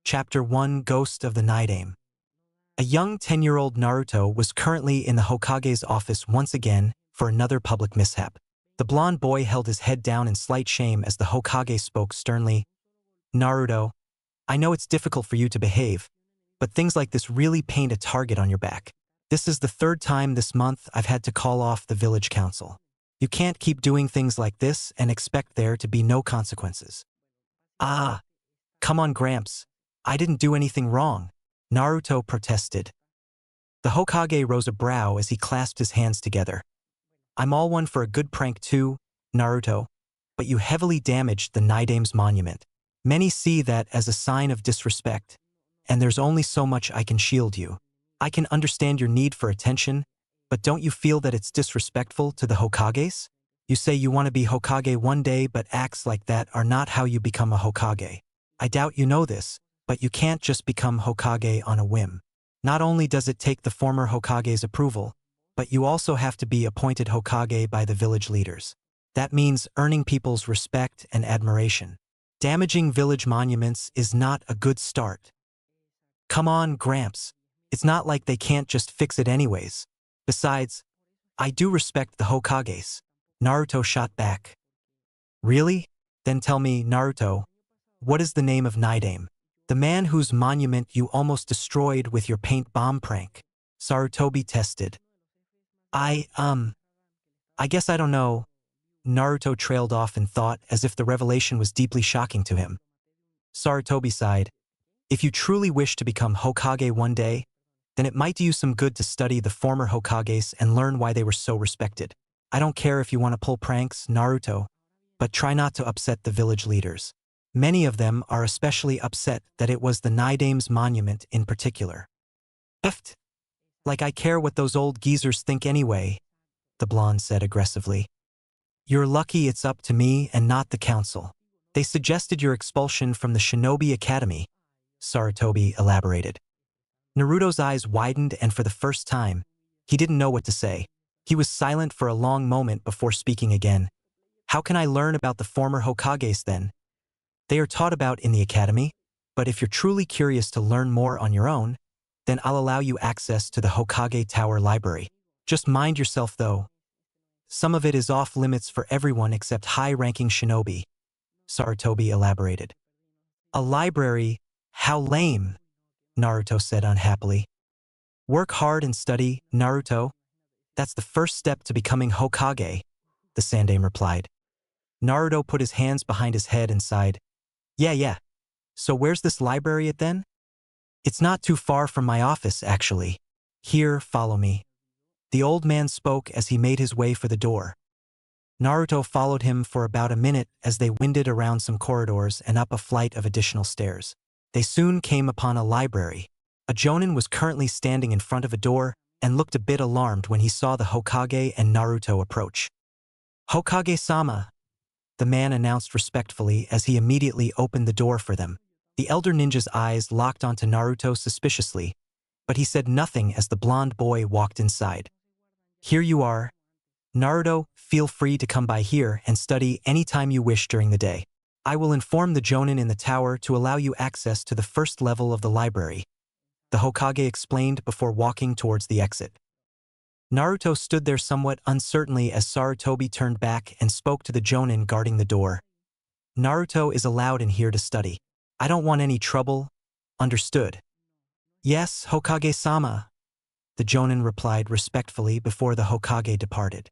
Chapter 1 Ghost of the Night Aim. A young 10-year-old Naruto was currently in the Hokage's office once again for another public mishap. The blonde boy held his head down in slight shame as the Hokage spoke sternly. Naruto, I know it's difficult for you to behave, but things like this really paint a target on your back. This is the third time this month I've had to call off the village council. You can't keep doing things like this and expect there to be no consequences. Ah, come on, Gramps. I didn't do anything wrong, Naruto protested. The Hokage rose a brow as he clasped his hands together. I'm all one for a good prank too, Naruto, but you heavily damaged the Night Aim's monument. Many see that as a sign of disrespect, and there's only so much I can shield you. I can understand your need for attention, but don't you feel that it's disrespectful to the Hokages? You say you want to be Hokage one day, but acts like that are not how you become a Hokage. I doubt you know this, but you can't just become Hokage on a whim. Not only does it take the former Hokage's approval, but you also have to be appointed Hokage by the village leaders. That means earning people's respect and admiration. Damaging village monuments is not a good start. Come on, Gramps. It's not like they can't just fix it anyways. Besides, I do respect the Hokages. Naruto shot back. Really? Then tell me, Naruto, what is the name of Night Aim? The man whose monument you almost destroyed with your paint bomb prank. Sarutobi tested. I guess I don't know. Naruto trailed off in thought as if the revelation was deeply shocking to him. Sarutobi sighed. If you truly wish to become Hokage one day, then it might do you some good to study the former Hokages and learn why they were so respected. I don't care if you want to pull pranks, Naruto, but try not to upset the village leaders. Many of them are especially upset that it was the Night Aim's monument in particular. Eft. Like I care what those old geezers think anyway, the blonde said aggressively. You're lucky it's up to me and not the council. They suggested your expulsion from the Shinobi Academy, Sarutobi elaborated. Naruto's eyes widened and for the first time, he didn't know what to say. He was silent for a long moment before speaking again. How can I learn about the former Hokages then? They are taught about in the academy, but if you're truly curious to learn more on your own, then I'll allow you access to the Hokage Tower library. Just mind yourself though. Some of it is off limits for everyone except high-ranking shinobi, Sarutobi elaborated. A library? How lame, Naruto said unhappily. Work hard and study, Naruto. That's the first step to becoming Hokage, the Sandaime replied. Naruto put his hands behind his head and sighed. Yeah. So where's this library at then? It's not too far from my office, actually. Here, follow me. The old man spoke as he made his way for the door. Naruto followed him for about a minute as they winded around some corridors and up a flight of additional stairs. They soon came upon a library. A jonin was currently standing in front of a door and looked a bit alarmed when he saw the Hokage and Naruto approach. Hokage-sama, the man announced respectfully as he immediately opened the door for them. The elder ninja's eyes locked onto Naruto suspiciously, but he said nothing as the blonde boy walked inside. Here you are. Naruto, feel free to come by here and study anytime you wish during the day. I will inform the jonin in the tower to allow you access to the first level of the library, the Hokage explained before walking towards the exit. Naruto stood there somewhat uncertainly as Sarutobi turned back and spoke to the jonin guarding the door. Naruto is allowed in here to study. I don't want any trouble. Understood. Yes, Hokage-sama, the jonin replied respectfully before the Hokage departed.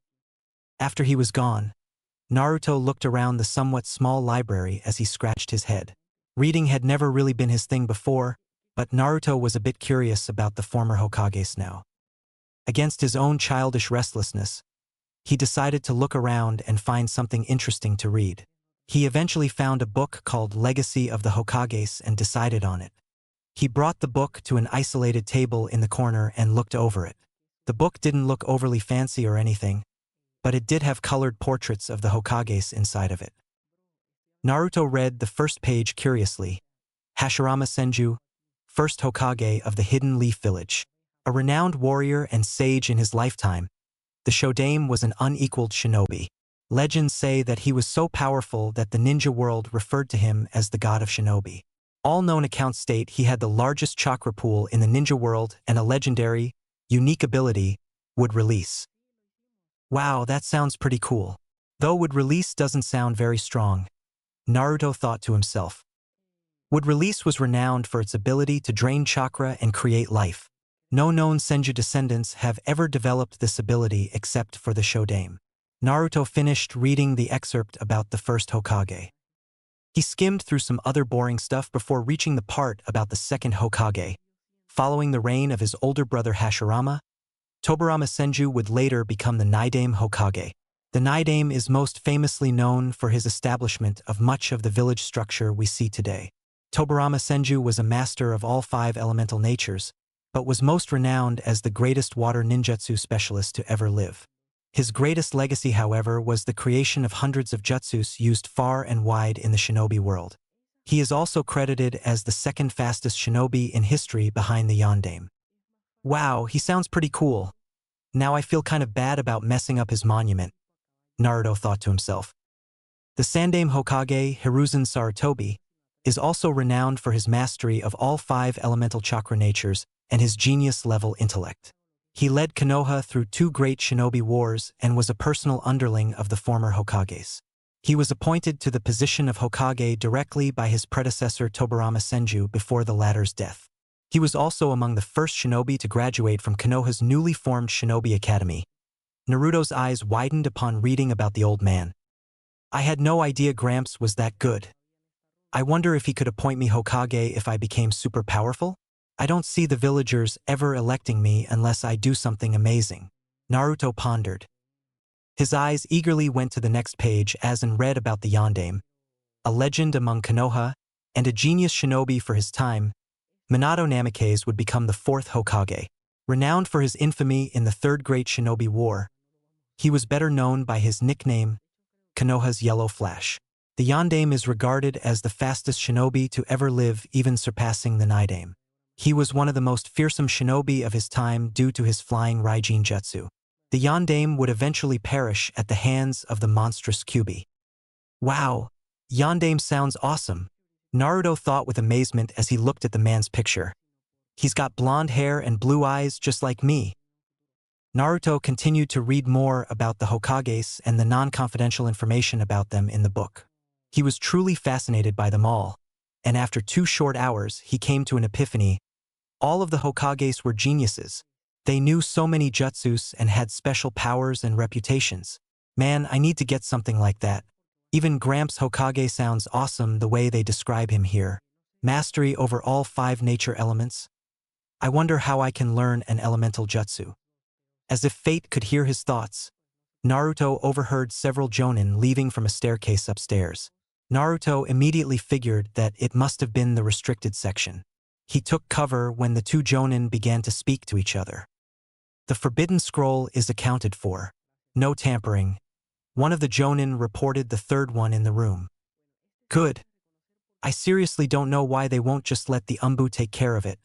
After he was gone, Naruto looked around the somewhat small library as he scratched his head. Reading had never really been his thing before, but Naruto was a bit curious about the former Hokages now. Against his own childish restlessness, he decided to look around and find something interesting to read. He eventually found a book called Legacy of the Hokages and decided on it. He brought the book to an isolated table in the corner and looked over it. The book didn't look overly fancy or anything, but it did have colored portraits of the Hokages inside of it. Naruto read the first page curiously. Hashirama Senju, first Hokage of the Hidden Leaf Village. A renowned warrior and sage in his lifetime, the Shodaime was an unequaled shinobi. Legends say that he was so powerful that the ninja world referred to him as the god of shinobi. All known accounts state he had the largest chakra pool in the ninja world and a legendary, unique ability, would release. Wow, that sounds pretty cool. Though would release doesn't sound very strong, Naruto thought to himself. Would release was renowned for its ability to drain chakra and create life. No known Senju descendants have ever developed this ability except for the Shodaime. Naruto finished reading the excerpt about the first Hokage. He skimmed through some other boring stuff before reaching the part about the second Hokage. Following the reign of his older brother Hashirama, Tobirama Senju would later become the Nidaime Hokage. The Nidaime is most famously known for his establishment of much of the village structure we see today. Tobirama Senju was a master of all 5 elemental natures, but was most renowned as the greatest water ninjutsu specialist to ever live. His greatest legacy, however, was the creation of hundreds of jutsus used far and wide in the shinobi world. He is also credited as the second fastest shinobi in history behind the Yondaime. Wow, he sounds pretty cool. Now I feel kind of bad about messing up his monument, Naruto thought to himself. The Sandaime Hokage, Hiruzen Sarutobi, is also renowned for his mastery of all 5 elemental chakra natures and his genius-level intellect. He led Konoha through 2 great shinobi wars and was a personal underling of the former Hokages. He was appointed to the position of Hokage directly by his predecessor Tobirama Senju before the latter's death. He was also among the first shinobi to graduate from Konoha's newly formed Shinobi Academy. Naruto's eyes widened upon reading about the old man. I had no idea Gramps was that good. I wonder if he could appoint me Hokage if I became super powerful? I don't see the villagers ever electing me unless I do something amazing, Naruto pondered. His eyes eagerly went to the next page as and read about the Yondaime, a legend among Konoha, and a genius shinobi for his time. Minato Namikaze would become the 4th Hokage. Renowned for his infamy in the 3rd Great Shinobi War, he was better known by his nickname, Konoha's Yellow Flash. The Yondaime is regarded as the fastest shinobi to ever live, even surpassing the Nidaime. He was one of the most fearsome shinobi of his time due to his flying Raijin Jutsu. The Yondaime would eventually perish at the hands of the monstrous Kyuubi. Wow, Yondaime sounds awesome, Naruto thought with amazement as he looked at the man's picture. He's got blonde hair and blue eyes just like me. Naruto continued to read more about the Hokages and the non-confidential information about them in the book. He was truly fascinated by them all, and after 2 short hours he came to an epiphany. All of the Hokages were geniuses. They knew so many jutsus and had special powers and reputations. Man, I need to get something like that. Even Gramps Hokage sounds awesome the way they describe him here. Mastery over all 5 nature elements. I wonder how I can learn an elemental jutsu. As if fate could hear his thoughts, Naruto overheard several jonin leaving from a staircase upstairs. Naruto immediately figured that it must have been the restricted section. He took cover when the 2 jonin began to speak to each other. The forbidden scroll is accounted for. No tampering. One of the jonin reported the 3rd one in the room. Good. I seriously don't know why they won't just let the Umbu take care of it,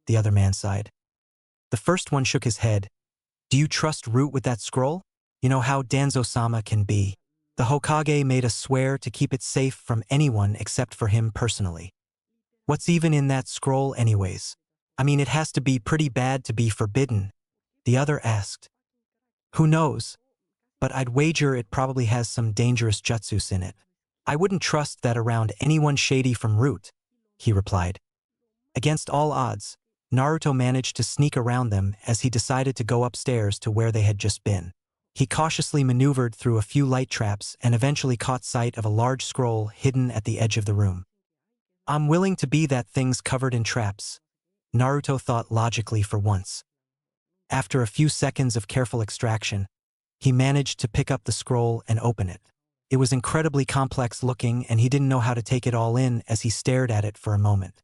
the other man sighed. The first one shook his head. Do you trust Root with that scroll? You know how Danzo-sama can be. The Hokage made us swear to keep it safe from anyone except for him personally. What's even in that scroll anyways? I mean, it has to be pretty bad to be forbidden, the other asked. Who knows? But I'd wager it probably has some dangerous jutsus in it. I wouldn't trust that around anyone shady from Root, he replied. Against all odds, Naruto managed to sneak around them as he decided to go upstairs to where they had just been. He cautiously maneuvered through a few light traps and eventually caught sight of a large scroll hidden at the edge of the room. I'm willing to be that thing's covered in traps, Naruto thought logically for once. After a few seconds of careful extraction, he managed to pick up the scroll and open it. It was incredibly complex looking and he didn't know how to take it all in as he stared at it for a moment.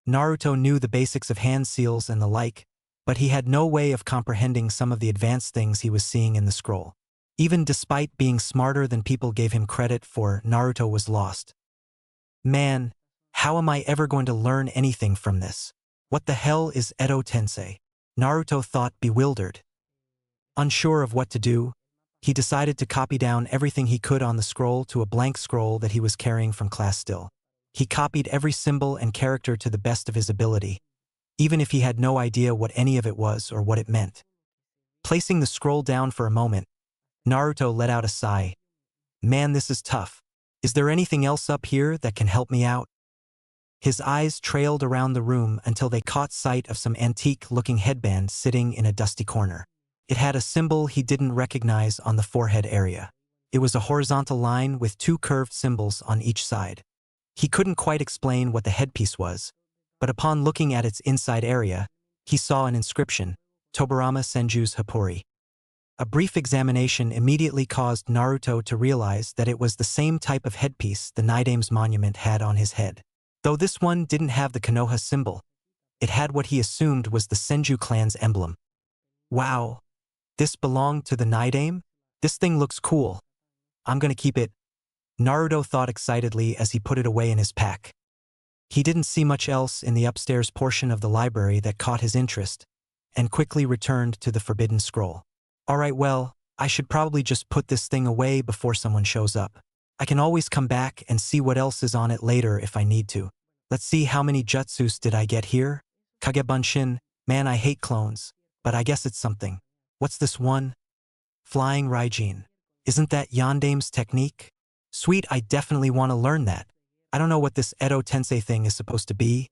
Naruto knew the basics of hand seals and the like, but he had no way of comprehending some of the advanced things he was seeing in the scroll. Even despite being smarter than people gave him credit for, Naruto was lost. Man, how am I ever going to learn anything from this? What the hell is Edo Tensei? Naruto thought, bewildered. Unsure of what to do, he decided to copy down everything he could on the scroll to a blank scroll that he was carrying from class still. He copied every symbol and character to the best of his ability, even if he had no idea what any of it was or what it meant. Placing the scroll down for a moment, Naruto let out a sigh. Man, this is tough. Is there anything else up here that can help me out? His eyes trailed around the room until they caught sight of some antique-looking headband sitting in a dusty corner. It had a symbol he didn't recognize on the forehead area. It was a horizontal line with two curved symbols on each side. He couldn't quite explain what the headpiece was, but upon looking at its inside area, he saw an inscription, Tobarama Senju's Hapori. A brief examination immediately caused Naruto to realize that it was the same type of headpiece the Nidame's monument had on his head. Though this one didn't have the Konoha symbol, it had what he assumed was the Senju clan's emblem. Wow, this belonged to the Nidame? This thing looks cool. I'm gonna keep it, Naruto thought excitedly as he put it away in his pack. He didn't see much else in the upstairs portion of the library that caught his interest, and quickly returned to the forbidden scroll. Alright, well, I should probably just put this thing away before someone shows up. I can always come back and see what else is on it later if I need to. Let's see, how many jutsus did I get here? Kagebunshin, man, I hate clones, but I guess it's something. What's this one? Flying Raijin. Isn't that Yandame's technique? Sweet, I definitely want to learn that. I don't know what this Edo Tensei thing is supposed to be,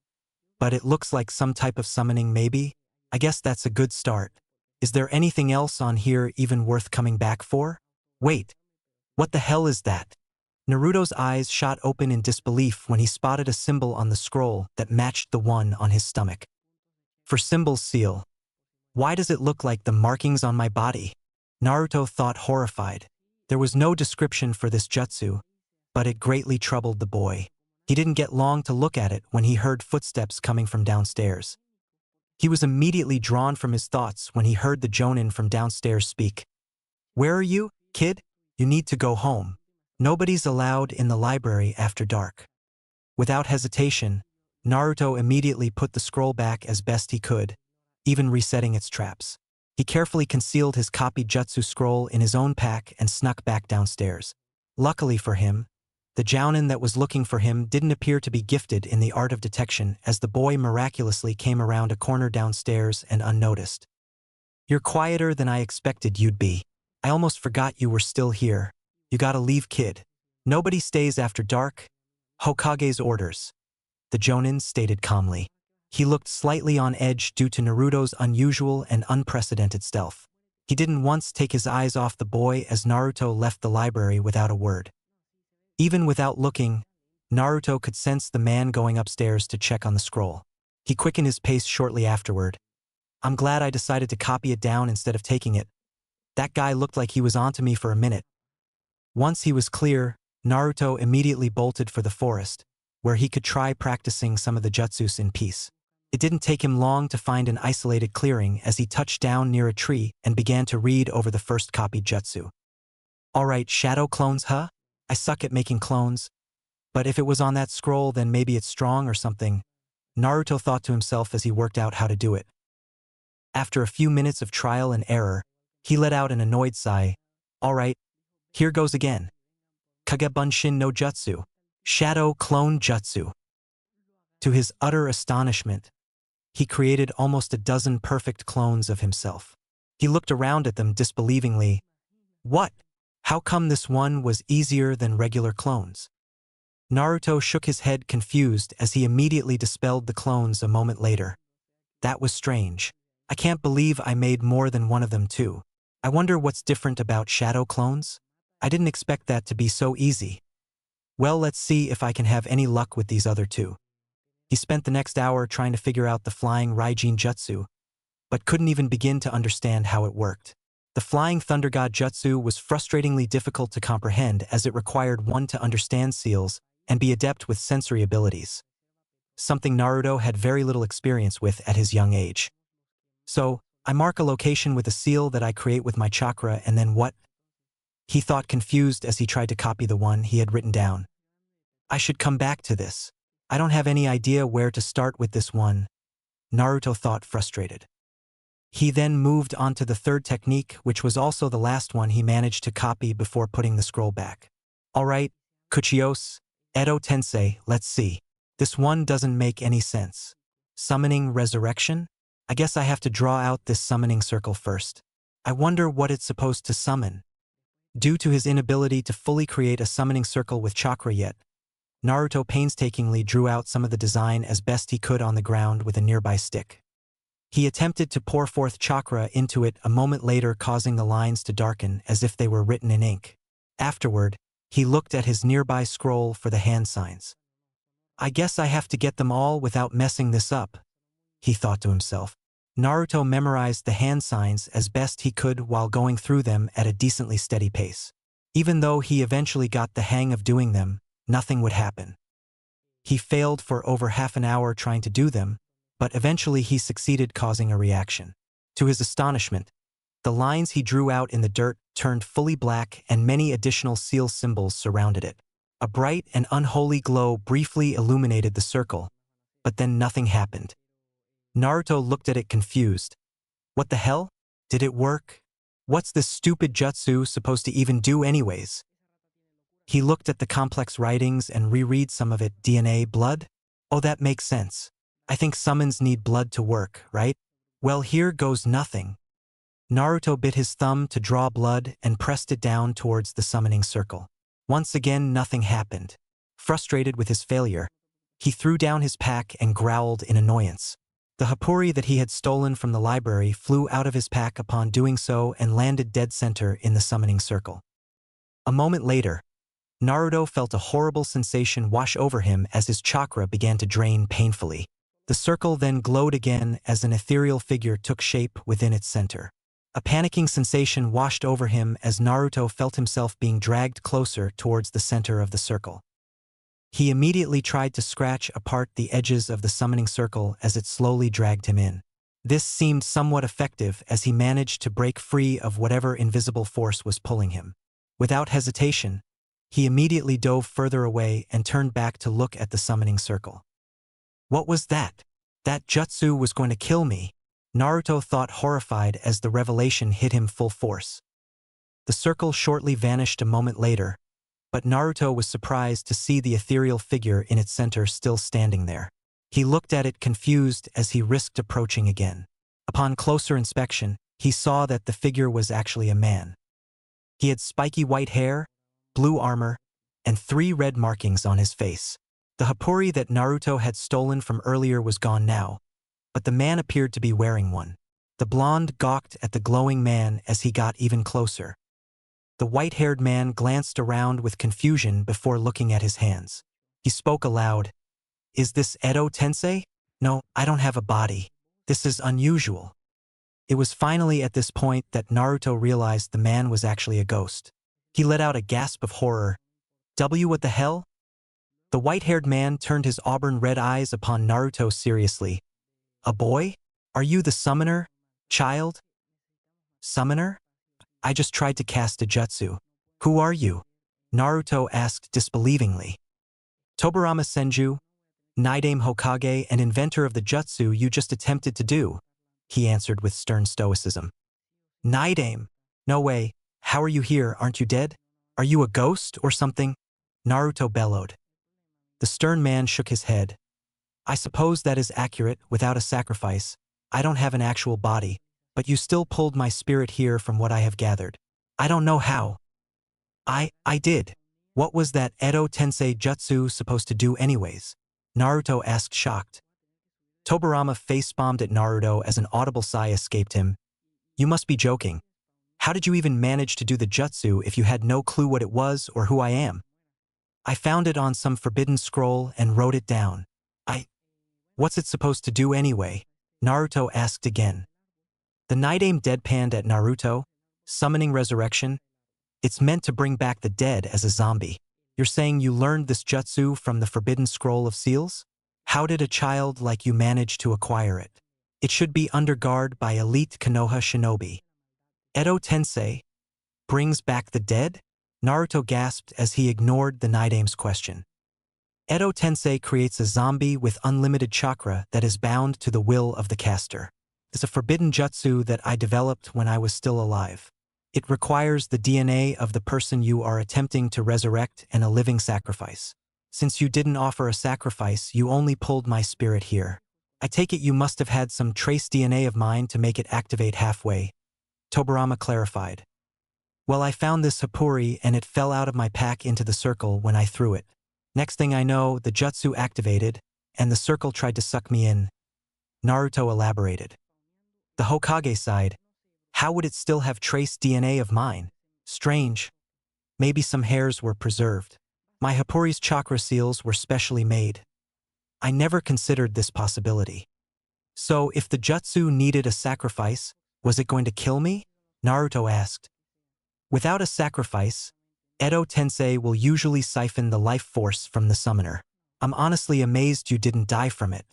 but it looks like some type of summoning maybe. I guess that's a good start. Is there anything else on here even worth coming back for? Wait, what the hell is that? Naruto's eyes shot open in disbelief when he spotted a symbol on the scroll that matched the one on his stomach. For symbol's seal. Why does it look like the markings on my body? Naruto thought, horrified. There was no description for this jutsu, but it greatly troubled the boy. He didn't get long to look at it when he heard footsteps coming from downstairs. He was immediately drawn from his thoughts when he heard the jonin from downstairs speak. Where are you, kid? You need to go home. Nobody's allowed in the library after dark. Without hesitation, Naruto immediately put the scroll back as best he could, even resetting its traps. He carefully concealed his copied jutsu scroll in his own pack and snuck back downstairs. Luckily for him, the jounin that was looking for him didn't appear to be gifted in the art of detection, as the boy miraculously came around a corner downstairs and unnoticed. You're quieter than I expected you'd be. I almost forgot you were still here. You gotta leave, kid. Nobody stays after dark. Hokage's orders, the jounin stated calmly. He looked slightly on edge due to Naruto's unusual and unprecedented stealth. He didn't once take his eyes off the boy as Naruto left the library without a word. Even without looking, Naruto could sense the man going upstairs to check on the scroll. He quickened his pace shortly afterward. I'm glad I decided to copy it down instead of taking it. That guy looked like he was onto me for a minute. Once he was clear, Naruto immediately bolted for the forest, where he could try practicing some of the jutsus in peace. It didn't take him long to find an isolated clearing as he touched down near a tree and began to read over the first copied jutsu. Alright, shadow clones, huh? I suck at making clones. But if it was on that scroll, then maybe it's strong or something, Naruto thought to himself as he worked out how to do it. After a few minutes of trial and error, he let out an annoyed sigh. Alright, here goes again. Kagebunshin no Jutsu. Shadow Clone Jutsu. To his utter astonishment, he created almost a dozen perfect clones of himself. He looked around at them disbelievingly. What? How come this one was easier than regular clones? Naruto shook his head confused as he immediately dispelled the clones a moment later. That was strange. I can't believe I made more than one of them too. I wonder what's different about shadow clones? I didn't expect that to be so easy. Well, let's see if I can have any luck with these other two. He spent the next hour trying to figure out the flying Raijin Jutsu, but couldn't even begin to understand how it worked. The flying thunder god Jutsu was frustratingly difficult to comprehend as it required one to understand seals and be adept with sensory abilities, something Naruto had very little experience with at his young age. So, I mark a location with a seal that I create with my chakra, and then what? He thought, confused as he tried to copy the one he had written down. I should come back to this. I don't have any idea where to start with this one, Naruto thought, frustrated. He then moved on to the third technique, which was also the last one he managed to copy before putting the scroll back. Alright, Kuchios, Edo Tensei, let's see. This one doesn't make any sense. Summoning resurrection? I guess I have to draw out this summoning circle first. I wonder what it's supposed to summon. Due to his inability to fully create a summoning circle with chakra yet, Naruto painstakingly drew out some of the design as best he could on the ground with a nearby stick. He attempted to pour forth chakra into it a moment later, causing the lines to darken as if they were written in ink. Afterward, he looked at his nearby scroll for the hand signs. I guess I have to get them all without messing this up, he thought to himself. Naruto memorized the hand signs as best he could while going through them at a decently steady pace. Even though he eventually got the hang of doing them, nothing would happen. He failed for over half an hour trying to do them, but eventually he succeeded, causing a reaction. To his astonishment, the lines he drew out in the dirt turned fully black and many additional seal symbols surrounded it. A bright and unholy glow briefly illuminated the circle, but then nothing happened. Naruto looked at it confused. What the hell? Did it work? What's this stupid jutsu supposed to even do anyways? He looked at the complex writings and reread some of it. DNA, blood? Oh, that makes sense. I think summons need blood to work, right? Well, here goes nothing. Naruto bit his thumb to draw blood and pressed it down towards the summoning circle. Once again, nothing happened. Frustrated with his failure, he threw down his pack and growled in annoyance. The hapuri that he had stolen from the library flew out of his pack upon doing so and landed dead center in the summoning circle. A moment later, Naruto felt a horrible sensation wash over him as his chakra began to drain painfully. The circle then glowed again as an ethereal figure took shape within its center. A panicking sensation washed over him as Naruto felt himself being dragged closer towards the center of the circle. He immediately tried to scratch apart the edges of the summoning circle as it slowly dragged him in. This seemed somewhat effective as he managed to break free of whatever invisible force was pulling him. Without hesitation, he immediately dove further away and turned back to look at the summoning circle. What was that? That jutsu was going to kill me, Naruto thought, horrified as the revelation hit him full force. The circle shortly vanished a moment later, but Naruto was surprised to see the ethereal figure in its center still standing there. He looked at it confused as he risked approaching again. Upon closer inspection, he saw that the figure was actually a man. He had spiky white hair, blue armor, and 3 red markings on his face. The hapuri that Naruto had stolen from earlier was gone now, but the man appeared to be wearing one. The blonde gawked at the glowing man as he got even closer. The white-haired man glanced around with confusion before looking at his hands. He spoke aloud. Is this Edo Tensei? No, I don't have a body. This is unusual. It was finally at this point that Naruto realized the man was actually a ghost. He let out a gasp of horror. What the hell? The white-haired man turned his auburn-red eyes upon Naruto seriously. A boy? Are you the summoner, child? Summoner? I just tried to cast a jutsu. Who are you? Naruto asked disbelievingly. Tobirama Senju, Naidame Hokage and inventor of the jutsu you just attempted to do, he answered with stern stoicism. Naidame? No way. How are you here? Aren't you dead? Are you a ghost or something? Naruto bellowed. The stern man shook his head. I suppose that is accurate. Without a sacrifice, I don't have an actual body, but you still pulled my spirit here from what I have gathered. I don't know how. I did. What was that Edo Tensei jutsu supposed to do anyways? Naruto asked, shocked. Tobirama face-palmed at Naruto as an audible sigh escaped him. You must be joking. How did you even manage to do the jutsu if you had no clue what it was or who I am? I found it on some forbidden scroll and wrote it down. What's it supposed to do anyway? Naruto asked again. The Naidame deadpanned at Naruto, summoning resurrection. It's meant to bring back the dead as a zombie. You're saying you learned this jutsu from the Forbidden Scroll of Seals? How did a child like you manage to acquire it? It should be under guard by elite Konoha shinobi. Edo Tensei brings back the dead? Naruto gasped as he ignored the Naidame's question. Edo Tensei creates a zombie with unlimited chakra that is bound to the will of the caster. It's a forbidden jutsu that I developed when I was still alive. It requires the DNA of the person you are attempting to resurrect and a living sacrifice. Since you didn't offer a sacrifice, you only pulled my spirit here. I take it you must have had some trace DNA of mine to make it activate halfway. Tobirama clarified. Well, I found this Hapuri and it fell out of my pack into the circle when I threw it. Next thing I know, the Jutsu activated, and the circle tried to suck me in. Naruto elaborated. The Hokage side, how would it still have trace DNA of mine? Strange. Maybe some hairs were preserved. My Hapuri's chakra seals were specially made. I never considered this possibility. So, if the Jutsu needed a sacrifice, was it going to kill me? Naruto asked. Without a sacrifice, Edo Tensei will usually siphon the life force from the summoner. I'm honestly amazed you didn't die from it.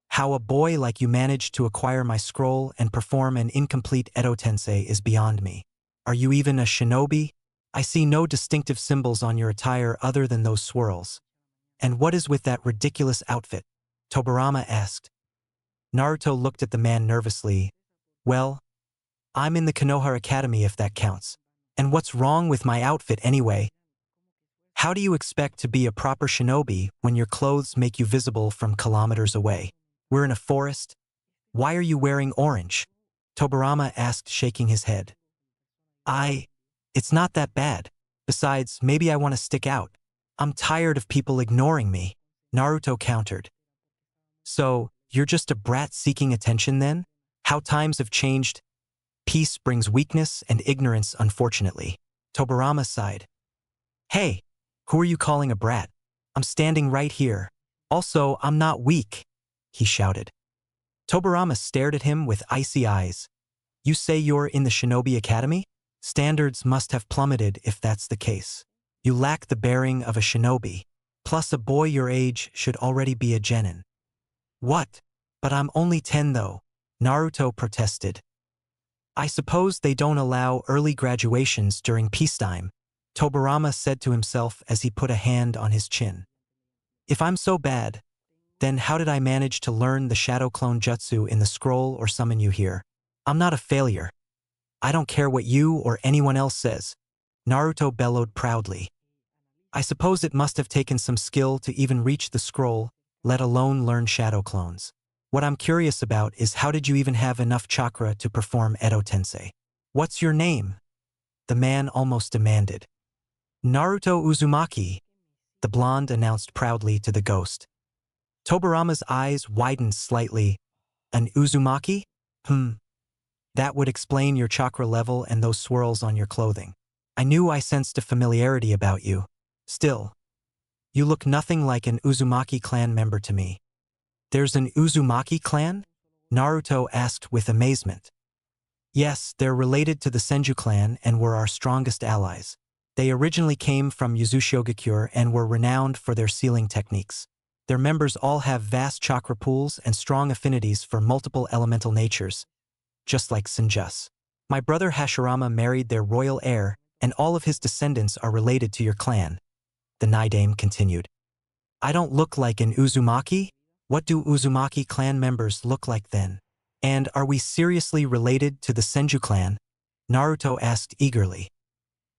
How a boy like you managed to acquire my scroll and perform an incomplete Edo Tensei is beyond me. Are you even a shinobi? I see no distinctive symbols on your attire other than those swirls. And what is with that ridiculous outfit? Tobirama asked. Naruto looked at the man nervously. Well, I'm in the Konoha Academy if that counts. And what's wrong with my outfit anyway? How do you expect to be a proper shinobi when your clothes make you visible from kilometers away? We're in a forest. Why are you wearing orange? Tobirama asked, shaking his head. It's not that bad. Besides, maybe I want to stick out. I'm tired of people ignoring me, Naruto countered. So, you're just a brat seeking attention then? How times have changed. Peace brings weakness and ignorance, unfortunately. Tobirama sighed. Hey, who are you calling a brat? I'm standing right here. Also, I'm not weak, he shouted. Tobirama stared at him with icy eyes. You say you're in the Shinobi Academy? Standards must have plummeted if that's the case. You lack the bearing of a shinobi. Plus, a boy your age should already be a genin. What? But I'm only 10 though, Naruto protested. I suppose they don't allow early graduations during peacetime, Tobirama said to himself as he put a hand on his chin. If I'm so bad, then how did I manage to learn the shadow clone jutsu in the scroll or summon you here? I'm not a failure. I don't care what you or anyone else says, Naruto bellowed proudly. I suppose it must have taken some skill to even reach the scroll, let alone learn shadow clones. What I'm curious about is how did you even have enough chakra to perform Edo Tensei? What's your name? The man almost demanded. Naruto Uzumaki, the blonde announced proudly to the ghost. Tobirama's eyes widened slightly. An Uzumaki? That would explain your chakra level and those swirls on your clothing. I knew I sensed a familiarity about you. Still, you look nothing like an Uzumaki clan member to me. There's an Uzumaki clan? Naruto asked with amazement. Yes, they're related to the Senju clan and were our strongest allies. They originally came from Yuzushiogakure and were renowned for their sealing techniques. Their members all have vast chakra pools and strong affinities for multiple elemental natures, just like Senjus. My brother Hashirama married their royal heir, and all of his descendants are related to your clan, the Naidame continued. I don't look like an Uzumaki? What do Uzumaki clan members look like then? And are we seriously related to the Senju clan? Naruto asked eagerly.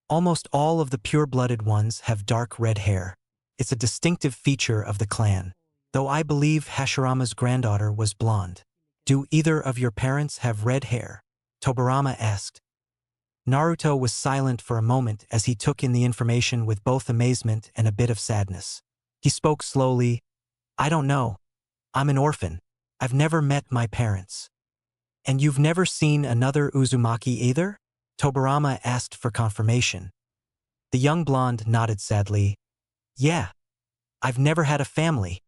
Almost all of the pure-blooded ones have dark red hair. It's a distinctive feature of the clan, though I believe Hashirama's granddaughter was blonde. Do either of your parents have red hair? Tobirama asked. Naruto was silent for a moment as he took in the information with both amazement and a bit of sadness. He spoke slowly. I don't know. I'm an orphan. I've never met my parents. And you've never seen another Uzumaki either? Tobirama asked for confirmation. The young blonde nodded sadly. Yeah. I've never had a family.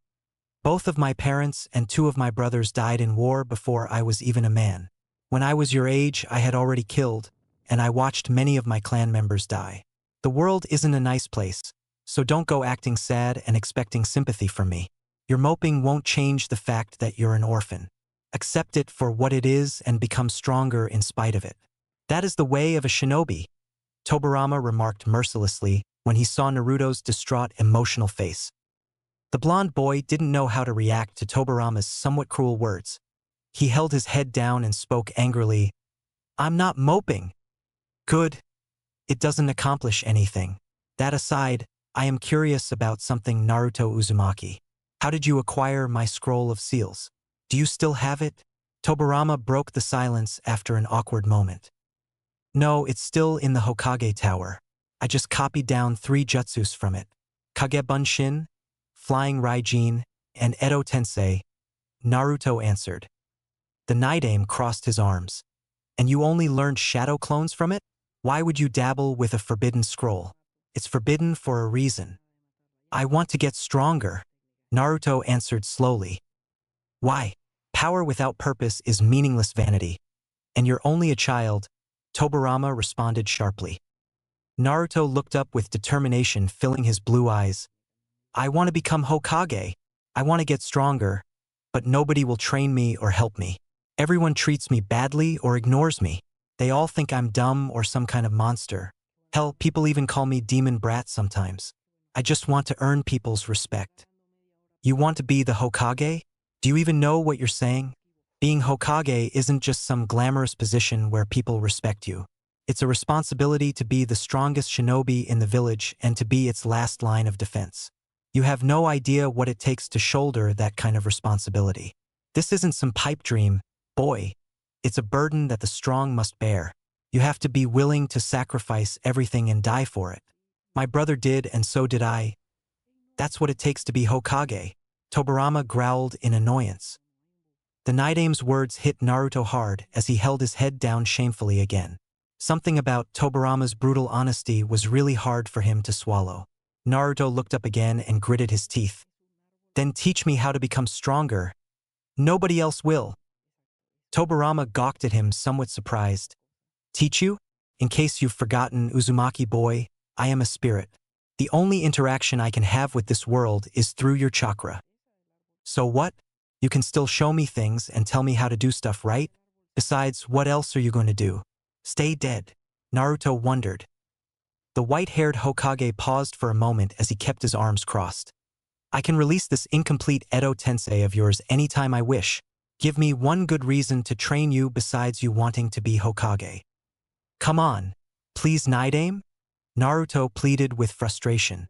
Both of my parents and two of my brothers died in war before I was even a man. When I was your age, I had already killed, and I watched many of my clan members die. The world isn't a nice place, so don't go acting sad and expecting sympathy from me. Your moping won't change the fact that you're an orphan. Accept it for what it is and become stronger in spite of it. That is the way of a shinobi, Tobirama remarked mercilessly when he saw Naruto's distraught, emotional face. The blonde boy didn't know how to react to Tobirama's somewhat cruel words. He held his head down and spoke angrily. I'm not moping. Good. It doesn't accomplish anything. That aside, I am curious about something Naruto Uzumaki. How did you acquire my scroll of seals? Do you still have it? Tobirama broke the silence after an awkward moment. No, it's still in the Hokage Tower. I just copied down 3 jutsus from it. Kagebunshin, Flying Raijin, and Edo Tensei. Naruto answered. The Night Aim crossed his arms. And you only learned shadow clones from it? Why would you dabble with a forbidden scroll? It's forbidden for a reason. I want to get stronger, Naruto answered slowly. Why? Power without purpose is meaningless vanity. And you're only a child, Tobirama responded sharply. Naruto looked up with determination filling his blue eyes. I want to become Hokage. I want to get stronger, but nobody will train me or help me. Everyone treats me badly or ignores me. They all think I'm dumb or some kind of monster. Hell, people even call me demon brat sometimes. I just want to earn people's respect. You want to be the Hokage? Do you even know what you're saying? Being Hokage isn't just some glamorous position where people respect you. It's a responsibility to be the strongest shinobi in the village and to be its last line of defense. You have no idea what it takes to shoulder that kind of responsibility. This isn't some pipe dream, boy. It's a burden that the strong must bear. You have to be willing to sacrifice everything and die for it. My brother did, and so did I. That's what it takes to be Hokage. Tobirama growled in annoyance. The Night Aim's words hit Naruto hard as he held his head down shamefully again. Something about Tobirama's brutal honesty was really hard for him to swallow. Naruto looked up again and gritted his teeth. Then teach me how to become stronger. Nobody else will. Tobirama gawked at him, somewhat surprised. Teach you? In case you've forgotten, Uzumaki boy, I am a spirit. The only interaction I can have with this world is through your chakra. So what? You can still show me things and tell me how to do stuff, right? Besides, what else are you going to do? Stay dead? Naruto wondered. The white-haired Hokage paused for a moment as he kept his arms crossed. I can release this incomplete Edo Tensei of yours anytime I wish. Give me one good reason to train you besides you wanting to be Hokage. Come on, please Night Aim? Naruto pleaded with frustration.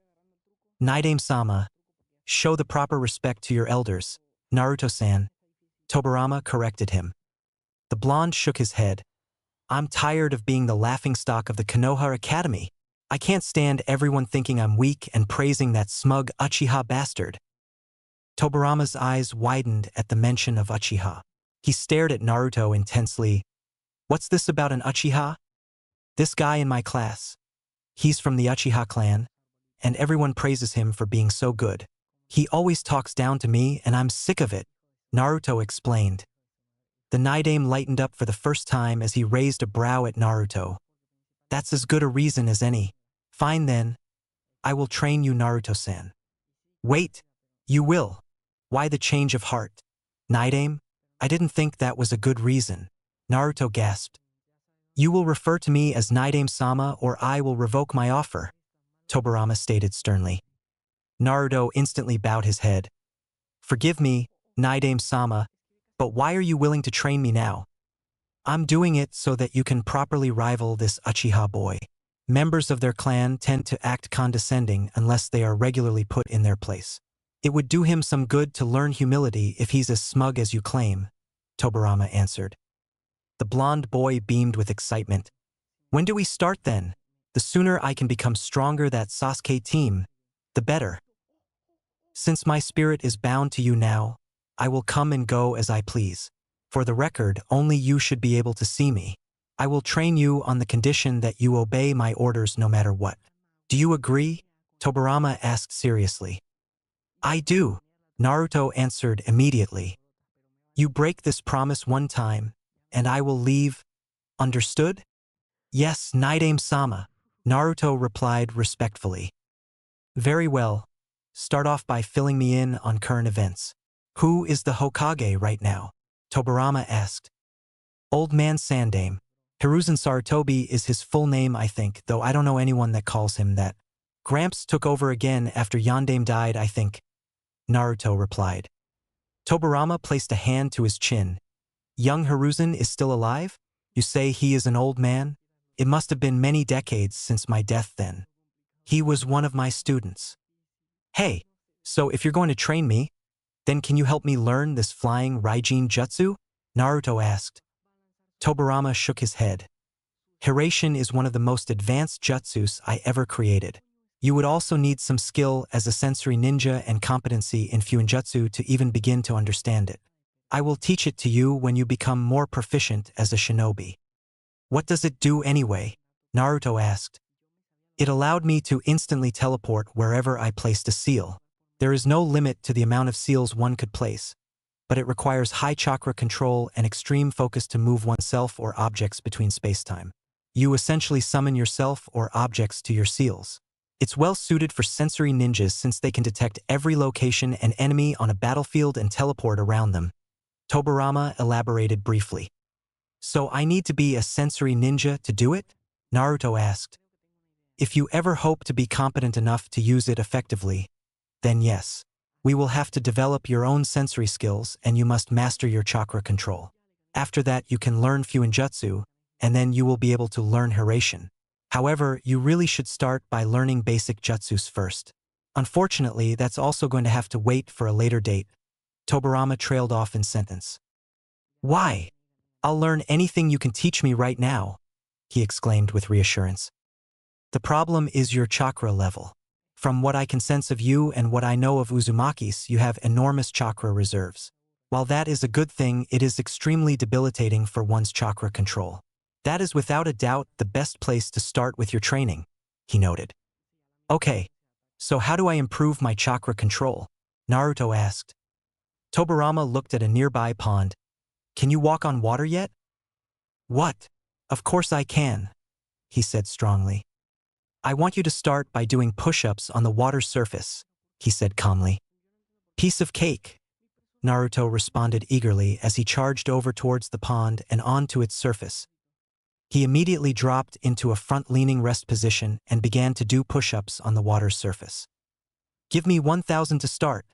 Night Aim-sama, show the proper respect to your elders, Naruto-san. Tobirama corrected him. The blonde shook his head. I'm tired of being the laughingstock of the Konoha Academy. I can't stand everyone thinking I'm weak and praising that smug Uchiha bastard. Tobirama's eyes widened at the mention of Uchiha. He stared at Naruto intensely. What's this about an Uchiha? This guy in my class. He's from the Uchiha clan, and everyone praises him for being so good. He always talks down to me and I'm sick of it, Naruto explained. The Night Aim lightened up for the first time as he raised a brow at Naruto. That's as good a reason as any. Fine then. I will train you, Naruto-san. Wait. You will. Why the change of heart? Night Aim? I didn't think that was a good reason. Naruto gasped. You will refer to me as Night Aim-sama or I will revoke my offer, Tobirama stated sternly. Naruto instantly bowed his head. Forgive me, Night Aim-sama, but why are you willing to train me now? I'm doing it so that you can properly rival this Uchiha boy. Members of their clan tend to act condescending unless they are regularly put in their place. It would do him some good to learn humility if he's as smug as you claim, Tobirama answered. The blonde boy beamed with excitement. When do we start then? The sooner I can become stronger that Sasuke team, the better. Since my spirit is bound to you now, I will come and go as I please. For the record, only you should be able to see me. I will train you on the condition that you obey my orders no matter what. Do you agree? Tobirama asked seriously. I do, Naruto answered immediately. You break this promise one time, and I will leave. Understood? Yes, Night Aim-sama, Naruto replied respectfully. Very well. Start off by filling me in on current events. Who is the Hokage right now? Tobirama asked. Old Man Sandaime. Hiruzen Sarutobi is his full name, I think, though I don't know anyone that calls him that. Gramps took over again after Yondaime died, I think, Naruto replied. Tobirama placed a hand to his chin. Young Hiruzen is still alive? You say he is an old man? It must have been many decades since my death then. He was one of my students. Hey, so if you're going to train me, then can you help me learn this flying Raijin Jutsu? Naruto asked. Tobirama shook his head. Hiraishin is one of the most advanced jutsus I ever created. You would also need some skill as a sensory ninja and competency in Fuinjutsu to even begin to understand it. I will teach it to you when you become more proficient as a shinobi. What does it do anyway? Naruto asked. It allowed me to instantly teleport wherever I placed a seal. There is no limit to the amount of seals one could place, but it requires high chakra control and extreme focus to move oneself or objects between spacetime. You essentially summon yourself or objects to your seals. It's well suited for sensory ninjas since they can detect every location and enemy on a battlefield and teleport around them. Tobirama elaborated briefly. So I need to be a sensory ninja to do it? Naruto asked. If you ever hope to be competent enough to use it effectively, then yes. We will have to develop your own sensory skills and you must master your chakra control. After that you can learn Fuinjutsu, and then you will be able to learn Hiraishin. However, you really should start by learning basic jutsus first. Unfortunately, that's also going to have to wait for a later date. Tobirama trailed off in sentence. Why? I'll learn anything you can teach me right now, he exclaimed with reassurance. The problem is your chakra level. From what I can sense of you and what I know of Uzumaki's, you have enormous chakra reserves. While that is a good thing, it is extremely debilitating for one's chakra control. That is without a doubt the best place to start with your training, he noted. Okay, so how do I improve my chakra control? Naruto asked. Tobirama looked at a nearby pond. Can you walk on water yet? What? Of course I can, he said strongly. I want you to start by doing push-ups on the water's surface, he said calmly. Piece of cake, Naruto responded eagerly as he charged over towards the pond and onto its surface. He immediately dropped into a front-leaning rest position and began to do push-ups on the water's surface. Give me 1,000 to start,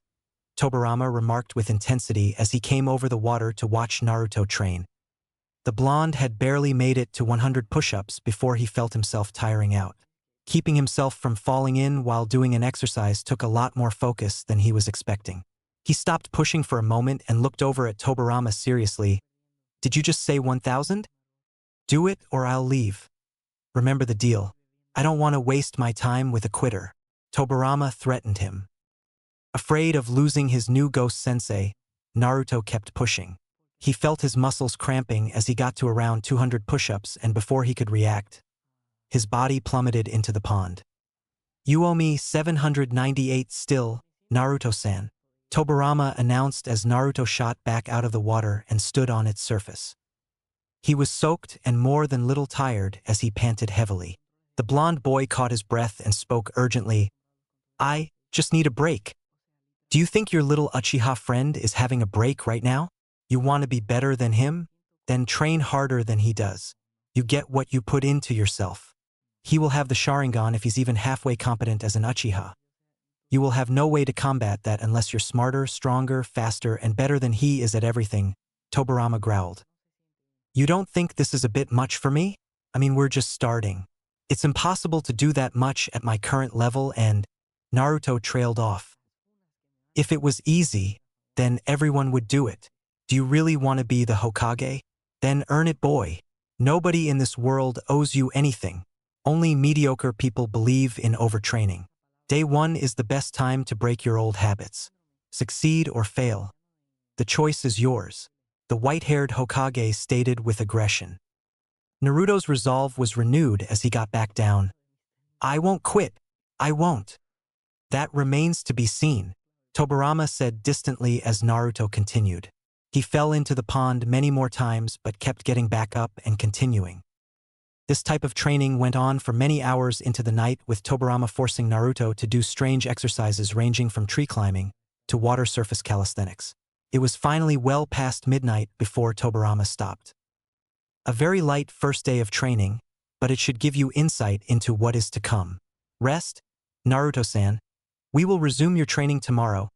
Tobirama remarked with intensity as he came over the water to watch Naruto train. The blonde had barely made it to 100 push-ups before he felt himself tiring out. Keeping himself from falling in while doing an exercise took a lot more focus than he was expecting. He stopped pushing for a moment and looked over at Tobirama seriously. Did you just say 1,000? Do it or I'll leave. Remember the deal. I don't want to waste my time with a quitter. Tobirama threatened him. Afraid of losing his new ghost sensei, Naruto kept pushing. He felt his muscles cramping as he got to around 200 push-ups, and before he could react, his body plummeted into the pond. You owe me 798 still, Naruto-san, Tobirama announced as Naruto shot back out of the water and stood on its surface. He was soaked and more than little tired as he panted heavily. The blonde boy caught his breath and spoke urgently. I just need a break. Do you think your little Uchiha friend is having a break right now? You want to be better than him? Then train harder than he does. You get what you put into yourself. He will have the Sharingan if he's even halfway competent as an Uchiha. You will have no way to combat that unless you're smarter, stronger, faster, and better than he is at everything, Tobirama growled. You don't think this is a bit much for me? I mean, we're just starting. It's impossible to do that much at my current level, and Naruto trailed off. If it was easy, then everyone would do it. Do you really want to be the Hokage? Then earn it, boy. Nobody in this world owes you anything. Only mediocre people believe in overtraining. Day 1 is the best time to break your old habits. Succeed or fail. The choice is yours, the white-haired Hokage stated with aggression. Naruto's resolve was renewed as he got back down. I won't quit. I won't. That remains to be seen, Tobirama said distantly as Naruto continued. He fell into the pond many more times but kept getting back up and continuing. This type of training went on for many hours into the night, with Tobirama forcing Naruto to do strange exercises ranging from tree climbing to water surface calisthenics. It was finally well past midnight before Tobirama stopped. A very light first day of training, but it should give you insight into what is to come. Rest, Naruto-san. We will resume your training tomorrow,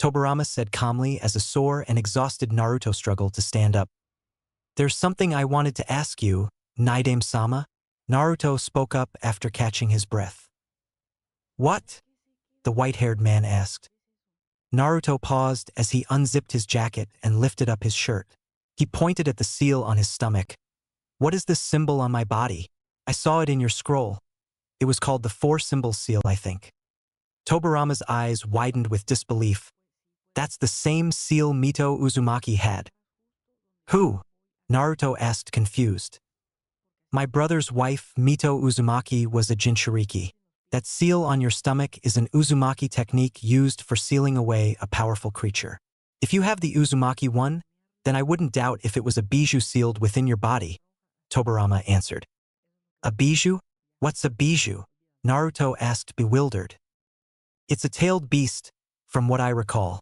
Tobirama said calmly as a sore and exhausted Naruto struggled to stand up. There's something I wanted to ask you, Naidame-sama, Naruto spoke up after catching his breath. What? The white-haired man asked. Naruto paused as he unzipped his jacket and lifted up his shirt. He pointed at the seal on his stomach. What is this symbol on my body? I saw it in your scroll. It was called the four-symbol seal, I think. Tobirama's eyes widened with disbelief. That's the same seal Mito Uzumaki had. Who? Naruto asked, confused. My brother's wife, Mito Uzumaki, was a Jinchuriki. That seal on your stomach is an Uzumaki technique used for sealing away a powerful creature. If you have the Uzumaki one, then I wouldn't doubt if it was a bijou sealed within your body, Tobirama answered. A bijou? What's a bijou? Naruto asked, bewildered. It's a tailed beast, from what I recall.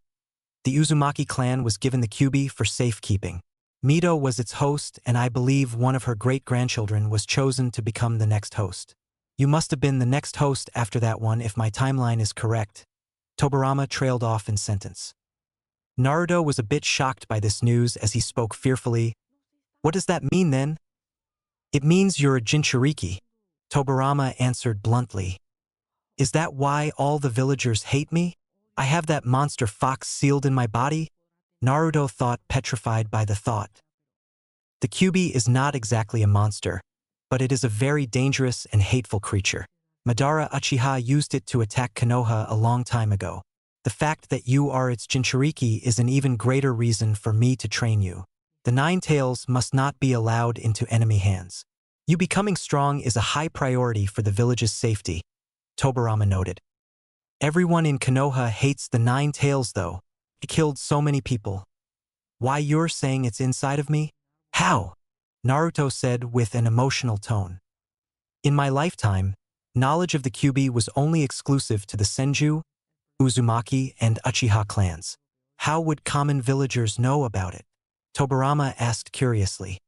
The Uzumaki clan was given the kyubi for safekeeping. Mito was its host, and I believe one of her great-grandchildren was chosen to become the next host. You must have been the next host after that one if my timeline is correct. Tobirama trailed off in sentence. Naruto was a bit shocked by this news as he spoke fearfully. What does that mean then? It means you're a Jinchuriki, Tobirama answered bluntly. Is that why all the villagers hate me? I have that monster fox sealed in my body? Naruto thought, petrified by the thought. The kyubi is not exactly a monster, but it is a very dangerous and hateful creature. Madara Uchiha used it to attack Konoha a long time ago. The fact that you are its Jinchuriki is an even greater reason for me to train you. The Nine Tails must not be allowed into enemy hands. You becoming strong is a high priority for the village's safety, Tobirama noted. Everyone in Konoha hates the Nine Tails though. It killed so many people. Why, you're saying it's inside of me? How? Naruto said with an emotional tone. In my lifetime, knowledge of the kyubi was only exclusive to the Senju, Uzumaki, and Uchiha clans. How would common villagers know about it? Tobirama asked curiously.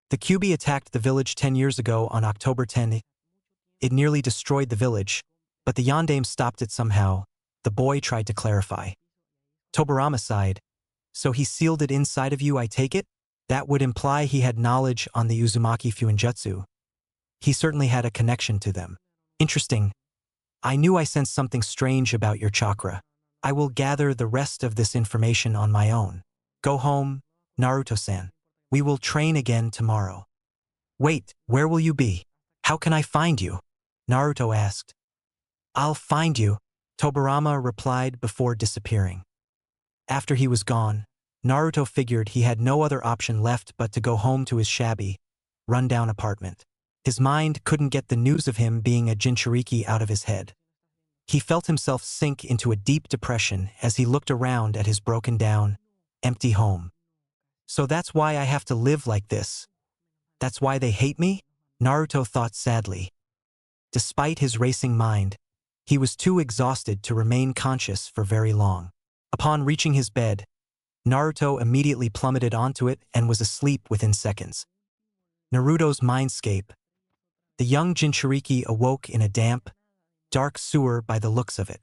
The kyubi attacked the village 10 years ago on October 10. It nearly destroyed the village, but the Yondaime stopped it somehow. The boy tried to clarify. Tobirama sighed. So he sealed it inside of you, I take it? That would imply he had knowledge on the Uzumaki Fuinjutsu. He certainly had a connection to them. Interesting. I knew I sensed something strange about your chakra. I will gather the rest of this information on my own. Go home, Naruto-san. We will train again tomorrow. Wait, where will you be? How can I find you? Naruto asked. I'll find you, Tobirama replied before disappearing. After he was gone, Naruto figured he had no other option left but to go home to his shabby, run-down apartment. His mind couldn't get the news of him being a Jinchuriki out of his head. He felt himself sink into a deep depression as he looked around at his broken-down, empty home. So that's why I have to live like this. That's why they hate me? Naruto thought sadly. Despite his racing mind, he was too exhausted to remain conscious for very long. Upon reaching his bed, Naruto immediately plummeted onto it and was asleep within seconds. Naruto's mindscape. The young Jinchuriki awoke in a damp, dark sewer by the looks of it.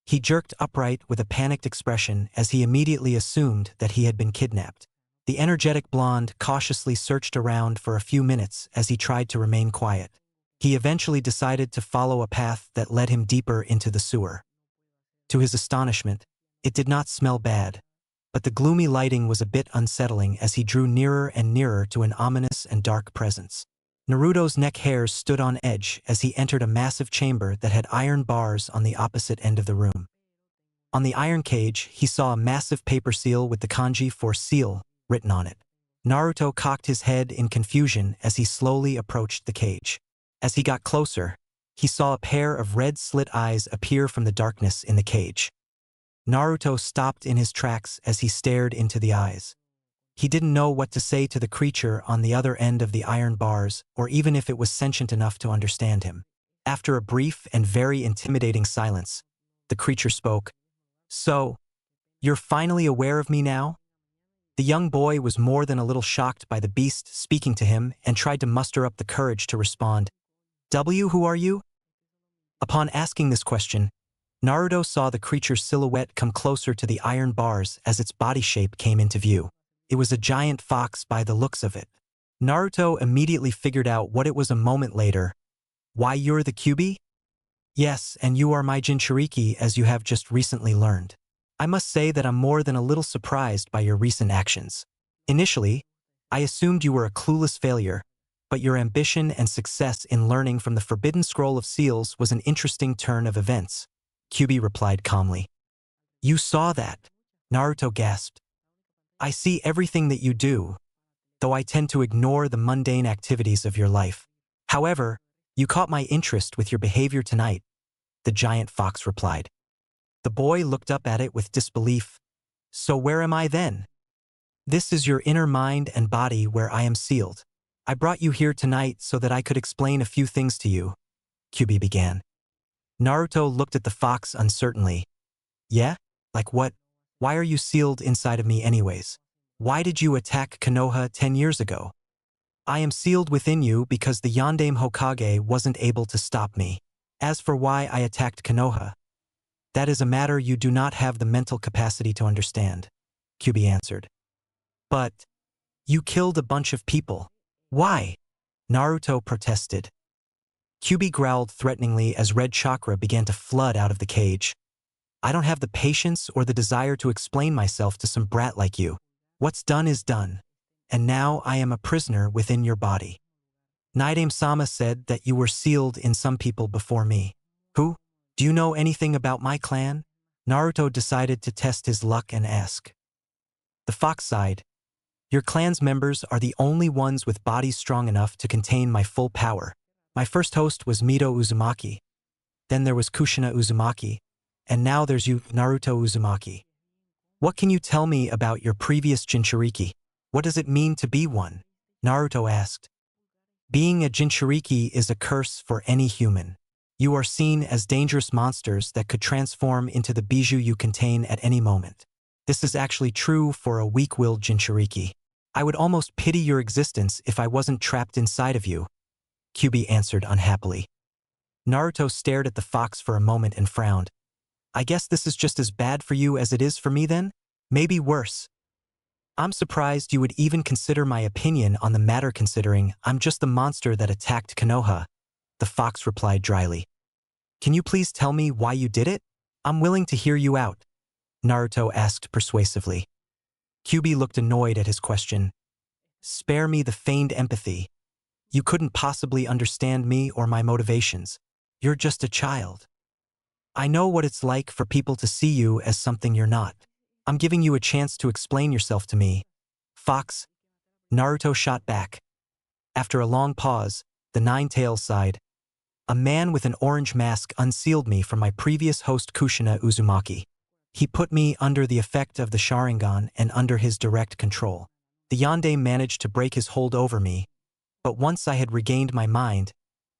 He jerked upright with a panicked expression as he immediately assumed that he had been kidnapped. The energetic blonde cautiously searched around for a few minutes as he tried to remain quiet. He eventually decided to follow a path that led him deeper into the sewer. To his astonishment, it did not smell bad, but the gloomy lighting was a bit unsettling as he drew nearer and nearer to an ominous and dark presence. Naruto's neck hairs stood on edge as he entered a massive chamber that had iron bars on the opposite end of the room. On the iron cage, he saw a massive paper seal with the kanji for seal written on it. Naruto cocked his head in confusion as he slowly approached the cage. As he got closer, he saw a pair of red slit eyes appear from the darkness in the cage. Naruto stopped in his tracks as he stared into the eyes. He didn't know what to say to the creature on the other end of the iron bars, or even if it was sentient enough to understand him. After a brief and very intimidating silence, the creature spoke. So, you're finally aware of me now? The young boy was more than a little shocked by the beast speaking to him and tried to muster up the courage to respond. Who are you? Upon asking this question, Naruto saw the creature's silhouette come closer to the iron bars as its body shape came into view. It was a giant fox by the looks of it. Naruto immediately figured out what it was a moment later. Why, you're the kyubi? Yes, and you are my Jinchuriki as you have just recently learned. I must say that I'm more than a little surprised by your recent actions. Initially, I assumed you were a clueless failure, but your ambition and success in learning from the Forbidden Scroll of Seals was an interesting turn of events. Kyubi replied calmly. You saw that? Naruto gasped. I see everything that you do, though I tend to ignore the mundane activities of your life. However, you caught my interest with your behavior tonight, the giant fox replied. The boy looked up at it with disbelief. So where am I then? This is your inner mind and body where I am sealed. I brought you here tonight so that I could explain a few things to you, Kyubi began. Naruto looked at the fox uncertainly. Yeah? Like what? Why are you sealed inside of me anyways? Why did you attack Konoha 10 years ago? I am sealed within you because the Yondaime Hokage wasn't able to stop me. As for why I attacked Konoha, that is a matter you do not have the mental capacity to understand, Kyubi answered. But you killed a bunch of people. Why? Naruto protested. Kyubi growled threateningly as red chakra began to flood out of the cage. I don't have the patience or the desire to explain myself to some brat like you. What's done is done, and now I am a prisoner within your body. Naidame-sama said that you were sealed in some people before me. Who? Do you know anything about my clan? Naruto decided to test his luck and ask. The fox sighed. Your clan's members are the only ones with bodies strong enough to contain my full power. My first host was Mito Uzumaki. Then there was Kushina Uzumaki. And now there's you, Naruto Uzumaki. What can you tell me about your previous Jinchuriki? What does it mean to be one? Naruto asked. Being a Jinchuriki is a curse for any human. You are seen as dangerous monsters that could transform into the bijou you contain at any moment. This is actually true for a weak-willed Jinchuriki. I would almost pity your existence if I wasn't trapped inside of you, Kyubi answered unhappily. Naruto stared at the fox for a moment and frowned. I guess this is just as bad for you as it is for me then? Maybe worse. I'm surprised you would even consider my opinion on the matter considering I'm just the monster that attacked Konoha, the fox replied dryly. Can you please tell me why you did it? I'm willing to hear you out, Naruto asked persuasively. Kyubi looked annoyed at his question. Spare me the feigned empathy. You couldn't possibly understand me or my motivations. You're just a child. I know what it's like for people to see you as something you're not. I'm giving you a chance to explain yourself to me. Fox, Naruto shot back. After a long pause, the Nine-Tails sighed. A man with an orange mask unsealed me from my previous host Kushina Uzumaki. He put me under the effect of the Sharingan and under his direct control. The Yondaime managed to break his hold over me, but once I had regained my mind,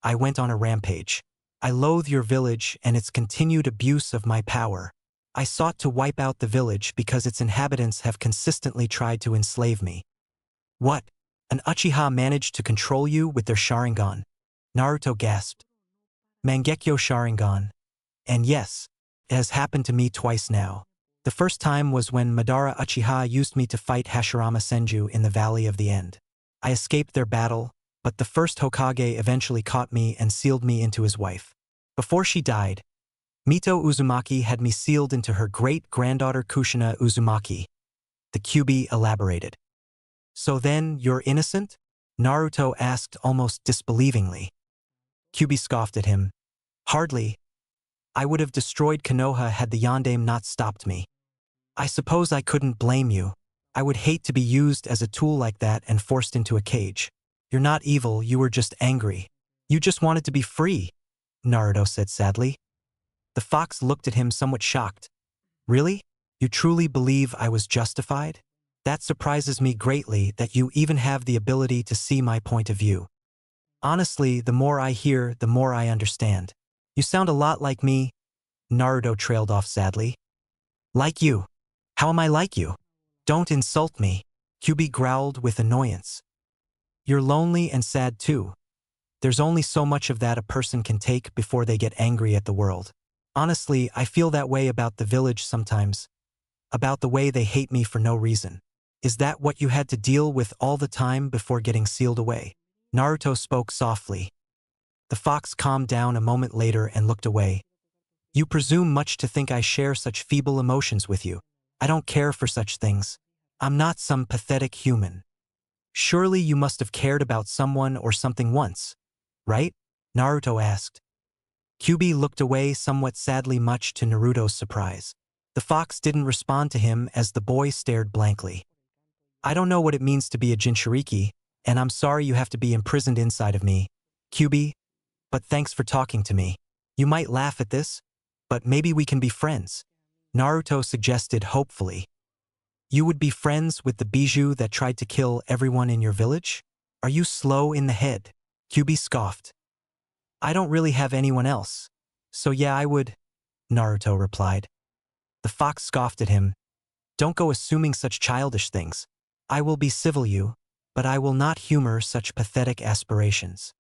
I went on a rampage. I loathe your village and its continued abuse of my power. I sought to wipe out the village because its inhabitants have consistently tried to enslave me. What? An Uchiha managed to control you with their Sharingan? Naruto gasped. Mangekyo Sharingan. And yes, it has happened to me twice now. The first time was when Madara Uchiha used me to fight Hashirama Senju in the Valley of the End. I escaped their battle, but the first Hokage eventually caught me and sealed me into his wife. Before she died, Mito Uzumaki had me sealed into her great-granddaughter Kushina Uzumaki. The Kyubi elaborated. So then, you're innocent? Naruto asked almost disbelievingly. Kyubi scoffed at him. Hardly. I would have destroyed Konoha had the Yondaime not stopped me. I suppose I couldn't blame you. I would hate to be used as a tool like that and forced into a cage. You're not evil, you were just angry. You just wanted to be free, Naruto said sadly. The fox looked at him somewhat shocked. Really? You truly believe I was justified? That surprises me greatly that you even have the ability to see my point of view. Honestly, the more I hear, the more I understand. You sound a lot like me, Naruto trailed off sadly. Like you? How am I like you? Don't insult me, Kyubi growled with annoyance. You're lonely and sad too. There's only so much of that a person can take before they get angry at the world. Honestly, I feel that way about the village sometimes. About the way they hate me for no reason. Is that what you had to deal with all the time before getting sealed away? Naruto spoke softly. The fox calmed down a moment later and looked away. You presume much to think I share such feeble emotions with you. I don't care for such things. I'm not some pathetic human. Surely you must have cared about someone or something once, right? Naruto asked. Kyubi looked away somewhat sadly, much to Naruto's surprise. The fox didn't respond to him as the boy stared blankly. I don't know what it means to be a Jinchuriki, and I'm sorry you have to be imprisoned inside of me, Kyubi, but thanks for talking to me. You might laugh at this, but maybe we can be friends, Naruto suggested hopefully. You would be friends with the bijou that tried to kill everyone in your village? Are you slow in the head? Kyubi scoffed. I don't really have anyone else. So yeah, I would, Naruto replied. The fox scoffed at him. Don't go assuming such childish things. I will be civil you, but I will not humor such pathetic aspirations.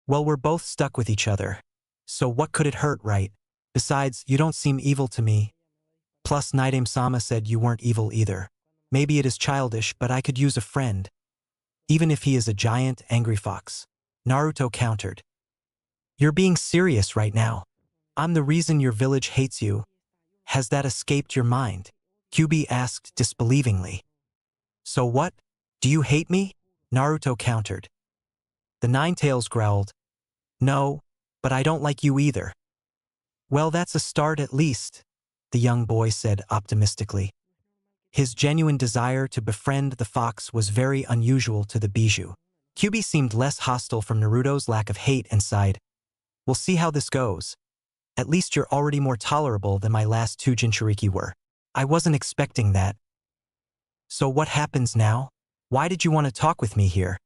Well, we're both stuck with each other. So what could it hurt, right? Besides, you don't seem evil to me. Plus, Naidame-sama said you weren't evil either. Maybe it is childish, but I could use a friend. Even if he is a giant, angry fox. Naruto countered. You're being serious right now. I'm the reason your village hates you. Has that escaped your mind? Kyubi asked disbelievingly. So what? Do you hate me? Naruto countered. The Ninetales growled. No, but I don't like you either. Well, that's a start at least, the young boy said optimistically. His genuine desire to befriend the fox was very unusual to the bijou. Kyubi seemed less hostile from Naruto's lack of hate and sighed. We'll see how this goes. At least you're already more tolerable than my last two Jinchuriki were. I wasn't expecting that. So what happens now? Why did you want to talk with me here?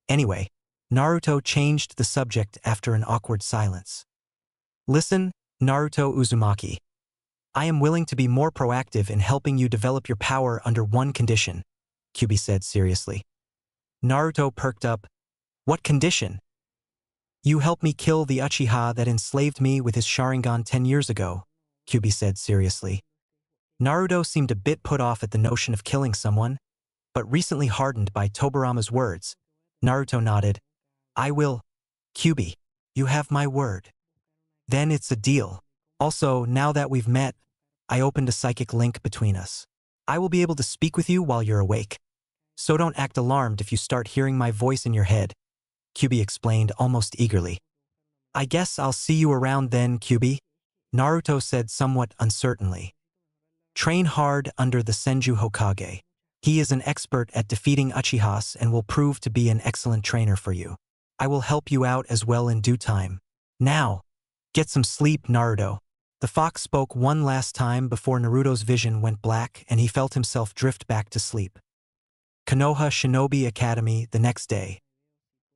Anyway, Naruto changed the subject after an awkward silence. Listen, Naruto Uzumaki. I am willing to be more proactive in helping you develop your power under one condition, Kyubi said seriously. Naruto perked up. What condition? You help me kill the Uchiha that enslaved me with his Sharingan 10 years ago, Kyubi said seriously. Naruto seemed a bit put off at the notion of killing someone, but recently hardened by Tobirama's words. Naruto nodded. I will. Kyubi, you have my word. Then it's a deal. Also, now that we've met, I opened a psychic link between us. I will be able to speak with you while you're awake. So don't act alarmed if you start hearing my voice in your head, Kyubi explained almost eagerly. I guess I'll see you around then, Kyubi, Naruto said somewhat uncertainly. Train hard under the Senju Hokage. He is an expert at defeating Uchihas and will prove to be an excellent trainer for you. I will help you out as well in due time. Now, get some sleep, Naruto. The fox spoke one last time before Naruto's vision went black and he felt himself drift back to sleep. Konoha Shinobi Academy the next day.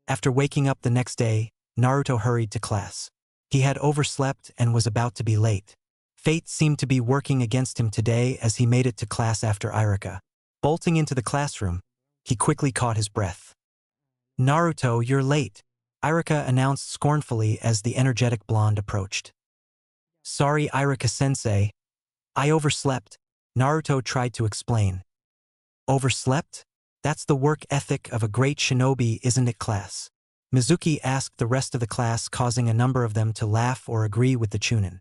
After waking up the next day, Naruto hurried to class. He had overslept and was about to be late. Fate seemed to be working against him today as he made it to class after Irika. Bolting into the classroom, he quickly caught his breath. Naruto, you're late, Irika announced scornfully as the energetic blonde approached. Sorry, Irika-sensei. I overslept, Naruto tried to explain. Overslept? That's the work ethic of a great shinobi, isn't it, class? Mizuki asked the rest of the class, causing a number of them to laugh or agree with the Chunin.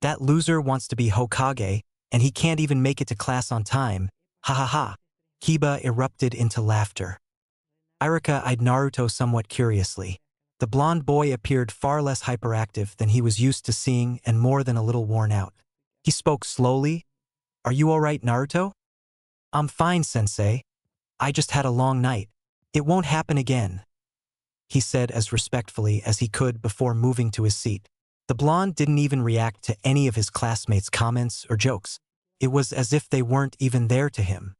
That loser wants to be Hokage, and he can't even make it to class on time. Ha ha ha. Kiba erupted into laughter. Irika eyed Naruto somewhat curiously. The blonde boy appeared far less hyperactive than he was used to seeing and more than a little worn out. He spoke slowly. Are you all right, Naruto? I'm fine, sensei. I just had a long night. It won't happen again, he said as respectfully as he could before moving to his seat. The blonde didn't even react to any of his classmates' comments or jokes. It was as if they weren't even there to him.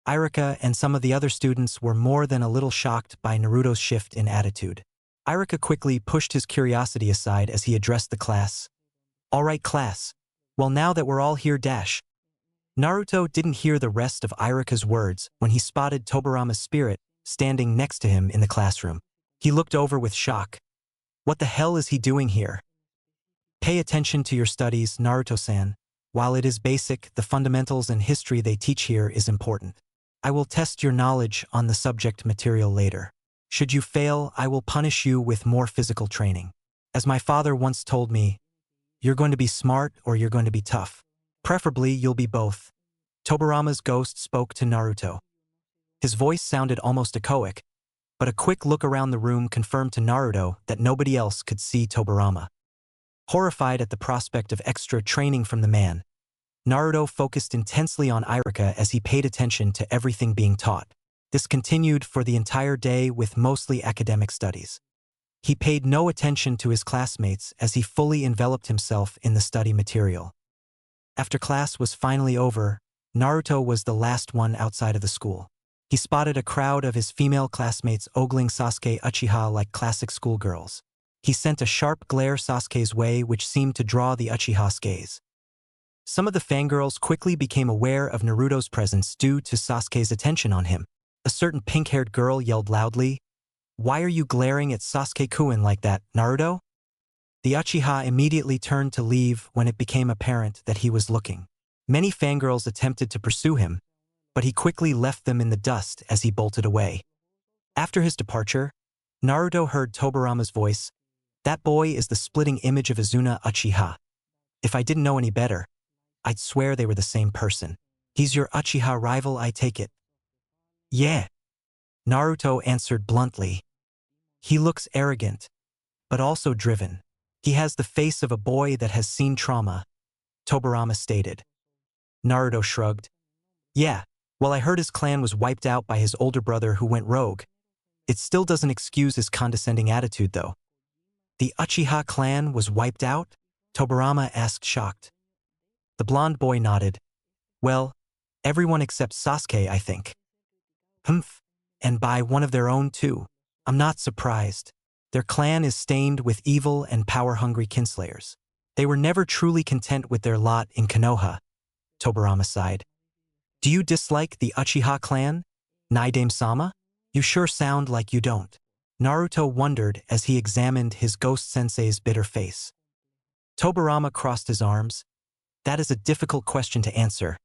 Irika and some of the other students were more than a little shocked by Naruto's shift in attitude. Irika quickly pushed his curiosity aside as he addressed the class. All right, class. Well, now that we're all here, dash. Naruto didn't hear the rest of Irika's words when he spotted Tobirama's spirit standing next to him in the classroom. He looked over with shock. What the hell is he doing here? Pay attention to your studies, Naruto-san. While it is basic, the fundamentals and history they teach here is important. I will test your knowledge on the subject material later. Should you fail, I will punish you with more physical training. As my father once told me, you're going to be smart or you're going to be tough. Preferably, you'll be both. Tobirama's ghost spoke to Naruto. His voice sounded almost echoic, but a quick look around the room confirmed to Naruto that nobody else could see Tobirama. Horrified at the prospect of extra training from the man, Naruto focused intensely on Iruka as he paid attention to everything being taught. This continued for the entire day with mostly academic studies. He paid no attention to his classmates as he fully enveloped himself in the study material. After class was finally over, Naruto was the last one outside of the school. He spotted a crowd of his female classmates ogling Sasuke Uchiha like classic schoolgirls. He sent a sharp glare Sasuke's way which seemed to draw the Uchiha's gaze. Some of the fangirls quickly became aware of Naruto's presence due to Sasuke's attention on him. A certain pink-haired girl yelled loudly, "Why are you glaring at Sasuke-kun like that, Naruto?" The Uchiha immediately turned to leave when it became apparent that he was looking. Many fangirls attempted to pursue him, but he quickly left them in the dust as he bolted away. After his departure, Naruto heard Tobirama's voice, "That boy is the splitting image of Izuna Uchiha. If I didn't know any better, I'd swear they were the same person. He's your Uchiha rival, I take it." "Yeah," Naruto answered bluntly. "He looks arrogant, but also driven. He has the face of a boy that has seen trauma," Tobirama stated. Naruto shrugged. "Yeah, well, I heard his clan was wiped out by his older brother who went rogue. It still doesn't excuse his condescending attitude, though." "The Uchiha clan was wiped out?" Tobirama asked, shocked. The blonde boy nodded. "Well, everyone except Sasuke, I think." "Humph, and by one of their own too. I'm not surprised. Their clan is stained with evil and power-hungry kinslayers. They were never truly content with their lot in Konoha," Tobirama sighed. "Do you dislike the Uchiha clan, Naidame-sama? You sure sound like you don't." Naruto wondered as he examined his ghost sensei's bitter face. Tobirama crossed his arms. "That is a difficult question to answer,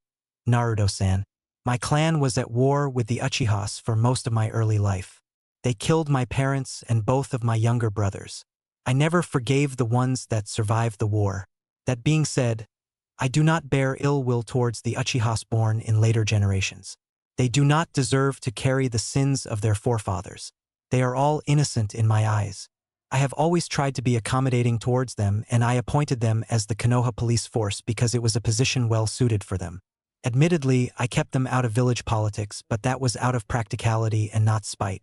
Naruto-san. My clan was at war with the Uchihas for most of my early life. They killed my parents and both of my younger brothers. I never forgave the ones that survived the war. That being said, I do not bear ill will towards the Uchihas born in later generations. They do not deserve to carry the sins of their forefathers. They are all innocent in my eyes. I have always tried to be accommodating towards them, and I appointed them as the Konoha police force because it was a position well suited for them. Admittedly, I kept them out of village politics, but that was out of practicality and not spite.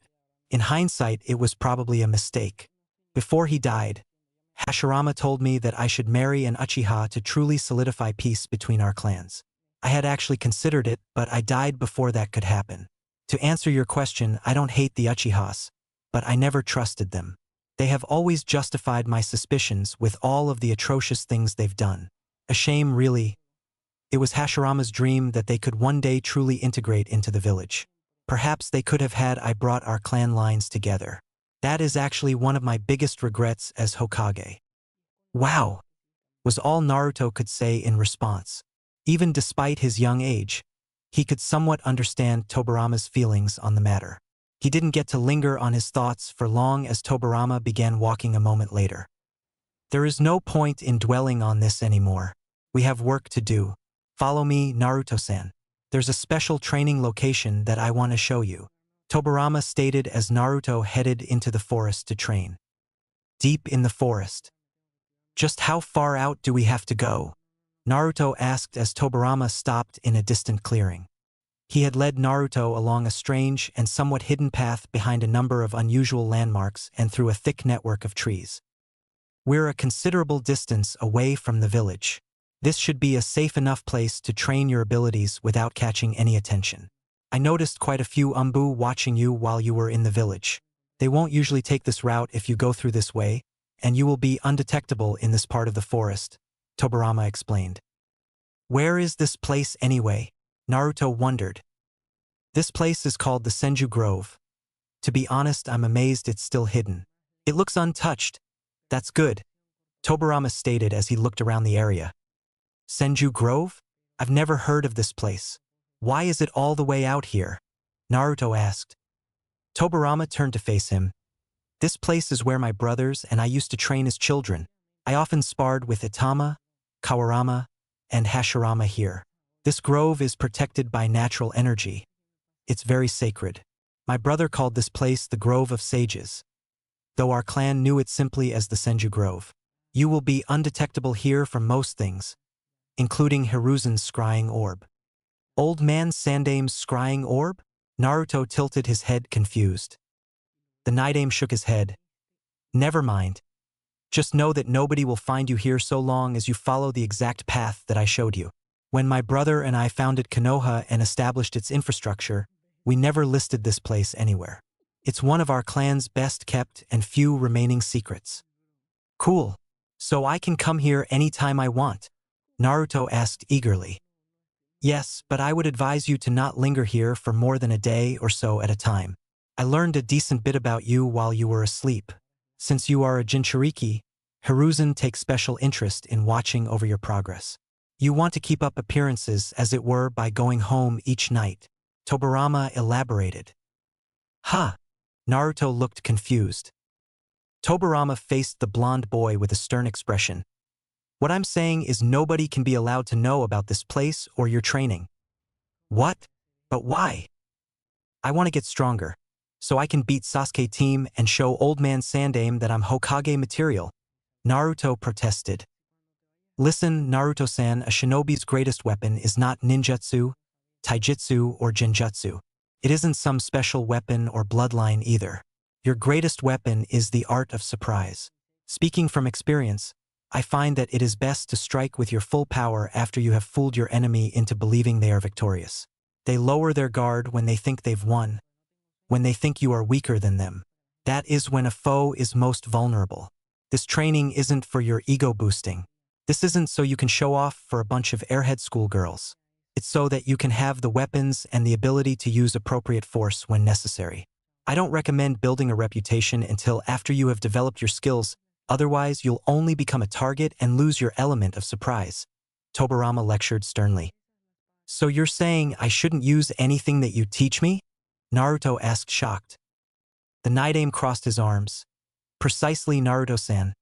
In hindsight, it was probably a mistake. Before he died, Hashirama told me that I should marry an Uchiha to truly solidify peace between our clans. I had actually considered it, but I died before that could happen. To answer your question, I don't hate the Uchihas, but I never trusted them. They have always justified my suspicions with all of the atrocious things they've done. A shame, really. It was Hashirama's dream that they could one day truly integrate into the village. Perhaps they could have had I brought our clan lines together. That is actually one of my biggest regrets as Hokage." "Wow," was all Naruto could say in response. Even despite his young age, he could somewhat understand Tobirama's feelings on the matter. He didn't get to linger on his thoughts for long as Tobirama began walking a moment later. "There is no point in dwelling on this anymore. We have work to do. Follow me, Naruto-san. There's a special training location that I want to show you," Tobirama stated as Naruto headed into the forest to train. Deep in the forest. "Just how far out do we have to go?" Naruto asked as Tobirama stopped in a distant clearing. He had led Naruto along a strange and somewhat hidden path behind a number of unusual landmarks and through a thick network of trees. "We're a considerable distance away from the village. This should be a safe enough place to train your abilities without catching any attention. I noticed quite a few Umbu watching you while you were in the village. They won't usually take this route if you go through this way, and you will be undetectable in this part of the forest," Tobirama explained. "Where is this place anyway?" Naruto wondered. "This place is called the Senju Grove. To be honest, I'm amazed it's still hidden. It looks untouched. That's good," Tobirama stated as he looked around the area. "Senju Grove? I've never heard of this place. Why is it all the way out here?" Naruto asked. Tobirama turned to face him. This place is where my brothers and I used to train as children. I often sparred with Itama, Kawarama, and Hashirama here. This grove is protected by natural energy. It's very sacred. My brother called this place the Grove of Sages, though our clan knew it simply as the Senju Grove. You will be undetectable here from most things, including Hiruzen's scrying orb. Old man Sandame's scrying orb? Naruto tilted his head confused. The Night-Aim shook his head. Never mind. Just know that nobody will find you here so long as you follow the exact path that I showed you. When my brother and I founded Konoha and established its infrastructure, we never listed this place anywhere. It's one of our clan's best kept and few remaining secrets. Cool. So I can come here anytime I want? Naruto asked eagerly. Yes, but I would advise you to not linger here for more than a day or so at a time. I learned a decent bit about you while you were asleep. Since you are a Jinchuriki, Hiruzen takes special interest in watching over your progress. You want to keep up appearances, as it were, by going home each night. Tobirama elaborated. Huh? Naruto looked confused. Tobirama faced the blonde boy with a stern expression. What I'm saying is nobody can be allowed to know about this place or your training. What? But why? I want to get stronger, so I can beat Sasuke team and show Old Man Sandaime that I'm Hokage material, Naruto protested. Listen, Naruto-san, a shinobi's greatest weapon is not ninjutsu, taijutsu, or genjutsu. It isn't some special weapon or bloodline either. Your greatest weapon is the art of surprise. Speaking from experience, I find that it is best to strike with your full power after you have fooled your enemy into believing they are victorious. They lower their guard when they think they've won, when they think you are weaker than them. That is when a foe is most vulnerable. This training isn't for your ego boosting. This isn't so you can show off for a bunch of airhead schoolgirls. It's so that you can have the weapons and the ability to use appropriate force when necessary. I don't recommend building a reputation until after you have developed your skills, otherwise you'll only become a target and lose your element of surprise. Tobirama lectured sternly. So you're saying I shouldn't use anything that you teach me? Naruto asked shocked. The Night-Aim crossed his arms. Precisely, Naruto-san.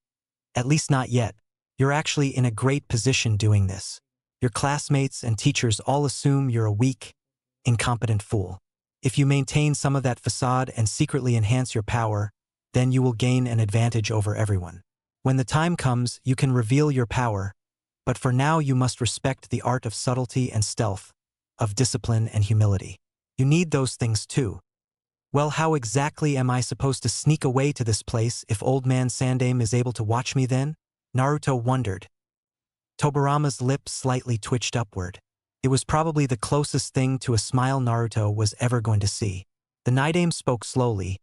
At least not yet. You're actually in a great position doing this. Your classmates and teachers all assume you're a weak, incompetent fool. If you maintain some of that facade and secretly enhance your power, then you will gain an advantage over everyone. When the time comes, you can reveal your power, but for now you must respect the art of subtlety and stealth, of discipline and humility. You need those things too. Well, how exactly am I supposed to sneak away to this place if Old Man Sandaime is able to watch me then? Naruto wondered. Tobirama's lips slightly twitched upward. It was probably the closest thing to a smile Naruto was ever going to see. The Night-Aim spoke slowly.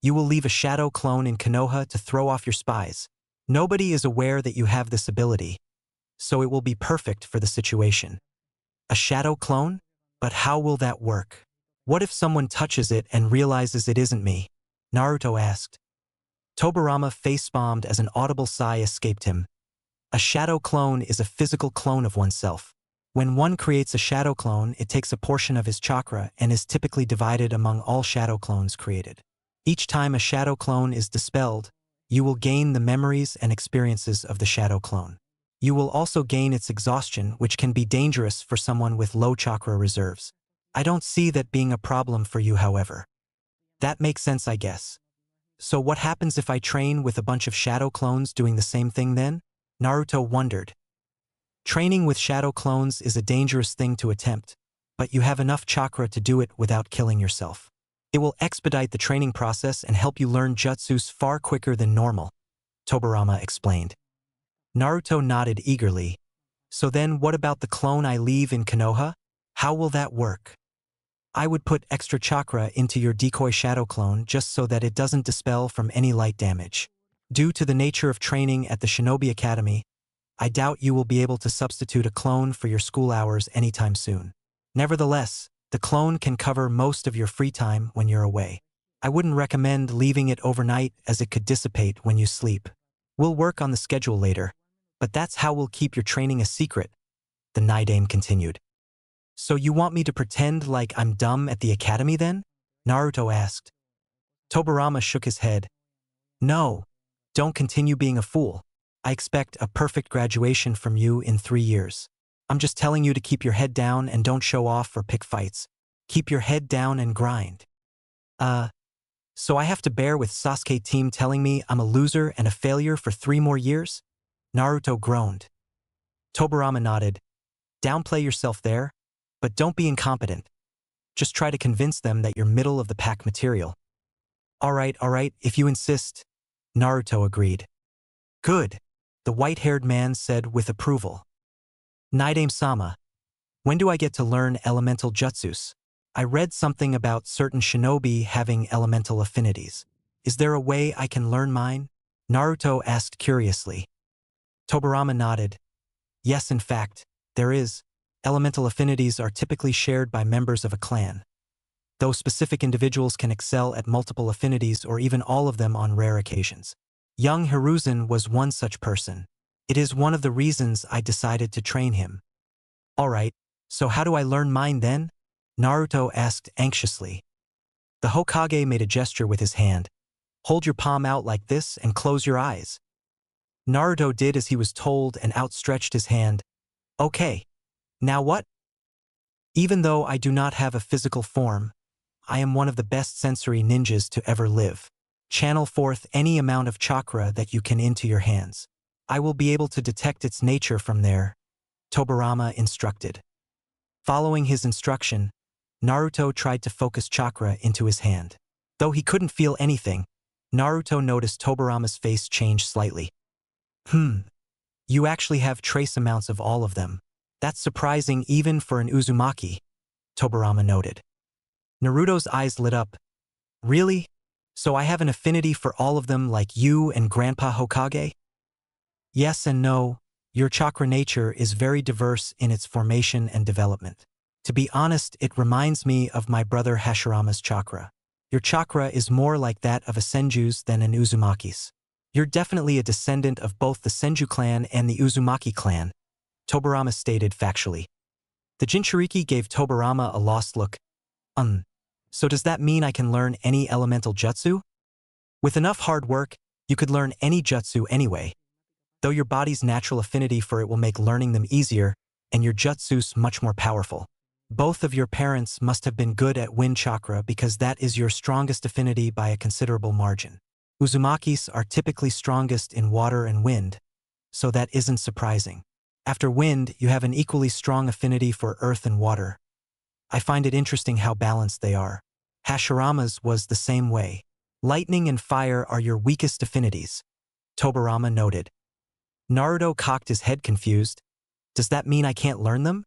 You will leave a shadow clone in Konoha to throw off your spies. Nobody is aware that you have this ability, so it will be perfect for the situation. A shadow clone? But how will that work? What if someone touches it and realizes it isn't me? Naruto asked. Tobirama face-bombed as an audible sigh escaped him. A shadow clone is a physical clone of oneself. When one creates a shadow clone, it takes a portion of his chakra and is typically divided among all shadow clones created. Each time a shadow clone is dispelled, you will gain the memories and experiences of the shadow clone. You will also gain its exhaustion, which can be dangerous for someone with low chakra reserves. I don't see that being a problem for you, however. That makes sense, I guess. So what happens if I train with a bunch of shadow clones doing the same thing then? Naruto wondered. Training with shadow clones is a dangerous thing to attempt, but you have enough chakra to do it without killing yourself. It will expedite the training process and help you learn jutsus far quicker than normal, Tobirama explained. Naruto nodded eagerly. So then what about the clone I leave in Konoha? How will that work? I would put extra chakra into your decoy shadow clone just so that it doesn't dispel from any light damage. Due to the nature of training at the Shinobi Academy, I doubt you will be able to substitute a clone for your school hours anytime soon. Nevertheless, the clone can cover most of your free time when you're away. I wouldn't recommend leaving it overnight as it could dissipate when you sleep. We'll work on the schedule later, but that's how we'll keep your training a secret, the Night-Aim continued. So you want me to pretend like I'm dumb at the academy then? Naruto asked. Tobarama shook his head. No, don't continue being a fool. I expect a perfect graduation from you in 3 years. I'm just telling you to keep your head down and don't show off or pick fights. Keep your head down and grind. So I have to bear with Sasuke team telling me I'm a loser and a failure for 3 more years? Naruto groaned. Tobarama nodded. Downplay yourself there, but don't be incompetent. Just try to convince them that you're middle of the pack material. All right, if you insist. Naruto agreed. Good, the white-haired man said with approval. Naidame-sama, when do I get to learn elemental jutsus? I read something about certain shinobi having elemental affinities. Is there a way I can learn mine? Naruto asked curiously. Tobarama nodded. Yes, in fact, there is. Elemental affinities are typically shared by members of a clan. Though specific individuals can excel at multiple affinities or even all of them on rare occasions. Young Hiruzen was one such person. It is one of the reasons I decided to train him. Alright, so how do I learn mine then? Naruto asked anxiously. The Hokage made a gesture with his hand. Hold your palm out like this and close your eyes. Naruto did as he was told and outstretched his hand. Okay. Now what? Even though I do not have a physical form, I am one of the best sensory ninjas to ever live. Channel forth any amount of chakra that you can into your hands. I will be able to detect its nature from there, Tobarama instructed. Following his instruction, Naruto tried to focus chakra into his hand. Though he couldn't feel anything, Naruto noticed Tobarama's face change slightly. You actually have trace amounts of all of them. That's surprising even for an Uzumaki, Tobarama noted. Naruto's eyes lit up. Really? So I have an affinity for all of them like you and Grandpa Hokage? Yes and no. Your chakra nature is very diverse in its formation and development. To be honest, it reminds me of my brother Hashirama's chakra. Your chakra is more like that of a Senju's than an Uzumaki's. You're definitely a descendant of both the Senju clan and the Uzumaki clan, Tobarama stated factually. The Jinchuriki gave Tobarama a lost look. So does that mean I can learn any elemental jutsu? With enough hard work, you could learn any jutsu anyway. Though your body's natural affinity for it will make learning them easier, and your jutsus much more powerful. Both of your parents must have been good at wind chakra because that is your strongest affinity by a considerable margin. Uzumakis are typically strongest in water and wind, so that isn't surprising. After wind, you have an equally strong affinity for earth and water. I find it interesting how balanced they are. Hashirama's was the same way. Lightning and fire are your weakest affinities, Tobarama noted. Naruto cocked his head confused. Does that mean I can't learn them?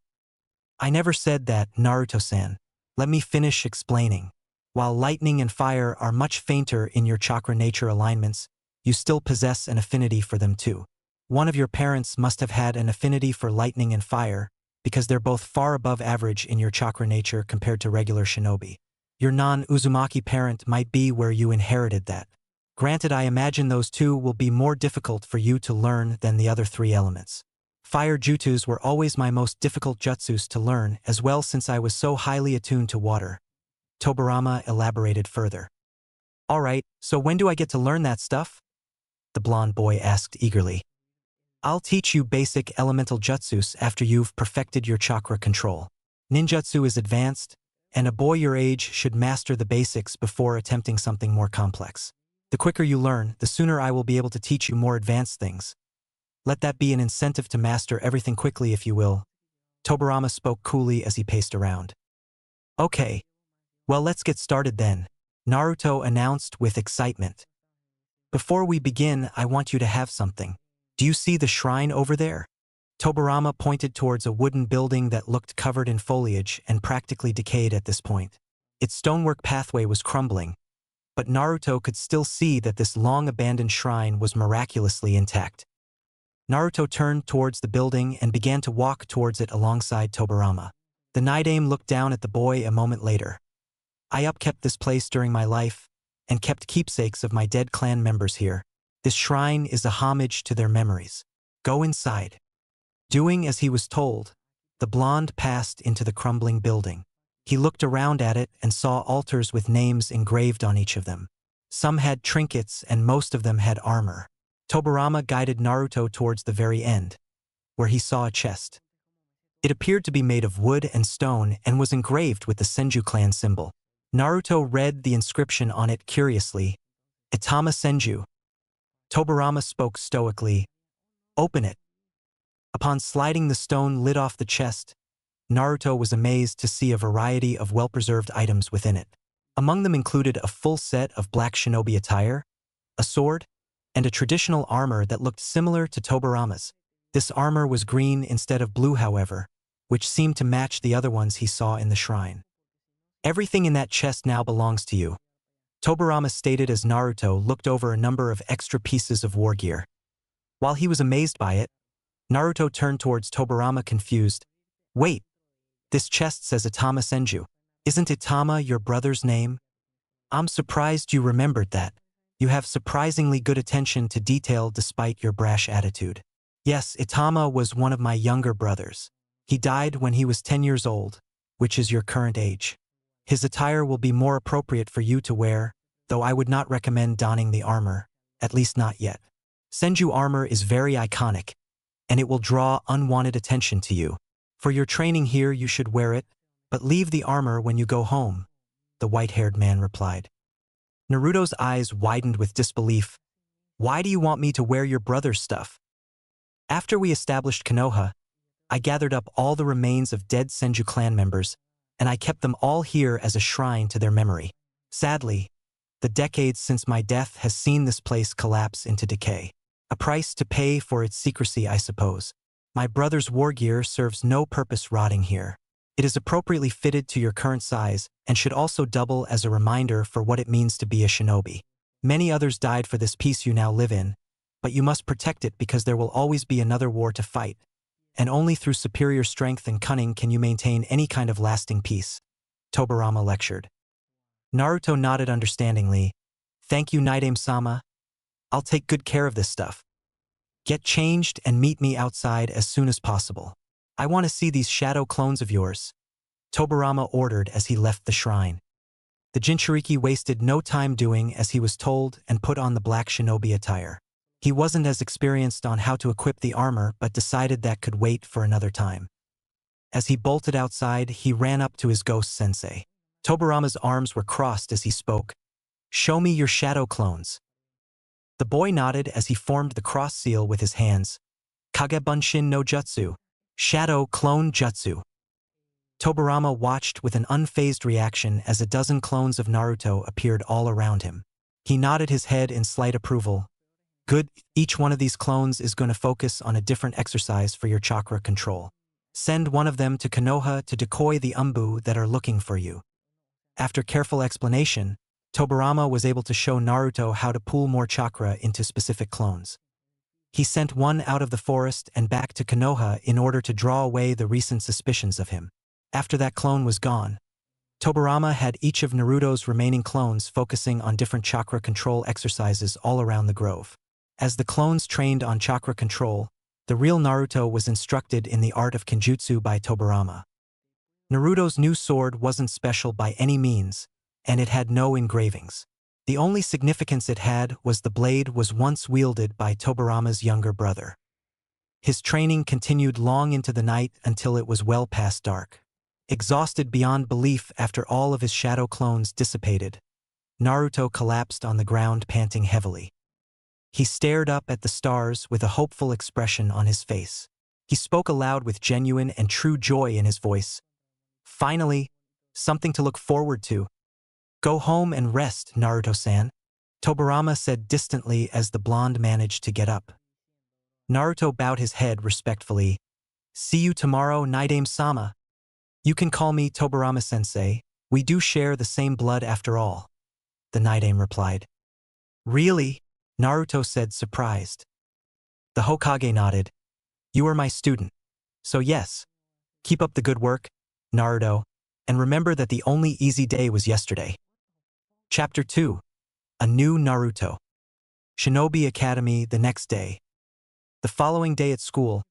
I never said that, Naruto-san. Let me finish explaining. While lightning and fire are much fainter in your chakra nature alignments, you still possess an affinity for them too. One of your parents must have had an affinity for lightning and fire, because they're both far above average in your chakra nature compared to regular shinobi. Your non-Uzumaki parent might be where you inherited that. Granted, I imagine those two will be more difficult for you to learn than the other 3 elements. Fire jutsus were always my most difficult jutsus to learn as well since I was so highly attuned to water. Tobarama elaborated further. Alright, so when do I get to learn that stuff? The blonde boy asked eagerly. I'll teach you basic elemental jutsus after you've perfected your chakra control. Ninjutsu is advanced, and a boy your age should master the basics before attempting something more complex. The quicker you learn, the sooner I will be able to teach you more advanced things. Let that be an incentive to master everything quickly if you will. Tobarama spoke coolly as he paced around. Okay. Well, let's get started then, Naruto announced with excitement. Before we begin, I want you to have something. Do you see the shrine over there? Tobarama pointed towards a wooden building that looked covered in foliage and practically decayed at this point. Its stonework pathway was crumbling, but Naruto could still see that this long-abandoned shrine was miraculously intact. Naruto turned towards the building and began to walk towards it alongside Tobarama. The Naidame looked down at the boy a moment later. I upkept this place during my life, and kept keepsakes of my dead clan members here. This shrine is a homage to their memories. Go inside. Doing as he was told, the blonde passed into the crumbling building. He looked around at it and saw altars with names engraved on each of them. Some had trinkets and most of them had armor. Tobirama guided Naruto towards the very end, where he saw a chest. It appeared to be made of wood and stone and was engraved with the Senju clan symbol. Naruto read the inscription on it curiously. Itama Senju. Tobirama spoke stoically. Open it. Upon sliding the stone lid off the chest, Naruto was amazed to see a variety of well-preserved items within it. Among them included a full set of black shinobi attire, a sword, and a traditional armor that looked similar to Tobirama's. This armor was green instead of blue, however, which seemed to match the other ones he saw in the shrine. Everything in that chest now belongs to you, Tobirama stated as Naruto looked over a number of extra pieces of war gear. While he was amazed by it, Naruto turned towards Tobirama confused. Wait, this chest says Itama Senju. Isn't Itama your brother's name? I'm surprised you remembered that. You have surprisingly good attention to detail despite your brash attitude. Yes, Itama was one of my younger brothers. He died when he was 10 years old, which is your current age. His attire will be more appropriate for you to wear, though I would not recommend donning the armor, at least not yet. Senju armor is very iconic, and it will draw unwanted attention to you. For your training here you should wear it, but leave the armor when you go home, the white-haired man replied. Naruto's eyes widened with disbelief. Why do you want me to wear your brother's stuff? After we established Konoha, I gathered up all the remains of dead Senju clan members, and I kept them all here as a shrine to their memory. Sadly, the decades since my death has seen this place collapse into decay. A price to pay for its secrecy, I suppose. My brother's war gear serves no purpose rotting here. It is appropriately fitted to your current size and should also double as a reminder for what it means to be a shinobi. Many others died for this peace you now live in, but you must protect it because there will always be another war to fight, and only through superior strength and cunning can you maintain any kind of lasting peace, Tobirama lectured. Naruto nodded understandingly. Thank you, Naidame-sama. I'll take good care of this stuff. Get changed and meet me outside as soon as possible. I want to see these shadow clones of yours, Tobirama ordered as he left the shrine. The Jinchuriki wasted no time doing as he was told and put on the black shinobi attire. He wasn't as experienced on how to equip the armor but decided that could wait for another time. As he bolted outside, he ran up to his ghost sensei. Tobirama's arms were crossed as he spoke. Show me your shadow clones. The boy nodded as he formed the cross seal with his hands. Kagebunshin no Jutsu. Shadow Clone Jutsu. Tobirama watched with an unfazed reaction as a dozen clones of Naruto appeared all around him. He nodded his head in slight approval. Good, each one of these clones is going to focus on a different exercise for your chakra control. Send one of them to Konoha to decoy the Umbu that are looking for you. After careful explanation, Tobirama was able to show Naruto how to pool more chakra into specific clones. He sent one out of the forest and back to Konoha in order to draw away the recent suspicions of him. After that clone was gone, Tobirama had each of Naruto's remaining clones focusing on different chakra control exercises all around the grove. As the clones trained on chakra control, the real Naruto was instructed in the art of Kenjutsu by Tobirama. Naruto's new sword wasn't special by any means, and it had no engravings. The only significance it had was the blade was once wielded by Tobirama's younger brother. His training continued long into the night until it was well past dark. Exhausted beyond belief after all of his shadow clones dissipated, Naruto collapsed on the ground panting heavily. He stared up at the stars with a hopeful expression on his face. He spoke aloud with genuine and true joy in his voice. Finally, something to look forward to. Go home and rest, Naruto-san, Tobirama said distantly as the blonde managed to get up. Naruto bowed his head respectfully. See you tomorrow, Naidame-sama. You can call me Tobirama-sensei. We do share the same blood after all, the Naidame replied. Really? Naruto said surprised. The Hokage nodded. You are my student. So yes. Keep up the good work, Naruto, and remember that the only easy day was yesterday. Chapter 2. A New Naruto. Shinobi Academy the next day. The following day at school,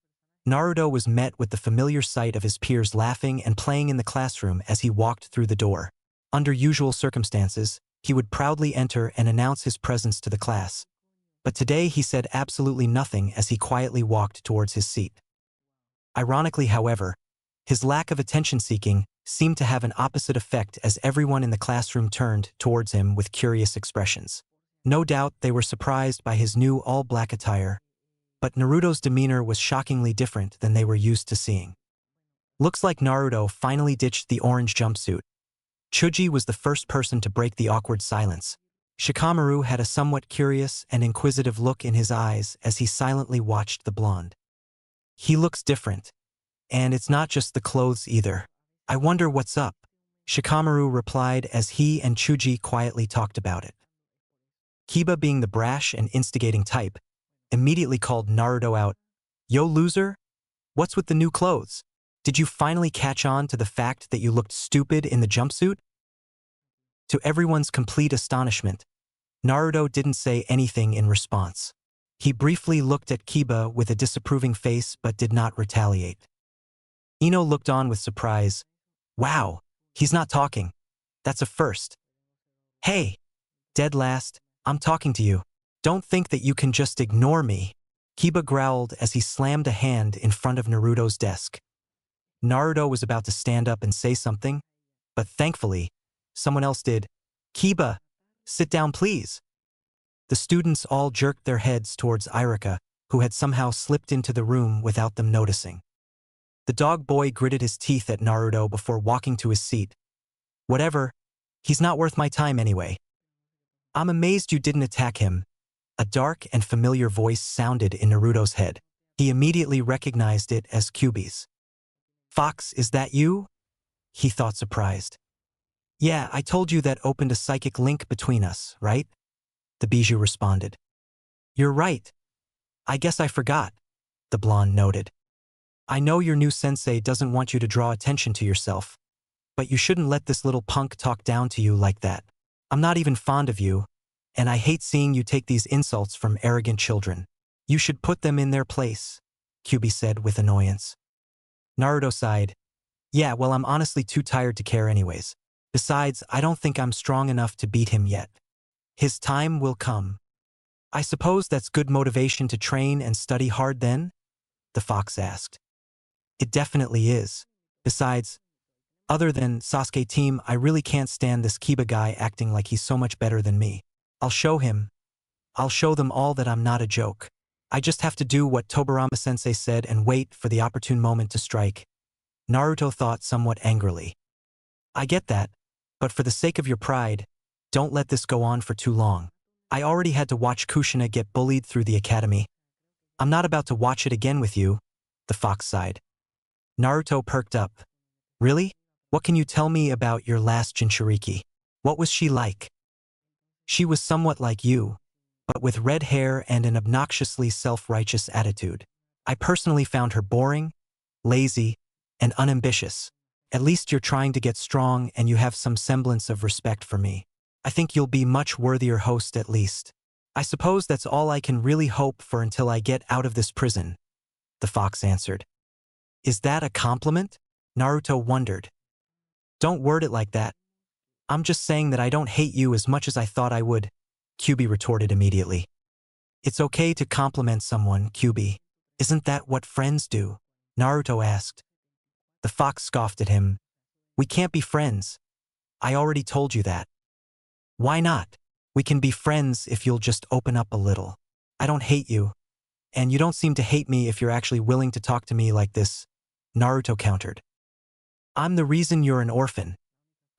Naruto was met with the familiar sight of his peers laughing and playing in the classroom as he walked through the door. Under usual circumstances, he would proudly enter and announce his presence to the class. But today he said absolutely nothing as he quietly walked towards his seat. Ironically, however, his lack of attention-seeking seemed to have an opposite effect as everyone in the classroom turned towards him with curious expressions. No doubt they were surprised by his new all-black attire, but Naruto's demeanor was shockingly different than they were used to seeing. Looks like Naruto finally ditched the orange jumpsuit. Chuji was the first person to break the awkward silence. Shikamaru had a somewhat curious and inquisitive look in his eyes as he silently watched the blonde. He looks different. And it's not just the clothes either. I wonder what's up, Shikamaru replied as he and Chuji quietly talked about it. Kiba, being the brash and instigating type, immediately called Naruto out. Yo, loser? What's with the new clothes? Did you finally catch on to the fact that you looked stupid in the jumpsuit? To everyone's complete astonishment, Naruto didn't say anything in response. He briefly looked at Kiba with a disapproving face but did not retaliate. Ino looked on with surprise. Wow, he's not talking. That's a first. Hey, dead last, I'm talking to you. Don't think that you can just ignore me, Kiba growled as he slammed a hand in front of Naruto's desk. Naruto was about to stand up and say something, but thankfully, someone else did. Kiba, sit down please. The students all jerked their heads towards Irika, who had somehow slipped into the room without them noticing. The dog boy gritted his teeth at Naruto before walking to his seat. Whatever, he's not worth my time anyway. I'm amazed you didn't attack him. A dark and familiar voice sounded in Naruto's head. He immediately recognized it as Kyuubi's. Fox, is that you? He thought, surprised. Yeah, I told you that opened a psychic link between us, right? The Bijou responded. You're right. I guess I forgot, the blonde noted. I know your new sensei doesn't want you to draw attention to yourself, but you shouldn't let this little punk talk down to you like that. I'm not even fond of you, and I hate seeing you take these insults from arrogant children. You should put them in their place, Kyuubi said with annoyance. Naruto sighed. Yeah, well, I'm honestly too tired to care anyways. Besides, I don't think I'm strong enough to beat him yet. His time will come. I suppose that's good motivation to train and study hard then? The fox asked. It definitely is. Besides, other than Sasuke team, I really can't stand this Kiba guy acting like he's so much better than me. I'll show him. I'll show them all that I'm not a joke. I just have to do what Tobirama-sensei said and wait for the opportune moment to strike. Naruto thought somewhat angrily. I get that, but for the sake of your pride, don't let this go on for too long. I already had to watch Kushina get bullied through the academy. I'm not about to watch it again with you, the fox sighed. Naruto perked up. Really? What can you tell me about your last Jinchuriki? What was she like? She was somewhat like you, but with red hair and an obnoxiously self-righteous attitude. I personally found her boring, lazy, and unambitious. At least you're trying to get strong and you have some semblance of respect for me. I think you'll be much worthier host at least. I suppose that's all I can really hope for until I get out of this prison, the fox answered. Is that a compliment? Naruto wondered. Don't word it like that. I'm just saying that I don't hate you as much as I thought I would, Kyuubi retorted immediately. It's okay to compliment someone, Kyuubi. Isn't that what friends do? Naruto asked. The fox scoffed at him. We can't be friends. I already told you that. Why not? We can be friends if you'll just open up a little. I don't hate you. And you don't seem to hate me if you're actually willing to talk to me like this, Naruto countered. I'm the reason you're an orphan.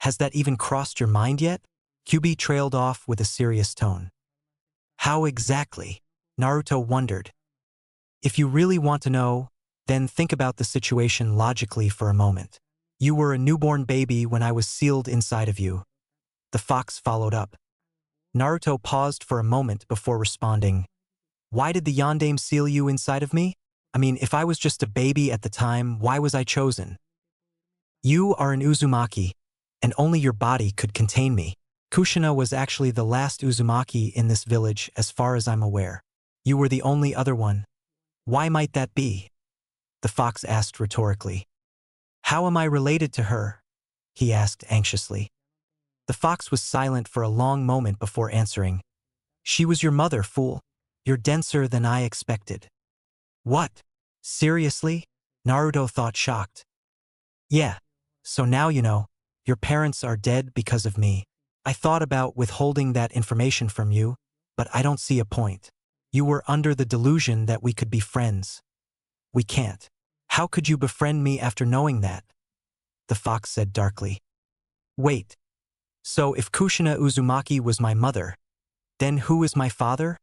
Has that even crossed your mind yet? Kyuubi trailed off with a serious tone. How exactly? Naruto wondered. If you really want to know, then think about the situation logically for a moment. You were a newborn baby when I was sealed inside of you. The fox followed up. Naruto paused for a moment before responding. Why did the Yondaime seal you inside of me? I mean, if I was just a baby at the time, why was I chosen? You are an Uzumaki, and only your body could contain me. Kushina was actually the last Uzumaki in this village as far as I'm aware. You were the only other one. Why might that be? The fox asked rhetorically. How am I related to her? He asked anxiously. The fox was silent for a long moment before answering. She was your mother, fool. You're denser than I expected. What? Seriously? Naruto thought, shocked. Yeah. So now you know. Your parents are dead because of me. I thought about withholding that information from you, but I don't see a point. You were under the delusion that we could be friends. We can't. How could you befriend me after knowing that? The fox said darkly. Wait. So if Kushina Uzumaki was my mother, then who is my father?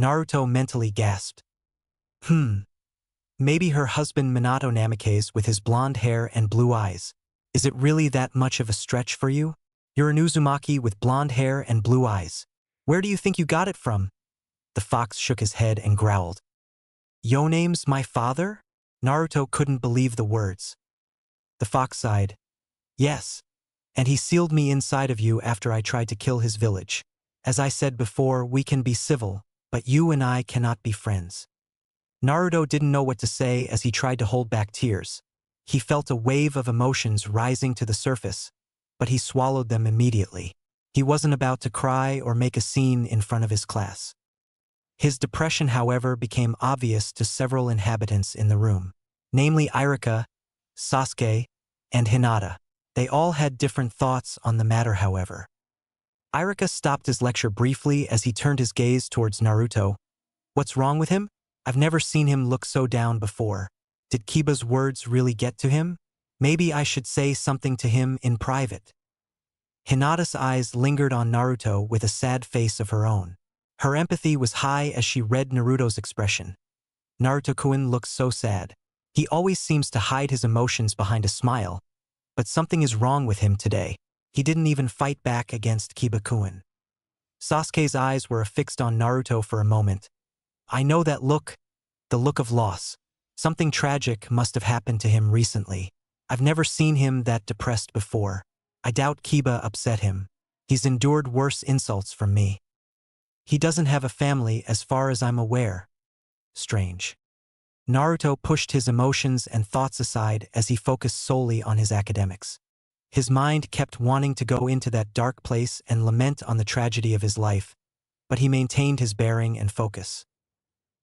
Naruto mentally gasped. Maybe her husband Minato Namikaze with his blonde hair and blue eyes. Is it really that much of a stretch for you? You're an Uzumaki with blonde hair and blue eyes. Where do you think you got it from? The fox shook his head and growled. Your name's my father? Naruto couldn't believe the words. The fox sighed. Yes. And he sealed me inside of you after I tried to kill his village. As I said before, we can be civil, but you and I cannot be friends. Naruto didn't know what to say as he tried to hold back tears. He felt a wave of emotions rising to the surface, but he swallowed them immediately. He wasn't about to cry or make a scene in front of his class. His depression, however, became obvious to several inhabitants in the room, namely Irika, Sasuke, and Hinata. They all had different thoughts on the matter, however. Irika stopped his lecture briefly as he turned his gaze towards Naruto. What's wrong with him? I've never seen him look so down before. Did Kiba's words really get to him? Maybe I should say something to him in private. Hinata's eyes lingered on Naruto with a sad face of her own. Her empathy was high as she read Naruto's expression. Naruto-kun looks so sad. He always seems to hide his emotions behind a smile, but something is wrong with him today. He didn't even fight back against Kiba-kun. Sasuke's eyes were affixed on Naruto for a moment. I know that look, the look of loss. Something tragic must have happened to him recently. I've never seen him that depressed before. I doubt Kiba upset him. He's endured worse insults from me. He doesn't have a family as far as I'm aware. Strange. Naruto pushed his emotions and thoughts aside as he focused solely on his academics. His mind kept wanting to go into that dark place and lament on the tragedy of his life, but he maintained his bearing and focus.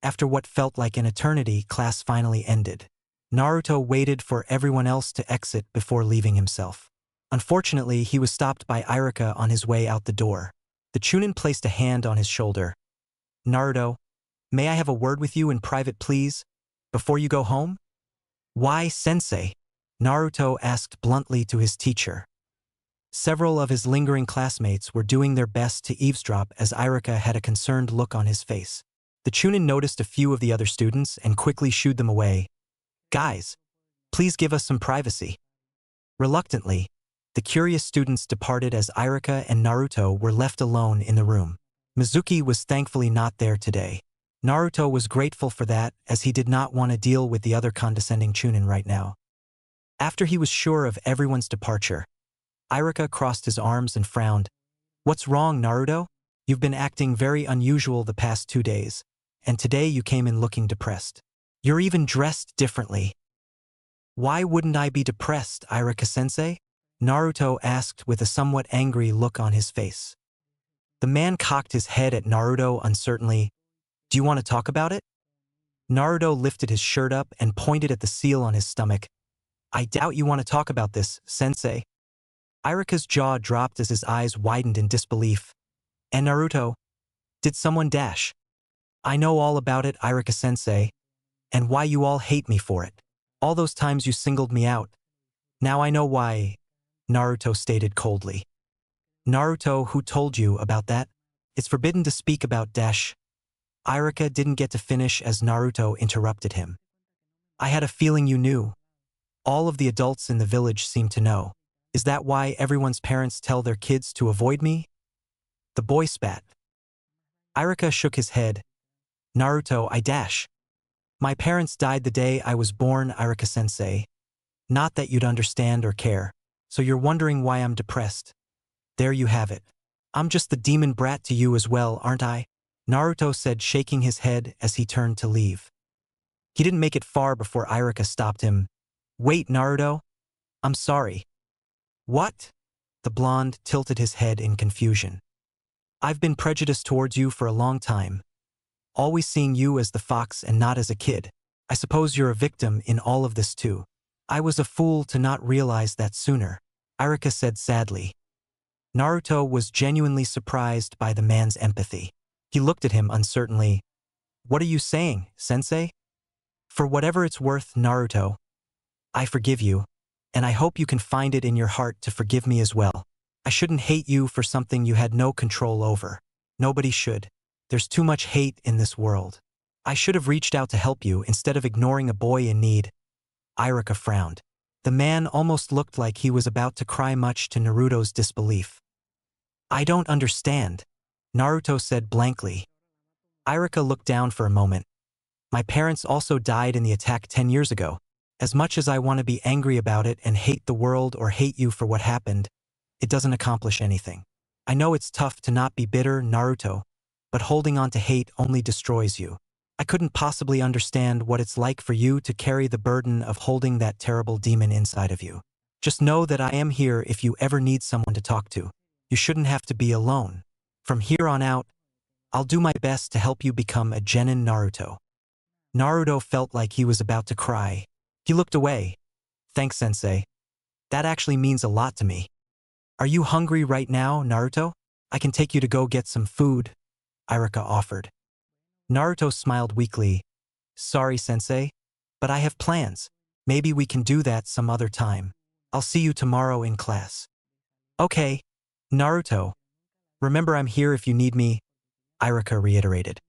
After what felt like an eternity, class finally ended. Naruto waited for everyone else to exit before leaving himself. Unfortunately, he was stopped by Irika on his way out the door. The Chunin placed a hand on his shoulder. Naruto, may I have a word with you in private, please, before you go home? Why, sensei? Naruto asked bluntly to his teacher. Several of his lingering classmates were doing their best to eavesdrop as Irika had a concerned look on his face. The Chunin noticed a few of the other students and quickly shooed them away. Guys, please give us some privacy. Reluctantly, the curious students departed as Irika and Naruto were left alone in the room. Mizuki was thankfully not there today. Naruto was grateful for that as he did not want to deal with the other condescending Chunin right now. After he was sure of everyone's departure, Irika crossed his arms and frowned. What's wrong, Naruto? You've been acting very unusual the past 2 days, and today you came in looking depressed. You're even dressed differently. Why wouldn't I be depressed, Irika-sensei? Naruto asked with a somewhat angry look on his face. The man cocked his head at Naruto uncertainly. Do you want to talk about it? Naruto lifted his shirt up and pointed at the seal on his stomach. I doubt you want to talk about this, sensei. Irika's jaw dropped as his eyes widened in disbelief. And Naruto, did someone dash? I know all about it, Irika-sensei, and why you all hate me for it. All those times you singled me out. Now I know why, Naruto stated coldly. Naruto, who told you about that? It's forbidden to speak about dash. Irika didn't get to finish as Naruto interrupted him. I had a feeling you knew. All of the adults in the village seem to know. Is that why everyone's parents tell their kids to avoid me? The boy spat. Irika shook his head. Naruto, I dash. My parents died the day I was born, Irika-sensei. Not that you'd understand or care, so you're wondering why I'm depressed. There you have it. I'm just the demon brat to you as well, aren't I? Naruto said, shaking his head as he turned to leave. He didn't make it far before Irika stopped him. Wait, Naruto. I'm sorry. What? The blonde tilted his head in confusion. I've been prejudiced towards you for a long time, always seeing you as the fox and not as a kid. I suppose you're a victim in all of this too. I was a fool to not realize that sooner, Irika said sadly. Naruto was genuinely surprised by the man's empathy. He looked at him uncertainly. What are you saying, sensei? For whatever it's worth, Naruto, I forgive you, and I hope you can find it in your heart to forgive me as well. I shouldn't hate you for something you had no control over. Nobody should. There's too much hate in this world. I should have reached out to help you instead of ignoring a boy in need. Irika frowned. The man almost looked like he was about to cry, much to Naruto's disbelief. I don't understand, Naruto said blankly. Irika looked down for a moment. My parents also died in the attack 10 years ago. As much as I want to be angry about it and hate the world or hate you for what happened, it doesn't accomplish anything. I know it's tough to not be bitter, Naruto, but holding on to hate only destroys you. I couldn't possibly understand what it's like for you to carry the burden of holding that terrible demon inside of you. Just know that I am here if you ever need someone to talk to. You shouldn't have to be alone. From here on out, I'll do my best to help you become a genin Naruto. Naruto felt like he was about to cry. He looked away. Thanks, sensei. That actually means a lot to me. Are you hungry right now, Naruto? I can take you to go get some food, Irika offered. Naruto smiled weakly. Sorry, sensei, but I have plans. Maybe we can do that some other time. I'll see you tomorrow in class. Okay, Naruto. Remember, I'm here if you need me, Irika reiterated.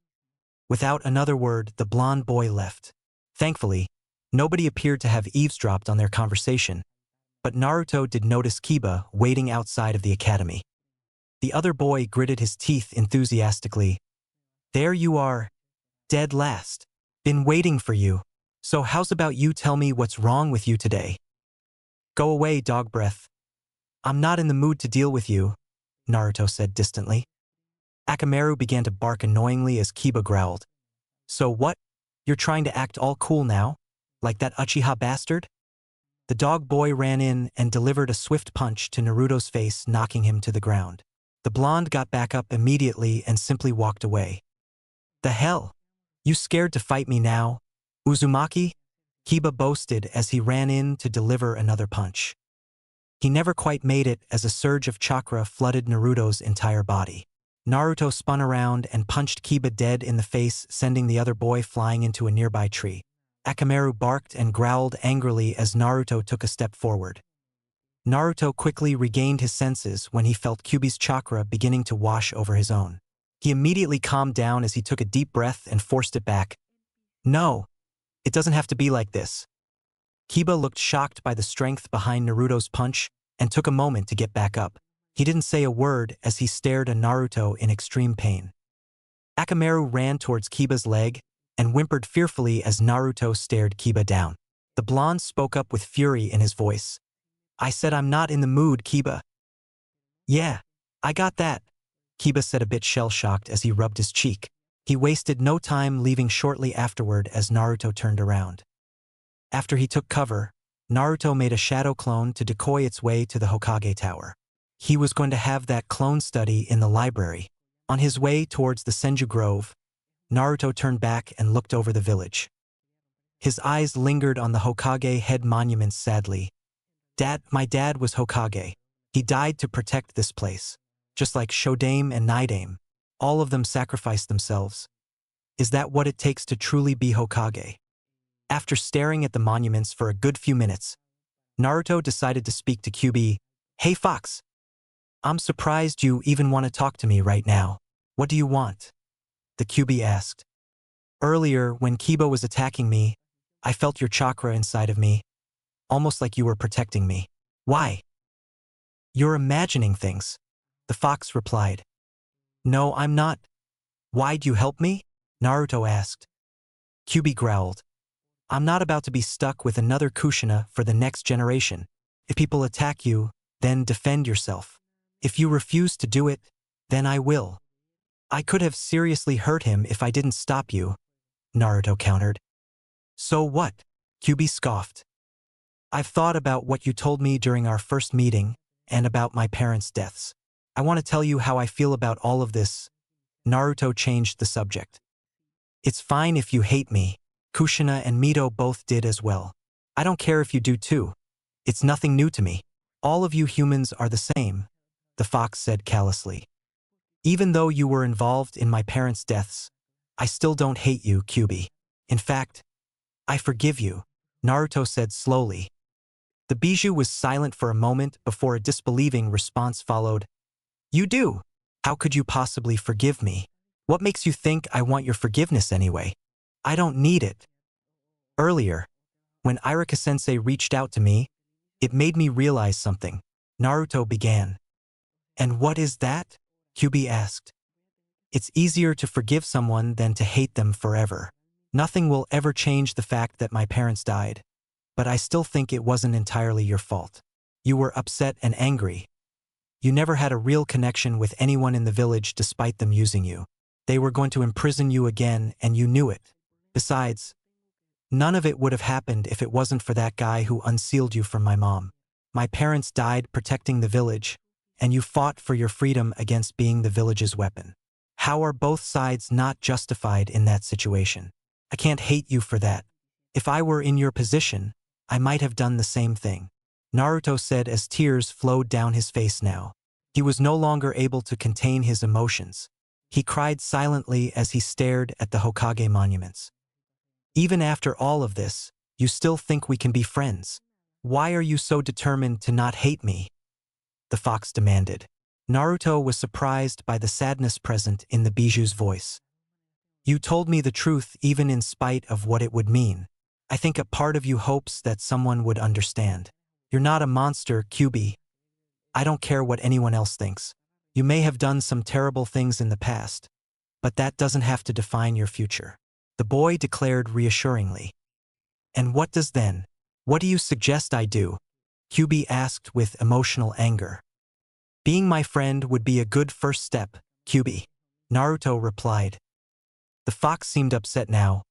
Without another word, the blonde boy left. Thankfully, nobody appeared to have eavesdropped on their conversation, but Naruto did notice Kiba waiting outside of the academy. The other boy gritted his teeth enthusiastically. There you are, dead last. Been waiting for you. So how's about you tell me what's wrong with you today? Go away, dog breath. I'm not in the mood to deal with you, Naruto said distantly. Akamaru began to bark annoyingly as Kiba growled. So what? You're trying to act all cool now? Like that Uchiha bastard? The dog boy ran in and delivered a swift punch to Naruto's face, knocking him to the ground. The blonde got back up immediately and simply walked away. The hell? You scared to fight me now, Uzumaki? Kiba boasted as he ran in to deliver another punch. He never quite made it as a surge of chakra flooded Naruto's entire body. Naruto spun around and punched Kiba dead in the face, sending the other boy flying into a nearby tree. Akamaru barked and growled angrily as Naruto took a step forward. Naruto quickly regained his senses when he felt Kyuubi's chakra beginning to wash over his own. He immediately calmed down as he took a deep breath and forced it back. No, it doesn't have to be like this. Kiba looked shocked by the strength behind Naruto's punch and took a moment to get back up. He didn't say a word as he stared at Naruto in extreme pain. Akamaru ran towards Kiba's leg and whimpered fearfully as Naruto stared Kiba down. The blonde spoke up with fury in his voice. I said I'm not in the mood, Kiba. Yeah, I got that, Kiba said, a bit shell-shocked as he rubbed his cheek. He wasted no time, leaving shortly afterward as Naruto turned around. After he took cover, Naruto made a shadow clone to decoy its way to the Hokage Tower. He was going to have that clone study in the library. On his way towards the Senju Grove, Naruto turned back and looked over the village. His eyes lingered on the Hokage head monuments sadly. My dad was Hokage. He died to protect this place. Just like Shodame and Naidame, all of them sacrificed themselves. Is that what it takes to truly be Hokage? After staring at the monuments for a good few minutes, Naruto decided to speak to Kyuubi. Hey Fox, I'm surprised you even want to talk to me right now. What do you want? The Kyuubi asked. Earlier, when Kiba was attacking me, I felt your chakra inside of me, almost like you were protecting me. Why? You're imagining things, the fox replied. No, I'm not. Why'd you help me? Naruto asked. Kyuubi growled. I'm not about to be stuck with another Kushina for the next generation. If people attack you, then defend yourself. If you refuse to do it, then I will. I could have seriously hurt him if I didn't stop you, Naruto countered. So what? Kyuubi scoffed. I've thought about what you told me during our first meeting, and about my parents' deaths. I want to tell you how I feel about all of this." Naruto changed the subject. "It's fine if you hate me. Kushina and Mito both did as well. I don't care if you do too. It's nothing new to me. All of you humans are the same," the fox said callously. "Even though you were involved in my parents' deaths, I still don't hate you, Kyubi. In fact, I forgive you," Naruto said slowly. The Bijou was silent for a moment before a disbelieving response followed. "You do? How could you possibly forgive me? What makes you think I want your forgiveness anyway? I don't need it." "Earlier, when Irika-sensei reached out to me, it made me realize something," Naruto began. "And what is that?" Kyubi asked. "It's easier to forgive someone than to hate them forever. Nothing will ever change the fact that my parents died. But I still think it wasn't entirely your fault. You were upset and angry. You never had a real connection with anyone in the village despite them using you. They were going to imprison you again and you knew it. Besides, none of it would have happened if it wasn't for that guy who unsealed you from my mom. My parents died protecting the village, and you fought for your freedom against being the village's weapon. How are both sides not justified in that situation? I can't hate you for that. If I were in your position, I might have done the same thing," Naruto said as tears flowed down his face now. He was no longer able to contain his emotions. He cried silently as he stared at the Hokage monuments. "Even after all of this, you still think we can be friends? Why are you so determined to not hate me?" the fox demanded. Naruto was surprised by the sadness present in the Bijou's voice. "You told me the truth even in spite of what it would mean. I think a part of you hopes that someone would understand. You're not a monster, Kyubi. I don't care what anyone else thinks. You may have done some terrible things in the past, but that doesn't have to define your future," the boy declared reassuringly. "And what does then? What do you suggest I do?" Kyubi asked with emotional anger. "Being my friend would be a good first step, Kyubi," Naruto replied. The fox seemed upset now.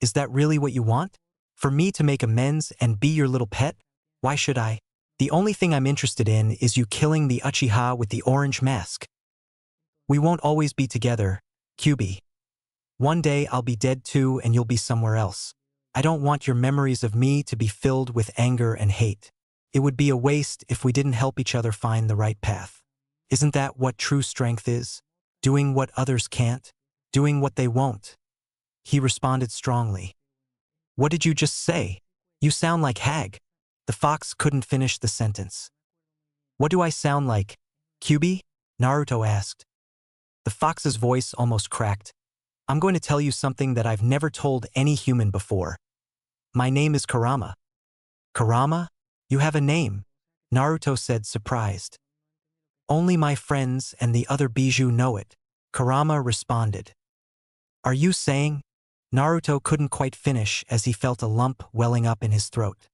"Is that really what you want? For me to make amends and be your little pet? Why should I? The only thing I'm interested in is you killing the Uchiha with the orange mask. We won't always be together, Kyubi. One day I'll be dead too and you'll be somewhere else. I don't want your memories of me to be filled with anger and hate. It would be a waste if we didn't help each other find the right path. Isn't that what true strength is? Doing what others can't? Doing what they won't?" He responded strongly. "What did you just say? You sound like Hag." The fox couldn't finish the sentence. "What do I sound like, Kyubi?" Naruto asked. The fox's voice almost cracked. "I'm going to tell you something that I've never told any human before. My name is Kurama." "Kurama? You have a name," Naruto said, surprised. "Only my friends and the other Bijou know it," Kurama responded. "Are you saying?" Naruto couldn't quite finish as he felt a lump welling up in his throat.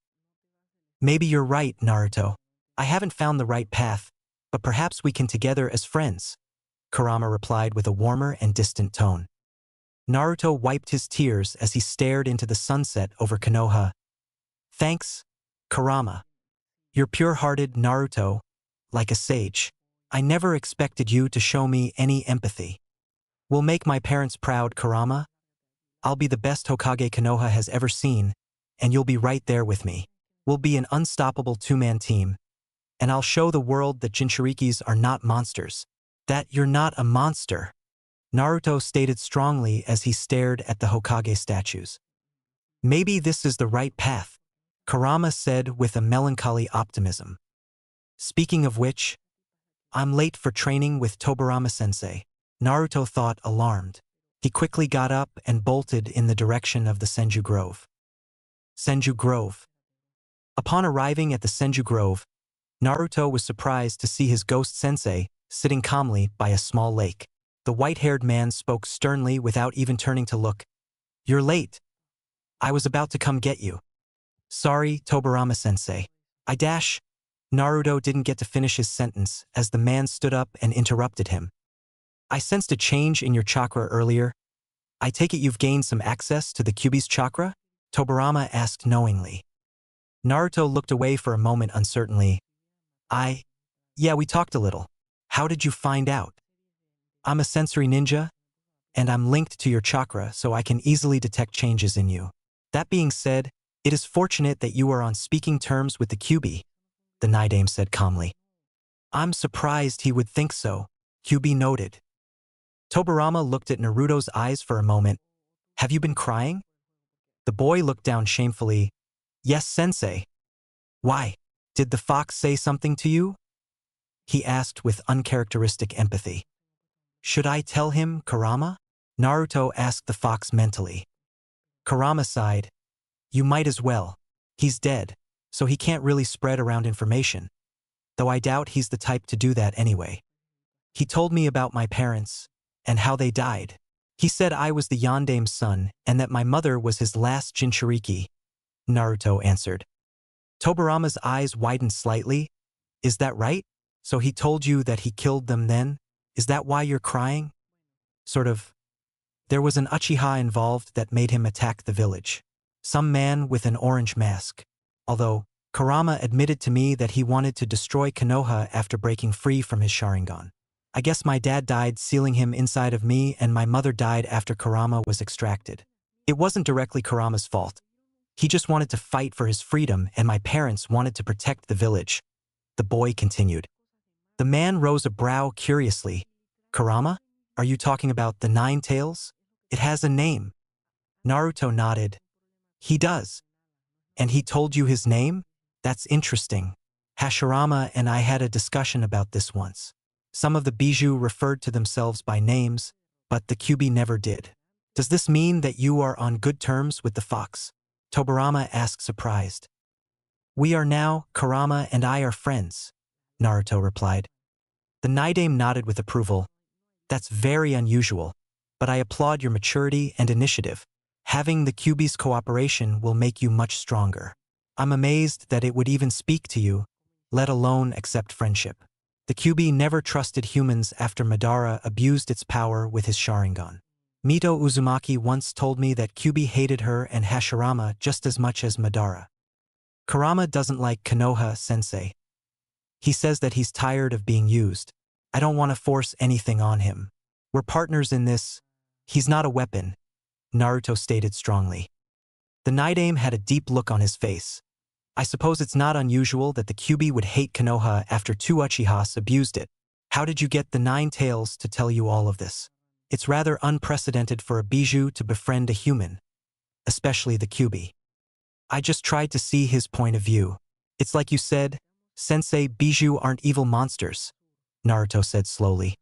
"Maybe you're right, Naruto. I haven't found the right path, but perhaps we can together as friends," Kurama replied with a warmer and distant tone. Naruto wiped his tears as he stared into the sunset over Konoha. "Thanks, Kurama. You're pure-hearted, Naruto, like a sage. I never expected you to show me any empathy. We'll make my parents proud, Kurama. I'll be the best Hokage Konoha has ever seen, and you'll be right there with me. We'll be an unstoppable two-man team, and I'll show the world that Jinchurikis are not monsters. That you're not a monster," Naruto stated strongly as he stared at the Hokage statues. "Maybe this is the right path," Kurama said with a melancholy optimism. "Speaking of which, I'm late for training with Tobirama-sensei," Naruto thought, alarmed. He quickly got up and bolted in the direction of the Senju Grove. Senju Grove. Upon arriving at the Senju Grove, Naruto was surprised to see his ghost sensei sitting calmly by a small lake. The white-haired man spoke sternly without even turning to look. "You're late. I was about to come get you." "Sorry, Tobirama-sensei. Naruto didn't get to finish his sentence as the man stood up and interrupted him. "I sensed a change in your chakra earlier. I take it you've gained some access to the Kyubi's chakra?" Tobirama asked knowingly. Naruto looked away for a moment uncertainly. Yeah, we talked a little. How did you find out? I'm a sensory ninja, and I'm linked to your chakra so I can easily detect changes in you. That being said, it is fortunate that you are on speaking terms with the Kyuubi, the Night said calmly. I'm surprised he would think so, Kyuubi noted. Tobirama looked at Naruto's eyes for a moment. Have you been crying? The boy looked down shamefully. Yes, sensei. Why? Did the fox say something to you? He asked with uncharacteristic empathy. Should I tell him, Kurama? Naruto asked the fox mentally. Kurama sighed. You might as well. He's dead, so he can't really spread around information, though I doubt he's the type to do that anyway. He told me about my parents and how they died. He said I was the Yandame's son and that my mother was his last Jinchuriki, Naruto answered. Tobirama's eyes widened slightly. Is that right? So he told you that he killed them then? Is that why you're crying? Sort of. There was an Uchiha involved that made him attack the village. Some man with an orange mask. Although, Kurama admitted to me that he wanted to destroy Konoha after breaking free from his Sharingan. I guess my dad died sealing him inside of me and my mother died after Kurama was extracted. It wasn't directly Kurama's fault. He just wanted to fight for his freedom and my parents wanted to protect the village. The boy continued. The man rose a brow curiously. Kurama? Are you talking about the Nine Tails? It has a name. Naruto nodded. He does. And he told you his name? That's interesting. Hashirama and I had a discussion about this once. Some of the Bijou referred to themselves by names, but the Kyuubi never did. Does this mean that you are on good terms with the fox? Tobirama asked surprised. We are now, Kurama and I are friends, Naruto replied. The Naidame nodded with approval. That's very unusual, but I applaud your maturity and initiative. Having the Kyuubi's cooperation will make you much stronger. I'm amazed that it would even speak to you, let alone accept friendship. The Kyuubi never trusted humans after Madara abused its power with his Sharingan. Mito Uzumaki once told me that Kyuubi hated her and Hashirama just as much as Madara. Kurama doesn't like Konoha-sensei. He says that he's tired of being used. I don't want to force anything on him. We're partners in this. He's not a weapon, Naruto stated strongly. The Night had a deep look on his face. I suppose it's not unusual that the Kyuubi would hate Konoha after two Uchihas abused it. How did you get the Nine Tails to tell you all of this? It's rather unprecedented for a Bijou to befriend a human, especially the Kyuubi. I just tried to see his point of view. It's like you said, Sensei, Bijou aren't evil monsters, Naruto said slowly.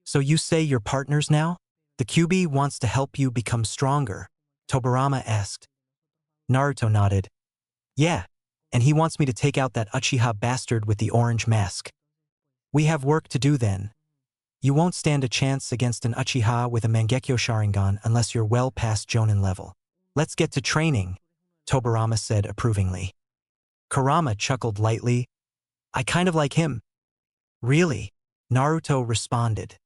So you say you're partners now? The Kyuubi wants to help you become stronger, Tobirama asked. Naruto nodded. Yeah, and he wants me to take out that Uchiha bastard with the orange mask. We have work to do then. You won't stand a chance against an Uchiha with a Mangekyo Sharingan unless you're well past Jonin level. Let's get to training, Tobirama said approvingly. Kurama chuckled lightly. I kind of like him. Really? Naruto responded.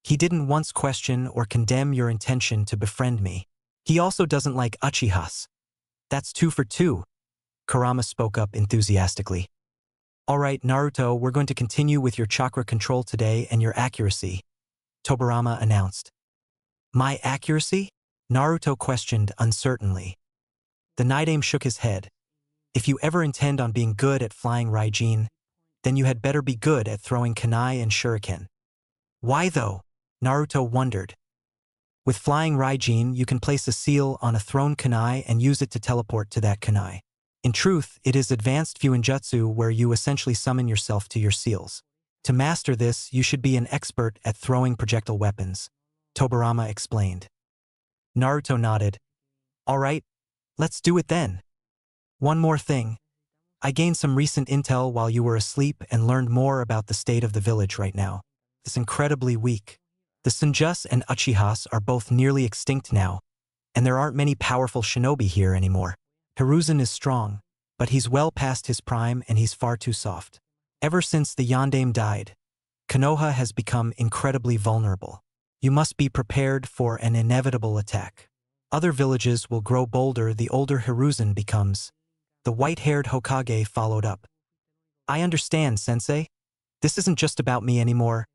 He didn't once question or condemn your intention to befriend me. He also doesn't like Uchihas. That's 2 for 2, Kurama spoke up enthusiastically. Alright, Naruto, we're going to continue with your chakra control today and your accuracy, Tobirama announced. My accuracy? Naruto questioned uncertainly. The Night shook his head. If you ever intend on being good at flying Raijin, then you had better be good at throwing kunai and shuriken. Why though? Naruto wondered. With flying Raijin, you can place a seal on a thrown kunai and use it to teleport to that kunai. In truth, it is advanced Fuinjutsu where you essentially summon yourself to your seals. To master this, you should be an expert at throwing projectile weapons, Tobirama explained. Naruto nodded. Alright, let's do it then. One more thing. I gained some recent intel while you were asleep and learned more about the state of the village right now. It's incredibly weak. The Senjus and Uchihas are both nearly extinct now, and there aren't many powerful shinobi here anymore. Hiruzen is strong, but he's well past his prime and he's far too soft. Ever since the Yandame died, Konoha has become incredibly vulnerable. You must be prepared for an inevitable attack. Other villages will grow bolder the older Hiruzen becomes. The white-haired Hokage followed up. I understand, Sensei. This isn't just about me anymore.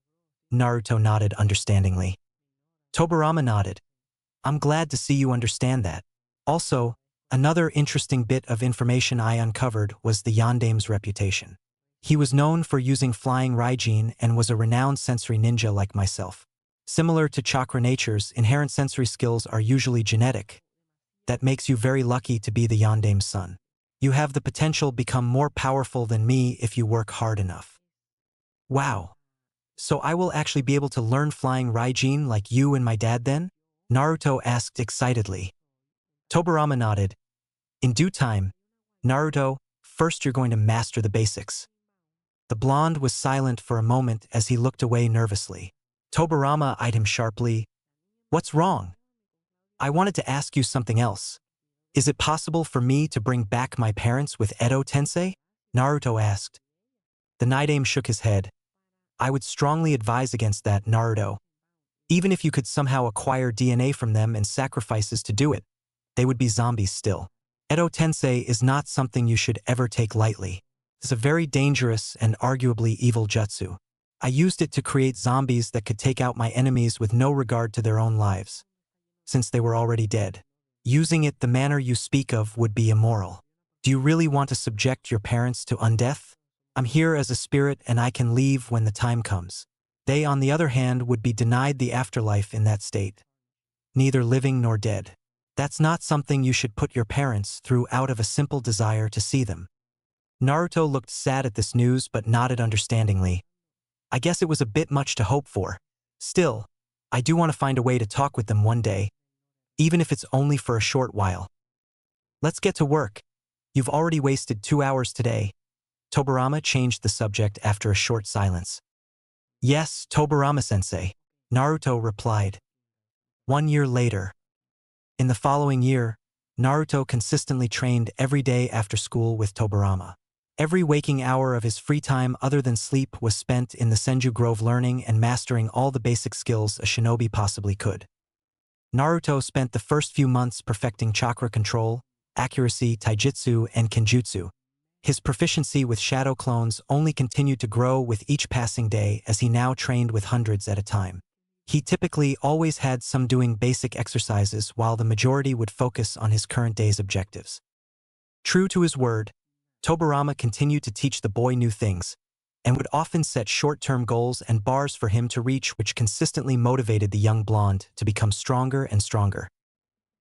Naruto nodded understandingly. Tobirama nodded. I'm glad to see you understand that. Also, another interesting bit of information I uncovered was the Yandame's reputation. He was known for using flying Raijin and was a renowned sensory ninja like myself. Similar to chakra natures, inherent sensory skills are usually genetic. That makes you very lucky to be the Yandame's son. You have the potential to become more powerful than me if you work hard enough. Wow. So I will actually be able to learn flying Raijin like you and my dad then? Naruto asked excitedly. Tobirama nodded. In due time, Naruto, first you're going to master the basics. The blonde was silent for a moment as he looked away nervously. Tobirama eyed him sharply. What's wrong? I wanted to ask you something else. Is it possible for me to bring back my parents with Edo-tensei? Naruto asked. The Naidame shook his head. I would strongly advise against that, Naruto. Even if you could somehow acquire DNA from them and sacrifices to do it, they would be zombies still. Edo-tensei is not something you should ever take lightly. It's a very dangerous and arguably evil jutsu. I used it to create zombies that could take out my enemies with no regard to their own lives, since they were already dead. Using it the manner you speak of would be immoral. Do you really want to subject your parents to undeath? I'm here as a spirit and I can leave when the time comes. They, on the other hand, would be denied the afterlife in that state. Neither living nor dead. That's not something you should put your parents through out of a simple desire to see them. Naruto looked sad at this news but nodded understandingly. I guess it was a bit much to hope for. Still, I do want to find a way to talk with them one day, even if it's only for a short while. Let's get to work. You've already wasted 2 hours today. Tobirama changed the subject after a short silence. Yes, Tobirama-sensei, Naruto replied. 1 year later. In the following year, Naruto consistently trained every day after school with Tobirama. Every waking hour of his free time other than sleep was spent in the Senju Grove learning and mastering all the basic skills a shinobi possibly could. Naruto spent the first few months perfecting chakra control, accuracy, taijutsu, and kenjutsu. His proficiency with shadow clones only continued to grow with each passing day as he now trained with hundreds at a time. He typically always had some doing basic exercises while the majority would focus on his current day's objectives. True to his word, Tobirama continued to teach the boy new things, and would often set short-term goals and bars for him to reach which consistently motivated the young blonde to become stronger and stronger.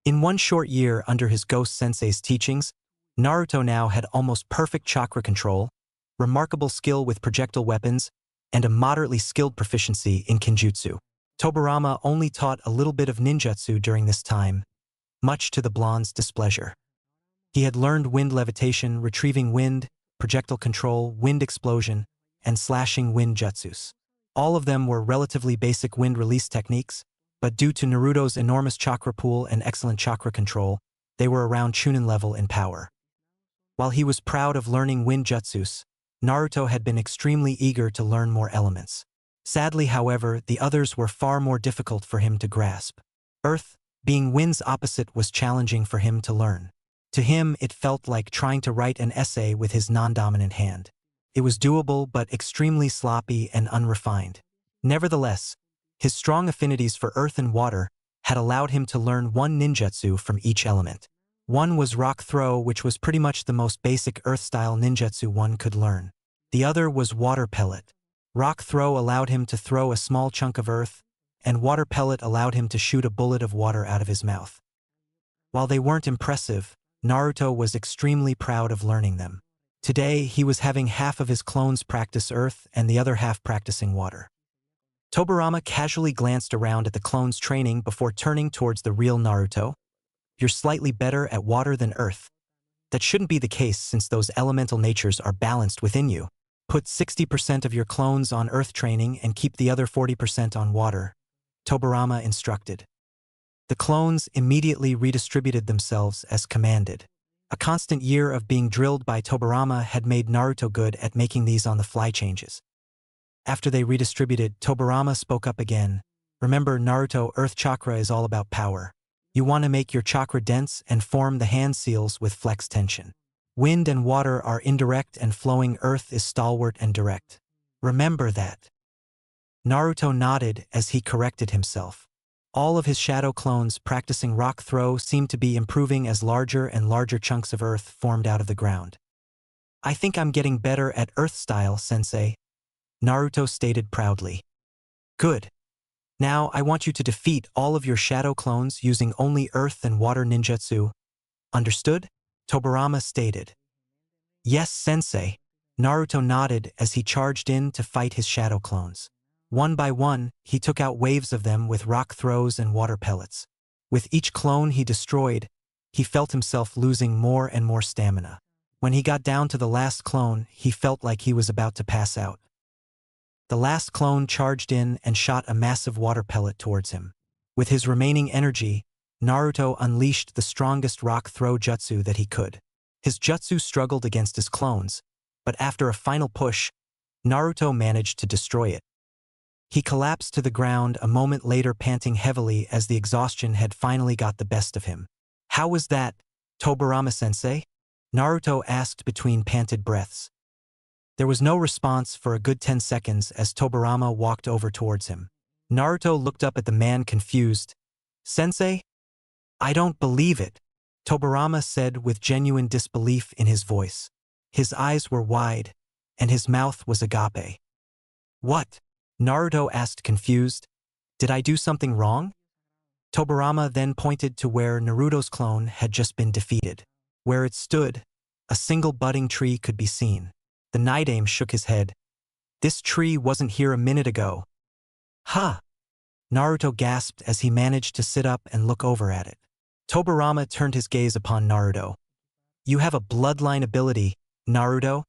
In 1 short year under his ghost sensei's teachings, Naruto now had almost perfect chakra control, remarkable skill with projectile weapons, and a moderately skilled proficiency in kenjutsu. Tobirama only taught a little bit of ninjutsu during this time, much to the blonde's displeasure. He had learned wind levitation, retrieving wind, projectile control, wind explosion, and slashing wind jutsus. All of them were relatively basic wind release techniques, but due to Naruto's enormous chakra pool and excellent chakra control, they were around Chunin level in power. While he was proud of learning wind jutsus, Naruto had been extremely eager to learn more elements. Sadly, however, the others were far more difficult for him to grasp. Earth, being wind's opposite, was challenging for him to learn. To him, it felt like trying to write an essay with his non-dominant hand. It was doable but extremely sloppy and unrefined. Nevertheless, his strong affinities for earth and water had allowed him to learn one ninjutsu from each element. One was rock throw, which was pretty much the most basic earth-style ninjutsu one could learn. The other was water pellet. Rock throw allowed him to throw a small chunk of earth, and water pellet allowed him to shoot a bullet of water out of his mouth. While they weren't impressive, Naruto was extremely proud of learning them. Today, he was having half of his clones practice earth and the other half practicing water. Tobirama casually glanced around at the clones' training before turning towards the real Naruto. You're slightly better at water than earth. That shouldn't be the case since those elemental natures are balanced within you. Put 60% of your clones on earth training and keep the other 40% on water, Tobirama instructed. The clones immediately redistributed themselves as commanded. A constant year of being drilled by Tobirama had made Naruto good at making these on-the-fly changes. After they redistributed, Tobirama spoke up again. Remember, Naruto, earth chakra is all about power. You want to make your chakra dense and form the hand seals with flex tension. Wind and water are indirect and flowing, earth is stalwart and direct. Remember that. Naruto nodded as he corrected himself. All of his shadow clones practicing rock throw seemed to be improving as larger and larger chunks of earth formed out of the ground. I think I'm getting better at earth style, sensei, Naruto stated proudly. Good. Now I want you to defeat all of your shadow clones using only earth and water ninjutsu. Understood? Tobirama stated. Yes, sensei. Naruto nodded as he charged in to fight his shadow clones. One by one, he took out waves of them with rock throws and water pellets. With each clone he destroyed, he felt himself losing more and more stamina. When he got down to the last clone, he felt like he was about to pass out. The last clone charged in and shot a massive water pellet towards him. With his remaining energy, Naruto unleashed the strongest rock throw jutsu that he could. His jutsu struggled against his clones, but after a final push, Naruto managed to destroy it. He collapsed to the ground a moment later, panting heavily as the exhaustion had finally got the best of him. How was that, Tobirama-sensei? Naruto asked between panted breaths. There was no response for a good 10 seconds as Tobirama walked over towards him. Naruto looked up at the man confused. Sensei? I don't believe it, Tobirama said with genuine disbelief in his voice. His eyes were wide, and his mouth was agape. What? Naruto asked confused. Did I do something wrong? Tobirama then pointed to where Naruto's clone had just been defeated. Where it stood, a single budding tree could be seen. The Naidame shook his head. This tree wasn't here a minute ago. Huh! Naruto gasped as he managed to sit up and look over at it. Tobirama turned his gaze upon Naruto. You have a bloodline ability, Naruto?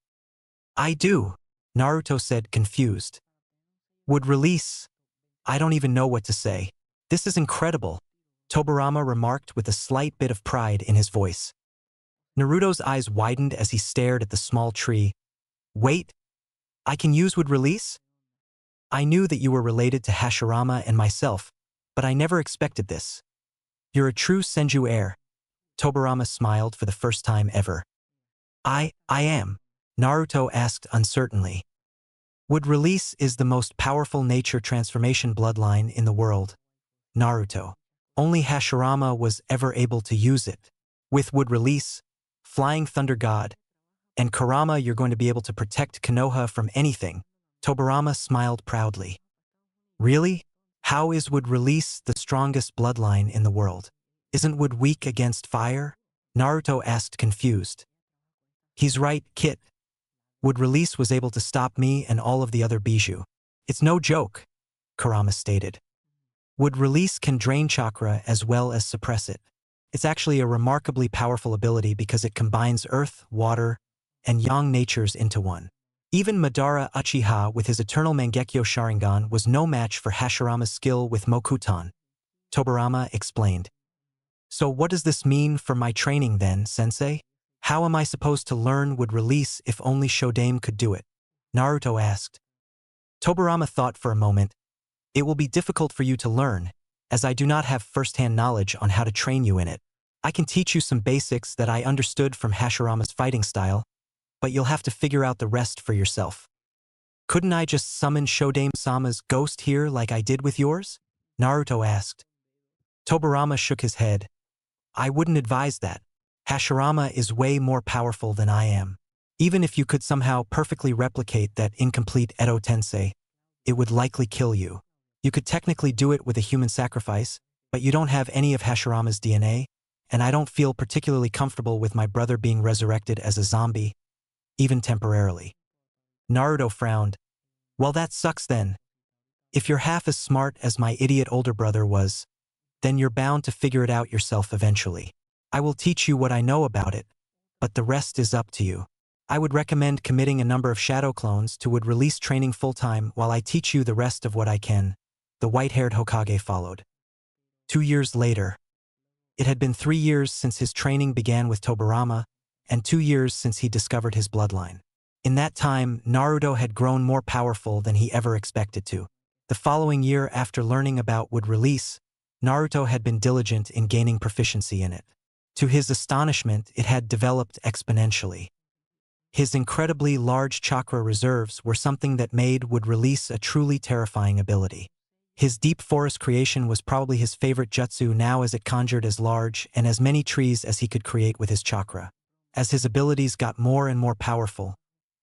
I do, Naruto said confused. Would release? I don't even know what to say. This is incredible, Tobirama remarked with a slight bit of pride in his voice. Naruto's eyes widened as he stared at the small tree. Wait, I can use would release? I knew that you were related to Hashirama and myself, but I never expected this. You're a true Senju heir. Tobirama smiled for the first time ever. I am, Naruto asked uncertainly. Would release is the most powerful nature transformation bloodline in the world, Naruto. Only Hashirama was ever able to use it. With would release, Flying Thunder God, and Kurama, you're going to be able to protect Konoha from anything. Tobirama smiled proudly. Really? How is would release the strongest bloodline in the world? Isn't would weak against fire? Naruto asked confused. He's right, Kit. Would release was able to stop me and all of the other Bijou. It's no joke, Kurama stated. Would release can drain chakra as well as suppress it. It's actually a remarkably powerful ability because it combines earth, water, and yang natures into one. Even Madara Uchiha with his eternal Mangekyo Sharingan was no match for Hashirama's skill with Mokuton, Tobirama explained. So what does this mean for my training then, sensei? How am I supposed to learn would release if only Shodame could do it? Naruto asked. Tobirama thought for a moment. It will be difficult for you to learn, as I do not have first-hand knowledge on how to train you in it. I can teach you some basics that I understood from Hashirama's fighting style, but you'll have to figure out the rest for yourself. Couldn't I just summon Shodame-sama's ghost here like I did with yours? Naruto asked. Tobirama shook his head. I wouldn't advise that. Hashirama is way more powerful than I am. Even if you could somehow perfectly replicate that incomplete Edo Tensei, it would likely kill you. You could technically do it with a human sacrifice, but you don't have any of Hashirama's DNA, and I don't feel particularly comfortable with my brother being resurrected as a zombie, even temporarily. Naruto frowned. Well, that sucks then. If you're half as smart as my idiot older brother was, then you're bound to figure it out yourself eventually. I will teach you what I know about it, but the rest is up to you. I would recommend committing a number of shadow clones to would release training full-time while I teach you the rest of what I can. The white-haired Hokage followed. 2 years later. It had been 3 years since his training began with Tobirama, and 2 years since he discovered his bloodline. In that time, Naruto had grown more powerful than he ever expected to. The following year after learning about would release, Naruto had been diligent in gaining proficiency in it. To his astonishment, it had developed exponentially. His incredibly large chakra reserves were something that would release a truly terrifying ability. His deep forest creation was probably his favorite jutsu now, as it conjured as large and as many trees as he could create with his chakra. As his abilities got more and more powerful,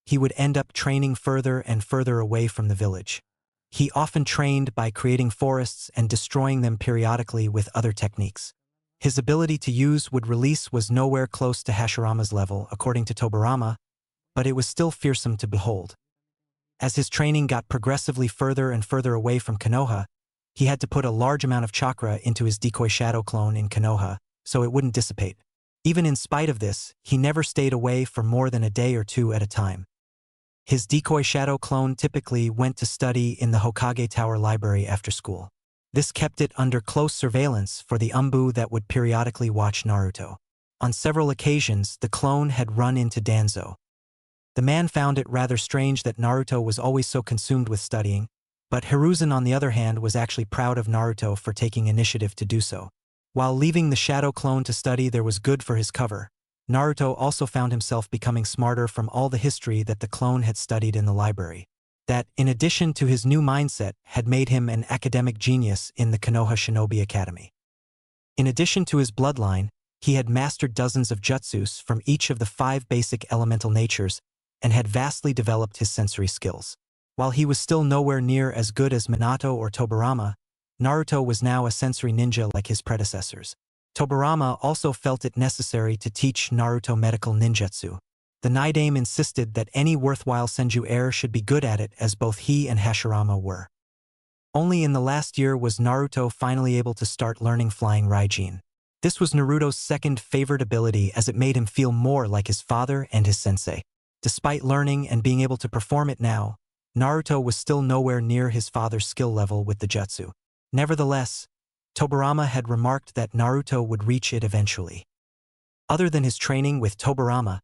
he would end up training further and further away from the village. He often trained by creating forests and destroying them periodically with other techniques. His ability to use would release was nowhere close to Hashirama's level, according to Tobarama, but it was still fearsome to behold. As his training got progressively further and further away from Konoha, he had to put a large amount of chakra into his decoy shadow clone in Konoha, so it wouldn't dissipate. Even in spite of this, he never stayed away for more than a day or two at a time. His decoy shadow clone typically went to study in the Hokage Tower library after school. This kept it under close surveillance for the Umbu that would periodically watch Naruto. On several occasions, the clone had run into Danzo. The man found it rather strange that Naruto was always so consumed with studying, but Hiruzen, on the other hand, was actually proud of Naruto for taking initiative to do so. While leaving the shadow clone to study there was good for his cover, Naruto also found himself becoming smarter from all the history that the clone had studied in the library. That, in addition to his new mindset, had made him an academic genius in the Konoha Shinobi Academy. In addition to his bloodline, he had mastered dozens of jutsus from each of the 5 basic elemental natures and had vastly developed his sensory skills. While he was still nowhere near as good as Minato or Tobarama, Naruto was now a sensory ninja like his predecessors. Tobarama also felt it necessary to teach Naruto medical ninjutsu. The Nidaime insisted that any worthwhile senju heir should be good at it, as both he and Hashirama were. Only in the last year was Naruto finally able to start learning flying Raijin. This was Naruto's second favorite ability, as it made him feel more like his father and his sensei. Despite learning and being able to perform it now, Naruto was still nowhere near his father's skill level with the jutsu. Nevertheless, Tobarama had remarked that Naruto would reach it eventually. Other than his training with Tobarama,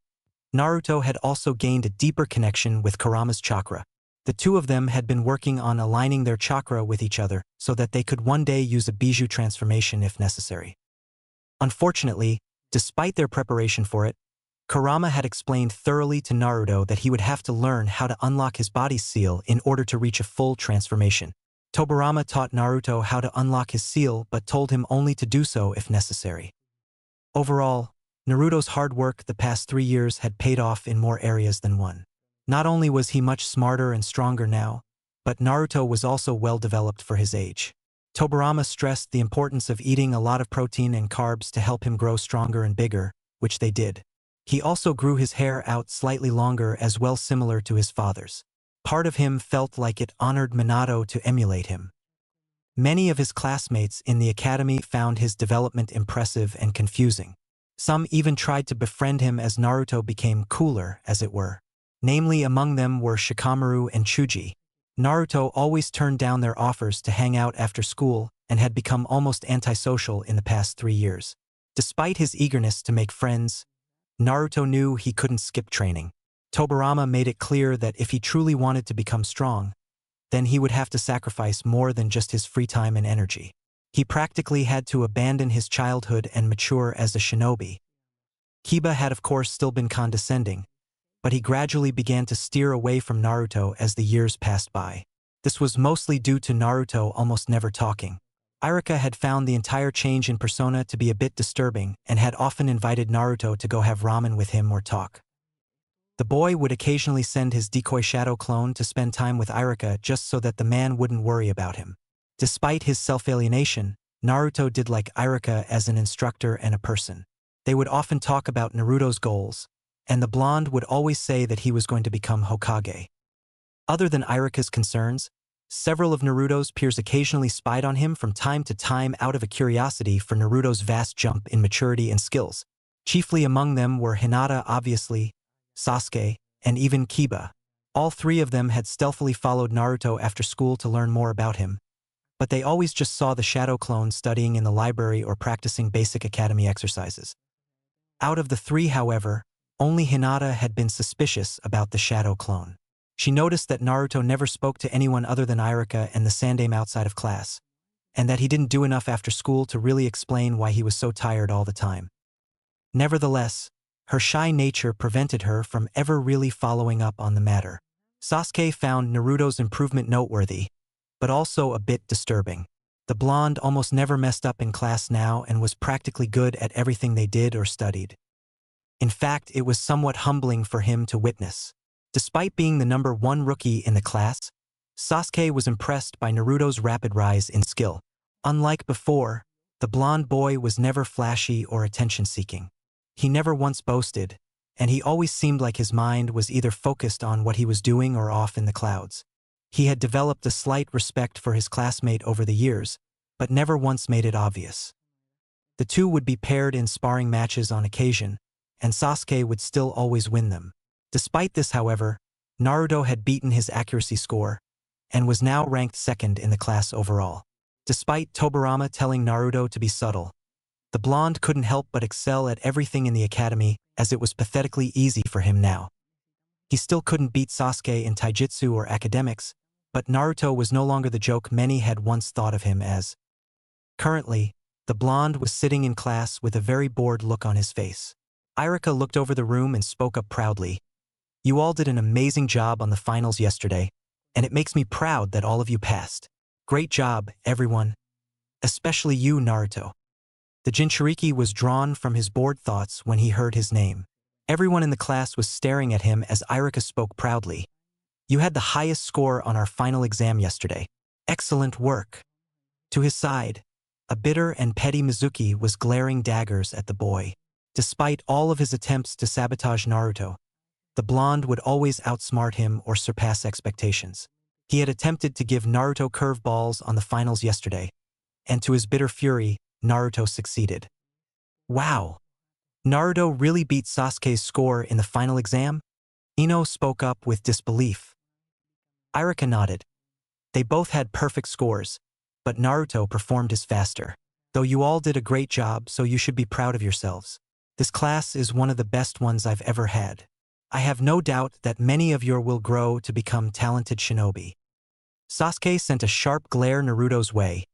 Naruto had also gained a deeper connection with Kurama's chakra. The two of them had been working on aligning their chakra with each other so that they could one day use a bijou transformation if necessary. Unfortunately, despite their preparation for it, Kurama had explained thoroughly to Naruto that he would have to learn how to unlock his body's seal in order to reach a full transformation. Tobarama taught Naruto how to unlock his seal but told him only to do so if necessary. Overall, Naruto's hard work the past 3 years had paid off in more areas than one. Not only was he much smarter and stronger now, but Naruto was also well developed for his age. Tobarama stressed the importance of eating a lot of protein and carbs to help him grow stronger and bigger, which they did. He also grew his hair out slightly longer as well, similar to his father's. Part of him felt like it honored Minato to emulate him. Many of his classmates in the academy found his development impressive and confusing. Some even tried to befriend him as Naruto became cooler, as it were. Namely, among them were Shikamaru and Chuji. Naruto always turned down their offers to hang out after school and had become almost antisocial in the past 3 years. Despite his eagerness to make friends, Naruto knew he couldn't skip training. Tobarama made it clear that if he truly wanted to become strong, then he would have to sacrifice more than just his free time and energy. He practically had to abandon his childhood and mature as a shinobi. Kiba had of course still been condescending, but he gradually began to steer away from Naruto as the years passed by. This was mostly due to Naruto almost never talking. Irika had found the entire change in persona to be a bit disturbing and had often invited Naruto to go have ramen with him or talk. The boy would occasionally send his decoy shadow clone to spend time with Irika just so that the man wouldn't worry about him. Despite his self-alienation, Naruto did like Irika as an instructor and a person. They would often talk about Naruto's goals, and the blonde would always say that he was going to become Hokage. Other than Irika's concerns, several of Naruto's peers occasionally spied on him from time to time out of a curiosity for Naruto's vast jump in maturity and skills. Chiefly among them were Hinata, obviously, Sasuke, and even Kiba. All 3 of them had stealthily followed Naruto after school to learn more about him, but they always just saw the shadow clone studying in the library or practicing basic academy exercises. Out of the 3, however, only Hinata had been suspicious about the shadow clone. She noticed that Naruto never spoke to anyone other than Irika and the Sandaime outside of class, and that he didn't do enough after school to really explain why he was so tired all the time. Nevertheless, her shy nature prevented her from ever really following up on the matter. Sasuke found Naruto's improvement noteworthy, but also a bit disturbing. The blonde almost never messed up in class now and was practically good at everything they did or studied. In fact, it was somewhat humbling for him to witness. Despite being the #1 rookie in the class, Sasuke was impressed by Naruto's rapid rise in skill. Unlike before, the blonde boy was never flashy or attention-seeking. He never once boasted, and he always seemed like his mind was either focused on what he was doing or off in the clouds. He had developed a slight respect for his classmate over the years, but never once made it obvious. The two would be paired in sparring matches on occasion, and Sasuke would still always win them. Despite this, however, Naruto had beaten his accuracy score, and was now ranked second in the class overall. Despite Tobirama telling Naruto to be subtle, the blonde couldn't help but excel at everything in the academy, as it was pathetically easy for him now. He still couldn't beat Sasuke in taijutsu or academics, but Naruto was no longer the joke many had once thought of him as. Currently, the blonde was sitting in class with a very bored look on his face. Irika looked over the room and spoke up proudly. "You all did an amazing job on the finals yesterday, and it makes me proud that all of you passed. Great job, everyone. Especially you, Naruto." The Jinchuriki was drawn from his bored thoughts when he heard his name. Everyone in the class was staring at him as Irika spoke proudly. "You had the highest score on our final exam yesterday. Excellent work." To his side, a bitter and petty Mizuki was glaring daggers at the boy. Despite all of his attempts to sabotage Naruto, the blonde would always outsmart him or surpass expectations. He had attempted to give Naruto curveballs on the finals yesterday, and to his bitter fury, Naruto succeeded. "Wow! Naruto really beat Sasuke's score in the final exam?" Ino spoke up with disbelief. Irika nodded. They both had perfect scores, but Naruto performed his faster. "Though you all did a great job, so you should be proud of yourselves. This class is one of the best ones I've ever had. I have no doubt that many of you will grow to become talented shinobi." Sasuke sent a sharp glare Naruto's way.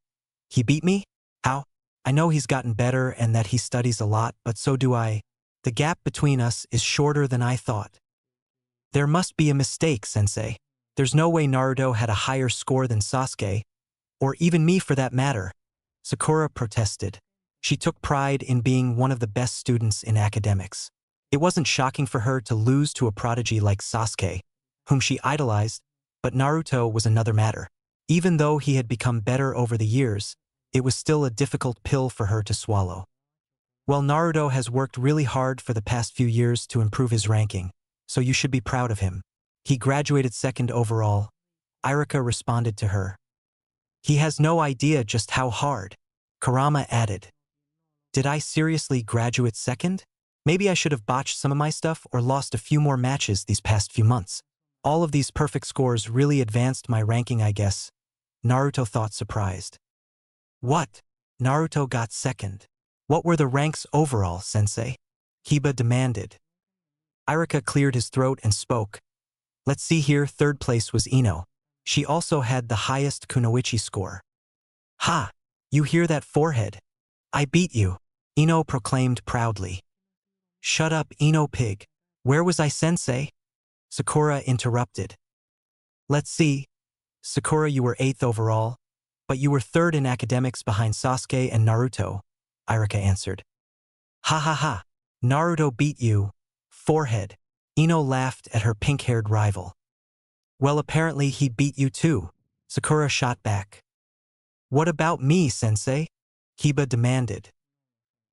"He beat me? How? I know he's gotten better and that he studies a lot, but so do I. The gap between us is shorter than I thought." "There must be a mistake, sensei. There's no way Naruto had a higher score than Sasuke, or even me for that matter," Sakura protested. She took pride in being one of the best students in academics. It wasn't shocking for her to lose to a prodigy like Sasuke, whom she idolized, but Naruto was another matter. Even though he had become better over the years, it was still a difficult pill for her to swallow. "Well, Naruto has worked really hard for the past few years to improve his ranking, so you should be proud of him. He graduated second overall," Irika responded to her. "He has no idea just how hard," Kurama added. "Did I seriously graduate second? Maybe I should have botched some of my stuff or lost a few more matches these past few months. All of these perfect scores really advanced my ranking, I guess," Naruto thought, surprised. "What? Naruto got second? What were the ranks overall, sensei?" Hiba demanded. Irika cleared his throat and spoke. "Let's see here, third place was Ino. She also had the highest kunoichi score." "Ha! You hear that, forehead? I beat you," Ino proclaimed proudly. "Shut up, Ino pig. Where was I, sensei?" Sakura interrupted. "Let's see. Sakura, you were 8th overall, but you were 3rd in academics behind Sasuke and Naruto," Irika answered. "Ha ha ha. Naruto beat you, forehead." Ino laughed at her pink-haired rival. "Well, apparently he beat you too," Sakura shot back. "What about me, sensei?" Hiba demanded.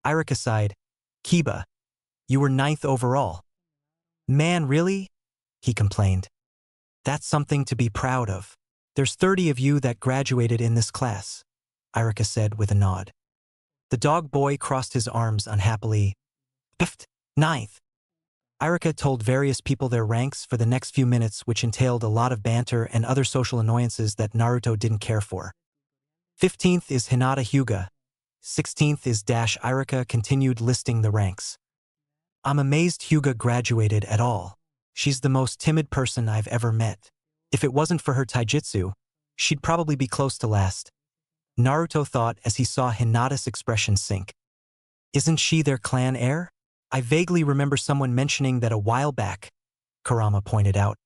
Irika sighed. "Kiba, you were 9th overall." "Man, really?" he complained. "That's something to be proud of. There's 30 of you that graduated in this class," Irika said with a nod. The dog boy crossed his arms unhappily. "Pfft, 9th." Irika told various people their ranks for the next few minutes, which entailed a lot of banter and other social annoyances that Naruto didn't care for. 15th is Hinata Hyuga. 16th is Dash. Irika continued listing the ranks. "I'm amazed Hyuga graduated at all. She's the most timid person I've ever met. If it wasn't for her taijutsu, she'd probably be close to last," Naruto thought as he saw Hinata's expression sink. "Isn't she their clan heir?" I vaguely remember someone mentioning that a while back, Kurama pointed out.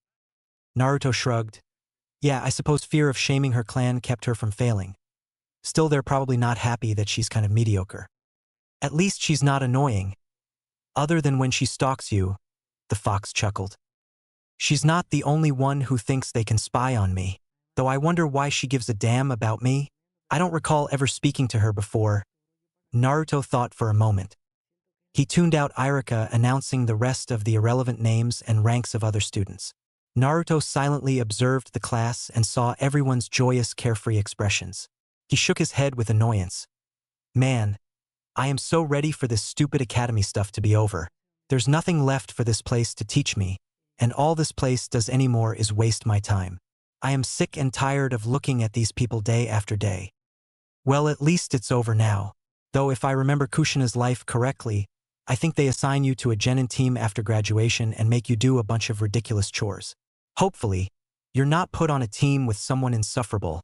Naruto shrugged. Yeah, I suppose fear of shaming her clan kept her from failing. Still, they're probably not happy that she's kind of mediocre. At least she's not annoying. Other than when she stalks you, the fox chuckled. She's not the only one who thinks they can spy on me, though I wonder why she gives a damn about me. I don't recall ever speaking to her before. Naruto thought for a moment. He tuned out Irika announcing the rest of the irrelevant names and ranks of other students. Naruto silently observed the class and saw everyone's joyous, carefree expressions. He shook his head with annoyance. Man, I am so ready for this stupid academy stuff to be over. There's nothing left for this place to teach me, and all this place does anymore is waste my time. I am sick and tired of looking at these people day after day. Well, at least it's over now. Though if I remember Kushina's life correctly, I think they assign you to a genin team after graduation and make you do a bunch of ridiculous chores. Hopefully, you're not put on a team with someone insufferable,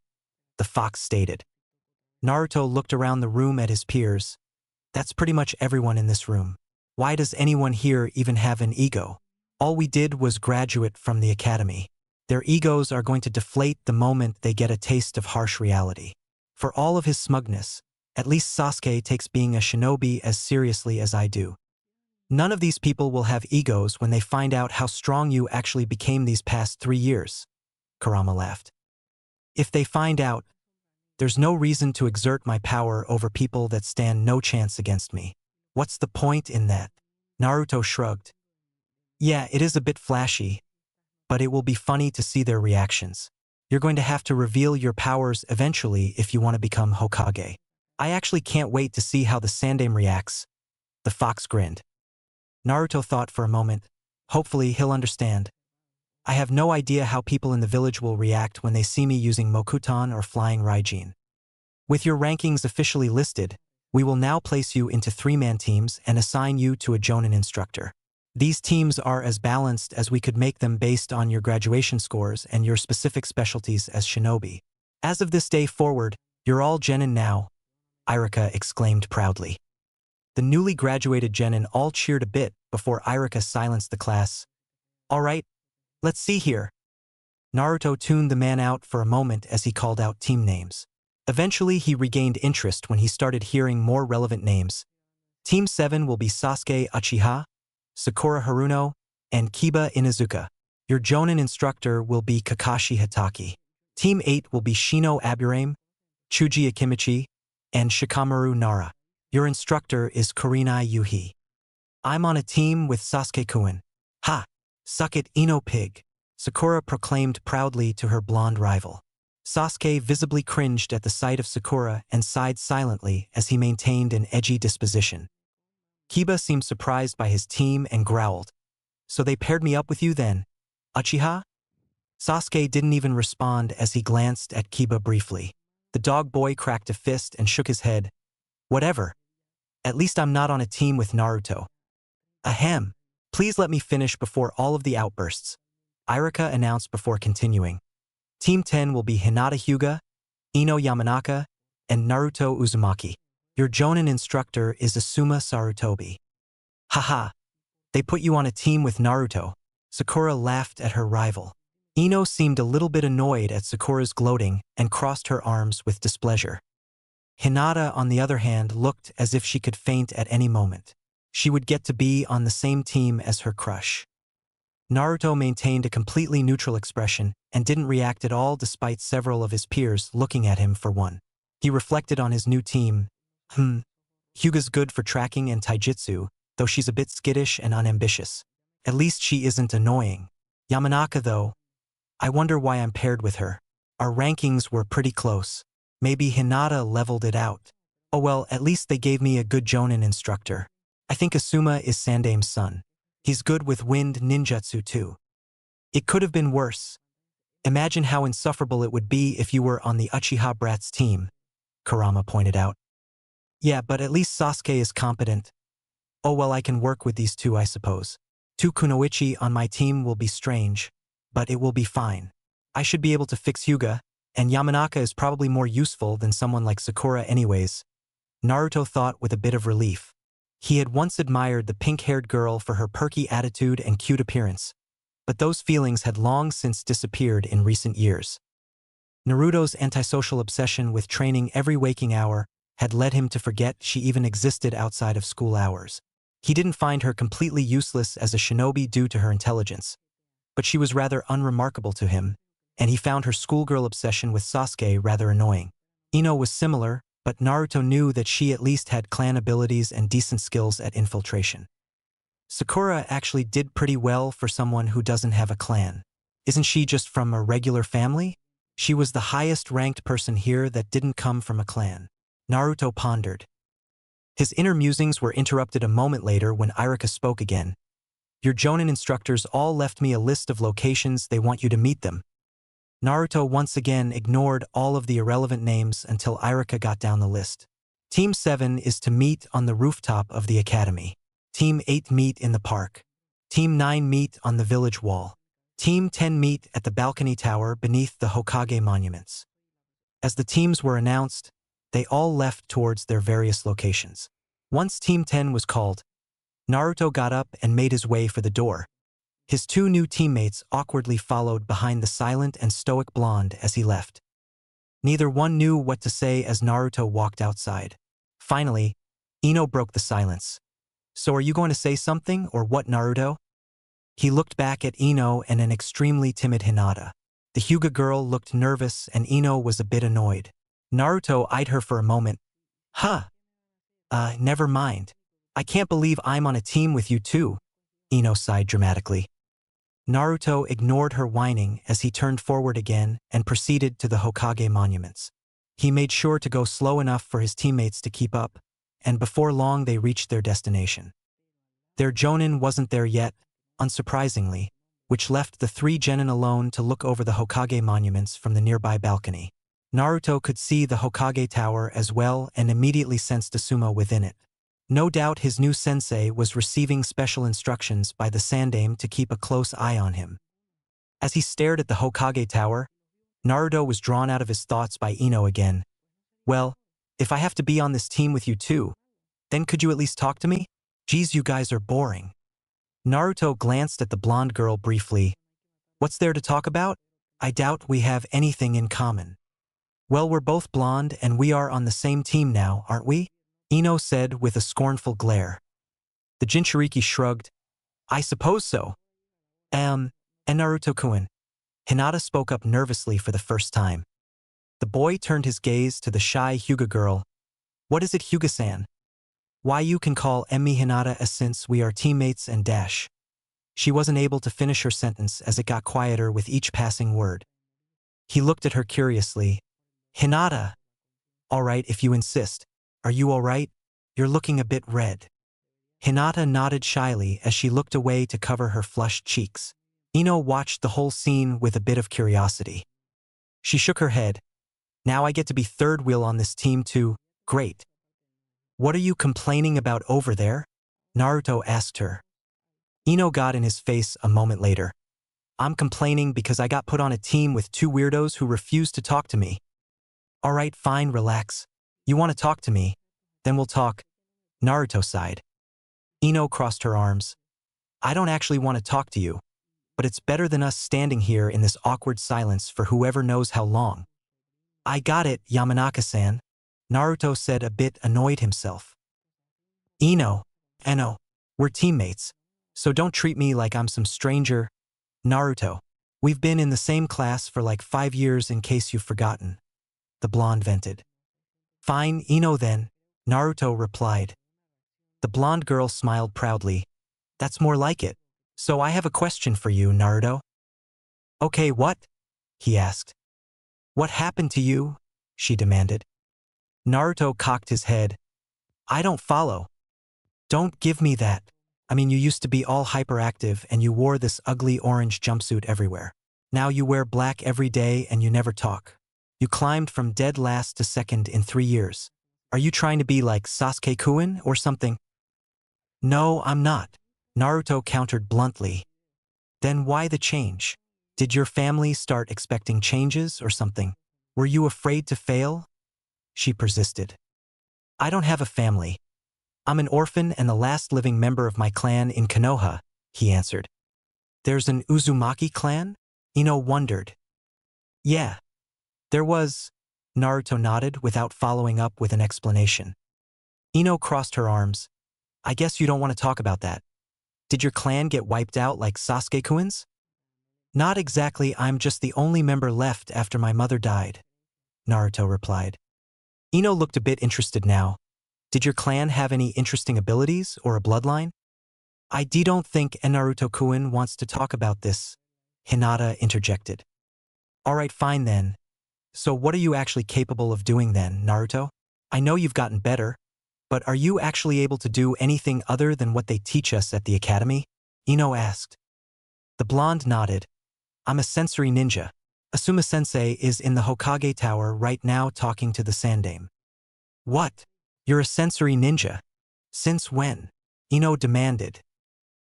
the fox stated. Naruto looked around the room at his peers. That's pretty much everyone in this room. Why does anyone here even have an ego? All we did was graduate from the academy. Their egos are going to deflate the moment they get a taste of harsh reality. For all of his smugness, at least Sasuke takes being a shinobi as seriously as I do. None of these people will have egos when they find out how strong you actually became these past 3 years, Kurama laughed. If they find out, there's no reason to exert my power over people that stand no chance against me. What's the point in that? Naruto shrugged. Yeah, it is a bit flashy, but it will be funny to see their reactions. You're going to have to reveal your powers eventually if you want to become Hokage. I actually can't wait to see how the Sandaime reacts. The fox grinned. Naruto thought for a moment. Hopefully he'll understand. I have no idea how people in the village will react when they see me using Mokuton or Flying Raijin. With your rankings officially listed, we will now place you into 3-man teams and assign you to a Jonin instructor. These teams are as balanced as we could make them based on your graduation scores and your specific specialties as shinobi. As of this day forward, you're all genin now, Irika exclaimed proudly. The newly graduated genin all cheered a bit before Irika silenced the class. All right, let's see here. Naruto tuned the man out for a moment as he called out team names. Eventually, he regained interest when he started hearing more relevant names. Team 7 will be Sasuke Uchiha, Sakura Haruno, and Kiba Inuzuka. Your Jonin instructor will be Kakashi Hatake. Team 8 will be Shino Aburame, Chuji Akimichi, and Shikamaru Nara. Your instructor is Kurenai Yuhi. I'm on a team with Sasuke Kuin. Ha! Suck it, Ino Pig, Sakura proclaimed proudly to her blonde rival. Sasuke visibly cringed at the sight of Sakura and sighed silently as he maintained an edgy disposition. Kiba seemed surprised by his team and growled. So they paired me up with you then, Uchiha? Sasuke didn't even respond as he glanced at Kiba briefly. The dog boy cracked a fist and shook his head. Whatever. At least I'm not on a team with Naruto. Ahem. Please let me finish before all of the outbursts, Irika announced before continuing. Team 10 will be Hinata Hyuga, Ino Yamanaka, and Naruto Uzumaki. Your Jonin instructor is Asuma Sarutobi. Haha. They put you on a team with Naruto. Sakura laughed at her rival. Ino seemed a little bit annoyed at Sakura's gloating and crossed her arms with displeasure. Hinata, on the other hand, looked as if she could faint at any moment. She would get to be on the same team as her crush. Naruto maintained a completely neutral expression and didn't react at all despite several of his peers looking at him for one. He reflected on his new team. Hyuga's good for tracking and taijutsu, though she's a bit skittish and unambitious. At least she isn't annoying. Yamanaka, though, I wonder why I'm paired with her. Our rankings were pretty close. Maybe Hinata leveled it out. Oh well, at least they gave me a good Jonin instructor. I think Asuma is Sandaime's son. He's good with wind ninjutsu too. It could have been worse. Imagine how insufferable it would be if you were on the Uchiha Brat's team, Kurama pointed out. Yeah, but at least Sasuke is competent. Oh well, I can work with these two, I suppose. 2 Kunoichi on my team will be strange, but it will be fine. I should be able to fix Hyuga, and Yamanaka is probably more useful than someone like Sakura anyways. Naruto thought with a bit of relief. He had once admired the pink-haired girl for her perky attitude and cute appearance, but those feelings had long since disappeared in recent years. Naruto's antisocial obsession with training every waking hour had led him to forget she even existed outside of school hours. He didn't find her completely useless as a shinobi due to her intelligence, but she was rather unremarkable to him, and he found her schoolgirl obsession with Sasuke rather annoying. Ino was similar, but Naruto knew that she at least had clan abilities and decent skills at infiltration. Sakura actually did pretty well for someone who doesn't have a clan. Isn't she just from a regular family? She was the highest-ranked person here that didn't come from a clan. Naruto pondered. His inner musings were interrupted a moment later when Iruka spoke again. Your Jonin instructors all left me a list of locations they want you to meet them. Naruto once again ignored all of the irrelevant names until Iruka got down the list. Team 7 is to meet on the rooftop of the academy. Team 8 meet in the park. Team 9 meet on the village wall. Team 10 meet at the balcony tower beneath the Hokage monuments. As the teams were announced, they all left towards their various locations. Once Team 10 was called, Naruto got up and made his way for the door. His two new teammates awkwardly followed behind the silent and stoic blonde as he left. Neither one knew what to say as Naruto walked outside. Finally, Ino broke the silence. So are you going to say something or what, Naruto? He looked back at Ino and an extremely timid Hinata. The Hyuga girl looked nervous and Ino was a bit annoyed. Naruto eyed her for a moment. Huh. Never mind. I can't believe I'm on a team with you too, Ino sighed dramatically. Naruto ignored her whining as he turned forward again and proceeded to the Hokage monuments. He made sure to go slow enough for his teammates to keep up, and before long they reached their destination. Their Jonin wasn't there yet, unsurprisingly, which left the three genin alone to look over the Hokage monuments from the nearby balcony. Naruto could see the Hokage tower as well and immediately sensed a sumo within it. No doubt his new sensei was receiving special instructions by the Sandaime to keep a close eye on him. As he stared at the Hokage tower, Naruto was drawn out of his thoughts by Ino again. Well, if I have to be on this team with you too, then could you at least talk to me? Geez, you guys are boring. Naruto glanced at the blonde girl briefly. What's there to talk about? I doubt we have anything in common. Well, we're both blonde and we are on the same team now, aren't we? Ino said with a scornful glare. The Jinchuriki shrugged. I suppose so. And Naruto-kun. Hinata spoke up nervously for the first time. The boy turned his gaze to the shy Hyuga girl. What is it, Hyuga-san? Why you can call Emmy Hinata as since we are teammates and dash. She wasn't able to finish her sentence as it got quieter with each passing word. He looked at her curiously. Hinata. All right, if you insist. Are you all right? You're looking a bit red. Hinata nodded shyly as she looked away to cover her flushed cheeks. Ino watched the whole scene with a bit of curiosity. She shook her head. Now I get to be third wheel on this team too. Great. What are you complaining about over there? Naruto asked her. Ino got in his face a moment later. I'm complaining because I got put on a team with two weirdos who refused to talk to me. All right, fine, relax. You want to talk to me? Then we'll talk. Naruto sighed. Ino crossed her arms. I don't actually want to talk to you, but it's better than us standing here in this awkward silence for whoever knows how long. I got it, Yamanaka-san, Naruto said, a bit annoyed himself. Ino, we're teammates, so don't treat me like I'm some stranger. Naruto, we've been in the same class for like 5 years in case you've forgotten. The blonde vented. Fine, Ino then, Naruto replied. The blonde girl smiled proudly. That's more like it. So I have a question for you, Naruto. Okay, what? He asked. What happened to you? She demanded. Naruto cocked his head. I don't follow. Don't give me that. I mean, you used to be all hyperactive and you wore this ugly orange jumpsuit everywhere. Now you wear black every day and you never talk. You climbed from dead last to second in 3 years. Are you trying to be like Sasuke-kun or something? No, I'm not, Naruto countered bluntly. Then why the change? Did your family start expecting changes or something? Were you afraid to fail? She persisted. I don't have a family. I'm an orphan and the last living member of my clan in Konoha, he answered. There's an Uzumaki clan? Ino wondered. Yeah. There was. Naruto nodded without following up with an explanation. Ino crossed her arms. I guess you don't want to talk about that. Did your clan get wiped out like Sasuke-kun's? Not exactly, I'm just the only member left after my mother died, Naruto replied. Ino looked a bit interested now. Did your clan have any interesting abilities or a bloodline? I don't think Naruto-kun wants to talk about this, Hinata interjected. Alright, fine then. So what are you actually capable of doing then, Naruto? I know you've gotten better, but are you actually able to do anything other than what they teach us at the academy? Ino asked. The blonde nodded. I'm a sensory ninja. Asuma-sensei is in the Hokage Tower right now talking to the Sandaime. What? You're a sensory ninja? Since when? Ino demanded.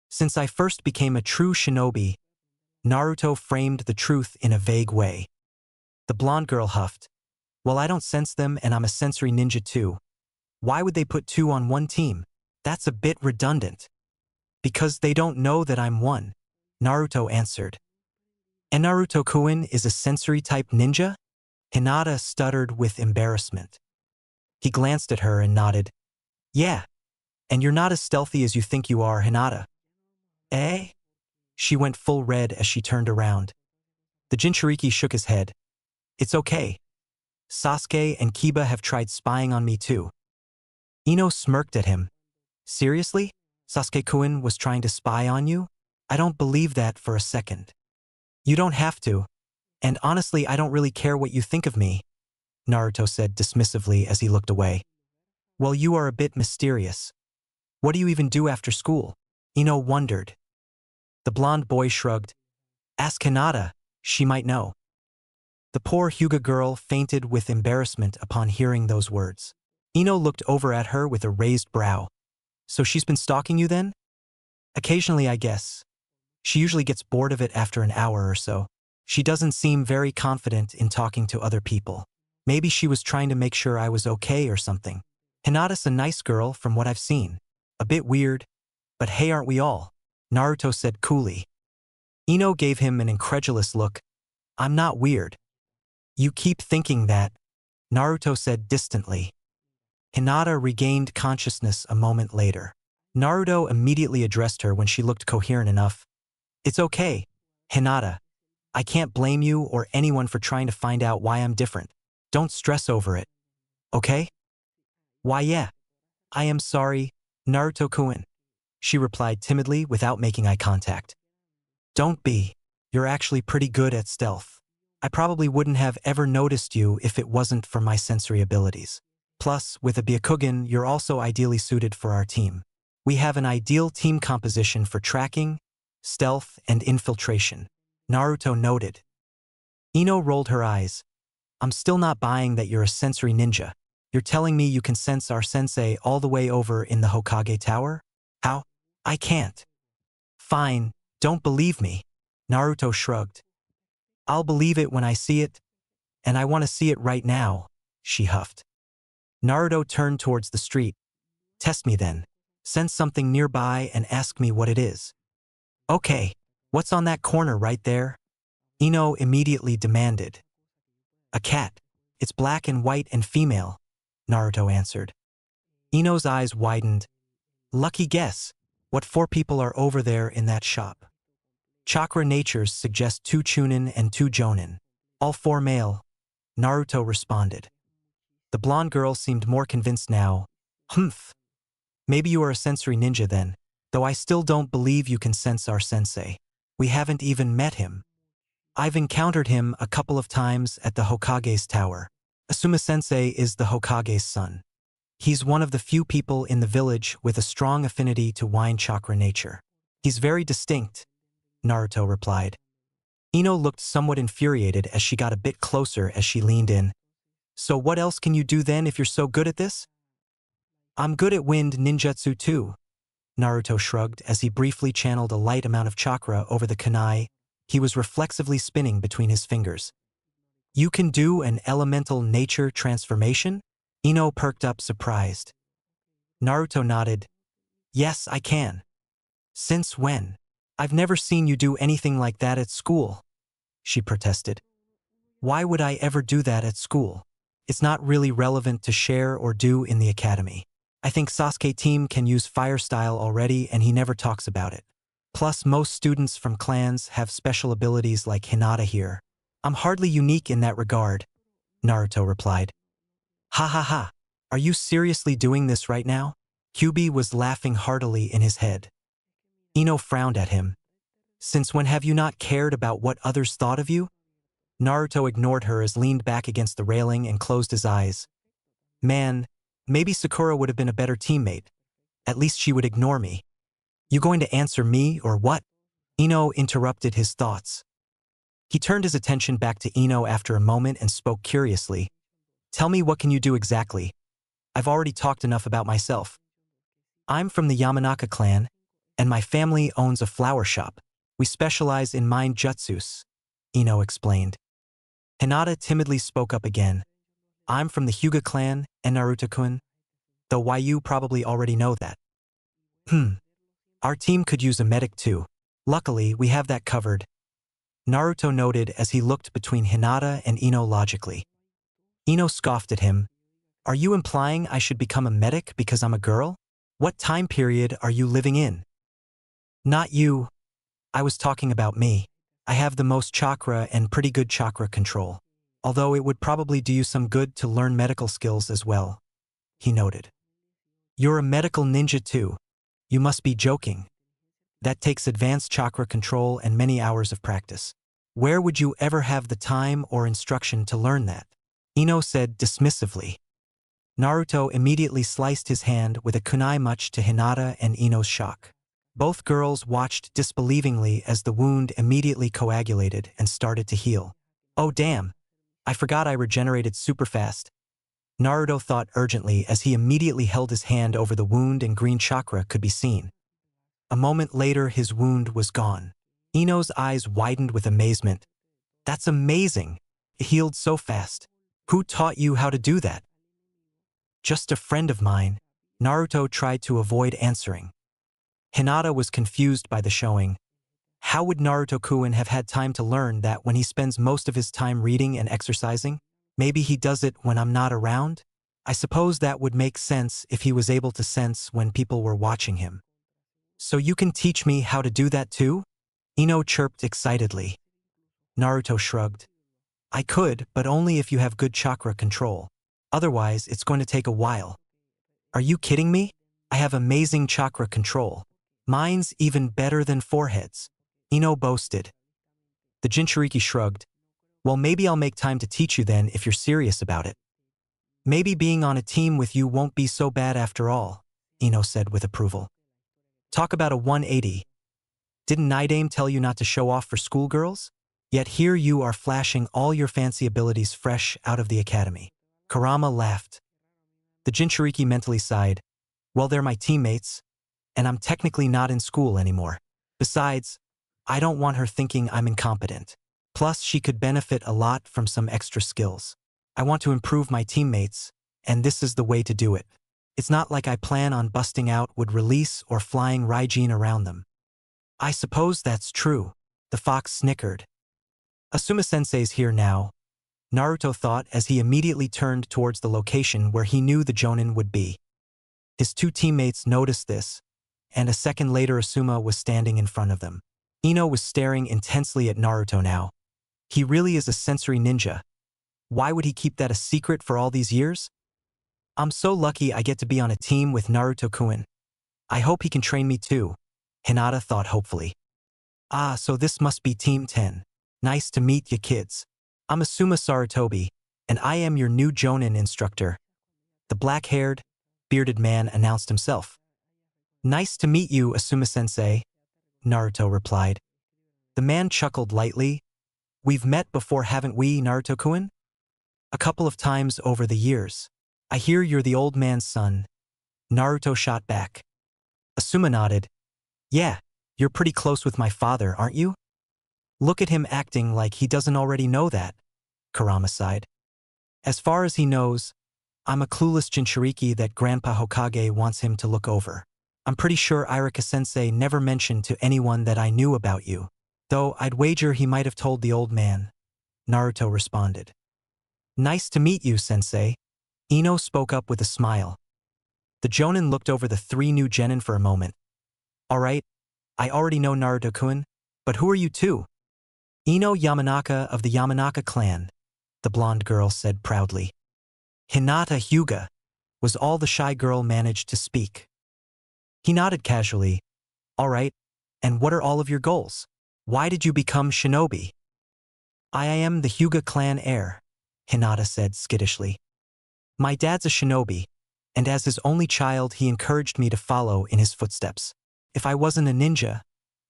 Since I first became a true shinobi, Naruto framed the truth in a vague way. The blonde girl huffed. Well, I don't sense them and I'm a sensory ninja too. Why would they put two on one team? That's a bit redundant. Because they don't know that I'm one, Naruto answered. And Naruto-kun is a sensory-type ninja? Hinata stuttered with embarrassment. He glanced at her and nodded. Yeah. And you're not as stealthy as you think you are, Hinata. Eh? She went full red as she turned around. The Jinchuriki shook his head. It's okay. Sasuke and Kiba have tried spying on me too. Ino smirked at him. Seriously? Sasuke-kun was trying to spy on you? I don't believe that for a second. You don't have to. And honestly, I don't really care what you think of me, Naruto said dismissively as he looked away. Well, you are a bit mysterious. What do you even do after school? Ino wondered. The blonde boy shrugged. Ask Hinata, she might know. The poor Hyuga girl fainted with embarrassment upon hearing those words. Ino looked over at her with a raised brow. So she's been stalking you then? Occasionally, I guess. She usually gets bored of it after an hour or so. She doesn't seem very confident in talking to other people. Maybe she was trying to make sure I was okay or something. Hinata's a nice girl from what I've seen. A bit weird, but hey, aren't we all? Naruto said coolly. Ino gave him an incredulous look. I'm not weird. You keep thinking that, Naruto said distantly. Hinata regained consciousness a moment later. Naruto immediately addressed her when she looked coherent enough. It's okay, Hinata. I can't blame you or anyone for trying to find out why I'm different. Don't stress over it. Okay? Why yeah. I am sorry, Naruto-kun, she replied timidly without making eye contact. Don't be. You're actually pretty good at stealth. I probably wouldn't have ever noticed you if it wasn't for my sensory abilities. Plus, with a Byakugan, you're also ideally suited for our team. We have an ideal team composition for tracking, stealth, and infiltration, Naruto noted. Ino rolled her eyes. I'm still not buying that you're a sensory ninja. You're telling me you can sense our sensei all the way over in the Hokage Tower? How? I can't. Fine, don't believe me, Naruto shrugged. I'll believe it when I see it, and I want to see it right now, she huffed. Naruto turned towards the street. Test me then. Sense something nearby and ask me what it is. Okay, what's on that corner right there? Ino immediately demanded. A cat. It's black and white and female, Naruto answered. Ino's eyes widened. Lucky guess. What 4 people are over there in that shop? Chakra natures suggest 2 Chunin and 2 Jonin. All 4 male, Naruto responded. The blonde girl seemed more convinced now. Humph. Maybe you are a sensory ninja then, though I still don't believe you can sense our sensei. We haven't even met him. I've encountered him a couple of times at the Hokage's tower. Asuma-sensei is the Hokage's son. He's one of the few people in the village with a strong affinity to wine chakra nature. He's very distinct, Naruto replied. Ino looked somewhat infuriated as she got a bit closer as she leaned in. So what else can you do then if you're so good at this? I'm good at wind ninjutsu too, Naruto shrugged as he briefly channeled a light amount of chakra over the kunai he was reflexively spinning between his fingers. You can do an elemental nature transformation? Ino perked up surprised. Naruto nodded. Yes, I can. Since when? I've never seen you do anything like that at school, she protested. Why would I ever do that at school? It's not really relevant to share or do in the academy. I think Sasuke team can use fire style already and he never talks about it. Plus, most students from clans have special abilities like Hinata here. I'm hardly unique in that regard, Naruto replied. Ha ha ha. Are you seriously doing this right now? Kyubi was laughing heartily in his head. Ino frowned at him. Since when have you not cared about what others thought of you? Naruto ignored her as leaned back against the railing and closed his eyes. Man, maybe Sakura would have been a better teammate. At least she would ignore me. You going to answer me or what? Ino interrupted his thoughts. He turned his attention back to Ino after a moment and spoke curiously. Tell me, what can you do exactly? I've already talked enough about myself. I'm from the Yamanaka clan, and my family owns a flower shop. We specialize in mind jutsus, Ino explained. Hinata timidly spoke up again. I'm from the Hyuga clan and Naruto-kun, though you probably already know that. Our team could use a medic too. Luckily, we have that covered. Naruto noted as he looked between Hinata and Ino logically. Ino scoffed at him. Are you implying I should become a medic because I'm a girl? What time period are you living in? Not you. I was talking about me. I have the most chakra and pretty good chakra control. Although it would probably do you some good to learn medical skills as well, he noted. You're a medical ninja too. You must be joking. That takes advanced chakra control and many hours of practice. Where would you ever have the time or instruction to learn that? Ino said dismissively. Naruto immediately sliced his hand with a kunai, much to Hinata and Ino's shock. Both girls watched disbelievingly as the wound immediately coagulated and started to heal. Oh damn! I forgot I regenerated super fast. Naruto thought urgently as he immediately held his hand over the wound and green chakra could be seen. A moment later, his wound was gone. Ino's eyes widened with amazement. That's amazing! It healed so fast. Who taught you how to do that? Just a friend of mine. Naruto tried to avoid answering. Hinata was confused by the showing. How would Naruto-kun have had time to learn that when he spends most of his time reading and exercising? Maybe he does it when I'm not around? I suppose that would make sense if he was able to sense when people were watching him. So you can teach me how to do that too? Ino chirped excitedly. Naruto shrugged. I could, but only if you have good chakra control. Otherwise, it's going to take a while. Are you kidding me? I have amazing chakra control. Mine's even better than Forehead's. Ino boasted. The Jinchuriki shrugged. Well, maybe I'll make time to teach you then if you're serious about it. Maybe being on a team with you won't be so bad after all, Ino said with approval. Talk about a 180. Didn't Naidame tell you not to show off for schoolgirls? Yet here you are flashing all your fancy abilities fresh out of the academy. Kurama laughed. The Jinchuriki mentally sighed. Well, they're my teammates, and I'm technically not in school anymore. Besides, I don't want her thinking I'm incompetent. Plus, she could benefit a lot from some extra skills. I want to improve my teammates, and this is the way to do it. It's not like I plan on busting out would release or flying Raijin around them. I suppose that's true, the fox snickered. Asuma-sensei's here now, Naruto thought as he immediately turned towards the location where he knew the Jonin would be. His two teammates noticed this, and a second later Asuma was standing in front of them. Ino was staring intensely at Naruto now. He really is a sensory ninja. Why would he keep that a secret for all these years? I'm so lucky I get to be on a team with Naruto-kun. I hope he can train me too, Hinata thought hopefully. Ah, so this must be Team 10. Nice to meet ya kids. I'm Asuma Sarutobi, and I am your new Jonin instructor. The black-haired, bearded man announced himself. Nice to meet you, Asuma-sensei, Naruto replied. The man chuckled lightly. We've met before, haven't we, Naruto-kun? A couple of times over the years. I hear you're the old man's son. Naruto shot back. Asuma nodded. Yeah, you're pretty close with my father, aren't you? Look at him acting like he doesn't already know that, Kurama sighed. As far as he knows, I'm a clueless Jinchuriki that Grandpa Hokage wants him to look over. I'm pretty sure Irika-sensei never mentioned to anyone that I knew about you. Though I'd wager he might have told the old man. Naruto responded. Nice to meet you, sensei. Ino spoke up with a smile. The Jonin looked over the three new genin for a moment. Alright, I already know Naruto-kun, but who are you two? Ino Yamanaka of the Yamanaka clan, the blonde girl said proudly. Hinata Hyuga, was all the shy girl managed to speak. He nodded casually. Alright, and what are all of your goals? Why did you become shinobi? I am the Hyuga clan heir, Hinata said skittishly. My dad's a shinobi, and as his only child he encouraged me to follow in his footsteps. If I wasn't a ninja,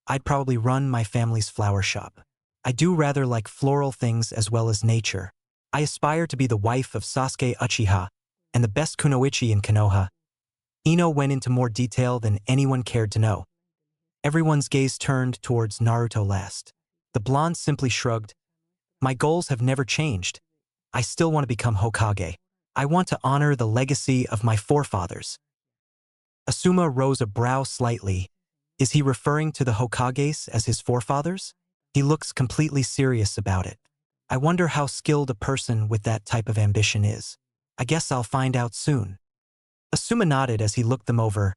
I'd probably run my family's flower shop. I do rather like floral things as well as nature. I aspire to be the wife of Sasuke Uchiha and the best kunoichi in Konoha. Ino went into more detail than anyone cared to know. Everyone's gaze turned towards Naruto last. The blonde simply shrugged. My goals have never changed. I still want to become Hokage. I want to honor the legacy of my forefathers. Asuma rose a brow slightly. Is he referring to the Hokages as his forefathers? He looks completely serious about it. I wonder how skilled a person with that type of ambition is. I guess I'll find out soon. Asuma nodded as he looked them over.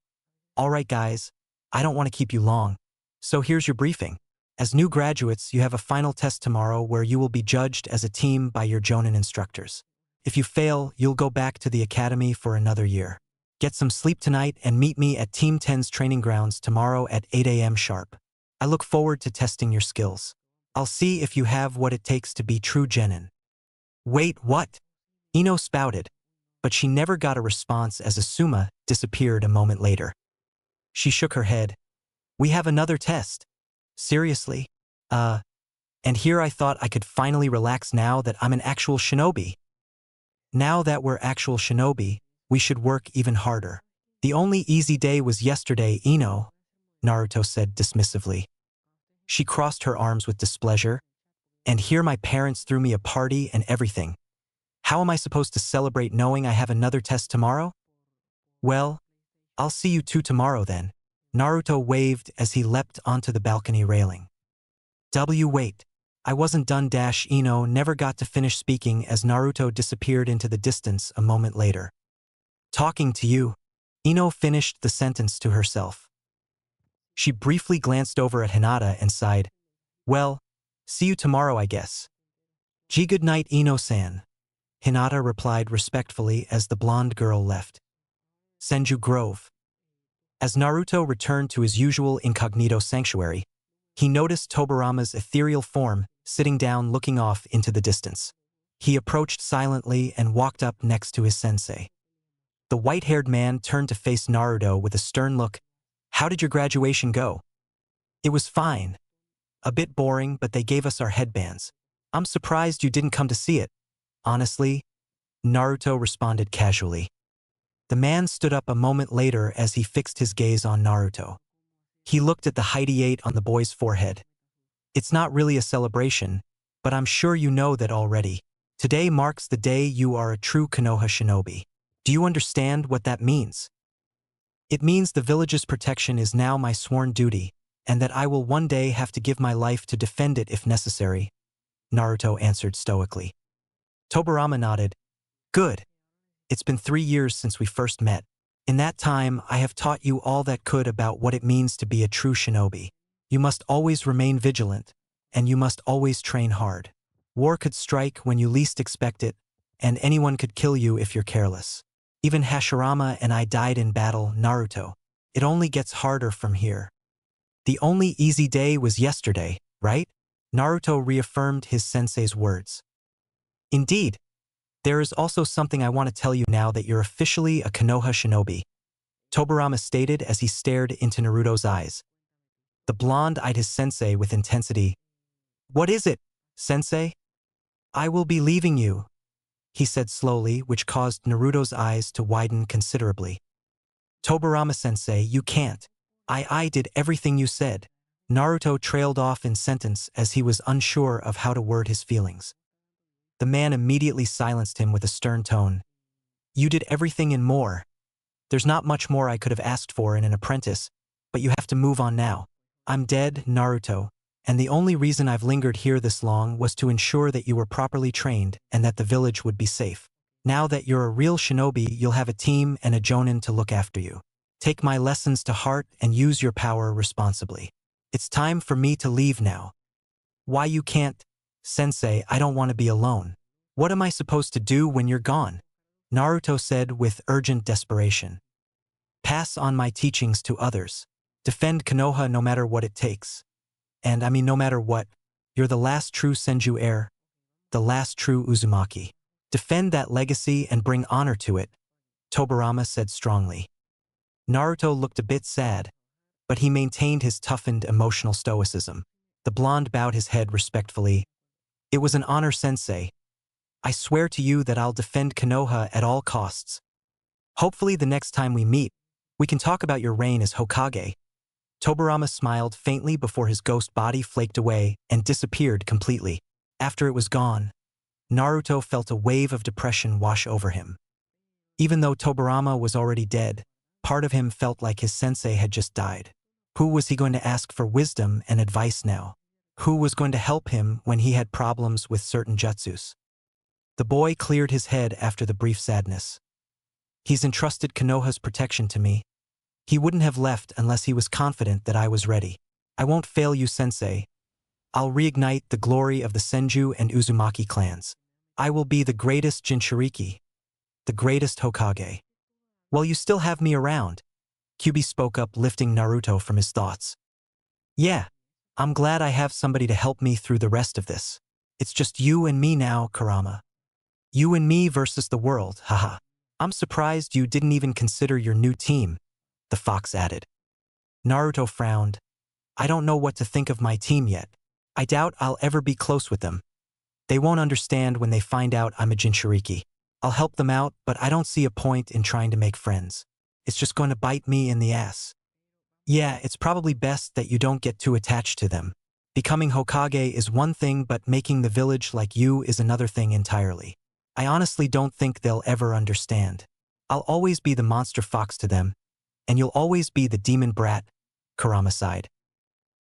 All right, guys, I don't want to keep you long. So here's your briefing. As new graduates, you have a final test tomorrow where you will be judged as a team by your Jonin instructors. If you fail, you'll go back to the academy for another year. Get some sleep tonight and meet me at Team 10's training grounds tomorrow at 8 a.m. sharp. I look forward to testing your skills. I'll see if you have what it takes to be true genin. Wait, what? Ino spouted, but she never got a response as Asuma disappeared a moment later. She shook her head. We have another test. Seriously? And here I thought I could finally relax now that I'm an actual shinobi. Now that we're actual shinobi, we should work even harder. The only easy day was yesterday, Ino, Naruto said dismissively. She crossed her arms with displeasure. And here my parents threw me a party and everything. How am I supposed to celebrate knowing I have another test tomorrow? Well, I'll see you two tomorrow then. Naruto waved as he leapt onto the balcony railing. Wait. I wasn't done. Ino never got to finish speaking as Naruto disappeared into the distance a moment later. Talking to you. Ino finished the sentence to herself. She briefly glanced over at Hinata and sighed. Well, see you tomorrow, I guess. Good night, Ino-san. Hinata replied respectfully as the blonde girl left. Senju Grove. As Naruto returned to his usual incognito sanctuary, he noticed Tobirama's ethereal form sitting down looking off into the distance. He approached silently and walked up next to his sensei. The white-haired man turned to face Naruto with a stern look. How did your graduation go? It was fine. A bit boring, but they gave us our headbands. I'm surprised you didn't come to see it. Honestly, Naruto responded casually. The man stood up a moment later as he fixed his gaze on Naruto. He looked at the height on the boy's forehead. It's not really a celebration, but I'm sure you know that already. Today marks the day you are a true Konoha shinobi. Do you understand what that means? It means the village's protection is now my sworn duty, and that I will one day have to give my life to defend it if necessary, Naruto answered stoically. Tobirama nodded. Good. It's been 3 years since we first met. In that time, I have taught you all that could about what it means to be a true shinobi. You must always remain vigilant, and you must always train hard. War could strike when you least expect it, and anyone could kill you if you're careless. Even Hashirama and I died in battle, Naruto. It only gets harder from here. The only easy day was yesterday, right? Naruto reaffirmed his sensei's words. Indeed. There is also something I want to tell you now that you're officially a Konoha shinobi, Tobirama stated as he stared into Naruto's eyes. The blonde eyed his sensei with intensity. What is it, sensei? I will be leaving you, he said slowly, which caused Naruto's eyes to widen considerably. Tobirama-sensei, you can't. I did everything you said. Naruto trailed off in sentence as he was unsure of how to word his feelings. The man immediately silenced him with a stern tone. You did everything and more. There's not much more I could have asked for in an apprentice, but you have to move on now. I'm dead, Naruto, and the only reason I've lingered here this long was to ensure that you were properly trained and that the village would be safe. Now that you're a real shinobi, you'll have a team and a jonin to look after you. Take my lessons to heart and use your power responsibly. It's time for me to leave now. Why you can't? Sensei, I don't want to be alone. What am I supposed to do when you're gone? Naruto said with urgent desperation. Pass on my teachings to others. Defend Konoha no matter what it takes. And I mean no matter what, you're the last true Senju heir, the last true Uzumaki. Defend that legacy and bring honor to it, Tobirama said strongly. Naruto looked a bit sad, but he maintained his toughened emotional stoicism. The blonde bowed his head respectfully. It was an honor, Sensei. I swear to you that I'll defend Konoha at all costs. Hopefully the next time we meet, we can talk about your reign as Hokage. Tobirama smiled faintly before his ghost body flaked away and disappeared completely. After it was gone, Naruto felt a wave of depression wash over him. Even though Tobirama was already dead, part of him felt like his sensei had just died. Who was he going to ask for wisdom and advice now? Who was going to help him when he had problems with certain jutsus? The boy cleared his head after the brief sadness. He's entrusted Konoha's protection to me. He wouldn't have left unless he was confident that I was ready. I won't fail you, Sensei. I'll reignite the glory of the Senju and Uzumaki clans. I will be the greatest Jinchuriki, the greatest Hokage. Well, you still have me around. Kyubi spoke up, lifting Naruto from his thoughts. Yeah, I'm glad I have somebody to help me through the rest of this. It's just you and me now, Kurama. You and me versus the world, haha. I'm surprised you didn't even consider your new team, the fox added. Naruto frowned. I don't know what to think of my team yet. I doubt I'll ever be close with them. They won't understand when they find out I'm a Jinchuriki. I'll help them out, but I don't see a point in trying to make friends. It's just going to bite me in the ass. Yeah, it's probably best that you don't get too attached to them. Becoming Hokage is one thing, but making the village like you is another thing entirely. I honestly don't think they'll ever understand. I'll always be the monster fox to them, and you'll always be the demon brat, Kurama sighed.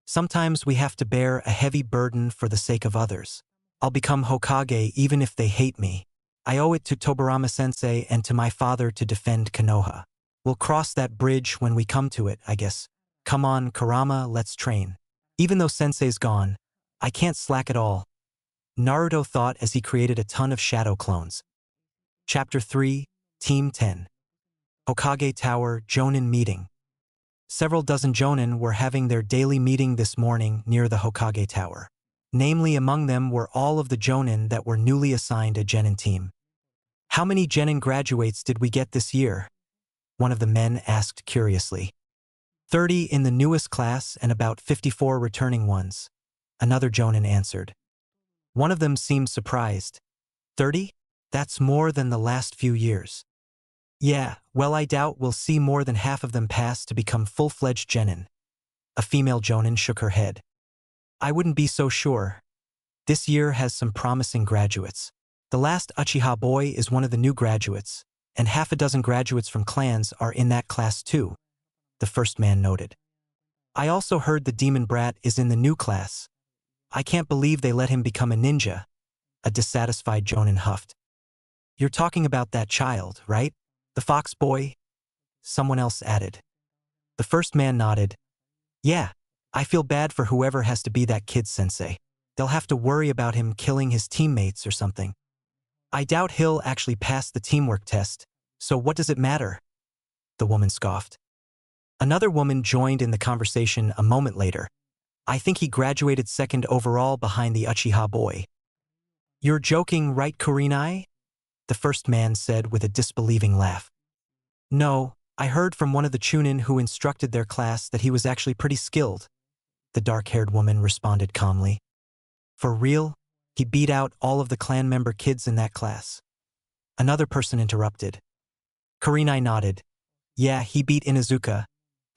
Sometimes we have to bear a heavy burden for the sake of others. I'll become Hokage even if they hate me. I owe it to Tobirama-sensei and to my father to defend Konoha. We'll cross that bridge when we come to it, I guess. Come on, Kurama, let's train. Even though Sensei's gone, I can't slack at all. Naruto thought as he created a ton of shadow clones. Chapter 3, Team 10. Hokage Tower Jonin Meeting. Several dozen Jonin were having their daily meeting this morning near the Hokage Tower. Namely, among them were all of the Jonin that were newly assigned a Genin team. How many Genin graduates did we get this year? One of the men asked curiously. 30 in the newest class and about 54 returning ones, another Jonin answered. One of them seemed surprised. 30? That's more than the last few years. Yeah, well, I doubt we'll see more than half of them pass to become full-fledged Genin. A female Jonin shook her head. I wouldn't be so sure. This year has some promising graduates. The last Uchiha boy is one of the new graduates, and half a dozen graduates from clans are in that class too, the first man noted. I also heard the demon brat is in the new class. I can't believe they let him become a ninja, a dissatisfied Jonin huffed. You're talking about that child, right? The fox boy? Someone else added. The first man nodded. Yeah, I feel bad for whoever has to be that kid, Sensei. They'll have to worry about him killing his teammates or something. I doubt he'll actually pass the teamwork test, so what does it matter? The woman scoffed. Another woman joined in the conversation a moment later. I think he graduated second overall behind the Uchiha boy. You're joking, right, Kurinai? The first man said with a disbelieving laugh. No, I heard from one of the Chunin who instructed their class that he was actually pretty skilled, the dark-haired woman responded calmly. For real? He beat out all of the clan member kids in that class. Another person interrupted. Kurinai nodded. Yeah, he beat Inuzuka,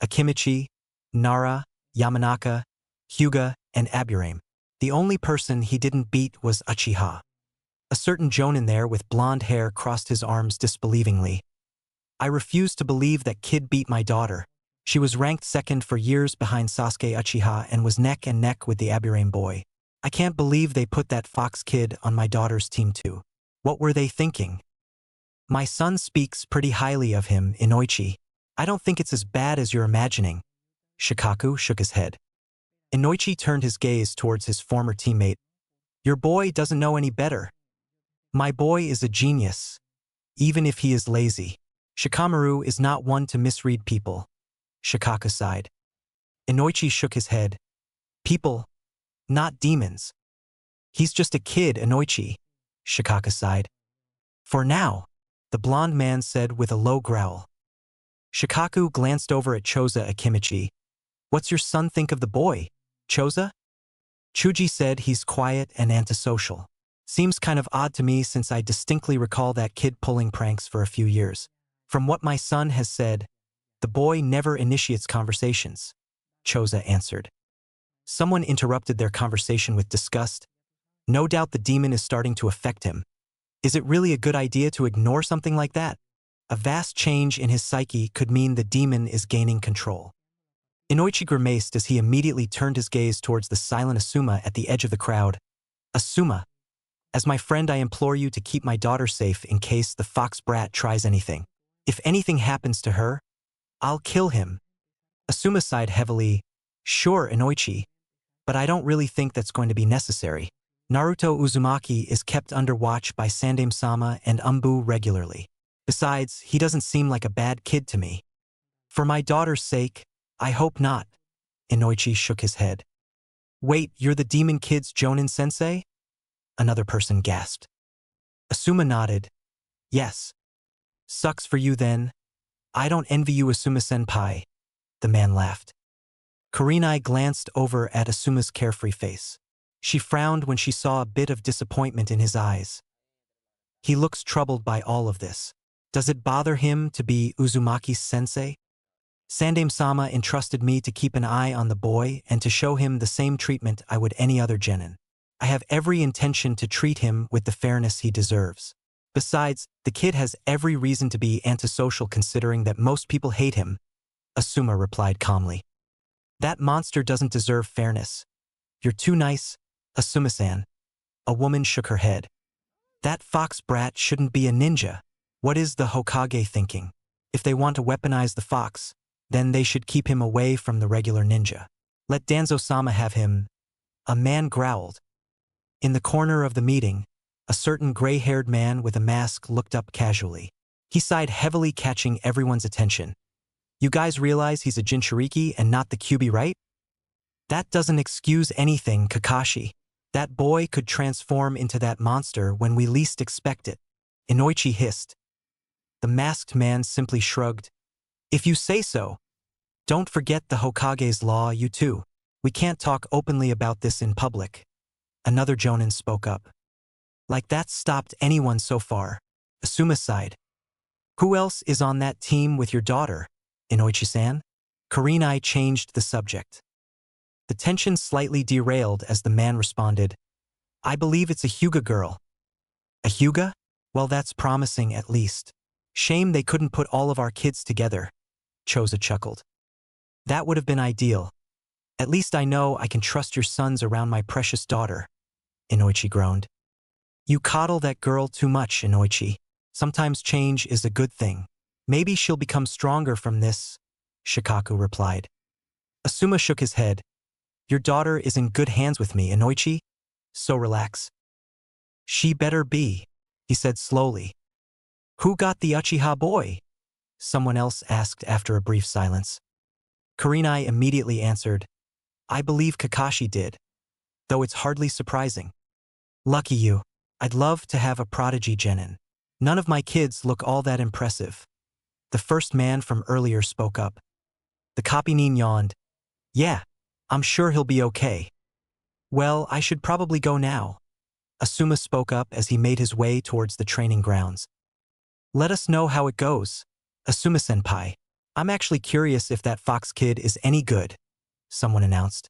Akimichi, Nara, Yamanaka, Hyuga, and Aburame. The only person he didn't beat was Uchiha. A certain jonin there with blonde hair crossed his arms disbelievingly. I refuse to believe that kid beat my daughter. She was ranked second for years behind Sasuke Uchiha and was neck and neck with the Aburame boy. I can't believe they put that fox kid on my daughter's team too. What were they thinking? My son speaks pretty highly of him, Inoichi. I don't think it's as bad as you're imagining. Shikaku shook his head. Inoichi turned his gaze towards his former teammate. Your boy doesn't know any better. My boy is a genius, even if he is lazy. Shikamaru is not one to misread people. Shikaku sighed. Inoichi shook his head. People, not demons. He's just a kid, Inoichi. Shikaku sighed. For now, the blond man said with a low growl. Shikaku glanced over at Choza Akimichi. What's your son think of the boy, Choza? Chuji said he's quiet and antisocial. Seems kind of odd to me since I distinctly recall that kid pulling pranks for a few years. From what my son has said, the boy never initiates conversations, Choza answered. Someone interrupted their conversation with disgust. No doubt the demon is starting to affect him. Is it really a good idea to ignore something like that? A vast change in his psyche could mean the demon is gaining control. Inoichi grimaced as he immediately turned his gaze towards the silent Asuma at the edge of the crowd. Asuma, as my friend I implore you to keep my daughter safe in case the fox brat tries anything. If anything happens to her, I'll kill him. Asuma sighed heavily. Sure, Inoichi, but I don't really think that's going to be necessary. Naruto Uzumaki is kept under watch by Sandame-sama and Umbu regularly. Besides, he doesn't seem like a bad kid to me. For my daughter's sake, I hope not. Inoichi shook his head. Wait, you're the demon kid's Jonin-sensei? Another person gasped. Asuma nodded. Yes. Sucks for you then. I don't envy you, Asuma-senpai. The man laughed. Kurenai glanced over at Asuma's carefree face. She frowned when she saw a bit of disappointment in his eyes. He looks troubled by all of this. Does it bother him to be Uzumaki's sensei? Sandame-sama entrusted me to keep an eye on the boy and to show him the same treatment I would any other genin. I have every intention to treat him with the fairness he deserves. Besides, the kid has every reason to be antisocial considering that most people hate him, Asuma replied calmly. That monster doesn't deserve fairness. You're too nice, Asuma-san. A woman shook her head. That fox brat shouldn't be a ninja. What is the Hokage thinking? If they want to weaponize the fox, then they should keep him away from the regular ninja. Let Danzo-sama have him. A man growled. In the corner of the meeting, a certain gray-haired man with a mask looked up casually. He sighed heavily, catching everyone's attention. You guys realize he's a Jinchuriki and not the Kyuubi, right? That doesn't excuse anything, Kakashi. That boy could transform into that monster when we least expect it. Inoichi hissed. The masked man simply shrugged. If you say so. Don't forget the Hokage's law, you too. We can't talk openly about this in public. Another Jonin spoke up. Like that stopped anyone so far. Asuma sighed. Who else is on that team with your daughter, Inoichi-san? Kurenai changed the subject. The tension slightly derailed as the man responded. I believe it's a Hyuga girl. A Hyuga? Well, that's promising at least. Shame they couldn't put all of our kids together. Choza chuckled. That would have been ideal. At least I know I can trust your sons around my precious daughter. Inoichi groaned. You coddle that girl too much, Inoichi. Sometimes change is a good thing. Maybe she'll become stronger from this, Shikaku replied. Asuma shook his head. Your daughter is in good hands with me, Inoichi. So relax. She better be, he said slowly. Who got the Uchiha boy? Someone else asked after a brief silence. Kurenai immediately answered. I believe Kakashi did, though it's hardly surprising. Lucky you. I'd love to have a prodigy genin. None of my kids look all that impressive. The first man from earlier spoke up. The copynin yawned. Yeah, I'm sure he'll be okay. Well, I should probably go now. Asuma spoke up as he made his way towards the training grounds. Let us know how it goes, Asuma-senpai. I'm actually curious if that fox kid is any good, someone announced.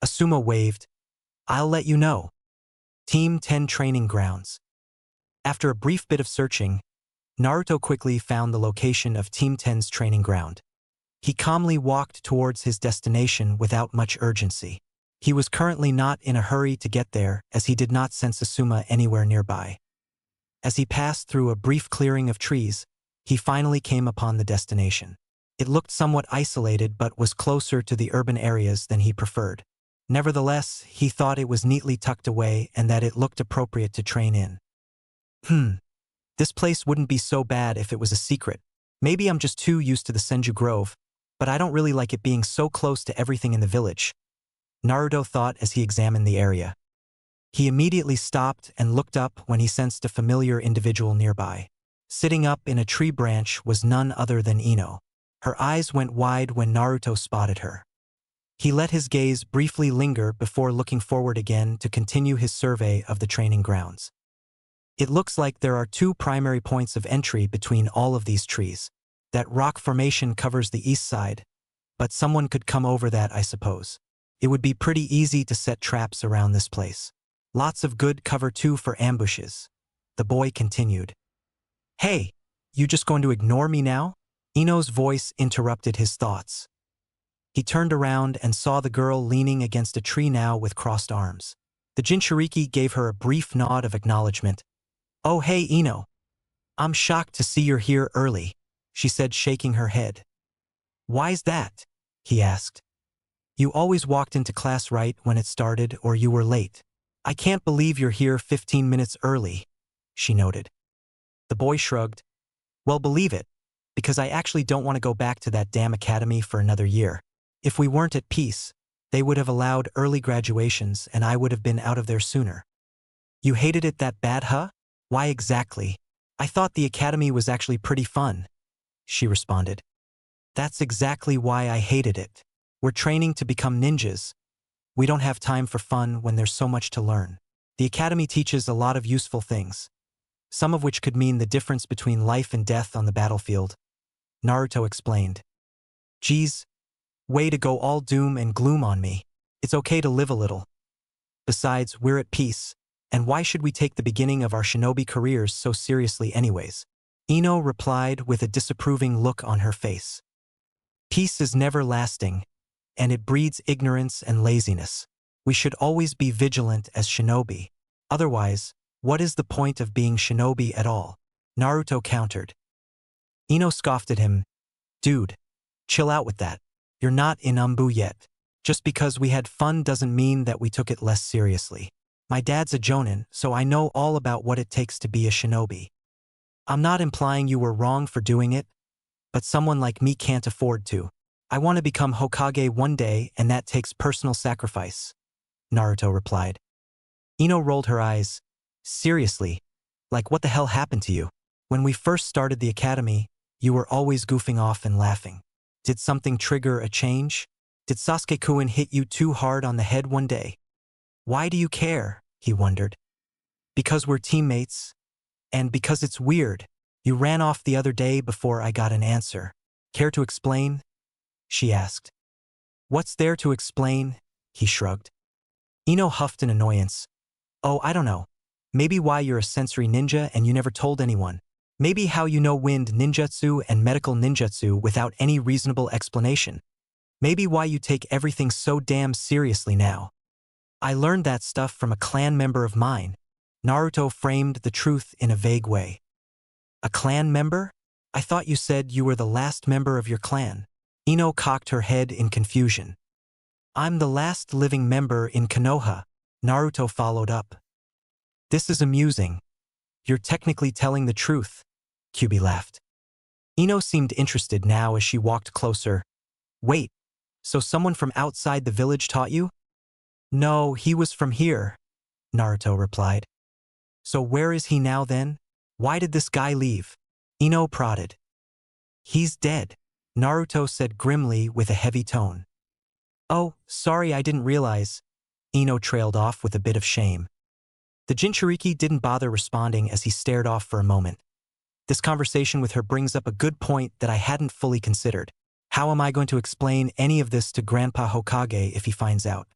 Asuma waved. I'll let you know. Team 10 training grounds. After a brief bit of searching, Naruto quickly found the location of Team 10's training ground. He calmly walked towards his destination without much urgency. He was currently not in a hurry to get there, as he did not sense Asuma anywhere nearby. As he passed through a brief clearing of trees, he finally came upon the destination. It looked somewhat isolated but was closer to the urban areas than he preferred. Nevertheless, he thought it was neatly tucked away and that it looked appropriate to train in. This place wouldn't be so bad if it was a secret. Maybe I'm just too used to the Senju Grove, but I don't really like it being so close to everything in the village, Naruto thought as he examined the area. He immediately stopped and looked up when he sensed a familiar individual nearby. Sitting up in a tree branch was none other than Ino. Her eyes went wide when Naruto spotted her. He let his gaze briefly linger before looking forward again to continue his survey of the training grounds. It looks like there are two primary points of entry between all of these trees. That rock formation covers the east side, but someone could come over that, I suppose. It would be pretty easy to set traps around this place. Lots of good cover too for ambushes. The boy continued. Hey, you just going to ignore me now? Ino's voice interrupted his thoughts. He turned around and saw the girl leaning against a tree now with crossed arms. The Jinchuriki gave her a brief nod of acknowledgement. Oh hey Ino. I'm shocked to see you're here early, she said, shaking her head. Why's that? He asked. You always walked into class right when it started, or you were late. I can't believe you're here 15 minutes early, she noted. The boy shrugged. Well, believe it, because I actually don't want to go back to that damn academy for another year. If we weren't at peace, they would have allowed early graduations and I would have been out of there sooner. You hated it that bad, huh? Why exactly? I thought the academy was actually pretty fun, she responded. That's exactly why I hated it. We're training to become ninjas. We don't have time for fun when there's so much to learn. The academy teaches a lot of useful things, some of which could mean the difference between life and death on the battlefield, Naruto explained. Geez, way to go all doom and gloom on me. It's okay to live a little. Besides, we're at peace, and why should we take the beginning of our shinobi careers so seriously anyways? Ino replied with a disapproving look on her face. Peace is never lasting, and it breeds ignorance and laziness. We should always be vigilant as shinobi. Otherwise, what is the point of being shinobi at all? Naruto countered. Ino scoffed at him. Dude, chill out with that. You're not in Umbu yet. Just because we had fun doesn't mean that we took it less seriously. My dad's a jonin, so I know all about what it takes to be a shinobi. I'm not implying you were wrong for doing it, but someone like me can't afford to. I want to become Hokage one day, and that takes personal sacrifice, Naruto replied. Ino rolled her eyes. Seriously, like what the hell happened to you? When we first started the academy, you were always goofing off and laughing. Did something trigger a change? Did Sasuke-kun hit you too hard on the head one day? Why do you care? He wondered. Because we're teammates, and because it's weird. You ran off the other day before I got an answer. Care to explain? She asked. What's there to explain? He shrugged. Ino huffed in annoyance. Oh, I don't know. Maybe why you're a sensory ninja and you never told anyone. Maybe how you know wind ninjutsu and medical ninjutsu without any reasonable explanation. Maybe why you take everything so damn seriously now. I learned that stuff from a clan member of mine. Naruto framed the truth in a vague way. A clan member? I thought you said you were the last member of your clan. Ino cocked her head in confusion. I'm the last living member in Konoha, Naruto followed up. This is amusing. You're technically telling the truth, Kyubi laughed. Ino seemed interested now as she walked closer. Wait, so someone from outside the village taught you? No, he was from here, Naruto replied. So where is he now then? Why did this guy leave? Ino prodded. He's dead, Naruto said grimly with a heavy tone. Oh, sorry, I didn't realize. Ino trailed off with a bit of shame. The Jinchuriki didn't bother responding as he stared off for a moment. This conversation with her brings up a good point that I hadn't fully considered. How am I going to explain any of this to Grandpa Hokage if he finds out?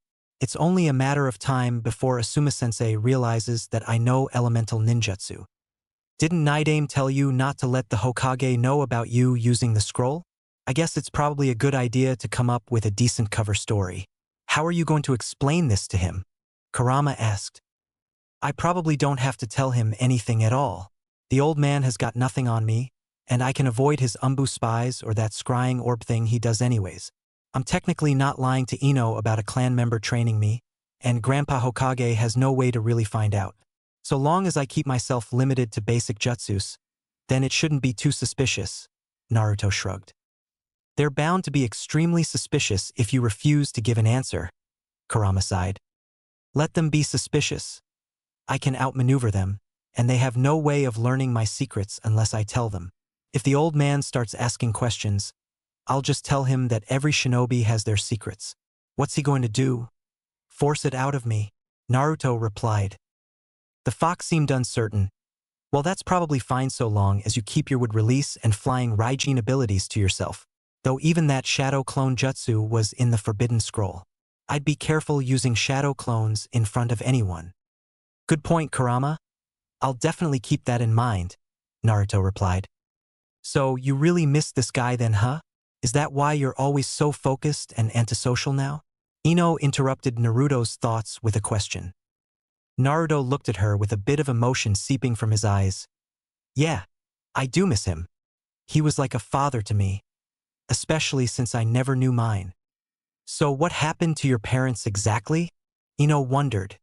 It's only a matter of time before Asuma-sensei realizes that I know elemental ninjutsu. Didn't Naidame tell you not to let the Hokage know about you using the scroll? I guess it's probably a good idea to come up with a decent cover story. How are you going to explain this to him? Kurama asked. I probably don't have to tell him anything at all. The old man has got nothing on me, and I can avoid his umbu spies or that scrying orb thing he does anyways. I'm technically not lying to Ino about a clan member training me, and Grandpa Hokage has no way to really find out. So long as I keep myself limited to basic jutsus, then it shouldn't be too suspicious, Naruto shrugged. They're bound to be extremely suspicious if you refuse to give an answer, Kurama sighed. Let them be suspicious. I can outmaneuver them, and they have no way of learning my secrets unless I tell them. If the old man starts asking questions, I'll just tell him that every shinobi has their secrets. What's he going to do? Force it out of me, Naruto replied. The fox seemed uncertain. Well, that's probably fine so long as you keep your wood release and flying Raijin abilities to yourself. Though even that shadow clone jutsu was in the forbidden scroll. I'd be careful using shadow clones in front of anyone. Good point, Kurama. I'll definitely keep that in mind, Naruto replied. So you really miss this guy then, huh? Is that why you're always so focused and antisocial now? Ino interrupted Naruto's thoughts with a question. Naruto looked at her with a bit of emotion seeping from his eyes. Yeah, I do miss him. He was like a father to me, especially since I never knew mine. So what happened to your parents exactly? Ino wondered.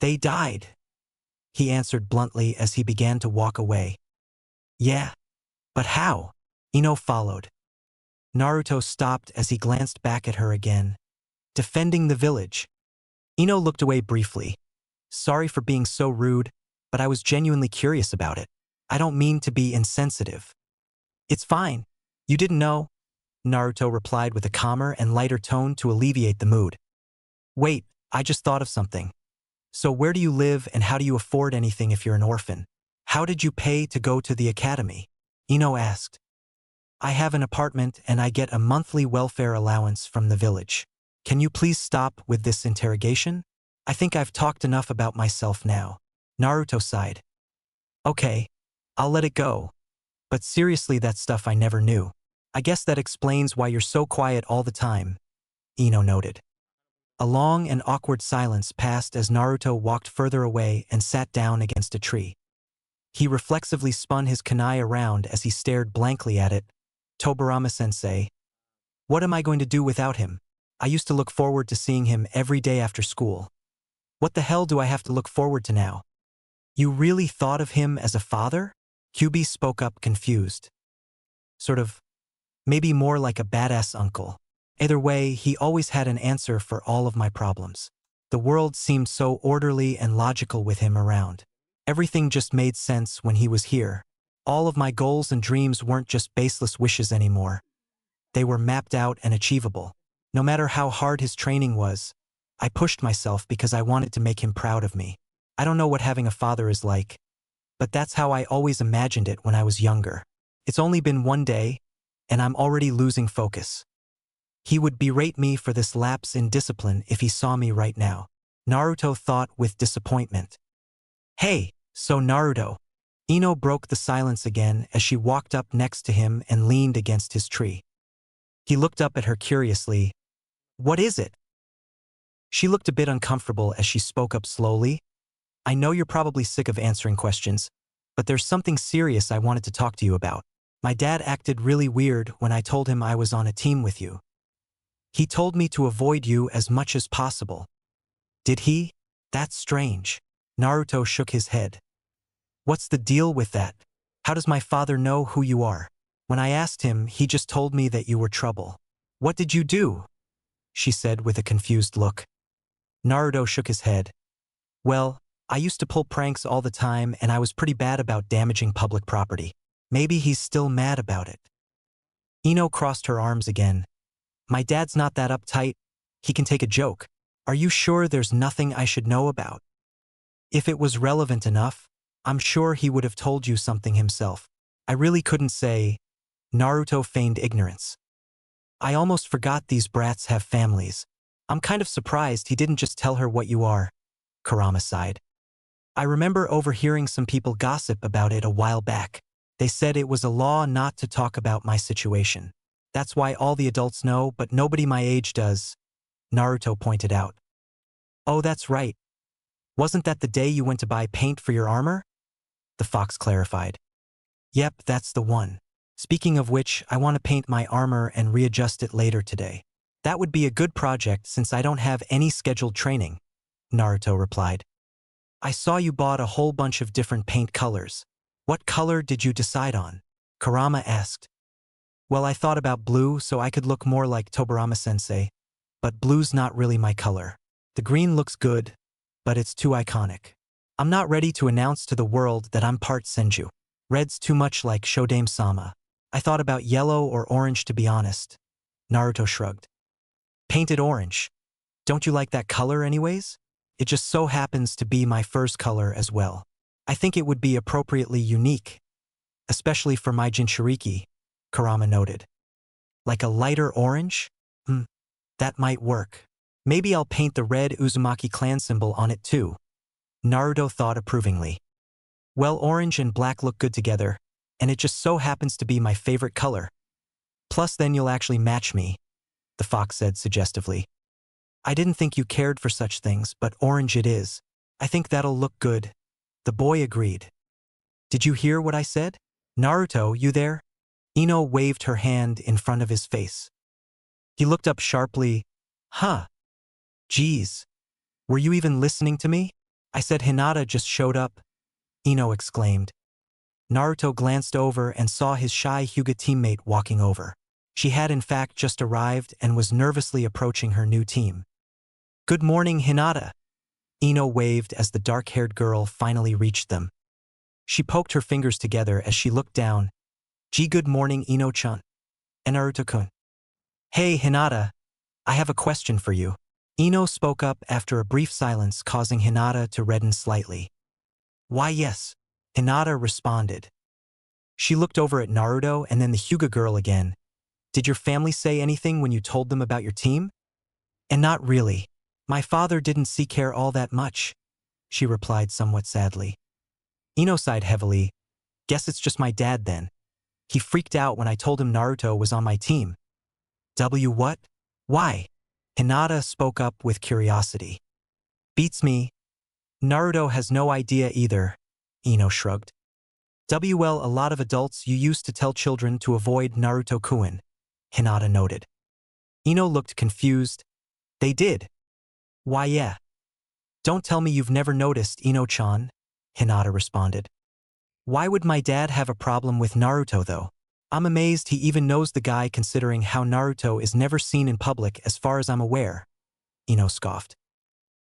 They died, he answered bluntly as he began to walk away. Yeah, but how? Ino followed. Naruto stopped as he glanced back at her again. Defending the village. Ino looked away briefly. Sorry for being so rude, but I was genuinely curious about it. I don't mean to be insensitive. It's fine. You didn't know? Naruto replied with a calmer and lighter tone to alleviate the mood. Wait, I just thought of something. So where do you live and how do you afford anything if you're an orphan? How did you pay to go to the academy? Ino asked. I have an apartment and I get a monthly welfare allowance from the village. Can you please stop with this interrogation? I think I've talked enough about myself now. Naruto sighed. Okay, I'll let it go. But seriously, that stuff I never knew. I guess that explains why you're so quiet all the time, Ino noted. A long and awkward silence passed as Naruto walked further away and sat down against a tree. He reflexively spun his kunai around as he stared blankly at it. Tobirama-sensei. What am I going to do without him? I used to look forward to seeing him every day after school. What the hell do I have to look forward to now? You really thought of him as a father? Kyubi spoke up confused. Sort of. Maybe more like a badass uncle. Either way, he always had an answer for all of my problems. The world seemed so orderly and logical with him around. Everything just made sense when he was here. All of my goals and dreams weren't just baseless wishes anymore. They were mapped out and achievable. No matter how hard his training was, I pushed myself because I wanted to make him proud of me. I don't know what having a father is like, but that's how I always imagined it when I was younger. It's only been one day, and I'm already losing focus. He would berate me for this lapse in discipline if he saw me right now. Naruto thought with disappointment. Hey, so Naruto. Ino broke the silence again as she walked up next to him and leaned against his tree. He looked up at her curiously. What is it? She looked a bit uncomfortable as she spoke up slowly. I know you're probably sick of answering questions, but there's something serious I wanted to talk to you about. My dad acted really weird when I told him I was on a team with you. He told me to avoid you as much as possible. Did he? That's strange. Naruto shook his head. What's the deal with that? How does my father know who you are? When I asked him, he just told me that you were trouble. What did you do? She said with a confused look. Naruto shook his head. Well, I used to pull pranks all the time and I was pretty bad about damaging public property. Maybe he's still mad about it. Ino crossed her arms again. My dad's not that uptight. He can take a joke. Are you sure there's nothing I should know about? If it was relevant enough, I'm sure he would have told you something himself. I really couldn't say. Naruto feigned ignorance. I almost forgot these brats have families. I'm kind of surprised he didn't just tell her what you are. Kurama sighed. I remember overhearing some people gossip about it a while back. They said it was a law not to talk about my situation. That's why all the adults know, but nobody my age does, Naruto pointed out. Oh, that's right. Wasn't that the day you went to buy paint for your armor? The fox clarified. Yep, that's the one. Speaking of which, I want to paint my armor and readjust it later today. That would be a good project since I don't have any scheduled training, Naruto replied. I saw you bought a whole bunch of different paint colors. What color did you decide on? Kurama asked. Well, I thought about blue so I could look more like Tobirama-sensei, but blue's not really my color. The green looks good, but it's too iconic. I'm not ready to announce to the world that I'm part Senju. Red's too much like Shodame-sama. I thought about yellow or orange to be honest. Naruto shrugged. Painted orange. Don't you like that color anyways? It just so happens to be my first color as well. I think it would be appropriately unique, especially for my Jinchuriki, Kurama noted. Like a lighter orange? That might work. Maybe I'll paint the red Uzumaki clan symbol on it too. Naruto thought approvingly. Well, orange and black look good together, and it just so happens to be my favorite color. Plus then you'll actually match me, the fox said suggestively. I didn't think you cared for such things, but orange it is. I think that'll look good. The boy agreed. Did you hear what I said? Naruto, you there? Ino waved her hand in front of his face. He looked up sharply. Huh. Geez. Were you even listening to me? I said Hinata just showed up, Ino exclaimed. Naruto glanced over and saw his shy Hyuga teammate walking over. She had in fact just arrived and was nervously approaching her new team. Good morning, Hinata. Ino waved as the dark-haired girl finally reached them. She poked her fingers together as she looked down. Gee, good morning, Ino-chan. And Naruto-kun. Hey, Hinata. I have a question for you. Ino spoke up after a brief silence, causing Hinata to redden slightly. Why, yes, Hinata responded. She looked over at Naruto and then the Hyuga girl again. Did your family say anything when you told them about your team? And not really. My father didn't see care all that much, she replied somewhat sadly. Ino sighed heavily. Guess it's just my dad then. He freaked out when I told him Naruto was on my team. What? Why? Hinata spoke up with curiosity. Beats me. Naruto has no idea either, Ino shrugged. Well, a lot of adults you used to tell children to avoid Naruto-kun, Hinata noted. Ino looked confused. They did. Why, yeah. Don't tell me you've never noticed, Ino-chan, Hinata responded. Why would my dad have a problem with Naruto though? I'm amazed he even knows the guy considering how Naruto is never seen in public as far as I'm aware, Ino scoffed.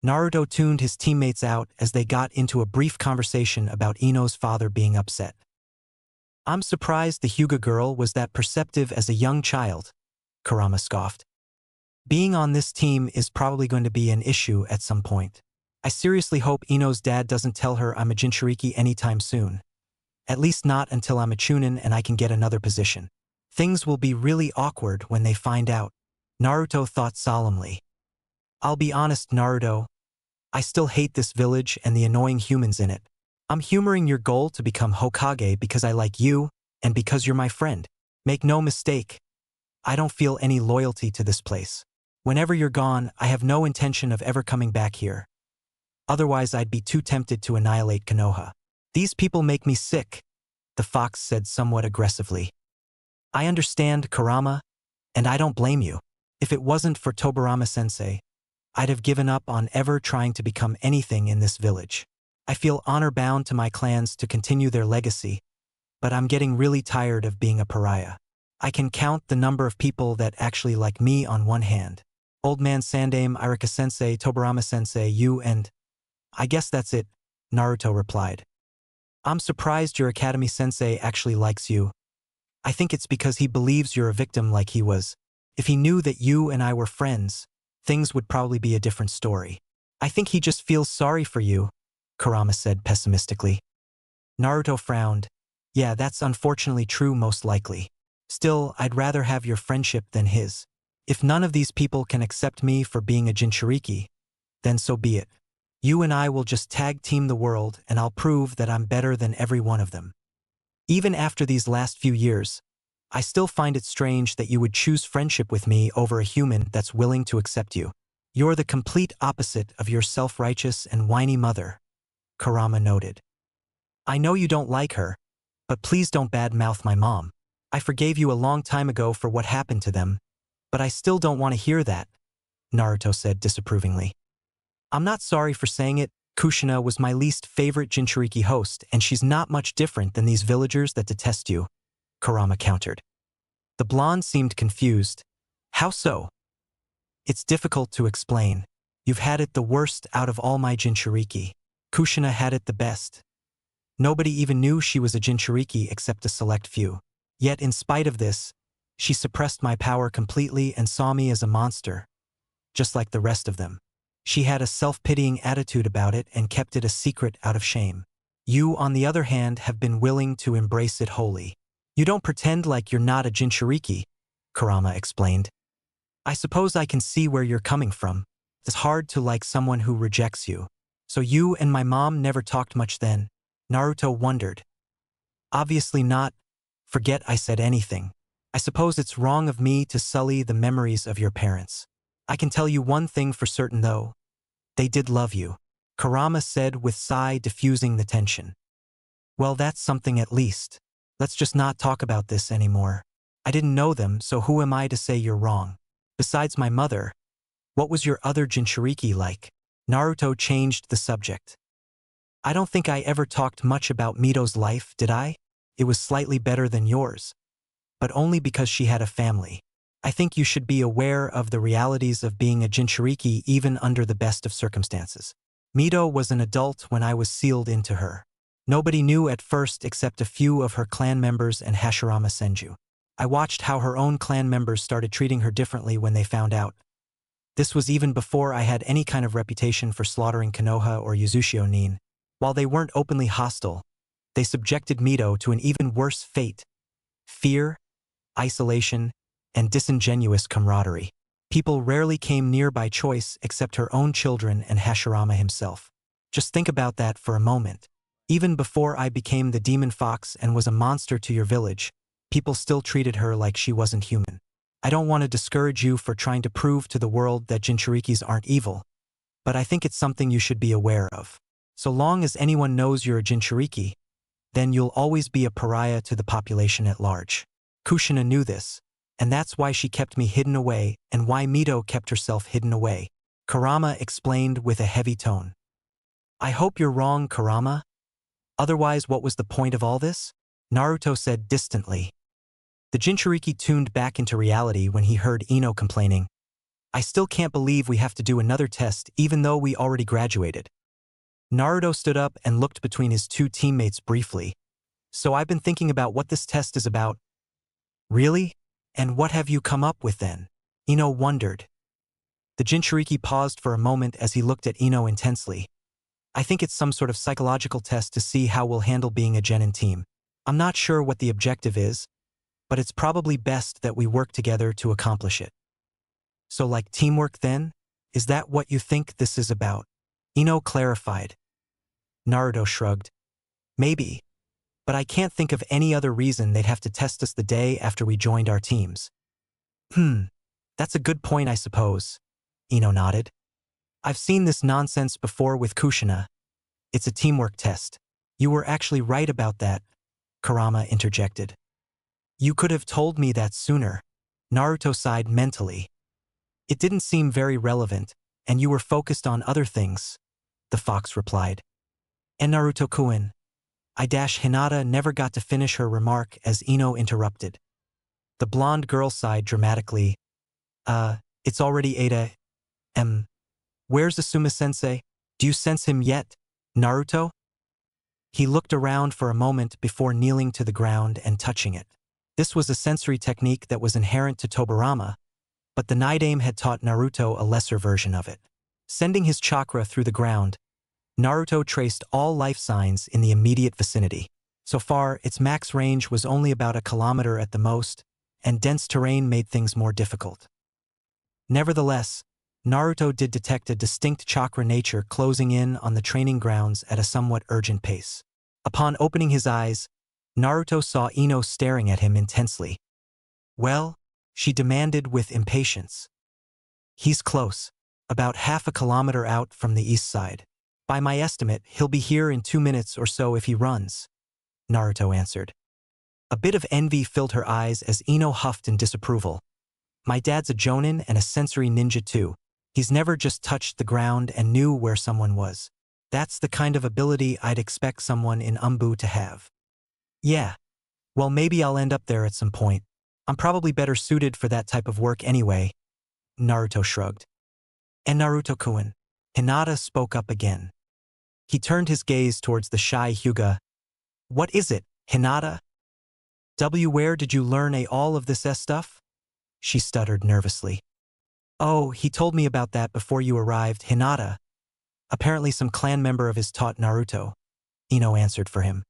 Naruto tuned his teammates out as they got into a brief conversation about Ino's father being upset. I'm surprised the Hyuga girl was that perceptive as a young child, Kurama scoffed. Being on this team is probably going to be an issue at some point. I seriously hope Ino's dad doesn't tell her I'm a Jinchuriki anytime soon. At least not until I'm a Chunin and I can get another position. Things will be really awkward when they find out, Naruto thought solemnly. I'll be honest, Naruto. I still hate this village and the annoying humans in it. I'm humoring your goal to become Hokage because I like you and because you're my friend. Make no mistake. I don't feel any loyalty to this place. Whenever you're gone, I have no intention of ever coming back here. Otherwise, I'd be too tempted to annihilate Konoha. These people make me sick, the fox said somewhat aggressively. I understand, Kurama, and I don't blame you. If it wasn't for Tobirama-sensei, I'd have given up on ever trying to become anything in this village. I feel honor-bound to my clans to continue their legacy, but I'm getting really tired of being a pariah. I can count the number of people that actually like me on one hand. Old Man Sandame, Irika-sensei, Tobirama-sensei, you and… I guess that's it, Naruto replied. I'm surprised your Academy-sensei actually likes you. I think it's because he believes you're a victim like he was. If he knew that you and I were friends, things would probably be a different story. I think he just feels sorry for you, Kurama said pessimistically. Naruto frowned. Yeah, that's unfortunately true most likely. Still, I'd rather have your friendship than his. If none of these people can accept me for being a Jinchuriki, then so be it. You and I will just tag team the world and I'll prove that I'm better than every one of them. Even after these last few years, I still find it strange that you would choose friendship with me over a human that's willing to accept you. You're the complete opposite of your self-righteous and whiny mother, Kurama noted. I know you don't like her, but please don't badmouth my mom. I forgave you a long time ago for what happened to them, but I still don't want to hear that, Naruto said disapprovingly. I'm not sorry for saying it. Kushina was my least favorite Jinchuriki host, and she's not much different than these villagers that detest you, Kurama countered. The blonde seemed confused. How so? It's difficult to explain. You've had it the worst out of all my Jinchuriki. Kushina had it the best. Nobody even knew she was a Jinchuriki except a select few. Yet in spite of this, she suppressed my power completely and saw me as a monster, just like the rest of them. She had a self-pitying attitude about it and kept it a secret out of shame. You, on the other hand, have been willing to embrace it wholly. You don't pretend like you're not a Jinchuriki, Kurama explained. I suppose I can see where you're coming from. It's hard to like someone who rejects you. So you and my mom never talked much then? Naruto wondered. Obviously not. Forget I said anything. I suppose it's wrong of me to sully the memories of your parents. I can tell you one thing for certain though. They did love you, Kurama said with sigh diffusing the tension. Well, that's something at least. Let's just not talk about this anymore. I didn't know them, so who am I to say you're wrong? Besides my mother, what was your other Jinchuriki like? Naruto changed the subject. I don't think I ever talked much about Mito's life, did I? It was slightly better than yours. But only because she had a family. I think you should be aware of the realities of being a Jinchuriki even under the best of circumstances. Mito was an adult when I was sealed into her. Nobody knew at first except a few of her clan members and Hashirama Senju. I watched how her own clan members started treating her differently when they found out. This was even before I had any kind of reputation for slaughtering Konoha or Uzushio Nin. While they weren't openly hostile, they subjected Mito to an even worse fate. Fear, isolation, and disingenuous camaraderie. People rarely came near by choice except her own children and Hashirama himself. Just think about that for a moment. Even before I became the demon fox and was a monster to your village, people still treated her like she wasn't human. I don't want to discourage you for trying to prove to the world that Jinchurikis aren't evil, but I think it's something you should be aware of. So long as anyone knows you're a Jinchuriki, then you'll always be a pariah to the population at large. Kushina knew this, and that's why she kept me hidden away and why Mito kept herself hidden away, Kurama explained with a heavy tone. I hope you're wrong, Kurama. Otherwise, what was the point of all this? Naruto said distantly. The Jinchuriki tuned back into reality when he heard Ino complaining. I still can't believe we have to do another test even though we already graduated. Naruto stood up and looked between his two teammates briefly. So I've been thinking about what this test is about. Really? And what have you come up with then? Ino wondered. The Jinchuriki paused for a moment as he looked at Ino intensely. I think it's some sort of psychological test to see how we'll handle being a genin team. I'm not sure what the objective is, but it's probably best that we work together to accomplish it. So like teamwork then? Is that what you think this is about? Ino clarified. Naruto shrugged. Maybe. But I can't think of any other reason they'd have to test us the day after we joined our teams. That's a good point, I suppose. Ino nodded. I've seen this nonsense before with Kushina. It's a teamwork test. You were actually right about that, Kurama interjected. You could have told me that sooner. Naruto sighed mentally. It didn't seem very relevant, and you were focused on other things, the fox replied. And Naruto-kun. Hinata never got to finish her remark as Ino interrupted. The blonde girl sighed dramatically. It's already 8 a.m. Where's Asuma-sensei? Do you sense him yet, Naruto? He looked around for a moment before kneeling to the ground and touching it. This was a sensory technique that was inherent to Tobirama, but the Nidaime had taught Naruto a lesser version of it. Sending his chakra through the ground, Naruto traced all life signs in the immediate vicinity. So far, its max range was only about 1 kilometer at the most, and dense terrain made things more difficult. Nevertheless, Naruto did detect a distinct chakra nature closing in on the training grounds at a somewhat urgent pace. Upon opening his eyes, Naruto saw Ino staring at him intensely. "Well?" she demanded with impatience. "He's close. About half a kilometer out from the east side. By my estimate, he'll be here in 2 minutes or so if he runs," Naruto answered. A bit of envy filled her eyes as Ino huffed in disapproval. "My dad's a jonin and a sensory ninja too. He's never just touched the ground and knew where someone was. That's the kind of ability I'd expect someone in Umbu to have." "Yeah. Well, maybe I'll end up there at some point. I'm probably better suited for that type of work anyway," Naruto shrugged. "And Naruto-kun," Hinata spoke up again. He turned his gaze towards the shy Hyuga. "What is it, Hinata? Where did you learn all of this stuff?" she stuttered nervously. "Oh, he told me about that before you arrived, Hinata. Apparently some clan member of his taught Naruto," Ino answered for him.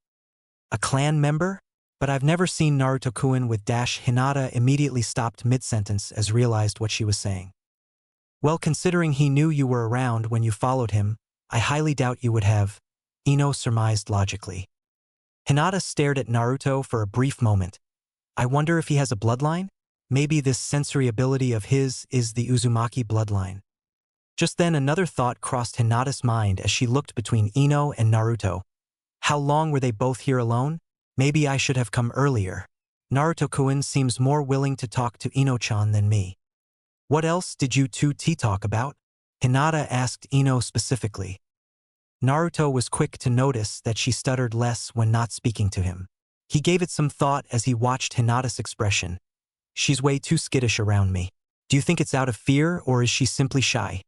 "A clan member? But I've never seen Naruto-kun with Hinata immediately stopped mid-sentence as realized what she was saying. "Well, considering he knew you were around when you followed him, I highly doubt you would have," Ino surmised logically. Hinata stared at Naruto for a brief moment. "I wonder if he has a bloodline? Maybe this sensory ability of his is the Uzumaki bloodline." Just then another thought crossed Hinata's mind as she looked between Ino and Naruto. How long were they both here alone? Maybe I should have come earlier. Naruto-kun seems more willing to talk to Ino-chan than me. "What else did you two talk about?" Hinata asked Ino specifically. Naruto was quick to notice that she stuttered less when not speaking to him. He gave it some thought as he watched Hinata's expression. "She's way too skittish around me. Do you think it's out of fear or is she simply shy?"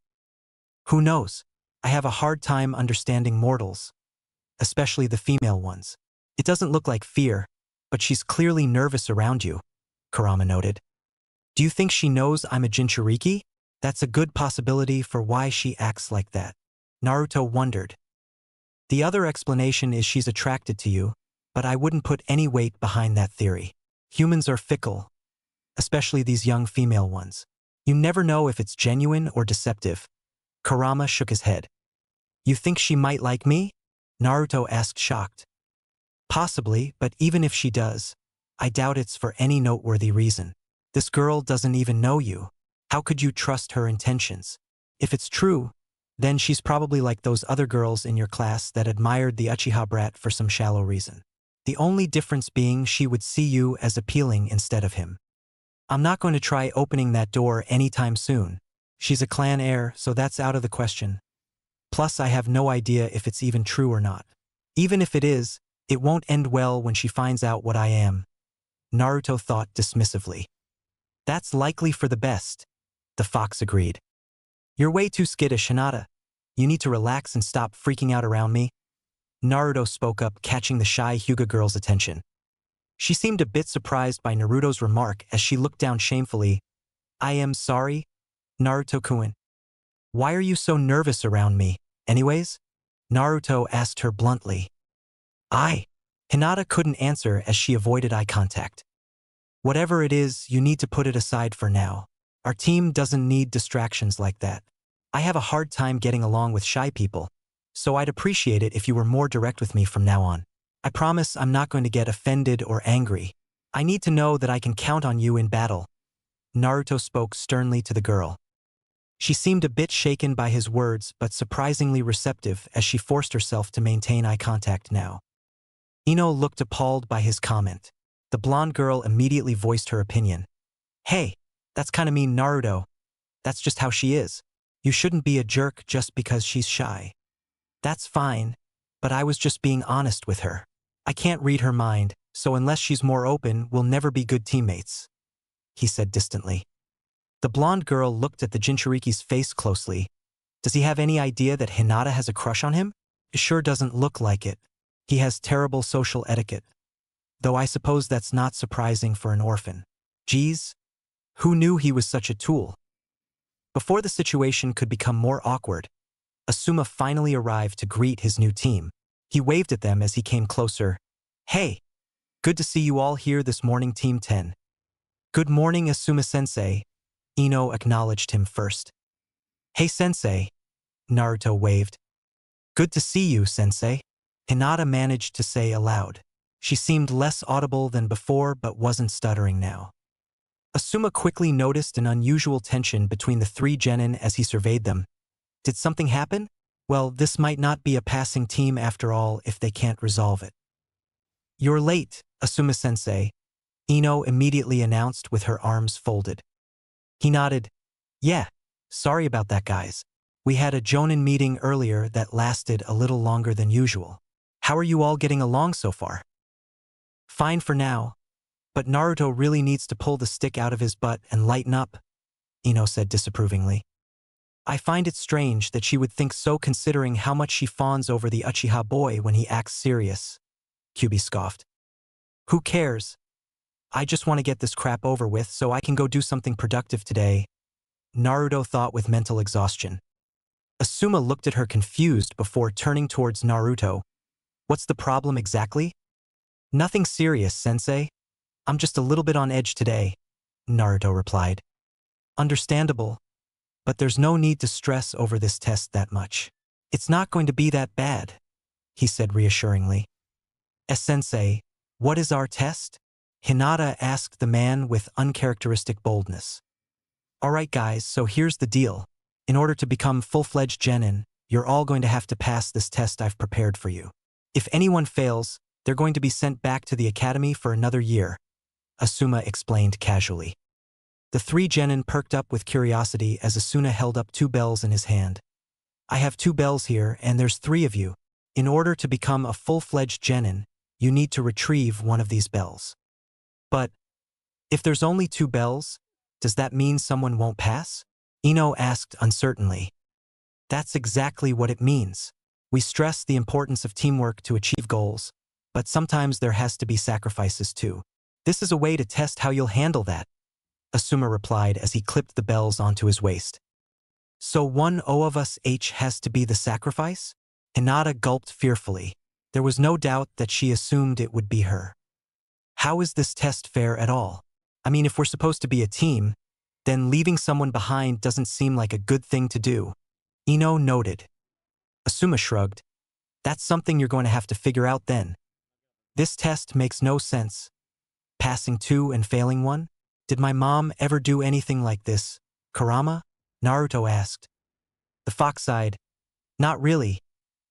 "Who knows? I have a hard time understanding mortals, especially the female ones. It doesn't look like fear, but she's clearly nervous around you," Kurama noted. "Do you think she knows I'm a Jinchuriki? That's a good possibility for why she acts like that," Naruto wondered. "The other explanation is she's attracted to you, but I wouldn't put any weight behind that theory. Humans are fickle, especially these young female ones. You never know if it's genuine or deceptive." Kurama shook his head. "You think she might like me?" Naruto asked shocked. "Possibly, but even if she does, I doubt it's for any noteworthy reason. This girl doesn't even know you. How could you trust her intentions? If it's true, then she's probably like those other girls in your class that admired the Uchiha brat for some shallow reason. The only difference being she would see you as appealing instead of him. I'm not going to try opening that door anytime soon. She's a clan heir, so that's out of the question. Plus, I have no idea if it's even true or not. Even if it is, it won't end well when she finds out what I am," Naruto thought dismissively. "That's likely for the best," the fox agreed. "You're way too skittish, Hinata. You need to relax and stop freaking out around me," Naruto spoke up, catching the shy Hyuga girl's attention. She seemed a bit surprised by Naruto's remark as she looked down shamefully. "I am sorry, Naruto-kun. Why are you so nervous around me, anyways?" Naruto asked her bluntly. Hinata couldn't answer as she avoided eye contact. "Whatever it is, you need to put it aside for now. Our team doesn't need distractions like that. I have a hard time getting along with shy people, so I'd appreciate it if you were more direct with me from now on. I promise I'm not going to get offended or angry. I need to know that I can count on you in battle." Naruto spoke sternly to the girl. She seemed a bit shaken by his words but surprisingly receptive as she forced herself to maintain eye contact now. Ino looked appalled by his comment. The blonde girl immediately voiced her opinion. "Hey, that's kinda mean, Naruto. That's just how she is. You shouldn't be a jerk just because she's shy." "That's fine, but I was just being honest with her. I can't read her mind, so unless she's more open, we'll never be good teammates," he said distantly. The blonde girl looked at the Jinchuriki's face closely. "Does he have any idea that Hinata has a crush on him? It sure doesn't look like it. He has terrible social etiquette. Though I suppose that's not surprising for an orphan. Geez, who knew he was such a tool?" Before the situation could become more awkward, Asuma finally arrived to greet his new team. He waved at them as he came closer. "Hey, good to see you all here this morning, Team 10. "Good morning, Asuma-sensei," Ino acknowledged him first. Hey sensei, Naruto waved. Good to see you, sensei. Hinata managed to say aloud. She seemed less audible than before but wasn't stuttering now. Asuma quickly noticed an unusual tension between the three genin as he surveyed them. Did something happen? Well, this might not be a passing team after all if they can't resolve it. You're late, Asuma-sensei, Ino immediately announced with her arms folded. He nodded. Yeah, sorry about that, guys. We had a Jonin meeting earlier that lasted a little longer than usual. How are you all getting along so far? Fine for now, but Naruto really needs to pull the stick out of his butt and lighten up, Ino said disapprovingly. I find it strange that she would think so considering how much she fawns over the Uchiha boy when he acts serious, Kyubi scoffed. Who cares? I just want to get this crap over with so I can go do something productive today, Naruto thought with mental exhaustion. Asuma looked at her confused before turning towards Naruto. What's the problem exactly? Nothing serious, sensei. I'm just a little bit on edge today, Naruto replied. Understandable, but there's no need to stress over this test that much. It's not going to be that bad, he said reassuringly. Sensei, what is our test? Hinata asked the man with uncharacteristic boldness. Alright guys, so here's the deal. In order to become full-fledged genin, you're all going to have to pass this test I've prepared for you. If anyone fails, they're going to be sent back to the academy for another year, Asuma explained casually. The three genin perked up with curiosity as Asuna held up 2 bells in his hand. I have 2 bells here and there's 3 of you. In order to become a full-fledged genin, you need to retrieve one of these bells. But if there's only 2 bells, does that mean someone won't pass? Ino asked uncertainly. That's exactly what it means. We stress the importance of teamwork to achieve goals, but sometimes there has to be sacrifices too. This is a way to test how you'll handle that, Asuma replied as he clipped the bells onto his waist. So one of us each has to be the sacrifice? Hinata gulped fearfully. There was no doubt that she assumed it would be her. How is this test fair at all? I mean, if we're supposed to be a team, then leaving someone behind doesn't seem like a good thing to do, Ino noted. Asuma shrugged. That's something you're going to have to figure out then. This test makes no sense. Passing 2 and failing 1? Did my mom ever do anything like this, Kurama? Naruto asked. The fox sighed. Not really.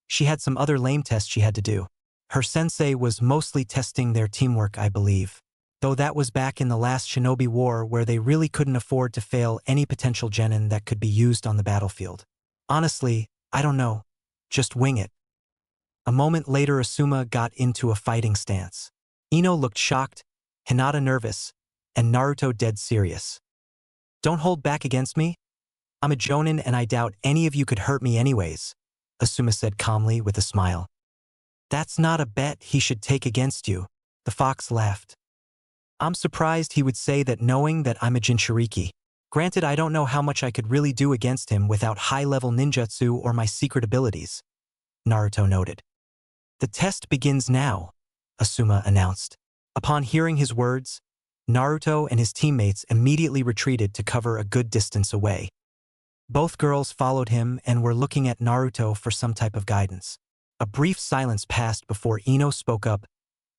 She had some other lame tests she had to do. Her sensei was mostly testing their teamwork, I believe. Though that was back in the last Shinobi War where they really couldn't afford to fail any potential genin that could be used on the battlefield. Honestly, I don't know. Just wing it. A moment later Asuma got into a fighting stance. Ino looked shocked, Hinata nervous, and Naruto dead serious. Don't hold back against me. I'm a jonin and I doubt any of you could hurt me anyways, Asuma said calmly with a smile. That's not a bet he should take against you, the fox laughed. I'm surprised he would say that knowing that I'm a Jinchuriki. Granted, I don't know how much I could really do against him without high-level ninjutsu or my secret abilities, Naruto noted. The test begins now, Asuma announced. Upon hearing his words, Naruto and his teammates immediately retreated to cover a good distance away. Both girls followed him and were looking at Naruto for some type of guidance. A brief silence passed before Ino spoke up.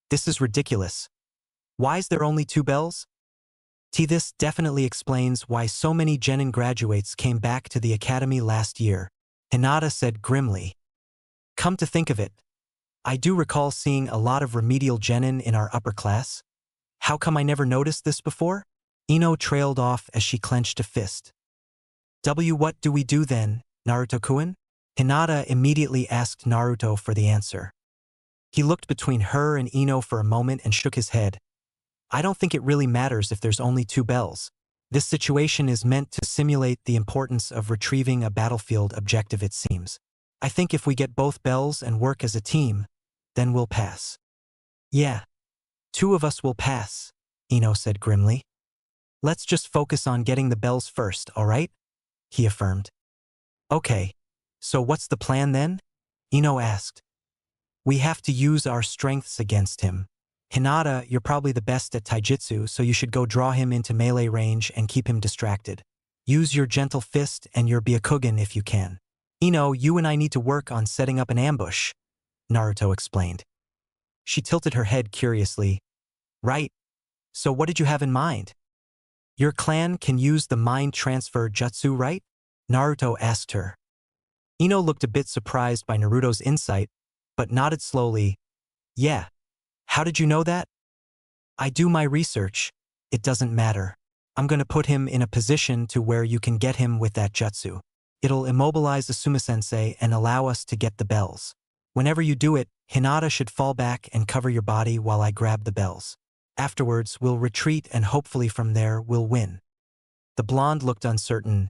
This is ridiculous. Why is there only 2 bells? This definitely explains why so many genin graduates came back to the academy last year, Hinata said grimly. Come to think of it, I do recall seeing a lot of remedial genin in our upper class. How come I never noticed this before? Ino trailed off as she clenched a fist. What do we do then, Naruto-kun? Hinata immediately asked Naruto for the answer. He looked between her and Ino for a moment and shook his head. I don't think it really matters if there's only 2 bells. This situation is meant to simulate the importance of retrieving a battlefield objective, it seems. I think if we get both bells and work as a team, then we'll pass. Yeah, 2 of us will pass, Ino said grimly. Let's just focus on getting the bells first, alright? He affirmed. Okay, so what's the plan then? Ino asked. We have to use our strengths against him. Hinata, you're probably the best at taijutsu, so you should go draw him into melee range and keep him distracted. Use your gentle fist and your Byakugan if you can. You and I need to work on setting up an ambush, Naruto explained. She tilted her head curiously. Right. So what did you have in mind? Your clan can use the mind transfer jutsu, right? Naruto asked her. Ino looked a bit surprised by Naruto's insight, but nodded slowly. Yeah. How did you know that? I do my research. It doesn't matter. I'm gonna put him in a position to where you can get him with that jutsu. It'll immobilize Asuma-sensei and allow us to get the bells. Whenever you do it, Hinata should fall back and cover your body while I grab the bells. Afterwards, we'll retreat and hopefully from there we'll win. The blonde looked uncertain.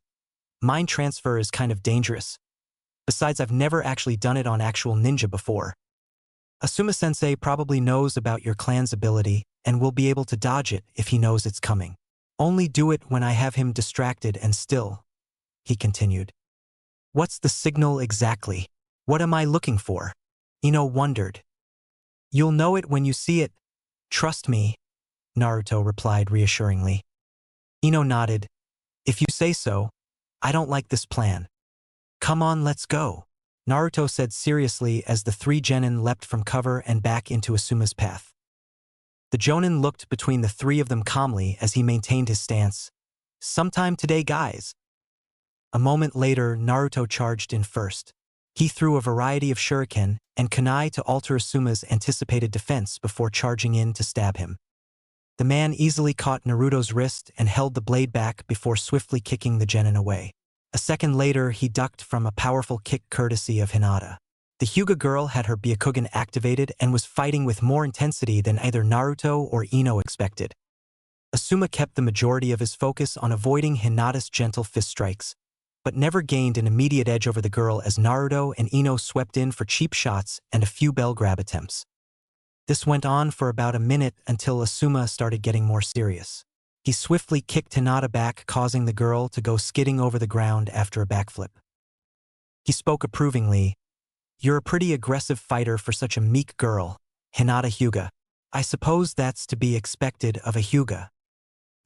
Mind transfer is kind of dangerous. Besides, I've never actually done it on actual ninja before. Asuma-sensei probably knows about your clan's ability and will be able to dodge it if he knows it's coming. Only do it when I have him distracted and still, he continued. What's the signal exactly? What am I looking for? Ino wondered. You'll know it when you see it. Trust me, Naruto replied reassuringly. Ino nodded. If you say so. I don't like this plan. Come on, let's go, Naruto said seriously as the three genin leapt from cover and back into Asuma's path. The jonin looked between the three of them calmly as he maintained his stance. Sometime today, guys. A moment later, Naruto charged in first. He threw a variety of shuriken and kunai to alter Asuma's anticipated defense before charging in to stab him. The man easily caught Naruto's wrist and held the blade back before swiftly kicking the genin away. A second later, he ducked from a powerful kick courtesy of Hinata. The Hyuga girl had her Byakugan activated and was fighting with more intensity than either Naruto or Ino expected. Asuma kept the majority of his focus on avoiding Hinata's gentle fist strikes, but never gained an immediate edge over the girl as Naruto and Ino swept in for cheap shots and a few bell grab attempts. This went on for about a minute until Asuma started getting more serious. He swiftly kicked Hinata back, causing the girl to go skidding over the ground after a backflip. He spoke approvingly. You're a pretty aggressive fighter for such a meek girl, Hinata Hyuga. I suppose that's to be expected of a Hyuga.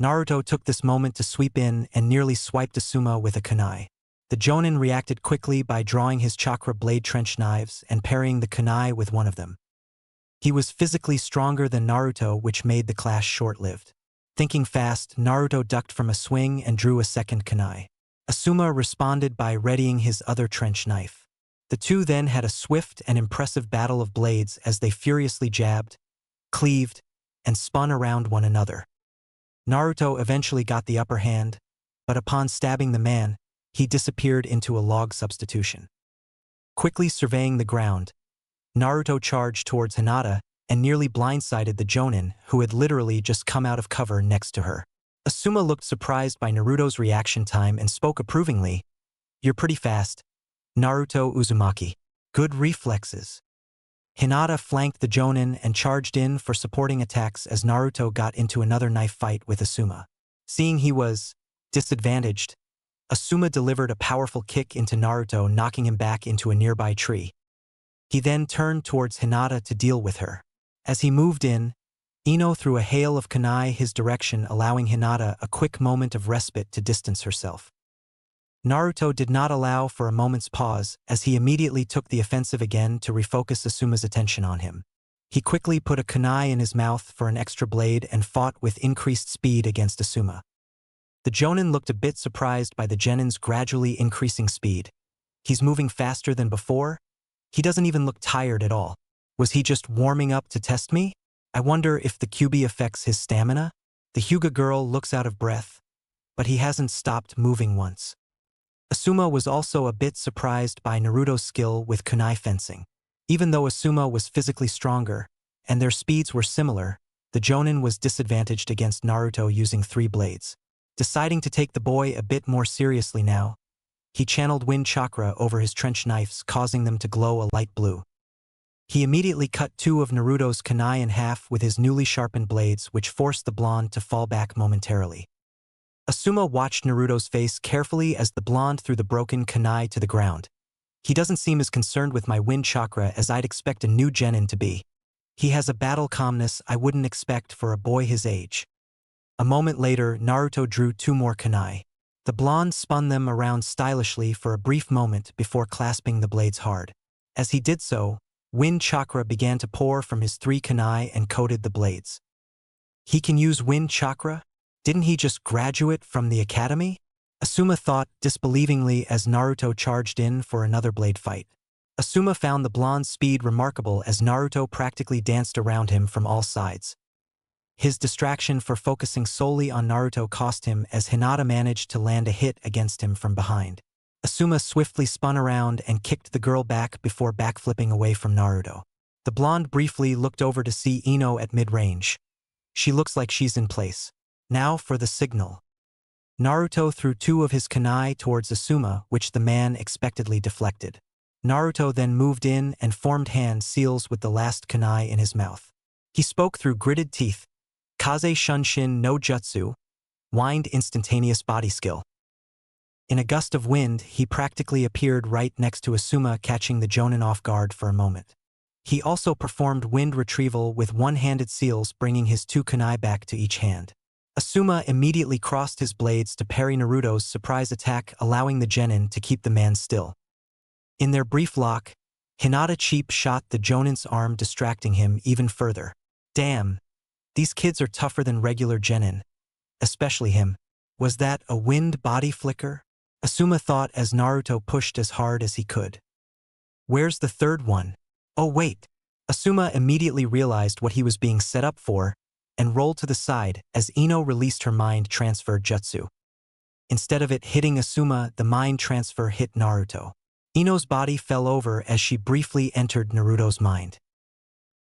Naruto took this moment to sweep in and nearly swiped Asuma with a kunai. The jonin reacted quickly by drawing his chakra blade trench knives and parrying the kunai with one of them. He was physically stronger than Naruto, which made the clash short-lived. Thinking fast, Naruto ducked from a swing and drew a second kunai. Asuma responded by readying his other trench knife. The two then had a swift and impressive battle of blades as they furiously jabbed, cleaved, and spun around one another. Naruto eventually got the upper hand, but upon stabbing the man, he disappeared into a log substitution. Quickly surveying the ground, Naruto charged towards Hinata and nearly blindsided the jonin who had literally just come out of cover next to her. Asuma looked surprised by Naruto's reaction time and spoke approvingly. You're pretty fast, Naruto Uzumaki. Good reflexes. Hinata flanked the jonin and charged in for supporting attacks as Naruto got into another knife fight with Asuma. Seeing he was disadvantaged, Asuma delivered a powerful kick into Naruto, knocking him back into a nearby tree. He then turned towards Hinata to deal with her. As he moved in, Ino threw a hail of kunai his direction, allowing Hinata a quick moment of respite to distance herself. Naruto did not allow for a moment's pause as he immediately took the offensive again to refocus Asuma's attention on him. He quickly put a kunai in his mouth for an extra blade and fought with increased speed against Asuma. The jonin looked a bit surprised by the genin's gradually increasing speed. He's moving faster than before? He doesn't even look tired at all. Was he just warming up to test me? I wonder if the QB affects his stamina? The Hyuga girl looks out of breath, but he hasn't stopped moving once. Asuma was also a bit surprised by Naruto's skill with kunai fencing. Even though Asuma was physically stronger, and their speeds were similar, the jonin was disadvantaged against Naruto using 3 blades. Deciding to take the boy a bit more seriously now, he channeled wind chakra over his trench knives, causing them to glow a light blue. He immediately cut 2 of Naruto's kunai in half with his newly sharpened blades, which forced the blonde to fall back momentarily. Asuma watched Naruto's face carefully as the blonde threw the broken kunai to the ground. He doesn't seem as concerned with my wind chakra as I'd expect a new genin to be. He has a battle calmness I wouldn't expect for a boy his age. A moment later, Naruto drew 2 more kunai. The blonde spun them around stylishly for a brief moment before clasping the blades hard. As he did so, wind chakra began to pour from his 3 kunai and coated the blades. He can use wind chakra? Didn't he just graduate from the academy? Asuma thought disbelievingly as Naruto charged in for another blade fight. Asuma found the blonde's speed remarkable as Naruto practically danced around him from all sides. His distraction for focusing solely on Naruto cost him as Hinata managed to land a hit against him from behind. Asuma swiftly spun around and kicked the girl back before backflipping away from Naruto. The blonde briefly looked over to see Ino at mid-range. She looks like she's in place. Now for the signal. Naruto threw 2 of his kunai towards Asuma, which the man expectedly deflected. Naruto then moved in and formed hand seals with the last kunai in his mouth. He spoke through gritted teeth. Kaze Shunshin no Jutsu, wind instantaneous body skill. In a gust of wind, he practically appeared right next to Asuma, catching the Jonin off guard for a moment. He also performed wind retrieval with one-handed seals, bringing his 2 kunai back to each hand. Asuma immediately crossed his blades to parry Naruto's surprise attack, allowing the genin to keep the man still. In their brief lock, Hinata cheap shot the Jonin's arm, distracting him even further. Damn, these kids are tougher than regular genin. Especially him. Was that a wind body flicker? Asuma thought as Naruto pushed as hard as he could. Where's the third one? Oh wait. Asuma immediately realized what he was being set up for and rolled to the side as Ino released her mind transfer jutsu. Instead of it hitting Asuma, the mind transfer hit Naruto. Ino's body fell over as she briefly entered Naruto's mind.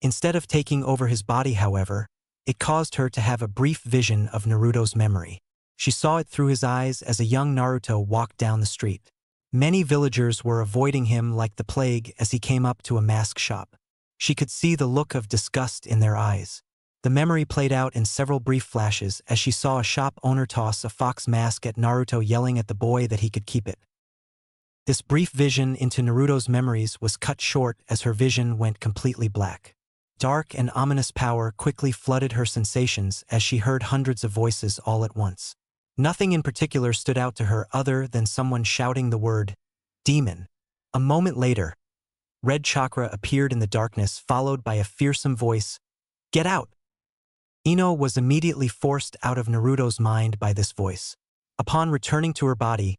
Instead of taking over his body, however, it caused her to have a brief vision of Naruto's memory. She saw it through his eyes as a young Naruto walked down the street. Many villagers were avoiding him like the plague as he came up to a mask shop. She could see the look of disgust in their eyes. The memory played out in several brief flashes as she saw a shop owner toss a fox mask at Naruto, yelling at the boy that he could keep it. This brief vision into Naruto's memories was cut short as her vision went completely black. Dark and ominous power quickly flooded her sensations as she heard hundreds of voices all at once. Nothing in particular stood out to her other than someone shouting the word, demon. A moment later, red chakra appeared in the darkness, followed by a fearsome voice, "Get out!" Ino was immediately forced out of Naruto's mind by this voice. Upon returning to her body,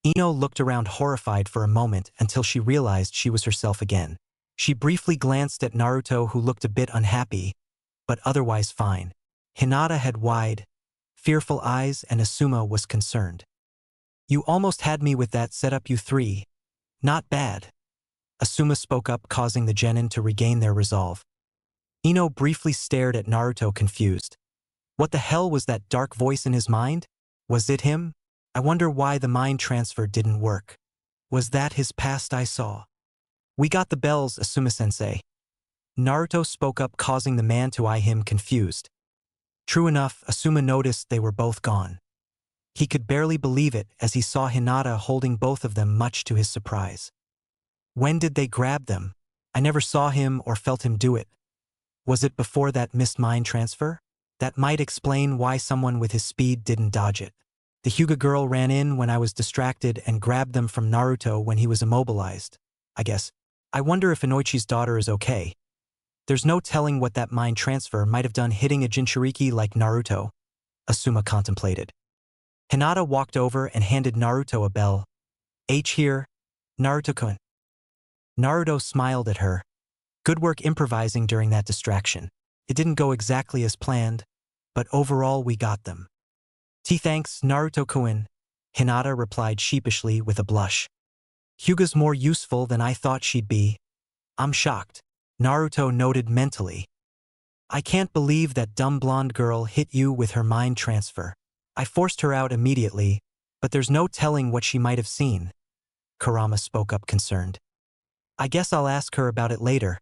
Ino looked around horrified for a moment until she realized she was herself again. She briefly glanced at Naruto, who looked a bit unhappy, but otherwise fine. Hinata had wide, fearful eyes and Asuma was concerned. "You almost had me with that setup, you three. Not bad." Asuma spoke up, causing the genin to regain their resolve. Ino briefly stared at Naruto, confused. What the hell was that dark voice in his mind? Was it him? I wonder why the mind transfer didn't work. Was that his past I saw? "We got the bells, Asuma-sensei." Naruto spoke up, causing the man to eye him confused. True enough, Asuma noticed they were both gone. He could barely believe it as he saw Hinata holding both of them, much to his surprise. When did they grab them? I never saw him or felt him do it. Was it before that missed mind transfer? That might explain why someone with his speed didn't dodge it. The Hyuga girl ran in when I was distracted and grabbed them from Naruto when he was immobilized, I guess. I wonder if Inoichi's daughter is okay. There's no telling what that mind transfer might have done hitting a Jinchuriki like Naruto, Asuma contemplated. Hinata walked over and handed Naruto a bell. "H here, Naruto-kun." Naruto smiled at her. Good work improvising during that distraction. It didn't go exactly as planned, but overall we got them. "Thanks, Naruto-kun," Hinata replied sheepishly with a blush. "Hyuga's more useful than I thought she'd be. I'm shocked," Naruto noted mentally. "I can't believe that dumb blonde girl hit you with her mind transfer. I forced her out immediately, but there's no telling what she might have seen." Kurama spoke up, concerned. "I guess I'll ask her about it later.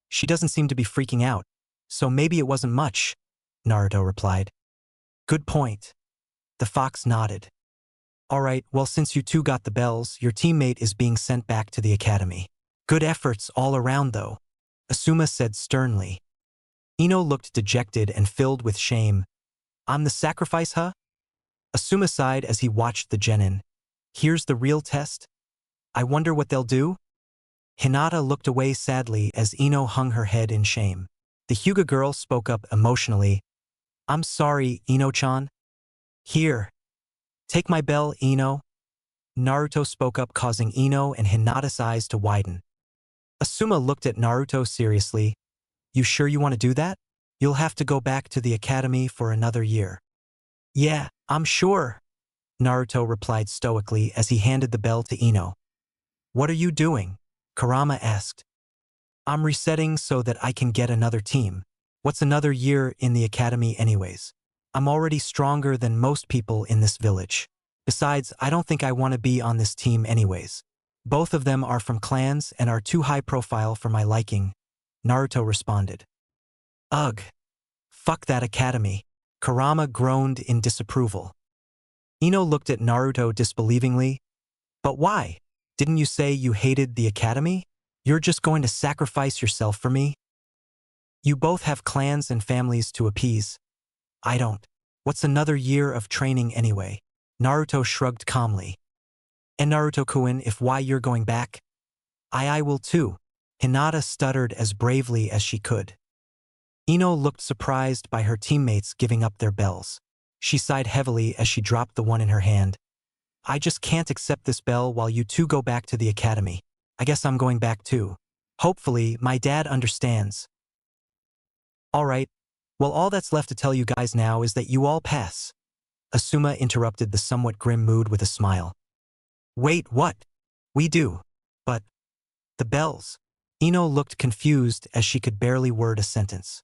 She doesn't seem to be freaking out, so maybe it wasn't much," Naruto replied. "Good point." The fox nodded. "Alright, well, since you two got the bells, your teammate is being sent back to the academy. Good efforts all around though," Asuma said sternly. Ino looked dejected and filled with shame. "I'm the sacrifice, huh?" Asuma sighed as he watched the genin. Here's the real test? I wonder what they'll do? Hinata looked away sadly as Ino hung her head in shame. The Hyuga girl spoke up emotionally. I'm sorry, Ino-chan. Here. Take my bell, Ino. Naruto spoke up, causing Ino and Hinata's eyes to widen. Asuma looked at Naruto seriously. You sure you want to do that? You'll have to go back to the academy for another year. Yeah, I'm sure, Naruto replied stoically as he handed the bell to Ino. What are you doing? Kurama asked. I'm resetting so that I can get another team. What's another year in the academy anyways? I'm already stronger than most people in this village. Besides, I don't think I want to be on this team anyways. Both of them are from clans and are too high profile for my liking, Naruto responded. Ugh. Fuck that academy. Kurama groaned in disapproval. Ino looked at Naruto disbelievingly. But why? Didn't you say you hated the academy? You're just going to sacrifice yourself for me? You both have clans and families to appease. I don't. What's another year of training anyway? Naruto shrugged calmly. And Naruto-kun, if why you're going back? I will too. Hinata stuttered as bravely as she could. Ino looked surprised by her teammates giving up their bells. She sighed heavily as she dropped the one in her hand. I just can't accept this bell while you two go back to the academy. I guess I'm going back too. Hopefully, my dad understands. Alright, well all that's left to tell you guys now is that you all pass. Asuma interrupted the somewhat grim mood with a smile. Wait, what? We do. But the bells. Ino looked confused as she could barely word a sentence.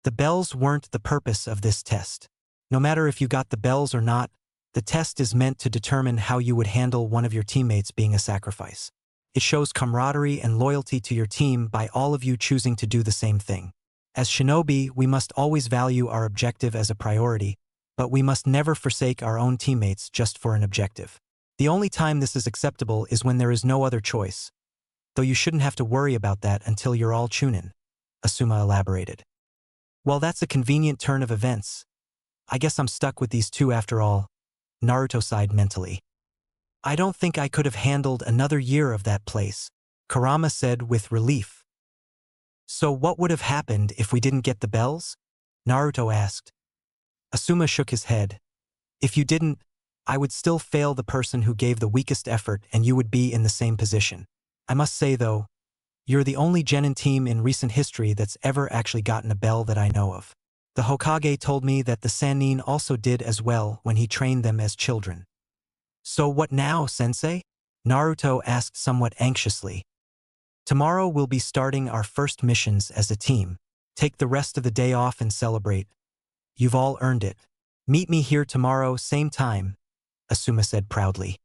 The bells weren't the purpose of this test. No matter if you got the bells or not, the test is meant to determine how you would handle one of your teammates being a sacrifice. It shows camaraderie and loyalty to your team by all of you choosing to do the same thing. As shinobi, we must always value our objective as a priority, but we must never forsake our own teammates just for an objective. The only time this is acceptable is when there is no other choice. Though you shouldn't have to worry about that until you're all chunin, Asuma elaborated. Well, that's a convenient turn of events. I guess I'm stuck with these two after all, Naruto sighed mentally. I don't think I could have handled another year of that place, Kurama said with relief. So what would have happened if we didn't get the bells? Naruto asked. Asuma shook his head. If you didn't, I would still fail the person who gave the weakest effort and you would be in the same position. I must say though, you're the only genin team in recent history that's ever actually gotten a bell that I know of. The Hokage told me that the Sannin also did as well when he trained them as children. So what now, sensei? Naruto asked somewhat anxiously. Tomorrow we'll be starting our first missions as a team. Take the rest of the day off and celebrate. You've all earned it. Meet me here tomorrow, same time, Asuma said proudly.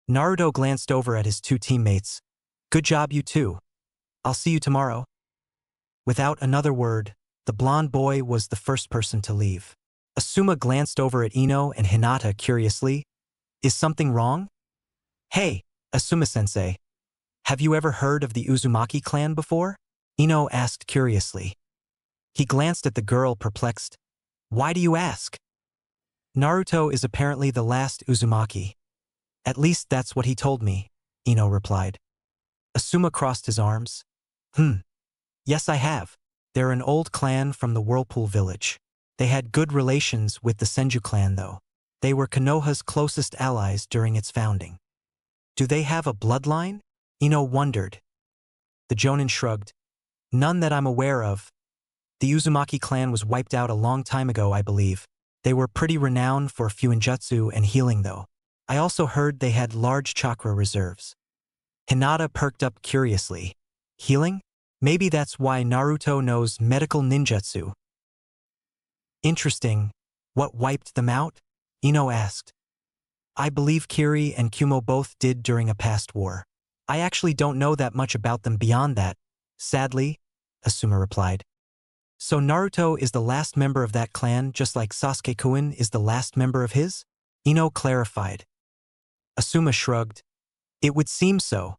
Naruto glanced over at his two teammates. Good job, you two. I'll see you tomorrow. Without another word, the blonde boy was the first person to leave. Asuma glanced over at Ino and Hinata curiously. Is something wrong? Hey, Asuma-sensei. Have you ever heard of the Uzumaki clan before? Ino asked curiously. He glanced at the girl perplexed. Why do you ask? Naruto is apparently the last Uzumaki. At least that's what he told me, Ino replied. Asuma crossed his arms. Yes, I have. They're an old clan from the Whirlpool village. They had good relations with the Senju clan though. They were Konoha's closest allies during its founding. Do they have a bloodline? Ino wondered. The Jonin shrugged. None that I'm aware of. The Uzumaki clan was wiped out a long time ago, I believe. They were pretty renowned for fuinjutsu and healing though. I also heard they had large chakra reserves. Hinata perked up curiously. Healing? Maybe that's why Naruto knows medical ninjutsu. Interesting. What wiped them out? Ino asked. I believe Kiri and Kumo both did during a past war. I actually don't know that much about them beyond that, sadly, Asuma replied. So Naruto is the last member of that clan just like Sasuke-kun is the last member of his? Ino clarified. Asuma shrugged. It would seem so.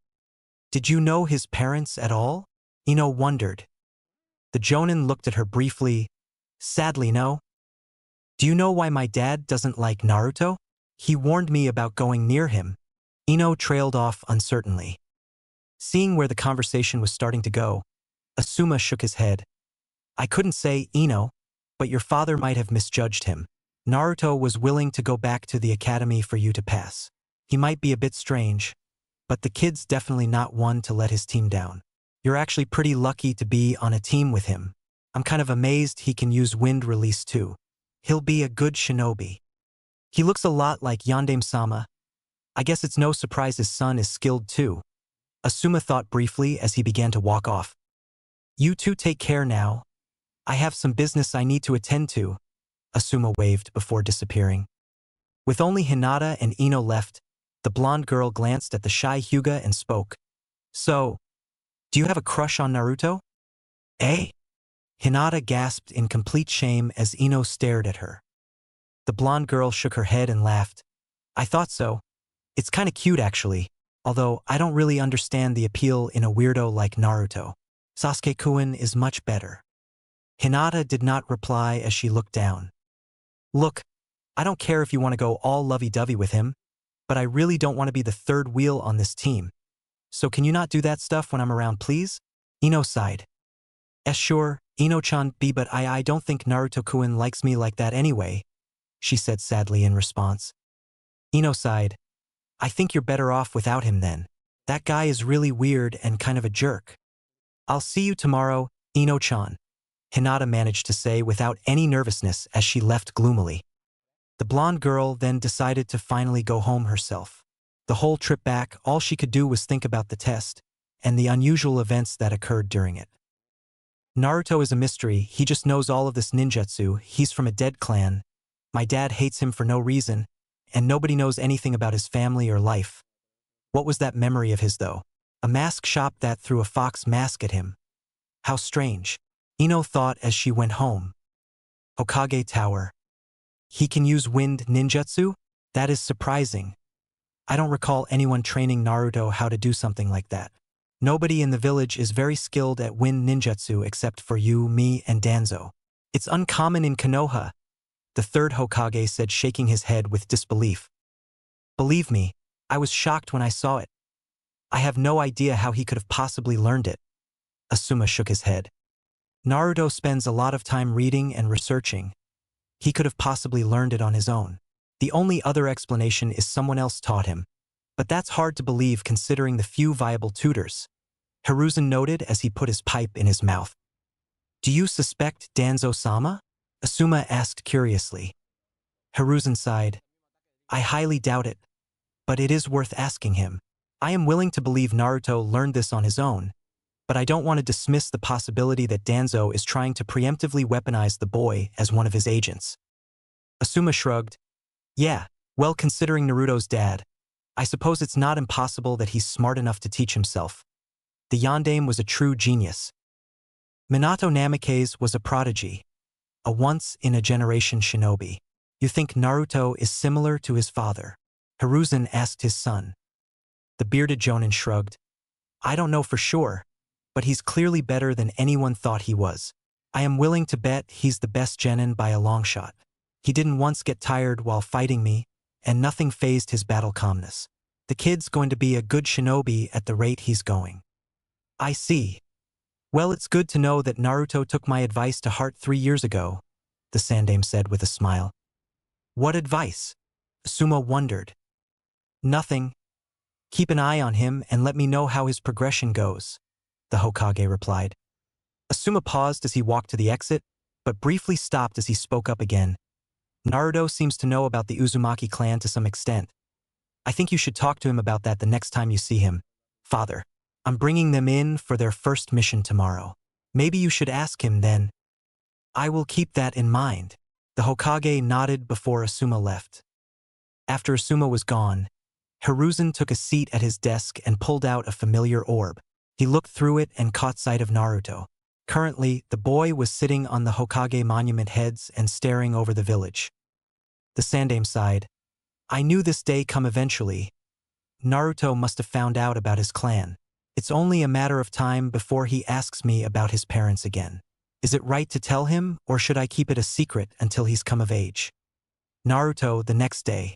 Did you know his parents at all? Ino wondered. The Jonin looked at her briefly. Sadly, no. Do you know why my dad doesn't like Naruto? He warned me about going near him. Ino trailed off uncertainly. Seeing where the conversation was starting to go, Asuma shook his head. I couldn't say, Ino, but your father might have misjudged him. Naruto was willing to go back to the academy for you to pass. He might be a bit strange, but the kid's definitely not one to let his team down. You're actually pretty lucky to be on a team with him. I'm kind of amazed he can use wind release too. He'll be a good shinobi. He looks a lot like Yandame-sama. I guess it's no surprise his son is skilled too. Asuma thought briefly as he began to walk off. You two take care now. I have some business I need to attend to. Asuma waved before disappearing. With only Hinata and Ino left, the blonde girl glanced at the shy Hyuga and spoke. So, do you have a crush on Naruto? Eh? Hinata gasped in complete shame as Ino stared at her. The blonde girl shook her head and laughed. I thought so. It's kinda cute actually, although I don't really understand the appeal in a weirdo like Naruto. Sasuke-kun is much better. Hinata did not reply as she looked down. Look, I don't care if you want to go all lovey-dovey with him, but I really don't want to be the third wheel on this team. So can you not do that stuff when I'm around, please? Ino sighed. Sure, Ino-chan be, but I don't think Naruto-kun likes me like that anyway, she said sadly in response. Ino sighed. I think you're better off without him then. That guy is really weird and kind of a jerk. I'll see you tomorrow, Ino-chan, Hinata managed to say without any nervousness as she left gloomily. The blonde girl then decided to finally go home herself. The whole trip back, all she could do was think about the test and the unusual events that occurred during it. Naruto is a mystery, he just knows all of this ninjutsu, he's from a dead clan. My dad hates him for no reason, and nobody knows anything about his family or life. What was that memory of his though? A mask shop that threw a fox mask at him. How strange. Ino thought as she went home. Hokage Tower. He can use wind ninjutsu? That is surprising. I don't recall anyone training Naruto how to do something like that. Nobody in the village is very skilled at wind ninjutsu except for you, me, and Danzo. It's uncommon in Konoha, the third Hokage said, shaking his head with disbelief. Believe me, I was shocked when I saw it. I have no idea how he could have possibly learned it. Asuma shook his head. Naruto spends a lot of time reading and researching. He could have possibly learned it on his own. The only other explanation is someone else taught him. But that's hard to believe considering the few viable tutors. Hiruzen noted as he put his pipe in his mouth. Do you suspect Danzo-sama? Asuma asked curiously. Hiruzen sighed. I highly doubt it. But it is worth asking him. I am willing to believe Naruto learned this on his own, but I don't want to dismiss the possibility that Danzo is trying to preemptively weaponize the boy as one of his agents. Asuma shrugged. Yeah, well, considering Naruto's dad, I suppose it's not impossible that he's smart enough to teach himself. The Yandame was a true genius. Minato Namikaze was a prodigy, a once-in-a-generation shinobi. You think Naruto is similar to his father? Hiruzen asked his son. The bearded jonin shrugged. I don't know for sure, but he's clearly better than anyone thought he was. I am willing to bet he's the best genin by a long shot. He didn't once get tired while fighting me, and nothing fazed his battle calmness. The kid's going to be a good shinobi at the rate he's going. I see. Well, it's good to know that Naruto took my advice to heart 3 years ago, the Sandame said with a smile. What advice? Asuma wondered. Nothing. Keep an eye on him and let me know how his progression goes, the Hokage replied. Asuma paused as he walked to the exit, but briefly stopped as he spoke up again. Naruto seems to know about the Uzumaki clan to some extent. I think you should talk to him about that the next time you see him. Father, I'm bringing them in for their first mission tomorrow. Maybe you should ask him then. I will keep that in mind. The Hokage nodded before Asuma left. After Asuma was gone, Hiruzen took a seat at his desk and pulled out a familiar orb. He looked through it and caught sight of Naruto. Currently, the boy was sitting on the Hokage monument heads and staring over the village. The Sandame sighed. I knew this day come eventually. Naruto must have found out about his clan. It's only a matter of time before he asks me about his parents again. Is it right to tell him, or should I keep it a secret until he's come of age? Naruto the next day.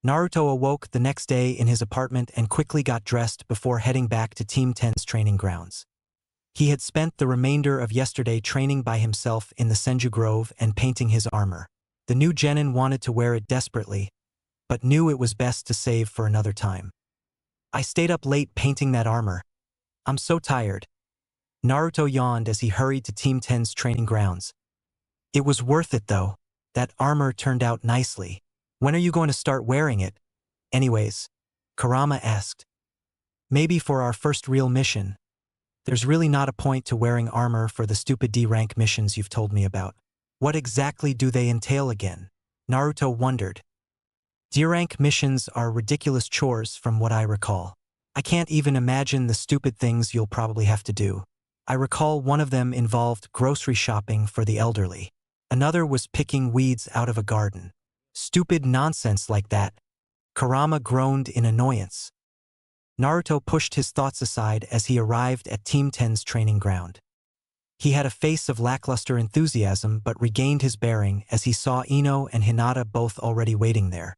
Naruto awoke the next day in his apartment and quickly got dressed before heading back to Team 10's training grounds. He had spent the remainder of yesterday training by himself in the Senju Grove and painting his armor. The new genin wanted to wear it desperately, but knew it was best to save for another time. I stayed up late painting that armor. I'm so tired. Naruto yawned as he hurried to Team 10's training grounds. It was worth it though. That armor turned out nicely. When are you going to start wearing it? Anyways, Kurama asked. Maybe for our first real mission. There's really not a point to wearing armor for the stupid D-rank missions you've told me about. What exactly do they entail again? Naruto wondered. D-rank missions are ridiculous chores from what I recall. I can't even imagine the stupid things you'll probably have to do. I recall one of them involved grocery shopping for the elderly. Another was picking weeds out of a garden. Stupid nonsense like that. Kurama groaned in annoyance. Naruto pushed his thoughts aside as he arrived at Team 10's training ground. He had a face of lackluster enthusiasm but regained his bearing as he saw Ino and Hinata both already waiting there.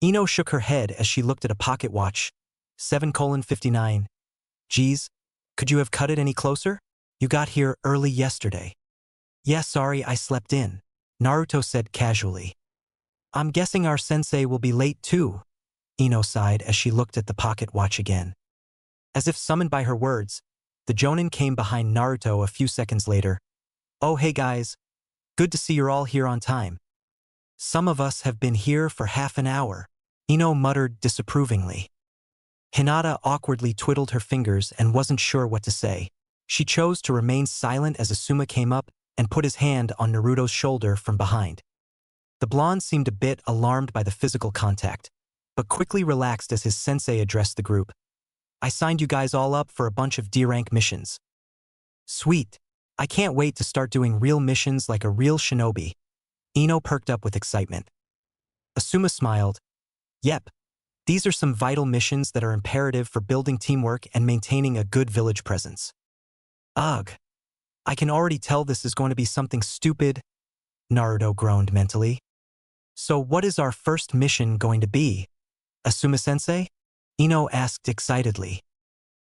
Ino shook her head as she looked at a pocket watch. 7:59. Geez, could you have cut it any closer? You got here early yesterday. Yeah, sorry, I slept in, Naruto said casually. I'm guessing our sensei will be late too, Ino sighed as she looked at the pocket watch again. As if summoned by her words, the Jonin came behind Naruto a few seconds later. Oh hey guys, good to see you're all here on time. Some of us have been here for half an hour, Ino muttered disapprovingly. Hinata awkwardly twiddled her fingers and wasn't sure what to say. She chose to remain silent as Asuma came up and put his hand on Naruto's shoulder from behind. The blonde seemed a bit alarmed by the physical contact, but quickly relaxed as his sensei addressed the group. I signed you guys all up for a bunch of D-rank missions. Sweet. I can't wait to start doing real missions like a real shinobi. Ino perked up with excitement. Asuma smiled. Yep. These are some vital missions that are imperative for building teamwork and maintaining a good village presence. Ugh. I can already tell this is going to be something stupid, Naruto groaned mentally. So what is our first mission going to be? Asuma-sensei? Ino asked excitedly.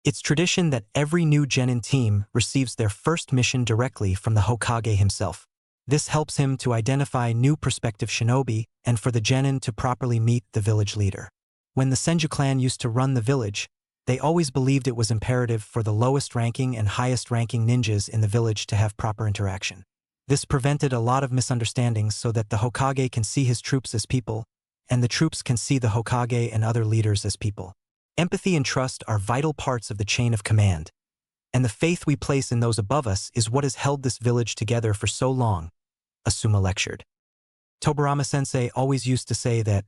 It's tradition that every new genin team receives their first mission directly from the Hokage himself. This helps him to identify new prospective shinobi and for the genin to properly meet the village leader. When the Senju clan used to run the village, they always believed it was imperative for the lowest ranking and highest ranking ninjas in the village to have proper interaction. This prevented a lot of misunderstandings so that the Hokage can see his troops as people, and the troops can see the Hokage and other leaders as people. Empathy and trust are vital parts of the chain of command, and the faith we place in those above us is what has held this village together for so long, Asuma lectured. Tobirama-sensei always used to say that,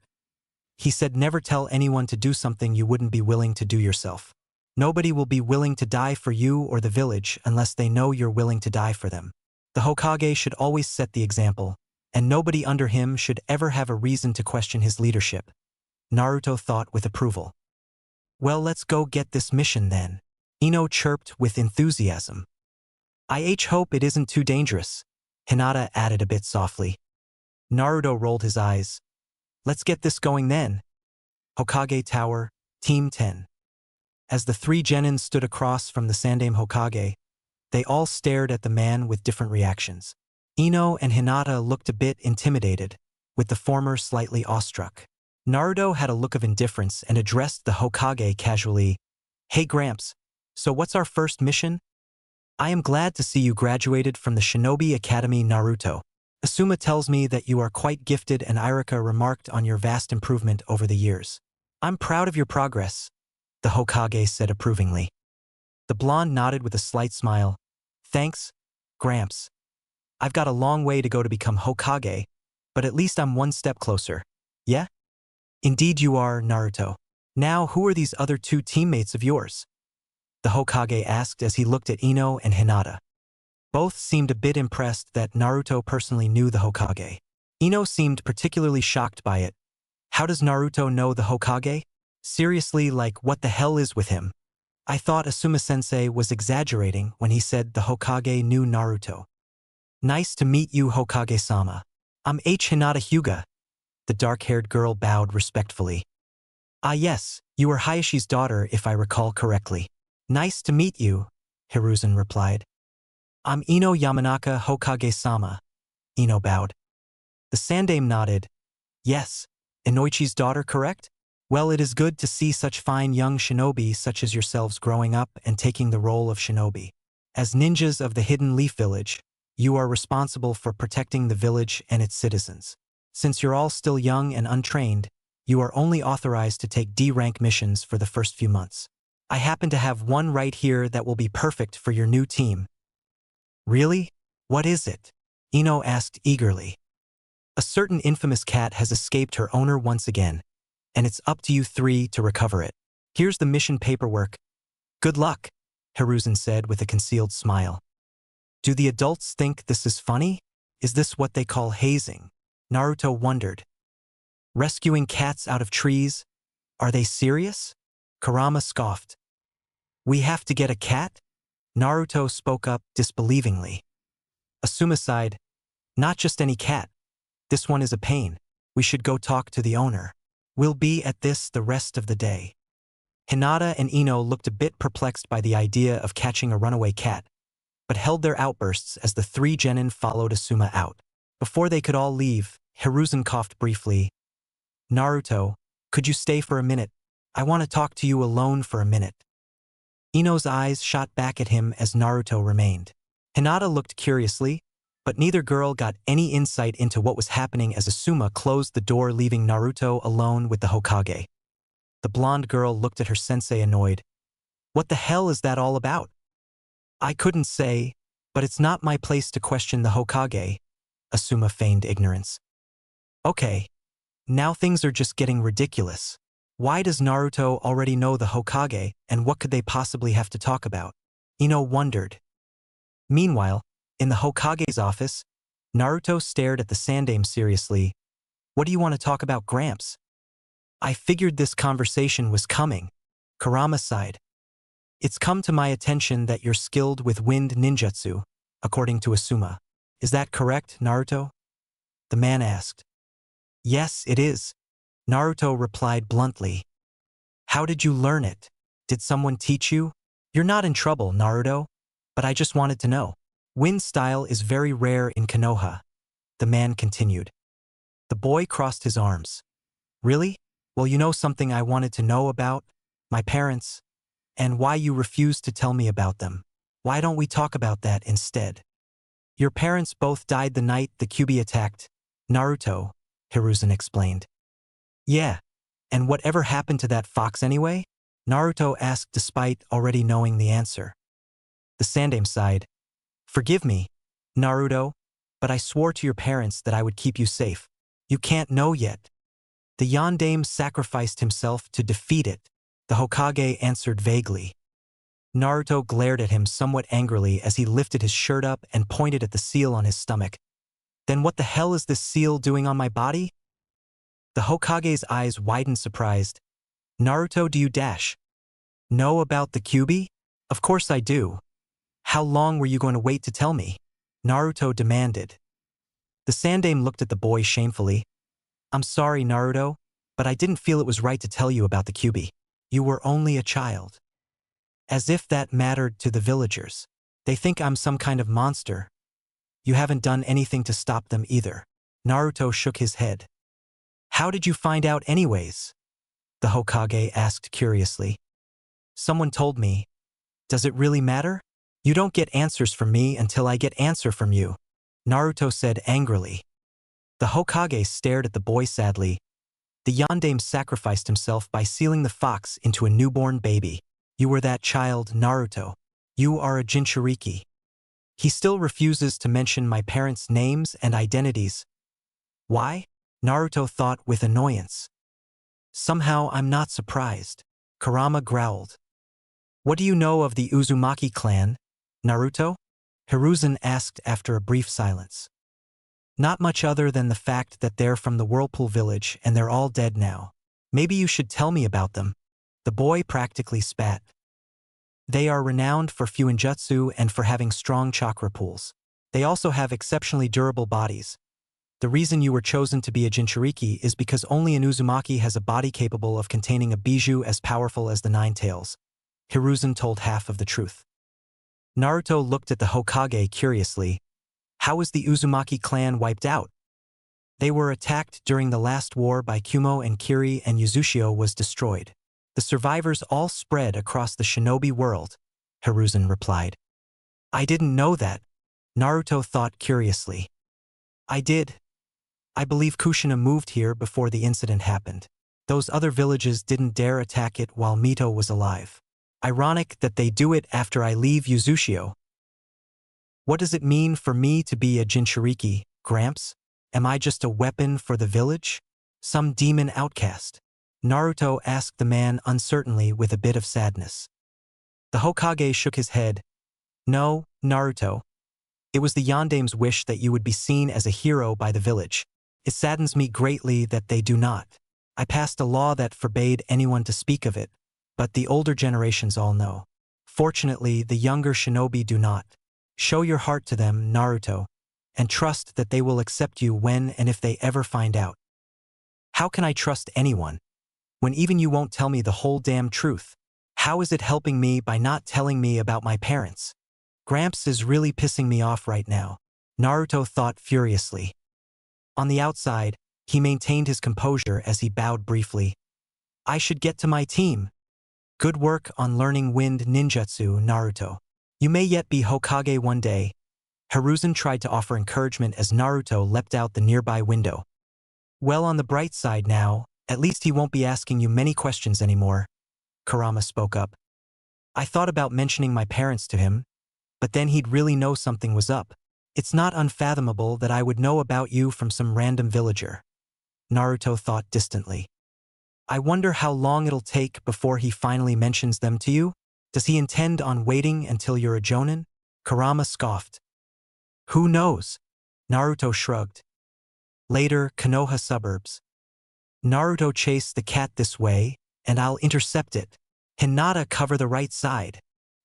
he said never tell anyone to do something you wouldn't be willing to do yourself. Nobody will be willing to die for you or the village unless they know you're willing to die for them. The Hokage should always set the example, and nobody under him should ever have a reason to question his leadership. Naruto thought with approval. Well, let's go get this mission then, Ino chirped with enthusiasm. I hope it isn't too dangerous, Hinata added a bit softly. Naruto rolled his eyes. Let's get this going then. Hokage Tower, Team 10. As the three genins stood across from the Sandaime Hokage, they all stared at the man with different reactions. Ino and Hinata looked a bit intimidated, with the former slightly awestruck. Naruto had a look of indifference and addressed the Hokage casually. Hey Gramps, so what's our first mission? I am glad to see you graduated from the Shinobi Academy Naruto. Asuma tells me that you are quite gifted and Irika remarked on your vast improvement over the years. I'm proud of your progress, the Hokage said approvingly. The blonde nodded with a slight smile. Thanks, Gramps. I've got a long way to go to become Hokage, but at least I'm one step closer. Yeah? Indeed you are, Naruto. Now who are these other two teammates of yours? The Hokage asked as he looked at Ino and Hinata. Both seemed a bit impressed that Naruto personally knew the Hokage. Ino seemed particularly shocked by it. How does Naruto know the Hokage? Seriously, like what the hell is with him? I thought Asuma-sensei was exaggerating when he said the Hokage knew Naruto. Nice to meet you, Hokage-sama. I'm Hinata Hyuga. The dark-haired girl bowed respectfully. Ah yes, you are Hayashi's daughter if I recall correctly. Nice to meet you, Hiruzen replied. I'm Ino Yamanaka Hokage-sama. Ino bowed. The Sandaime nodded. Yes, Inoichi's daughter, correct? Well, it is good to see such fine young shinobi such as yourselves growing up and taking the role of shinobi. As ninjas of the Hidden Leaf Village, you are responsible for protecting the village and its citizens. Since you're all still young and untrained, you are only authorized to take D-rank missions for the first few months. I happen to have one right here that will be perfect for your new team. Really? What is it? Ino asked eagerly. A certain infamous cat has escaped her owner once again, and it's up to you three to recover it. Here's the mission paperwork. Good luck, Hiruzen said with a concealed smile. Do the adults think this is funny? Is this what they call hazing? Naruto wondered. Rescuing cats out of trees? Are they serious? Kurama scoffed. We have to get a cat? Naruto spoke up disbelievingly. Asuma sighed. Not just any cat. This one is a pain. We should go talk to the owner. We'll be at this the rest of the day. Hinata and Ino looked a bit perplexed by the idea of catching a runaway cat, but held their outbursts as the three genin followed Asuma out. Before they could all leave, Hiruzen coughed briefly. Naruto, could you stay for a minute? I want to talk to you alone for a minute. Ino's eyes shot back at him as Naruto remained. Hinata looked curiously, but neither girl got any insight into what was happening as Asuma closed the door, leaving Naruto alone with the Hokage. The blonde girl looked at her sensei annoyed. What the hell is that all about? I couldn't say, but it's not my place to question the Hokage. Asuma feigned ignorance. Okay. Now things are just getting ridiculous. Why does Naruto already know the Hokage, and what could they possibly have to talk about? Ino wondered. Meanwhile, in the Hokage's office, Naruto stared at the Sandaime seriously. What do you want to talk about, Gramps? I figured this conversation was coming. Kurama sighed. It's come to my attention that you're skilled with wind ninjutsu, according to Asuma. Is that correct, Naruto? The man asked. Yes, it is. Naruto replied bluntly. How did you learn it? Did someone teach you? You're not in trouble, Naruto, but I just wanted to know. Wind style is very rare in Konoha, the man continued. The boy crossed his arms. Really? Well, you know something I wanted to know about? My parents, and why you refused to tell me about them. Why don't we talk about that instead? Your parents both died the night the Kyuubi attacked Naruto, Hiruzen explained. Yeah, and whatever happened to that fox anyway? Naruto asked despite already knowing the answer. The Sandaime sighed. Forgive me, Naruto, but I swore to your parents that I would keep you safe. You can't know yet. The Yondaime sacrificed himself to defeat it, the Hokage answered vaguely. Naruto glared at him somewhat angrily as he lifted his shirt up and pointed at the seal on his stomach. Then what the hell is this seal doing on my body? The Hokage's eyes widened surprised. Naruto, do you know about the Kyuubi? Of course I do. How long were you going to wait to tell me? Naruto demanded. The Sandaime looked at the boy shamefully. I'm sorry, Naruto, but I didn't feel it was right to tell you about the Kyuubi. You were only a child. As if that mattered to the villagers. They think I'm some kind of monster. You haven't done anything to stop them either. Naruto shook his head. How did you find out anyways? The Hokage asked curiously. Someone told me. Does it really matter? You don't get answers from me until I get answer from you, Naruto said angrily. The Hokage stared at the boy sadly. The Yondaime sacrificed himself by sealing the fox into a newborn baby. You were that child, Naruto. You are a Jinchuriki. He still refuses to mention my parents' names and identities. Why? Naruto thought with annoyance. Somehow I'm not surprised. Kurama growled. What do you know of the Uzumaki clan, Naruto? Hiruzen asked after a brief silence. Not much other than the fact that they're from the Whirlpool village and they're all dead now. Maybe you should tell me about them. The boy practically spat. They are renowned for Jutsu and for having strong chakra pools. They also have exceptionally durable bodies. The reason you were chosen to be a Jinchuriki is because only an Uzumaki has a body capable of containing a bijou as powerful as the Nine Tails. Hiruzen told half of the truth. Naruto looked at the Hokage curiously. How was the Uzumaki clan wiped out? They were attacked during the last war by Kumo and Kiri, and Uzushio was destroyed. The survivors all spread across the shinobi world, Hiruzen replied. I didn't know that, Naruto thought curiously. I did. I believe Kushina moved here before the incident happened. Those other villages didn't dare attack it while Mito was alive. Ironic that they do it after I leave Uzushio. What does it mean for me to be a Jinchuriki, Gramps? Am I just a weapon for the village? Some demon outcast? Naruto asked the man uncertainly with a bit of sadness. The Hokage shook his head. No, Naruto. It was the Yandame's wish that you would be seen as a hero by the village. It saddens me greatly that they do not. I passed a law that forbade anyone to speak of it, but the older generations all know. Fortunately, the younger shinobi do not. Show your heart to them, Naruto, and trust that they will accept you when and if they ever find out. How can I trust anyone, when even you won't tell me the whole damn truth? How is it helping me by not telling me about my parents? Gramps is really pissing me off right now, Naruto thought furiously. On the outside, he maintained his composure as he bowed briefly. I should get to my team. Good work on learning wind ninjutsu, Naruto. You may yet be Hokage one day. Hiruzen tried to offer encouragement as Naruto leapt out the nearby window. Well, on the bright side now, at least he won't be asking you many questions anymore, Kurama spoke up. I thought about mentioning my parents to him, but then he'd really know something was up. It's not unfathomable that I would know about you from some random villager, Naruto thought distantly. I wonder how long it'll take before he finally mentions them to you? Does he intend on waiting until you're a jonin? Kurama scoffed. Who knows? Naruto shrugged. Later, Konoha suburbs. Naruto chased the cat this way, and I'll intercept it. Hinata, cover the right side.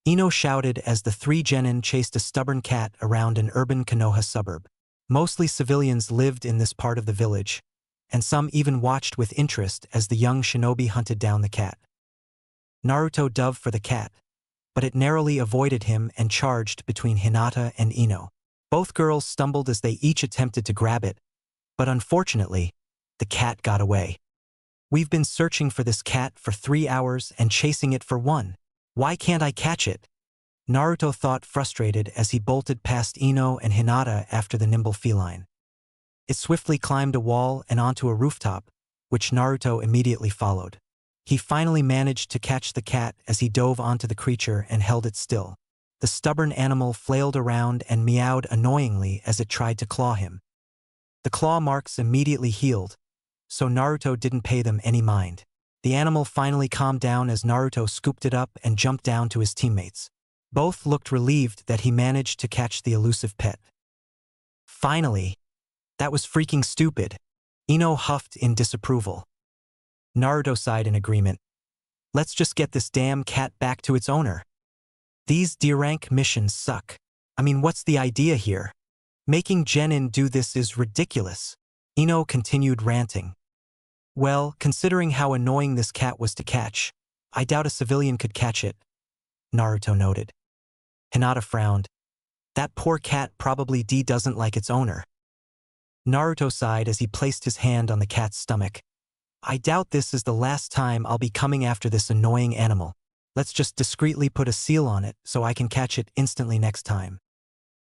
Ino shouted as the three genin chased a stubborn cat around an urban Konoha suburb. Mostly civilians lived in this part of the village, and some even watched with interest as the young shinobi hunted down the cat. Naruto dove for the cat, but it narrowly avoided him and charged between Hinata and Ino. Both girls stumbled as they each attempted to grab it, but unfortunately, the cat got away. We've been searching for this cat for 3 hours and chasing it for 1. Why can't I catch it? Naruto thought, frustrated as he bolted past Ino and Hinata after the nimble feline. It swiftly climbed a wall and onto a rooftop, which Naruto immediately followed. He finally managed to catch the cat as he dove onto the creature and held it still. The stubborn animal flailed around and meowed annoyingly as it tried to claw him. The claw marks immediately healed, so Naruto didn't pay them any mind. The animal finally calmed down as Naruto scooped it up and jumped down to his teammates. Both looked relieved that he managed to catch the elusive pet. Finally! That was freaking stupid, Ino huffed in disapproval. Naruto sighed in agreement. Let's just get this damn cat back to its owner. These D-rank missions suck. I mean, what's the idea here? Making genin do this is ridiculous. Ino continued ranting. Well, considering how annoying this cat was to catch, I doubt a civilian could catch it, Naruto noted. Hinata frowned. That poor cat probably doesn't like its owner. Naruto sighed as he placed his hand on the cat's stomach. I doubt this is the last time I'll be coming after this annoying animal. Let's just discreetly put a seal on it so I can catch it instantly next time.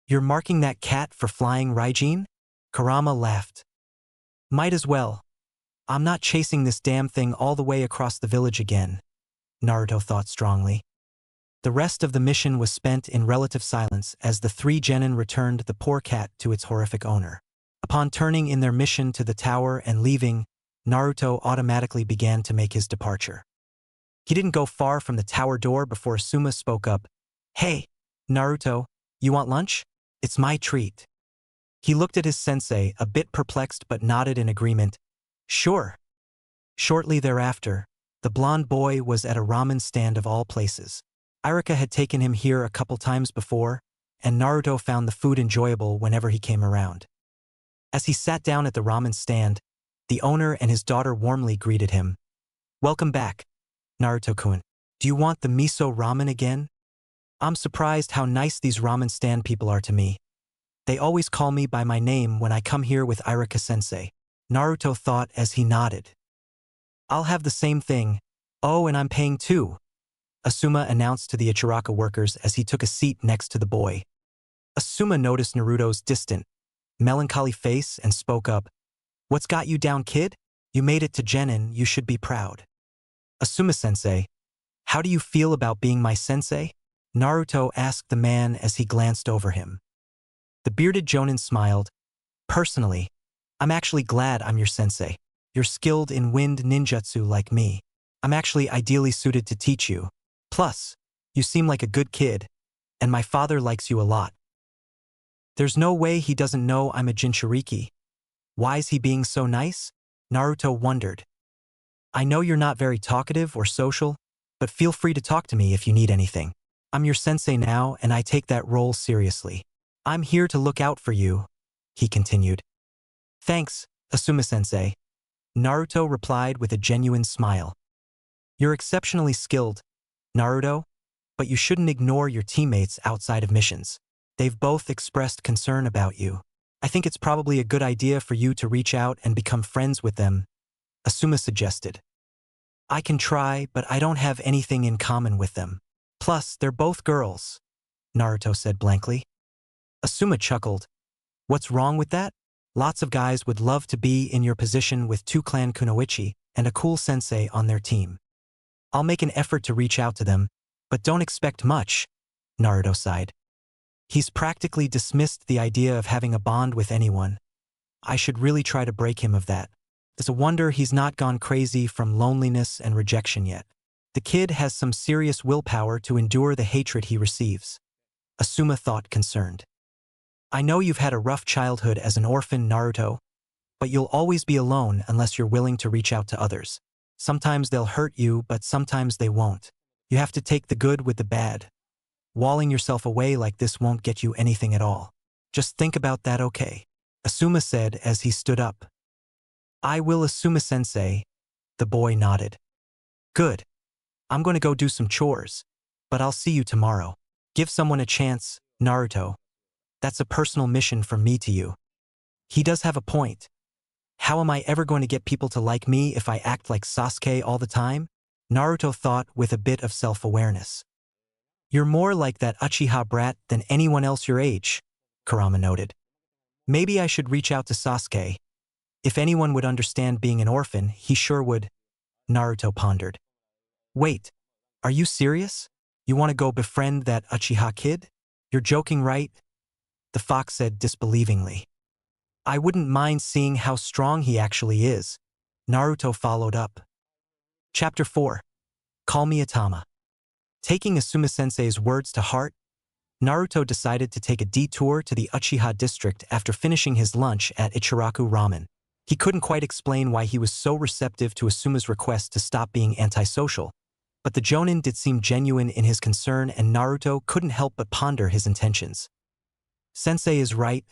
You're marking that cat for flying Raijin? Kurama laughed. Might as well. I'm not chasing this damn thing all the way across the village again, Naruto thought strongly. The rest of the mission was spent in relative silence as the three genin returned the poor cat to its horrific owner. Upon turning in their mission to the tower and leaving, Naruto automatically began to make his departure. He didn't go far from the tower door before Suma spoke up. Hey, Naruto, you want lunch? It's my treat. He looked at his sensei, a bit perplexed but nodded in agreement. Sure. Shortly thereafter, the blonde boy was at a ramen stand of all places. Irika had taken him here a couple times before, and Naruto found the food enjoyable whenever he came around. As he sat down at the ramen stand, the owner and his daughter warmly greeted him. "Welcome back, Naruto-kun. Do you want the miso ramen again? I'm surprised how nice these ramen stand people are to me. They always call me by my name when I come here with Irika-sensei." Naruto thought as he nodded. "I'll have the same thing. Oh, and I'm paying too," Asuma announced to the Ichiraka workers as he took a seat next to the boy. Asuma noticed Naruto's distant, melancholy face and spoke up. "What's got you down, kid? You made it to Genin, you should be proud." "Asuma-sensei, how do you feel about being my sensei?" Naruto asked the man as he glanced over him. The bearded jonin smiled. "Personally, I'm actually glad I'm your sensei. You're skilled in wind ninjutsu like me. I'm actually ideally suited to teach you. Plus, you seem like a good kid, and my father likes you a lot." "There's no way he doesn't know I'm a Jinchuriki. Why's he being so nice?" Naruto wondered. "I know you're not very talkative or social, but feel free to talk to me if you need anything. I'm your sensei now, and I take that role seriously. I'm here to look out for you," he continued. "Thanks, Asuma-sensei," Naruto replied with a genuine smile. "You're exceptionally skilled, Naruto, but you shouldn't ignore your teammates outside of missions. They've both expressed concern about you. I think it's probably a good idea for you to reach out and become friends with them," Asuma suggested. "I can try, but I don't have anything in common with them. Plus, they're both girls," Naruto said blankly. Asuma chuckled. "What's wrong with that? Lots of guys would love to be in your position with two clan kunoichi and a cool sensei on their team. I'll make an effort to reach out to them, but don't expect much," Naruto sighed. "He's practically dismissed the idea of having a bond with anyone. I should really try to break him of that. It's a wonder he's not gone crazy from loneliness and rejection yet. The kid has some serious willpower to endure the hatred he receives," Asuma thought concerned. "I know you've had a rough childhood as an orphan, Naruto, but you'll always be alone unless you're willing to reach out to others. Sometimes they'll hurt you, but sometimes they won't. You have to take the good with the bad. Walling yourself away like this won't get you anything at all. Just think about that, okay?" Asuma said as he stood up. "I will, Asuma-sensei," the boy nodded. "Good. I'm going to go do some chores, but I'll see you tomorrow. Give someone a chance, Naruto. That's a personal mission from me to you." He does have a point. How am I ever going to get people to like me if I act like Sasuke all the time? Naruto thought with a bit of self-awareness. "You're more like that Uchiha brat than anyone else your age," Kurama noted. "Maybe I should reach out to Sasuke. If anyone would understand being an orphan, he sure would," Naruto pondered. "Wait, are you serious? You want to go befriend that Uchiha kid? You're joking, right?" the fox said disbelievingly. "I wouldn't mind seeing how strong he actually is," Naruto followed up. Chapter 4. Call me Atama. Taking Asuma-sensei's words to heart, Naruto decided to take a detour to the Uchiha district after finishing his lunch at Ichiraku Ramen. He couldn't quite explain why he was so receptive to Asuma's request to stop being antisocial, but the Jonin did seem genuine in his concern and Naruto couldn't help but ponder his intentions. "Sensei is right.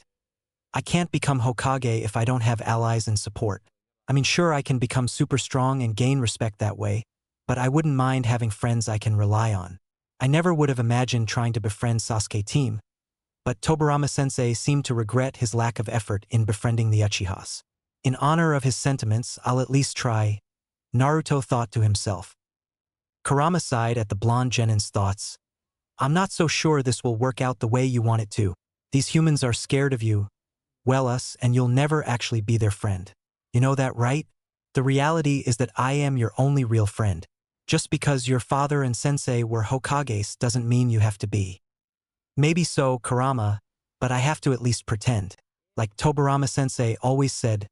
I can't become Hokage if I don't have allies and support. I mean, sure, I can become super strong and gain respect that way, but I wouldn't mind having friends I can rely on. I never would have imagined trying to befriend Sasuke team, but Tobirama-sensei seemed to regret his lack of effort in befriending the Uchihas. In honor of his sentiments, I'll at least try," Naruto thought to himself. Kurama sighed at the blonde genin's thoughts. "I'm not so sure this will work out the way you want it to. These humans are scared of you, well us, and you'll never actually be their friend. You know that, right? The reality is that I am your only real friend. Just because your father and sensei were Hokages doesn't mean you have to be." "Maybe so, Kurama, but I have to at least pretend. Like Tobirama-sensei always said,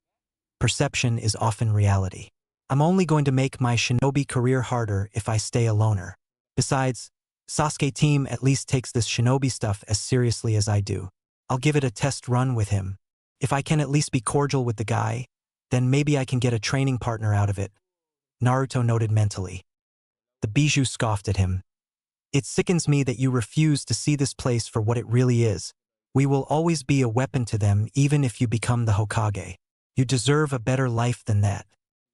perception is often reality. I'm only going to make my shinobi career harder if I stay a loner. Besides, Sasuke team at least takes this shinobi stuff as seriously as I do. I'll give it a test run with him. If I can at least be cordial with the guy, then maybe I can get a training partner out of it," Naruto noted mentally. The Bijou scoffed at him. It sickens me that you refuse to see this place for what it really is. We will always be a weapon to them even if you become the Hokage. You deserve a better life than that.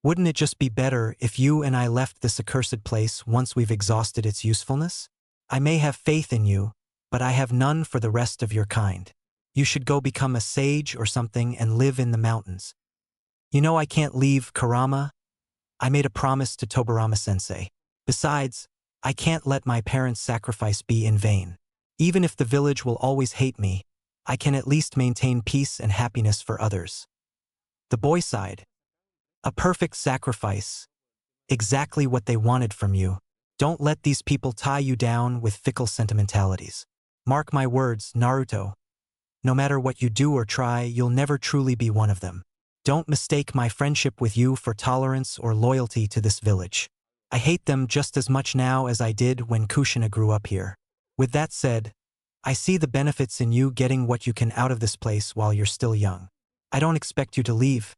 Wouldn't it just be better if you and I left this accursed place once we've exhausted its usefulness? I may have faith in you, but I have none for the rest of your kind. You should go become a sage or something and live in the mountains. You know I can't leave Kurama. I made a promise to Tobirama-sensei. Besides, I can't let my parents' sacrifice be in vain. Even if the village will always hate me, I can at least maintain peace and happiness for others. The boy sighed. A perfect sacrifice. Exactly what they wanted from you. Don't let these people tie you down with fickle sentimentalities. Mark my words, Naruto. No matter what you do or try, you'll never truly be one of them. Don't mistake my friendship with you for tolerance or loyalty to this village. I hate them just as much now as I did when Kushina grew up here. With that said, I see the benefits in you getting what you can out of this place while you're still young. I don't expect you to leave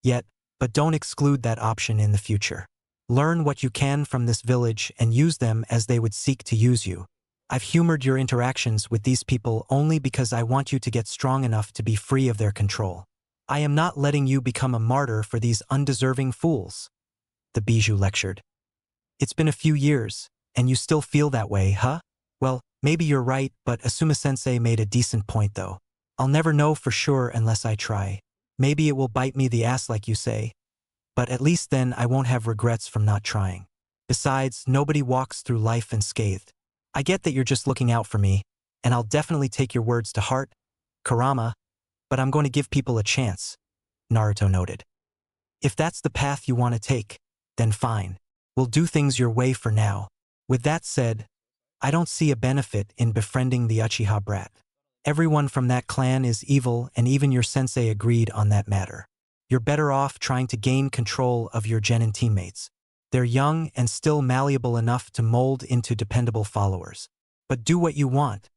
yet, but don't exclude that option in the future. Learn what you can from this village and use them as they would seek to use you. I've humored your interactions with these people only because I want you to get strong enough to be free of their control. I am not letting you become a martyr for these undeserving fools. The Bijou lectured. It's been a few years, and you still feel that way, huh? Well, maybe you're right, but Asuma-sensei made a decent point though. I'll never know for sure unless I try. Maybe it will bite me the ass like you say, but at least then I won't have regrets from not trying. Besides, nobody walks through life unscathed. I get that you're just looking out for me, and I'll definitely take your words to heart, Kurama, but I'm going to give people a chance, Naruto noted. If that's the path you want to take, then fine. We'll do things your way for now. With that said, I don't see a benefit in befriending the Uchiha brat. Everyone from that clan is evil, and even your sensei agreed on that matter. You're better off trying to gain control of your genin teammates. They're young and still malleable enough to mold into dependable followers. But do what you want.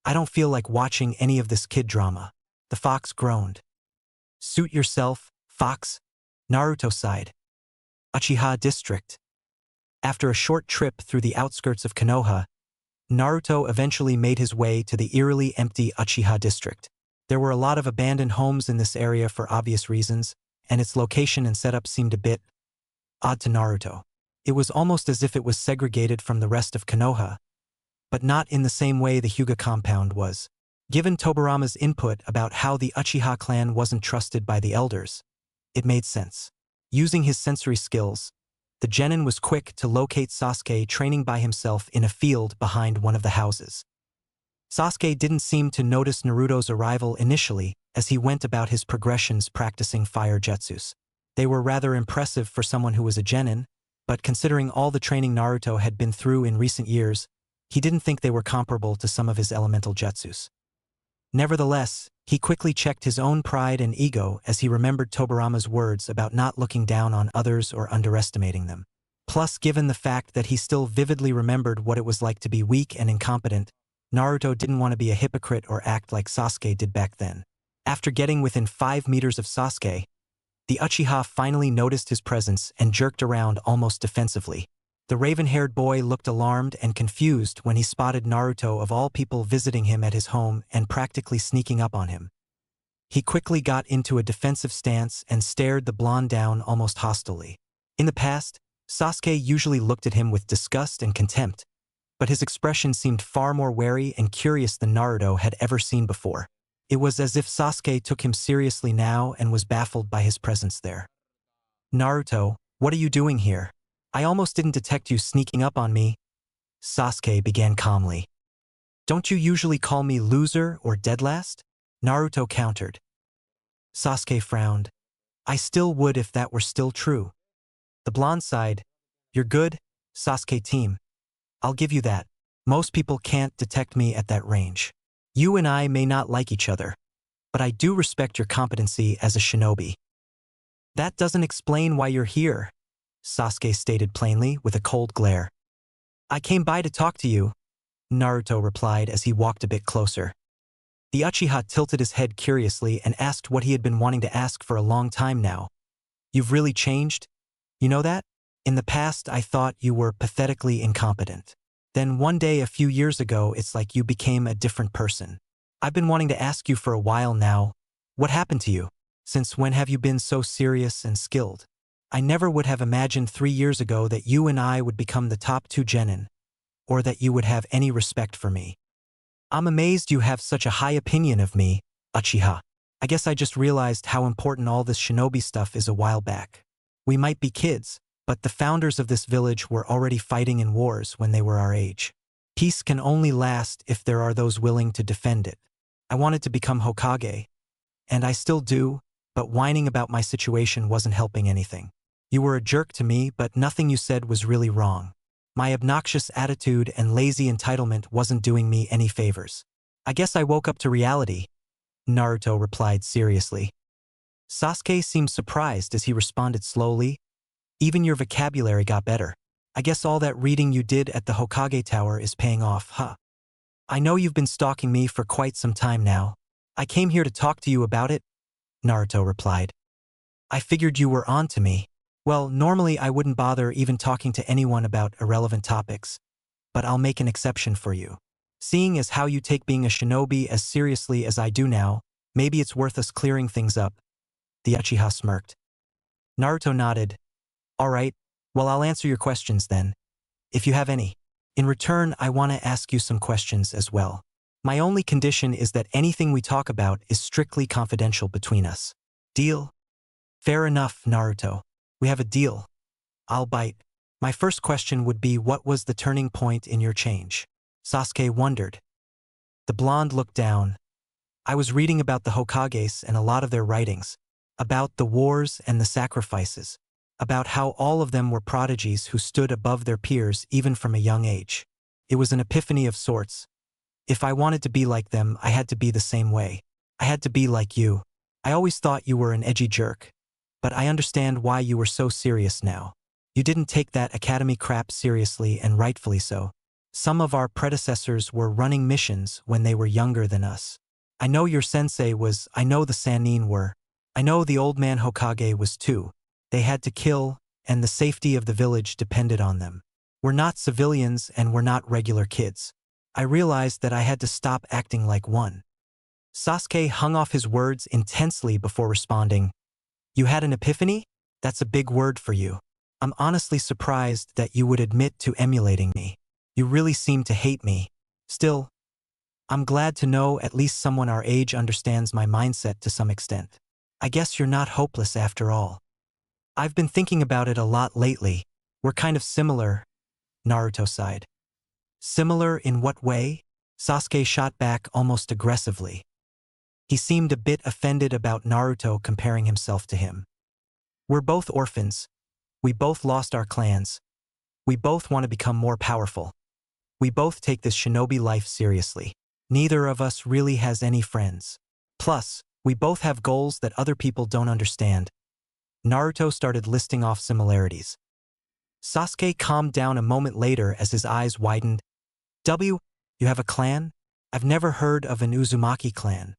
I don't feel like watching any of this kid drama. The fox groaned. Suit yourself, fox. Naruto sighed. Uchiha District. After a short trip through the outskirts of Konoha, Naruto eventually made his way to the eerily empty Uchiha District. There were a lot of abandoned homes in this area for obvious reasons, and its location and setup seemed a bit odd to Naruto. It was almost as if it was segregated from the rest of Konoha, but not in the same way the Hyuga compound was. Given Tobirama's input about how the Uchiha clan wasn't trusted by the elders, it made sense. Using his sensory skills, the genin was quick to locate Sasuke training by himself in a field behind one of the houses. Sasuke didn't seem to notice Naruto's arrival initially as he went about his progressions practicing fire jutsus. They were rather impressive for someone who was a genin, but considering all the training Naruto had been through in recent years, he didn't think they were comparable to some of his elemental jutsus. Nevertheless, he quickly checked his own pride and ego as he remembered Tobirama's words about not looking down on others or underestimating them. Plus, given the fact that he still vividly remembered what it was like to be weak and incompetent, Naruto didn't want to be a hypocrite or act like Sasuke did back then. After getting within 5 meters of Sasuke, the Uchiha finally noticed his presence and jerked around almost defensively. The raven-haired boy looked alarmed and confused when he spotted Naruto of all people visiting him at his home and practically sneaking up on him. He quickly got into a defensive stance and stared the blonde down almost hostilely. In the past, Sasuke usually looked at him with disgust and contempt, but his expression seemed far more wary and curious than Naruto had ever seen before. It was as if Sasuke took him seriously now and was baffled by his presence there. Naruto, what are you doing here? I almost didn't detect you sneaking up on me. Sasuke began calmly. Don't you usually call me loser or dead last? Naruto countered. Sasuke frowned. I still would if that were still true. The blonde sighed. You're good, Sasuke team. I'll give you that. Most people can't detect me at that range. You and I may not like each other, but I do respect your competency as a shinobi. That doesn't explain why you're here, Sasuke stated plainly with a cold glare. I came by to talk to you, Naruto replied as he walked a bit closer. The Uchiha tilted his head curiously and asked what he had been wanting to ask for a long time now. You've really changed? You know that? In the past, I thought you were pathetically incompetent. Then one day a few years ago it's like you became a different person. I've been wanting to ask you for a while now, what happened to you? Since when have you been so serious and skilled? I never would have imagined 3 years ago that you and I would become the top 2 genin, or that you would have any respect for me. I'm amazed you have such a high opinion of me, Uchiha. I guess I just realized how important all this shinobi stuff is a while back. We might be kids, but the founders of this village were already fighting in wars when they were our age. Peace can only last if there are those willing to defend it. I wanted to become Hokage, and I still do, but whining about my situation wasn't helping anything. You were a jerk to me, but nothing you said was really wrong. My obnoxious attitude and lazy entitlement wasn't doing me any favors. I guess I woke up to reality, Naruto replied seriously. Sasuke seemed surprised as he responded slowly. Even your vocabulary got better. I guess all that reading you did at the Hokage Tower is paying off, huh? I know you've been stalking me for quite some time now. I came here to talk to you about it, Naruto replied. I figured you were on to me. Well, normally I wouldn't bother even talking to anyone about irrelevant topics, but I'll make an exception for you. Seeing as how you take being a shinobi as seriously as I do now, maybe it's worth us clearing things up. The Uchiha smirked. Naruto nodded. All right, well I'll answer your questions then, if you have any. In return, I want to ask you some questions as well. My only condition is that anything we talk about is strictly confidential between us. Deal? Fair enough, Naruto. We have a deal. I'll bite. My first question would be, what was the turning point in your change? Sasuke wondered. The blonde looked down. I was reading about the Hokages and a lot of their writings, about the wars and the sacrifices, about how all of them were prodigies who stood above their peers even from a young age. It was an epiphany of sorts. If I wanted to be like them, I had to be the same way. I had to be like you. I always thought you were an edgy jerk, but I understand why you were so serious now. You didn't take that academy crap seriously, and rightfully so. Some of our predecessors were running missions when they were younger than us. I know your sensei was, I know the Sannin were. I know the old man Hokage was too. They had to kill, and the safety of the village depended on them. We're not civilians and we're not regular kids. I realized that I had to stop acting like one. Sasuke hung off his words intensely before responding. You had an epiphany? That's a big word for you. I'm honestly surprised that you would admit to emulating me. You really seem to hate me. Still, I'm glad to know at least someone our age understands my mindset to some extent. I guess you're not hopeless after all. I've been thinking about it a lot lately. We're kind of similar, Naruto sighed. Similar in what way? Sasuke shot back almost aggressively. He seemed a bit offended about Naruto comparing himself to him. We're both orphans. We both lost our clans. We both want to become more powerful. We both take this shinobi life seriously. Neither of us really has any friends. Plus, we both have goals that other people don't understand. Naruto started listing off similarities. Sasuke calmed down a moment later as his eyes widened. You have a clan? I've never heard of an Uzumaki clan.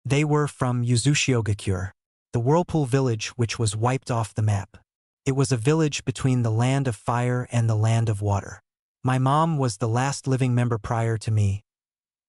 They were from Uzushio-gakure, the whirlpool village which was wiped off the map. It was a village between the land of fire and the land of water. My mom was the last living member prior to me.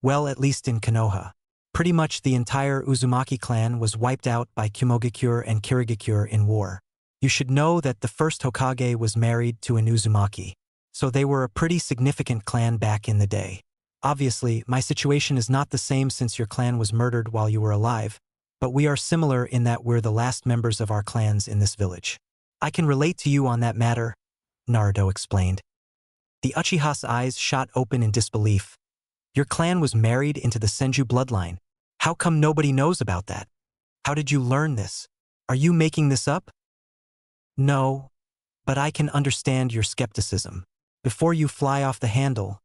Well, at least in Konoha. Pretty much the entire Uzumaki clan was wiped out by Kumogakure and Kirigakure in war. You should know that the first Hokage was married to an Uzumaki, so they were a pretty significant clan back in the day. Obviously, my situation is not the same since your clan was murdered while you were alive, but we are similar in that we're the last members of our clans in this village. I can relate to you on that matter, Naruto explained. The Uchiha's eyes shot open in disbelief. Your clan was married into the Senju bloodline. How come nobody knows about that? How did you learn this? Are you making this up? No, but I can understand your skepticism. Before you fly off the handle,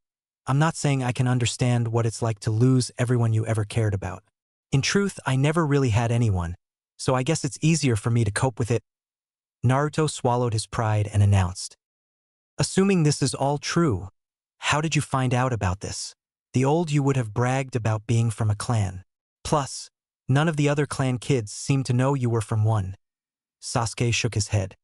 I'm not saying I can understand what it's like to lose everyone you ever cared about. In truth, I never really had anyone, so I guess it's easier for me to cope with it. Naruto swallowed his pride and announced. Assuming this is all true, how did you find out about this? The old you would have bragged about being from a clan. Plus, none of the other clan kids seemed to know you were from one. Sasuke shook his head.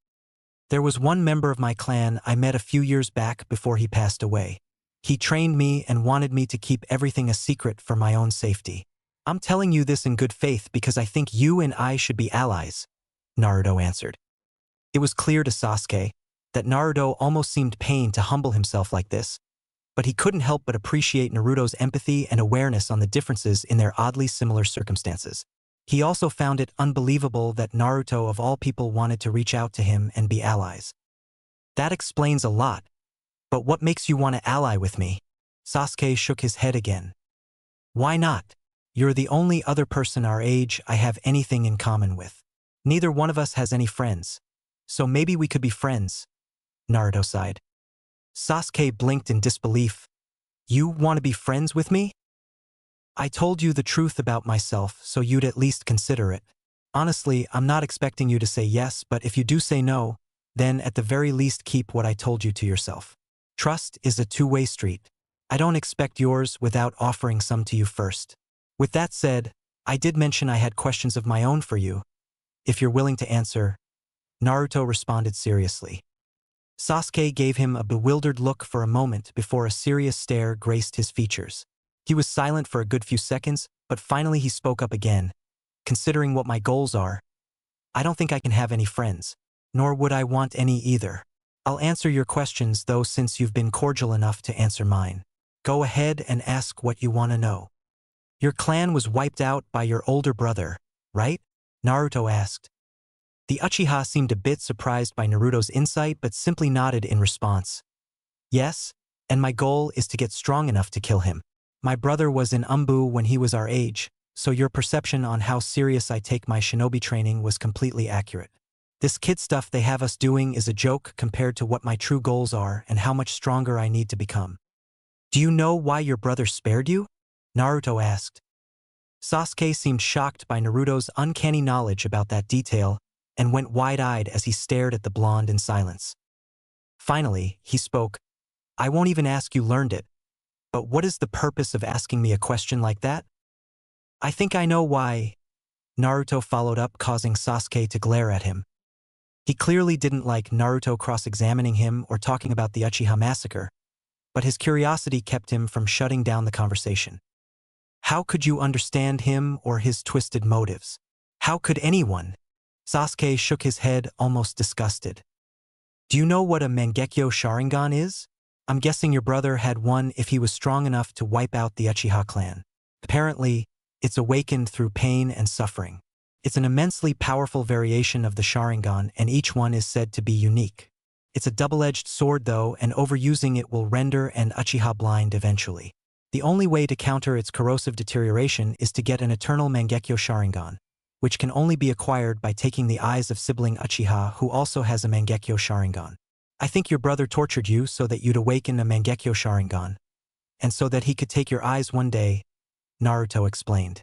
There was one member of my clan I met a few years back before he passed away. He trained me and wanted me to keep everything a secret for my own safety. I'm telling you this in good faith because I think you and I should be allies, Naruto answered. It was clear to Sasuke that Naruto almost seemed pained to humble himself like this, but he couldn't help but appreciate Naruto's empathy and awareness on the differences in their oddly similar circumstances. He also found it unbelievable that Naruto of all people wanted to reach out to him and be allies. That explains a lot, but what makes you want to ally with me? Sasuke shook his head again. Why not? You're the only other person our age I have anything in common with. Neither one of us has any friends, so maybe we could be friends, Naruto sighed. Sasuke blinked in disbelief. You want to be friends with me? I told you the truth about myself, so you'd at least consider it. Honestly, I'm not expecting you to say yes, but if you do say no, then at the very least keep what I told you to yourself. Trust is a two-way street. I don't expect yours without offering some to you first. With that said, I did mention I had questions of my own for you. If you're willing to answer, Naruto responded seriously. Sasuke gave him a bewildered look for a moment before a serious stare graced his features. He was silent for a good few seconds, but finally he spoke up again. Considering what my goals are, I don't think I can have any friends, nor would I want any either. I'll answer your questions though since you've been cordial enough to answer mine. Go ahead and ask what you want to know. Your clan was wiped out by your older brother, right? Naruto asked. The Uchiha seemed a bit surprised by Naruto's insight but simply nodded in response. Yes, and my goal is to get strong enough to kill him. My brother was in Umbu when he was our age, so your perception on how serious I take my shinobi training was completely accurate. This kid stuff they have us doing is a joke compared to what my true goals are and how much stronger I need to become. Do you know why your brother spared you? Naruto asked. Sasuke seemed shocked by Naruto's uncanny knowledge about that detail and went wide-eyed as he stared at the blonde in silence. Finally, he spoke. I won't even ask you learned it. But what is the purpose of asking me a question like that? I think I know why. Naruto followed up, causing Sasuke to glare at him. He clearly didn't like Naruto cross-examining him or talking about the Uchiha massacre, but his curiosity kept him from shutting down the conversation. How could you understand him or his twisted motives? How could anyone? Sasuke shook his head, almost disgusted. Do you know what a Mangekyo Sharingan is? I'm guessing your brother had one if he was strong enough to wipe out the Uchiha clan. Apparently, it's awakened through pain and suffering. It's an immensely powerful variation of the Sharingan, and each one is said to be unique. It's a double-edged sword though, and overusing it will render an Uchiha blind eventually. The only way to counter its corrosive deterioration is to get an eternal Mangekyo Sharingan, which can only be acquired by taking the eyes of sibling Uchiha who also has a Mangekyo Sharingan. I think your brother tortured you so that you'd awaken a Mangekyo Sharingan, and so that he could take your eyes one day, Naruto explained.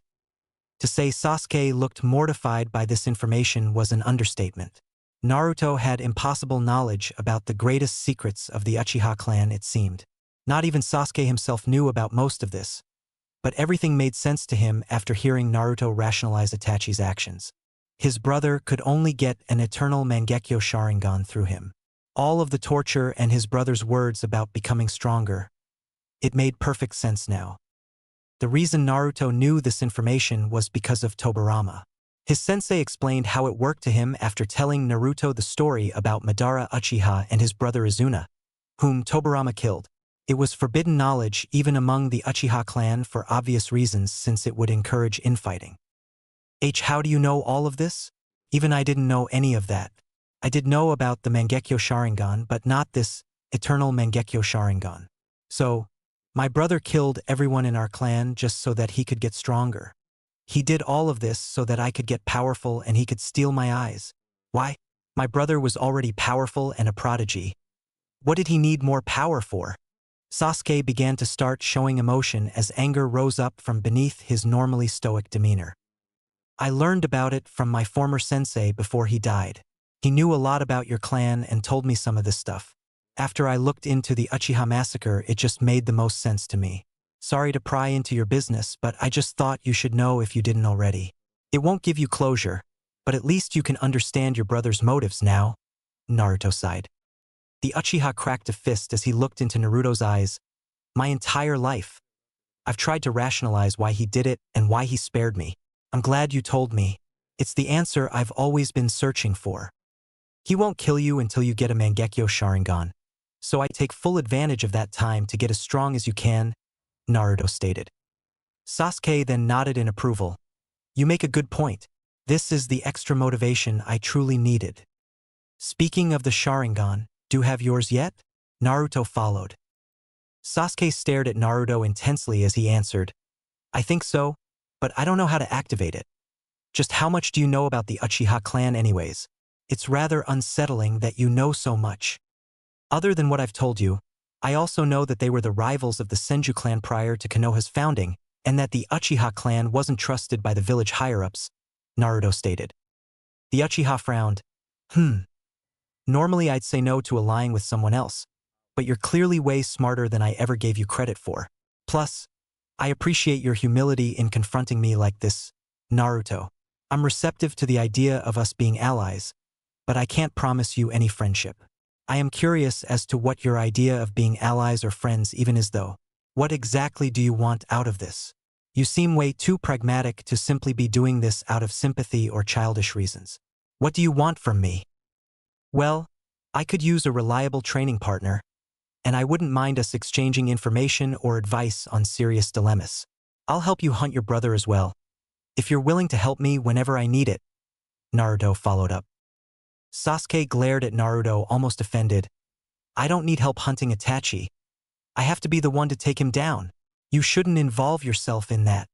To say Sasuke looked mortified by this information was an understatement. Naruto had impossible knowledge about the greatest secrets of the Uchiha clan, it seemed. Not even Sasuke himself knew about most of this, but everything made sense to him after hearing Naruto rationalize Itachi's actions. His brother could only get an eternal Mangekyo Sharingan through him. All of the torture and his brother's words about becoming stronger. It made perfect sense now. The reason Naruto knew this information was because of Tobirama. His sensei explained how it worked to him after telling Naruto the story about Madara Uchiha and his brother Izuna, whom Tobirama killed. It was forbidden knowledge even among the Uchiha clan for obvious reasons since it would encourage infighting. How do you know all of this? Even I didn't know any of that. I did know about the Mangekyo Sharingan, but not this eternal Mangekyo Sharingan. So, my brother killed everyone in our clan just so that he could get stronger. He did all of this so that I could get powerful and he could steal my eyes. Why? My brother was already powerful and a prodigy. What did he need more power for? Sasuke began to start showing emotion as anger rose up from beneath his normally stoic demeanor. I learned about it from my former sensei before he died. He knew a lot about your clan and told me some of this stuff. After I looked into the Uchiha massacre, it just made the most sense to me. Sorry to pry into your business, but I just thought you should know if you didn't already. It won't give you closure, but at least you can understand your brother's motives now, Naruto sighed. The Uchiha cracked a fist as he looked into Naruto's eyes, My entire life. I've tried to rationalize why he did it and why he spared me. I'm glad you told me. It's the answer I've always been searching for. He won't kill you until you get a Mangekyo Sharingan. So I take full advantage of that time to get as strong as you can, Naruto stated. Sasuke then nodded in approval. You make a good point. This is the extra motivation I truly needed. Speaking of the Sharingan, do you have yours yet? Naruto followed. Sasuke stared at Naruto intensely as he answered, I think so, but I don't know how to activate it. Just how much do you know about the Uchiha clan anyways? It's rather unsettling that you know so much. Other than what I've told you, I also know that they were the rivals of the Senju clan prior to Konoha's founding, and that the Uchiha clan wasn't trusted by the village higher-ups, Naruto stated. The Uchiha frowned. Normally I'd say no to allying with someone else, but you're clearly way smarter than I ever gave you credit for. Plus, I appreciate your humility in confronting me like this, Naruto. I'm receptive to the idea of us being allies, but I can't promise you any friendship. I am curious as to what your idea of being allies or friends even is though. What exactly do you want out of this? You seem way too pragmatic to simply be doing this out of sympathy or childish reasons. What do you want from me? Well, I could use a reliable training partner, and I wouldn't mind us exchanging information or advice on serious dilemmas. I'll help you hunt your brother as well, if you're willing to help me whenever I need it, Naruto followed up. Sasuke glared at Naruto almost offended. I don't need help hunting Itachi. I have to be the one to take him down. You shouldn't involve yourself in that.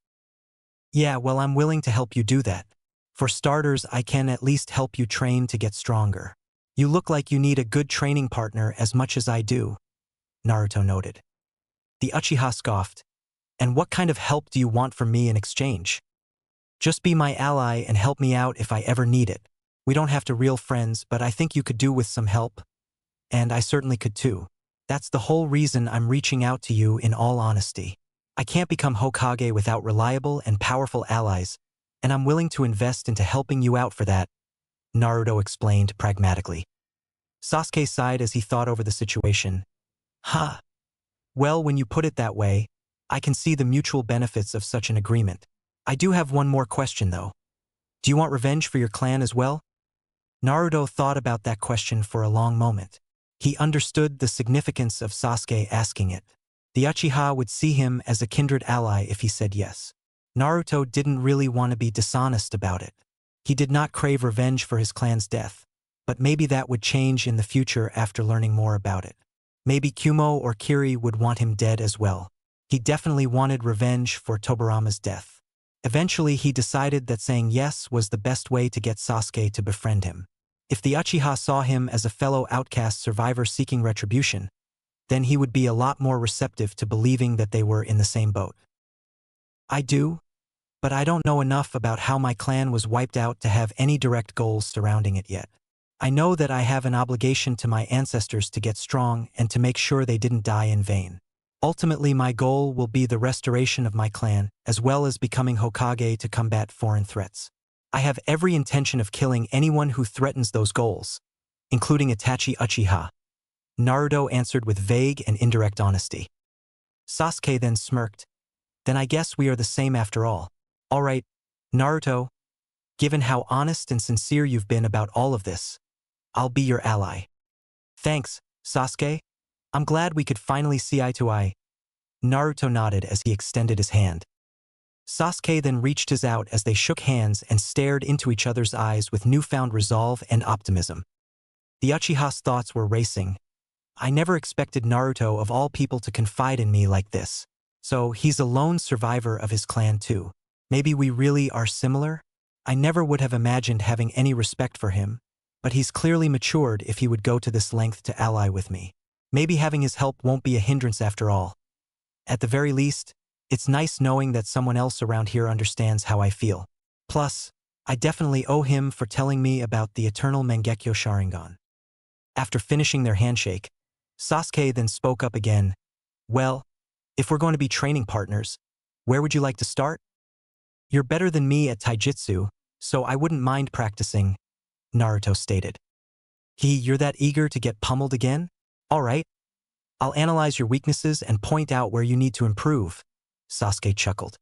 Yeah, well, I'm willing to help you do that. For starters, I can at least help you train to get stronger. You look like you need a good training partner as much as I do, Naruto noted. The Uchiha scoffed. And what kind of help do you want from me in exchange? Just be my ally and help me out if I ever need it. We don't have to real friends, but I think you could do with some help. And I certainly could too. That's the whole reason I'm reaching out to you in all honesty. I can't become Hokage without reliable and powerful allies, and I'm willing to invest into helping you out for that, Naruto explained pragmatically. Sasuke sighed as he thought over the situation. Well, when you put it that way, I can see the mutual benefits of such an agreement. I do have one more question though. Do you want revenge for your clan as well? Naruto thought about that question for a long moment. He understood the significance of Sasuke asking it. The Uchiha would see him as a kindred ally if he said yes. Naruto didn't really want to be dishonest about it. He did not crave revenge for his clan's death, but maybe that would change in the future after learning more about it. Maybe Kumo or Kiri would want him dead as well. He definitely wanted revenge for Tobirama's death. Eventually, he decided that saying yes was the best way to get Sasuke to befriend him. If the Uchiha saw him as a fellow outcast survivor seeking retribution, then he would be a lot more receptive to believing that they were in the same boat. I do, but I don't know enough about how my clan was wiped out to have any direct goals surrounding it yet. I know that I have an obligation to my ancestors to get strong and to make sure they didn't die in vain. Ultimately, my goal will be the restoration of my clan, as well as becoming Hokage to combat foreign threats. I have every intention of killing anyone who threatens those goals, including Itachi Uchiha. Naruto answered with vague and indirect honesty. Sasuke then smirked. Then I guess we are the same after all. All right, Naruto, given how honest and sincere you've been about all of this, I'll be your ally. Thanks, Sasuke. I'm glad we could finally see eye to eye. Naruto nodded as he extended his hand. Sasuke then reached his out as they shook hands and stared into each other's eyes with newfound resolve and optimism. The Uchiha's thoughts were racing. I never expected Naruto of all people to confide in me like this. So he's a lone survivor of his clan too. Maybe we really are similar? I never would have imagined having any respect for him, but he's clearly matured if he would go to this length to ally with me. Maybe having his help won't be a hindrance after all. At the very least, it's nice knowing that someone else around here understands how I feel. Plus, I definitely owe him for telling me about the eternal Mangekyo Sharingan. After finishing their handshake, Sasuke then spoke up again. Well, if we're going to be training partners, where would you like to start? You're better than me at taijutsu, so I wouldn't mind practicing, Naruto stated. You're that eager to get pummeled again? All right. I'll analyze your weaknesses and point out where you need to improve, Sasuke chuckled.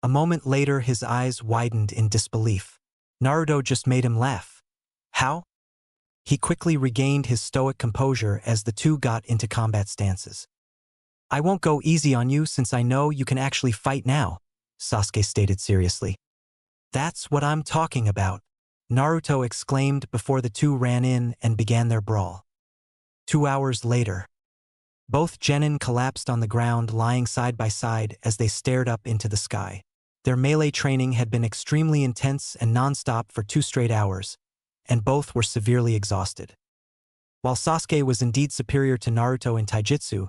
A moment later, his eyes widened in disbelief. Naruto just made him laugh. How? He quickly regained his stoic composure as the two got into combat stances. I won't go easy on you since I know you can actually fight now, Sasuke stated seriously. That's what I'm talking about, Naruto exclaimed before the two ran in and began their brawl. 2 hours later, both genin collapsed on the ground, lying side by side as they stared up into the sky. Their melee training had been extremely intense and non-stop for 2 straight hours, and both were severely exhausted. While Sasuke was indeed superior to Naruto in taijutsu,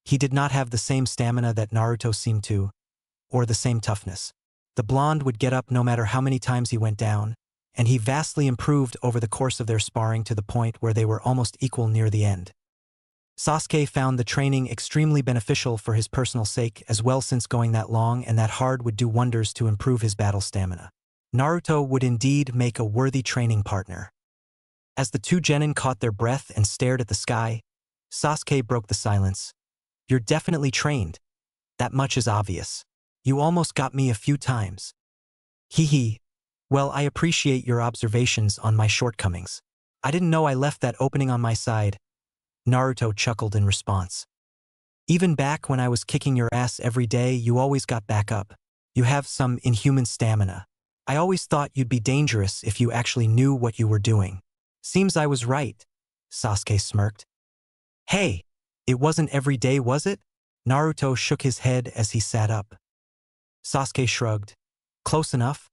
he did not have the same stamina that Naruto seemed to, or the same toughness. The blonde would get up no matter how many times he went down, and he vastly improved over the course of their sparring to the point where they were almost equal near the end. Sasuke found the training extremely beneficial for his personal sake as well, since going that long and that hard would do wonders to improve his battle stamina. Naruto would indeed make a worthy training partner. As the two genin caught their breath and stared at the sky, Sasuke broke the silence. You're definitely trained. That much is obvious. You almost got me a few times. Hee hee. Well, I appreciate your observations on my shortcomings. I didn't know I left that opening on my side, Naruto chuckled in response. Even back when I was kicking your ass every day, you always got back up. You have some inhuman stamina. I always thought you'd be dangerous if you actually knew what you were doing. Seems I was right, Sasuke smirked. Hey, it wasn't every day, was it? Naruto shook his head as he sat up. Sasuke shrugged. Close enough.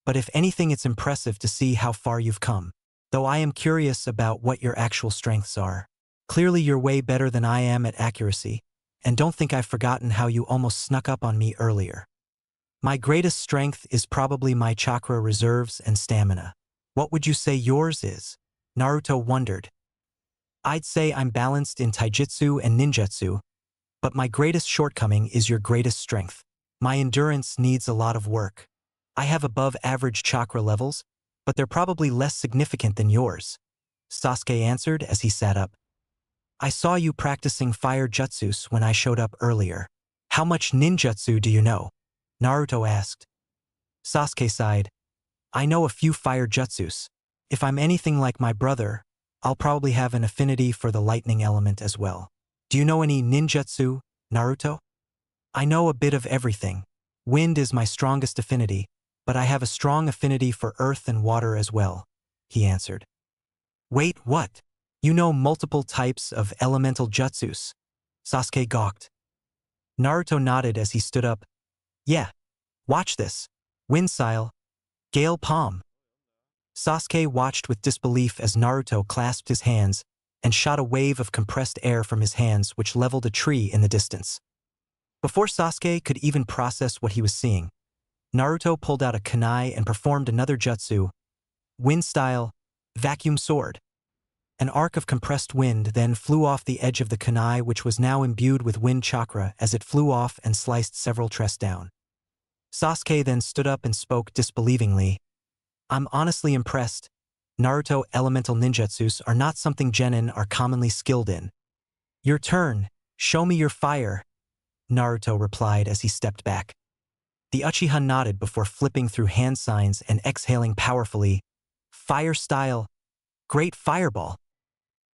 But if anything, it's impressive to see how far you've come. Though I am curious about what your actual strengths are. Clearly you're way better than I am at accuracy, and don't think I've forgotten how you almost snuck up on me earlier. My greatest strength is probably my chakra reserves and stamina. What would you say yours is? Naruto wondered. I'd say I'm balanced in taijutsu and ninjutsu, but my greatest shortcoming is your greatest strength. My endurance needs a lot of work. I have above average chakra levels, but they're probably less significant than yours, Sasuke answered as he sat up. I saw you practicing fire jutsus when I showed up earlier. How much ninjutsu do you know? Naruto asked. Sasuke sighed. I know a few fire jutsus. If I'm anything like my brother, I'll probably have an affinity for the lightning element as well. Do you know any ninjutsu, Naruto? I know a bit of everything. Wind is my strongest affinity, but I have a strong affinity for earth and water as well, he answered. Wait, what? You know multiple types of elemental jutsus? Sasuke gawked. Naruto nodded as he stood up. Yeah. Watch this. Wind style. Gale palm. Sasuke watched with disbelief as Naruto clasped his hands and shot a wave of compressed air from his hands which leveled a tree in the distance. Before Sasuke could even process what he was seeing, Naruto pulled out a kunai and performed another jutsu. Wind style. Vacuum sword. An arc of compressed wind then flew off the edge of the kunai, which was now imbued with wind chakra, as it flew off and sliced several trees down. Sasuke then stood up and spoke disbelievingly. I'm honestly impressed. Naruto elemental ninjutsus are not something genin are commonly skilled in. Your turn. Show me your fire, Naruto replied as he stepped back. The Uchiha nodded before flipping through hand signs and exhaling powerfully. Fire style. Great fireball.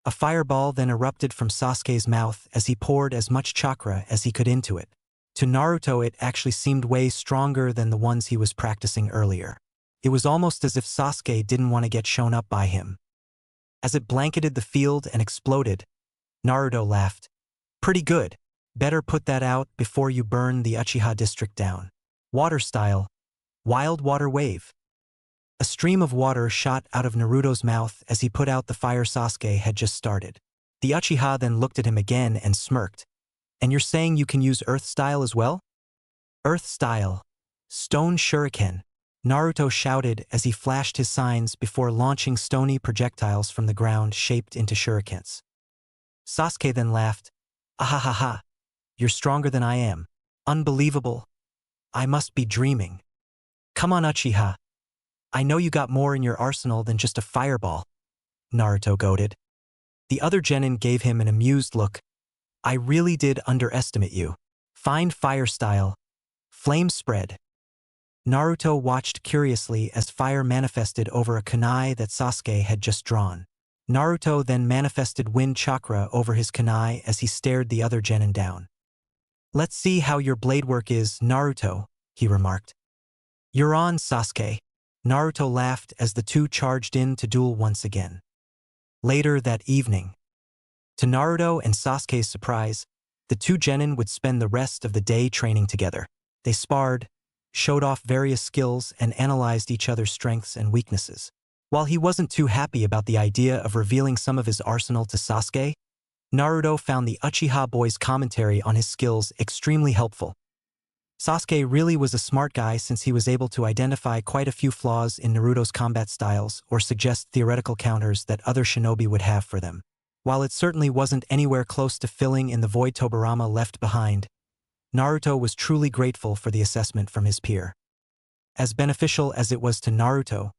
A fireball then erupted from Sasuke's mouth as he poured as much chakra as he could into it. To Naruto, it actually seemed way stronger than the ones he was practicing earlier. It was almost as if Sasuke didn't want to get shown up by him. As it blanketed the field and exploded, Naruto laughed. Pretty good. Better put that out before you burn the Uchiha district down. Water style. Wild water wave. A stream of water shot out of Naruto's mouth as he put out the fire Sasuke had just started. The Uchiha then looked at him again and smirked. And you're saying you can use Earth style as well? Earth style. Stone shuriken. Naruto shouted as he flashed his signs before launching stony projectiles from the ground shaped into shurikens. Sasuke then laughed. Ahahaha. You're stronger than I am. Unbelievable. I must be dreaming. Come on, Uchiha. I know you got more in your arsenal than just a fireball, Naruto goaded. The other genin gave him an amused look. I really did underestimate you. Find fire style. Flame spread. Naruto watched curiously as fire manifested over a kunai that Sasuke had just drawn. Naruto then manifested wind chakra over his kunai as he stared the other genin down. Let's see how your blade work is, Naruto, he remarked. You're on, Sasuke. Naruto laughed as the two charged in to duel once again. Later that evening, to Naruto and Sasuke's surprise, the two genin would spend the rest of the day training together. They sparred, showed off various skills, and analyzed each other's strengths and weaknesses. While he wasn't too happy about the idea of revealing some of his arsenal to Sasuke, Naruto found the Uchiha boy's commentary on his skills extremely helpful. Sasuke really was a smart guy since he was able to identify quite a few flaws in Naruto's combat styles or suggest theoretical counters that other shinobi would have for them. While it certainly wasn't anywhere close to filling in the void Tobirama left behind, Naruto was truly grateful for the assessment from his peer. As beneficial as it was to Naruto,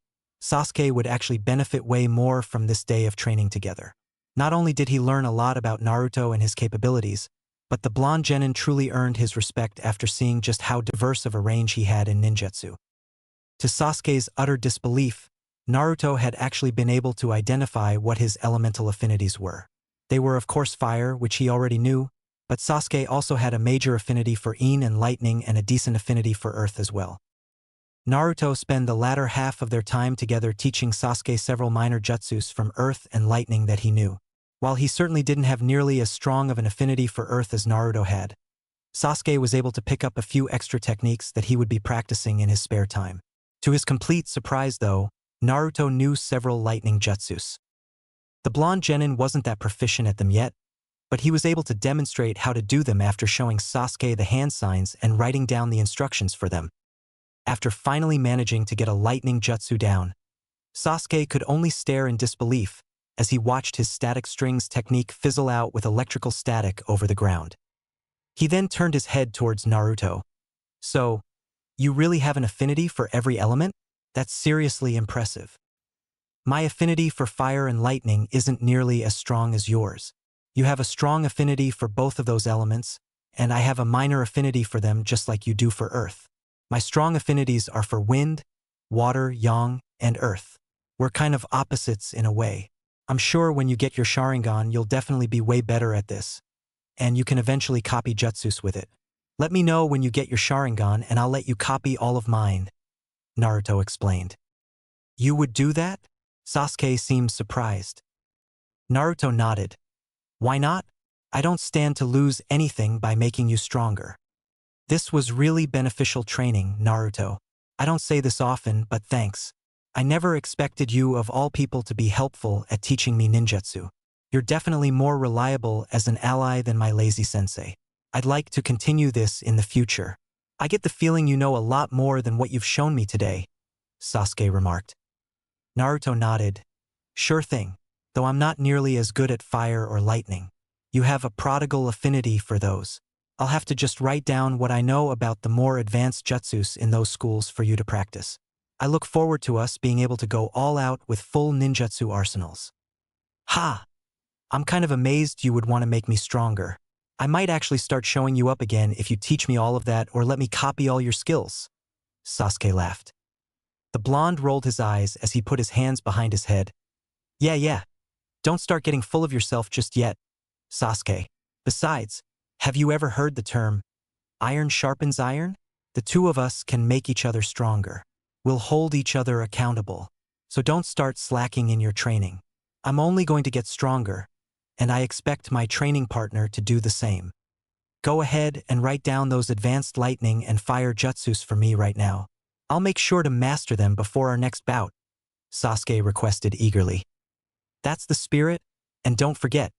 Sasuke would actually benefit way more from this day of training together. Not only did he learn a lot about Naruto and his capabilities, but the blonde genin truly earned his respect after seeing just how diverse of a range he had in ninjutsu. To Sasuke's utter disbelief, Naruto had actually been able to identify what his elemental affinities were. They were of course fire, which he already knew, but Sasuke also had a major affinity for Yin and lightning and a decent affinity for earth as well. Naruto spent the latter half of their time together teaching Sasuke several minor jutsus from earth and lightning that he knew. While he certainly didn't have nearly as strong of an affinity for earth as Naruto had, Sasuke was able to pick up a few extra techniques that he would be practicing in his spare time. To his complete surprise though, Naruto knew several lightning jutsus. The blonde genin wasn't that proficient at them yet, but he was able to demonstrate how to do them after showing Sasuke the hand signs and writing down the instructions for them. After finally managing to get a lightning jutsu down, Sasuke could only stare in disbelief as he watched his static strings technique fizzle out with electrical static over the ground. He then turned his head towards Naruto. So, you really have an affinity for every element? That's seriously impressive. My affinity for fire and lightning isn't nearly as strong as yours. You have a strong affinity for both of those elements, and I have a minor affinity for them just like you do for earth. My strong affinities are for wind, water, yang, and earth. We're kind of opposites in a way. I'm sure when you get your Sharingan you'll definitely be way better at this, and you can eventually copy jutsus with it. Let me know when you get your Sharingan and I'll let you copy all of mine, Naruto explained. You would do that? Sasuke seemed surprised. Naruto nodded. Why not? I don't stand to lose anything by making you stronger. This was really beneficial training, Naruto. I don't say this often, but thanks. I never expected you of all people to be helpful at teaching me ninjutsu. You're definitely more reliable as an ally than my lazy sensei. I'd like to continue this in the future. I get the feeling you know a lot more than what you've shown me today, Sasuke remarked. Naruto nodded. Sure thing, though I'm not nearly as good at fire or lightning. You have a prodigal affinity for those. I'll have to just write down what I know about the more advanced jutsus in those schools for you to practice. I look forward to us being able to go all out with full ninjutsu arsenals. Ha! I'm kind of amazed you would want to make me stronger. I might actually start showing you up again if you teach me all of that or let me copy all your skills. Sasuke laughed. The blonde rolled his eyes as he put his hands behind his head. Yeah. Don't start getting full of yourself just yet, Sasuke. Besides, have you ever heard the term, iron sharpens iron? The two of us can make each other stronger. We'll hold each other accountable. So don't start slacking in your training. I'm only going to get stronger, and I expect my training partner to do the same. Go ahead and write down those advanced lightning and fire jutsus for me right now. I'll make sure to master them before our next bout, Sasuke requested eagerly. That's the spirit, and don't forget,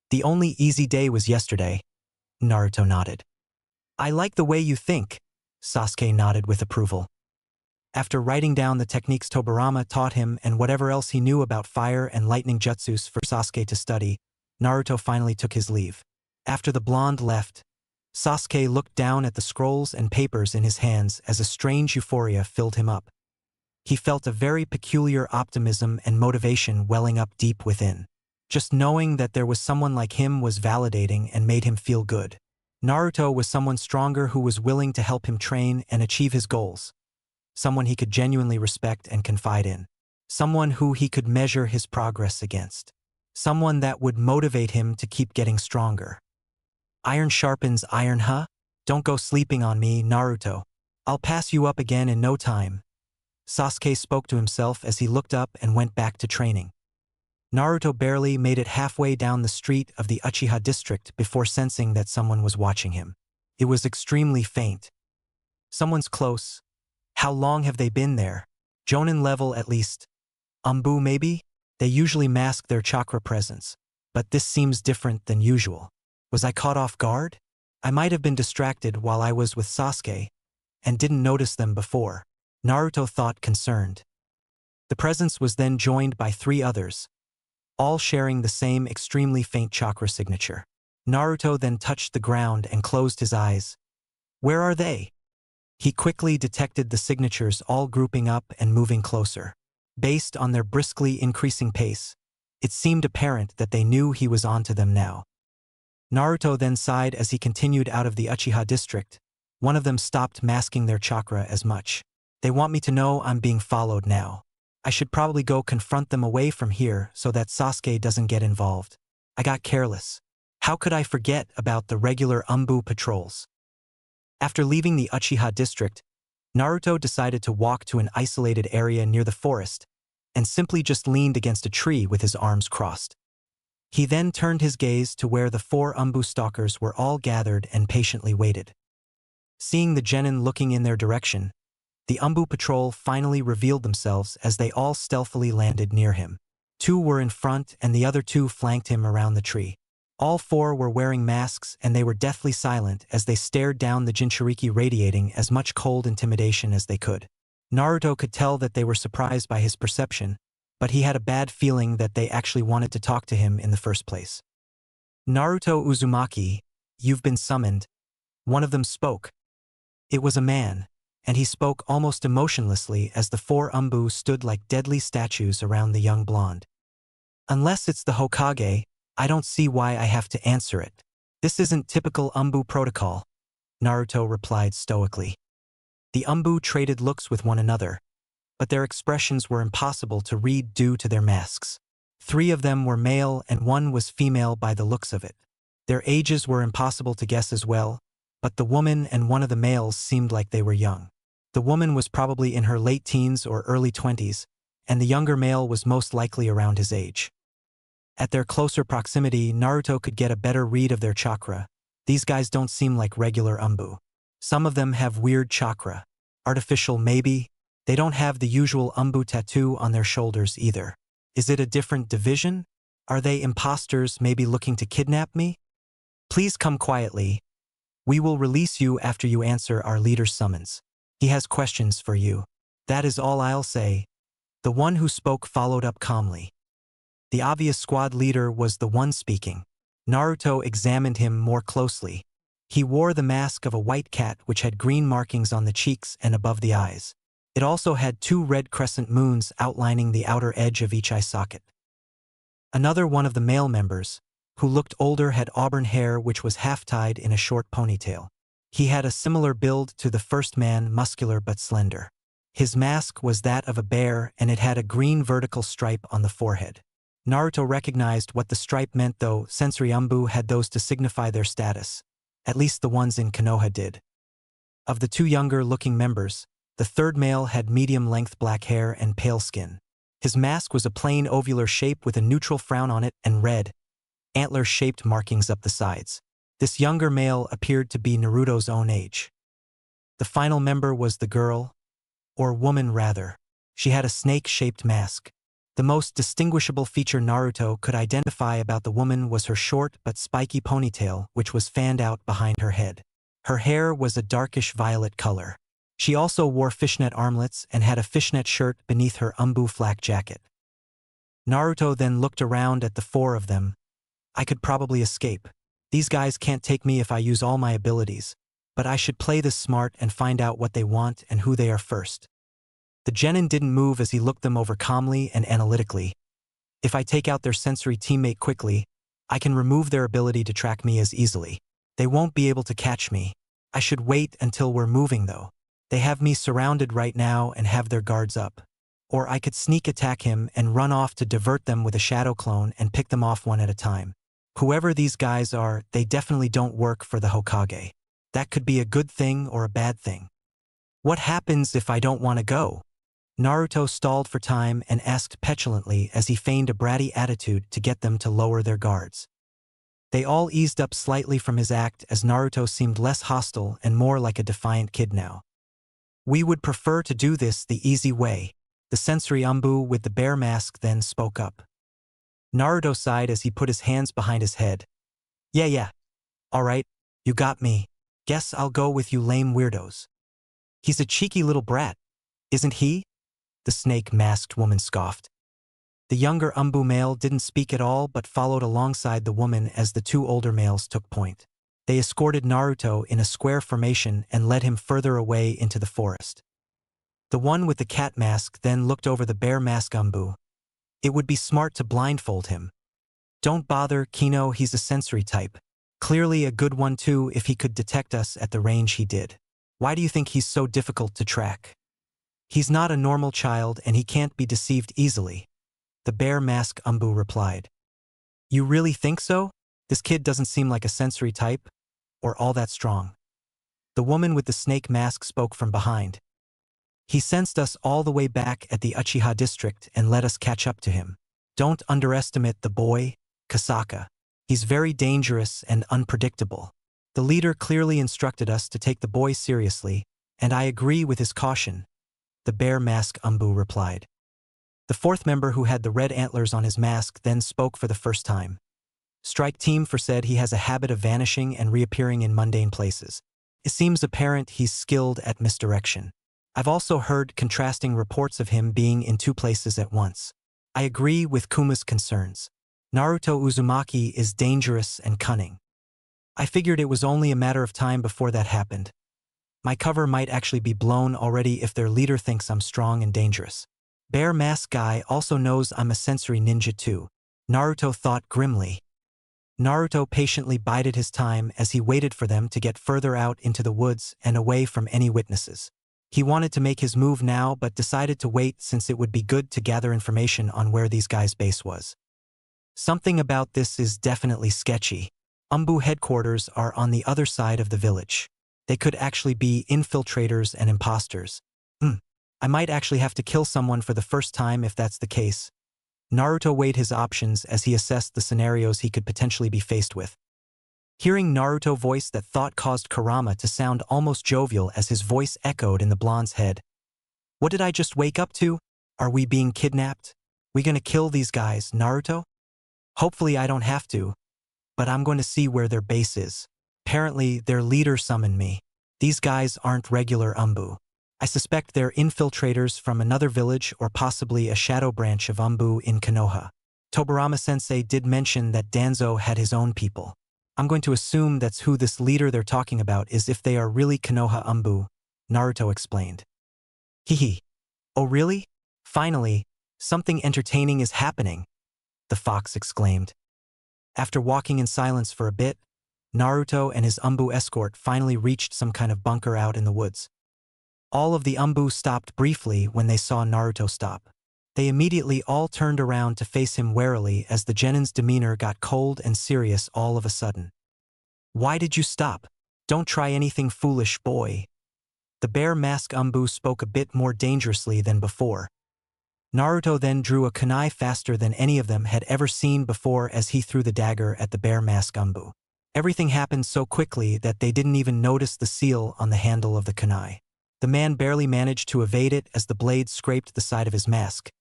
the only easy day was yesterday, Naruto nodded. I like the way you think, Sasuke nodded with approval. After writing down the techniques Tobirama taught him and whatever else he knew about fire and lightning jutsus for Sasuke to study, Naruto finally took his leave. After the blonde left, Sasuke looked down at the scrolls and papers in his hands as a strange euphoria filled him up. He felt a very peculiar optimism and motivation welling up deep within. Just knowing that there was someone like him was validating and made him feel good. Naruto was someone stronger who was willing to help him train and achieve his goals. Someone he could genuinely respect and confide in. Someone who he could measure his progress against. Someone that would motivate him to keep getting stronger. Iron sharpens iron, huh? Don't go sleeping on me, Naruto. I'll pass you up again in no time. Sasuke spoke to himself as he looked up and went back to training. Naruto barely made it halfway down the street of the Uchiha district before sensing that someone was watching him. It was extremely faint. Someone's close. How long have they been there? Jonin level at least. Umbu maybe? They usually mask their chakra presence. But this seems different than usual. Was I caught off guard? I might have been distracted while I was with Sasuke, and didn't notice them before. Naruto thought, concerned. The presence was then joined by 3 others, all sharing the same extremely faint chakra signature. Naruto then touched the ground and closed his eyes. Where are they? He quickly detected the signatures all grouping up and moving closer. Based on their briskly increasing pace, it seemed apparent that they knew he was onto them now. Naruto then sighed as he continued out of the Uchiha district. One of them stopped masking their chakra as much. They want me to know I'm being followed now. I should probably go confront them away from here so that Sasuke doesn't get involved. I got careless. How could I forget about the regular Umbu patrols? After leaving the Uchiha district, Naruto decided to walk to an isolated area near the forest and simply just leaned against a tree with his arms crossed. He then turned his gaze to where the 4 Umbu stalkers were all gathered and patiently waited. Seeing the genin looking in their direction, the Umbu patrol finally revealed themselves as they all stealthily landed near him. 2 were in front and the other 2 flanked him around the tree. All 4 were wearing masks and they were deathly silent as they stared down the Jinchuriki, radiating as much cold intimidation as they could. Naruto could tell that they were surprised by his perception, but he had a bad feeling that they actually wanted to talk to him in the first place. Naruto Uzumaki, you've been summoned. One of them spoke. It was a man, and he spoke almost emotionlessly as the 4 Umbu stood like deadly statues around the young blonde. Unless it's the Hokage, I don't see why I have to answer it. This isn't typical Umbu protocol, Naruto replied stoically. The Umbu traded looks with one another, but their expressions were impossible to read due to their masks. 3 of them were male and 1 was female by the looks of it. Their ages were impossible to guess as well, but the woman and 1 of the males seemed like they were young. The woman was probably in her late teens or early 20s, and the younger male was most likely around his age. At their closer proximity, Naruto could get a better read of their chakra. These guys don't seem like regular Umbu. Some of them have weird chakra. Artificial maybe. They don't have the usual Umbu tattoo on their shoulders either. Is it a different division? Are they imposters maybe looking to kidnap me? Please come quietly. We will release you after you answer our leader's summons. He has questions for you. That is all I'll say. The one who spoke followed up calmly. The obvious squad leader was the one speaking. Naruto examined him more closely. He wore the mask of a white cat which had green markings on the cheeks and above the eyes. It also had 2 red crescent moons outlining the outer edge of each eye socket. Another one of the male members, who looked older, had auburn hair which was half-tied in a short ponytail. He had a similar build to the first man, muscular but slender. His mask was that of a bear and it had a green vertical stripe on the forehead. Naruto recognized what the stripe meant though. Sensory Umbu had those to signify their status. At least the ones in Konoha did. Of the 2 younger-looking members, the 3rd male had medium-length black hair and pale skin. His mask was a plain ovular shape with a neutral frown on it and red, antler-shaped markings up the sides. This younger male appeared to be Naruto's own age. The final member was the girl, or woman rather. She had a snake-shaped mask. The most distinguishable feature Naruto could identify about the woman was her short but spiky ponytail which was fanned out behind her head. Her hair was a darkish violet color. She also wore fishnet armlets and had a fishnet shirt beneath her Umbu flak jacket. Naruto then looked around at the 4 of them. I could probably escape. These guys can't take me if I use all my abilities, but I should play this smart and find out what they want and who they are first. The genin didn't move as he looked them over calmly and analytically. If I take out their sensory teammate quickly, I can remove their ability to track me as easily. They won't be able to catch me. I should wait until we're moving though. They have me surrounded right now and have their guards up. Or I could sneak attack him and run off to divert them with a shadow clone and pick them off one at a time. Whoever these guys are, they definitely don't work for the Hokage. That could be a good thing or a bad thing. What happens if I don't want to go? Naruto stalled for time and asked petulantly as he feigned a bratty attitude to get them to lower their guards. They all eased up slightly from his act as Naruto seemed less hostile and more like a defiant kid now. We would prefer to do this the easy way. The sensory Umbu with the bear mask then spoke up. Naruto sighed as he put his hands behind his head. Yeah. Alright, you got me. Guess I'll go with you lame weirdos. He's a cheeky little brat, isn't he? The snake-masked woman scoffed. The younger Umbu male didn't speak at all but followed alongside the woman as the two older males took point. They escorted Naruto in a square formation and led him further away into the forest. The one with the cat mask then looked over the bear mask Umbu. It would be smart to blindfold him. Don't bother, Kino, he's a sensory type. Clearly a good one too if he could detect us at the range he did. Why do you think he's so difficult to track? He's not a normal child and he can't be deceived easily. The bear mask Umbu replied. You really think so? This kid doesn't seem like a sensory type, or all that strong. The woman with the snake mask spoke from behind. He sensed us all the way back at the Uchiha district and let us catch up to him. Don't underestimate the boy, Kasaka. He's very dangerous and unpredictable. The leader clearly instructed us to take the boy seriously, and I agree with his caution. The bear mask Umbu replied. The fourth member who had the red antlers on his mask then spoke for the first time. Strike Team for said he has a habit of vanishing and reappearing in mundane places. It seems apparent he's skilled at misdirection. I've also heard contrasting reports of him being in two places at once. I agree with Kuma's concerns. Naruto Uzumaki is dangerous and cunning. I figured it was only a matter of time before that happened. My cover might actually be blown already if their leader thinks I'm strong and dangerous. Bear Mask Guy also knows I'm a sensory ninja too, Naruto thought grimly. Naruto patiently bided his time as he waited for them to get further out into the woods and away from any witnesses. He wanted to make his move now but decided to wait since it would be good to gather information on where these guys' base was. Something about this is definitely sketchy. Umbu headquarters are on the other side of the village. They could actually be infiltrators and imposters. I might actually have to kill someone for the first time if that's the case. Naruto weighed his options as he assessed the scenarios he could potentially be faced with. Hearing Naruto's voice that thought caused Kurama to sound almost jovial as his voice echoed in the blonde's head. What did I just wake up to? Are we being kidnapped? We gonna kill these guys, Naruto? Hopefully I don't have to, but I'm going to see where their base is. Apparently their leader summoned me. These guys aren't regular Umbu. I suspect they're infiltrators from another village or possibly a shadow branch of Umbu in Konoha. Tobirama-sensei did mention that Danzo had his own people. I'm going to assume that's who this leader they're talking about is if they are really Konoha Umbu, Naruto explained. Hehe. Oh really? Finally, something entertaining is happening, the fox exclaimed. After walking in silence for a bit, Naruto and his Umbu escort finally reached some kind of bunker out in the woods. All of the Umbu stopped briefly when they saw Naruto stop. They immediately all turned around to face him warily as the genin's demeanor got cold and serious all of a sudden. Why did you stop? Don't try anything foolish, boy. The bear mask Umbu spoke a bit more dangerously than before. Naruto then drew a kunai faster than any of them had ever seen before as he threw the dagger at the bear mask Umbu. Everything happened so quickly that they didn't even notice the seal on the handle of the kunai. The man barely managed to evade it as the blade scraped the side of his mask.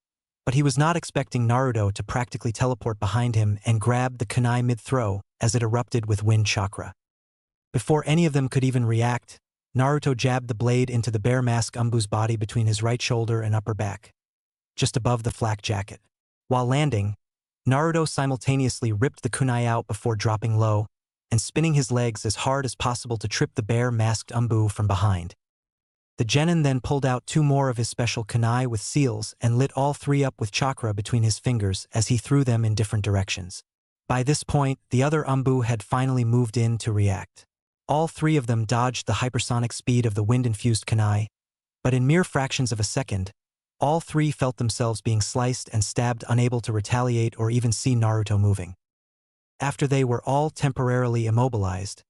But he was not expecting Naruto to practically teleport behind him and grab the kunai mid-throw as it erupted with wind chakra. Before any of them could even react, Naruto jabbed the blade into the bear mask Umbu's body between his right shoulder and upper back, just above the flak jacket. While landing, Naruto simultaneously ripped the kunai out before dropping low and spinning his legs as hard as possible to trip the bear masked Umbu from behind. The genin then pulled out 2 more of his special kunai with seals and lit all 3 up with chakra between his fingers as he threw them in different directions. By this point, the other Umbu had finally moved in to react. All 3 of them dodged the hypersonic speed of the wind-infused kunai, but in mere fractions of a second, all 3 felt themselves being sliced and stabbed, unable to retaliate or even see Naruto moving. After they were all temporarily immobilized,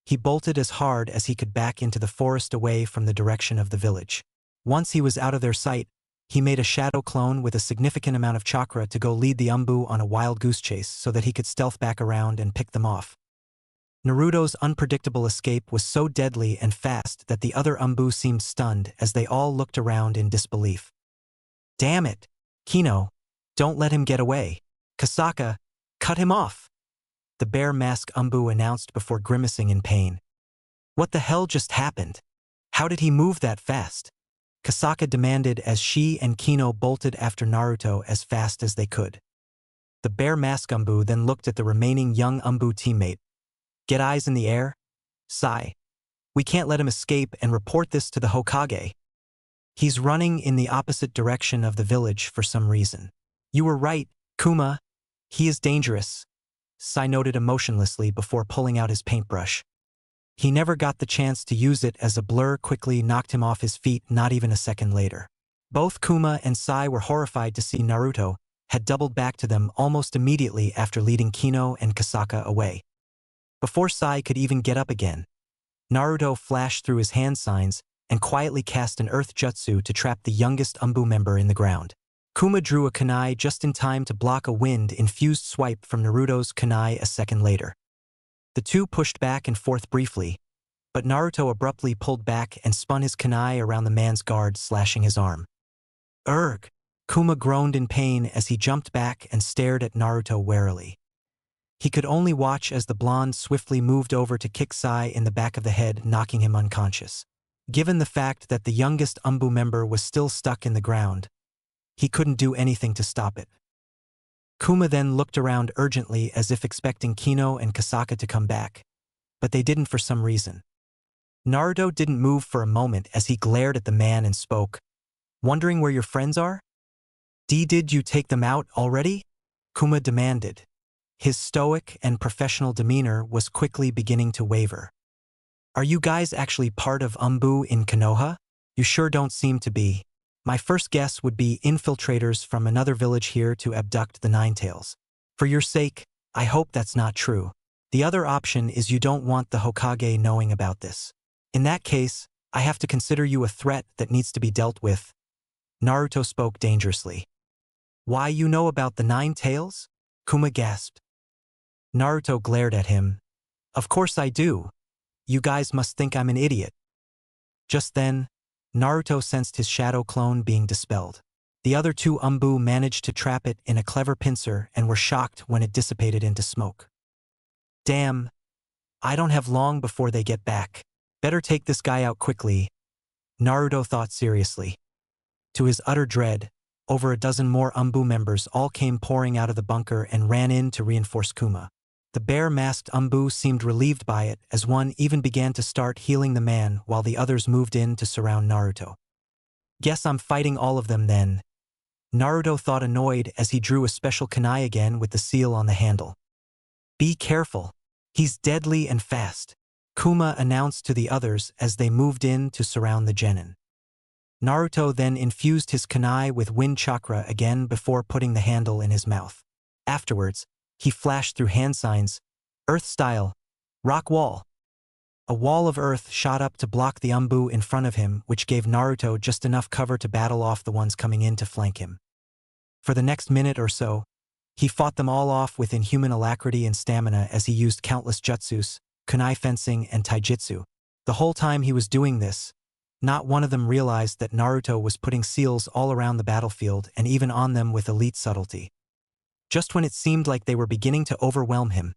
he bolted as hard as he could back into the forest away from the direction of the village. Once he was out of their sight, he made a shadow clone with a significant amount of chakra to go lead the Umbu on a wild goose chase so that he could stealth back around and pick them off. Naruto's unpredictable escape was so deadly and fast that the other Umbu seemed stunned as they all looked around in disbelief. "Damn it! Kino, don't let him get away. Kasaka, cut him off!" the bear mask Umbu announced before grimacing in pain. "What the hell just happened? How did he move that fast?" Kasaka demanded as she and Kino bolted after Naruto as fast as they could. The bear mask Umbu then looked at the remaining young Umbu teammate. "Get eyes in the air? Sai. We can't let him escape and report this to the Hokage. He's running in the opposite direction of the village for some reason." "You were right, Kuma. He is dangerous," Sai noted emotionlessly before pulling out his paintbrush. He never got the chance to use it as a blur quickly knocked him off his feet not even a second later. Both Kuma and Sai were horrified to see Naruto had doubled back to them almost immediately after leading Kino and Kasaka away. Before Sai could even get up again, Naruto flashed through his hand signs and quietly cast an earth jutsu to trap the youngest Umbu member in the ground. Kuma drew a kunai just in time to block a wind-infused swipe from Naruto's kunai a second later. The two pushed back and forth briefly, but Naruto abruptly pulled back and spun his kunai around the man's guard, slashing his arm. "Urgh!" Kuma groaned in pain as he jumped back and stared at Naruto warily. He could only watch as the blonde swiftly moved over to kick Sai in the back of the head, knocking him unconscious. Given the fact that the youngest Umbu member was still stuck in the ground, he couldn't do anything to stop it. Kuma then looked around urgently as if expecting Kino and Kasaka to come back, but they didn't for some reason. Naruto didn't move for a moment as he glared at the man and spoke. "Wondering where your friends are? Did you take them out already?" Kuma demanded. His stoic and professional demeanor was quickly beginning to waver. "Are you guys actually part of Umbu in Konoha? You sure don't seem to be. My first guess would be infiltrators from another village here to abduct the Ninetails. For your sake, I hope that's not true. The other option is you don't want the Hokage knowing about this. In that case, I have to consider you a threat that needs to be dealt with." Naruto spoke dangerously. "Why, you know about the Ninetails?" Kuma gasped. Naruto glared at him. "Of course I do. You guys must think I'm an idiot." Just then, Naruto sensed his shadow clone being dispelled. The other two Umbu managed to trap it in a clever pincer and were shocked when it dissipated into smoke. "Damn, I don't have long before they get back. Better take this guy out quickly," Naruto thought seriously. To his utter dread, over a dozen more Umbu members all came pouring out of the bunker and ran in to reinforce Kuma. The bear-masked Umbu seemed relieved by it as one even began to start healing the man while the others moved in to surround Naruto. "Guess I'm fighting all of them then," Naruto thought, annoyed as he drew a special kunai again with the seal on the handle. "Be careful. He's deadly and fast," Kuma announced to the others as they moved in to surround the genin. Naruto then infused his kunai with wind chakra again before putting the handle in his mouth. Afterwards, he flashed through hand signs, "Earth style, rock wall." A wall of earth shot up to block the Umbu in front of him, which gave Naruto just enough cover to battle off the ones coming in to flank him. For the next minute or so, he fought them all off with inhuman alacrity and stamina as he used countless jutsus, kunai fencing, and taijutsu. The whole time he was doing this, not one of them realized that Naruto was putting seals all around the battlefield and even on them with elite subtlety. Just when it seemed like they were beginning to overwhelm him,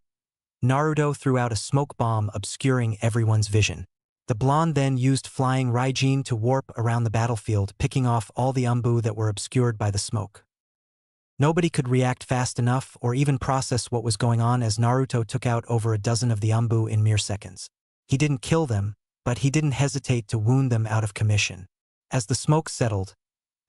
Naruto threw out a smoke bomb obscuring everyone's vision. The blonde then used flying Raijin to warp around the battlefield, picking off all the Umbu that were obscured by the smoke. Nobody could react fast enough or even process what was going on as Naruto took out over a dozen of the Umbu in mere seconds. He didn't kill them, but he didn't hesitate to wound them out of commission. As the smoke settled,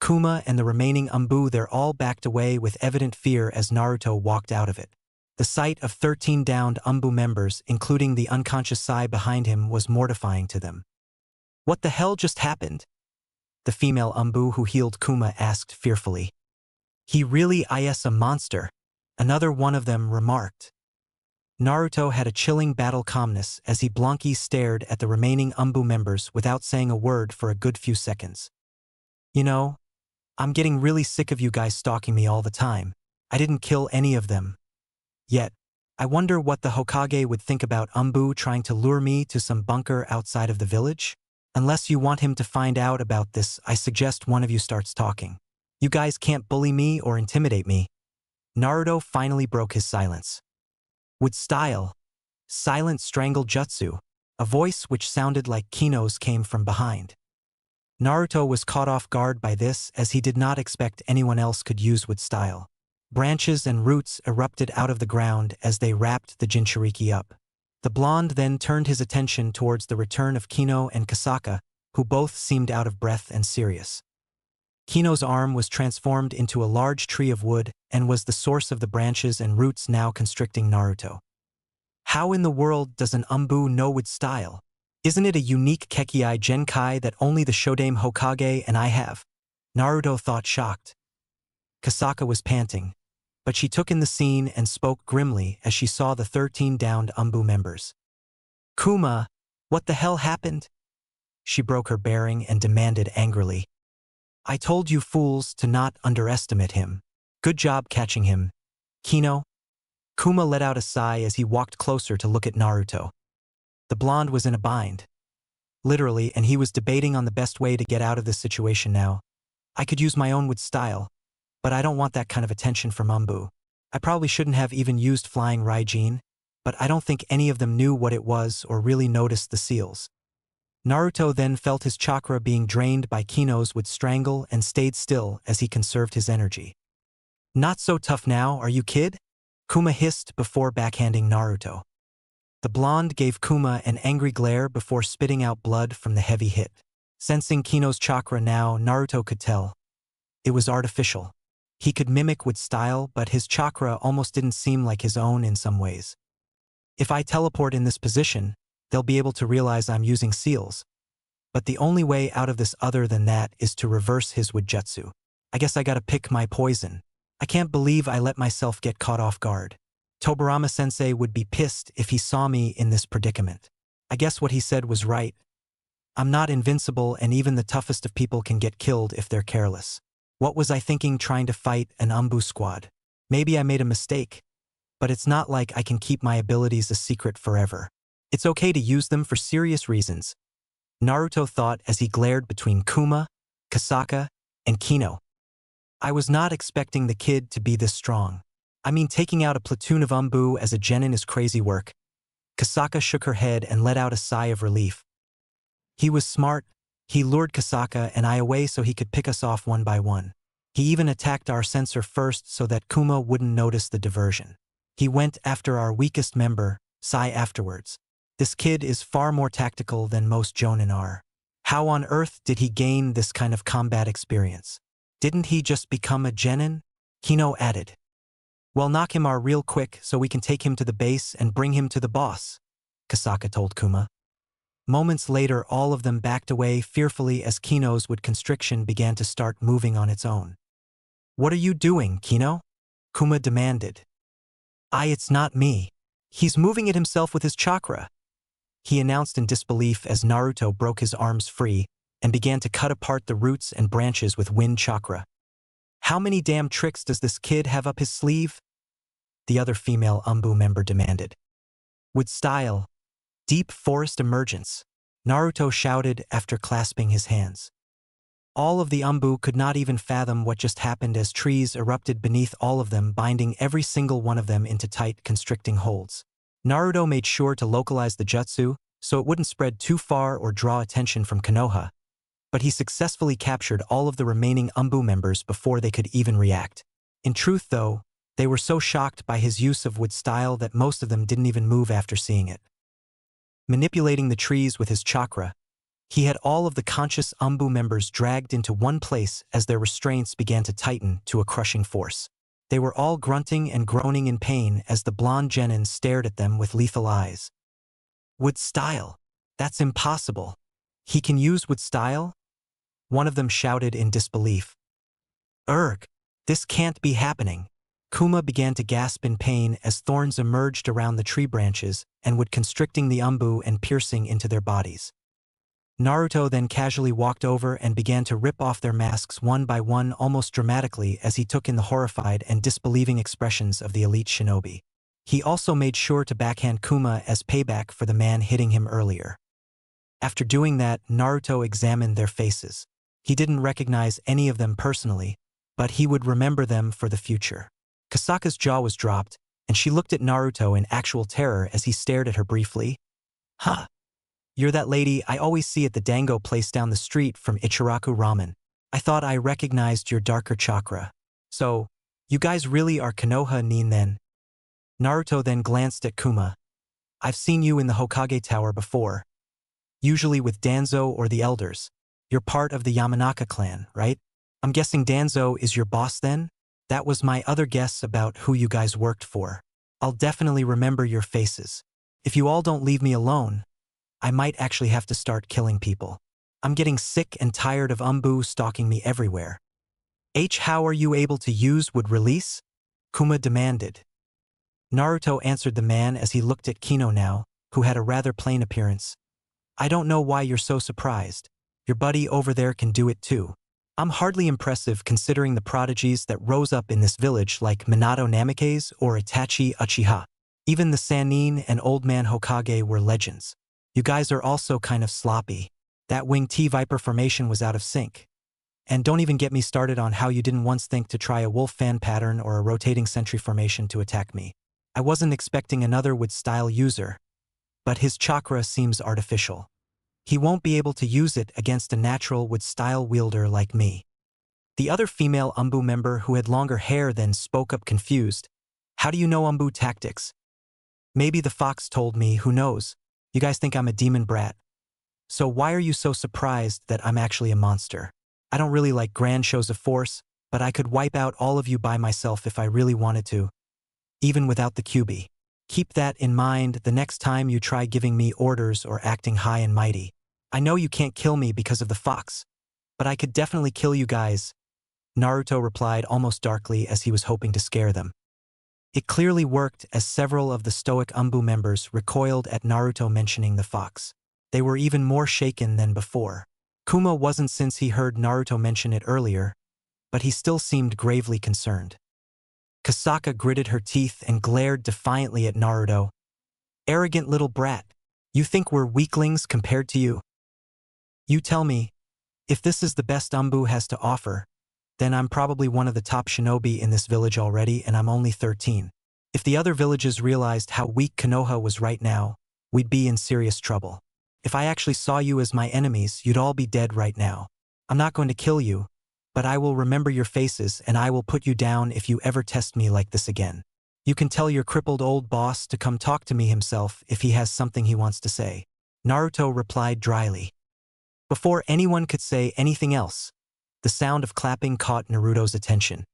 Kuma and the remaining Umbu there all backed away with evident fear as Naruto walked out of it. The sight of 13 downed Umbu members, including the unconscious Sai behind him, was mortifying to them. What the hell just happened? The female Umbu who healed Kuma asked fearfully. He really is a monster, another one of them remarked. Naruto had a chilling battle calmness as he blankly stared at the remaining Umbu members without saying a word for a good few seconds. You know, I'm getting really sick of you guys stalking me all the time. I didn't kill any of them. Yet, I wonder what the Hokage would think about Umbu trying to lure me to some bunker outside of the village? Unless you want him to find out about this, I suggest one of you starts talking. You guys can't bully me or intimidate me. Naruto finally broke his silence. With style, silent strangle jutsu, a voice which sounded like Kino's came from behind. Naruto was caught off guard by this as he did not expect anyone else could use with style. Branches and roots erupted out of the ground as they wrapped the Jinchuriki up. The blonde then turned his attention towards the return of Kino and Kasaka, who both seemed out of breath and serious. Kino's arm was transformed into a large tree of wood and was the source of the branches and roots now constricting Naruto. How in the world does an Umbu know with style? Isn't it a unique Kekkei Genkai that only the Shodame Hokage and I have? Naruto thought, shocked. Kasaka was panting, but she took in the scene and spoke grimly as she saw the 13 downed Umbu members. Kuma, what the hell happened? She broke her bearing and demanded angrily. I told you fools to not underestimate him. Good job catching him. Kino? Kuma let out a sigh as he walked closer to look at Naruto. The blonde was in a bind. Literally, and he was debating on the best way to get out of this situation now. I could use my own with style, but I don't want that kind of attention from Umbu. I probably shouldn't have even used flying Raijin, but I don't think any of them knew what it was or really noticed the seals. Naruto then felt his chakra being drained by Kino's with strangle and stayed still as he conserved his energy. Not so tough now, are you kid? Kuma hissed before backhanding Naruto. The blonde gave Kuma an angry glare before spitting out blood from the heavy hit. Sensing Kino's chakra now, Naruto could tell. It was artificial. He could mimic with style, but his chakra almost didn't seem like his own in some ways. If I teleport in this position, they'll be able to realize I'm using seals. But the only way out of this other than that is to reverse his with jutsu. I guess I gotta pick my poison. I can't believe I let myself get caught off guard. Tobirama-sensei would be pissed if he saw me in this predicament. I guess what he said was right. I'm not invincible, and even the toughest of people can get killed if they're careless. What was I thinking trying to fight an Umbu squad? Maybe I made a mistake, but it's not like I can keep my abilities a secret forever. It's okay to use them for serious reasons, Naruto thought as he glared between Kuma, Kasaka, and Kino. I was not expecting the kid to be this strong. I mean, taking out a platoon of Umbu as a genin is crazy work. Kasaka shook her head and let out a sigh of relief. He was smart. He lured Kasaka and I away so he could pick us off one by one. He even attacked our sensor first so that Kuma wouldn't notice the diversion. He went after our weakest member, Sai, afterwards. This kid is far more tactical than most jonin are. How on earth did he gain this kind of combat experience? Didn't he just become a genin? Kino added. Well, knock him out real quick so we can take him to the base and bring him to the boss, Kasaka told Kuma. Moments later, all of them backed away fearfully as Kino's wood constriction began to start moving on its own. What are you doing, Kino? Kuma demanded. It's not me. He's moving it himself with his chakra, he announced in disbelief as Naruto broke his arms free and began to cut apart the roots and branches with wind chakra. How many damn tricks does this kid have up his sleeve? The other female Umbu member demanded. With style, deep forest emergence, Naruto shouted after clasping his hands. All of the Umbu could not even fathom what just happened as trees erupted beneath all of them, binding every single one of them into tight, constricting holds. Naruto made sure to localize the jutsu so it wouldn't spread too far or draw attention from Konoha, but he successfully captured all of the remaining Umbu members before they could even react. In truth, though, they were so shocked by his use of wood style that most of them didn't even move after seeing it. Manipulating the trees with his chakra, he had all of the conscious Umbu members dragged into one place as their restraints began to tighten to a crushing force. They were all grunting and groaning in pain as the blonde genin stared at them with lethal eyes. Wood style? That's impossible. He can use wood style? One of them shouted in disbelief. Urgh! This can't be happening. Kuma began to gasp in pain as thorns emerged around the tree branches and would constricting the Umbu and piercing into their bodies. Naruto then casually walked over and began to rip off their masks one by one almost dramatically as he took in the horrified and disbelieving expressions of the elite shinobi. He also made sure to backhand Kuma as payback for the man hitting him earlier. After doing that, Naruto examined their faces. He didn't recognize any of them personally, but he would remember them for the future. Kasaka's jaw was dropped, and she looked at Naruto in actual terror as he stared at her briefly. Huh. You're that lady I always see at the dango place down the street from Ichiraku Ramen. I thought I recognized your darker chakra. So, you guys really are Konoha Nin then? Naruto then glanced at Kuma. I've seen you in the Hokage Tower before. Usually with Danzo or the elders. You're part of the Yamanaka clan, right? I'm guessing Danzo is your boss then? That was my other guess about who you guys worked for. I'll definitely remember your faces. If you all don't leave me alone, I might actually have to start killing people. I'm getting sick and tired of Umbu stalking me everywhere. How are you able to use would release? Kuma demanded. Naruto answered the man as he looked at Kino now, who had a rather plain appearance. I don't know why you're so surprised. Your buddy over there can do it too. I'm hardly impressive considering the prodigies that rose up in this village like Minato Namikaze or Itachi Uchiha. Even the Sannin and Old Man Hokage were legends. You guys are also kind of sloppy. That wing T-Viper formation was out of sync. And don't even get me started on how you didn't once think to try a wolf fan pattern or a rotating sentry formation to attack me. I wasn't expecting another wood-style user, but his chakra seems artificial. He won't be able to use it against a natural wood-style wielder like me. The other female Umbu member who had longer hair then spoke up confused. How do you know Umbu tactics? Maybe the fox told me, who knows? You guys think I'm a demon brat. So why are you so surprised that I'm actually a monster? I don't really like grand shows of force, but I could wipe out all of you by myself if I really wanted to. Even without the QB. Keep that in mind the next time you try giving me orders or acting high and mighty. I know you can't kill me because of the fox, but I could definitely kill you guys. Naruto replied almost darkly as he was hoping to scare them. It clearly worked as several of the stoic Umbu members recoiled at Naruto mentioning the fox. They were even more shaken than before. Kuma wasn't since he heard Naruto mention it earlier, but he still seemed gravely concerned. Kasaka gritted her teeth and glared defiantly at Naruto. Arrogant little brat, you think we're weaklings compared to you? You tell me, if this is the best Umbu has to offer, then I'm probably one of the top shinobi in this village already and I'm only 13. If the other villages realized how weak Konoha was right now, we'd be in serious trouble. If I actually saw you as my enemies, you'd all be dead right now. I'm not going to kill you, but I will remember your faces and I will put you down if you ever test me like this again. You can tell your crippled old boss to come talk to me himself if he has something he wants to say. Naruto replied dryly. Before anyone could say anything else, the sound of clapping caught Naruto's attention.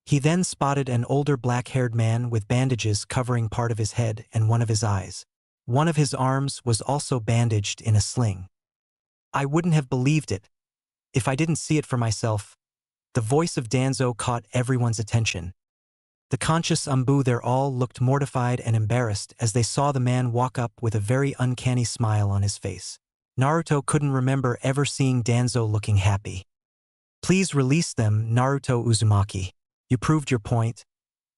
He then spotted an older black-haired man with bandages covering part of his head and one of his eyes. One of his arms was also bandaged in a sling. I wouldn't have believed it if I didn't see it for myself. The voice of Danzo caught everyone's attention. The conscious Umbu there all looked mortified and embarrassed as they saw the man walk up with a very uncanny smile on his face. Naruto couldn't remember ever seeing Danzo looking happy. Please release them, Naruto Uzumaki. You proved your point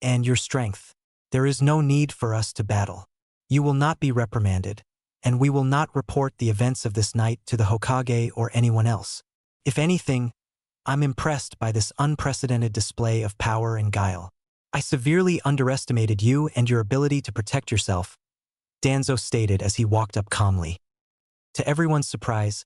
and your strength. There is no need for us to battle. You will not be reprimanded, and we will not report the events of this night to the Hokage or anyone else. If anything, I'm impressed by this unprecedented display of power and guile. I severely underestimated you and your ability to protect yourself, Danzo stated as he walked up calmly. To everyone's surprise,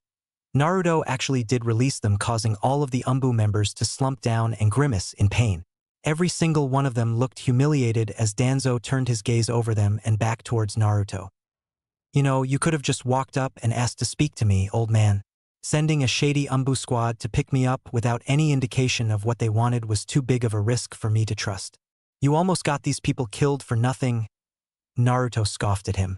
Naruto actually did release them, causing all of the Umbu members to slump down and grimace in pain. Every single one of them looked humiliated as Danzo turned his gaze over them and back towards Naruto. You know, you could have just walked up and asked to speak to me, old man. Sending a shady Umbu squad to pick me up without any indication of what they wanted was too big of a risk for me to trust. You almost got these people killed for nothing. Naruto scoffed at him.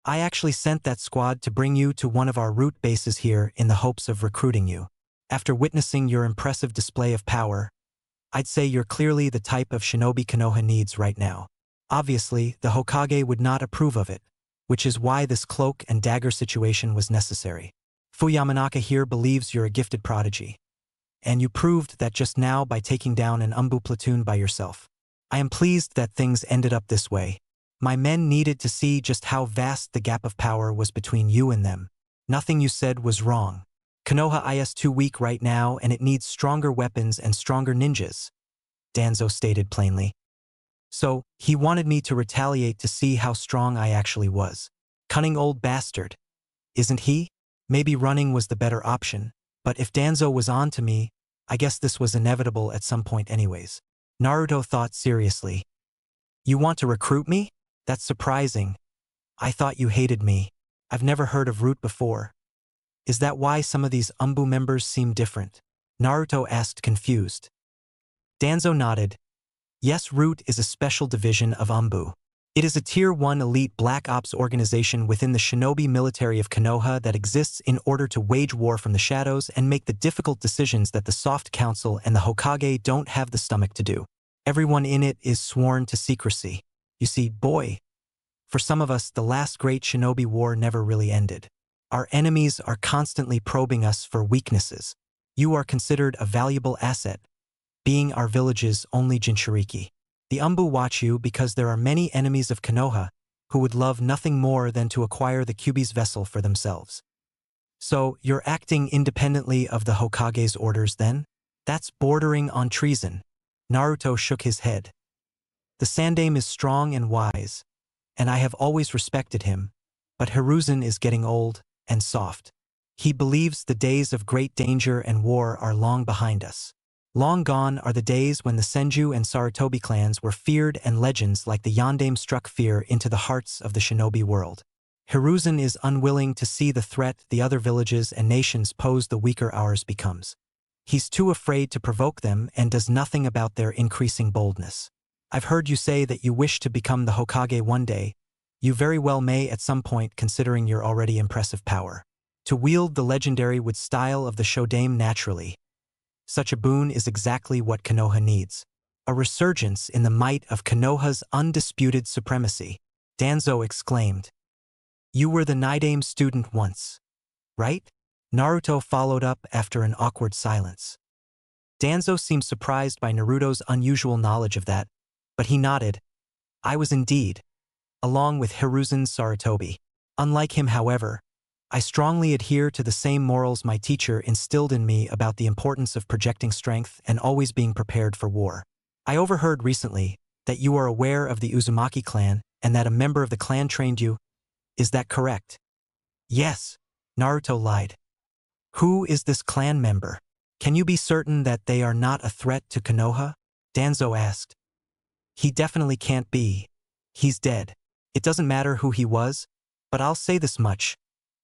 I actually sent that squad to bring you to one of our root bases here in the hopes of recruiting you. After witnessing your impressive display of power, I'd say you're clearly the type of shinobi Konoha needs right now. Obviously, the Hokage would not approve of it, which is why this cloak and dagger situation was necessary. Fuyamanaka here believes you're a gifted prodigy. And you proved that just now by taking down an Umbu platoon by yourself. I am pleased that things ended up this way. My men needed to see just how vast the gap of power was between you and them. Nothing you said was wrong. Konoha is too weak right now and it needs stronger weapons and stronger ninjas, Danzo stated plainly. So, he wanted me to retaliate to see how strong I actually was. Cunning old bastard. Isn't he? Maybe running was the better option, but if Danzo was on to me, I guess this was inevitable at some point anyways. Naruto thought seriously. You want to recruit me? That's surprising. I thought you hated me. I've never heard of Root before. Is that why some of these Umbu members seem different? Naruto asked confused. Danzo nodded. Yes, Root is a special division of Umbu. It is a Tier 1 elite Black Ops organization within the shinobi military of Konoha that exists in order to wage war from the shadows and make the difficult decisions that the Soft Council and the Hokage don't have the stomach to do. Everyone in it is sworn to secrecy. You see, boy, for some of us, the last great shinobi war never really ended. Our enemies are constantly probing us for weaknesses. You are considered a valuable asset, being our village's only Jinchuriki. The Umbu watch you because there are many enemies of Konoha who would love nothing more than to acquire the Kyuubi's vessel for themselves. So, you're acting independently of the Hokage's orders then? That's bordering on treason. Naruto shook his head. The Sandaime is strong and wise, and I have always respected him, but Hiruzen is getting old and soft. He believes the days of great danger and war are long behind us. Long gone are the days when the Senju and Sarutobi clans were feared and legends like the Yondaime struck fear into the hearts of the shinobi world. Hiruzen is unwilling to see the threat the other villages and nations pose the weaker ours becomes. He's too afraid to provoke them and does nothing about their increasing boldness. I've heard you say that you wish to become the Hokage one day. You very well may at some point considering your already impressive power. To wield the legendary with style of the Shodaime naturally. Such a boon is exactly what Konoha needs. A resurgence in the might of Konoha's undisputed supremacy. Danzo exclaimed. You were the Nidaime student once, right? Naruto followed up after an awkward silence. Danzo seemed surprised by Naruto's unusual knowledge of that, but he nodded. I was indeed, along with Hiruzen Sarutobi. Unlike him, however, I strongly adhere to the same morals my teacher instilled in me about the importance of projecting strength and always being prepared for war. I overheard recently that you are aware of the Uzumaki clan and that a member of the clan trained you. Is that correct? Yes, Naruto lied. Who is this clan member? Can you be certain that they are not a threat to Konoha? Danzo asked. He definitely can't be. He's dead. It doesn't matter who he was, but I'll say this much.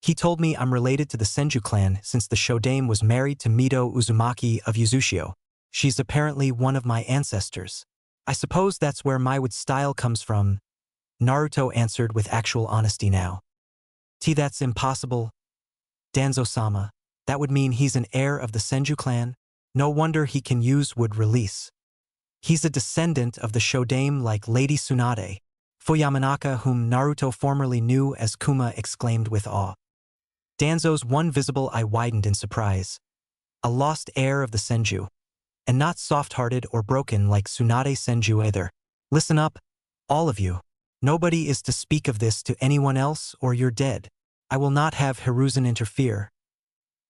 He told me I'm related to the Senju clan since the Shodaime was married to Mido Uzumaki of Yuzushio. She's apparently one of my ancestors. I suppose that's where my wood style comes from. Naruto answered with actual honesty now. That's impossible. Danzo-sama, that would mean he's an heir of the Senju clan. No wonder he can use wood release. He's a descendant of the Shodaime like Lady Tsunade. Fuyamanaka, whom Naruto formerly knew as Kuma, exclaimed with awe. Danzo's one visible eye widened in surprise. A lost heir of the Senju. And not soft-hearted or broken like Tsunade Senju either. Listen up, all of you. Nobody is to speak of this to anyone else or you're dead. I will not have Hiruzen interfere.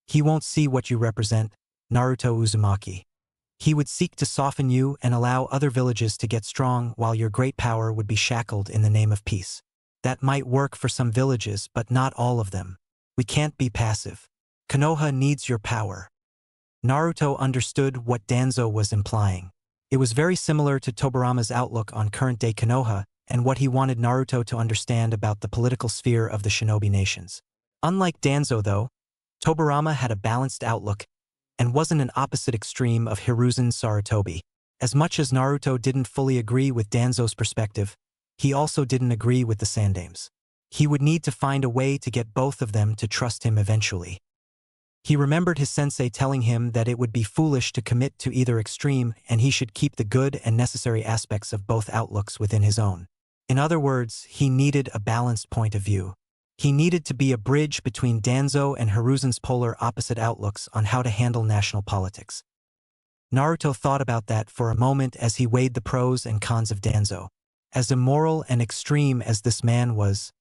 He won't see what you represent, Naruto Uzumaki. He would seek to soften you and allow other villages to get strong while your great power would be shackled in the name of peace. That might work for some villages, but not all of them. We can't be passive. Konoha needs your power. Naruto understood what Danzo was implying. It was very similar to Tobirama's outlook on current-day Konoha, and what he wanted Naruto to understand about the political sphere of the shinobi nations. Unlike Danzo, though, Tobirama had a balanced outlook and wasn't an opposite extreme of Hiruzen Sarutobi. As much as Naruto didn't fully agree with Danzo's perspective, he also didn't agree with the Sandames. He would need to find a way to get both of them to trust him eventually. He remembered his sensei telling him that it would be foolish to commit to either extreme and he should keep the good and necessary aspects of both outlooks within his own. In other words, he needed a balanced point of view. He needed to be a bridge between Danzo and Hiruzen's polar opposite outlooks on how to handle national politics. Naruto thought about that for a moment as he weighed the pros and cons of Danzo. As immoral and extreme as this man was,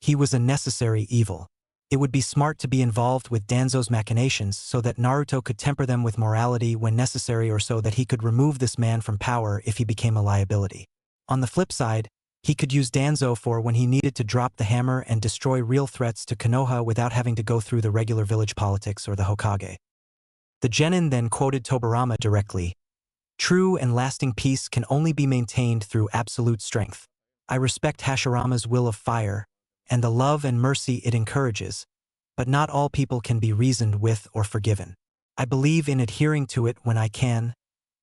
he was a necessary evil. It would be smart to be involved with Danzo's machinations so that Naruto could temper them with morality when necessary or so that he could remove this man from power if he became a liability. On the flip side, he could use Danzo for when he needed to drop the hammer and destroy real threats to Konoha without having to go through the regular village politics or the Hokage. The genin then quoted Tobirama directly. True and lasting peace can only be maintained through absolute strength. I respect Hashirama's will of fire and the love and mercy it encourages, but not all people can be reasoned with or forgiven. I believe in adhering to it when I can,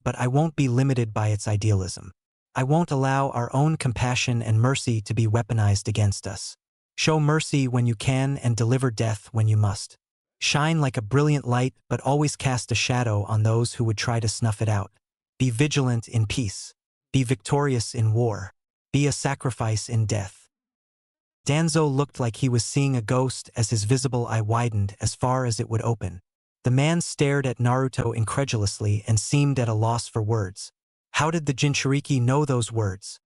but I won't be limited by its idealism. I won't allow our own compassion and mercy to be weaponized against us. Show mercy when you can and deliver death when you must. Shine like a brilliant light, but always cast a shadow on those who would try to snuff it out. Be vigilant in peace. Be victorious in war. Be a sacrifice in death. Danzo looked like he was seeing a ghost as his visible eye widened as far as it would open. The man stared at Naruto incredulously and seemed at a loss for words. How did the Jinchuriki know those words?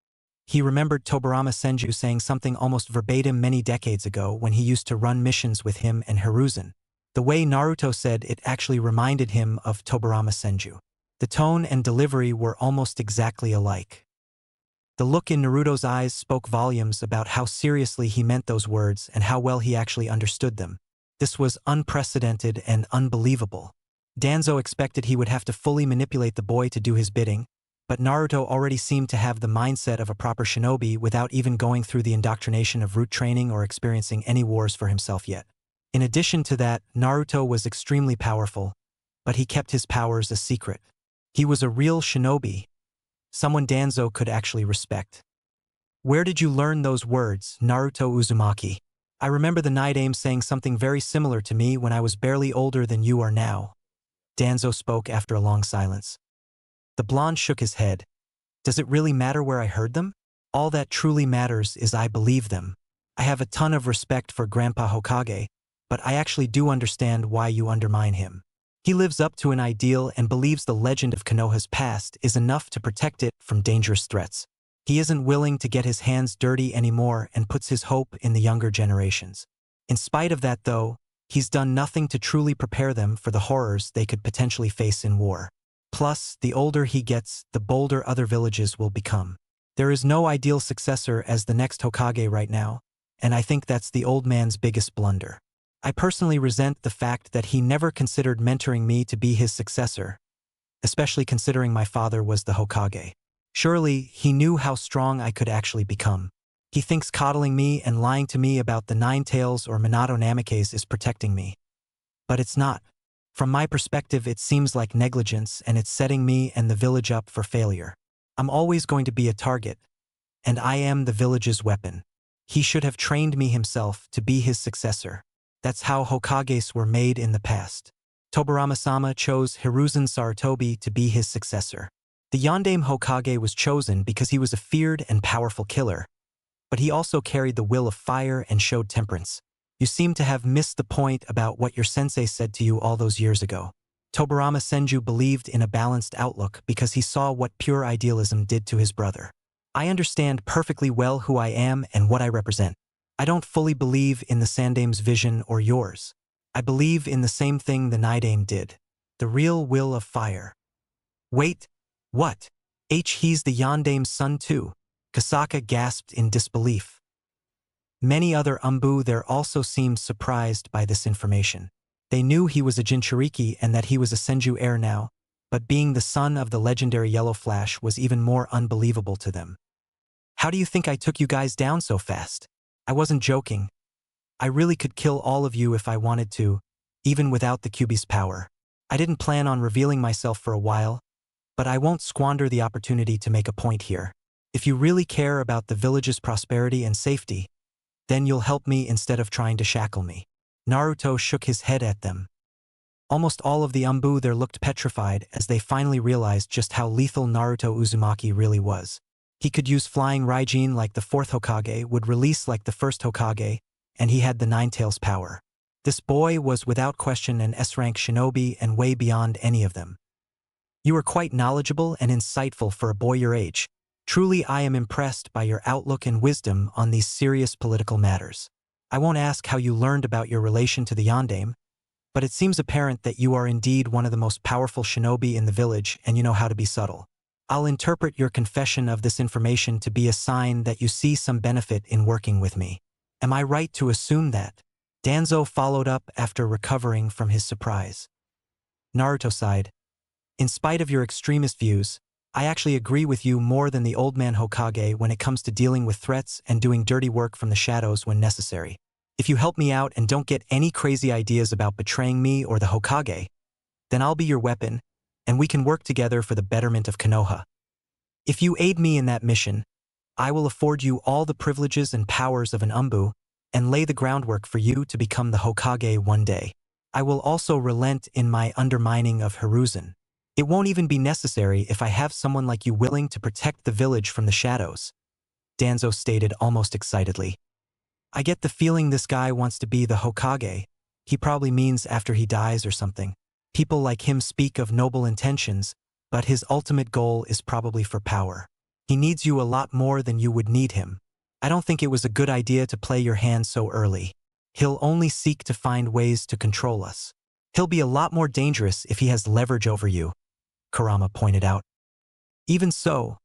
He remembered Tobirama Senju saying something almost verbatim many decades ago when he used to run missions with him and Hiruzen. The way Naruto said it actually reminded him of Tobirama Senju. The tone and delivery were almost exactly alike. The look in Naruto's eyes spoke volumes about how seriously he meant those words and how well he actually understood them. This was unprecedented and unbelievable. Danzo expected he would have to fully manipulate the boy to do his bidding, but Naruto already seemed to have the mindset of a proper shinobi without even going through the indoctrination of root training or experiencing any wars for himself yet. In addition to that, Naruto was extremely powerful, but he kept his powers a secret. He was a real shinobi, someone Danzo could actually respect. Where did you learn those words, Naruto Uzumaki? I remember the Night Aim saying something very similar to me when I was barely older than you are now. Danzo spoke after a long silence. The blonde shook his head. Does it really matter where I heard them? All that truly matters is I believe them. I have a ton of respect for Grandpa Hokage, but I actually do understand why you undermine him. He lives up to an ideal and believes the legend of Konoha's past is enough to protect it from dangerous threats. He isn't willing to get his hands dirty anymore and puts his hope in the younger generations. In spite of that, though, he's done nothing to truly prepare them for the horrors they could potentially face in war. Plus, the older he gets, the bolder other villages will become. There is no ideal successor as the next Hokage right now, and I think that's the old man's biggest blunder. I personally resent the fact that he never considered mentoring me to be his successor, especially considering my father was the Hokage. Surely, he knew how strong I could actually become. He thinks coddling me and lying to me about the Nine Tails or Minato Namikaze is protecting me. But it's not. From my perspective, it seems like negligence and it's setting me and the village up for failure. I'm always going to be a target, and I am the village's weapon. He should have trained me himself to be his successor. That's how Hokages were made in the past. Tobirama-sama chose Hiruzen Sarutobi to be his successor. The Yondaime Hokage was chosen because he was a feared and powerful killer, but he also carried the will of fire and showed temperance. You seem to have missed the point about what your sensei said to you all those years ago. Tobirama Senju believed in a balanced outlook because he saw what pure idealism did to his brother. I understand perfectly well who I am and what I represent. I don't fully believe in the Sandaime's vision or yours. I believe in the same thing the Night Aim did. The real will of fire. Wait, what? He's the Yondaime's son too? Kasaka gasped in disbelief. Many other Umbu there also seemed surprised by this information. They knew he was a Jinchuriki and that he was a Senju heir now, but being the son of the legendary Yellow Flash was even more unbelievable to them. How do you think I took you guys down so fast? I wasn't joking. I really could kill all of you if I wanted to, even without the Kyuubi's power. I didn't plan on revealing myself for a while, but I won't squander the opportunity to make a point here. If you really care about the village's prosperity and safety, then you'll help me instead of trying to shackle me. Naruto shook his head at them. Almost all of the Umbu there looked petrified as they finally realized just how lethal Naruto Uzumaki really was. He could use flying Raijin like the fourth Hokage, would release like the first Hokage, and he had the Nine Tails power. This boy was without question an S-rank shinobi and way beyond any of them. You are quite knowledgeable and insightful for a boy your age. Truly I am impressed by your outlook and wisdom on these serious political matters. I won't ask how you learned about your relation to the Yondaime, but it seems apparent that you are indeed one of the most powerful shinobi in the village and you know how to be subtle. I'll interpret your confession of this information to be a sign that you see some benefit in working with me. Am I right to assume that? Danzo followed up after recovering from his surprise. Naruto sighed. In spite of your extremist views, I actually agree with you more than the old man Hokage when it comes to dealing with threats and doing dirty work from the shadows when necessary. If you help me out and don't get any crazy ideas about betraying me or the Hokage, then I'll be your weapon, and we can work together for the betterment of Konoha. If you aid me in that mission, I will afford you all the privileges and powers of an Umbu and lay the groundwork for you to become the Hokage one day. I will also relent in my undermining of Hiruzen. It won't even be necessary if I have someone like you willing to protect the village from the shadows, Danzo stated almost excitedly. I get the feeling this guy wants to be the Hokage. He probably means after he dies or something. People like him speak of noble intentions, but his ultimate goal is probably for power. He needs you a lot more than you would need him. I don't think it was a good idea to play your hand so early. He'll only seek to find ways to control us. He'll be a lot more dangerous if he has leverage over you, Kurama pointed out. Even so,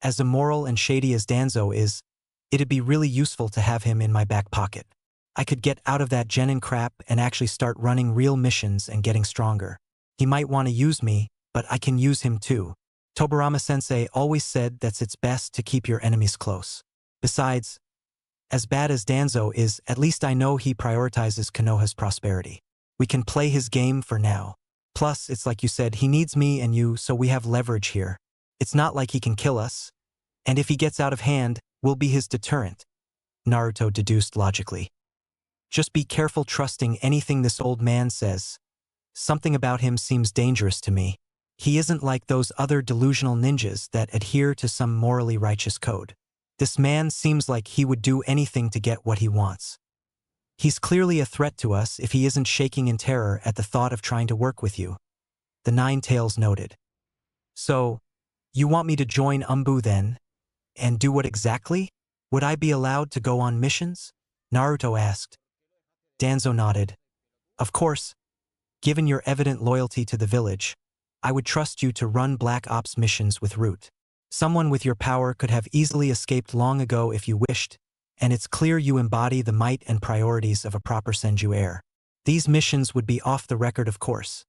as immoral and shady as Danzo is, it'd be really useful to have him in my back pocket. I could get out of that genin crap and actually start running real missions and getting stronger. He might want to use me, but I can use him too. Tobirama-sensei always said that it's best to keep your enemies close. Besides, as bad as Danzo is, at least I know he prioritizes Konoha's prosperity. We can play his game for now. Plus, it's like you said, he needs me and you, so we have leverage here. It's not like he can kill us. And if he gets out of hand, we'll be his deterrent, Naruto deduced logically. Just be careful trusting anything this old man says. Something about him seems dangerous to me. He isn't like those other delusional ninjas that adhere to some morally righteous code. This man seems like he would do anything to get what he wants. He's clearly a threat to us if he isn't shaking in terror at the thought of trying to work with you, the Nine Tails noted. So, you want me to join Umbu then? And do what exactly? Would I be allowed to go on missions? Naruto asked. Danzo nodded. Of course. Given your evident loyalty to the village, I would trust you to run Black Ops missions with Root. Someone with your power could have easily escaped long ago if you wished, and it's clear you embody the might and priorities of a proper Senju heir. These missions would be off the record, of course,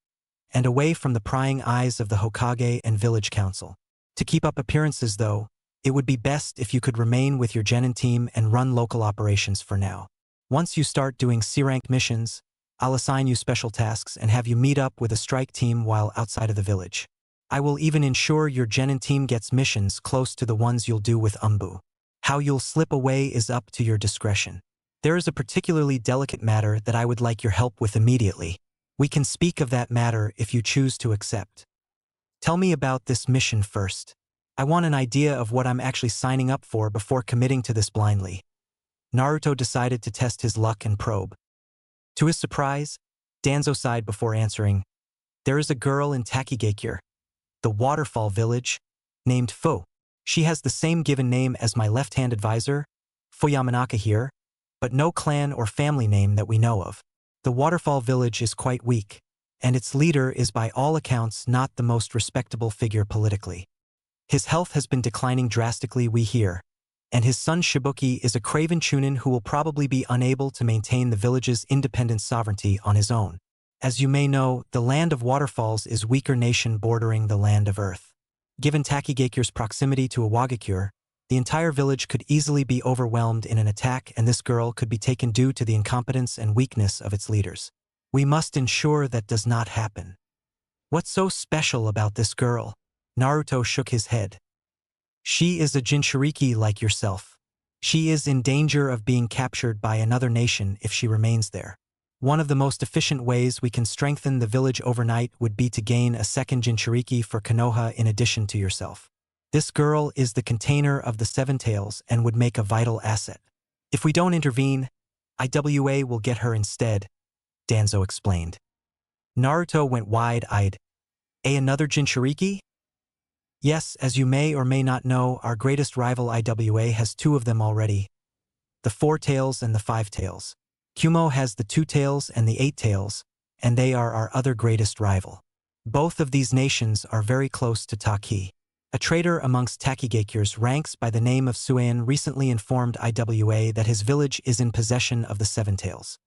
and away from the prying eyes of the Hokage and village council. To keep up appearances, though, it would be best if you could remain with your genin team and run local operations for now. Once you start doing C-rank missions, I'll assign you special tasks and have you meet up with a strike team while outside of the village. I will even ensure your genin team gets missions close to the ones you'll do with Umbu. How you'll slip away is up to your discretion. There is a particularly delicate matter that I would like your help with immediately. We can speak of that matter if you choose to accept. Tell me about this mission first. I want an idea of what I'm actually signing up for before committing to this blindly. Naruto decided to test his luck and probe. To his surprise, Danzo sighed before answering. There is a girl in Takigakure, the waterfall village, named Fu. She has the same given name as my left-hand advisor, Fuyamanaka here, but no clan or family name that we know of. The waterfall village is quite weak, and its leader is by all accounts not the most respectable figure politically. His health has been declining drastically, we hear, and his son Shibuki is a craven chunin who will probably be unable to maintain the village's independent sovereignty on his own. As you may know, the land of waterfalls is weaker nation bordering the land of earth. Given Takigakure's proximity to Iwagakure, The entire village could easily be overwhelmed in an attack, and this girl could be taken due to the incompetence and weakness of its leaders. We must ensure that does not happen. What's so special about this girl? Naruto shook his head. She is a Jinchuriki like yourself. She is in danger of being captured by another nation if she remains there. One of the most efficient ways we can strengthen the village overnight would be to gain a second Jinchuriki for Konoha in addition to yourself. This girl is the container of the Seven Tails and would make a vital asset. If we don't intervene, IWA will get her instead, Danzo explained. Naruto went wide-eyed. Another Jinchuriki? Yes, as you may or may not know, our greatest rival IWA has two of them already. The Four Tails and the Five Tails. Kumo has the Two Tails and the Eight Tails, and they are our other greatest rival. Both of these nations are very close to Taki. A traitor amongst Takigakyers ranks by the name of Suan recently informed IWA that his village is in possession of the Seven Tails.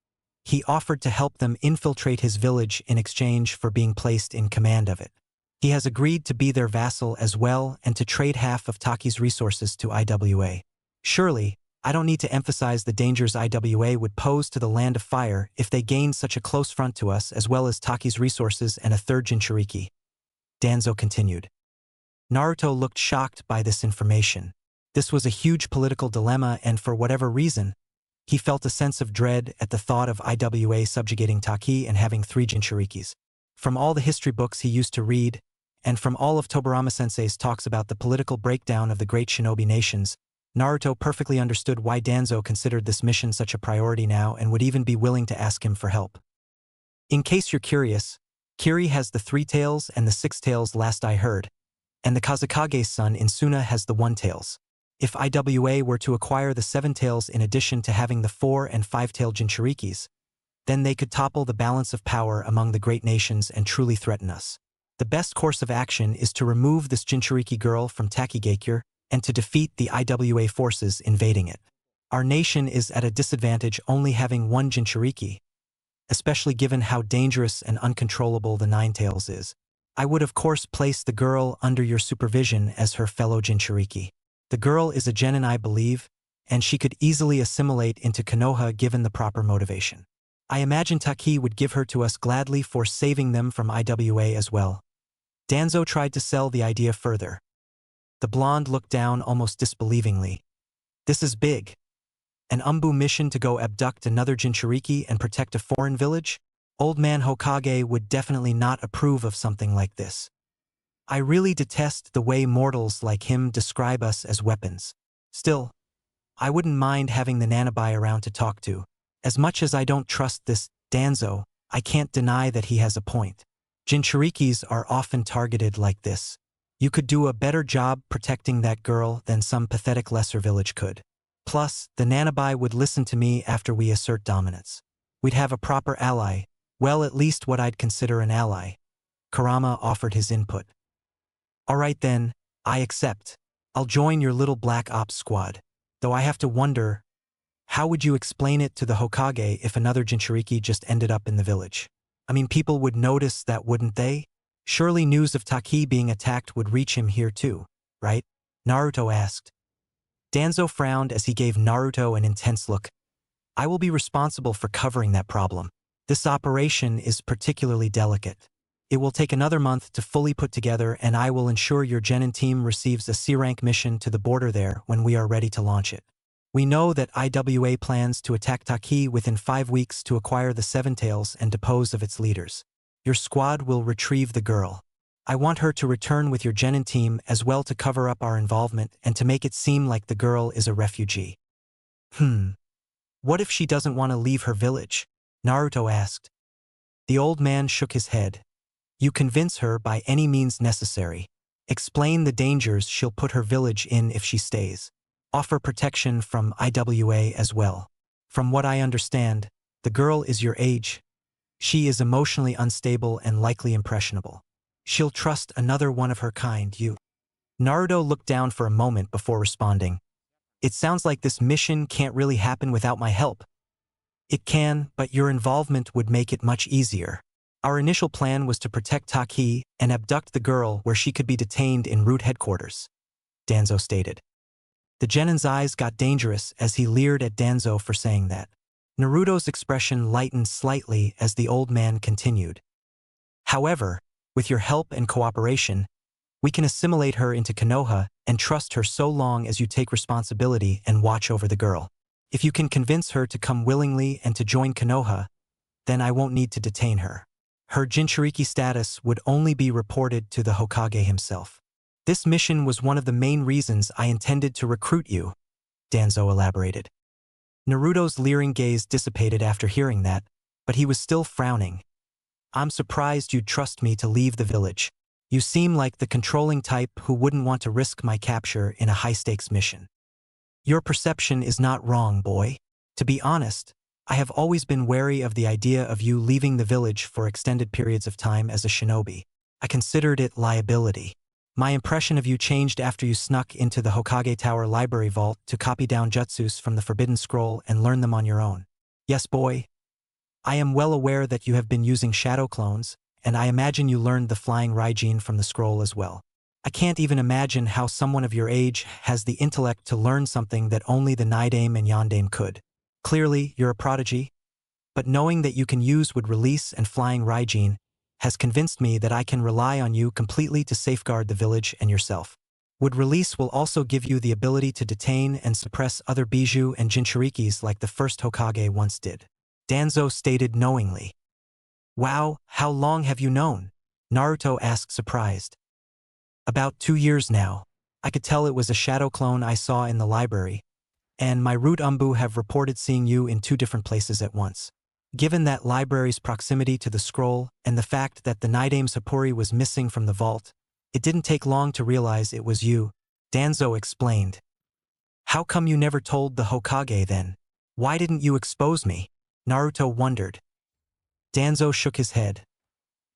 He offered to help them infiltrate his village in exchange for being placed in command of it. He has agreed to be their vassal as well and to trade half of Taki's resources to IWA. Surely, I don't need to emphasize the dangers IWA would pose to the Land of Fire if they gained such a close front to us as well as Taki's resources and a third Jinchuriki. Danzo continued. Naruto looked shocked by this information. This was a huge political dilemma, and for whatever reason, he felt a sense of dread at the thought of IWA subjugating Taki and having three Jinchurikis. From all the history books he used to read, and from all of Tobirama-sensei's talks about the political breakdown of the great shinobi nations, Naruto perfectly understood why Danzo considered this mission such a priority now and would even be willing to ask him for help. In case you're curious, Kiri has the Three Tails and the Six Tails last I heard, and the Kazekage's son Insuna has the One Tails. If IWA were to acquire the Seven Tails in addition to having the Four and Five-tailed Jinchurikis, then they could topple the balance of power among the great nations and truly threaten us. The best course of action is to remove this Jinchuriki girl from Takigakure and to defeat the IWA forces invading it. Our nation is at a disadvantage only having one Jinchuriki, especially given how dangerous and uncontrollable the Nine Tails is. I would of course place the girl under your supervision as her fellow Jinchuriki. The girl is a genin, I believe, and she could easily assimilate into Konoha given the proper motivation. I imagine Taki would give her to us gladly for saving them from IWA as well. Danzo tried to sell the idea further. The blonde looked down almost disbelievingly. This is big. An Umbu mission to go abduct another Jinchuriki and protect a foreign village? Old man Hokage would definitely not approve of something like this. I really detest the way mortals like him describe us as weapons. Still, I wouldn't mind having the Nanabai around to talk to. As much as I don't trust this Danzo, I can't deny that he has a point. Jinchurikis are often targeted like this. You could do a better job protecting that girl than some pathetic lesser village could. Plus, the Nanabai would listen to me after we assert dominance. We'd have a proper ally, well, at least what I'd consider an ally. Kurama offered his input. All right then, I accept. I'll join your little black ops squad. Though I have to wonder, how would you explain it to the Hokage if another Jinchuriki just ended up in the village? I mean, people would notice that, wouldn't they? Surely news of Taki being attacked would reach him here too, right? Naruto asked. Danzo frowned as he gave Naruto an intense look. I will be responsible for covering that problem. This operation is particularly delicate. It will take another month to fully put together, and I will ensure your genin team receives a C-rank mission to the border there when we are ready to launch it. We know that IWA plans to attack Taki within 5 weeks to acquire the Seven Tails and depose of its leaders. Your squad will retrieve the girl. I want her to return with your genin team as well to cover up our involvement and to make it seem like the girl is a refugee. What if she doesn't want to leave her village? Naruto asked. The old man shook his head. You convince her by any means necessary. Explain the dangers she'll put her village in if she stays. Offer protection from IWA as well. From what I understand, the girl is your age. She is emotionally unstable and likely impressionable. She'll trust another one of her kind, you. Naruto looked down for a moment before responding. It sounds like this mission can't really happen without my help. It can, but your involvement would make it much easier. Our initial plan was to protect Taki and abduct the girl where she could be detained in root headquarters, Danzo stated. The genin's eyes got dangerous as he leered at Danzo for saying that. Naruto's expression lightened slightly as the old man continued. However, with your help and cooperation, we can assimilate her into Konoha and trust her so long as you take responsibility and watch over the girl. If you can convince her to come willingly and to join Konoha, then I won't need to detain her. Her Jinchuriki status would only be reported to the Hokage himself. This mission was one of the main reasons I intended to recruit you, Danzo elaborated. Naruto's leering gaze dissipated after hearing that, but he was still frowning. I'm surprised you'd trust me to leave the village. You seem like the controlling type who wouldn't want to risk my capture in a high-stakes mission. Your perception is not wrong, boy. To be honest, I have always been wary of the idea of you leaving the village for extended periods of time as a shinobi. I considered it liability. My impression of you changed after you snuck into the Hokage Tower library vault to copy down jutsus from the Forbidden Scroll and learn them on your own. Yes, boy. I am well aware that you have been using shadow clones, and I imagine you learned the flying Raijin from the scroll as well. I can't even imagine how someone of your age has the intellect to learn something that only the Nidaime and Yondaime could. Clearly, you're a prodigy, but knowing that you can use Wood Release and Flying Raijin has convinced me that I can rely on you completely to safeguard the village and yourself. Wood Release will also give you the ability to detain and suppress other Bijou and Jinchurikis like the first Hokage once did. Danzo stated knowingly. Wow, how long have you known? Naruto asked surprised. About 2 years now. I could tell it was a shadow clone I saw in the library, and my Root Umbu have reported seeing you in 2 different places at once. Given that library's proximity to the scroll and the fact that the Nidaime's Happuri was missing from the vault, it didn't take long to realize it was you, Danzo explained. How come you never told the Hokage then? Why didn't you expose me? Naruto wondered. Danzo shook his head.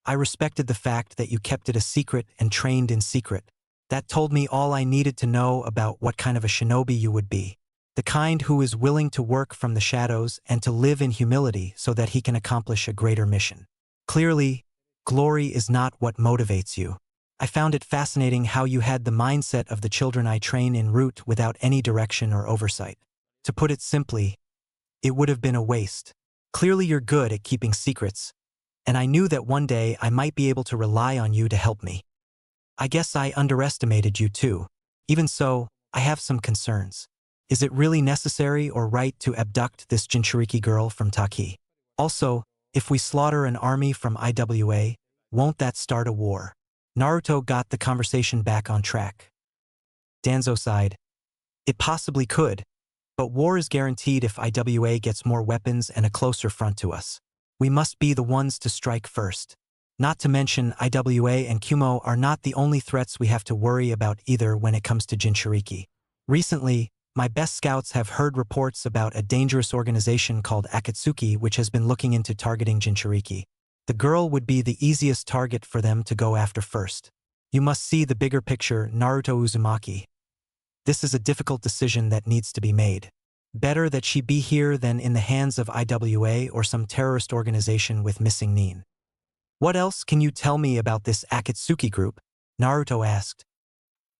I respected the fact that you kept it a secret and trained in secret. That told me all I needed to know about what kind of a shinobi you would be. The kind who is willing to work from the shadows and to live in humility so that he can accomplish a greater mission. Clearly, glory is not what motivates you. I found it fascinating how you had the mindset of the children I train en route without any direction or oversight. To put it simply, it would have been a waste. Clearly you're good at keeping secrets, and I knew that one day I might be able to rely on you to help me. I guess I underestimated you too. Even so, I have some concerns. Is it really necessary or right to abduct this Jinchuriki girl from Taki? Also, if we slaughter an army from IWA, won't that start a war? Naruto got the conversation back on track. Danzo sighed. It possibly could, but war is guaranteed if IWA gets more weapons and a closer front to us. We must be the ones to strike first. Not to mention IWA and Kumo are not the only threats we have to worry about either when it comes to Jinchuriki. Recently, my best scouts have heard reports about a dangerous organization called Akatsuki which has been looking into targeting Jinchuriki. The girl would be the easiest target for them to go after first. You must see the bigger picture, Naruto Uzumaki. This is a difficult decision that needs to be made. Better that she be here than in the hands of IWA or some terrorist organization with missing Nin. What else can you tell me about this Akatsuki group? Naruto asked.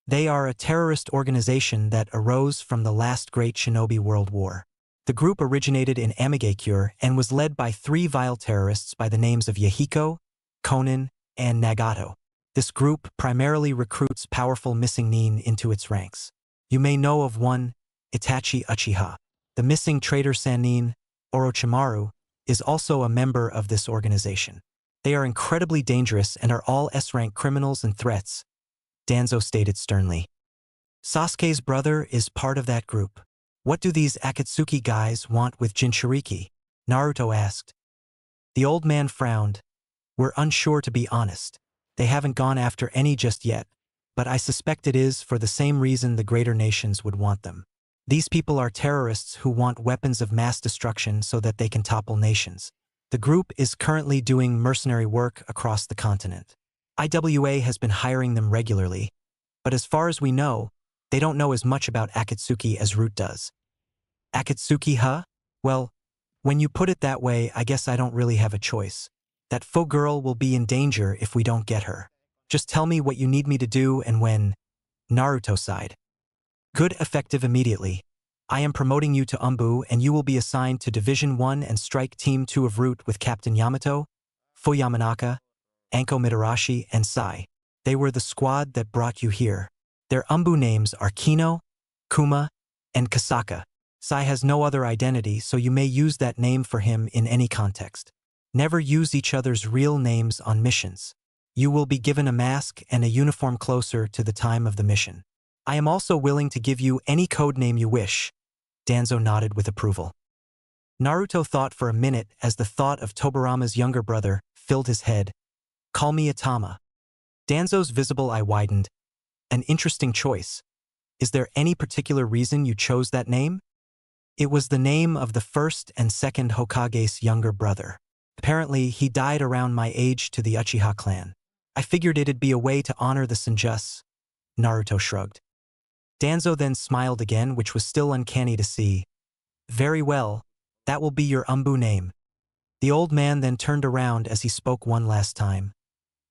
They are a terrorist organization that arose from the last great shinobi world war. The group originated in Amigakure and was led by 3 vile terrorists by the names of Yahiko, Konin, and Nagato. This group primarily recruits powerful missing Nin into its ranks. You may know of one, Itachi Uchiha. The missing traitor Sannin, Orochimaru, is also a member of this organization. They are incredibly dangerous and are all S-rank criminals and threats, Danzo stated sternly. Sasuke's brother is part of that group. What do these Akatsuki guys want with Jinchuriki? Naruto asked. The old man frowned. We're unsure, to be honest. They haven't gone after any just yet, but I suspect it is for the same reason the greater nations would want them. These people are terrorists who want weapons of mass destruction so that they can topple nations. The group is currently doing mercenary work across the continent. IWA has been hiring them regularly, but as far as we know, they don't know as much about Akatsuki as Root does. Akatsuki, huh? Well, when you put it that way, I guess I don't really have a choice. That faux girl will be in danger if we don't get her. Just tell me what you need me to do and when. Naruto sighed. Good, effective immediately. I am promoting you to Umbu and you will be assigned to Division 1 and Strike Team 2 of Route with Captain Yamato, Fuyamanaka, Anko Mitarashi, and Sai. They were the squad that brought you here. Their Umbu names are Kino, Kuma, and Kasaka. Sai has no other identity, so you may use that name for him in any context. Never use each other's real names on missions. You will be given a mask and a uniform closer to the time of the mission. I am also willing to give you any code name you wish. Danzo nodded with approval. Naruto thought for a minute as the thought of Tobarama's younger brother filled his head. Call me Atama. Danzo's visible eye widened. An interesting choice. Is there any particular reason you chose that name? It was the name of the first and second Hokage's younger brother. Apparently, he died around my age to the Uchiha clan. I figured it'd be a way to honor the Senjutsu. Naruto shrugged. Danzo then smiled again, which was still uncanny to see. Very well, that will be your Umbu name. The old man then turned around as he spoke one last time.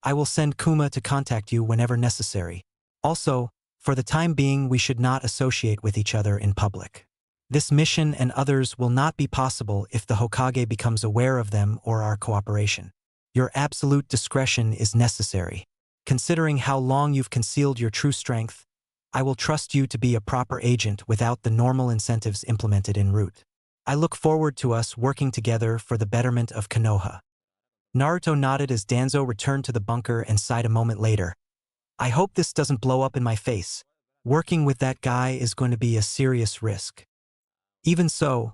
I will send Kuma to contact you whenever necessary. Also, for the time being, we should not associate with each other in public. This mission and others will not be possible if the Hokage becomes aware of them or our cooperation. Your absolute discretion is necessary. Considering how long you've concealed your true strength, I will trust you to be a proper agent without the normal incentives implemented en route. I look forward to us working together for the betterment of Konoha. Naruto nodded as Danzo returned to the bunker and sighed a moment later. I hope this doesn't blow up in my face. Working with that guy is going to be a serious risk. Even so,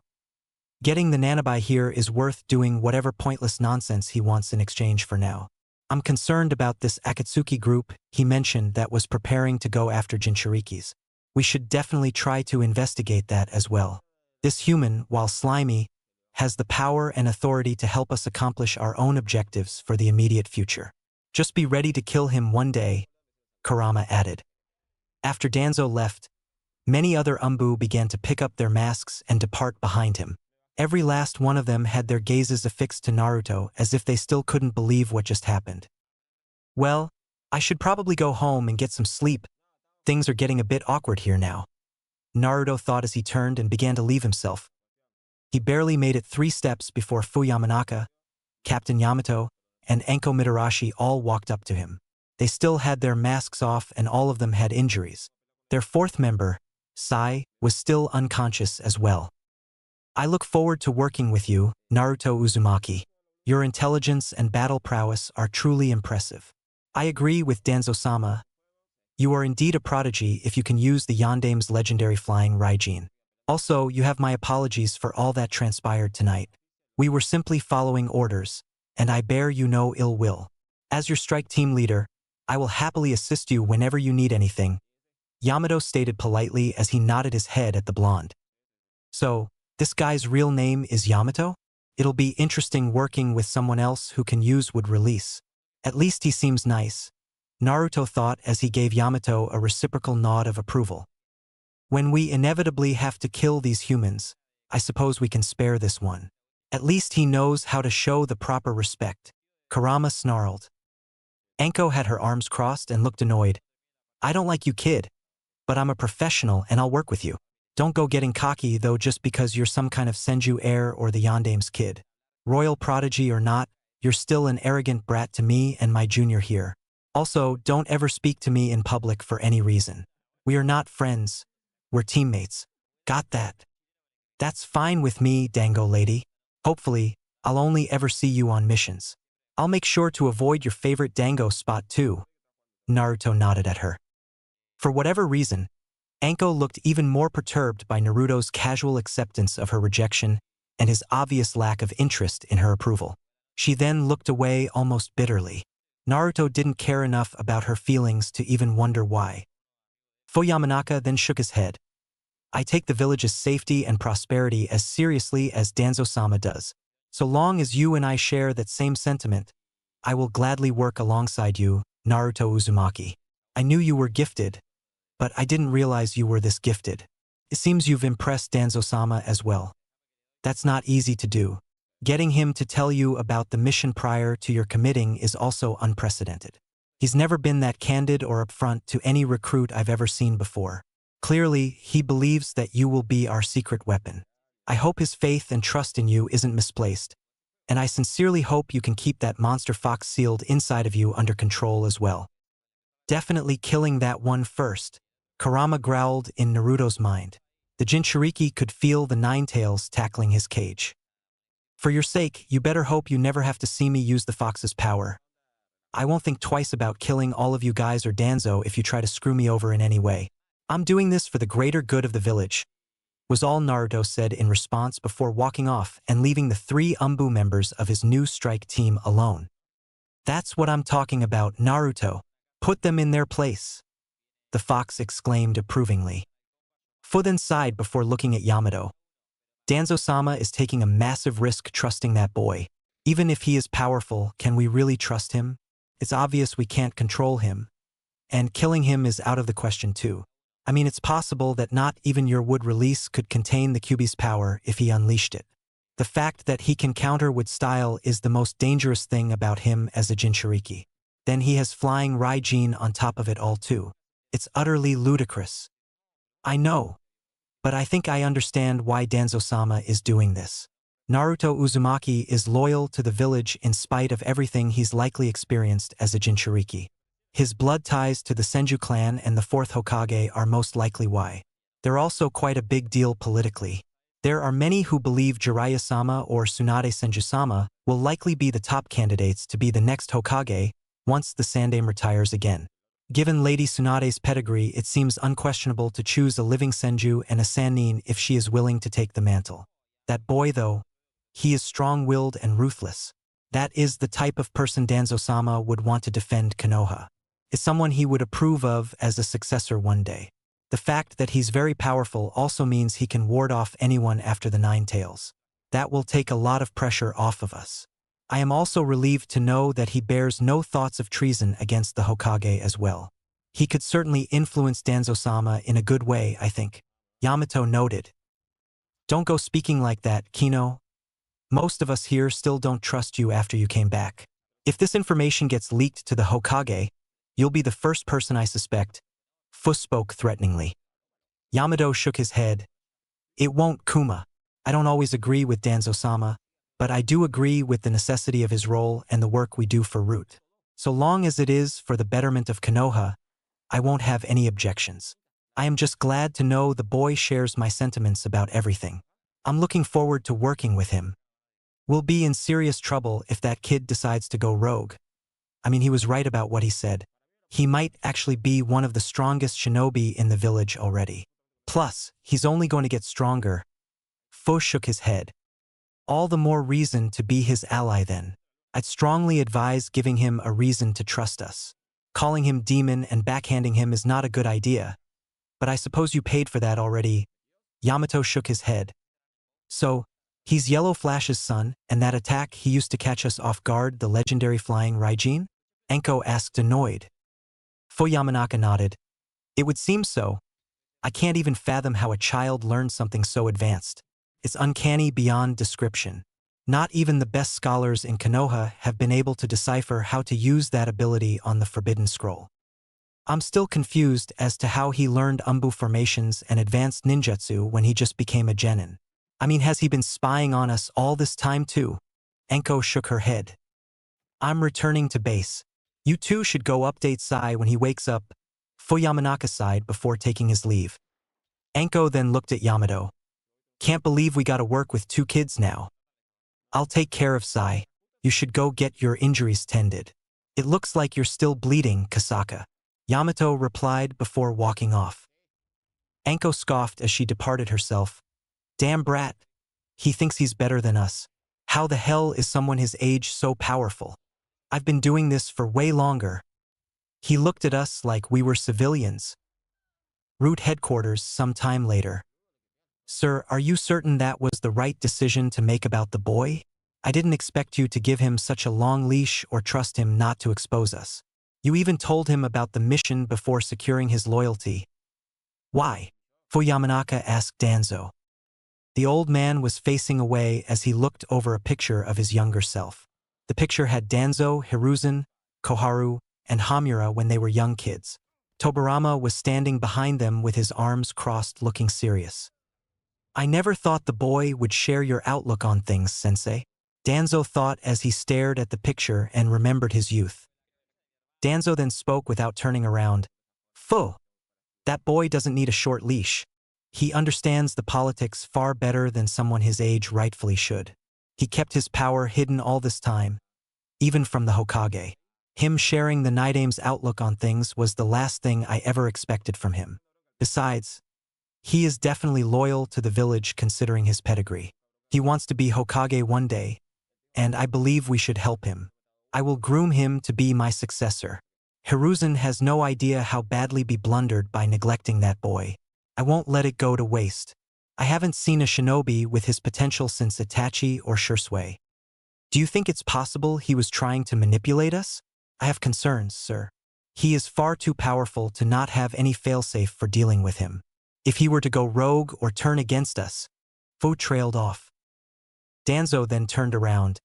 getting the Nanabai here is worth doing whatever pointless nonsense he wants in exchange for now. I'm concerned about this Akatsuki group he mentioned that was preparing to go after Jinchurikis. We should definitely try to investigate that as well. This human, while slimy, has the power and authority to help us accomplish our own objectives for the immediate future. Just be ready to kill him one day, Kurama added. After Danzo left, many other Umbu began to pick up their masks and depart behind him. Every last one of them had their gazes affixed to Naruto as if they still couldn't believe what just happened. Well, I should probably go home and get some sleep. Things are getting a bit awkward here now. Naruto thought as he turned and began to leave himself. He barely made it 3 steps before Fuyamanaka, Captain Yamato, and Anko Mitarashi all walked up to him. They still had their masks off and all of them had injuries. Their 4th member, Sai, was still unconscious as well. I look forward to working with you, Naruto Uzumaki. Your intelligence and battle prowess are truly impressive. I agree with Danzo-sama. You are indeed a prodigy if you can use the Yandame's legendary flying Raijin. Also, you have my apologies for all that transpired tonight. We were simply following orders, and I bear you no ill will. As your strike team leader, I will happily assist you whenever you need anything, Yamato stated politely as he nodded his head at the blonde. So, this guy's real name is Yamato? It'll be interesting working with someone else who can use wood release. At least he seems nice, Naruto thought as he gave Yamato a reciprocal nod of approval. When we inevitably have to kill these humans, I suppose we can spare this one. At least he knows how to show the proper respect, Kurama snarled. Anko had her arms crossed and looked annoyed. I don't like you, kid, but I'm a professional and I'll work with you. Don't go getting cocky though just because you're some kind of Senju heir or the Yandame's kid. Royal prodigy or not, you're still an arrogant brat to me and my junior here. Also, don't ever speak to me in public for any reason. We are not friends. We're teammates. Got that? That's fine with me, Dango lady. Hopefully, I'll only ever see you on missions. I'll make sure to avoid your favorite Dango spot too. Naruto nodded at her. For whatever reason, Anko looked even more perturbed by Naruto's casual acceptance of her rejection and his obvious lack of interest in her approval. She then looked away almost bitterly. Naruto didn't care enough about her feelings to even wonder why. Fuyamanaka then shook his head. I take the village's safety and prosperity as seriously as Danzo-sama does. So long as you and I share that same sentiment, I will gladly work alongside you, Naruto Uzumaki. I knew you were gifted, but I didn't realize you were this gifted. It seems you've impressed Danzo-sama as well. That's not easy to do. Getting him to tell you about the mission prior to your committing is also unprecedented. He's never been that candid or upfront to any recruit I've ever seen before. Clearly, he believes that you will be our secret weapon. I hope his faith and trust in you isn't misplaced, and I sincerely hope you can keep that monster fox sealed inside of you under control as well. Definitely killing that one first, Kurama growled in Naruto's mind. The Jinchuriki could feel the nine tails tackling his cage. For your sake, you better hope you never have to see me use the fox's power. I won't think twice about killing all of you guys or Danzo if you try to screw me over in any way. I'm doing this for the greater good of the village, was all Naruto said in response before walking off and leaving the 3 Umbu members of his new strike team alone. That's what I'm talking about, Naruto. Put them in their place, the fox exclaimed approvingly. Fu then sighed before looking at Yamato. Danzo-sama is taking a massive risk trusting that boy. Even if he is powerful, can we really trust him? It's obvious we can't control him. And killing him is out of the question too. I mean, it's possible that not even your wood release could contain the Kyuubi's power if he unleashed it. The fact that he can counter with style is the most dangerous thing about him as a Jinchuriki. Then he has flying Raijin on top of it all too. It's utterly ludicrous. I know. But I think I understand why Danzo-sama is doing this. Naruto Uzumaki is loyal to the village in spite of everything he's likely experienced as a Jinchuriki. His blood ties to the Senju clan and the 4th Hokage are most likely why. They're also quite a big deal politically. There are many who believe Jiraiya-sama or Tsunade Senju-sama will likely be the top candidates to be the next Hokage once the Sandaime retires again. Given Lady Tsunade's pedigree, it seems unquestionable to choose a living Senju and a Sannin if she is willing to take the mantle. That boy, though, he is strong-willed and ruthless. That is the type of person Danzo-sama would want to defend Konoha. Is someone he would approve of as a successor one day. The fact that he's very powerful also means he can ward off anyone after the 9 tails. That will take a lot of pressure off of us. I am also relieved to know that he bears no thoughts of treason against the Hokage as well. He could certainly influence Danzo-sama in a good way, I think. Yamato noted. Don't go speaking like that, Kino. Most of us here still don't trust you after you came back. If this information gets leaked to the Hokage, you'll be the first person I suspect. Fu spoke threateningly. Yamato shook his head. It won't, Kuma. I don't always agree with Danzo-sama, but I do agree with the necessity of his role and the work we do for Root. So long as it is for the betterment of Konoha, I won't have any objections. I am just glad to know the boy shares my sentiments about everything. I'm looking forward to working with him. We'll be in serious trouble if that kid decides to go rogue. I mean, he was right about what he said. He might actually be one of the strongest shinobi in the village already. Plus, he's only going to get stronger. Fu shook his head. All the more reason to be his ally then. I'd strongly advise giving him a reason to trust us. Calling him demon and backhanding him is not a good idea. But I suppose you paid for that already. Yamato shook his head. So, he's Yellow Flash's son, and that attack he used to catch us off guard, the legendary flying Raijin? Enko asked annoyed. Fu Yamanaka nodded. It would seem so. I can't even fathom how a child learned something so advanced. It's uncanny beyond description. Not even the best scholars in Konoha have been able to decipher how to use that ability on the Forbidden Scroll. I'm still confused as to how he learned Umbu formations and advanced ninjutsu when he just became a genin. I mean, has he been spying on us all this time too? Enko shook her head. I'm returning to base. You two should go update Sai when he wakes up. Fu Yamanaka sighed before taking his leave. Enko then looked at Yamato. Can't believe we gotta work with 2 kids now. I'll take care of Sai. You should go get your injuries tended. It looks like you're still bleeding, Kasaka. Yamato replied before walking off. Enko scoffed as she departed herself. Damn brat. He thinks he's better than us. How the hell is someone his age so powerful? I've been doing this for way longer. He looked at us like we were civilians. Root headquarters some time later. Sir, are you certain that was the right decision to make about the boy? I didn't expect you to give him such a long leash or trust him not to expose us. You even told him about the mission before securing his loyalty. Why? Fu Yamanaka asked Danzo. The old man was facing away as he looked over a picture of his younger self. The picture had Danzo, Hiruzen, Koharu, and Hamura when they were young kids. Tobarama was standing behind them with his arms crossed, looking serious. I never thought the boy would share your outlook on things, sensei. Danzo thought as he stared at the picture and remembered his youth. Danzo then spoke without turning around. Fu! That boy doesn't need a short leash. He understands the politics far better than someone his age rightfully should. He kept his power hidden all this time, even from the Hokage. Him sharing the Nidame's outlook on things was the last thing I ever expected from him. Besides, he is definitely loyal to the village considering his pedigree. He wants to be Hokage one day, and I believe we should help him. I will groom him to be my successor. Hiruzen has no idea how badly be blundered by neglecting that boy. I won't let it go to waste. I haven't seen a shinobi with his potential since Itachi or Shursui. Do you think it's possible he was trying to manipulate us? I have concerns, sir. He is far too powerful to not have any failsafe for dealing with him. If he were to go rogue or turn against us, Fu trailed off. Danzo then turned around.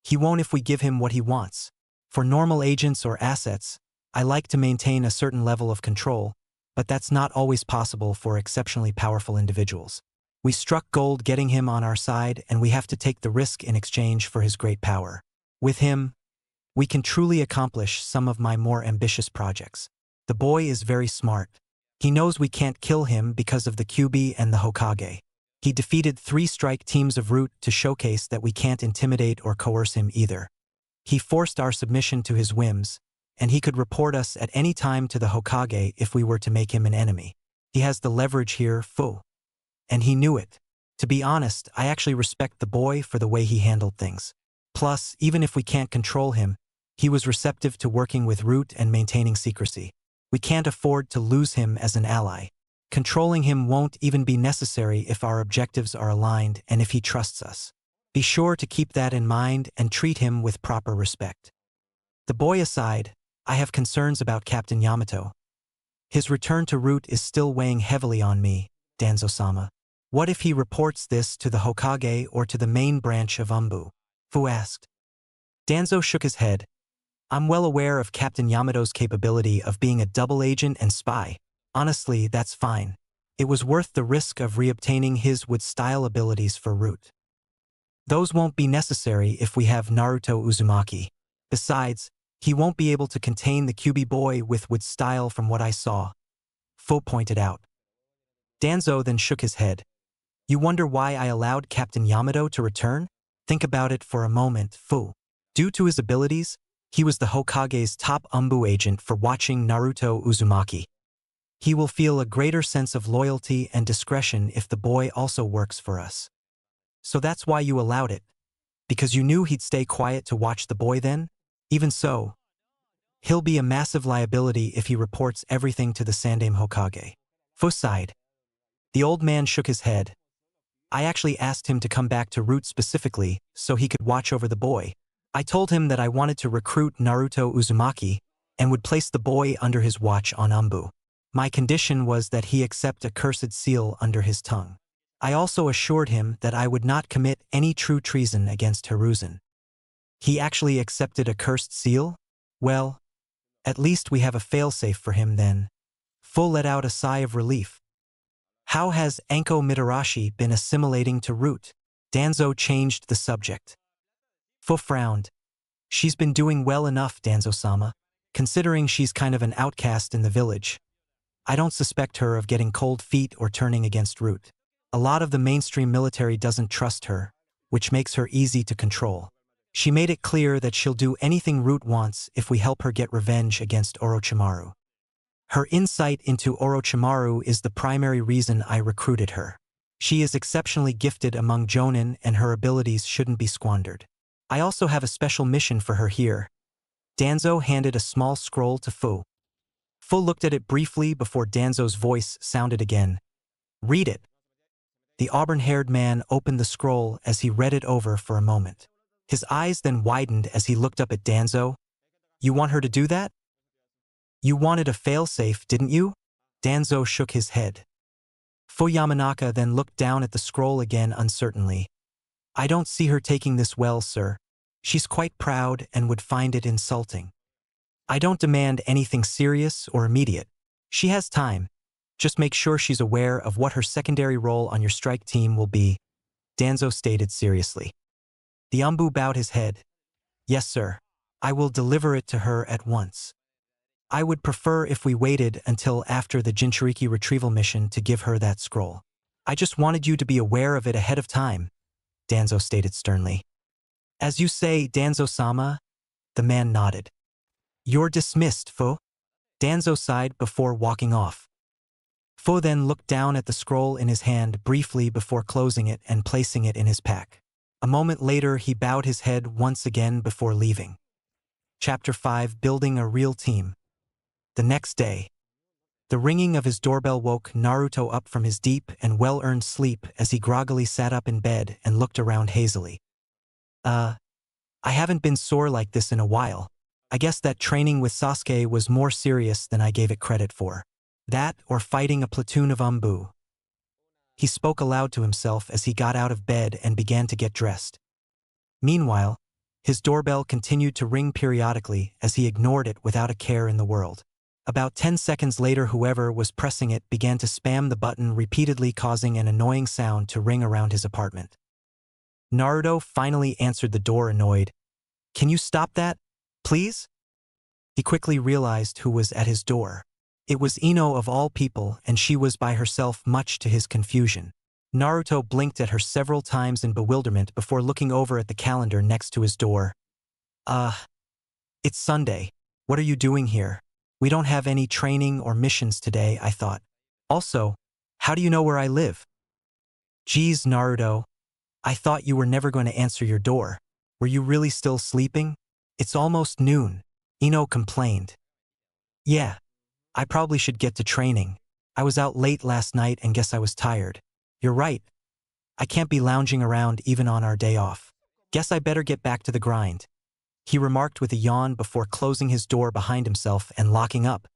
He won't if we give him what he wants. For normal agents or assets, I like to maintain a certain level of control, but that's not always possible for exceptionally powerful individuals. We struck gold getting him on our side, and we have to take the risk in exchange for his great power. With him, we can truly accomplish some of my more ambitious projects. The boy is very smart. He knows we can't kill him because of the Kyuubi and the Hokage. He defeated 3 strike teams of Root to showcase that we can't intimidate or coerce him either. He forced our submission to his whims, and he could report us at any time to the Hokage if we were to make him an enemy. He has the leverage here, Fu. And he knew it. To be honest, I actually respect the boy for the way he handled things. Plus, even if we can't control him, he was receptive to working with Root and maintaining secrecy. We can't afford to lose him as an ally. Controlling him won't even be necessary if our objectives are aligned and if he trusts us. Be sure to keep that in mind and treat him with proper respect. The boy aside, I have concerns about Captain Yamato. His return to Root is still weighing heavily on me, Danzo-sama. What if he reports this to the Hokage or to the main branch of Umbu? Fu asked. Danzo shook his head. I'm well aware of Captain Yamato's capability of being a double agent and spy. Honestly, that's fine. It was worth the risk of reobtaining his wood-style abilities for Root. Those won't be necessary if we have Naruto Uzumaki. Besides, he won't be able to contain the Kyuubi boy with wood-style from what I saw, Fu pointed out. Danzo then shook his head. You wonder why I allowed Captain Yamato to return? Think about it for a moment, Fu. Due to his abilities, he was the Hokage's top Umbu agent for watching Naruto Uzumaki. He will feel a greater sense of loyalty and discretion if the boy also works for us. So that's why you allowed it? Because you knew he'd stay quiet to watch the boy then? Even so, he'll be a massive liability if he reports everything to the Sandaime Hokage. Fu sighed. The old man shook his head. I actually asked him to come back to Root specifically so he could watch over the boy. I told him that I wanted to recruit Naruto Uzumaki and would place the boy under his watch on Umbu. My condition was that he accept a cursed seal under his tongue. I also assured him that I would not commit any true treason against Hiruzen. He actually accepted a cursed seal? Well, at least we have a failsafe for him then. Fu let out a sigh of relief. How has Anko Mitarashi been assimilating to Root? Danzo changed the subject. Fu frowned. She's been doing well enough, Danzo-sama, considering she's kind of an outcast in the village. I don't suspect her of getting cold feet or turning against Root. A lot of the mainstream military doesn't trust her, which makes her easy to control. She made it clear that she'll do anything Root wants if we help her get revenge against Orochimaru. Her insight into Orochimaru is the primary reason I recruited her. She is exceptionally gifted among Jonin and her abilities shouldn't be squandered. I also have a special mission for her here. Danzo handed a small scroll to Fu. Fu looked at it briefly before Danzo's voice sounded again. Read it. The auburn-haired man opened the scroll as he read it over for a moment. His eyes then widened as he looked up at Danzo. You want her to do that? You wanted a failsafe, didn't you? Danzo shook his head. Fu Yamanaka then looked down at the scroll again uncertainly. I don't see her taking this well, sir. She's quite proud and would find it insulting. I don't demand anything serious or immediate. She has time. Just make sure she's aware of what her secondary role on your strike team will be, Danzo stated seriously. The Umbu bowed his head. Yes, sir. I will deliver it to her at once. I would prefer if we waited until after the Jinchuriki retrieval mission to give her that scroll. I just wanted you to be aware of it ahead of time, Danzo stated sternly. As you say, Danzo-sama, the man nodded. You're dismissed, Fu. Danzo sighed before walking off. Fu then looked down at the scroll in his hand briefly before closing it and placing it in his pack. A moment later, he bowed his head once again before leaving. Chapter 5: Building a Real Team. The next day, the ringing of his doorbell woke Naruto up from his deep and well-earned sleep as he groggily sat up in bed and looked around hazily. I haven't been sore like this in a while. I guess that training with Sasuke was more serious than I gave it credit for. That or fighting a platoon of Umbu. He spoke aloud to himself as he got out of bed and began to get dressed. Meanwhile, his doorbell continued to ring periodically as he ignored it without a care in the world. About 10 seconds later, whoever was pressing it began to spam the button repeatedly, causing an annoying sound to ring around his apartment. Naruto finally answered the door, annoyed. Can you stop that, please? He quickly realized who was at his door. It was Ino of all people, and she was by herself, much to his confusion. Naruto blinked at her several times in bewilderment before looking over at the calendar next to his door. It's Sunday. What are you doing here? We don't have any training or missions today, I thought. Also, how do you know where I live? Geez, Naruto. I thought you were never going to answer your door. Were you really still sleeping? It's almost noon, Ino complained. Yeah, I probably should get to training. I was out late last night and guess I was tired. You're right. I can't be lounging around even on our day off. Guess I better get back to the grind, he remarked with a yawn before closing his door behind himself and locking up.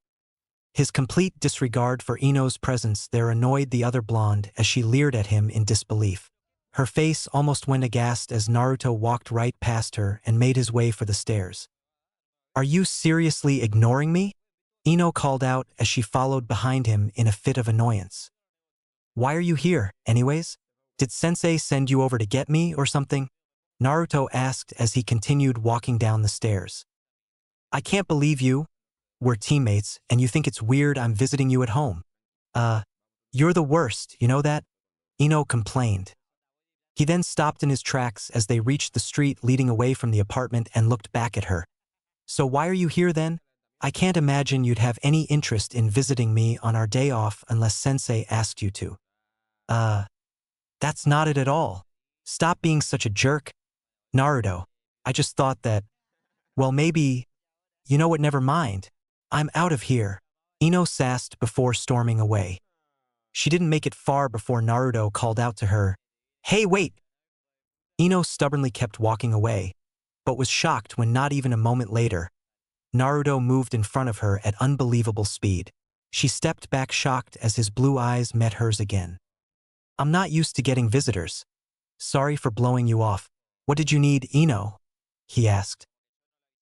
His complete disregard for Ino's presence there annoyed the other blonde as she leered at him in disbelief. Her face almost went aghast as Naruto walked right past her and made his way for the stairs. Are you seriously ignoring me? Ino called out as she followed behind him in a fit of annoyance. Why are you here, anyways? Did Sensei send you over to get me or something? Naruto asked as he continued walking down the stairs. I can't believe you. We're teammates, and you think it's weird I'm visiting you at home. You're the worst, you know that? Ino complained. He then stopped in his tracks as they reached the street leading away from the apartment and looked back at her. So why are you here then? I can't imagine you'd have any interest in visiting me on our day off unless Sensei asked you to. That's not it at all. Stop being such a jerk. Naruto, I just thought that, well, maybe, you know what, never mind. I'm out of here, Ino sassed before storming away. She didn't make it far before Naruto called out to her, Hey, wait! Ino stubbornly kept walking away, but was shocked when not even a moment later, Naruto moved in front of her at unbelievable speed. She stepped back shocked as his blue eyes met hers again. I'm not used to getting visitors. Sorry for blowing you off. What did you need, Ino? He asked.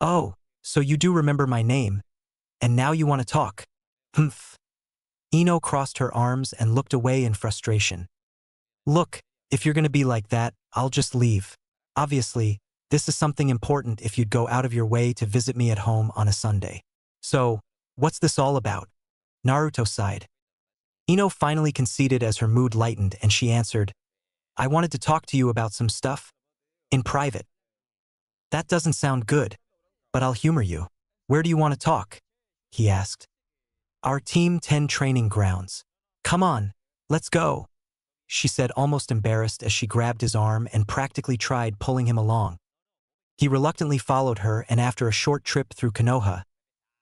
Oh, so you do remember my name. And now you want to talk. Humph. Ino crossed her arms and looked away in frustration. Look, if you're going to be like that, I'll just leave. Obviously, this is something important if you'd go out of your way to visit me at home on a Sunday. So, what's this all about? Naruto sighed. Ino finally conceded as her mood lightened and she answered, I wanted to talk to you about some stuff. In private. That doesn't sound good, but I'll humor you. Where do you want to talk? He asked. Our Team 10 training grounds. Come on, let's go, she said, almost embarrassed as she grabbed his arm and practically tried pulling him along. He reluctantly followed her, and after a short trip through Konoha,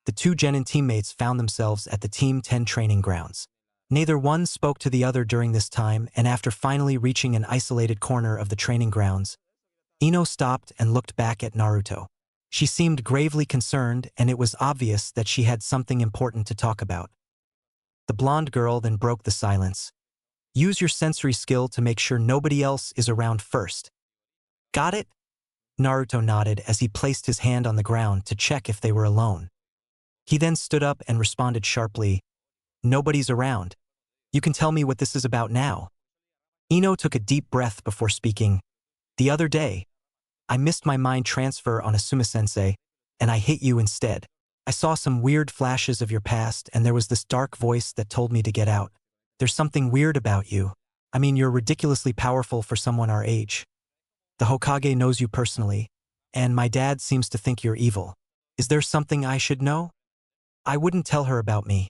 the two Genin teammates found themselves at the Team 10 training grounds. Neither one spoke to the other during this time, and after finally reaching an isolated corner of the training grounds, Ino stopped and looked back at Naruto. She seemed gravely concerned, and it was obvious that she had something important to talk about. The blonde girl then broke the silence. Use your sensory skill to make sure nobody else is around first. Got it? Naruto nodded as he placed his hand on the ground to check if they were alone. He then stood up and responded sharply, Nobody's around. You can tell me what this is about now. Ino took a deep breath before speaking. The other day, I missed my mind transfer on Asuma-sensei, and I hit you instead. I saw some weird flashes of your past, and there was this dark voice that told me to get out. There's something weird about you. I mean, you're ridiculously powerful for someone our age. The Hokage knows you personally, and my dad seems to think you're evil. Is there something I should know? I wouldn't tell her about me.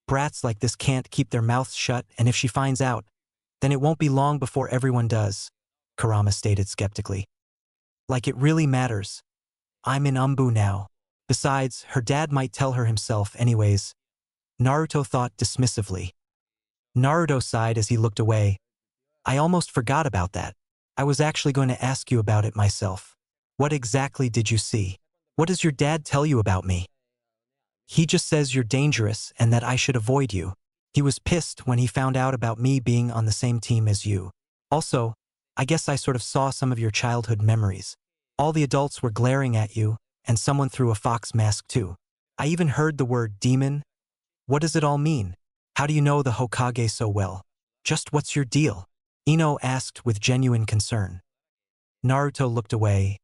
Brats like this can't keep their mouths shut, and if she finds out, then it won't be long before everyone does, Kurama stated skeptically. Like it really matters. I'm in Umbu now. Besides, her dad might tell her himself anyways. Naruto thought dismissively. Naruto sighed as he looked away. I almost forgot about that. I was actually going to ask you about it myself. What exactly did you see? What does your dad tell you about me? He just says you're dangerous and that I should avoid you. He was pissed when he found out about me being on the same team as you. Also, I guess I sort of saw some of your childhood memories. All the adults were glaring at you, and someone threw a fox mask too. I even heard the word demon. What does it all mean? How do you know the Hokage so well? Just what's your deal? Ino asked with genuine concern. Naruto looked away.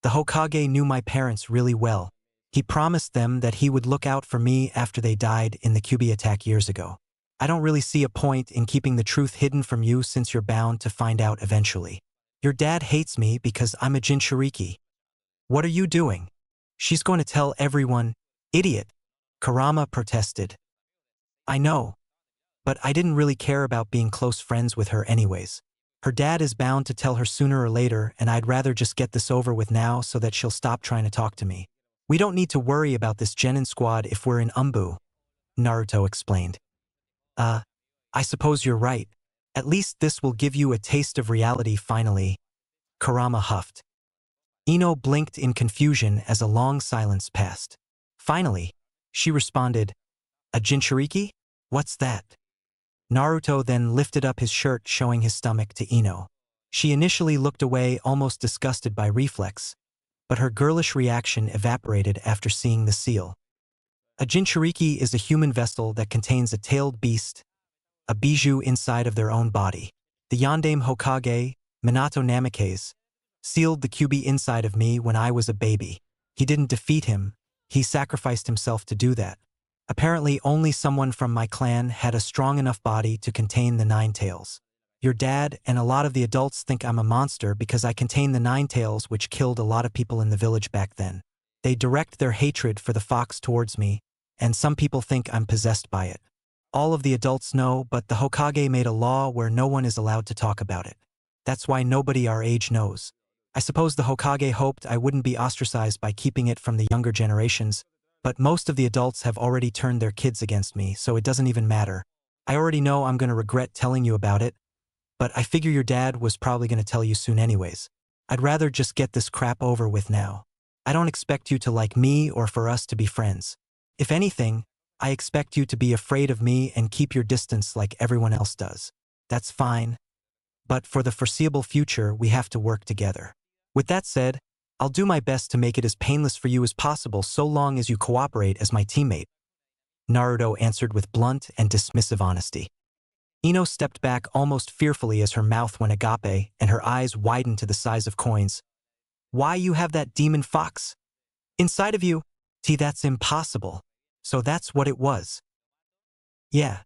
The Hokage knew my parents really well. He promised them that he would look out for me after they died in the Kyuubi attack years ago. I don't really see a point in keeping the truth hidden from you since you're bound to find out eventually. Your dad hates me because I'm a Jinchuriki. What are you doing? She's going to tell everyone. Idiot, Kurama protested. I know, but I didn't really care about being close friends with her anyways. Her dad is bound to tell her sooner or later, and I'd rather just get this over with now so that she'll stop trying to talk to me. We don't need to worry about this Genin squad if we're in Umbu, Naruto explained. I suppose you're right. At least this will give you a taste of reality finally, Kurama huffed. Ino blinked in confusion as a long silence passed. Finally, she responded, a Jinchuriki? What's that? Naruto then lifted up his shirt showing his stomach to Ino. She initially looked away almost disgusted by reflex, but her girlish reaction evaporated after seeing the seal. A Jinchuriki is a human vessel that contains a tailed beast, a bijou inside of their own body. The Yondaime Hokage, Minato Namikaze, sealed the Kyuubi inside of me when I was a baby. He didn't defeat him, he sacrificed himself to do that. Apparently only someone from my clan had a strong enough body to contain the Nine Tails. Your dad and a lot of the adults think I'm a monster because I contain the Nine Tails, which killed a lot of people in the village back then. They direct their hatred for the fox towards me, and some people think I'm possessed by it. All of the adults know, but the Hokage made a law where no one is allowed to talk about it. That's why nobody our age knows. I suppose the Hokage hoped I wouldn't be ostracized by keeping it from the younger generations, but most of the adults have already turned their kids against me, so it doesn't even matter. I already know I'm going to regret telling you about it, but I figure your dad was probably going to tell you soon anyways. I'd rather just get this crap over with now. I don't expect you to like me or for us to be friends. If anything, I expect you to be afraid of me and keep your distance like everyone else does. That's fine. But for the foreseeable future, we have to work together. With that said, I'll do my best to make it as painless for you as possible so long as you cooperate as my teammate. Naruto answered with blunt and dismissive honesty. Ino stepped back almost fearfully as her mouth went agape and her eyes widened to the size of coins. Why you have that demon fox inside of you? That's impossible. So that's what it was. Yeah.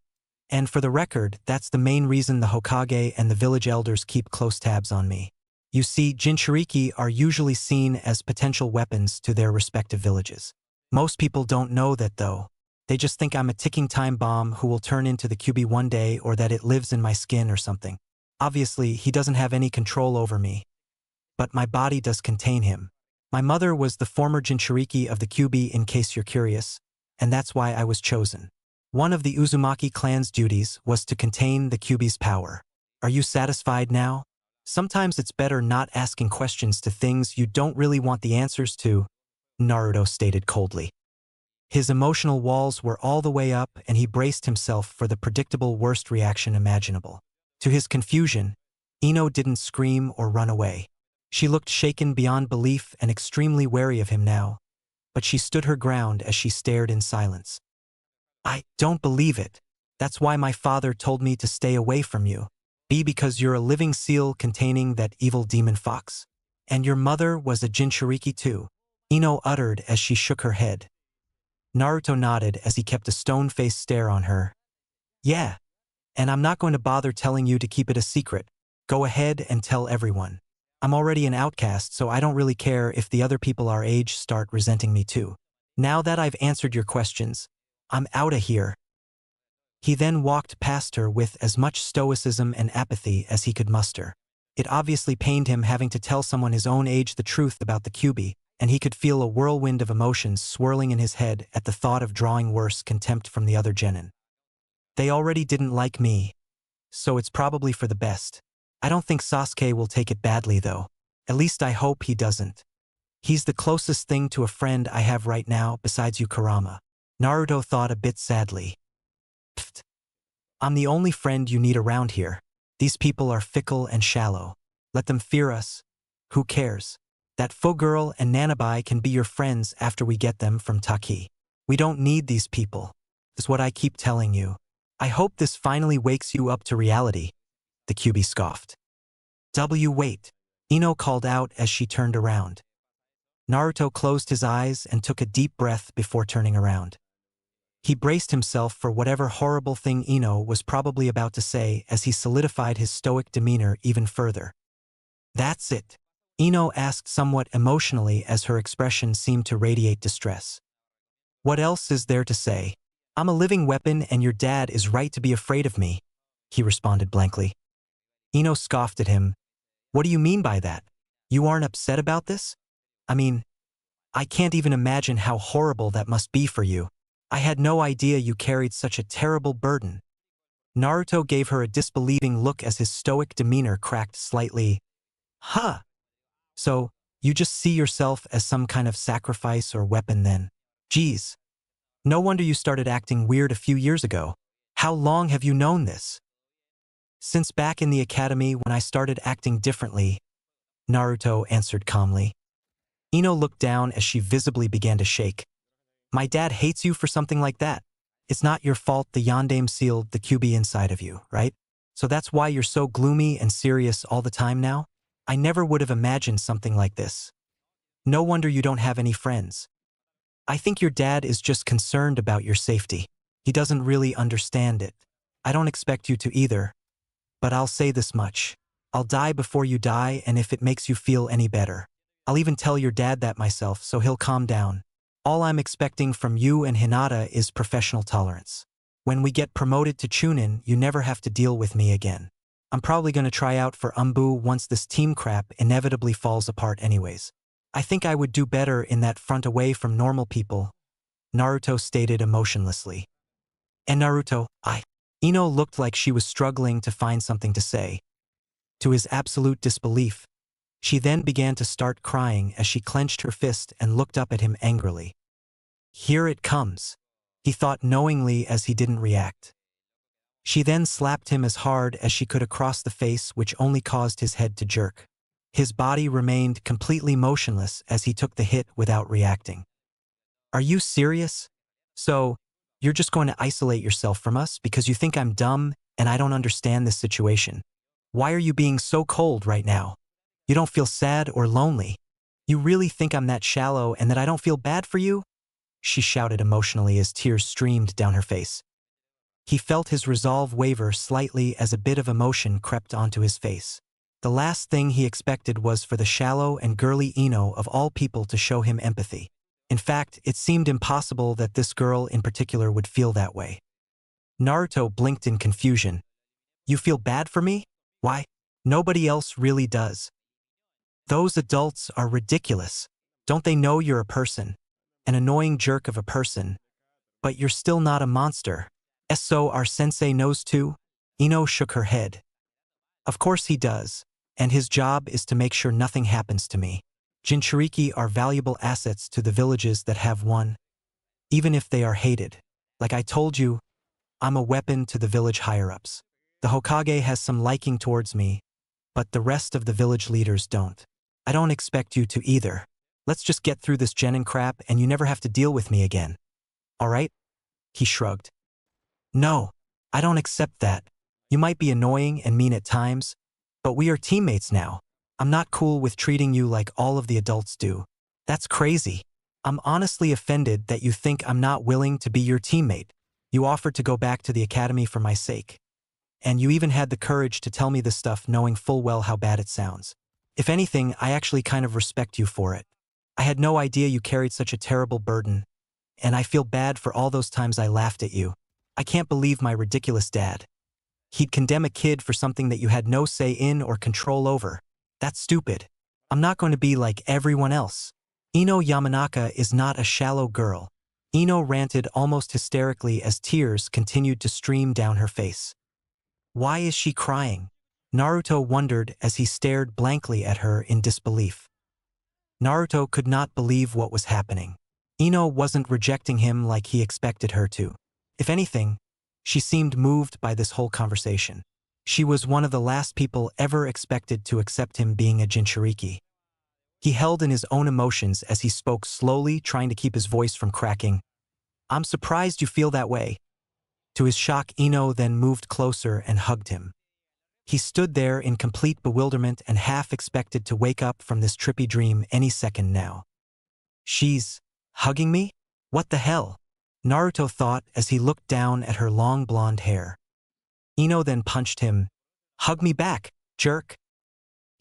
And for the record, that's the main reason the Hokage and the village elders keep close tabs on me. You see, Jinchuriki are usually seen as potential weapons to their respective villages. Most people don't know that though. They just think I'm a ticking time bomb who will turn into the Kyuubi one day, or that it lives in my skin or something. Obviously, he doesn't have any control over me. But my body does contain him. My mother was the former Jinchuriki of the Kyuubi, in case you're curious, and that's why I was chosen. One of the Uzumaki clan's duties was to contain the Kyuubi's power. Are you satisfied now? Sometimes it's better not asking questions to things you don't really want the answers to, Naruto stated coldly. His emotional walls were all the way up and he braced himself for the predictable worst reaction imaginable. To his confusion, Ino didn't scream or run away. She looked shaken beyond belief and extremely wary of him now, but she stood her ground as she stared in silence. I don't believe it. That's why my father told me to stay away from you. B, because you're a living seal containing that evil demon fox. And your mother was a Jinchuriki too, Ino uttered as she shook her head. Naruto nodded as he kept a stone-faced stare on her. Yeah, and I'm not going to bother telling you to keep it a secret. Go ahead and tell everyone. I'm already an outcast, so I don't really care if the other people our age start resenting me too. Now that I've answered your questions, I'm outta here. He then walked past her with as much stoicism and apathy as he could muster. It obviously pained him having to tell someone his own age the truth about the Kyuubi, and he could feel a whirlwind of emotions swirling in his head at the thought of drawing worse contempt from the other genin. They already didn't like me, so it's probably for the best. I don't think Sasuke will take it badly though. At least I hope he doesn't. He's the closest thing to a friend I have right now besides you, Kurama. Naruto thought a bit sadly. Pfft. I'm the only friend you need around here. These people are fickle and shallow. Let them fear us. Who cares? That Fo girl and Nanabai can be your friends after we get them from Taki. We don't need these people. That's what I keep telling you. I hope this finally wakes you up to reality. The Kyuubi scoffed. Wait. Ino called out as she turned around. Naruto closed his eyes and took a deep breath before turning around. He braced himself for whatever horrible thing Ino was probably about to say as he solidified his stoic demeanor even further. That's it. Ino asked somewhat emotionally as her expression seemed to radiate distress. What else is there to say? I'm a living weapon and your dad is right to be afraid of me, he responded blankly. Ino scoffed at him. What do you mean by that? You aren't upset about this? I mean, I can't even imagine how horrible that must be for you. I had no idea you carried such a terrible burden. Naruto gave her a disbelieving look as his stoic demeanor cracked slightly. Huh. So, you just see yourself as some kind of sacrifice or weapon then? Geez. No wonder you started acting weird a few years ago. How long have you known this? Since back in the academy when I started acting differently, Naruto answered calmly. Ino looked down as she visibly began to shake. My dad hates you for something like that. It's not your fault the Yondaime sealed the Kyuubi inside of you, right? So that's why you're so gloomy and serious all the time now? I never would have imagined something like this. No wonder you don't have any friends. I think your dad is just concerned about your safety. He doesn't really understand it. I don't expect you to either. But I'll say this much. I'll die before you die, and if it makes you feel any better, I'll even tell your dad that myself so he'll calm down. All I'm expecting from you and Hinata is professional tolerance. When we get promoted to Chunin, you never have to deal with me again. I'm probably going to try out for Umbu once this team crap inevitably falls apart anyways. I think I would do better in that front away from normal people, Naruto stated emotionlessly. And Naruto, Ino looked like she was struggling to find something to say. To his absolute disbelief, she then began to start crying as she clenched her fist and looked up at him angrily. Here it comes, he thought knowingly as he didn't react. She then slapped him as hard as she could across the face, which only caused his head to jerk. His body remained completely motionless as he took the hit without reacting. Are you serious? So, you're just going to isolate yourself from us because you think I'm dumb and I don't understand this situation? Why are you being so cold right now? You don't feel sad or lonely? You really think I'm that shallow and that I don't feel bad for you? She shouted emotionally as tears streamed down her face. He felt his resolve waver slightly as a bit of emotion crept onto his face. The last thing he expected was for the shallow and girly Ino of all people to show him empathy. In fact, it seemed impossible that this girl in particular would feel that way. Naruto blinked in confusion. You feel bad for me? Why? Nobody else really does. Those adults are ridiculous. Don't they know you're a person? An annoying jerk of a person. But you're still not a monster. So our sensei knows too? Ino shook her head. Of course he does, and his job is to make sure nothing happens to me. Jinchuriki are valuable assets to the villages that have one, even if they are hated. Like I told you, I'm a weapon to the village higher-ups. The Hokage has some liking towards me, but the rest of the village leaders don't. I don't expect you to either. Let's just get through this genin crap and you never have to deal with me again. All right? He shrugged. No, I don't accept that. You might be annoying and mean at times, but we are teammates now. I'm not cool with treating you like all of the adults do. That's crazy. I'm honestly offended that you think I'm not willing to be your teammate. You offered to go back to the academy for my sake. And you even had the courage to tell me this stuff knowing full well how bad it sounds. If anything, I actually kind of respect you for it. I had no idea you carried such a terrible burden, and I feel bad for all those times I laughed at you. I can't believe my ridiculous dad. He'd condemn a kid for something that you had no say in or control over. That's stupid. I'm not going to be like everyone else. Ino Yamanaka is not a shallow girl. Ino ranted almost hysterically as tears continued to stream down her face. Why is she crying? Naruto wondered as he stared blankly at her in disbelief. Naruto could not believe what was happening. Ino wasn't rejecting him like he expected her to. If anything, she seemed moved by this whole conversation. She was one of the last people ever expected to accept him being a Jinchuriki. He held in his own emotions as he spoke slowly, trying to keep his voice from cracking. I'm surprised you feel that way. To his shock, Ino then moved closer and hugged him. He stood there in complete bewilderment and half expected to wake up from this trippy dream any second now. She's hugging me? What the hell? Naruto thought as he looked down at her long blonde hair. Ino then punched him. Hug me back, jerk.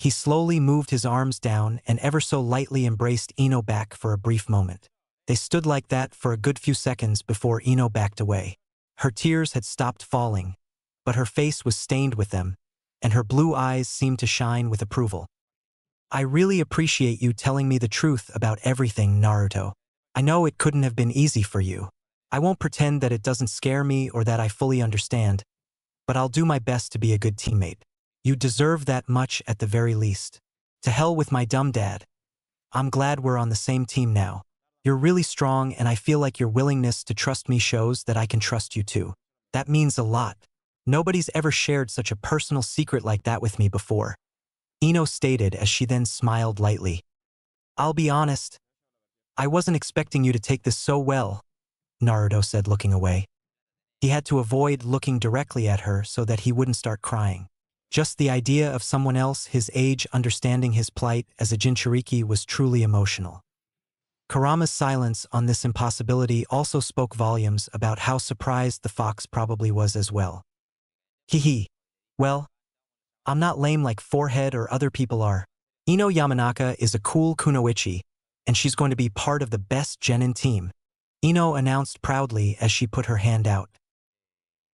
He slowly moved his arms down and ever so lightly embraced Ino back for a brief moment. They stood like that for a good few seconds before Ino backed away. Her tears had stopped falling, but her face was stained with them, and her blue eyes seemed to shine with approval. I really appreciate you telling me the truth about everything, Naruto. I know it couldn't have been easy for you. I won't pretend that it doesn't scare me or that I fully understand, but I'll do my best to be a good teammate. You deserve that much at the very least. To hell with my dumb dad. I'm glad we're on the same team now. You're really strong, and I feel like your willingness to trust me shows that I can trust you too. That means a lot. Nobody's ever shared such a personal secret like that with me before. Ino stated as she then smiled lightly. I'll be honest. I wasn't expecting you to take this so well, Naruto said, looking away. He had to avoid looking directly at her so that he wouldn't start crying. Just the idea of someone else his age understanding his plight as a Jinchuriki was truly emotional. Kurama's silence on this impossibility also spoke volumes about how surprised the fox probably was as well. Hee. Well, I'm not lame like Forehead or other people are. Ino Yamanaka is a cool kunoichi, and she's going to be part of the best genin team, Ino announced proudly as she put her hand out.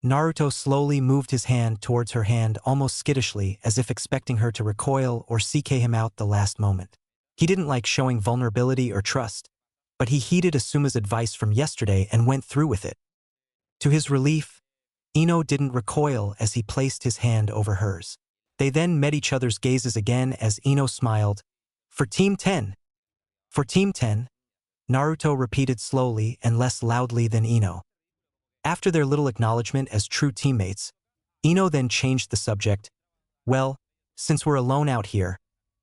Naruto slowly moved his hand towards her hand almost skittishly, as if expecting her to recoil or CK him out the last moment. He didn't like showing vulnerability or trust, but he heeded Asuma's advice from yesterday and went through with it. To his relief, Ino didn't recoil as he placed his hand over hers. They then met each other's gazes again as Ino smiled. For Team 10. For Team 10, Naruto repeated slowly and less loudly than Ino. After their little acknowledgement as true teammates, Ino then changed the subject. Well, since we're alone out here,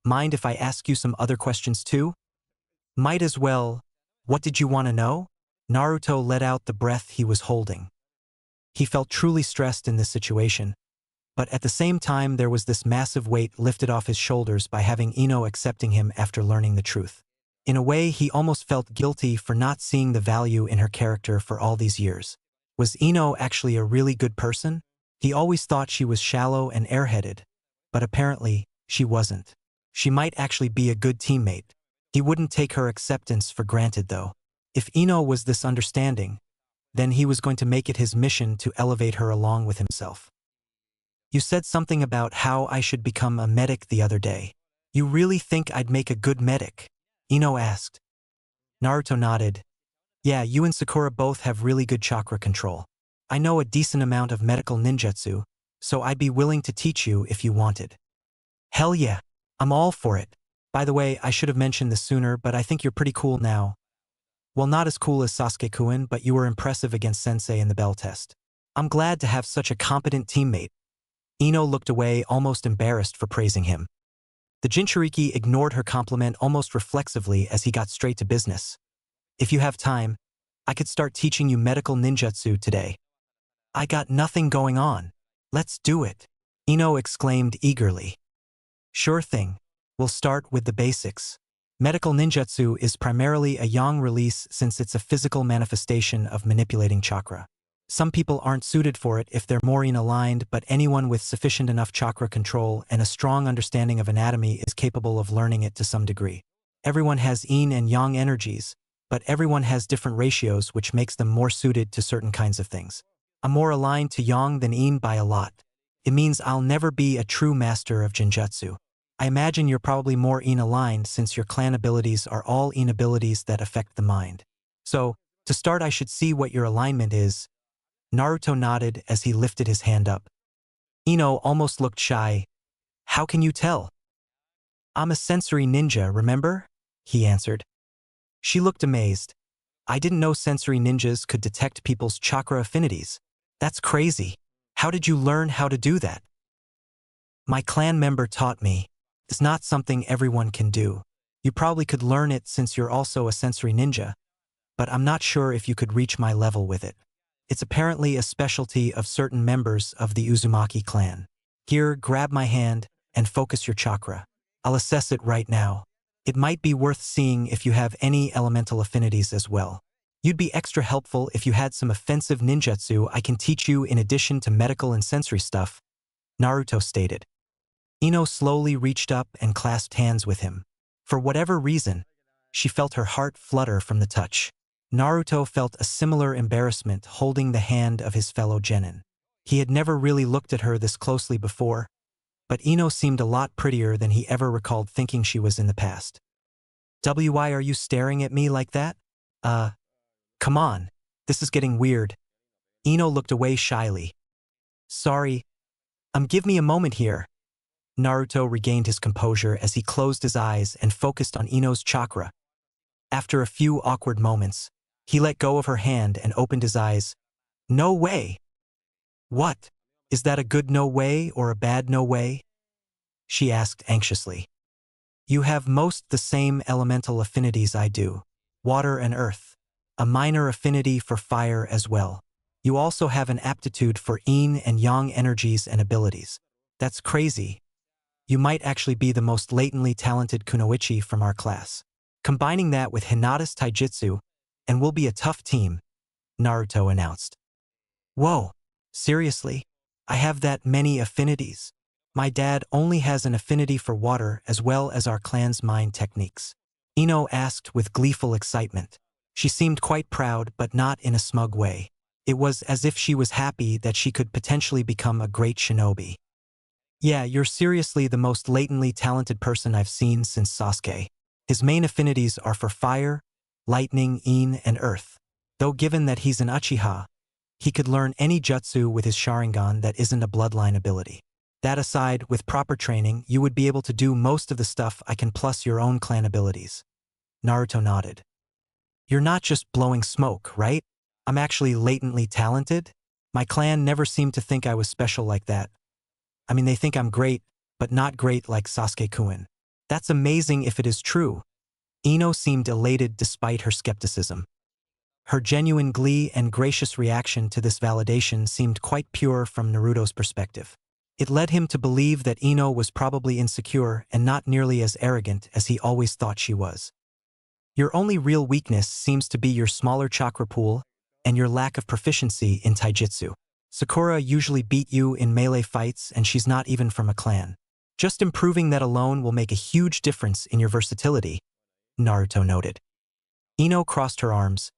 mind if I ask you some other questions too? Might as well. What did you want to know? Naruto let out the breath he was holding. He felt truly stressed in this situation, but at the same time there was this massive weight lifted off his shoulders by having Ino accepting him after learning the truth. In a way, he almost felt guilty for not seeing the value in her character for all these years. Was Ino actually a really good person? He always thought she was shallow and airheaded, but apparently, she wasn't. She might actually be a good teammate. He wouldn't take her acceptance for granted though. If Ino was this understanding, then he was going to make it his mission to elevate her along with himself. You said something about how I should become a medic the other day. You really think I'd make a good medic? Ino asked. Naruto nodded. Yeah, you and Sakura both have really good chakra control. I know a decent amount of medical ninjutsu, so I'd be willing to teach you if you wanted. Hell yeah, I'm all for it. By the way, I should have mentioned this sooner, but I think you're pretty cool now. Well, not as cool as Sasuke-kun, but you were impressive against Sensei in the bell test. I'm glad to have such a competent teammate. Ino looked away, almost embarrassed for praising him. The Jinchuriki ignored her compliment almost reflexively as he got straight to business. If you have time, I could start teaching you medical ninjutsu today. I got nothing going on. Let's do it. Ino exclaimed eagerly. Sure thing. We'll start with the basics. Medical ninjutsu is primarily a yang release since it's a physical manifestation of manipulating chakra. Some people aren't suited for it if they're more yin aligned, but anyone with sufficient enough chakra control and a strong understanding of anatomy is capable of learning it to some degree. Everyone has yin and yang energies, but everyone has different ratios which makes them more suited to certain kinds of things. I'm more aligned to yang than yin by a lot. It means I'll never be a true master of genjutsu. I imagine you're probably more yin aligned since your clan abilities are all yin abilities that affect the mind. So, to start I should see what your alignment is. Naruto nodded as he lifted his hand up. Ino almost looked shy. How can you tell? I'm a sensory ninja, remember? He answered. She looked amazed. I didn't know sensory ninjas could detect people's chakra affinities. That's crazy. How did you learn how to do that? My clan member taught me. It's not something everyone can do. You probably could learn it since you're also a sensory ninja, but I'm not sure if you could reach my level with it. It's apparently a specialty of certain members of the Uzumaki clan. Here, grab my hand and focus your chakra. I'll assess it right now. It might be worth seeing if you have any elemental affinities as well. You'd be extra helpful if you had some offensive ninjutsu I can teach you in addition to medical and sensory stuff, Naruto stated. Ino slowly reached up and clasped hands with him. For whatever reason, she felt her heart flutter from the touch. Naruto felt a similar embarrassment holding the hand of his fellow genin. He had never really looked at her this closely before, but Ino seemed a lot prettier than he ever recalled thinking she was in the past. Why are you staring at me like that? Come on, this is getting weird. Ino looked away shyly. Sorry, give me a moment here. Naruto regained his composure as he closed his eyes and focused on Ino's chakra. After a few awkward moments, he let go of her hand and opened his eyes. No way! What? Is that a good no way or a bad no way? She asked anxiously. You have most the same elemental affinities I do, water and earth, a minor affinity for fire as well. You also have an aptitude for yin and yang energies and abilities. That's crazy. You might actually be the most latently talented kunoichi from our class. Combining that with Hinata's taijutsu, and we'll be a tough team, Naruto announced. Whoa, seriously? I have that many affinities? My dad only has an affinity for water as well as our clan's mind techniques. Ino asked with gleeful excitement. She seemed quite proud but not in a smug way. It was as if she was happy that she could potentially become a great shinobi. Yeah, you're seriously the most latently talented person I've seen since Sasuke. His main affinities are for fire, lightning, yin, and earth. Though given that he's an Uchiha, he could learn any jutsu with his Sharingan that isn't a bloodline ability. That aside, with proper training, you would be able to do most of the stuff I can plus your own clan abilities. Naruto nodded. You're not just blowing smoke, right? I'm actually latently talented? My clan never seemed to think I was special like that. I mean, they think I'm great, but not great like Sasuke-kun. That's amazing if it is true. Ino seemed elated despite her skepticism. Her genuine glee and gracious reaction to this validation seemed quite pure from Naruto's perspective. It led him to believe that Ino was probably insecure and not nearly as arrogant as he always thought she was. Your only real weakness seems to be your smaller chakra pool and your lack of proficiency in taijutsu. Sakura usually beat you in melee fights and she's not even from a clan. Just improving that alone will make a huge difference in your versatility, Naruto noted. Ino crossed her arms.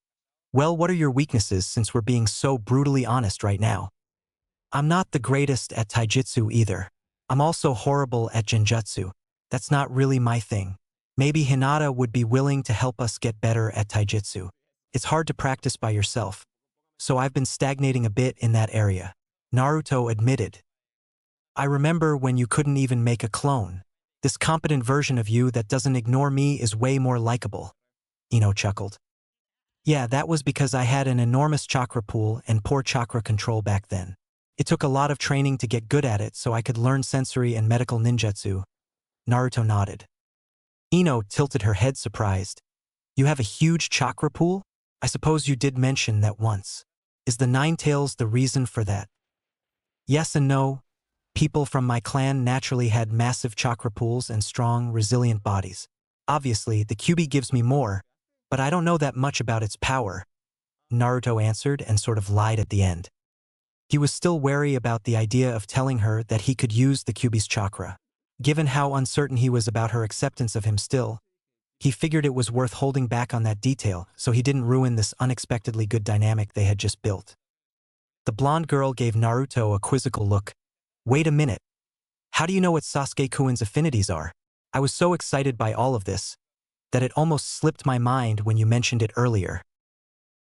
Well, what are your weaknesses since we're being so brutally honest right now? I'm not the greatest at taijutsu either. I'm also horrible at genjutsu. That's not really my thing. Maybe Hinata would be willing to help us get better at taijutsu. It's hard to practice by yourself, so I've been stagnating a bit in that area, Naruto admitted. I remember when you couldn't even make a clone. This competent version of you that doesn't ignore me is way more likable, Ino chuckled. Yeah, that was because I had an enormous chakra pool and poor chakra control back then. It took a lot of training to get good at it so I could learn sensory and medical ninjutsu. Naruto nodded. Ino tilted her head surprised. You have a huge chakra pool? I suppose you did mention that once. Is the Nine Tails the reason for that? Yes and no. People from my clan naturally had massive chakra pools and strong, resilient bodies. Obviously, the Kyuubi gives me more, but I don't know that much about its power, Naruto answered and sort of lied at the end. He was still wary about the idea of telling her that he could use the Kyuubi's chakra. Given how uncertain he was about her acceptance of him still, he figured it was worth holding back on that detail so he didn't ruin this unexpectedly good dynamic they had just built. The blonde girl gave Naruto a quizzical look. Wait a minute. How do you know what Sasuke-kun's affinities are? I was so excited by all of this that it almost slipped my mind when you mentioned it earlier.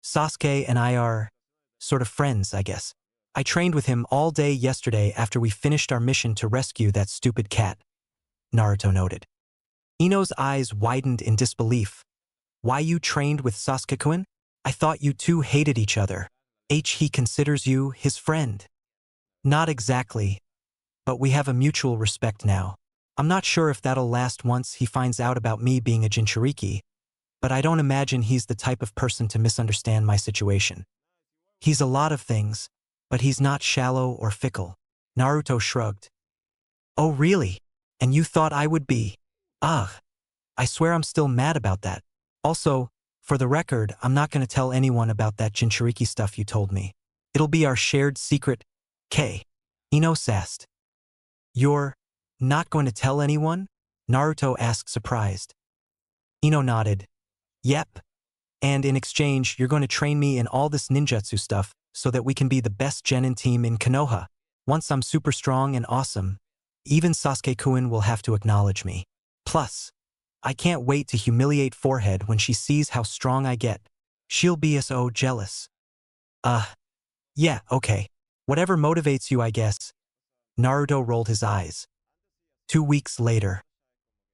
Sasuke and I are sort of friends, I guess. I trained with him all day yesterday after we finished our mission to rescue that stupid cat, Naruto noted. Ino's eyes widened in disbelief. Why you trained with Sasuke-kun? I thought you two hated each other. He considers you his friend. Not exactly, but we have a mutual respect now. I'm not sure if that'll last once he finds out about me being a Jinchuriki, but I don't imagine he's the type of person to misunderstand my situation. He's a lot of things, but he's not shallow or fickle. Naruto shrugged. Oh really? And you thought I would be? Ugh. I swear I'm still mad about that. Also, for the record, I'm not going to tell anyone about that Jinchuriki stuff you told me. It'll be our shared secret. Ino sassed. You're not going to tell anyone? Naruto asked surprised. Ino nodded. Yep. And in exchange, you're going to train me in all this ninjutsu stuff so that we can be the best genin team in Konoha. Once I'm super strong and awesome, even Sasuke-kun will have to acknowledge me. Plus, I can't wait to humiliate Forehead when she sees how strong I get. She'll be so jealous. Yeah, okay. Whatever motivates you, I guess. Naruto rolled his eyes. 2 weeks later.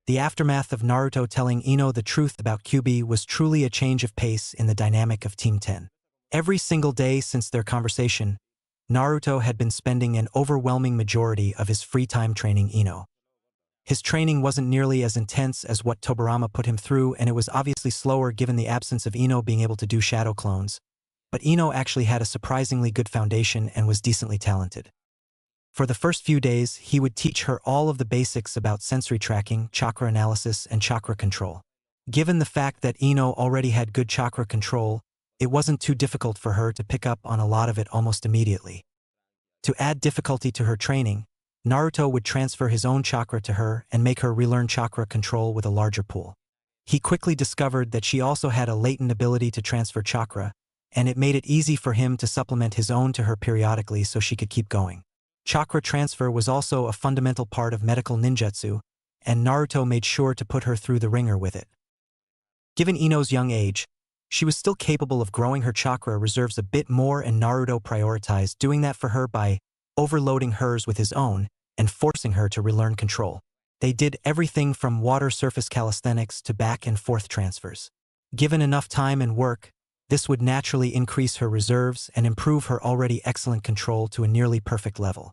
The aftermath of Naruto telling Ino the truth about Kyuubi was truly a change of pace in the dynamic of Team 10. Every single day since their conversation, Naruto had been spending an overwhelming majority of his free time training Ino. His training wasn't nearly as intense as what Tobirama put him through, and it was obviously slower given the absence of Ino being able to do shadow clones. But Ino actually had a surprisingly good foundation and was decently talented. For the first few days, he would teach her all of the basics about sensory tracking, chakra analysis, and chakra control. Given the fact that Ino already had good chakra control, it wasn't too difficult for her to pick up on a lot of it almost immediately. To add difficulty to her training, Naruto would transfer his own chakra to her and make her relearn chakra control with a larger pool. He quickly discovered that she also had a latent ability to transfer chakra, and it made it easy for him to supplement his own to her periodically so she could keep going. Chakra transfer was also a fundamental part of medical ninjutsu, and Naruto made sure to put her through the ringer with it. Given Ino's young age, she was still capable of growing her chakra reserves a bit more, and Naruto prioritized doing that for her by overloading hers with his own and forcing her to relearn control. They did everything from water surface calisthenics to back and forth transfers. Given enough time and work, this would naturally increase her reserves and improve her already excellent control to a nearly perfect level.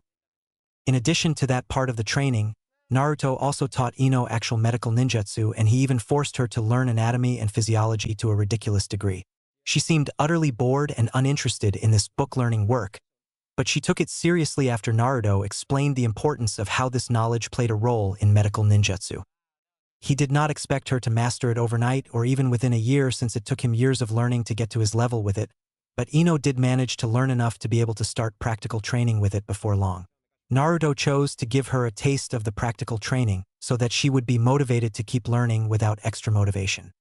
In addition to that part of the training, Naruto also taught Ino actual medical ninjutsu, and he even forced her to learn anatomy and physiology to a ridiculous degree. She seemed utterly bored and uninterested in this book-learning work, but she took it seriously after Naruto explained the importance of how this knowledge played a role in medical ninjutsu. He did not expect her to master it overnight or even within a year, since it took him years of learning to get to his level with it, but Ino did manage to learn enough to be able to start practical training with it before long. Naruto chose to give her a taste of the practical training so that she would be motivated to keep learning without extra motivation.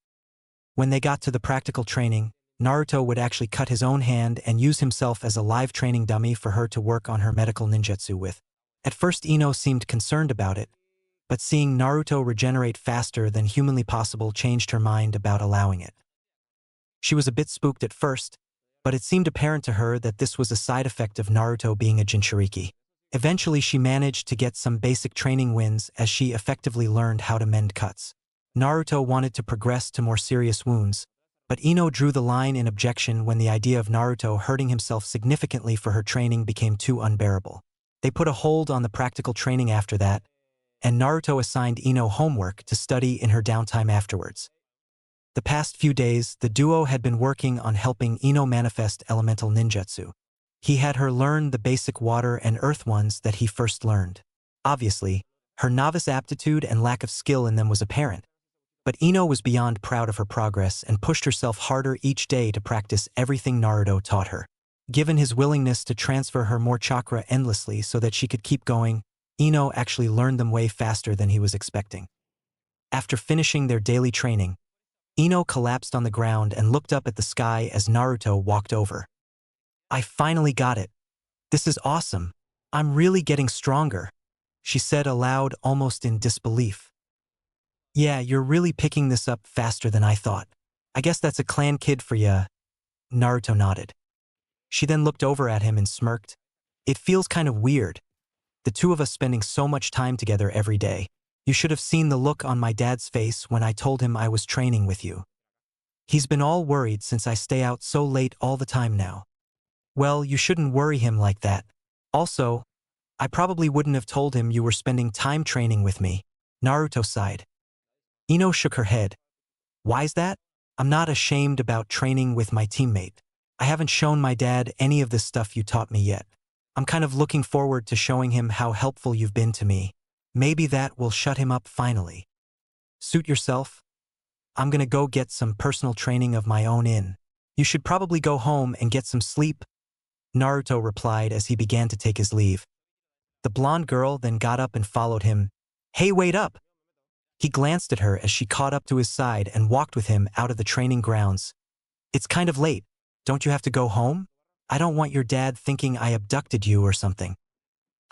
When they got to the practical training, Naruto would actually cut his own hand and use himself as a live training dummy for her to work on her medical ninjutsu with. At first, Ino seemed concerned about it, but seeing Naruto regenerate faster than humanly possible changed her mind about allowing it. She was a bit spooked at first, but it seemed apparent to her that this was a side effect of Naruto being a Jinchuriki. Eventually, she managed to get some basic training wins as she effectively learned how to mend cuts. Naruto wanted to progress to more serious wounds, but Ino drew the line in objection when the idea of Naruto hurting himself significantly for her training became too unbearable. They put a hold on the practical training after that, and Naruto assigned Ino homework to study in her downtime afterwards. The past few days, the duo had been working on helping Ino manifest elemental ninjutsu. He had her learn the basic water and earth ones that he first learned. Obviously, her novice aptitude and lack of skill in them was apparent. But Ino was beyond proud of her progress and pushed herself harder each day to practice everything Naruto taught her. Given his willingness to transfer her more chakra endlessly so that she could keep going, Ino actually learned them way faster than he was expecting. After finishing their daily training, Ino collapsed on the ground and looked up at the sky as Naruto walked over. "I finally got it. This is awesome. I'm really getting stronger," she said aloud, almost in disbelief. "Yeah, you're really picking this up faster than I thought. I guess that's a clan kid for ya." Naruto nodded. She then looked over at him and smirked. "It feels kind of weird. The two of us spending so much time together every day. You should have seen the look on my dad's face when I told him I was training with you. He's been all worried since I stay out so late all the time now." "Well, you shouldn't worry him like that. Also, I probably wouldn't have told him you were spending time training with me." Naruto sighed. Ino shook her head. "Why's that? I'm not ashamed about training with my teammate. I haven't shown my dad any of this stuff you taught me yet. I'm kind of looking forward to showing him how helpful you've been to me. Maybe that will shut him up finally." "Suit yourself. I'm gonna go get some personal training of my own in. You should probably go home and get some sleep," Naruto replied as he began to take his leave. The blonde girl then got up and followed him. "Hey, wait up!" He glanced at her as she caught up to his side and walked with him out of the training grounds. "It's kind of late. Don't you have to go home? I don't want your dad thinking I abducted you or something."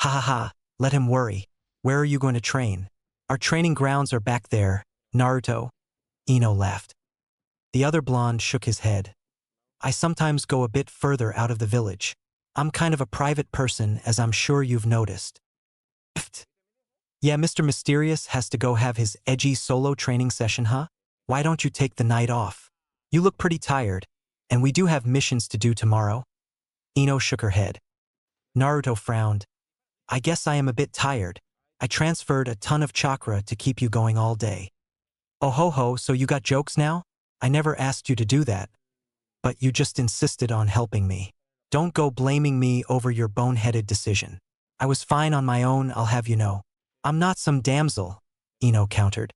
"Ha ha ha, let him worry. Where are you going to train?" "Our training grounds are back there, Naruto." Ino laughed. The other blonde shook his head. "I sometimes go a bit further out of the village. I'm kind of a private person, as I'm sure you've noticed." "Pfft. Yeah, Mr. Mysterious has to go have his edgy solo training session, huh? Why don't you take the night off? You look pretty tired, and we do have missions to do tomorrow." Ino shook her head. Naruto frowned. "I guess I am a bit tired. I transferred a ton of chakra to keep you going all day." "Oh ho ho, so you got jokes now? I never asked you to do that. But you just insisted on helping me. Don't go blaming me over your boneheaded decision. I was fine on my own, I'll have you know." "I'm not some damsel," Ino countered.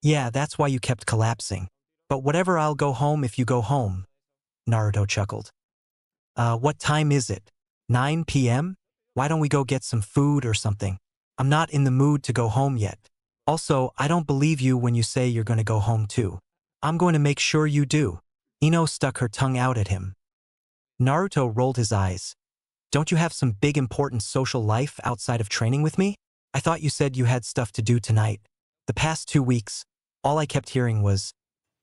"Yeah, that's why you kept collapsing. But whatever, I'll go home if you go home," Naruto chuckled. What time is it? 9 p.m.? Why don't we go get some food or something? I'm not in the mood to go home yet. Also, I don't believe you when you say you're going to go home too. I'm going to make sure you do." Ino stuck her tongue out at him. Naruto rolled his eyes. "Don't you have some big important social life outside of training with me? I thought you said you had stuff to do tonight." The past 2 weeks, all I kept hearing was,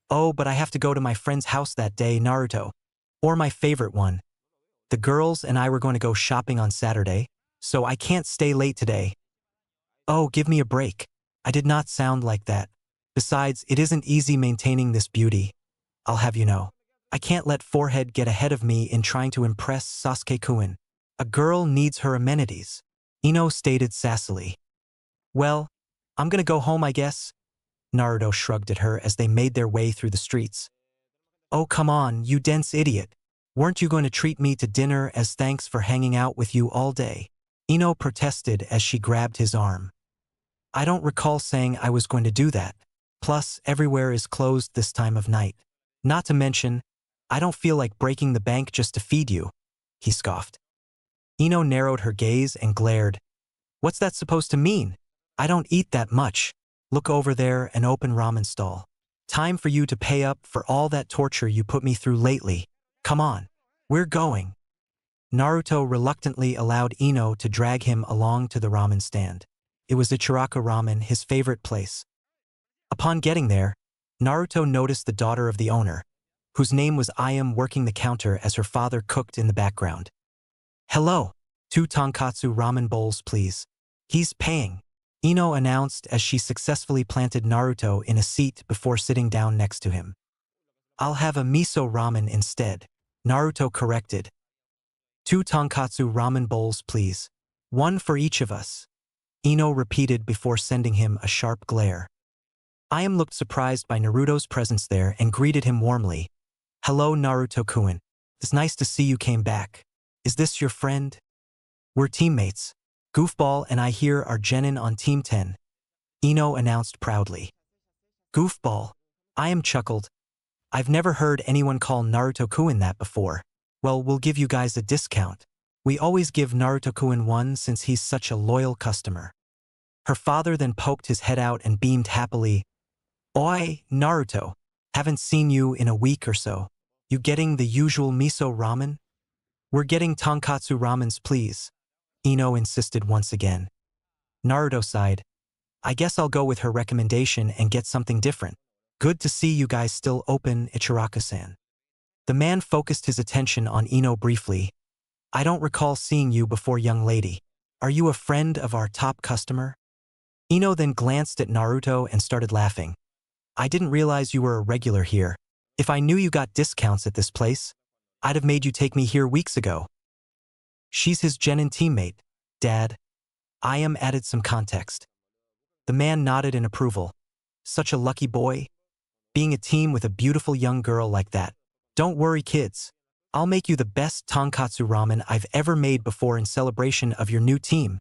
"Oh, but I have to go to my friend's house that day, Naruto." Or my favorite one, "The girls and I were going to go shopping on Saturday, so I can't stay late today." Oh, give me a break. I did not sound like that. Besides, it isn't easy maintaining this beauty. I'll have you know. I can't let forehead get ahead of me in trying to impress Sasuke-kun. A girl needs her amenities," Ino stated sassily. "Well, I'm gonna go home, I guess." Naruto shrugged at her as they made their way through the streets. "Oh, come on, you dense idiot. Weren't you going to treat me to dinner as thanks for hanging out with you all day?" Ino protested as she grabbed his arm. "I don't recall saying I was going to do that. Plus, everywhere is closed this time of night. Not to mention, I don't feel like breaking the bank just to feed you," he scoffed. Ino narrowed her gaze and glared. "What's that supposed to mean? I don't eat that much. Look over there, an open ramen stall. Time for you to pay up for all that torture you put me through lately. Come on, we're going." Naruto reluctantly allowed Ino to drag him along to the ramen stand. It was Ichiraka Ramen, his favorite place. Upon getting there, Naruto noticed the daughter of the owner, whose name was Ayam, working the counter as her father cooked in the background. "Hello, 2 tonkatsu ramen bowls, please." "He's paying," Ino announced as she successfully planted Naruto in a seat before sitting down next to him. "I'll have a miso ramen instead," Naruto corrected. 2 tonkatsu ramen bowls, please. 1 for each of us," Ino repeated before sending him a sharp glare. I looked surprised by Naruto's presence there and greeted him warmly. Hello, Naruto-kun. It's nice to see you came back. Is this your friend? We're teammates. Goofball and I here are Genin on Team 10. Ino announced proudly. Goofball. I chuckled. I've never heard anyone call Naruto-kun that before. Well, we'll give you guys a discount. We always give Naruto-kun one since he's such a loyal customer. Her father then poked his head out and beamed happily. Oi, Naruto. Haven't seen you in a week or so. You getting the usual miso ramen? We're getting tonkatsu ramens, please. Ino insisted once again. Naruto sighed. I guess I'll go with her recommendation and get something different. Good to see you guys still open, Ichiraka-san. The man focused his attention on Ino briefly. I don't recall seeing you before, young lady. Are you a friend of our top customer? Ino then glanced at Naruto and started laughing. I didn't realize you were a regular here. If I knew you got discounts at this place, I'd have made you take me here weeks ago. She's his genin teammate, Dad. I added some context. The man nodded in approval. Such a lucky boy. Being a team with a beautiful young girl like that. Don't worry, kids. I'll make you the best tonkatsu ramen I've ever made before in celebration of your new team.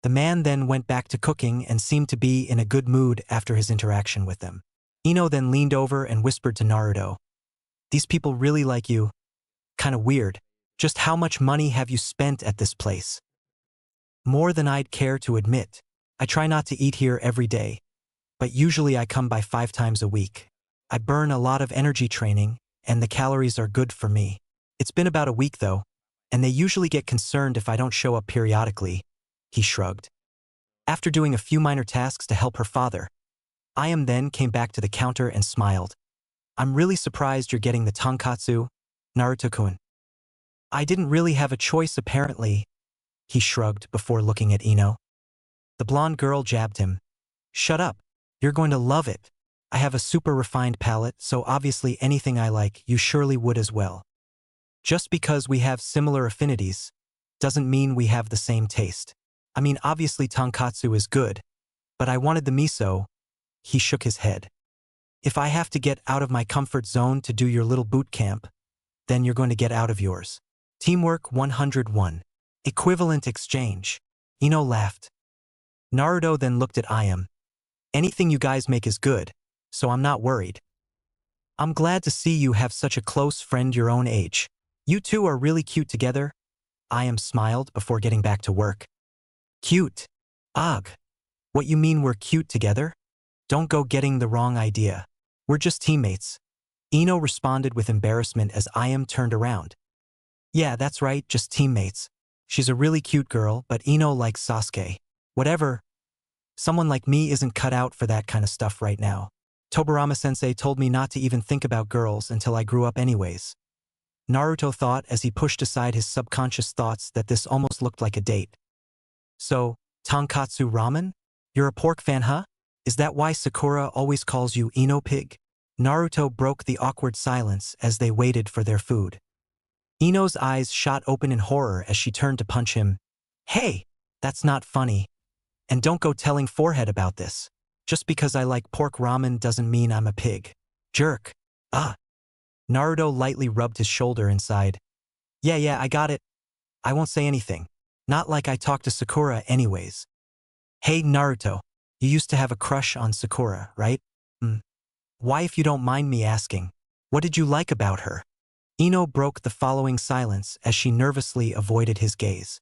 The man then went back to cooking and seemed to be in a good mood after his interaction with them. Ino then leaned over and whispered to Naruto. These people really like you. Kinda weird. Just how much money have you spent at this place? More than I'd care to admit. I try not to eat here every day, but usually I come by 5 times a week. I burn a lot of energy training, and the calories are good for me. It's been about a week though, and they usually get concerned if I don't show up periodically. He shrugged. After doing a few minor tasks to help her father, then came back to the counter and smiled. I'm really surprised you're getting the tonkatsu, Naruto-kun. I didn't really have a choice apparently. He shrugged before looking at Ino. The blonde girl jabbed him. Shut up. You're going to love it. I have a super refined palate, so obviously anything I like, you surely would as well. Just because we have similar affinities doesn't mean we have the same taste. I mean, obviously tonkatsu is good, but I wanted the miso. He shook his head. If I have to get out of my comfort zone to do your little boot camp, then you're going to get out of yours. Teamwork 101. Equivalent exchange. Ino laughed. Naruto then looked at Ayam. Anything you guys make is good, so I'm not worried. I'm glad to see you have such a close friend your own age. You two are really cute together. Ayam smiled before getting back to work. Cute? Ugh. What you mean we're cute together? Don't go getting the wrong idea. We're just teammates. Ino responded with embarrassment as Ayam turned around. Yeah, that's right, just teammates. She's a really cute girl, but Ino likes Sasuke. Whatever. Someone like me isn't cut out for that kind of stuff right now. Tobirama-sensei told me not to even think about girls until I grew up anyways. Naruto thought as he pushed aside his subconscious thoughts that this almost looked like a date. So, tonkatsu ramen? You're a pork fan, huh? Is that why Sakura always calls you Ino Pig? Naruto broke the awkward silence as they waited for their food. Ino's eyes shot open in horror as she turned to punch him. Hey, that's not funny. And don't go telling Forehead about this. Just because I like pork ramen doesn't mean I'm a pig. Jerk. Naruto lightly rubbed his shoulder and sighed. Yeah, I got it. I won't say anything. Not like I talked to Sakura anyways. Hey, Naruto. You used to have a crush on Sakura, right? Why, if you don't mind me asking? What did you like about her? Ino broke the following silence as she nervously avoided his gaze.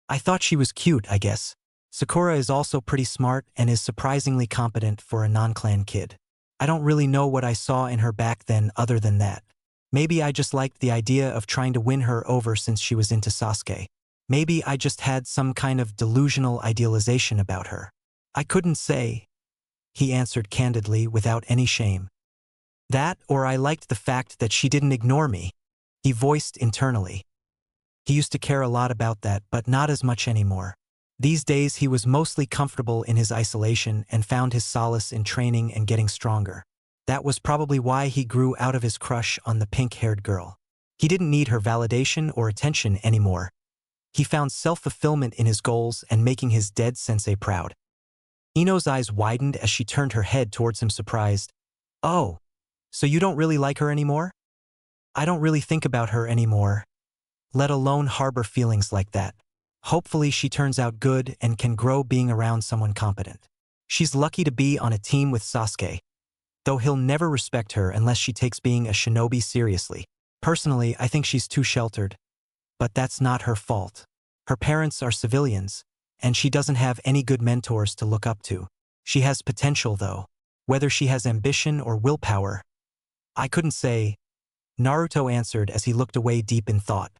I thought she was cute, I guess. Sakura is also pretty smart and is surprisingly competent for a non-clan kid. I don't really know what I saw in her back then other than that. Maybe I just liked the idea of trying to win her over since she was into Sasuke. Maybe I just had some kind of delusional idealization about her. I couldn't say, he answered candidly without any shame. That, or I liked the fact that she didn't ignore me, he voiced internally. He used to care a lot about that, but not as much anymore. These days he was mostly comfortable in his isolation and found his solace in training and getting stronger. That was probably why he grew out of his crush on the pink-haired girl. He didn't need her validation or attention anymore. He found self-fulfillment in his goals and making his dead sensei proud. Ino's eyes widened as she turned her head towards him surprised. Oh, so you don't really like her anymore? I don't really think about her anymore, let alone harbor feelings like that. Hopefully she turns out good and can grow being around someone competent. She's lucky to be on a team with Sasuke, though he'll never respect her unless she takes being a shinobi seriously. Personally, I think she's too sheltered. But that's not her fault. Her parents are civilians, and she doesn't have any good mentors to look up to. She has potential, though. Whether she has ambition or willpower, I couldn't say, Naruto answered as he looked away deep in thought.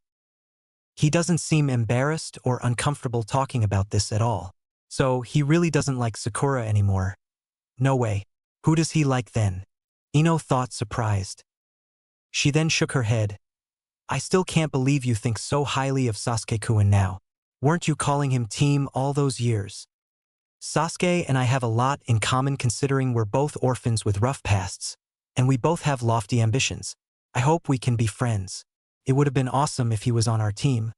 He doesn't seem embarrassed or uncomfortable talking about this at all. So he really doesn't like Sakura anymore. No way. Who does he like then? Ino thought, surprised. She then shook her head. I still can't believe you think so highly of Sasuke-kun now. Weren't you calling him team all those years? Sasuke and I have a lot in common considering we're both orphans with rough pasts, and we both have lofty ambitions. I hope we can be friends. It would have been awesome if he was on our team,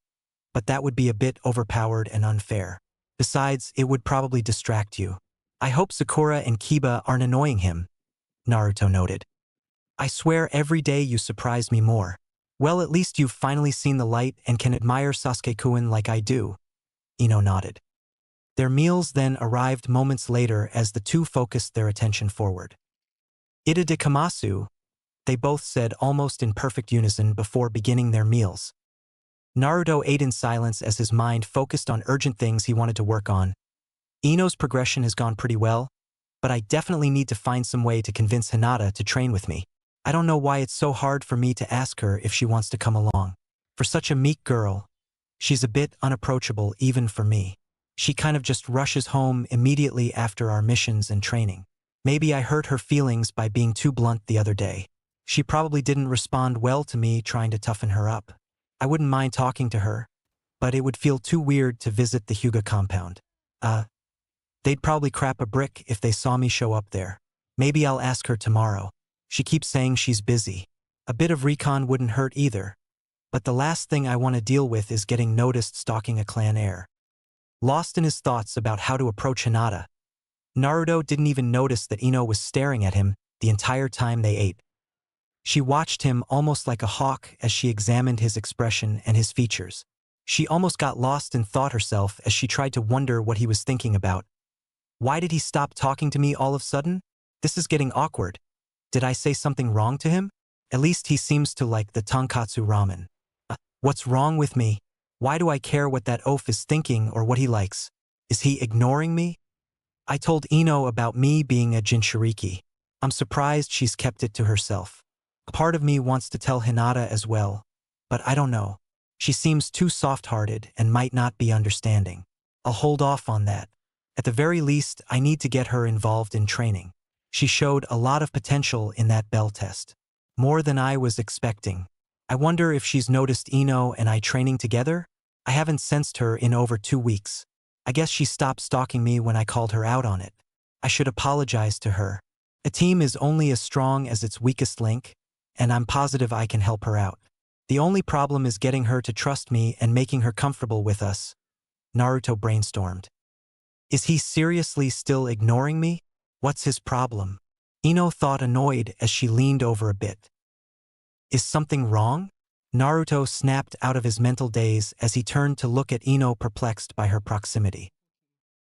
but that would be a bit overpowered and unfair. Besides, it would probably distract you. I hope Sakura and Kiba aren't annoying him, Naruto noted. I swear every day you surprise me more. Well, at least you've finally seen the light and can admire Sasuke-kun like I do. Ino nodded. Their meals then arrived moments later as the two focused their attention forward. Ita de Kamasu, they both said almost in perfect unison before beginning their meals. Naruto ate in silence as his mind focused on urgent things he wanted to work on. Ino's progression has gone pretty well, but I definitely need to find some way to convince Hinata to train with me. I don't know why it's so hard for me to ask her if she wants to come along. For such a meek girl, she's a bit unapproachable even for me. She kind of just rushes home immediately after our missions and training. Maybe I hurt her feelings by being too blunt the other day. She probably didn't respond well to me trying to toughen her up. I wouldn't mind talking to her, but it would feel too weird to visit the Hyuga compound. They'd probably crap a brick if they saw me show up there. Maybe I'll ask her tomorrow. She keeps saying she's busy. A bit of recon wouldn't hurt either. But the last thing I want to deal with is getting noticed stalking a clan heir. Lost in his thoughts about how to approach Hinata, Naruto didn't even notice that Ino was staring at him the entire time they ate. She watched him almost like a hawk as she examined his expression and his features. She almost got lost in thought herself as she tried to wonder what he was thinking about. Why did he stop talking to me all of a sudden? This is getting awkward. Did I say something wrong to him? At least he seems to like the tonkatsu ramen. What's wrong with me? Why do I care what that oaf is thinking or what he likes? Is he ignoring me? I told Ino about me being a Jinchuriki. I'm surprised she's kept it to herself. A part of me wants to tell Hinata as well, but I don't know. She seems too soft-hearted and might not be understanding. I'll hold off on that. At the very least, I need to get her involved in training. She showed a lot of potential in that bell test. More than I was expecting. I wonder if she's noticed Ino and I training together? I haven't sensed her in over 2 weeks. I guess she stopped stalking me when I called her out on it. I should apologize to her. A team is only as strong as its weakest link, and I'm positive I can help her out. The only problem is getting her to trust me and making her comfortable with us. Naruto brainstormed. Is he seriously still ignoring me? What's his problem? Ino thought, annoyed as she leaned over a bit. Is something wrong? Naruto snapped out of his mental daze as he turned to look at Ino, perplexed by her proximity.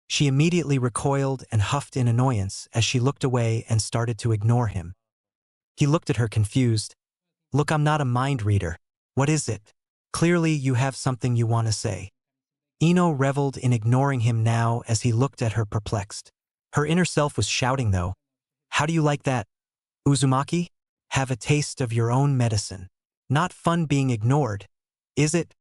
She immediately recoiled and huffed in annoyance as she looked away and started to ignore him. He looked at her confused. Look, I'm not a mind reader. What is it? Clearly you have something you want to say. Ino reveled in ignoring him now as he looked at her perplexed. Her inner self was shouting though. How do you like that? Uzumaki? Have a taste of your own medicine. Not fun being ignored, is it?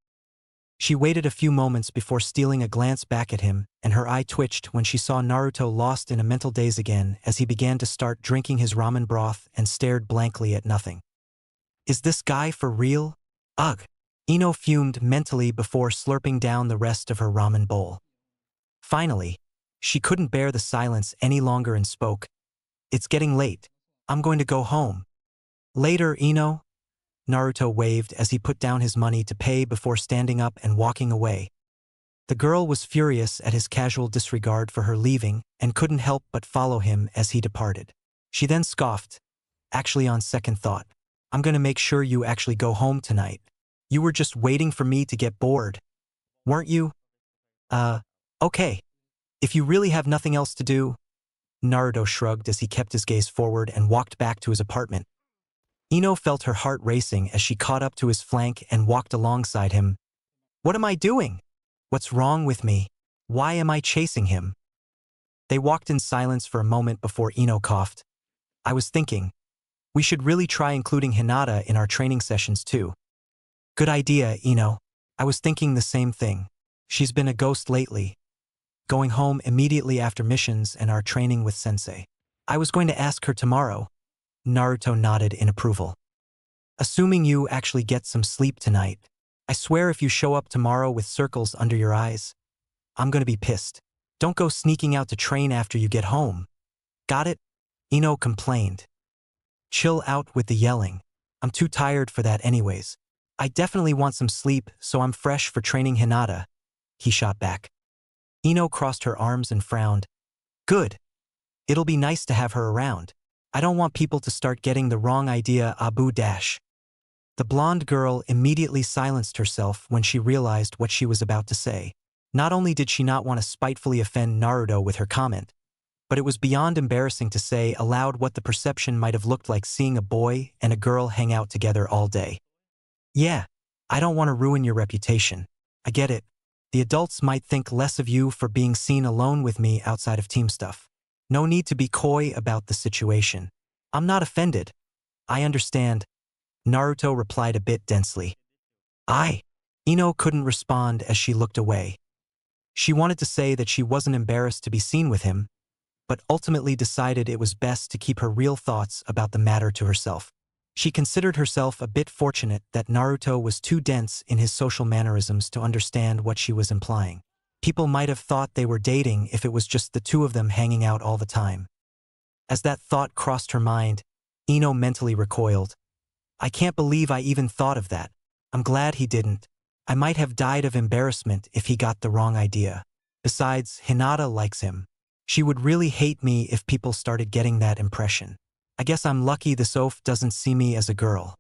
She waited a few moments before stealing a glance back at him, and her eye twitched when she saw Naruto lost in a mental daze again as he began to start drinking his ramen broth and stared blankly at nothing. Is this guy for real? Ugh! Ino fumed mentally before slurping down the rest of her ramen bowl. Finally, she couldn't bear the silence any longer and spoke. It's getting late. I'm going to go home. Later, Ino. Naruto waved as he put down his money to pay before standing up and walking away. The girl was furious at his casual disregard for her leaving and couldn't help but follow him as he departed. She then scoffed, "Actually, on second thought, I'm gonna make sure you actually go home tonight. You were just waiting for me to get bored, weren't you?" Okay. If you really have nothing else to do." Naruto shrugged as he kept his gaze forward and walked back to his apartment. Ino felt her heart racing as she caught up to his flank and walked alongside him. "What am I doing? What's wrong with me? Why am I chasing him?" They walked in silence for a moment before Ino coughed. "I was thinking, we should really try including Hinata in our training sessions too." "Good idea, Ino. I was thinking the same thing. She's been a ghost lately, going home immediately after missions and our training with Sensei. I was going to ask her tomorrow." Naruto nodded in approval. "Assuming you actually get some sleep tonight, I swear if you show up tomorrow with circles under your eyes, I'm gonna be pissed. Don't go sneaking out to train after you get home. Got it?" Ino complained. "Chill out with the yelling. I'm too tired for that anyways. I definitely want some sleep so I'm fresh for training Hinata," he shot back. Ino crossed her arms and frowned. "Good. It'll be nice to have her around. I don't want people to start getting the wrong idea Abu dash." The blonde girl immediately silenced herself when she realized what she was about to say. Not only did she not want to spitefully offend Naruto with her comment, but it was beyond embarrassing to say aloud what the perception might have looked like seeing a boy and a girl hang out together all day. "Yeah, I don't want to ruin your reputation. I get it. The adults might think less of you for being seen alone with me outside of team stuff. No need to be coy about the situation. I'm not offended. I understand," Naruto replied a bit densely. Ino couldn't respond as she looked away. She wanted to say that she wasn't embarrassed to be seen with him, but ultimately decided it was best to keep her real thoughts about the matter to herself. She considered herself a bit fortunate that Naruto was too dense in his social mannerisms to understand what she was implying. People might have thought they were dating if it was just the two of them hanging out all the time. As that thought crossed her mind, Ino mentally recoiled. "I can't believe I even thought of that. I'm glad he didn't. I might have died of embarrassment if he got the wrong idea. Besides, Hinata likes him. She would really hate me if people started getting that impression. I guess I'm lucky this oaf doesn't see me as a girl.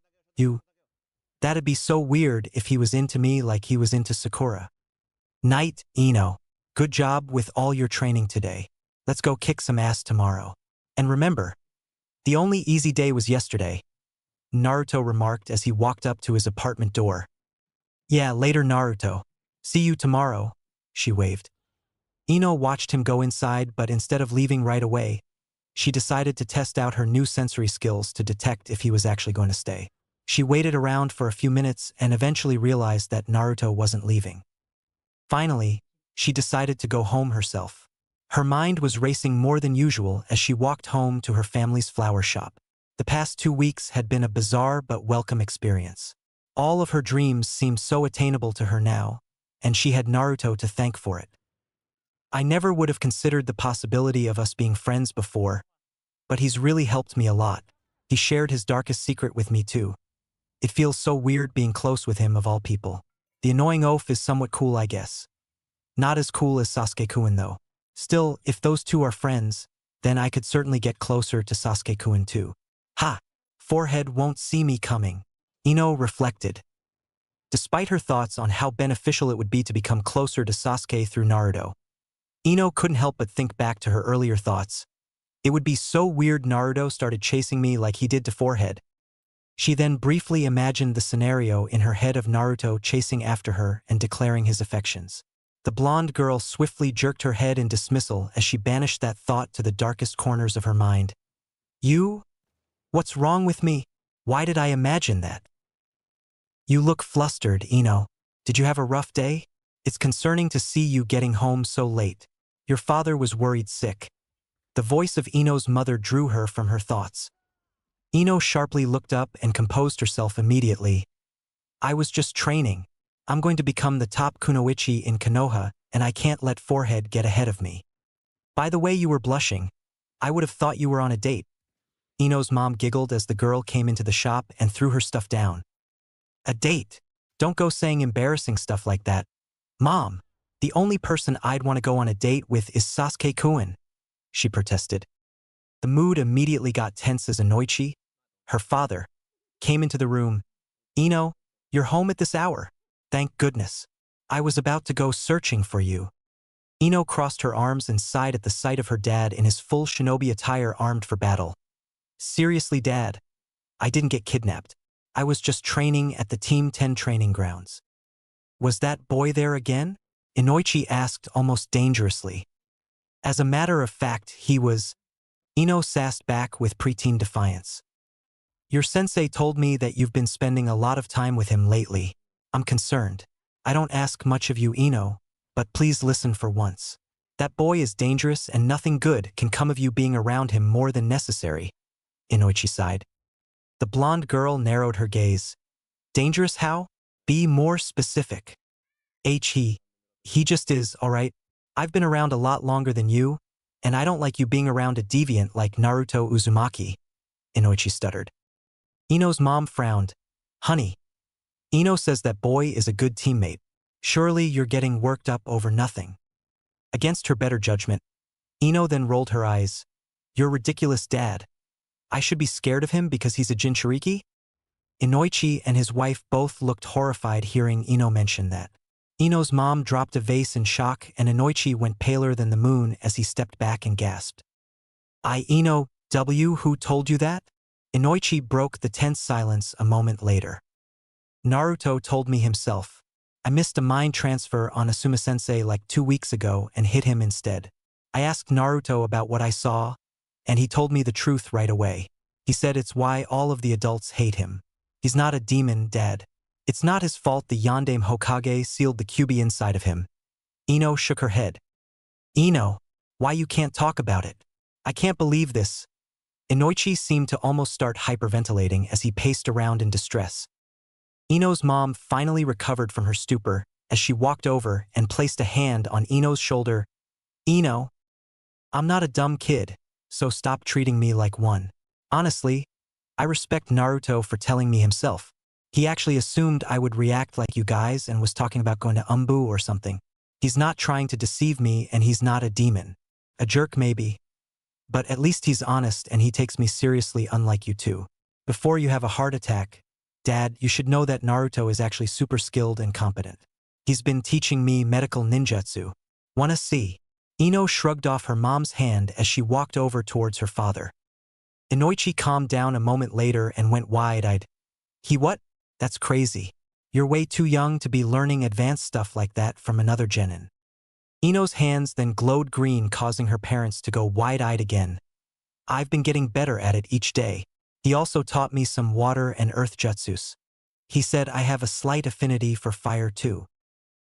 That'd be so weird if he was into me like he was into Sakura." "Night, Ino. Good job with all your training today. Let's go kick some ass tomorrow. And remember, the only easy day was yesterday," Naruto remarked as he walked up to his apartment door. "Yeah, later, Naruto. See you tomorrow," she waved. Ino watched him go inside, but instead of leaving right away, she decided to test out her new sensory skills to detect if he was actually going to stay. She waited around for a few minutes and eventually realized that Naruto wasn't leaving. Finally, she decided to go home herself. Her mind was racing more than usual as she walked home to her family's flower shop. The past 2 weeks had been a bizarre but welcome experience. All of her dreams seemed so attainable to her now, and she had Naruto to thank for it. "I never would have considered the possibility of us being friends before, but he's really helped me a lot. He shared his darkest secret with me too. It feels so weird being close with him of all people. The annoying oaf is somewhat cool, I guess. Not as cool as Sasuke-kun though. Still, if those two are friends, then I could certainly get closer to Sasuke-kun too. Ha! Forehead won't see me coming," Ino reflected. Despite her thoughts on how beneficial it would be to become closer to Sasuke through Naruto, Ino couldn't help but think back to her earlier thoughts. It would be so weird Naruto started chasing me like he did to Forehead. She then briefly imagined the scenario in her head of Naruto chasing after her and declaring his affections. The blonde girl swiftly jerked her head in dismissal as she banished that thought to the darkest corners of her mind. "You? What's wrong with me? Why did I imagine that?" "You look flustered, Ino. Did you have a rough day? It's concerning to see you getting home so late. Your father was worried sick." The voice of Ino's mother drew her from her thoughts. Ino sharply looked up and composed herself immediately. "I was just training. I'm going to become the top kunoichi in Konoha, and I can't let Forehead get ahead of me." "By the way you were blushing, I would have thought you were on a date." Ino's mom giggled as the girl came into the shop and threw her stuff down. "A date? Don't go saying embarrassing stuff like that. Mom, The only person I'd want to go on a date with is Sasuke-kun, she protested. The mood immediately got tense as Inoichi, her father, came into the room. Ino, you're home at this hour. Thank goodness. I was about to go searching for you. Ino crossed her arms and sighed at the sight of her dad in his full shinobi attire armed for battle. Seriously, Dad? I didn't get kidnapped. I was just training at the Team 10 training grounds. Was that boy there again? Inoichi asked almost dangerously. As a matter of fact, he was. Ino sassed back with preteen defiance. Your sensei told me that you've been spending a lot of time with him lately. I'm concerned. I don't ask much of you, Ino, but please listen for once. That boy is dangerous and nothing good can come of you being around him more than necessary. Inoichi sighed. The blonde girl narrowed her gaze. Dangerous how? Be more specific. He just is, alright? I've been around a lot longer than you, and I don't like you being around a deviant like Naruto Uzumaki. Inoichi stuttered. Ino's mom frowned. Honey, Ino says that boy is a good teammate. Surely you're getting worked up over nothing. Against her better judgment, Ino then rolled her eyes. You're ridiculous, Dad. I should be scared of him because he's a Jinchuriki? Inoichi and his wife both looked horrified hearing Ino mention that. Ino's mom dropped a vase in shock and Inoichi went paler than the moon as he stepped back and gasped. Ino, who told you that? Inoichi broke the tense silence a moment later. Naruto told me himself. I missed a mind transfer on Asuma-sensei like 2 weeks ago and hit him instead. I asked Naruto about what I saw, and he told me the truth right away. He said it's why all of the adults hate him. He's not a demon, Dad. It's not his fault the Yondaime Hokage sealed the Kyuubi inside of him. Ino shook her head. Ino, why you can't talk about it? I can't believe this. Inoichi seemed to almost start hyperventilating as he paced around in distress. Ino's mom finally recovered from her stupor as she walked over and placed a hand on Ino's shoulder. Ino, I'm not a dumb kid, so stop treating me like one. Honestly, I respect Naruto for telling me himself. He actually assumed I would react like you guys and was talking about going to Umbu or something. He's not trying to deceive me and he's not a demon. A jerk maybe. But at least he's honest and he takes me seriously unlike you two. Before you have a heart attack, Dad, you should know that Naruto is actually super skilled and competent. He's been teaching me medical ninjutsu. Wanna see? Ino shrugged off her mom's hand as she walked over towards her father. Inoichi calmed down a moment later and went wide-eyed. He what? That's crazy. You're way too young to be learning advanced stuff like that from another genin. Ino's hands then glowed green, causing her parents to go wide-eyed again. I've been getting better at it each day. He also taught me some water and earth jutsus. He said I have a slight affinity for fire too.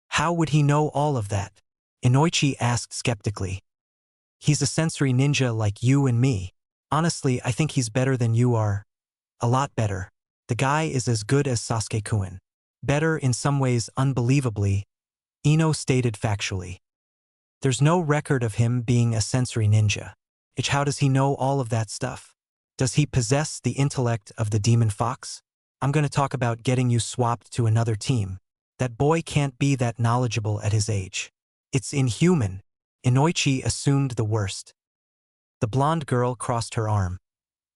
How would he know all of that? Inoichi asked skeptically. He's a sensory ninja like you and me. Honestly, I think he's better than you are. A lot better. The guy is as good as Sasuke-kun. Better in some ways unbelievably, Ino stated factually. There's no record of him being a sensory ninja. How does he know all of that stuff? Does he possess the intellect of the demon fox? I'm going to talk about getting you swapped to another team. That boy can't be that knowledgeable at his age. It's inhuman. Inoichi assumed the worst. The blonde girl crossed her arm.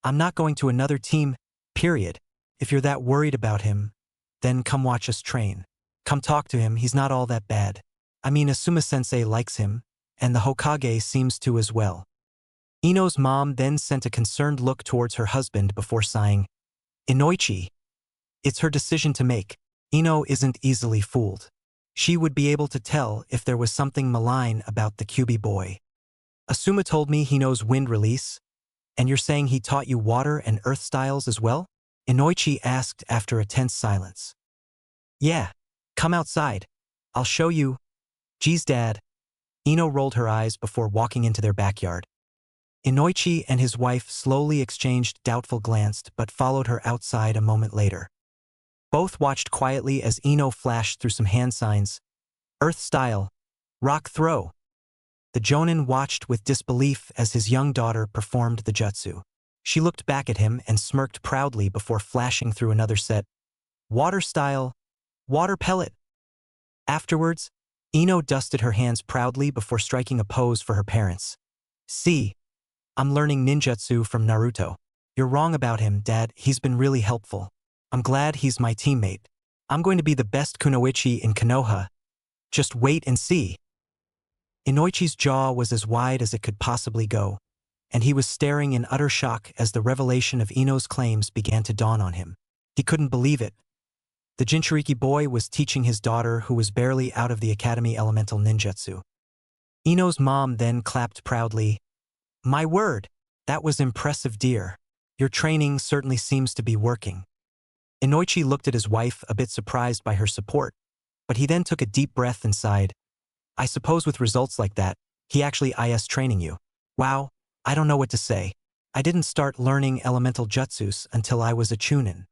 I'm not going to another team, period. If you're that worried about him, then come watch us train. Come talk to him, he's not all that bad. I mean, Asuma-sensei likes him, and the Hokage seems to as well. Ino's mom then sent a concerned look towards her husband before sighing. Inoichi. It's her decision to make. Ino isn't easily fooled. She would be able to tell if there was something malign about the Kyuubi boy. Asuma told me he knows wind release, and you're saying he taught you water and earth styles as well? Inoichi asked after a tense silence. Yeah, come outside. I'll show you. Geez, Dad. Ino rolled her eyes before walking into their backyard. Inoichi and his wife slowly exchanged doubtful glances but followed her outside a moment later. Both watched quietly as Ino flashed through some hand signs. Earth style. Rock throw. The Jonin watched with disbelief as his young daughter performed the jutsu. She looked back at him and smirked proudly before flashing through another set. Water style. Water pellet. Afterwards, Ino dusted her hands proudly before striking a pose for her parents. See, I'm learning ninjutsu from Naruto. You're wrong about him, Dad. He's been really helpful. I'm glad he's my teammate. I'm going to be the best kunoichi in Konoha. Just wait and see. Inoichi's jaw was as wide as it could possibly go, and he was staring in utter shock as the revelation of Ino's claims began to dawn on him. He couldn't believe it. The Jinchuriki boy was teaching his daughter, who was barely out of the academy, elemental ninjutsu. Ino's mom then clapped proudly. My word, that was impressive, dear. Your training certainly seems to be working. Inoichi looked at his wife, a bit surprised by her support, but he then took a deep breath and sighed. I suppose with results like that, he actually is training you. Wow, I don't know what to say. I didn't start learning elemental jutsus until I was a chunin.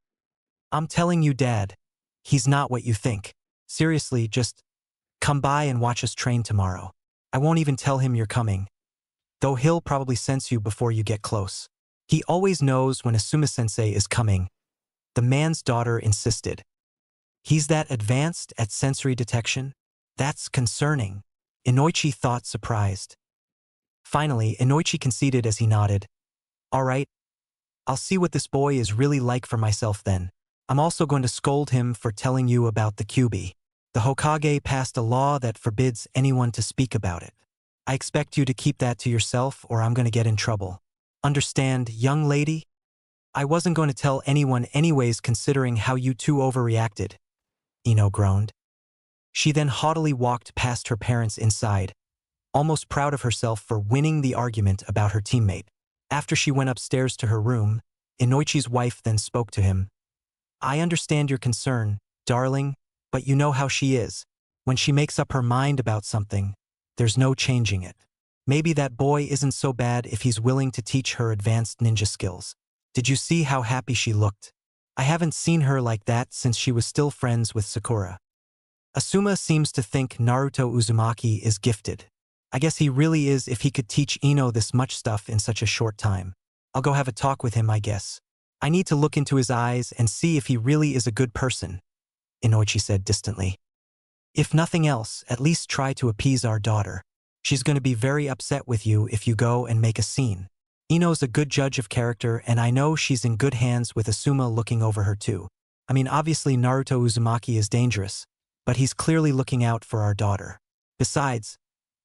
I'm telling you, Dad, he's not what you think. Seriously, just come by and watch us train tomorrow. I won't even tell him you're coming, though he'll probably sense you before you get close. He always knows when Asuma-sensei is coming. The man's daughter insisted. He's that advanced at sensory detection? That's concerning. Inoichi thought, surprised. Finally, Inoichi conceded as he nodded. All right, I'll see what this boy is really like for myself then. I'm also going to scold him for telling you about the Kyuubi. The Hokage passed a law that forbids anyone to speak about it. I expect you to keep that to yourself or I'm going to get in trouble. Understand, young lady? I wasn't going to tell anyone anyways, considering how you two overreacted. Ino groaned. She then haughtily walked past her parents inside, almost proud of herself for winning the argument about her teammate. After she went upstairs to her room, Inoichi's wife then spoke to him. I understand your concern, darling, but you know how she is. When she makes up her mind about something, there's no changing it. Maybe that boy isn't so bad if he's willing to teach her advanced ninja skills. Did you see how happy she looked? I haven't seen her like that since she was still friends with Sakura. Asuma seems to think Naruto Uzumaki is gifted. I guess he really is if he could teach Ino this much stuff in such a short time. I'll go have a talk with him, I guess. I need to look into his eyes and see if he really is a good person, Inoichi said distantly. If nothing else, at least try to appease our daughter. She's going to be very upset with you if you go and make a scene. Ino's a good judge of character, and I know she's in good hands with Asuma looking over her too. I mean, obviously Naruto Uzumaki is dangerous, but he's clearly looking out for our daughter. Besides,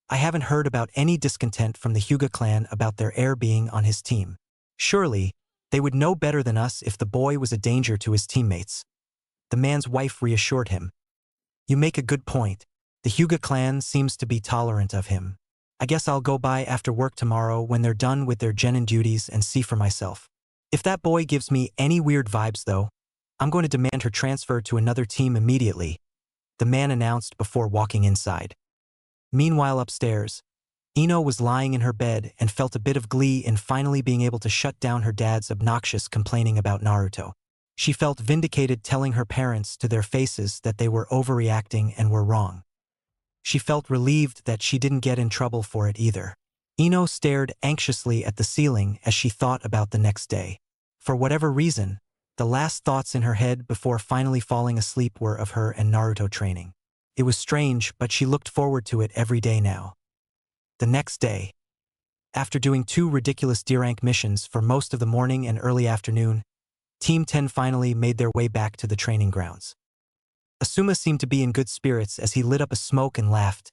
I haven't heard about any discontent from the Hyuga clan about their heir being on his team. Surely, they would know better than us if the boy was a danger to his teammates. The man's wife reassured him. You make a good point. The Hyuga clan seems to be tolerant of him. I guess I'll go by after work tomorrow when they're done with their genin duties and see for myself. If that boy gives me any weird vibes though, I'm going to demand her transfer to another team immediately, the man announced before walking inside. Meanwhile upstairs, Ino was lying in her bed and felt a bit of glee in finally being able to shut down her dad's obnoxious complaining about Naruto. She felt vindicated telling her parents to their faces that they were overreacting and were wrong. She felt relieved that she didn't get in trouble for it either. Ino stared anxiously at the ceiling as she thought about the next day. For whatever reason, the last thoughts in her head before finally falling asleep were of her and Naruto training. It was strange, but she looked forward to it every day now. The next day, after doing 2 ridiculous D-rank missions for most of the morning and early afternoon, Team 10 finally made their way back to the training grounds. Asuma seemed to be in good spirits as he lit up a smoke and laughed.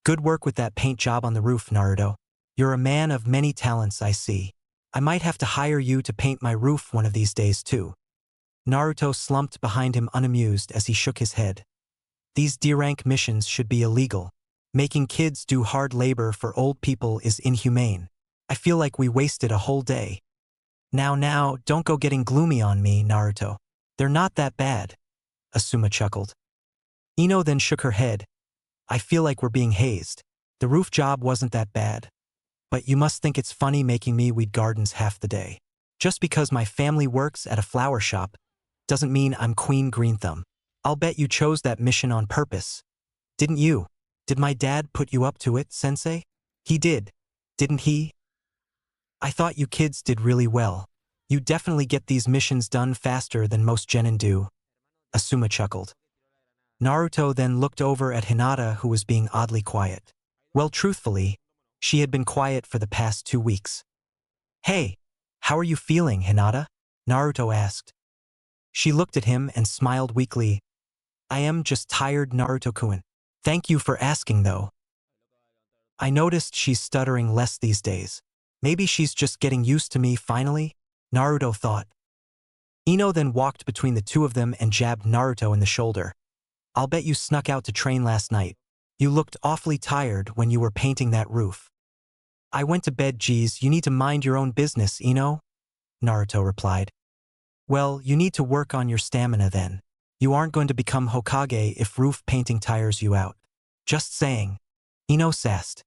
Good work with that paint job on the roof, Naruto. You're a man of many talents, I see. I might have to hire you to paint my roof one of these days too. Naruto slumped behind him unamused as he shook his head. These D-rank missions should be illegal. Making kids do hard labor for old people is inhumane. I feel like we wasted a whole day. Now, don't go getting gloomy on me, Naruto. They're not that bad. Asuma chuckled. Ino then shook her head. I feel like we're being hazed. The roof job wasn't that bad. But you must think it's funny making me weed gardens half the day. Just because my family works at a flower shop doesn't mean I'm Queen Green Thumb. I'll bet you chose that mission on purpose. Didn't you? Did my dad put you up to it, Sensei? He did, didn't he? I thought you kids did really well. You definitely get these missions done faster than most genin do. Asuma chuckled. Naruto then looked over at Hinata, who was being oddly quiet. Well, truthfully, she had been quiet for the past 2 weeks. "Hey, how are you feeling, Hinata?" Naruto asked. She looked at him and smiled weakly. "I am just tired, Naruto-kun. Thank you for asking, though. I noticed she's stuttering less these days. Maybe she's just getting used to me finally," Naruto thought. Ino then walked between the two of them and jabbed Naruto in the shoulder. "I'll bet you snuck out to train last night. You looked awfully tired when you were painting that roof." "I went to bed, geez, you need to mind your own business, Ino," Naruto replied. "Well, you need to work on your stamina then. You aren't going to become Hokage if roof painting tires you out. Just saying," Ino sassed.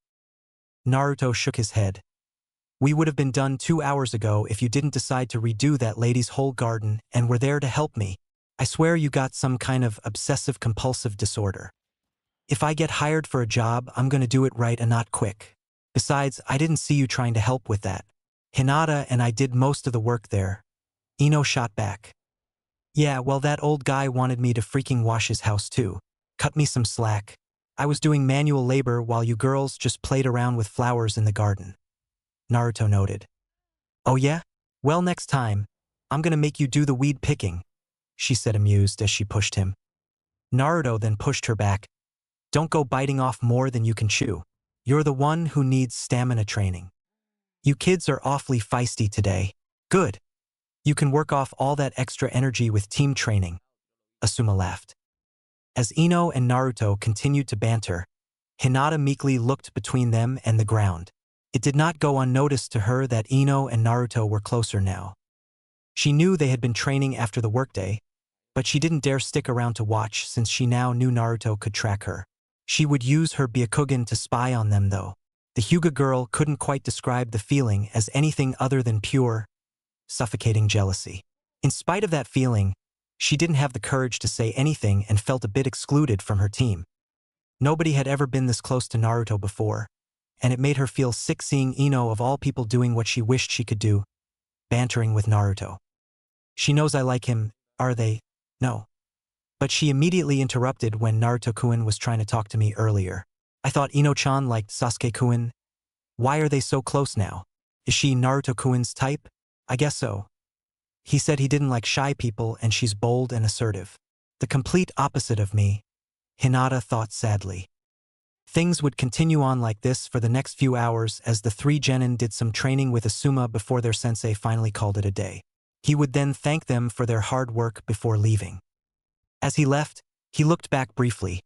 Naruto shook his head. "We would have been done 2 hours ago if you didn't decide to redo that lady's whole garden and were there to help me. I swear you got some kind of obsessive-compulsive disorder. If I get hired for a job, I'm gonna do it right and not quick. Besides, I didn't see you trying to help with that. Hinata and I did most of the work there," Ino shot back. "Yeah, well, that old guy wanted me to freaking wash his house too. Cut me some slack. I was doing manual labor while you girls just played around with flowers in the garden," Naruto noted. "Oh yeah? Well, next time, I'm gonna make you do the weed picking," she said, amused as she pushed him. Naruto then pushed her back. "Don't go biting off more than you can chew. You're the one who needs stamina training. You kids are awfully feisty today. Good. You can work off all that extra energy with team training," Asuma laughed. As Ino and Naruto continued to banter, Hinata meekly looked between them and the ground. It did not go unnoticed to her that Ino and Naruto were closer now. She knew they had been training after the workday, but she didn't dare stick around to watch since she now knew Naruto could track her. She would use her Byakugan to spy on them, though. The Hyuga girl couldn't quite describe the feeling as anything other than pure, suffocating jealousy. In spite of that feeling, she didn't have the courage to say anything and felt a bit excluded from her team. Nobody had ever been this close to Naruto before, and it made her feel sick seeing Ino of all people doing what she wished she could do, bantering with Naruto. "She knows I like him, are they?" "No." But she immediately interrupted when Naruto-kun was trying to talk to me earlier. "I thought Ino-chan liked Sasuke-kun. Why are they so close now? Is she Naruto-kun's type?" "I guess so. He said he didn't like shy people and she's bold and assertive. The complete opposite of me," Hinata thought sadly. Things would continue on like this for the next few hours as the 3 genin did some training with Asuma before their sensei finally called it a day. He would then thank them for their hard work before leaving. As he left, he looked back briefly.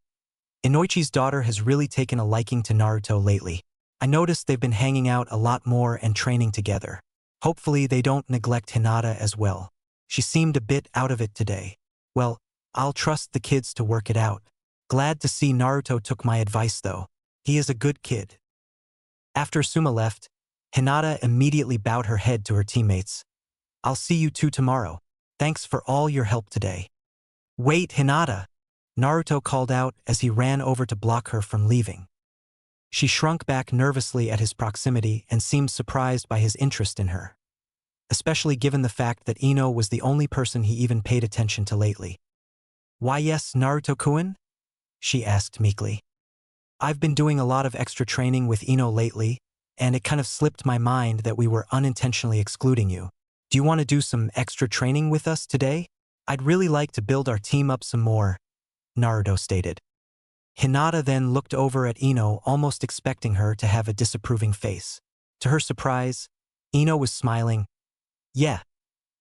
"Inoichi's daughter has really taken a liking to Naruto lately. I noticed they've been hanging out a lot more and training together. Hopefully they don't neglect Hinata as well. She seemed a bit out of it today. Well, I'll trust the kids to work it out. Glad to see Naruto took my advice though. He is a good kid." After Suma left, Hinata immediately bowed her head to her teammates. "I'll see you two tomorrow. Thanks for all your help today." "Wait, Hinata," Naruto called out as he ran over to block her from leaving. She shrunk back nervously at his proximity and seemed surprised by his interest in her, especially given the fact that Ino was the only person he even paid attention to lately. "Why yes, Naruto-kun?" she asked meekly. "I've been doing a lot of extra training with Ino lately, and it kind of slipped my mind that we were unintentionally excluding you. Do you want to do some extra training with us today? I'd really like to build our team up some more," Naruto stated. Hinata then looked over at Ino, almost expecting her to have a disapproving face. To her surprise, Ino was smiling. "Yeah,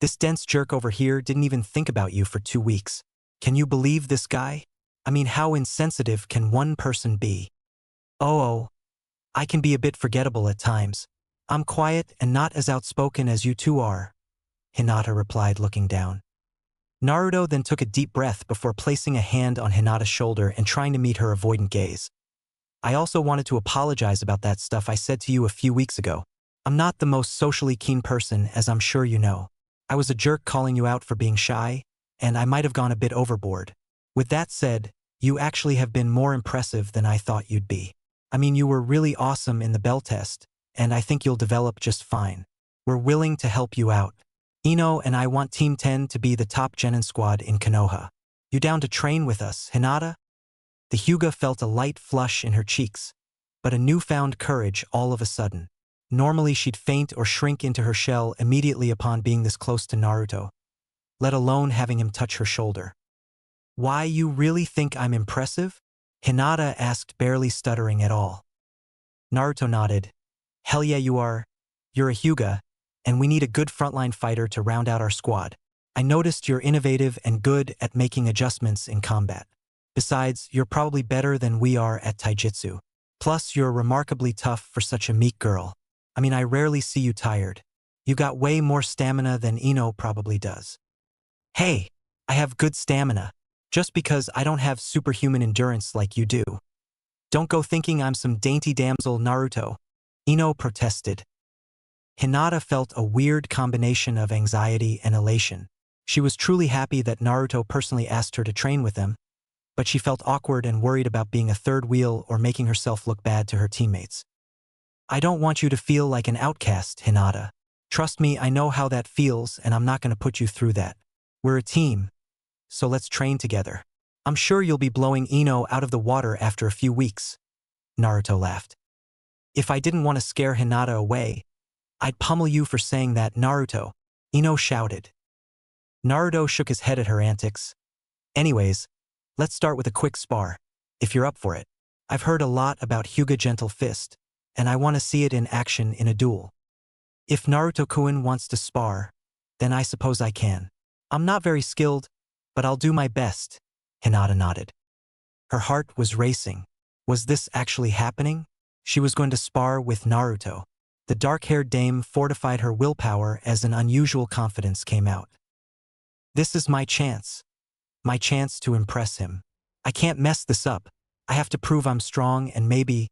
this dense jerk over here didn't even think about you for 2 weeks. Can you believe this guy? I mean, how insensitive can one person be?" Oh, I can be a bit forgettable at times. I'm quiet and not as outspoken as you two are," Hinata replied, looking down. Naruto then took a deep breath before placing a hand on Hinata's shoulder and trying to meet her avoidant gaze. "I also wanted to apologize about that stuff I said to you a few weeks ago. I'm not the most socially keen person, as I'm sure you know. I was a jerk calling you out for being shy, and I might have gone a bit overboard. With that said, you actually have been more impressive than I thought you'd be. I mean, you were really awesome in the bell test, and I think you'll develop just fine. We're willing to help you out. Ino and I want Team 10 to be the top genin squad in Konoha." You down to train with us, Hinata? The Hyuga felt a light flush in her cheeks, but a newfound courage all of a sudden. Normally she'd faint or shrink into her shell immediately upon being this close to Naruto, let alone having him touch her shoulder. Why, you really think I'm impressive? Hinata asked, barely stuttering at all. Naruto nodded. Hell yeah you are. You're a Hyuga, and we need a good frontline fighter to round out our squad. I noticed you're innovative and good at making adjustments in combat. Besides, you're probably better than we are at taijutsu. Plus, you're remarkably tough for such a meek girl. I mean, I rarely see you tired. You got way more stamina than Ino probably does. Hey, I have good stamina. Just because I don't have superhuman endurance like you do. Don't go thinking I'm some dainty damsel, Naruto. Ino protested. Hinata felt a weird combination of anxiety and elation. She was truly happy that Naruto personally asked her to train with them, but she felt awkward and worried about being a third wheel or making herself look bad to her teammates. I don't want you to feel like an outcast, Hinata. Trust me, I know how that feels, and I'm not going to put you through that. We're a team, so let's train together. I'm sure you'll be blowing Ino out of the water after a few weeks. Naruto laughed. If I didn't want to scare Hinata away, I'd pummel you for saying that, Naruto. Ino shouted. Naruto shook his head at her antics. Anyways, let's start with a quick spar, if you're up for it. I've heard a lot about Hyuga Gentle Fist, and I want to see it in action in a duel. If Naruto-kun wants to spar, then I suppose I can. I'm not very skilled, but I'll do my best, Hinata nodded. Her heart was racing. Was this actually happening? She was going to spar with Naruto. The dark-haired dame fortified her willpower as an unusual confidence came out. This is my chance. My chance to impress him. I can't mess this up. I have to prove I'm strong, and maybe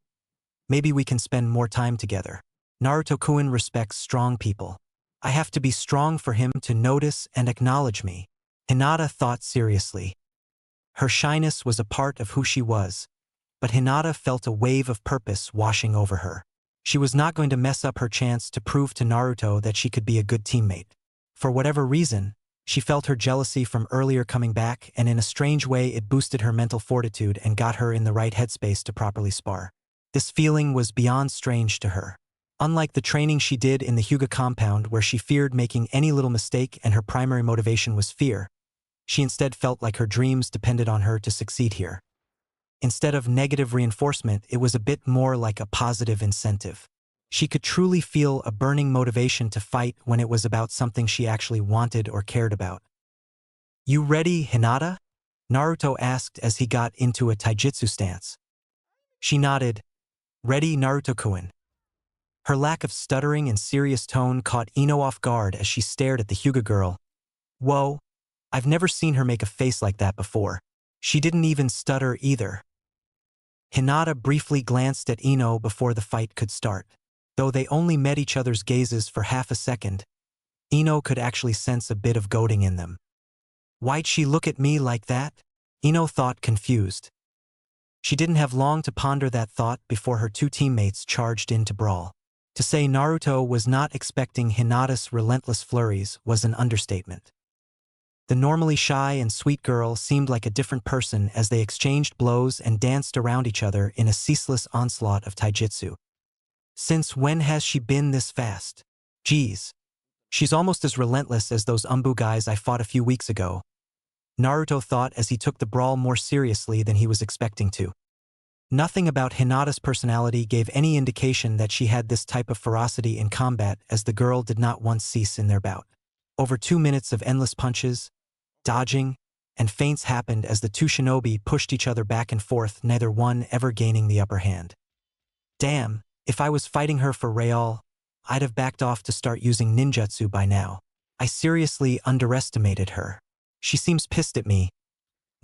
we can spend more time together. Naruto-kun respects strong people. I have to be strong for him to notice and acknowledge me. Hinata thought seriously. Her shyness was a part of who she was, but Hinata felt a wave of purpose washing over her. She was not going to mess up her chance to prove to Naruto that she could be a good teammate. For whatever reason, she felt her jealousy from earlier coming back, and in a strange way it boosted her mental fortitude and got her in the right headspace to properly spar. This feeling was beyond strange to her. Unlike the training she did in the Hyuga compound where she feared making any little mistake and her primary motivation was fear, she instead felt like her dreams depended on her to succeed here. Instead of negative reinforcement, it was a bit more like a positive incentive. She could truly feel a burning motivation to fight when it was about something she actually wanted or cared about. You ready, Hinata? Naruto asked as he got into a taijutsu stance. She nodded. Ready, Naruto-kun. Her lack of stuttering and serious tone caught Ino off guard as she stared at the Hyuga girl. Whoa, I've never seen her make a face like that before. She didn't even stutter either. Hinata briefly glanced at Ino before the fight could start. Though they only met each other's gazes for half a second, Ino could actually sense a bit of goading in them. Why'd she look at me like that? Ino thought, confused. She didn't have long to ponder that thought before her two teammates charged in to brawl. To say Naruto was not expecting Hinata's relentless flurries was an understatement. The normally shy and sweet girl seemed like a different person as they exchanged blows and danced around each other in a ceaseless onslaught of taijutsu. Since when has she been this fast? Geez. She's almost as relentless as those Umbu guys I fought a few weeks ago. Naruto thought as he took the brawl more seriously than he was expecting to. Nothing about Hinata's personality gave any indication that she had this type of ferocity in combat, as the girl did not once cease in their bout. Over 2 minutes of endless punches, dodging, and feints happened as the two shinobi pushed each other back and forth, neither one ever gaining the upper hand. Damn, if I was fighting her for real, I'd have backed off to start using ninjutsu by now. I seriously underestimated her. She seems pissed at me.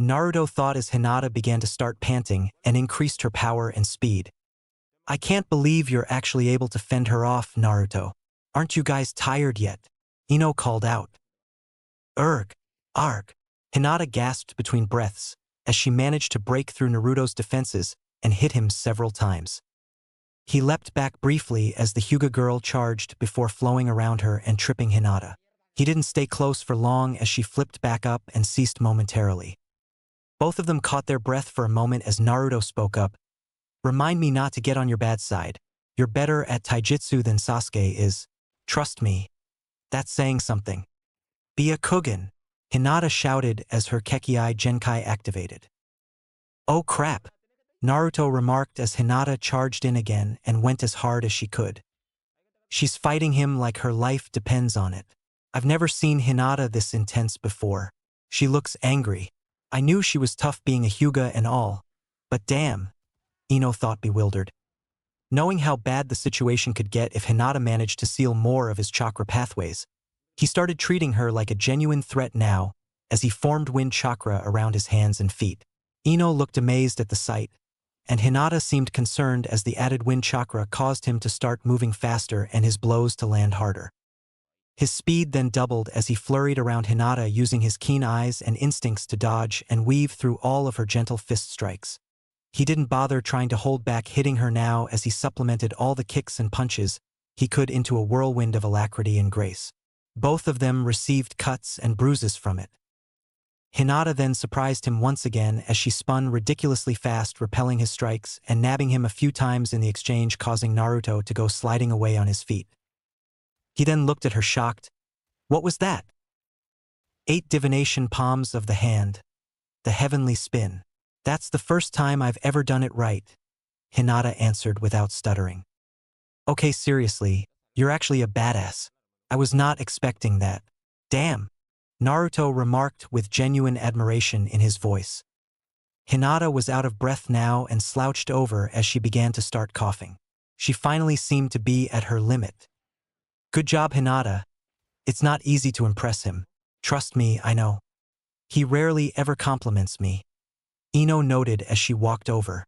Naruto thought as Hinata began to start panting and increased her power and speed. I can't believe you're actually able to fend her off, Naruto. Aren't you guys tired yet? Ino called out. Arg. Hinata gasped between breaths as she managed to break through Naruto's defenses and hit him several times. He leapt back briefly as the Hyuga girl charged before flowing around her and tripping Hinata. He didn't stay close for long as she flipped back up and ceased momentarily. Both of them caught their breath for a moment as Naruto spoke up. Remind me not to get on your bad side. You're better at taijutsu than Sasuke is. Trust me. That's saying something. Be a Kugen, Hinata shouted as her Kekkei Genkai activated. Oh crap, Naruto remarked as Hinata charged in again and went as hard as she could. She's fighting him like her life depends on it. I've never seen Hinata this intense before. She looks angry. I knew she was tough being a Hyuga and all. But damn, Ino thought bewildered. Knowing how bad the situation could get if Hinata managed to seal more of his chakra pathways, he started treating her like a genuine threat now as he formed wind chakra around his hands and feet. Ino looked amazed at the sight, and Hinata seemed concerned as the added wind chakra caused him to start moving faster and his blows to land harder. His speed then doubled as he flurried around Hinata using his keen eyes and instincts to dodge and weave through all of her gentle fist strikes. He didn't bother trying to hold back hitting her now as he supplemented all the kicks and punches he could into a whirlwind of alacrity and grace. Both of them received cuts and bruises from it. Hinata then surprised him once again as she spun ridiculously fast, repelling his strikes and nabbing him a few times in the exchange, causing Naruto to go sliding away on his feet. He then looked at her shocked. What was that? 8 divination palms of the hand. The heavenly spin. That's the first time I've ever done it right, Hinata answered without stuttering. Okay, seriously, you're actually a badass. I was not expecting that. Damn, Naruto remarked with genuine admiration in his voice. Hinata was out of breath now and slouched over as she began to start coughing. She finally seemed to be at her limit. Good job, Hinata. It's not easy to impress him. Trust me, I know. He rarely ever compliments me, Ino noted as she walked over.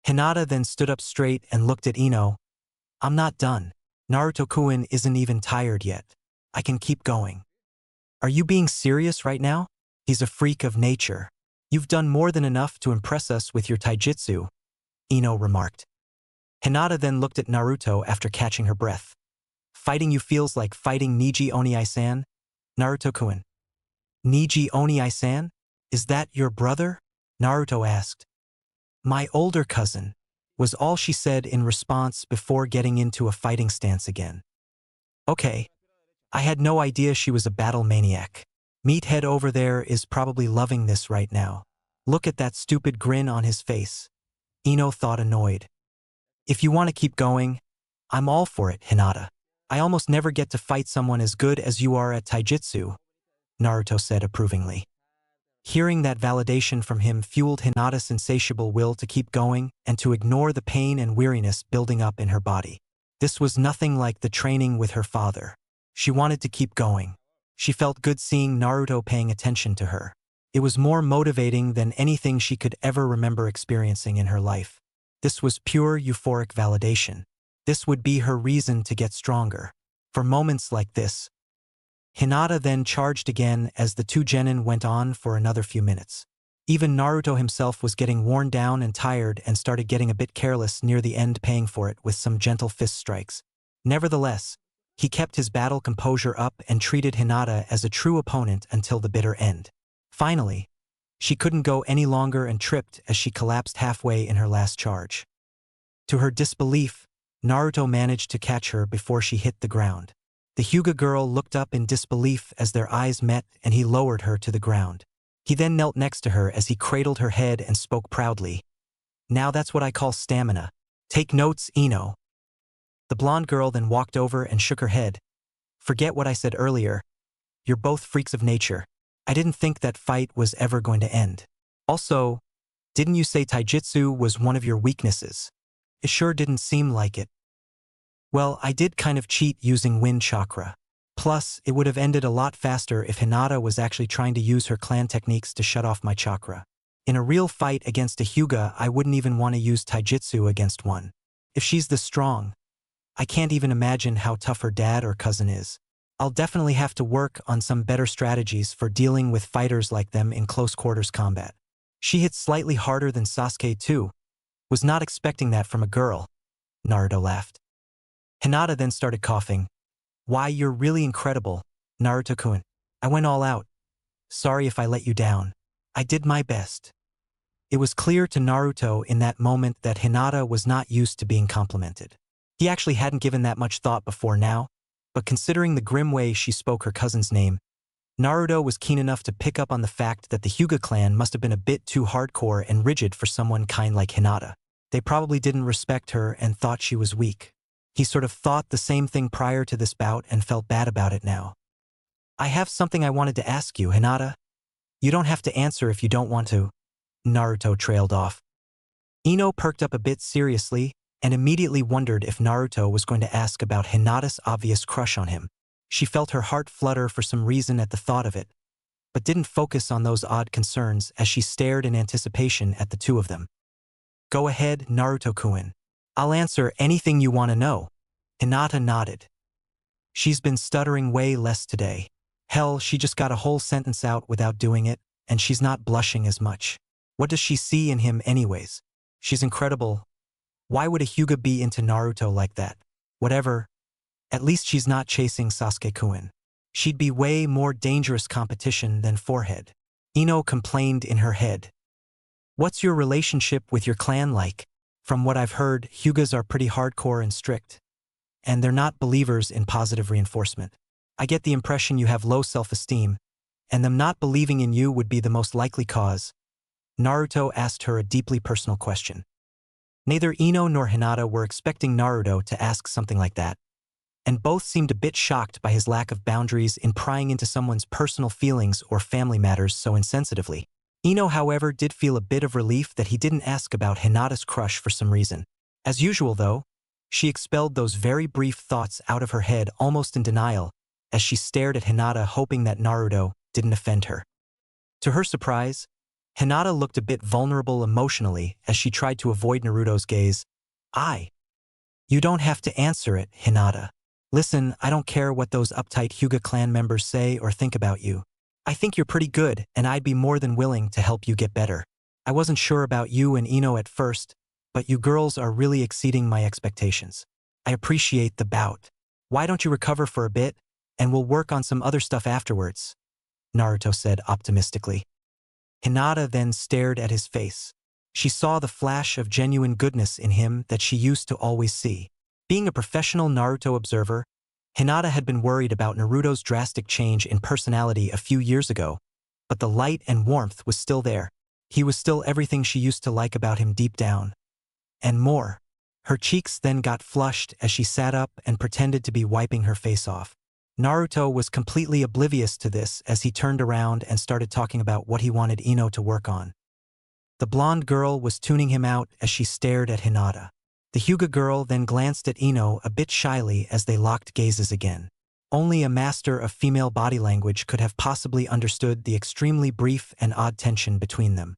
Hinata then stood up straight and looked at Ino. I'm not done. Naruto-kun isn't even tired yet. I can keep going. Are you being serious right now? He's a freak of nature. You've done more than enough to impress us with your taijutsu, Ino remarked. Hinata then looked at Naruto after catching her breath. Fighting you feels like fighting Niji Oniai-san? Naruto-kun. Niji Oniai-san? Is that your brother? Naruto asked. My older cousin, was all she said in response before getting into a fighting stance again. Okay. I had no idea she was a battle maniac. Meathead over there is probably loving this right now. Look at that stupid grin on his face. Ino thought, annoyed. If you want to keep going, I'm all for it, Hinata. I almost never get to fight someone as good as you are at taijutsu, Naruto said approvingly. Hearing that validation from him fueled Hinata's insatiable will to keep going and to ignore the pain and weariness building up in her body. This was nothing like the training with her father. She wanted to keep going. She felt good seeing Naruto paying attention to her. It was more motivating than anything she could ever remember experiencing in her life. This was pure euphoric validation. This would be her reason to get stronger. For moments like this, Hinata then charged again as the two genin went on for another few minutes. Even Naruto himself was getting worn down and tired and started getting a bit careless near the end, paying for it with some gentle fist strikes. Nevertheless, he kept his battle composure up and treated Hinata as a true opponent until the bitter end. Finally, she couldn't go any longer and tripped as she collapsed halfway in her last charge. To her disbelief, Naruto managed to catch her before she hit the ground. The Hyuga girl looked up in disbelief as their eyes met and he lowered her to the ground. He then knelt next to her as he cradled her head and spoke proudly. Now that's what I call stamina. Take notes, Ino. The blonde girl then walked over and shook her head. Forget what I said earlier. You're both freaks of nature. I didn't think that fight was ever going to end. Also, didn't you say taijutsu was one of your weaknesses? It sure didn't seem like it. Well, I did kind of cheat using wind chakra. Plus, it would have ended a lot faster if Hinata was actually trying to use her clan techniques to shut off my chakra. In a real fight against a Hyuga, I wouldn't even want to use taijutsu against one. If she's this strong, I can't even imagine how tough her dad or cousin is. I'll definitely have to work on some better strategies for dealing with fighters like them in close quarters combat. She hit slightly harder than Sasuke too. Was not expecting that from a girl. Naruto laughed. Hinata then started coughing. Why, you're really incredible, Naruto-kun. I went all out. Sorry if I let you down. I did my best. It was clear to Naruto in that moment that Hinata was not used to being complimented. He actually hadn't given that much thought before now, but considering the grim way she spoke her cousin's name, Naruto was keen enough to pick up on the fact that the Hyuga clan must have been a bit too hardcore and rigid for someone kind like Hinata. They probably didn't respect her and thought she was weak. He sort of thought the same thing prior to this bout and felt bad about it now. I have something I wanted to ask you, Hinata. You don't have to answer if you don't want to. Naruto trailed off. Ino perked up a bit seriously and immediately wondered if Naruto was going to ask about Hinata's obvious crush on him. She felt her heart flutter for some reason at the thought of it, but didn't focus on those odd concerns as she stared in anticipation at the two of them. Go ahead, Naruto-kun. I'll answer anything you want to know. Hinata nodded. She's been stuttering way less today. Hell, she just got a whole sentence out without doing it, and she's not blushing as much. What does she see in him anyways? She's incredible. Why would a Hyuga be into Naruto like that? Whatever. At least she's not chasing Sasuke-kun. She'd be way more dangerous competition than Forehead. Ino complained in her head. What's your relationship with your clan like? From what I've heard, Hyugas are pretty hardcore and strict. And they're not believers in positive reinforcement. I get the impression you have low self-esteem, and them not believing in you would be the most likely cause. Naruto asked her a deeply personal question. Neither Ino nor Hinata were expecting Naruto to ask something like that, and both seemed a bit shocked by his lack of boundaries in prying into someone's personal feelings or family matters so insensitively. Ino, however, did feel a bit of relief that he didn't ask about Hinata's crush for some reason. As usual, though, she expelled those very brief thoughts out of her head almost in denial as she stared at Hinata, hoping that Naruto didn't offend her. To her surprise, Hinata looked a bit vulnerable emotionally as she tried to avoid Naruto's gaze. You don't have to answer it, Hinata. Listen, I don't care what those uptight Hyuga clan members say or think about you. I think you're pretty good, and I'd be more than willing to help you get better. I wasn't sure about you and Ino at first, but you girls are really exceeding my expectations. I appreciate the bout. Why don't you recover for a bit, and we'll work on some other stuff afterwards? Naruto said optimistically. Hinata then stared at his face. She saw the flash of genuine goodness in him that she used to always see. Being a professional Naruto observer, Hinata had been worried about Naruto's drastic change in personality a few years ago, but the light and warmth was still there. He was still everything she used to like about him deep down. And more. Her cheeks then got flushed as she sat up and pretended to be wiping her face off. Naruto was completely oblivious to this as he turned around and started talking about what he wanted Ino to work on. The blonde girl was tuning him out as she stared at Hinata. The Hyuga girl then glanced at Ino a bit shyly as they locked gazes again. Only a master of female body language could have possibly understood the extremely brief and odd tension between them.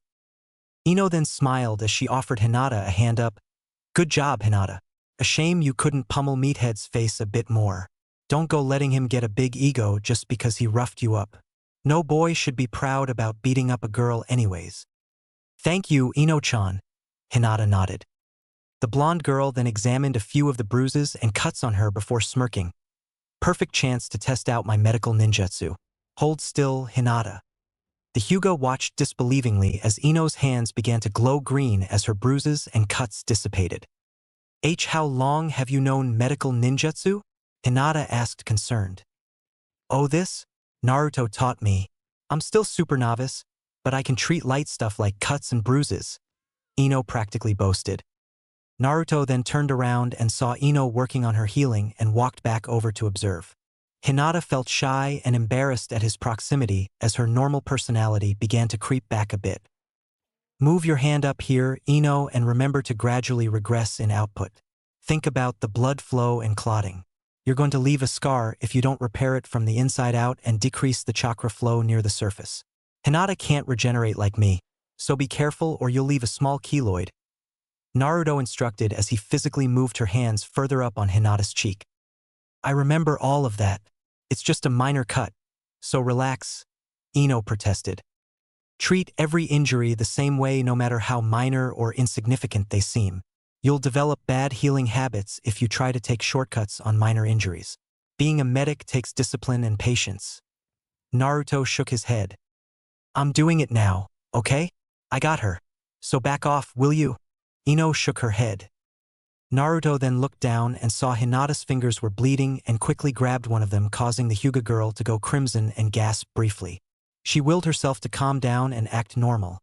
Ino then smiled as she offered Hinata a hand up. Good job, Hinata. A shame you couldn't pummel Meathead's face a bit more. Don't go letting him get a big ego just because he roughed you up. No boy should be proud about beating up a girl anyways. Thank you, Ino-chan. Hinata nodded. The blonde girl then examined a few of the bruises and cuts on her before smirking. Perfect chance to test out my medical ninjutsu. Hold still, Hinata. The Hyuga watched disbelievingly as Ino's hands began to glow green as her bruises and cuts dissipated. How long have you known medical ninjutsu? Hinata asked concerned. Oh, this? Naruto taught me. I'm still super novice, but I can treat light stuff like cuts and bruises. Ino practically boasted. Naruto then turned around and saw Ino working on her healing and walked back over to observe. Hinata felt shy and embarrassed at his proximity as her normal personality began to creep back a bit. Move your hand up here, Ino, and remember to gradually regress in output. Think about the blood flow and clotting. You're going to leave a scar if you don't repair it from the inside out and decrease the chakra flow near the surface. Hinata can't regenerate like me, so be careful or you'll leave a small keloid. Naruto instructed as he physically moved her hands further up on Hinata's cheek. I remember all of that. It's just a minor cut, so relax, Ino protested. Treat every injury the same way no matter how minor or insignificant they seem. You'll develop bad healing habits if you try to take shortcuts on minor injuries. Being a medic takes discipline and patience. Naruto shook his head. I'm doing it now, Okay? I got her. So back off, will you? Ino shook her head. Naruto then looked down and saw Hinata's fingers were bleeding and quickly grabbed one of them, causing the Hyuga girl to go crimson and gasp briefly. She willed herself to calm down and act normal.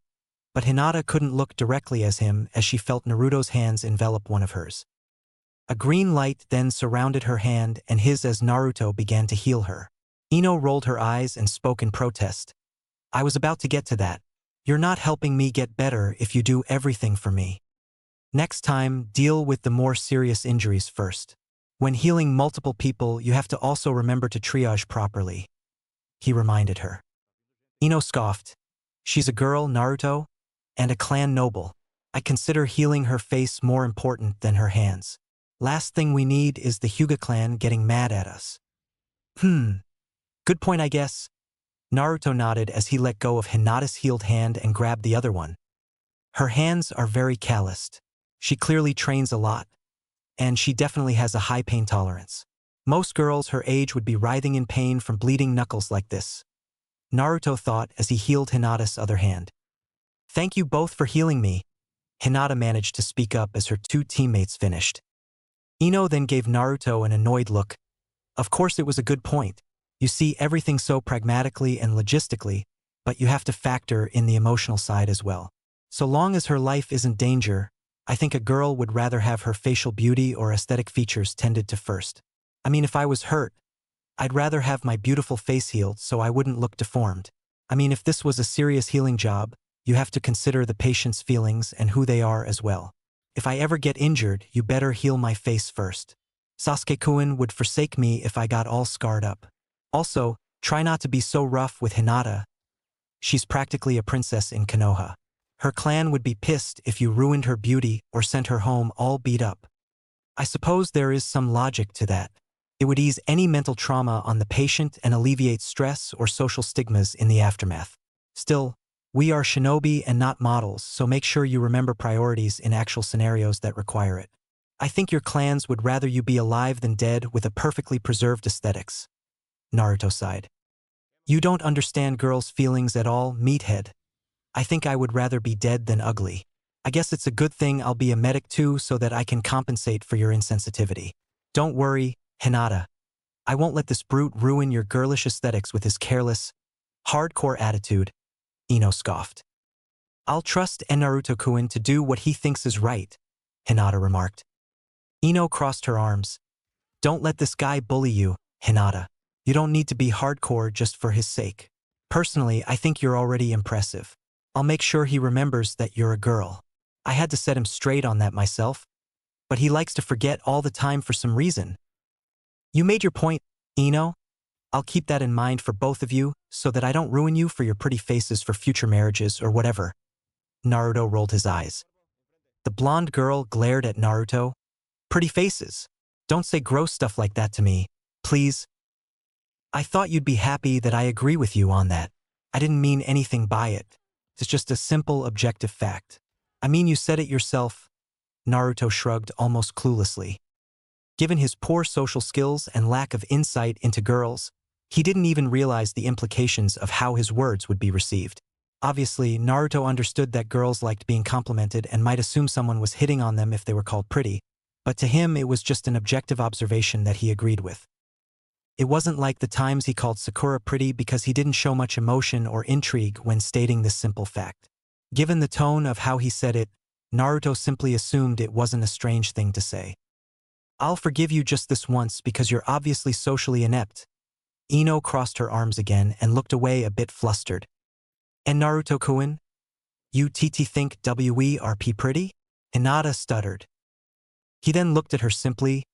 But Hinata couldn't look directly at him as she felt Naruto's hands envelop one of hers. A green light then surrounded her hand and his as Naruto began to heal her. Ino rolled her eyes and spoke in protest. I was about to get to that. You're not helping me get better if you do everything for me. Next time, deal with the more serious injuries first. When healing multiple people, you have to also remember to triage properly. He reminded her. Ino scoffed. She's a girl, Naruto, and a clan noble. I consider healing her face more important than her hands. Last thing we need is the Hyuga clan getting mad at us. Good point, I guess. Naruto nodded as he let go of Hinata's healed hand and grabbed the other one. Her hands are very calloused. She clearly trains a lot, and she definitely has a high pain tolerance. Most girls her age would be writhing in pain from bleeding knuckles like this. Naruto thought as he healed Hinata's other hand. Thank you both for healing me. Hinata managed to speak up as her two teammates finished. Ino then gave Naruto an annoyed look. Of course it was a good point. You see everything so pragmatically and logistically, but you have to factor in the emotional side as well. So long as her life isn't danger, I think a girl would rather have her facial beauty or aesthetic features tended to first. I mean, if I was hurt, I'd rather have my beautiful face healed so I wouldn't look deformed. I mean, if this was a serious healing job, you have to consider the patient's feelings and who they are as well. If I ever get injured, you better heal my face first. Sasuke-kun would forsake me if I got all scarred up. Also, try not to be so rough with Hinata. She's practically a princess in Konoha. Her clan would be pissed if you ruined her beauty or sent her home all beat up. I suppose there is some logic to that. It would ease any mental trauma on the patient and alleviate stress or social stigmas in the aftermath. Still, we are shinobi and not models, so make sure you remember priorities in actual scenarios that require it. I think your clans would rather you be alive than dead with a perfectly preserved aesthetics. Naruto sighed. You don't understand girls' feelings at all, meathead. I think I would rather be dead than ugly. I guess it's a good thing I'll be a medic too so that I can compensate for your insensitivity. Don't worry, Hinata. I won't let this brute ruin your girlish aesthetics with his careless, hardcore attitude, Ino scoffed. I'll trust Naruto-kun to do what he thinks is right, Hinata remarked. Ino crossed her arms. Don't let this guy bully you, Hinata. You don't need to be hardcore just for his sake. Personally, I think you're already impressive. I'll make sure he remembers that you're a girl. I had to set him straight on that myself, but he likes to forget all the time for some reason. You made your point, Ino. I'll keep that in mind for both of you so that I don't ruin you for your pretty faces for future marriages or whatever. Naruto rolled his eyes. The blonde girl glared at Naruto. Pretty faces. Don't say gross stuff like that to me, please. I thought you'd be happy that I agree with you on that. I didn't mean anything by it. It's just a simple objective fact. I mean, you said it yourself. Naruto shrugged almost cluelessly. Given his poor social skills and lack of insight into girls, he didn't even realize the implications of how his words would be received. Obviously, Naruto understood that girls liked being complimented and might assume someone was hitting on them if they were called pretty, but to him it was just an objective observation that he agreed with. It wasn't like the times he called Sakura pretty because he didn't show much emotion or intrigue when stating this simple fact. Given the tone of how he said it, Naruto simply assumed it wasn't a strange thing to say. I'll forgive you just this once because you're obviously socially inept. Ino crossed her arms again and looked away a bit flustered. And Naruto-kun? You TT think we are pretty? Hinata stuttered. He then looked at her simply.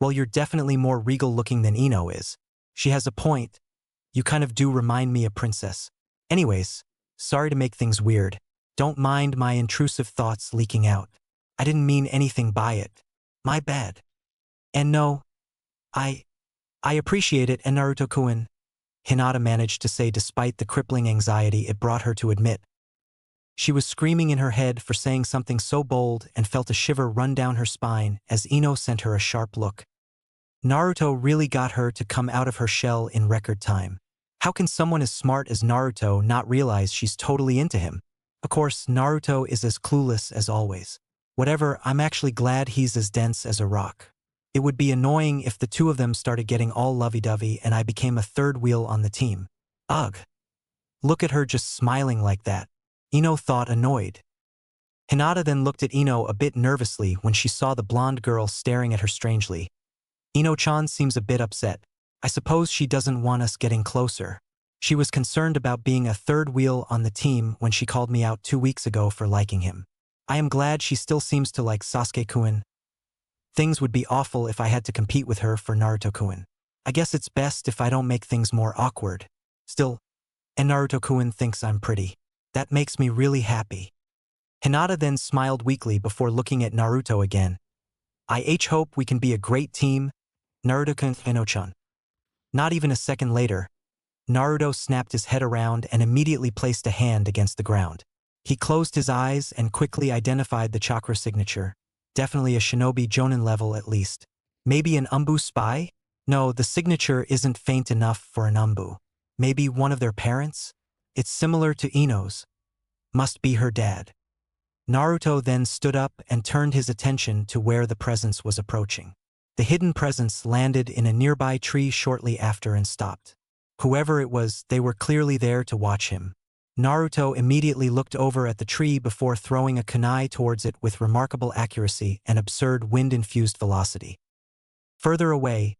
Well, you're definitely more regal looking than Ino is. She has a point. You kind of do remind me of princess. Anyways, sorry to make things weird. Don't mind my intrusive thoughts leaking out. I didn't mean anything by it. My bad. And no, I appreciate it, and Naruto-kun, Hinata managed to say despite the crippling anxiety it brought her to admit. She was screaming in her head for saying something so bold and felt a shiver run down her spine as Ino sent her a sharp look. Naruto really got her to come out of her shell in record time. How can someone as smart as Naruto not realize she's totally into him? Of course, Naruto is as clueless as always. Whatever, I'm actually glad he's as dense as a rock. It would be annoying if the two of them started getting all lovey-dovey and I became a third wheel on the team. Ugh. Look at her just smiling like that. Ino thought, annoyed. Hinata then looked at Ino a bit nervously when she saw the blonde girl staring at her strangely. Ino-chan seems a bit upset. I suppose she doesn't want us getting closer. She was concerned about being a third wheel on the team when she called me out 2 weeks ago for liking him. I am glad she still seems to like Sasuke-kun. Things would be awful if I had to compete with her for Naruto-kun. I guess it's best if I don't make things more awkward. Still, and Naruto-kun thinks I'm pretty. That makes me really happy. Hinata then smiled weakly before looking at Naruto again. I hope we can be a great team, Naruto-kun, Ino-chan. Not even a second later, Naruto snapped his head around and immediately placed a hand against the ground. He closed his eyes and quickly identified the chakra signature. Definitely a shinobi jonin level at least. Maybe an Umbu spy? No, the signature isn't faint enough for an Umbu. Maybe one of their parents? It's similar to Ino's. Must be her dad. Naruto then stood up and turned his attention to where the presence was approaching. The hidden presence landed in a nearby tree shortly after and stopped. Whoever it was, they were clearly there to watch him. Naruto immediately looked over at the tree before throwing a kunai towards it with remarkable accuracy and absurd wind-infused velocity. Further away,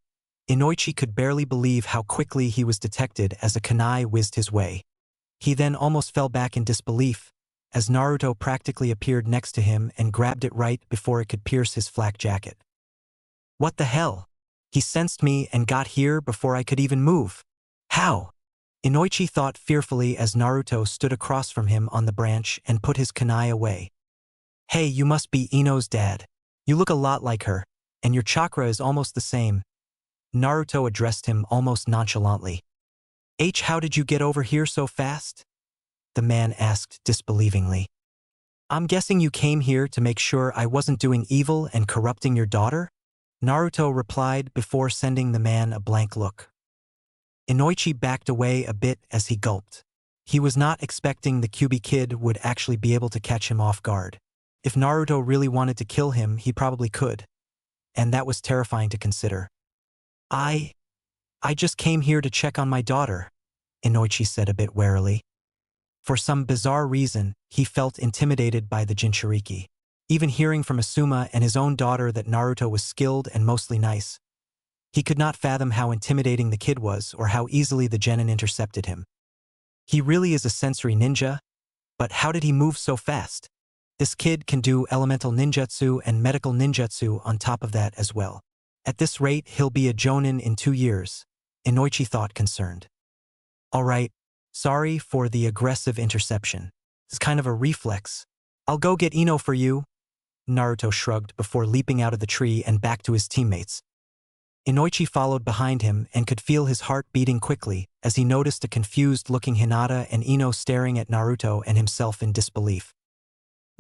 Inoichi could barely believe how quickly he was detected as a kunai whizzed his way. He then almost fell back in disbelief, as Naruto practically appeared next to him and grabbed it right before it could pierce his flak jacket. What the hell? He sensed me and got here before I could even move. How? Inoichi thought fearfully as Naruto stood across from him on the branch and put his kunai away. Hey, you must be Ino's dad. You look a lot like her, and your chakra is almost the same. Naruto addressed him almost nonchalantly. How did you get over here so fast? The man asked disbelievingly. I'm guessing you came here to make sure I wasn't doing evil and corrupting your daughter? Naruto replied before sending the man a blank look. Inoichi backed away a bit as he gulped. He was not expecting the Kyuubi kid would actually be able to catch him off guard. If Naruto really wanted to kill him, he probably could. And that was terrifying to consider. I just came here to check on my daughter, Inoichi said a bit warily. For some bizarre reason, he felt intimidated by the Jinchuriki. Even hearing from Asuma and his own daughter that Naruto was skilled and mostly nice, he could not fathom how intimidating the kid was or how easily the genin intercepted him. He really is a sensory ninja, but how did he move so fast? This kid can do elemental ninjutsu and medical ninjutsu on top of that as well. At this rate, he'll be a jonin in 2 years, Inoichi thought, concerned. All right, sorry for the aggressive interception. It's kind of a reflex. I'll go get Ino for you. Naruto shrugged before leaping out of the tree and back to his teammates. Inoichi followed behind him and could feel his heart beating quickly as he noticed a confused-looking Hinata and Ino staring at Naruto and himself in disbelief.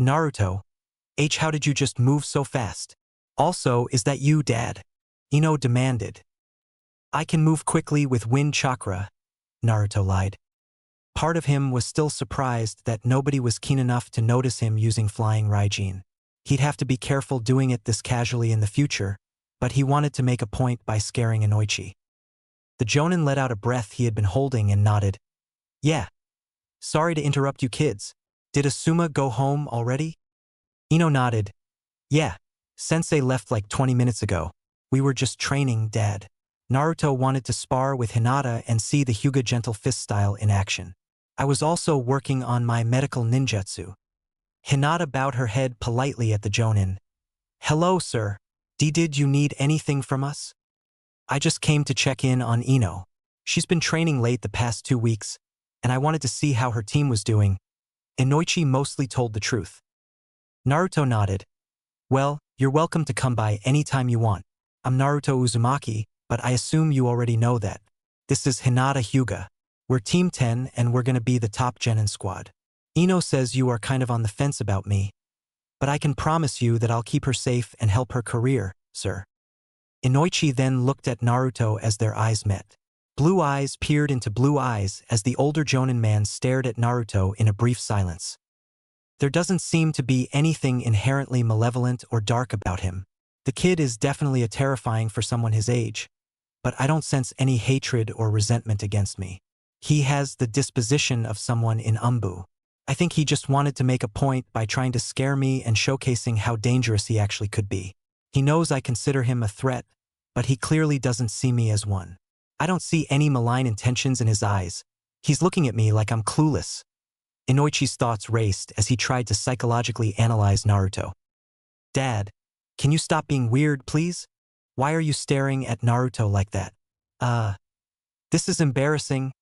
Naruto, how did you just move so fast? Also, is that you, Dad? Ino demanded. I can move quickly with wind chakra, Naruto lied. Part of him was still surprised that nobody was keen enough to notice him using flying Raijin. He'd have to be careful doing it this casually in the future, but he wanted to make a point by scaring Inoichi. The jonin let out a breath he had been holding and nodded. Yeah. Sorry to interrupt you kids. Did Asuma go home already? Ino nodded. Yeah. Sensei left like 20 minutes ago. We were just training, Dad. Naruto wanted to spar with Hinata and see the Hyuga gentle fist style in action. I was also working on my medical ninjutsu. Hinata bowed her head politely at the jonin. Hello, sir. Did you need anything from us? I just came to check in on Ino. She's been training late the past 2 weeks, and I wanted to see how her team was doing. Inoichi mostly told the truth. Naruto nodded. Well, you're welcome to come by anytime you want. I'm Naruto Uzumaki, but I assume you already know that. This is Hinata Hyuga. We're Team 10 and we're gonna be the top genin squad. Ino says you are kind of on the fence about me, but I can promise you that I'll keep her safe and help her career, sir. Inoichi then looked at Naruto as their eyes met. Blue eyes peered into blue eyes as the older jonin man stared at Naruto in a brief silence. There doesn't seem to be anything inherently malevolent or dark about him. The kid is definitely terrifying for someone his age, but I don't sense any hatred or resentment against me. He has the disposition of someone in Umbu. I think he just wanted to make a point by trying to scare me and showcasing how dangerous he actually could be. He knows I consider him a threat, but he clearly doesn't see me as one. I don't see any malign intentions in his eyes. He's looking at me like I'm clueless. Inoichi's thoughts raced as he tried to psychologically analyze Naruto. Dad, can you stop being weird, please? Why are you staring at Naruto like that? This is embarrassing,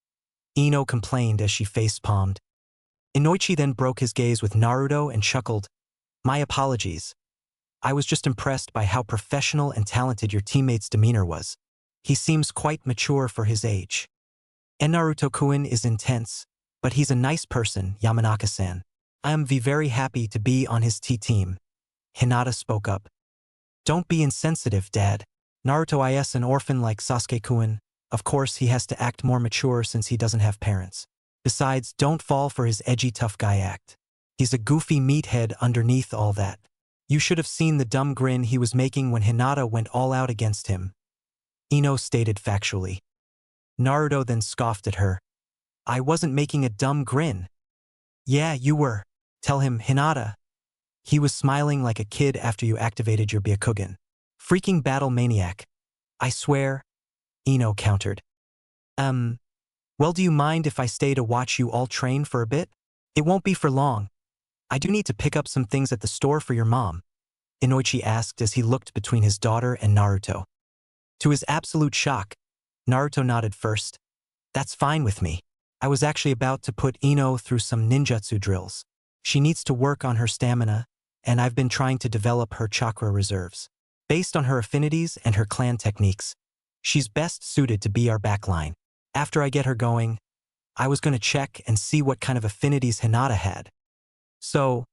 Ino complained as she face-palmed. Inoichi then broke his gaze with Naruto and chuckled. My apologies. I was just impressed by how professional and talented your teammate's demeanor was. He seems quite mature for his age. And Naruto-kun is intense, but he's a nice person, Yamanaka-san. I am very happy to be on his team. Hinata spoke up. Don't be insensitive, Dad. Naruto is an orphan like Sasuke-kun. Of course, he has to act more mature since he doesn't have parents. Besides, don't fall for his edgy tough guy act. He's a goofy meathead underneath all that. You should have seen the dumb grin he was making when Hinata went all out against him. Ino stated factually. Naruto then scoffed at her. I wasn't making a dumb grin. Yeah, you were. Tell him, Hinata. He was smiling like a kid after you activated your Byakugan. Freaking battle maniac. I swear. Ino countered. Well, do you mind if I stay to watch you all train for a bit? It won't be for long. I do need to pick up some things at the store for your mom, Inoichi asked as he looked between his daughter and Naruto. To his absolute shock, Naruto nodded first. That's fine with me. I was actually about to put Ino through some ninjutsu drills. She needs to work on her stamina, and I've been trying to develop her chakra reserves. Based on her affinities and her clan techniques, she's best suited to be our backline. After I get her going, I was going to check and see what kind of affinities Hinata had. So,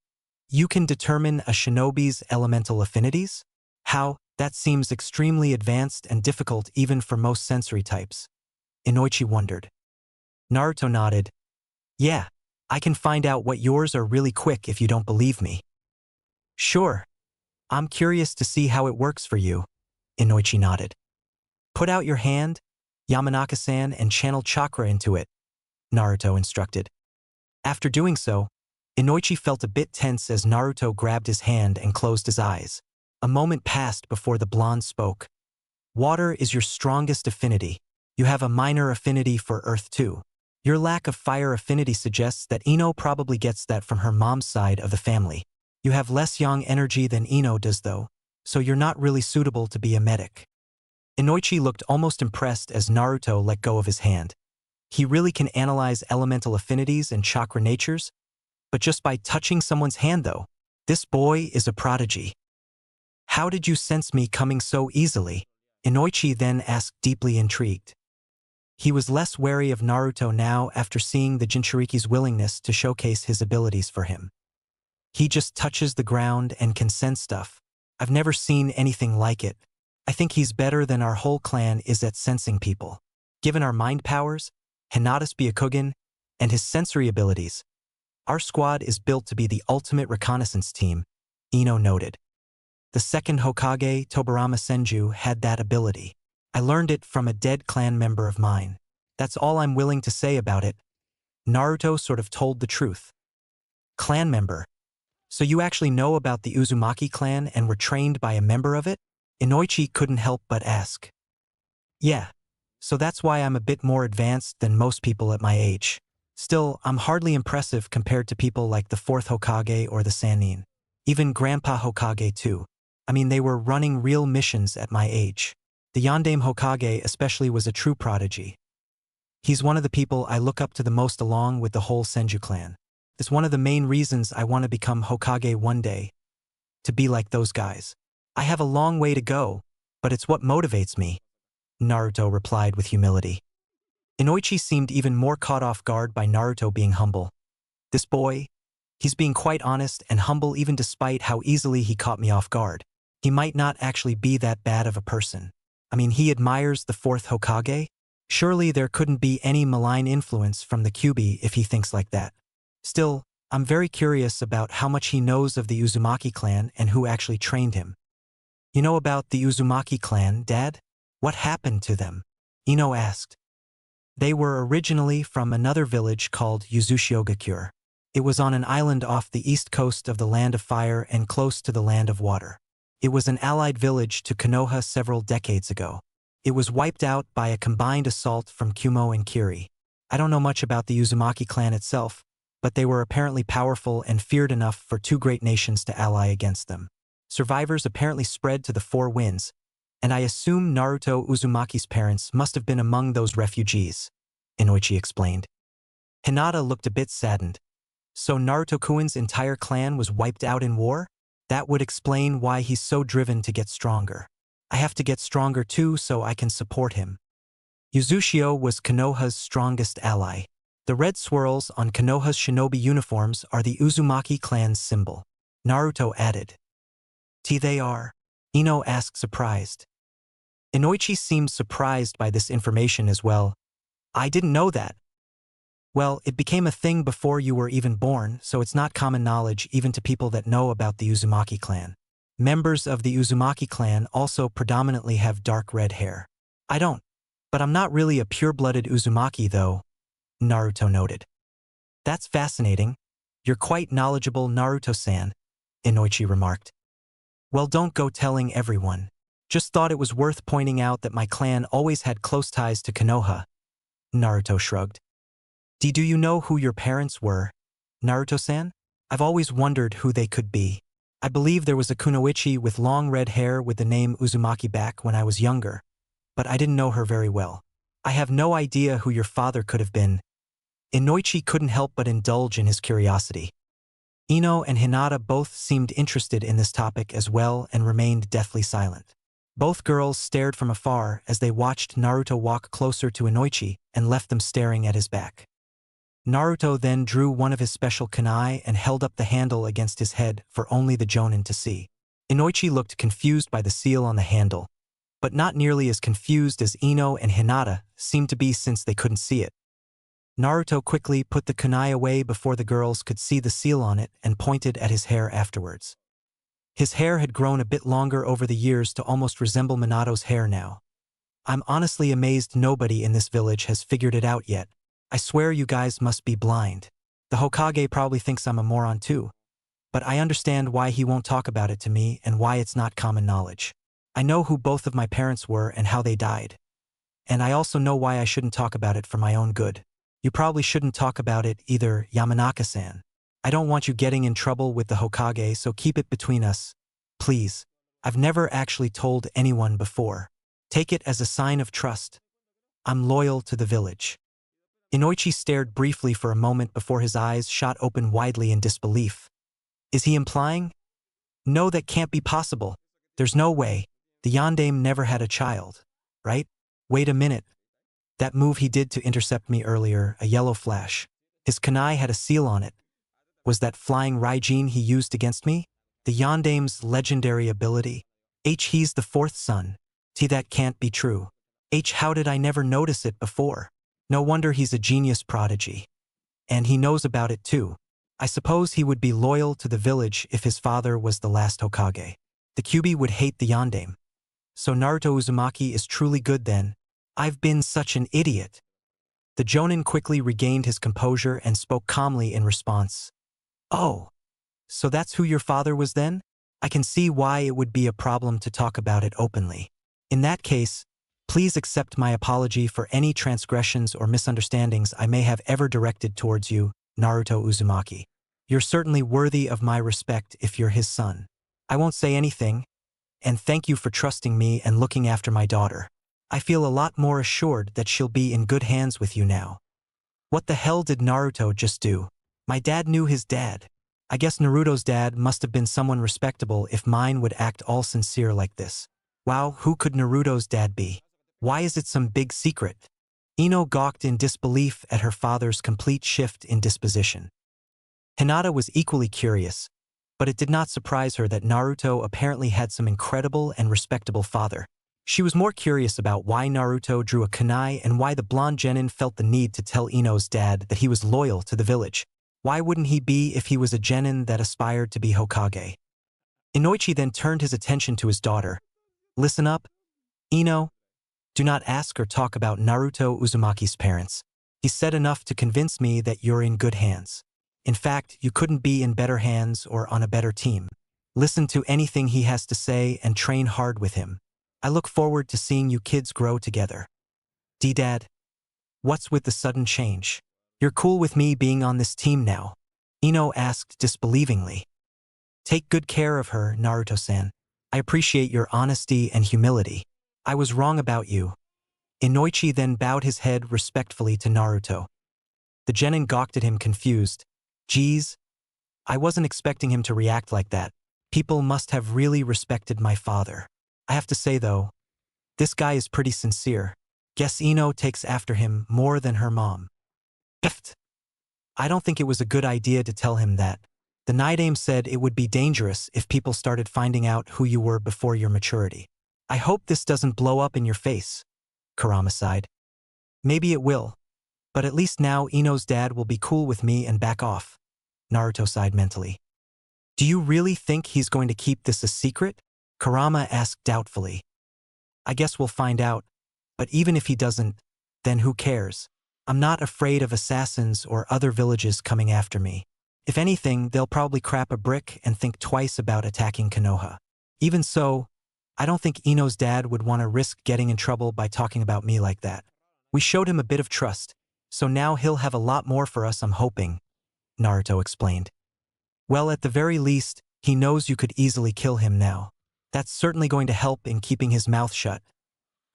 you can determine a shinobi's elemental affinities? How? That seems extremely advanced and difficult even for most sensory types. Inoichi wondered. Naruto nodded. Yeah, I can find out what yours are really quick if you don't believe me. Sure. I'm curious to see how it works for you, Inoichi nodded. Put out your hand, Yamanaka-san, and channel chakra into it, Naruto instructed. After doing so, Inoichi felt a bit tense as Naruto grabbed his hand and closed his eyes. A moment passed before the blonde spoke. Water is your strongest affinity. You have a minor affinity for earth too. Your lack of fire affinity suggests that Ino probably gets that from her mom's side of the family. You have less yang energy than Ino does though, so you're not really suitable to be a medic. Inoichi looked almost impressed as Naruto let go of his hand. He really can analyze elemental affinities and chakra natures, but just by touching someone's hand though, this boy is a prodigy. How did you sense me coming so easily? Inoichi then asked, deeply intrigued. He was less wary of Naruto now after seeing the Jinchuriki's willingness to showcase his abilities for him. He just touches the ground and can sense stuff. I've never seen anything like it. I think he's better than our whole clan is at sensing people. Given our mind powers, Hinata's Byakugan, and his sensory abilities, our squad is built to be the ultimate reconnaissance team, Ino noted. The second Hokage, Tobarama Senju, had that ability. I learned it from a dead clan member of mine. That's all I'm willing to say about it. Naruto sort of told the truth. Clan member. So you actually know about the Uzumaki clan and were trained by a member of it? Inoichi couldn't help but ask. Yeah. So that's why I'm a bit more advanced than most people at my age. Still, I'm hardly impressive compared to people like the 4th Hokage or the Sannin. Even Grandpa Hokage too. I mean, they were running real missions at my age. The Yondaime Hokage especially was a true prodigy. He's one of the people I look up to the most along with the whole Senju clan. It's one of the main reasons I want to become Hokage one day. To be like those guys. I have a long way to go, but it's what motivates me, Naruto replied with humility. Inoichi seemed even more caught off guard by Naruto being humble. This boy, he's being quite honest and humble even despite how easily he caught me off guard. He might not actually be that bad of a person. I mean, he admires the 4th Hokage? Surely there couldn't be any malign influence from the Kyuubi if he thinks like that. Still, I'm very curious about how much he knows of the Uzumaki clan and who actually trained him. You know about the Uzumaki clan, Dad? What happened to them? Ino asked. They were originally from another village called Yuzushiogakyure. It was on an island off the east coast of the Land of Fire and close to the Land of Water. It was an allied village to Konoha several decades ago. It was wiped out by a combined assault from Kumo and Kiri. I don't know much about the Uzumaki clan itself, but they were apparently powerful and feared enough for two great nations to ally against them. Survivors apparently spread to the four winds, and I assume Naruto Uzumaki's parents must have been among those refugees, Inoichi explained. Hinata looked a bit saddened. So Naruto-kun's entire clan was wiped out in war? That would explain why he's so driven to get stronger. I have to get stronger too so I can support him. Uzushio was Konoha's strongest ally. The red swirls on Konoha's shinobi uniforms are the Uzumaki clan's symbol. Naruto added. They are? Ino asked surprised. Inoichi seemed surprised by this information as well. I didn't know that. Well, it became a thing before you were even born, so it's not common knowledge even to people that know about the Uzumaki clan. Members of the Uzumaki clan also predominantly have dark red hair. I don't. But I'm not really a pure-blooded Uzumaki though, Naruto noted. That's fascinating. You're quite knowledgeable, Naruto-san, Inoichi remarked. Well, don't go telling everyone. Just thought it was worth pointing out that my clan always had close ties to Konoha. Naruto shrugged. Do you know who your parents were, Naruto-san? I've always wondered who they could be. I believe there was a kunoichi with long red hair with the name Uzumaki back when I was younger, but I didn't know her very well. I have no idea who your father could have been. Inoichi couldn't help but indulge in his curiosity. Ino and Hinata both seemed interested in this topic as well and remained deathly silent. Both girls stared from afar as they watched Naruto walk closer to Inoichi and left them staring at his back. Naruto then drew one of his special kunai and held up the handle against his head for only the jonin to see. Inoichi looked confused by the seal on the handle, but not nearly as confused as Ino and Hinata seemed to be since they couldn't see it. Naruto quickly put the kunai away before the girls could see the seal on it and pointed at his hair afterwards. His hair had grown a bit longer over the years to almost resemble Minato's hair now. I'm honestly amazed nobody in this village has figured it out yet. I swear you guys must be blind. The Hokage probably thinks I'm a moron too. But I understand why he won't talk about it to me and why it's not common knowledge. I know who both of my parents were and how they died. And I also know why I shouldn't talk about it for my own good. You probably shouldn't talk about it either, Yamanaka-san. I don't want you getting in trouble with the Hokage, so keep it between us. Please. I've never actually told anyone before. Take it as a sign of trust. I'm loyal to the village. Inoichi stared briefly for a moment before his eyes shot open widely in disbelief. Is he implying? No, that can't be possible. There's no way. The Yondaime never had a child, right? Wait a minute. That move he did to intercept me earlier, a yellow flash. His kunai had a seal on it. Was that flying Raijin he used against me? The Yondaime's legendary ability? He's the fourth son. That can't be true. How did I never notice it before? No wonder he's a genius prodigy. And he knows about it too. I suppose he would be loyal to the village if his father was the last Hokage. The Kyuubi would hate the Yondaime. So Naruto Uzumaki is truly good then. I've been such an idiot. The Jonin quickly regained his composure and spoke calmly in response. Oh, so that's who your father was then? I can see why it would be a problem to talk about it openly. In that case, please accept my apology for any transgressions or misunderstandings I may have ever directed towards you, Naruto Uzumaki. You're certainly worthy of my respect if you're his son. I won't say anything, and thank you for trusting me and looking after my daughter. I feel a lot more assured that she'll be in good hands with you now. What the hell did Naruto just do? My dad knew his dad. I guess Naruto's dad must have been someone respectable if mine would act all sincere like this. Wow, who could Naruto's dad be? Why is it some big secret? Ino gawked in disbelief at her father's complete shift in disposition. Hinata was equally curious, but it did not surprise her that Naruto apparently had some incredible and respectable father. She was more curious about why Naruto drew a kunai and why the blonde genin felt the need to tell Ino's dad that he was loyal to the village. Why wouldn't he be if he was a genin that aspired to be Hokage? Inoichi then turned his attention to his daughter. Listen up, Ino. Do not ask or talk about Naruto Uzumaki's parents. He said enough to convince me that you're in good hands. In fact, you couldn't be in better hands or on a better team. Listen to anything he has to say and train hard with him. I look forward to seeing you kids grow together. D-Dad, what's with the sudden change? You're cool with me being on this team now? Ino asked disbelievingly. Take good care of her, Naruto-san. I appreciate your honesty and humility. I was wrong about you. Inoichi then bowed his head respectfully to Naruto. The genin gawked at him confused. Geez, I wasn't expecting him to react like that. People must have really respected my father. I have to say though, this guy is pretty sincere. Guess Ino takes after him more than her mom. Ift. I don't think it was a good idea to tell him that. The Nidaime said it would be dangerous if people started finding out who you were before your maturity. I hope this doesn't blow up in your face, Kurama sighed. Maybe it will, but at least now Ino's dad will be cool with me and back off, Naruto sighed mentally. Do you really think he's going to keep this a secret? Kurama asked doubtfully. I guess we'll find out, but even if he doesn't, then who cares? I'm not afraid of assassins or other villages coming after me. If anything, they'll probably crap a brick and think twice about attacking Konoha. Even so, I don't think Ino's dad would want to risk getting in trouble by talking about me like that. We showed him a bit of trust, so now he'll have a lot more for us, I'm hoping, Naruto explained. Well, at the very least, he knows you could easily kill him now. That's certainly going to help in keeping his mouth shut,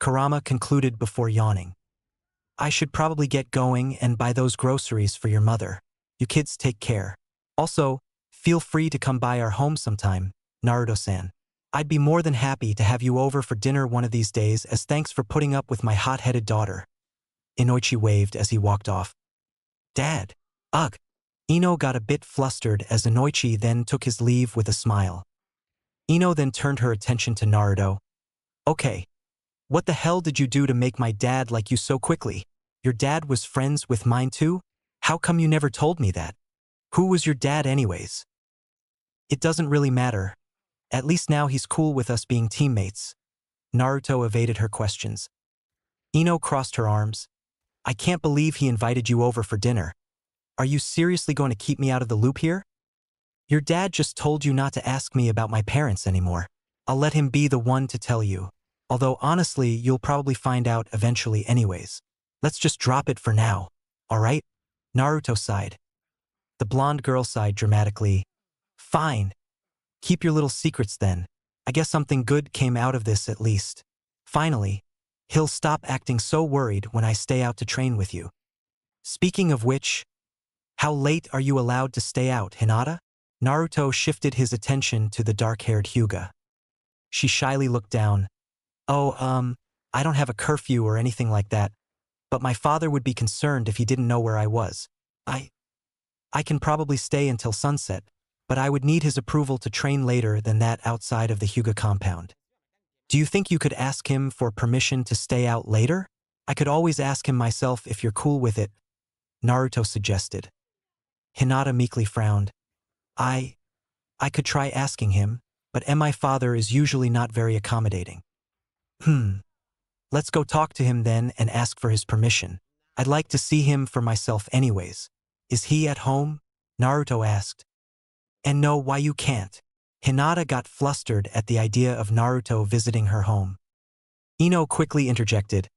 Kurama concluded before yawning. I should probably get going and buy those groceries for your mother. You kids take care. Also, feel free to come by our home sometime, Naruto-san. I'd be more than happy to have you over for dinner one of these days as thanks for putting up with my hot-headed daughter. Inoichi waved as he walked off. Dad. Ugh. Ino got a bit flustered as Inoichi then took his leave with a smile. Ino then turned her attention to Naruto. Okay. What the hell did you do to make my dad like you so quickly? Your dad was friends with mine too? How come you never told me that? Who was your dad anyways? It doesn't really matter. At least now he's cool with us being teammates. Naruto evaded her questions. Ino crossed her arms. I can't believe he invited you over for dinner. Are you seriously going to keep me out of the loop here? Your dad just told you not to ask me about my parents anymore. I'll let him be the one to tell you. Although honestly, you'll probably find out eventually anyways. Let's just drop it for now, alright? Naruto sighed. The blonde girl sighed dramatically. Fine. Keep your little secrets then. I guess something good came out of this at least. Finally, he'll stop acting so worried when I stay out to train with you. Speaking of which, how late are you allowed to stay out, Hinata? Naruto shifted his attention to the dark-haired Hyuga. She shyly looked down. Oh, I don't have a curfew or anything like that, but my father would be concerned if he didn't know where I was. I can probably stay until sunset, but I would need his approval to train later than that outside of the Hyuga compound. Do you think you could ask him for permission to stay out later? I could always ask him myself if you're cool with it, Naruto suggested. Hinata meekly frowned. I could try asking him, but my father is usually not very accommodating. Let's go talk to him then and ask for his permission. I'd like to see him for myself anyways. Is he at home? Naruto asked. And no, why you can't. Hinata got flustered at the idea of Naruto visiting her home. Ino quickly interjected.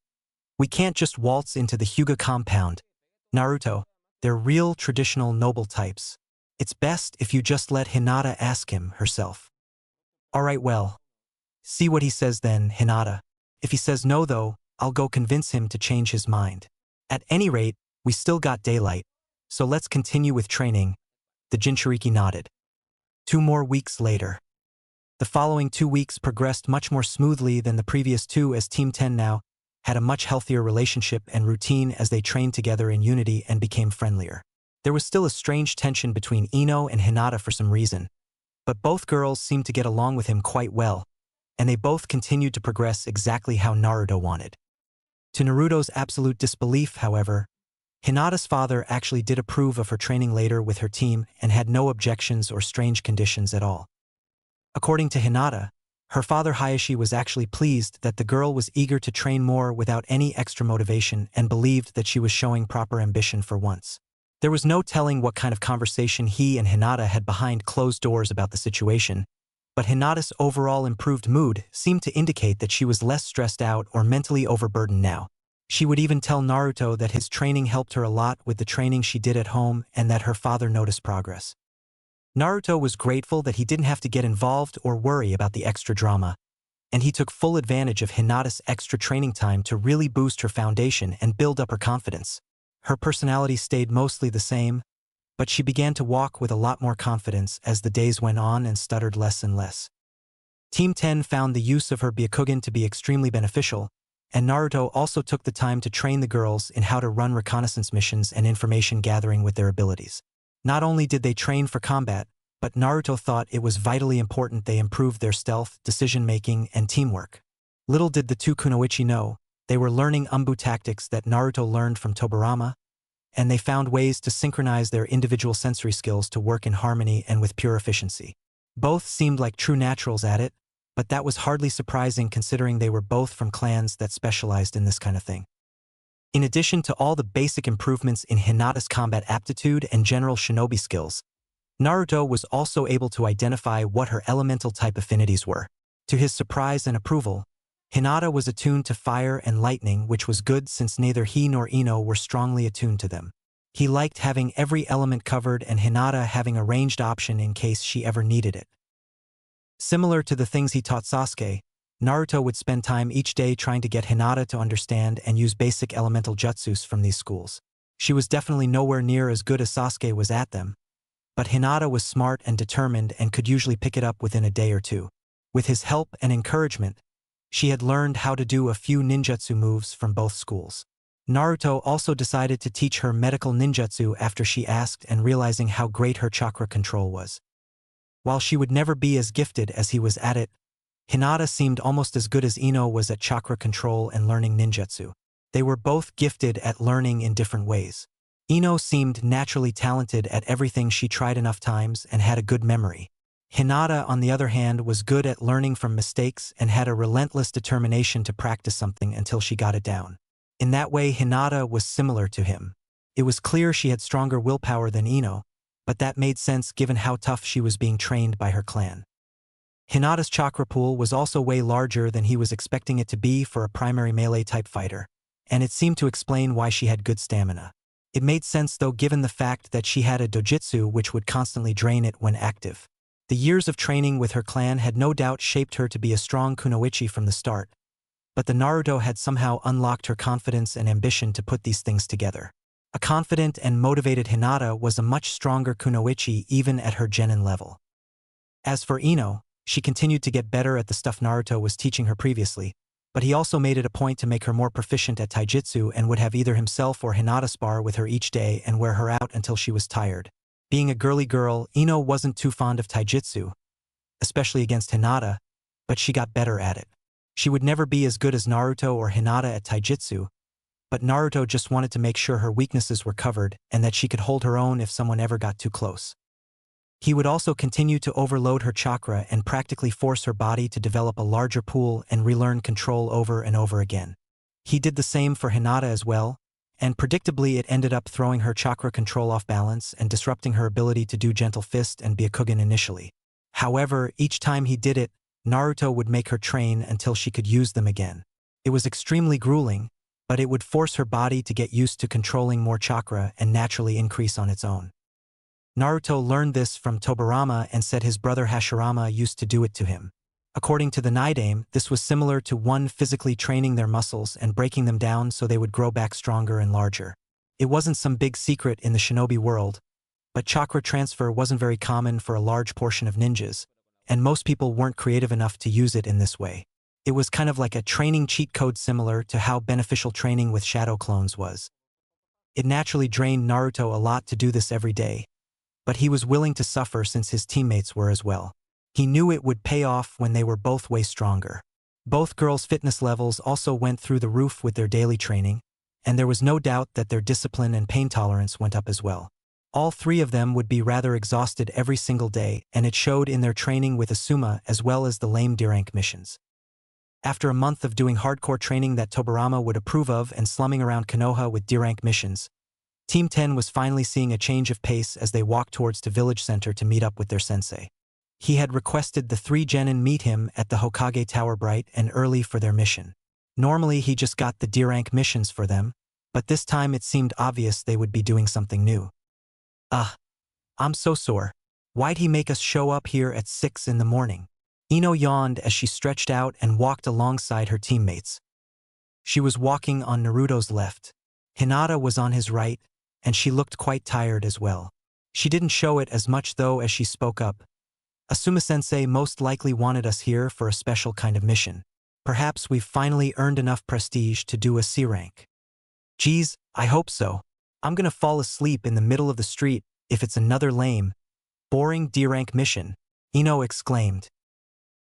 We can't just waltz into the Hyuga compound. Naruto, they're real traditional noble types. It's best if you just let Hinata ask him herself. Alright, well. See what he says then, Hinata. If he says no though, I'll go convince him to change his mind. At any rate, we still got daylight, so let's continue with training. The Jinchuriki nodded. 2 more weeks later. The following 2 weeks progressed much more smoothly than the previous 2 as Team 10 now had a much healthier relationship and routine as they trained together in unity and became friendlier. There was still a strange tension between Ino and Hinata for some reason, but both girls seemed to get along with him quite well, and they both continued to progress exactly how Naruto wanted. To Naruto's absolute disbelief, however, Hinata's father actually did approve of her training later with her team and had no objections or strange conditions at all. According to Hinata, her father Hayashi was actually pleased that the girl was eager to train more without any extra motivation and believed that she was showing proper ambition for once. There was no telling what kind of conversation he and Hinata had behind closed doors about the situation, but Hinata's overall improved mood seemed to indicate that she was less stressed out or mentally overburdened now. She would even tell Naruto that his training helped her a lot with the training she did at home and that her father noticed progress. Naruto was grateful that he didn't have to get involved or worry about the extra drama, and he took full advantage of Hinata's extra training time to really boost her foundation and build up her confidence. Her personality stayed mostly the same, but she began to walk with a lot more confidence as the days went on and stuttered less and less. Team 10 found the use of her Byakugan to be extremely beneficial, and Naruto also took the time to train the girls in how to run reconnaissance missions and information gathering with their abilities. Not only did they train for combat, but Naruto thought it was vitally important they improved their stealth, decision-making, and teamwork. Little did the two kunoichi know, they were learning Umbu tactics that Naruto learned from Tobirama, and they found ways to synchronize their individual sensory skills to work in harmony and with pure efficiency. Both seemed like true naturals at it, but that was hardly surprising considering they were both from clans that specialized in this kind of thing. In addition to all the basic improvements in Hinata's combat aptitude and general shinobi skills, Naruto was also able to identify what her elemental type affinities were. To his surprise and approval, Hinata was attuned to fire and lightning, which was good since neither he nor Ino were strongly attuned to them. He liked having every element covered and Hinata having a ranged option in case she ever needed it. Similar to the things he taught Sasuke, Naruto would spend time each day trying to get Hinata to understand and use basic elemental jutsus from these schools. She was definitely nowhere near as good as Sasuke was at them, but Hinata was smart and determined and could usually pick it up within a day or two. With his help and encouragement, she had learned how to do a few ninjutsu moves from both schools. Naruto also decided to teach her medical ninjutsu after she asked and realizing how great her chakra control was. While she would never be as gifted as he was at it, Hinata seemed almost as good as Ino was at chakra control and learning ninjutsu. They were both gifted at learning in different ways. Ino seemed naturally talented at everything she tried enough times and had a good memory. Hinata, on the other hand, was good at learning from mistakes and had a relentless determination to practice something until she got it down. In that way, Hinata was similar to him. It was clear she had stronger willpower than Ino, but that made sense given how tough she was being trained by her clan. Hinata's chakra pool was also way larger than he was expecting it to be for a primary melee-type fighter, and it seemed to explain why she had good stamina. It made sense though given the fact that she had a dojutsu which would constantly drain it when active. The years of training with her clan had no doubt shaped her to be a strong kunoichi from the start, but the Naruto had somehow unlocked her confidence and ambition to put these things together. A confident and motivated Hinata was a much stronger kunoichi even at her genin level. As for Ino, she continued to get better at the stuff Naruto was teaching her previously, but he also made it a point to make her more proficient at taijutsu and would have either himself or Hinata spar with her each day and wear her out until she was tired. Being a girly girl, Ino wasn't too fond of taijutsu, especially against Hinata, but she got better at it. She would never be as good as Naruto or Hinata at taijutsu, but Naruto just wanted to make sure her weaknesses were covered and that she could hold her own if someone ever got too close. He would also continue to overload her chakra and practically force her body to develop a larger pool and relearn control over and over again. He did the same for Hinata as well, and predictably it ended up throwing her chakra control off balance and disrupting her ability to do Gentle Fist and Byakugan initially. However, each time he did it, Naruto would make her train until she could use them again. It was extremely grueling, but it would force her body to get used to controlling more chakra and naturally increase on its own. Naruto learned this from Tobirama and said his brother Hashirama used to do it to him. According to the Naidame, this was similar to one physically training their muscles and breaking them down so they would grow back stronger and larger. It wasn't some big secret in the shinobi world, but chakra transfer wasn't very common for a large portion of ninjas, and most people weren't creative enough to use it in this way. It was kind of like a training cheat code similar to how beneficial training with shadow clones was. It naturally drained Naruto a lot to do this every day, but he was willing to suffer since his teammates were as well. He knew it would pay off when they were both way stronger. Both girls' fitness levels also went through the roof with their daily training, and there was no doubt that their discipline and pain tolerance went up as well. All three of them would be rather exhausted every single day, and it showed in their training with Asuma as well as the lame D-rank missions. After a month of doing hardcore training that Tobarama would approve of and slumming around Konoha with D-rank missions, Team 10 was finally seeing a change of pace as they walked towards the village center to meet up with their sensei. He had requested the three genin meet him at the Hokage Tower bright and early for their mission. Normally he just got the D-rank missions for them, but this time it seemed obvious they would be doing something new. I'm so sore. Why'd he make us show up here at 6 in the morning? Ino yawned as she stretched out and walked alongside her teammates. She was walking on Naruto's left. Hinata was on his right, and she looked quite tired as well. She didn't show it as much though as she spoke up. Asuma-sensei most likely wanted us here for a special kind of mission. Perhaps we've finally earned enough prestige to do a C rank. Geez, I hope so. I'm gonna fall asleep in the middle of the street if it's another lame, boring D-rank mission, Ino exclaimed.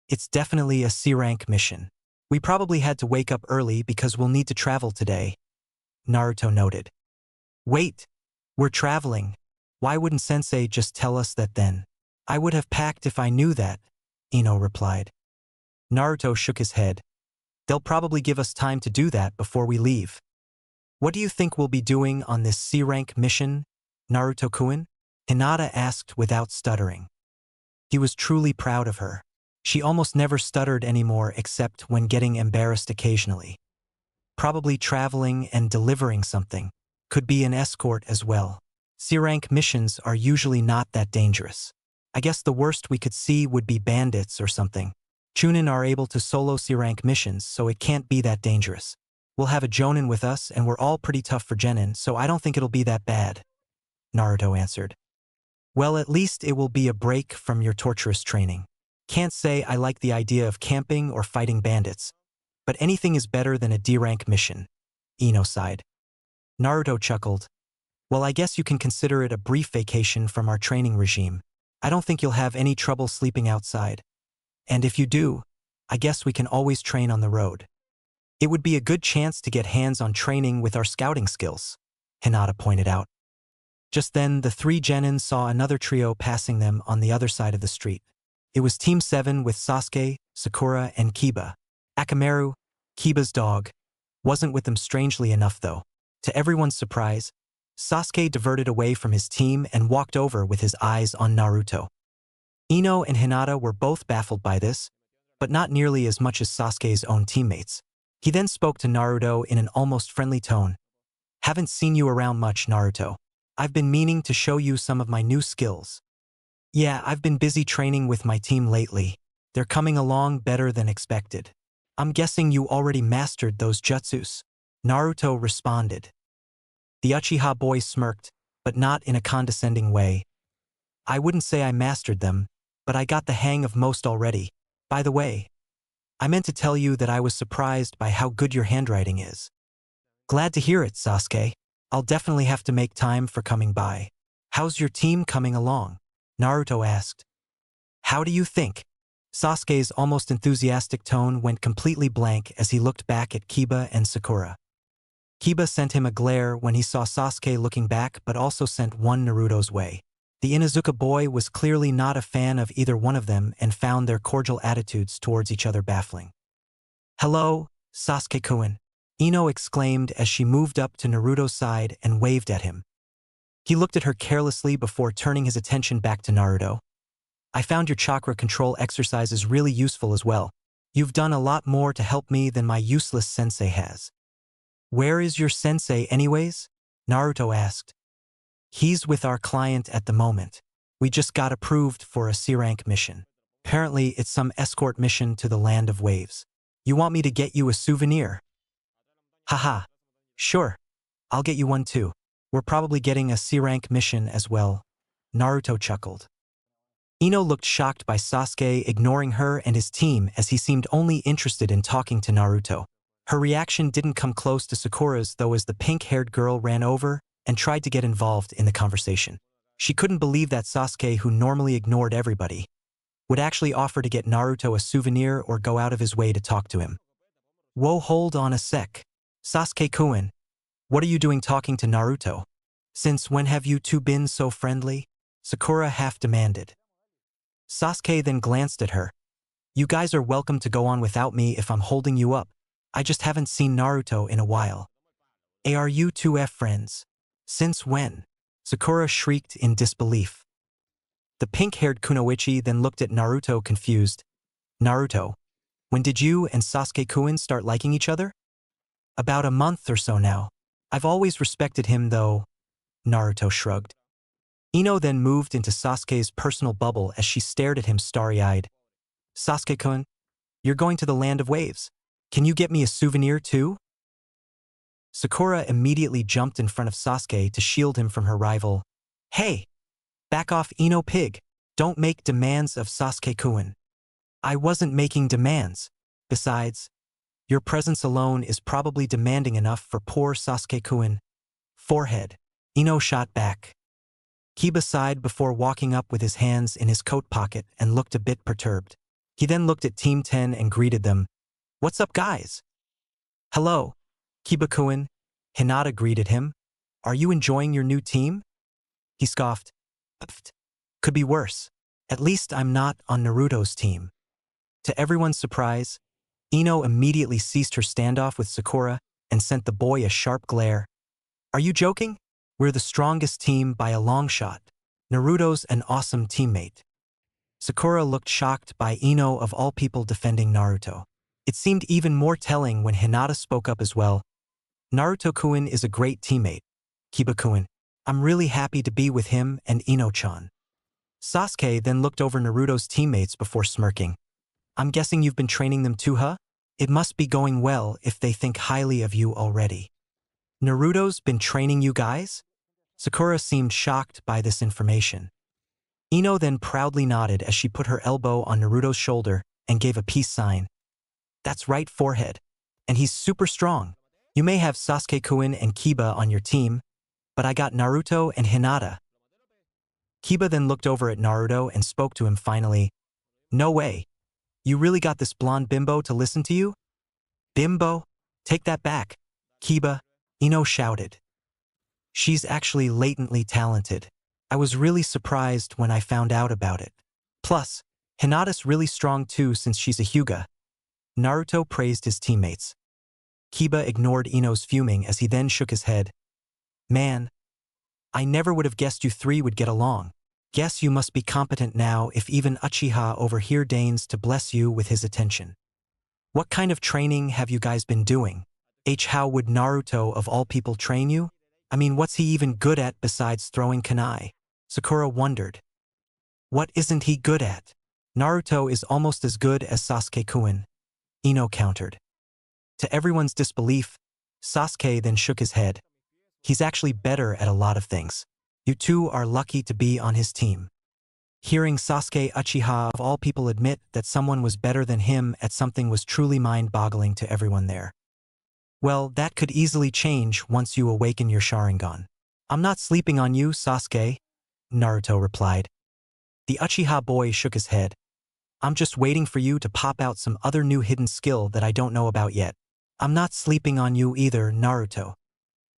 It's definitely a C-rank mission. We probably had to wake up early because we'll need to travel today, Naruto noted. Wait, we're traveling. Why wouldn't Sensei just tell us that then? I would have packed if I knew that, Ino replied. Naruto shook his head. They'll probably give us time to do that before we leave. What do you think we'll be doing on this C-rank mission, Naruto-kun? Hinata asked without stuttering. He was truly proud of her. She almost never stuttered anymore except when getting embarrassed occasionally. Probably traveling and delivering something. Could be an escort as well. C-rank missions are usually not that dangerous. I guess the worst we could see would be bandits or something. Chunin are able to solo C-rank missions, so it can't be that dangerous. We'll have a Jonin with us and we're all pretty tough for genin, so I don't think it'll be that bad, Naruto answered. Well, at least it will be a break from your torturous training. Can't say I like the idea of camping or fighting bandits, but anything is better than a D-rank mission, Ino sighed. Naruto chuckled. Well, I guess you can consider it a brief vacation from our training regime. I don't think you'll have any trouble sleeping outside. And if you do, I guess we can always train on the road. It would be a good chance to get hands-on training with our scouting skills, Hinata pointed out. Just then, the three genin saw another trio passing them on the other side of the street. It was Team 7 with Sasuke, Sakura, and Kiba. Akamaru, Kiba's dog, wasn't with them strangely enough though. To everyone's surprise, Sasuke diverted away from his team and walked over with his eyes on Naruto. Ino and Hinata were both baffled by this, but not nearly as much as Sasuke's own teammates. He then spoke to Naruto in an almost friendly tone. Haven't seen you around much, Naruto. I've been meaning to show you some of my new skills. Yeah, I've been busy training with my team lately. They're coming along better than expected. I'm guessing you already mastered those jutsus, Naruto responded. The Uchiha boy smirked, but not in a condescending way. I wouldn't say I mastered them, but I got the hang of most already. By the way, I meant to tell you that I was surprised by how good your handwriting is. Glad to hear it, Sasuke. I'll definitely have to make time for coming by. How's your team coming along? Naruto asked. How do you think? Sasuke's almost enthusiastic tone went completely blank as he looked back at Kiba and Sakura. Kiba sent him a glare when he saw Sasuke looking back, but also sent one Naruto's way. The Inuzuka boy was clearly not a fan of either one of them and found their cordial attitudes towards each other baffling. Hello, Sasuke-kun, Ino exclaimed as she moved up to Naruto's side and waved at him. He looked at her carelessly before turning his attention back to Naruto. I found your chakra control exercises really useful as well. You've done a lot more to help me than my useless sensei has. Where is your sensei anyways? Naruto asked. He's with our client at the moment. We just got approved for a C-rank mission. Apparently it's some escort mission to the land of waves. You want me to get you a souvenir? Haha. Sure. I'll get you one too. We're probably getting a C-rank mission as well. Naruto chuckled. Ino looked shocked by Sasuke ignoring her and his team as he seemed only interested in talking to Naruto. Her reaction didn't come close to Sakura's though as the pink-haired girl ran over and tried to get involved in the conversation. She couldn't believe that Sasuke, who normally ignored everybody, would actually offer to get Naruto a souvenir or go out of his way to talk to him. Whoa, hold on a sec. Sasuke-kun. What are you doing talking to Naruto? Since when have you two been so friendly? Sakura half demanded. Sasuke then glanced at her. You guys are welcome to go on without me if I'm holding you up. I just haven't seen Naruto in a while. Are you two friends? Since when? Sakura shrieked in disbelief. The pink-haired Kunoichi then looked at Naruto confused. Naruto, when did you and Sasuke-kun start liking each other? About a month or so now. I've always respected him though. Naruto shrugged. Ino then moved into Sasuke's personal bubble as she stared at him starry-eyed. Sasuke-kun, you're going to the land of waves. Can you get me a souvenir too? Sakura immediately jumped in front of Sasuke to shield him from her rival. Hey! Back off, Ino pig. Don't make demands of Sasuke-kun. I wasn't making demands. Besides, your presence alone is probably demanding enough for poor Sasuke-kun. Forehead. Ino shot back. Kiba sighed before walking up with his hands in his coat pocket and looked a bit perturbed. He then looked at Team 10 and greeted them. What's up, guys? Hello. Kiba-kun. Hinata greeted him. Are you enjoying your new team? He scoffed. Could be worse. At least I'm not on Naruto's team. To everyone's surprise, Ino immediately ceased her standoff with Sakura and sent the boy a sharp glare. Are you joking? We're the strongest team by a long shot. Naruto's an awesome teammate. Sakura looked shocked by Ino of all people defending Naruto. It seemed even more telling when Hinata spoke up as well. Naruto-kun is a great teammate. Kiba-kun, I'm really happy to be with him and Ino-chan. Sasuke then looked over Naruto's teammates before smirking. I'm guessing you've been training them too, huh? It must be going well if they think highly of you already. Naruto's been training you guys? Sakura seemed shocked by this information. Ino then proudly nodded as she put her elbow on Naruto's shoulder and gave a peace sign. That's right, forehead. And he's super strong. You may have Sasuke-kun and Kiba on your team, but I got Naruto and Hinata. Kiba then looked over at Naruto and spoke to him finally. No way. You really got this blonde bimbo to listen to you? Bimbo? Take that back. Kiba, Ino shouted. She's actually latently talented. I was really surprised when I found out about it. Plus, Hinata's really strong too since she's a Hyuga. Naruto praised his teammates. Kiba ignored Ino's fuming as he then shook his head. Man, I never would have guessed you three would get along. Guess you must be competent now if even Uchiha over here deigns to bless you with his attention. What kind of training have you guys been doing? How would Naruto of all people train you? I mean, what's he even good at besides throwing kunai? Sakura wondered. What isn't he good at? Naruto is almost as good as Sasuke-kun. Ino countered. To everyone's disbelief, Sasuke then shook his head. He's actually better at a lot of things. You two are lucky to be on his team. Hearing Sasuke Uchiha of all people admit that someone was better than him at something was truly mind-boggling to everyone there. Well, that could easily change once you awaken your Sharingan. I'm not sleeping on you, Sasuke, Naruto replied. The Uchiha boy shook his head. I'm just waiting for you to pop out some other new hidden skill that I don't know about yet. I'm not sleeping on you either, Naruto.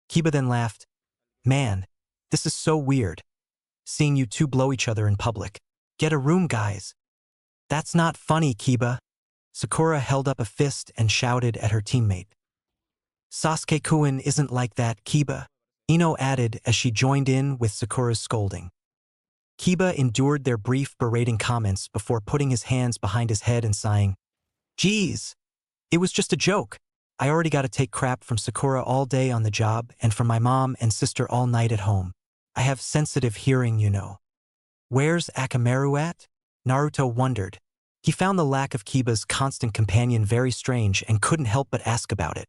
Kiba then laughed. Man, this is so weird. Seeing you two blow each other in public. Get a room, guys. That's not funny, Kiba. Sakura held up a fist and shouted at her teammate. Sasuke-kun isn't like that, Kiba, Ino added as she joined in with Sakura's scolding. Kiba endured their brief berating comments before putting his hands behind his head and sighing. Geez, it was just a joke. I already got to take crap from Sakura all day on the job and from my mom and sister all night at home. I have sensitive hearing, you know. Where's Akamaru at? Naruto wondered. He found the lack of Kiba's constant companion very strange and couldn't help but ask about it.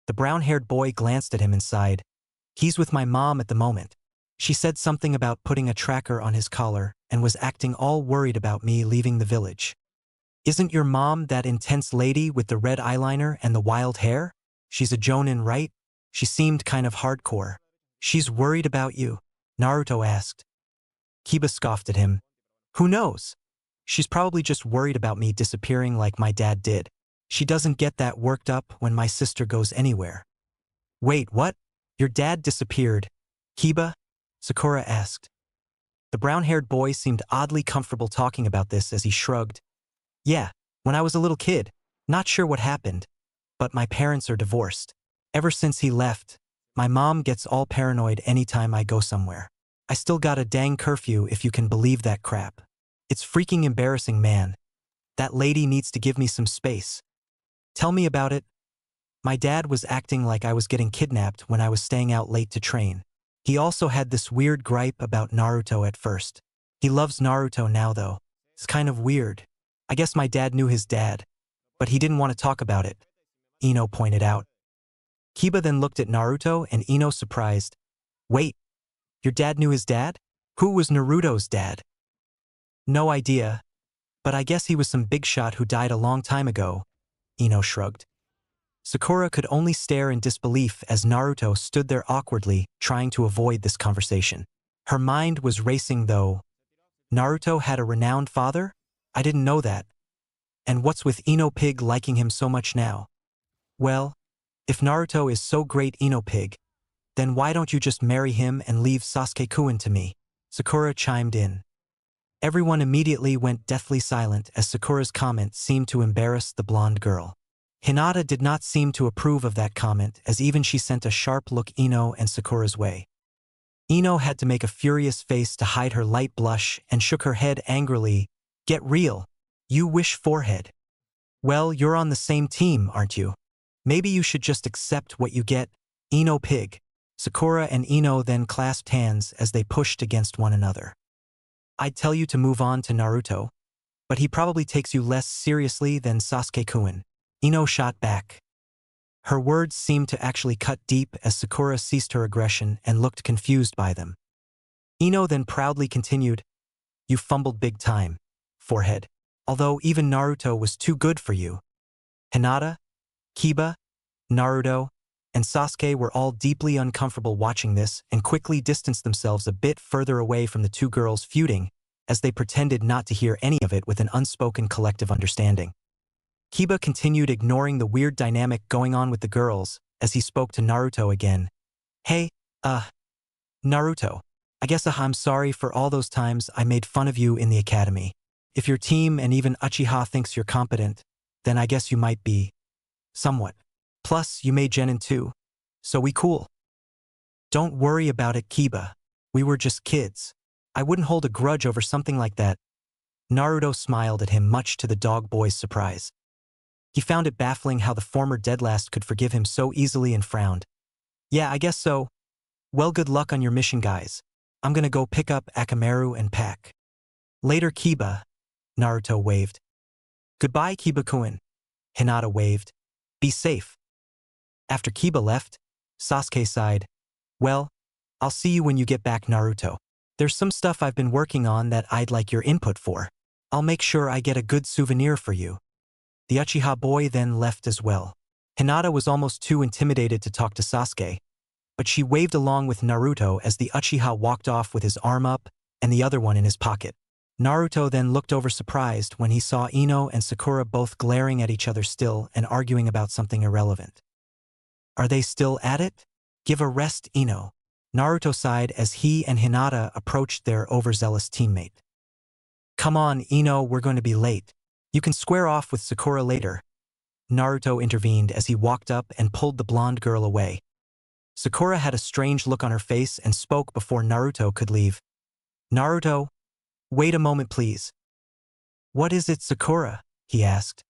The brown-haired boy glanced at him and sighed. He's with my mom at the moment. She said something about putting a tracker on his collar and was acting all worried about me leaving the village. Isn't your mom that intense lady with the red eyeliner and the wild hair? She's a jonin, right? She seemed kind of hardcore. She's worried about you, Naruto asked. Kiba scoffed at him. Who knows? She's probably just worried about me disappearing like my dad did. She doesn't get that worked up when my sister goes anywhere. Wait, what? Your dad disappeared. Kiba? Sakura asked. The brown-haired boy seemed oddly comfortable talking about this as he shrugged. Yeah, when I was a little kid. Not sure what happened, but my parents are divorced. Ever since he left, my mom gets all paranoid anytime I go somewhere. I still got a dang curfew if you can believe that crap. It's freaking embarrassing, man. That lady needs to give me some space. Tell me about it. My dad was acting like I was getting kidnapped when I was staying out late to train. He also had this weird gripe about Naruto at first. He loves Naruto now though. It's kind of weird. I guess my dad knew his dad, but he didn't want to talk about it, Ino pointed out. Kiba then looked at Naruto and Ino surprised. Wait, your dad knew his dad? Who was Naruto's dad? No idea, but I guess he was some big shot who died a long time ago, Ino shrugged. Sakura could only stare in disbelief as Naruto stood there awkwardly, trying to avoid this conversation. Her mind was racing though. Naruto had a renowned father? I didn't know that. And what's with Ino Pig liking him so much now? Well, if Naruto is so great, Ino Pig, then why don't you just marry him and leave Sasuke-kun to me? Sakura chimed in. Everyone immediately went deathly silent as Sakura's comment seemed to embarrass the blonde girl. Hinata did not seem to approve of that comment as even she sent a sharp look Ino and Sakura's way. Ino had to make a furious face to hide her light blush and shook her head angrily. Get real. You wish forehead. Well, you're on the same team, aren't you? Maybe you should just accept what you get, Ino Pig. Sakura and Ino then clasped hands as they pushed against one another. I'd tell you to move on to Naruto, but he probably takes you less seriously than Sasuke-kun. Ino shot back. Her words seemed to actually cut deep as Sakura ceased her aggression and looked confused by them. Ino then proudly continued, You fumbled big time, forehead. Although even Naruto was too good for you. Hinata, Kiba, Naruto, and Sasuke were all deeply uncomfortable watching this and quickly distanced themselves a bit further away from the two girls feuding as they pretended not to hear any of it with an unspoken collective understanding. Kiba continued ignoring the weird dynamic going on with the girls as he spoke to Naruto again. Hey, Naruto, I guess I'm sorry for all those times I made fun of you in the academy. If your team and even Uchiha thinks you're competent, then I guess you might be. Somewhat. Plus, you made Genin too. So we cool. Don't worry about it, Kiba. We were just kids. I wouldn't hold a grudge over something like that. Naruto smiled at him much to the dog boy's surprise. He found it baffling how the former deadlast could forgive him so easily and frowned. Yeah, I guess so. Well, good luck on your mission, guys. I'm gonna go pick up Akamaru and pack. Later, Kiba. Naruto waved. Goodbye, Kiba-kun. Hinata waved. Be safe. After Kiba left, Sasuke sighed. Well, I'll see you when you get back, Naruto. There's some stuff I've been working on that I'd like your input for. I'll make sure I get a good souvenir for you. The Uchiha boy then left as well. Hinata was almost too intimidated to talk to Sasuke, but she waved along with Naruto as the Uchiha walked off with his arm up and the other one in his pocket. Naruto then looked over surprised when he saw Ino and Sakura both glaring at each other still and arguing about something irrelevant. Are they still at it? Give a rest, Ino. Naruto sighed as he and Hinata approached their overzealous teammate. Come on, Ino, we're going to be late. You can square off with Sakura later. Naruto intervened as he walked up and pulled the blonde girl away. Sakura had a strange look on her face and spoke before Naruto could leave. Naruto, wait a moment please. What is it, Sakura? He asked.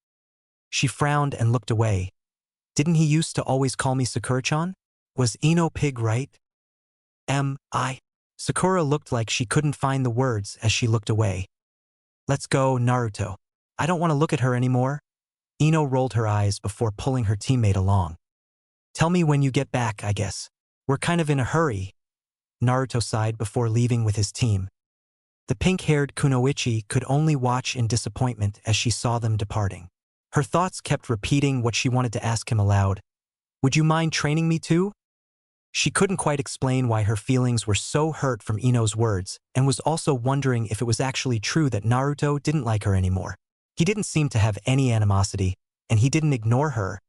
She frowned and looked away. Didn't he used to always call me Sakura-chan? Was Ino Pig right? I? Sakura looked like she couldn't find the words as she looked away. Let's go, Naruto. I don't want to look at her anymore. Ino rolled her eyes before pulling her teammate along. Tell me when you get back, I guess. We're kind of in a hurry. Naruto sighed before leaving with his team. The pink-haired Kunoichi could only watch in disappointment as she saw them departing. Her thoughts kept repeating what she wanted to ask him aloud. Would you mind training me too? She couldn't quite explain why her feelings were so hurt from Ino's words and was also wondering if it was actually true that Naruto didn't like her anymore. He didn't seem to have any animosity, and he didn't ignore her.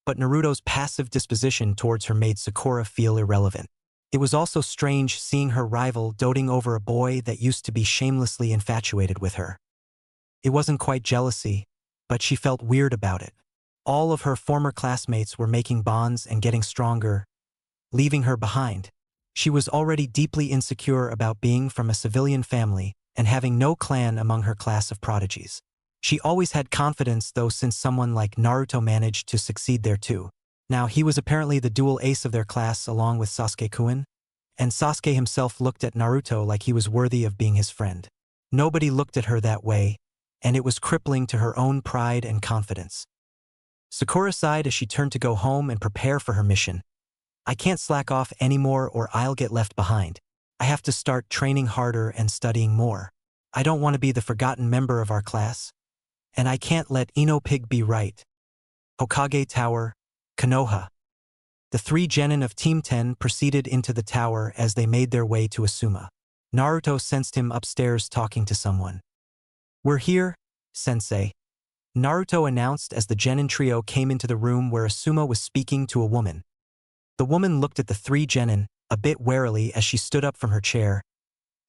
but Naruto's passive disposition towards her made Sakura feel irrelevant. It was also strange seeing her rival doting over a boy that used to be shamelessly infatuated with her. It wasn't quite jealousy, but she felt weird about it. All of her former classmates were making bonds and getting stronger, leaving her behind. She was already deeply insecure about being from a civilian family and having no clan among her class of prodigies. She always had confidence though, since someone like Naruto managed to succeed there too. Now he was apparently the dual ace of their class along with Sasuke-kun, and Sasuke himself looked at Naruto like he was worthy of being his friend. Nobody looked at her that way, and it was crippling to her own pride and confidence. Sakura sighed as she turned to go home and prepare for her mission. I can't slack off anymore or I'll get left behind. I have to start training harder and studying more. I don't want to be the forgotten member of our class. And I can't let Ino Pig be right. Hokage Tower, Konoha. The 3 genin of Team 10 proceeded into the tower as they made their way to Asuma. Naruto sensed him upstairs talking to someone. We're here, sensei. Naruto announced as the genin trio came into the room where Asuma was speaking to a woman. The woman looked at the 3 genin a bit warily as she stood up from her chair.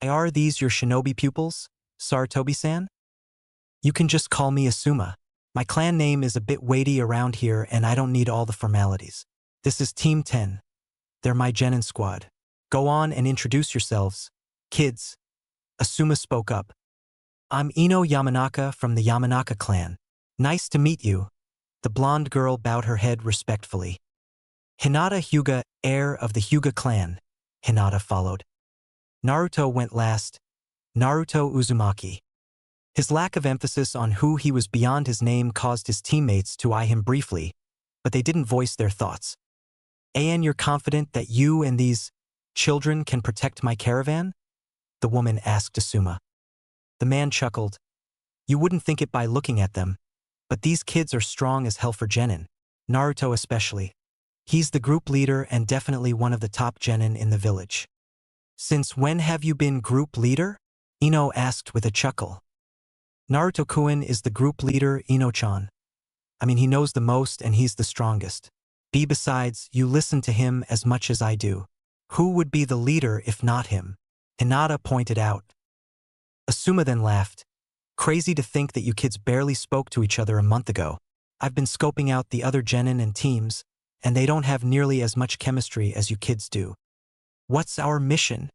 Are these your shinobi pupils, Sarutobi-san? You can just call me Asuma. My clan name is a bit weighty around here and I don't need all the formalities. This is Team 10. They're my genin squad. Go on and introduce yourselves. Kids. Asuma spoke up. I'm Ino Yamanaka from the Yamanaka clan. Nice to meet you. The blonde girl bowed her head respectfully. Hinata Hyuga, heir of the Hyuga clan. Hinata followed. Naruto went last. Naruto Uzumaki. His lack of emphasis on who he was beyond his name caused his teammates to eye him briefly, but they didn't voice their thoughts. And you're confident that you and these children can protect my caravan? The woman asked Asuma. The man chuckled. You wouldn't think it by looking at them, but these kids are strong as hell for genin. Naruto especially. He's the group leader and definitely one of the top genin in the village. Since when have you been group leader? Ino asked with a chuckle. Naruto-kun is the group leader, Ino-chan. I mean, he knows the most and he's the strongest. Besides, you listen to him as much as I do. Who would be the leader if not him? Hinata pointed out. Asuma then laughed. Crazy to think that you kids barely spoke to each other a month ago. I've been scoping out the other genin and teams, and they don't have nearly as much chemistry as you kids do. What's our mission?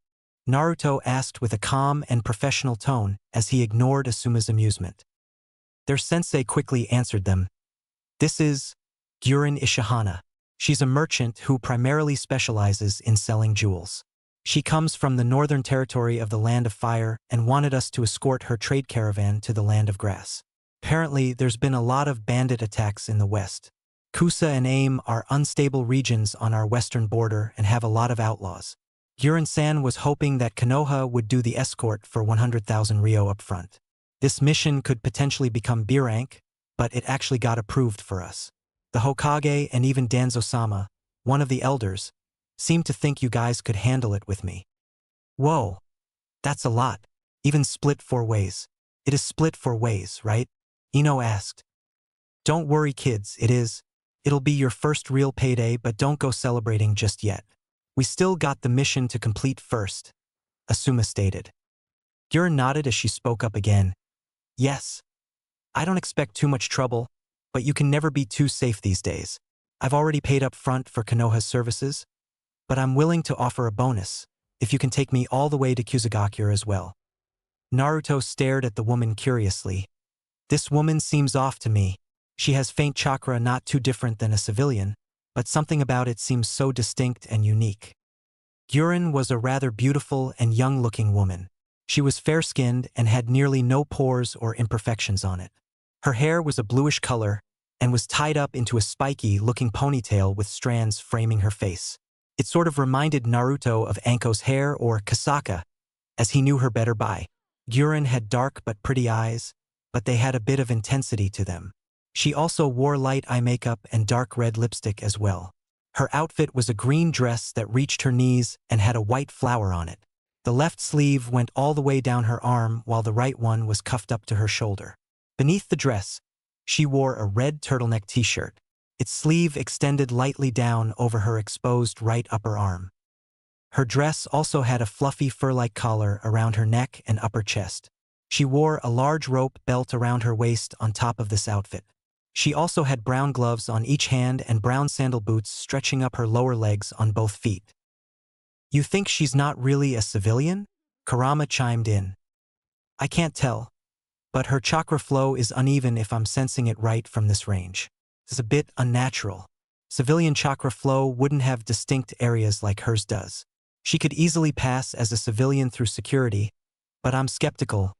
Naruto asked with a calm and professional tone as he ignored Asuma's amusement. Their sensei quickly answered them. This is Gurin Ishihana. She's a merchant who primarily specializes in selling jewels. She comes from the northern territory of the Land of Fire and wanted us to escort her trade caravan to the Land of Grass. Apparently, there's been a lot of bandit attacks in the west. Kusa and Aim are unstable regions on our western border and have a lot of outlaws. Gurin-san was hoping that Konoha would do the escort for 100,000 Ryo up front. This mission could potentially become B rank, but it actually got approved for us. The Hokage and even Danzo-sama, one of the elders, seemed to think you guys could handle it with me. Whoa, that's a lot. Even split 4 ways. It is split 4 ways, right? Ino asked. Don't worry kids, it'll be your first real payday, but don't go celebrating just yet. We still got the mission to complete first, Asuma stated. Gurin nodded as she spoke up again. Yes. I don't expect too much trouble, but you can never be too safe these days. I've already paid up front for Konoha's services, but I'm willing to offer a bonus, if you can take me all the way to Kusagakure as well. Naruto stared at the woman curiously. This woman seems off to me. She has faint chakra not too different than a civilian, but something about it seems so distinct and unique. Gurin was a rather beautiful and young-looking woman. She was fair-skinned and had nearly no pores or imperfections on it. Her hair was a bluish color and was tied up into a spiky-looking ponytail with strands framing her face. It sort of reminded Naruto of Anko's hair or Kasaka, as he knew her better by. Gurin had dark but pretty eyes, but they had a bit of intensity to them. She also wore light eye makeup and dark red lipstick as well. Her outfit was a green dress that reached her knees and had a white flower on it. The left sleeve went all the way down her arm while the right one was cuffed up to her shoulder. Beneath the dress, she wore a red turtleneck t-shirt. its sleeve extended lightly down over her exposed right upper arm. Her dress also had a fluffy fur-like collar around her neck and upper chest. She wore a large rope belt around her waist on top of this outfit. She also had brown gloves on each hand and brown sandal boots stretching up her lower legs on both feet. "You think she's not really a civilian?" Kurama chimed in. "I can't tell, but her chakra flow is uneven if I'm sensing it right from this range. It's a bit unnatural. Civilian chakra flow wouldn't have distinct areas like hers does. She could easily pass as a civilian through security, but I'm skeptical,"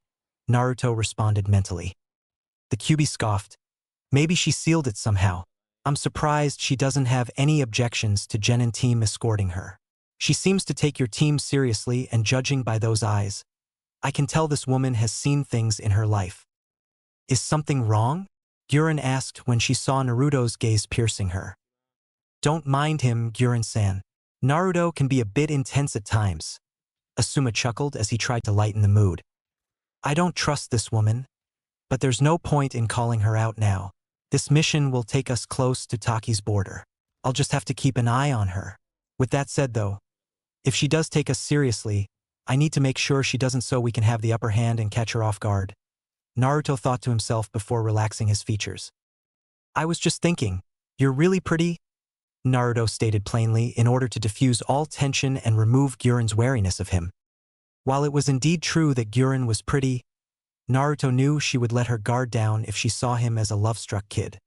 Naruto responded mentally. The Kyuubi scoffed. "Maybe she sealed it somehow. I'm surprised she doesn't have any objections to Genin team escorting her. She seems to take your team seriously, and judging by those eyes, I can tell this woman has seen things in her life." "Is something wrong?" Guren asked when she saw Naruto's gaze piercing her. "Don't mind him, Guren-san. Naruto can be a bit intense at times." Asuma chuckled as he tried to lighten the mood. "I don't trust this woman, but there's no point in calling her out now. This mission will take us close to Taki's border. I'll just have to keep an eye on her. With that said though, if she does take us seriously, I need to make sure she doesn't so we can have the upper hand and catch her off guard." Naruto thought to himself before relaxing his features. "I was just thinking, you're really pretty," Naruto stated plainly in order to diffuse all tension and remove Guren's wariness of him. While it was indeed true that Guren was pretty, Naruto knew she would let her guard down if she saw him as a love-struck kid.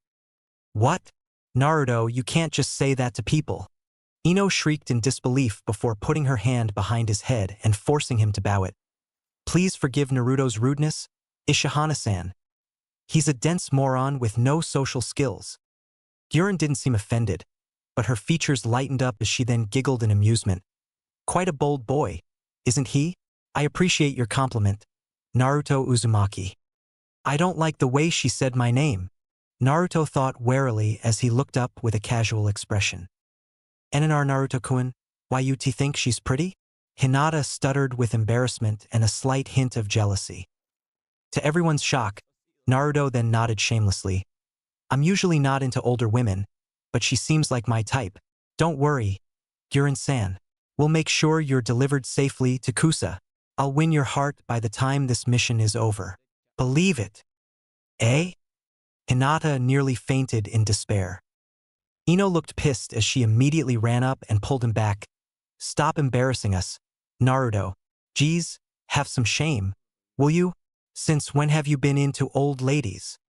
"What? Naruto, you can't just say that to people." Ino shrieked in disbelief before putting her hand behind his head and forcing him to bow it. "Please forgive Naruto's rudeness, Ishihana-san. He's a dense moron with no social skills." Guren didn't seem offended, but her features lightened up as she then giggled in amusement. "Quite a bold boy, isn't he? I appreciate your compliment, Naruto Uzumaki." "I don't like the way she said my name," Naruto thought warily as he looked up with a casual expression. "Eninar Naruto-kun, why you think she's pretty?" Hinata stuttered with embarrassment and a slight hint of jealousy. To everyone's shock, Naruto then nodded shamelessly. "I'm usually not into older women, but she seems like my type. Don't worry, Guren-san. We'll make sure you're delivered safely to Kusa. I'll win your heart by the time this mission is over. Believe it." "Eh?" Hinata nearly fainted in despair. Ino looked pissed as she immediately ran up and pulled him back. "Stop embarrassing us, Naruto. Geez, have some shame, will you? Since when have you been into old ladies?"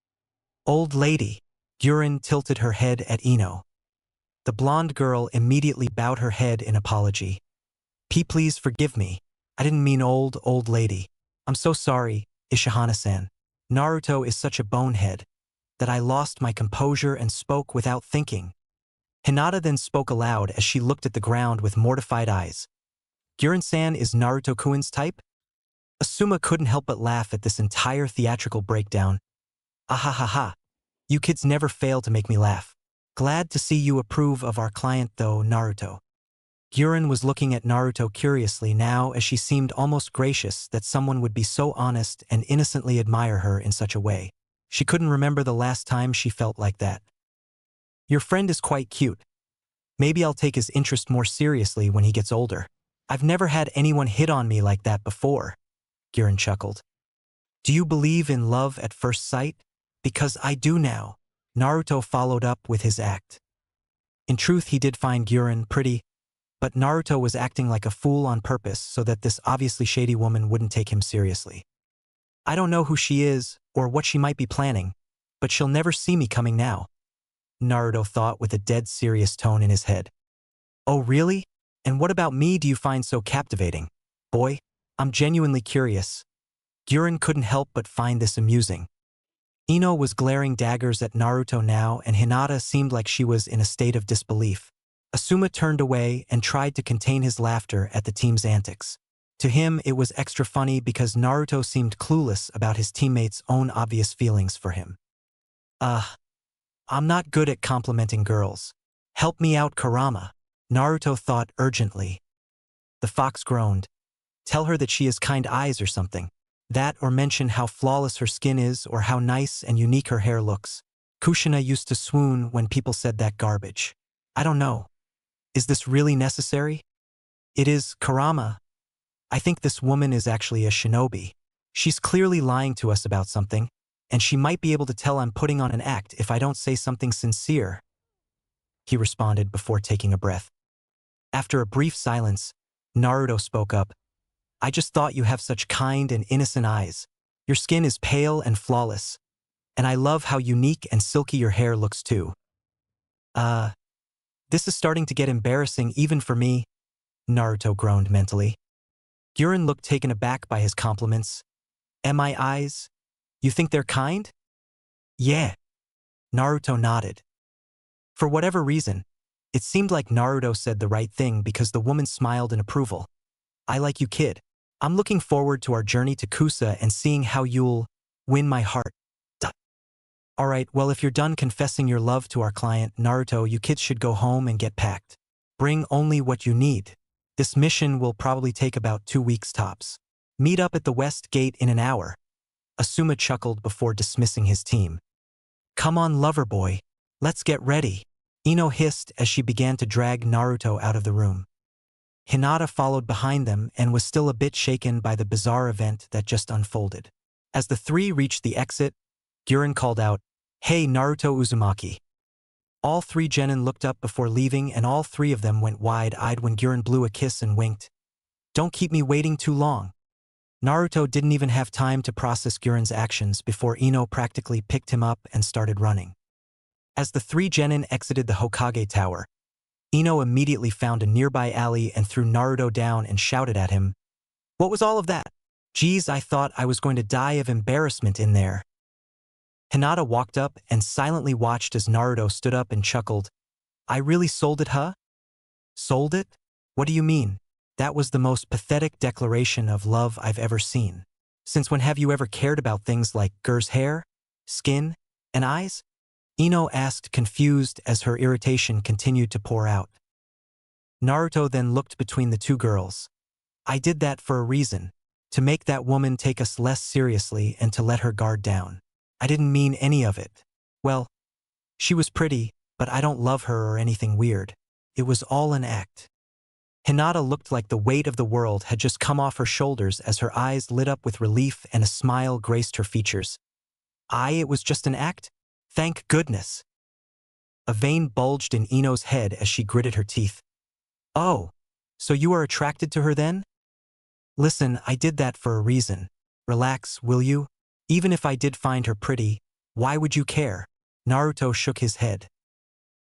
"Old lady." Guren tilted her head at Ino. The blonde girl immediately bowed her head in apology. Please forgive me. I didn't mean old lady. I'm so sorry, Ishihana-san. Naruto is such a bonehead that I lost my composure and spoke without thinking." Hinata then spoke aloud as she looked at the ground with mortified eyes. "Guren-san is Naruto-kun's type?" Asuma couldn't help but laugh at this entire theatrical breakdown. "Ahahaha. You kids never fail to make me laugh. Glad to see you approve of our client though, Naruto." Guren was looking at Naruto curiously now as she seemed almost gracious that someone would be so honest and innocently admire her in such a way. She couldn't remember the last time she felt like that. "Your friend is quite cute. Maybe I'll take his interest more seriously when he gets older. I've never had anyone hit on me like that before," Guren chuckled. "Do you believe in love at first sight? Because I do now," Naruto followed up with his act. In truth, he did find Guren pretty, but Naruto was acting like a fool on purpose so that this obviously shady woman wouldn't take him seriously. "I don't know who she is or what she might be planning, but she'll never see me coming now," Naruto thought with a dead serious tone in his head. "Oh really? And what about me do you find so captivating? Boy, I'm genuinely curious." Guren couldn't help but find this amusing. Ino was glaring daggers at Naruto now, and Hinata seemed like she was in a state of disbelief. Asuma turned away and tried to contain his laughter at the team's antics. To him, it was extra funny because Naruto seemed clueless about his teammates' own obvious feelings for him. I'm not good at complimenting girls. Help me out, Kurama," Naruto thought urgently. The fox groaned. "Tell her that she has kind eyes or something. That or mention how flawless her skin is or how nice and unique her hair looks." Kushina used to swoon when people said that garbage. I don't know. Is this really necessary? It is, Karama. I think this woman is actually a shinobi. She's clearly lying to us about something, and she might be able to tell I'm putting on an act if I don't say something sincere, he responded before taking a breath. After a brief silence, Naruto spoke up. I just thought you have such kind and innocent eyes. Your skin is pale and flawless, and I love how unique and silky your hair looks too. This is starting to get embarrassing even for me, Naruto groaned mentally. Gurren looked taken aback by his compliments. My eyes? You think they're kind? Yeah. Naruto nodded. For whatever reason, it seemed like Naruto said the right thing because the woman smiled in approval. I like you, kid. I'm looking forward to our journey to Kusa and seeing how you'll win my heart. Alright, well if you're done confessing your love to our client, Naruto, you kids should go home and get packed. Bring only what you need. This mission will probably take about 2 weeks tops. Meet up at the West Gate in an hour. Asuma chuckled before dismissing his team. Come on, lover boy. Let's get ready. Ino hissed as she began to drag Naruto out of the room. Hinata followed behind them and was still a bit shaken by the bizarre event that just unfolded. As the three reached the exit, Gurren called out, Hey Naruto Uzumaki. All three genin looked up before leaving and all three of them went wide-eyed when Gurren blew a kiss and winked. Don't keep me waiting too long. Naruto didn't even have time to process Gurren's actions before Ino practically picked him up and started running. As the three genin exited the Hokage Tower, Ino immediately found a nearby alley and threw Naruto down and shouted at him, What was all of that? Geez, I thought I was going to die of embarrassment in there. Hinata walked up and silently watched as Naruto stood up and chuckled. I really sold it, huh? Sold it? What do you mean? That was the most pathetic declaration of love I've ever seen. Since when have you ever cared about things like Gur's hair, skin, and eyes? Ino asked, confused as her irritation continued to pour out. Naruto then looked between the two girls. I did that for a reason, to make that woman take us less seriously and to let her guard down. I didn't mean any of it. Well, she was pretty, but I don't love her or anything weird. It was all an act. Hinata looked like the weight of the world had just come off her shoulders as her eyes lit up with relief and a smile graced her features. It was just an act? Thank goodness. A vein bulged in Ino's head as she gritted her teeth. Oh, so you are attracted to her then? Listen, I did that for a reason. Relax, will you? Even if I did find her pretty, why would you care? Naruto shook his head.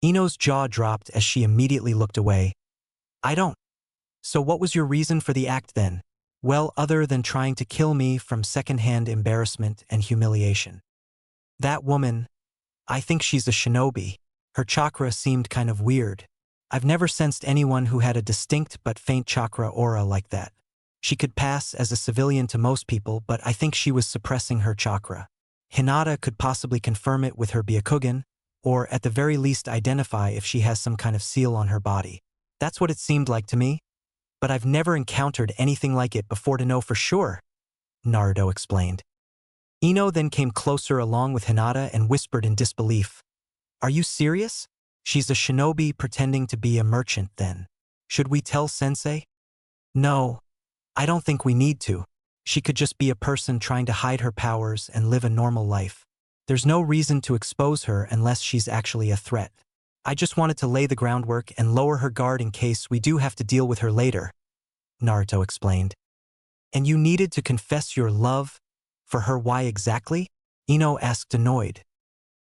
Ino's jaw dropped as she immediately looked away. I don't. So what was your reason for the act then? Well, other than trying to kill me from secondhand embarrassment and humiliation. That woman, I think she's a shinobi. Her chakra seemed kind of weird. I've never sensed anyone who had a distinct but faint chakra aura like that. She could pass as a civilian to most people, but I think she was suppressing her chakra. Hinata could possibly confirm it with her Byakugan, or at the very least identify if she has some kind of seal on her body. That's what it seemed like to me. But I've never encountered anything like it before to know for sure, Naruto explained. Ino then came closer along with Hinata and whispered in disbelief. Are you serious? She's a shinobi pretending to be a merchant then. Should we tell Sensei? No. I don't think we need to. She could just be a person trying to hide her powers and live a normal life. There's no reason to expose her unless she's actually a threat. I just wanted to lay the groundwork and lower her guard in case we do have to deal with her later, Naruto explained. And you needed to confess your love for her, why exactly? Ino asked, annoyed.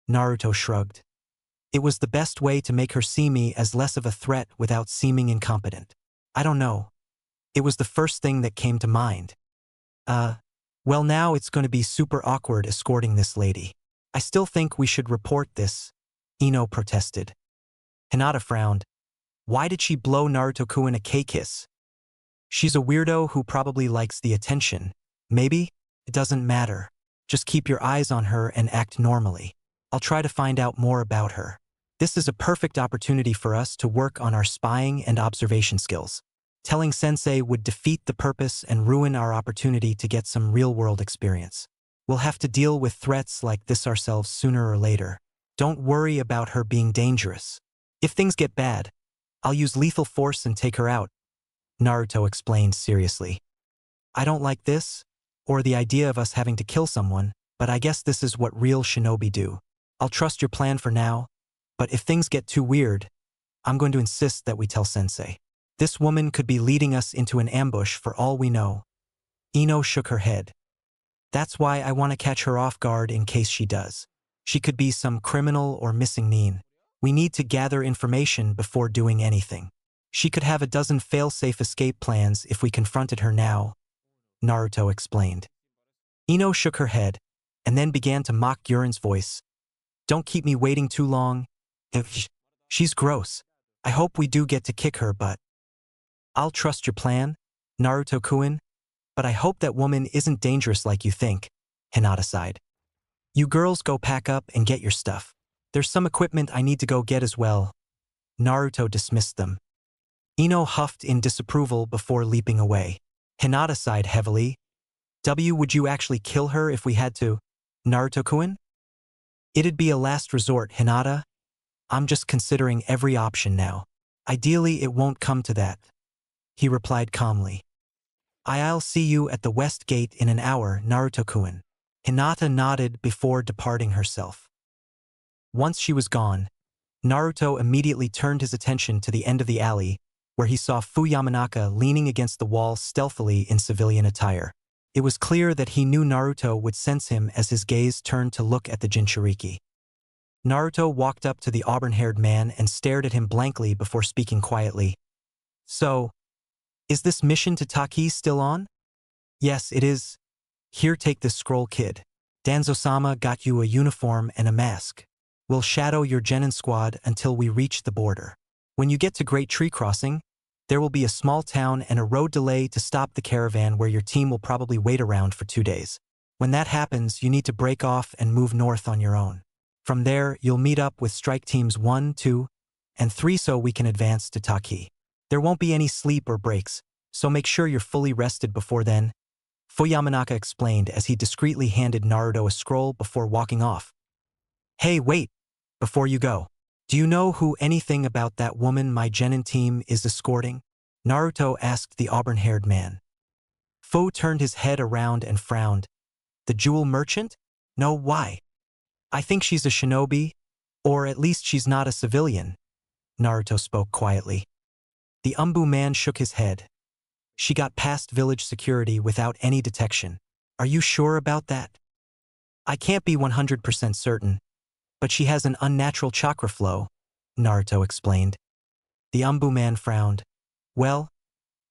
Naruto shrugged. It was the best way to make her see me as less of a threat without seeming incompetent. I don't know. It was the first thing that came to mind. Well, now it's going to be super awkward escorting this lady. I still think we should report this, Ino protested. Hinata frowned. Why did she blow Naruto-kun a K-kiss? She's a weirdo who probably likes the attention. Maybe? It doesn't matter. Just keep your eyes on her and act normally. I'll try to find out more about her. This is a perfect opportunity for us to work on our spying and observation skills. Telling Sensei would defeat the purpose and ruin our opportunity to get some real-world experience. We'll have to deal with threats like this ourselves sooner or later. Don't worry about her being dangerous. If things get bad, I'll use lethal force and take her out, Naruto explained seriously. I don't like this, or the idea of us having to kill someone, but I guess this is what real shinobi do. I'll trust your plan for now, but if things get too weird, I'm going to insist that we tell Sensei. This woman could be leading us into an ambush for all we know. Ino shook her head. That's why I want to catch her off guard in case she does. She could be some criminal or missing nin. We need to gather information before doing anything. She could have a dozen fail-safe escape plans if we confronted her now, Naruto explained. Ino shook her head, and then began to mock Guren's voice. Don't keep me waiting too long. She's gross. I hope we do get to kick her, but I'll trust your plan, Naruto-kun, but I hope that woman isn't dangerous like you think, Hinata sighed. You girls go pack up and get your stuff. There's some equipment I need to go get as well. Naruto dismissed them. Ino huffed in disapproval before leaping away. Hinata sighed heavily. Would you actually kill her if we had to, Naruto-kun? It'd be a last resort, Hinata. I'm just considering every option now. Ideally, it won't come to that, he replied calmly. I'll see you at the West Gate in an hour, Naruto-kun. Hinata nodded before departing herself. Once she was gone, Naruto immediately turned his attention to the end of the alley, where he saw Fu Yamanaka leaning against the wall stealthily in civilian attire. It was clear that he knew Naruto would sense him as his gaze turned to look at the Jinchuriki. Naruto walked up to the auburn-haired man and stared at him blankly before speaking quietly. So, is this mission to Taki still on? Yes, it is. Here, take this scroll, kid. Danzo-sama got you a uniform and a mask. We'll shadow your genin squad until we reach the border. When you get to Great Tree Crossing, there will be a small town and a road delay to stop the caravan where your team will probably wait around for 2 days. When that happens, you need to break off and move north on your own. From there, you'll meet up with strike teams 1, 2, and 3 so we can advance to Taki. There won't be any sleep or breaks, so make sure you're fully rested before then, Fu Yamanaka explained as he discreetly handed Naruto a scroll before walking off. Hey, wait! Before you go, do you know who anything about that woman my genin team is escorting? Naruto asked the auburn-haired man. Fu turned his head around and frowned. The jewel merchant? No, why? I think she's a shinobi, or at least she's not a civilian, Naruto spoke quietly. The Umbu man shook his head. She got past village security without any detection. Are you sure about that? I can't be 100% certain, but she has an unnatural chakra flow, Naruto explained. The Umbu man frowned. Well,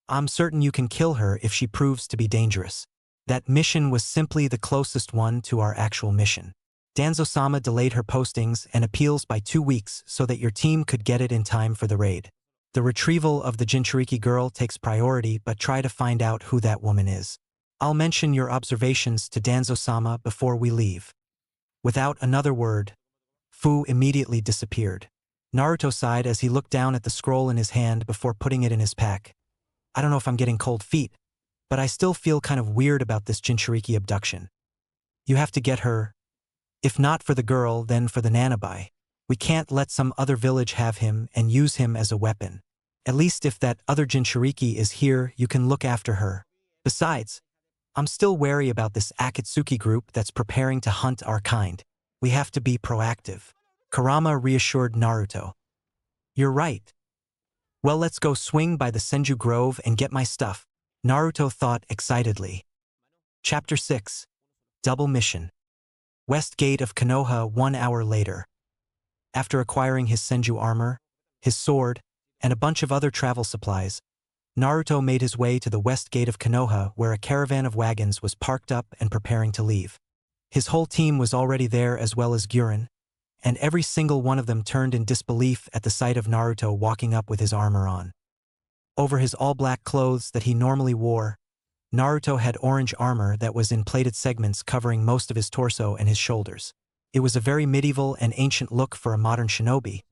I'm certain you can kill her if she proves to be dangerous. That mission was simply the closest one to our actual mission. Danzo-sama delayed her postings and appeals by 2 weeks so that your team could get it in time for the raid. The retrieval of the Jinchuriki girl takes priority, but try to find out who that woman is. I'll mention your observations to Danzo-sama before we leave. Without another word, Fu immediately disappeared. Naruto sighed as he looked down at the scroll in his hand before putting it in his pack. I don't know if I'm getting cold feet, but I still feel kind of weird about this Jinchuriki abduction. You have to get her. If not for the girl, then for the Nanabai. We can't let some other village have him and use him as a weapon. At least if that other Jinchuriki is here, you can look after her. Besides, I'm still wary about this Akatsuki group that's preparing to hunt our kind. We have to be proactive. Kurama reassured Naruto. You're right. Well, let's go swing by the Senju Grove and get my stuff, Naruto thought excitedly. Chapter 6. Double Mission. West Gate of Konoha 1 hour later. After acquiring his Senju armor, his sword, and a bunch of other travel supplies, Naruto made his way to the West Gate of Konoha where a caravan of wagons was parked up and preparing to leave. His whole team was already there as well as Guren, and every single one of them turned in disbelief at the sight of Naruto walking up with his armor on. Over his all-black clothes that he normally wore, Naruto had orange armor that was in plated segments covering most of his torso and his shoulders. It was a very medieval and ancient look for a modern shinobi,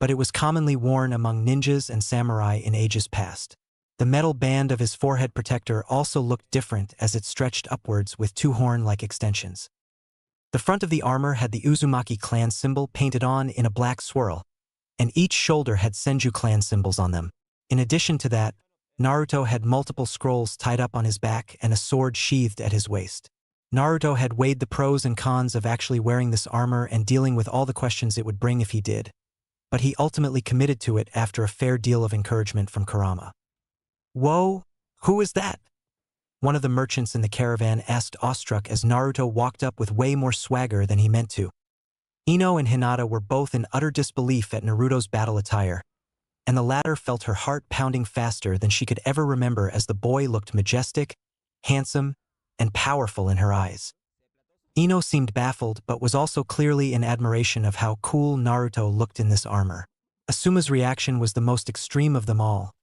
but it was commonly worn among ninjas and samurai in ages past. The metal band of his forehead protector also looked different as it stretched upwards with 2 horn-like extensions. The front of the armor had the Uzumaki clan symbol painted on in a black swirl, and each shoulder had Senju clan symbols on them. In addition to that, Naruto had multiple scrolls tied up on his back and a sword sheathed at his waist. Naruto had weighed the pros and cons of actually wearing this armor and dealing with all the questions it would bring if he did, but he ultimately committed to it after a fair deal of encouragement from Kurama. "Whoa, who is that?" one of the merchants in the caravan asked awestruck as Naruto walked up with way more swagger than he meant to. Ino and Hinata were both in utter disbelief at Naruto's battle attire, and the latter felt her heart pounding faster than she could ever remember as the boy looked majestic, handsome, and powerful in her eyes. Ino seemed baffled but was also clearly in admiration of how cool Naruto looked in this armor. Asuma's reaction was the most extreme of them all,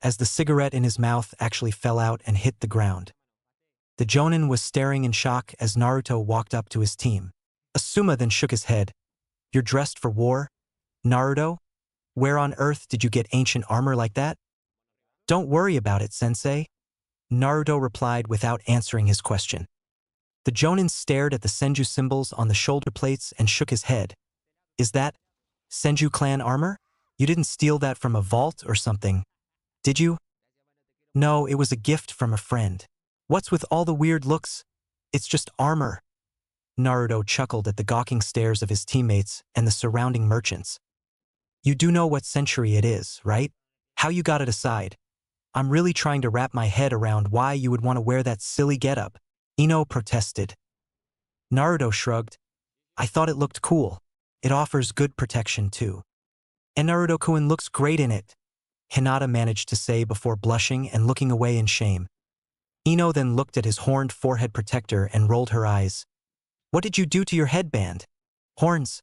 as the cigarette in his mouth actually fell out and hit the ground. The Jonin was staring in shock as Naruto walked up to his team. Asuma then shook his head. "You're dressed for war? Naruto? Where on earth did you get ancient armor like that?" "Don't worry about it, sensei," Naruto replied without answering his question. The Jonin stared at the Senju symbols on the shoulder plates and shook his head. "Is that Senju clan armor? You didn't steal that from a vault or something, did you?" "No, it was a gift from a friend." "What's with all the weird looks? It's just armor." Naruto chuckled at the gawking stares of his teammates and the surrounding merchants. "You do know what century it is, right? How you got it aside? I'm really trying to wrap my head around why you would want to wear that silly getup," Ino protested. Naruto shrugged. "I thought it looked cool. It offers good protection too. And Naruto-kun looks great in it," Hinata managed to say before blushing and looking away in shame. Ino then looked at his horned forehead protector and rolled her eyes. "What did you do to your headband? Horns?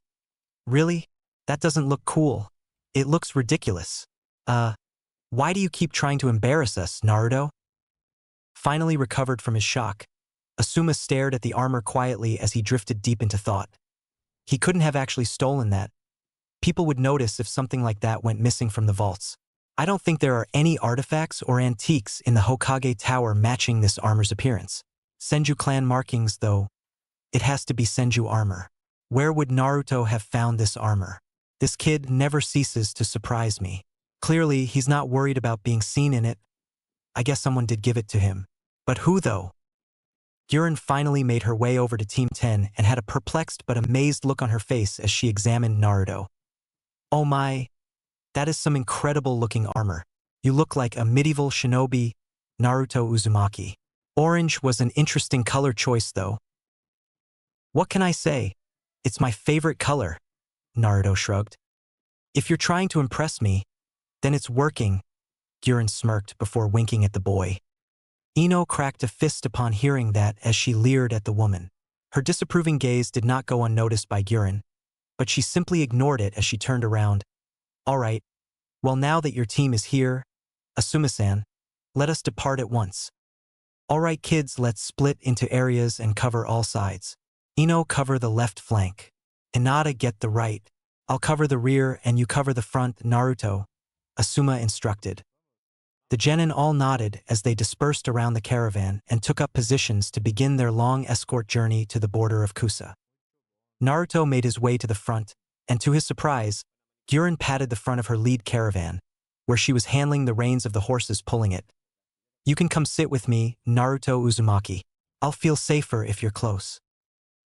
Really? That doesn't look cool. It looks ridiculous. Why do you keep trying to embarrass us, Naruto?" Finally recovered from his shock, Asuma stared at the armor quietly as he drifted deep into thought. He couldn't have actually stolen that. People would notice if something like that went missing from the vaults. "I don't think there are any artifacts or antiques in the Hokage Tower matching this armor's appearance. Senju clan markings, though. It has to be Senju armor. Where would Naruto have found this armor? This kid never ceases to surprise me. Clearly, he's not worried about being seen in it. I guess someone did give it to him. But who, though?" Guren finally made her way over to Team 10 and had a perplexed but amazed look on her face as she examined Naruto. "Oh my, that is some incredible-looking armor. You look like a medieval shinobi, Naruto Uzumaki." Orange was an interesting color choice, though. "What can I say? It's my favorite color," Naruto shrugged. "If you're trying to impress me, then it's working," Guren smirked before winking at the boy. Ino cracked a fist upon hearing that as she leered at the woman. Her disapproving gaze did not go unnoticed by Guren, but she simply ignored it as she turned around. "All right, well now that your team is here, Asuma-san, let us depart at once." "All right kids, let's split into areas and cover all sides. Ino, cover the left flank. Hinata, get the right. I'll cover the rear and you cover the front, Naruto," Asuma instructed. The genin all nodded as they dispersed around the caravan and took up positions to begin their long escort journey to the border of Kusa. Naruto made his way to the front, and to his surprise, Guren patted the front of her lead caravan, where she was handling the reins of the horses pulling it. "You can come sit with me, Naruto Uzumaki. I'll feel safer if you're close."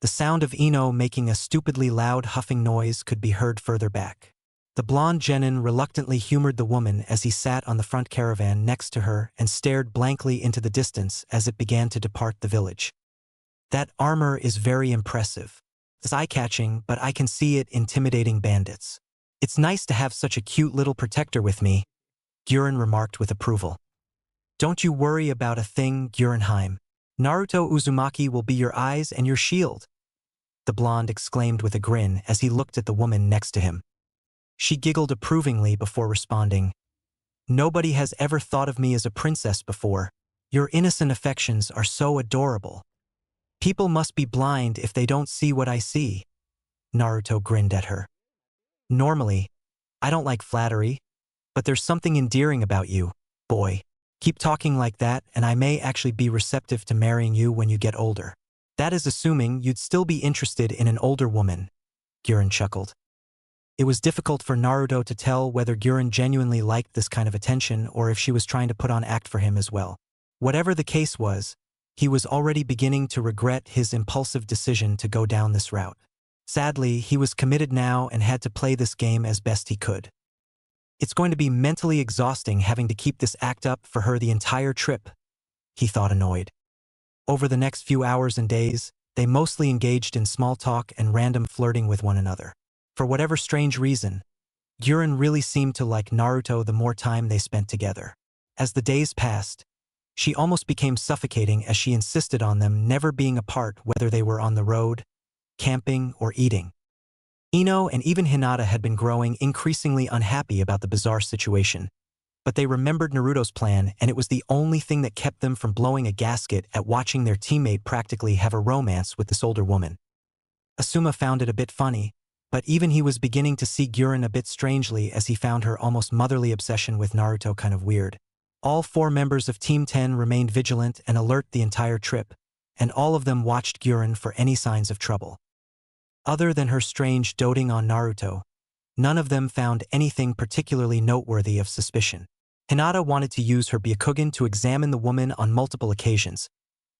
The sound of Ino making a stupidly loud huffing noise could be heard further back. The blonde genin reluctantly humored the woman as he sat on the front caravan next to her and stared blankly into the distance as it began to depart the village. "That armor is very impressive. It's eye-catching, but I can see it intimidating bandits. It's nice to have such a cute little protector with me," Guren remarked with approval. "Don't you worry about a thing, Gurenheim. Naruto Uzumaki will be your eyes and your shield," the blonde exclaimed with a grin as he looked at the woman next to him. She giggled approvingly before responding, "Nobody has ever thought of me as a princess before. Your innocent affections are so adorable. People must be blind if they don't see what I see." Naruto grinned at her. "Normally, I don't like flattery, but there's something endearing about you, boy. Keep talking like that and I may actually be receptive to marrying you when you get older." That is assuming you'd still be interested in an older woman, Gurren chuckled. It was difficult for Naruto to tell whether Gurren genuinely liked this kind of attention or if she was trying to put on act for him as well. Whatever the case was, he was already beginning to regret his impulsive decision to go down this route. Sadly, he was committed now and had to play this game as best he could. It's going to be mentally exhausting having to keep this act up for her the entire trip, he thought, annoyed. Over the next few hours and days, they mostly engaged in small talk and random flirting with one another. For whatever strange reason, Gurren really seemed to like Naruto the more time they spent together. As the days passed, she almost became suffocating as she insisted on them never being apart, whether they were on the road, camping, or eating. Ino and even Hinata had been growing increasingly unhappy about the bizarre situation, but they remembered Naruto's plan, and it was the only thing that kept them from blowing a gasket at watching their teammate practically have a romance with this older woman. Asuma found it a bit funny, but even he was beginning to see Gurren a bit strangely as he found her almost motherly obsession with Naruto kind of weird. All 4 members of Team 10 remained vigilant and alert the entire trip, and all of them watched Gurren for any signs of trouble. Other than her strange doting on Naruto, none of them found anything particularly noteworthy of suspicion. Hinata wanted to use her Byakugan to examine the woman on multiple occasions,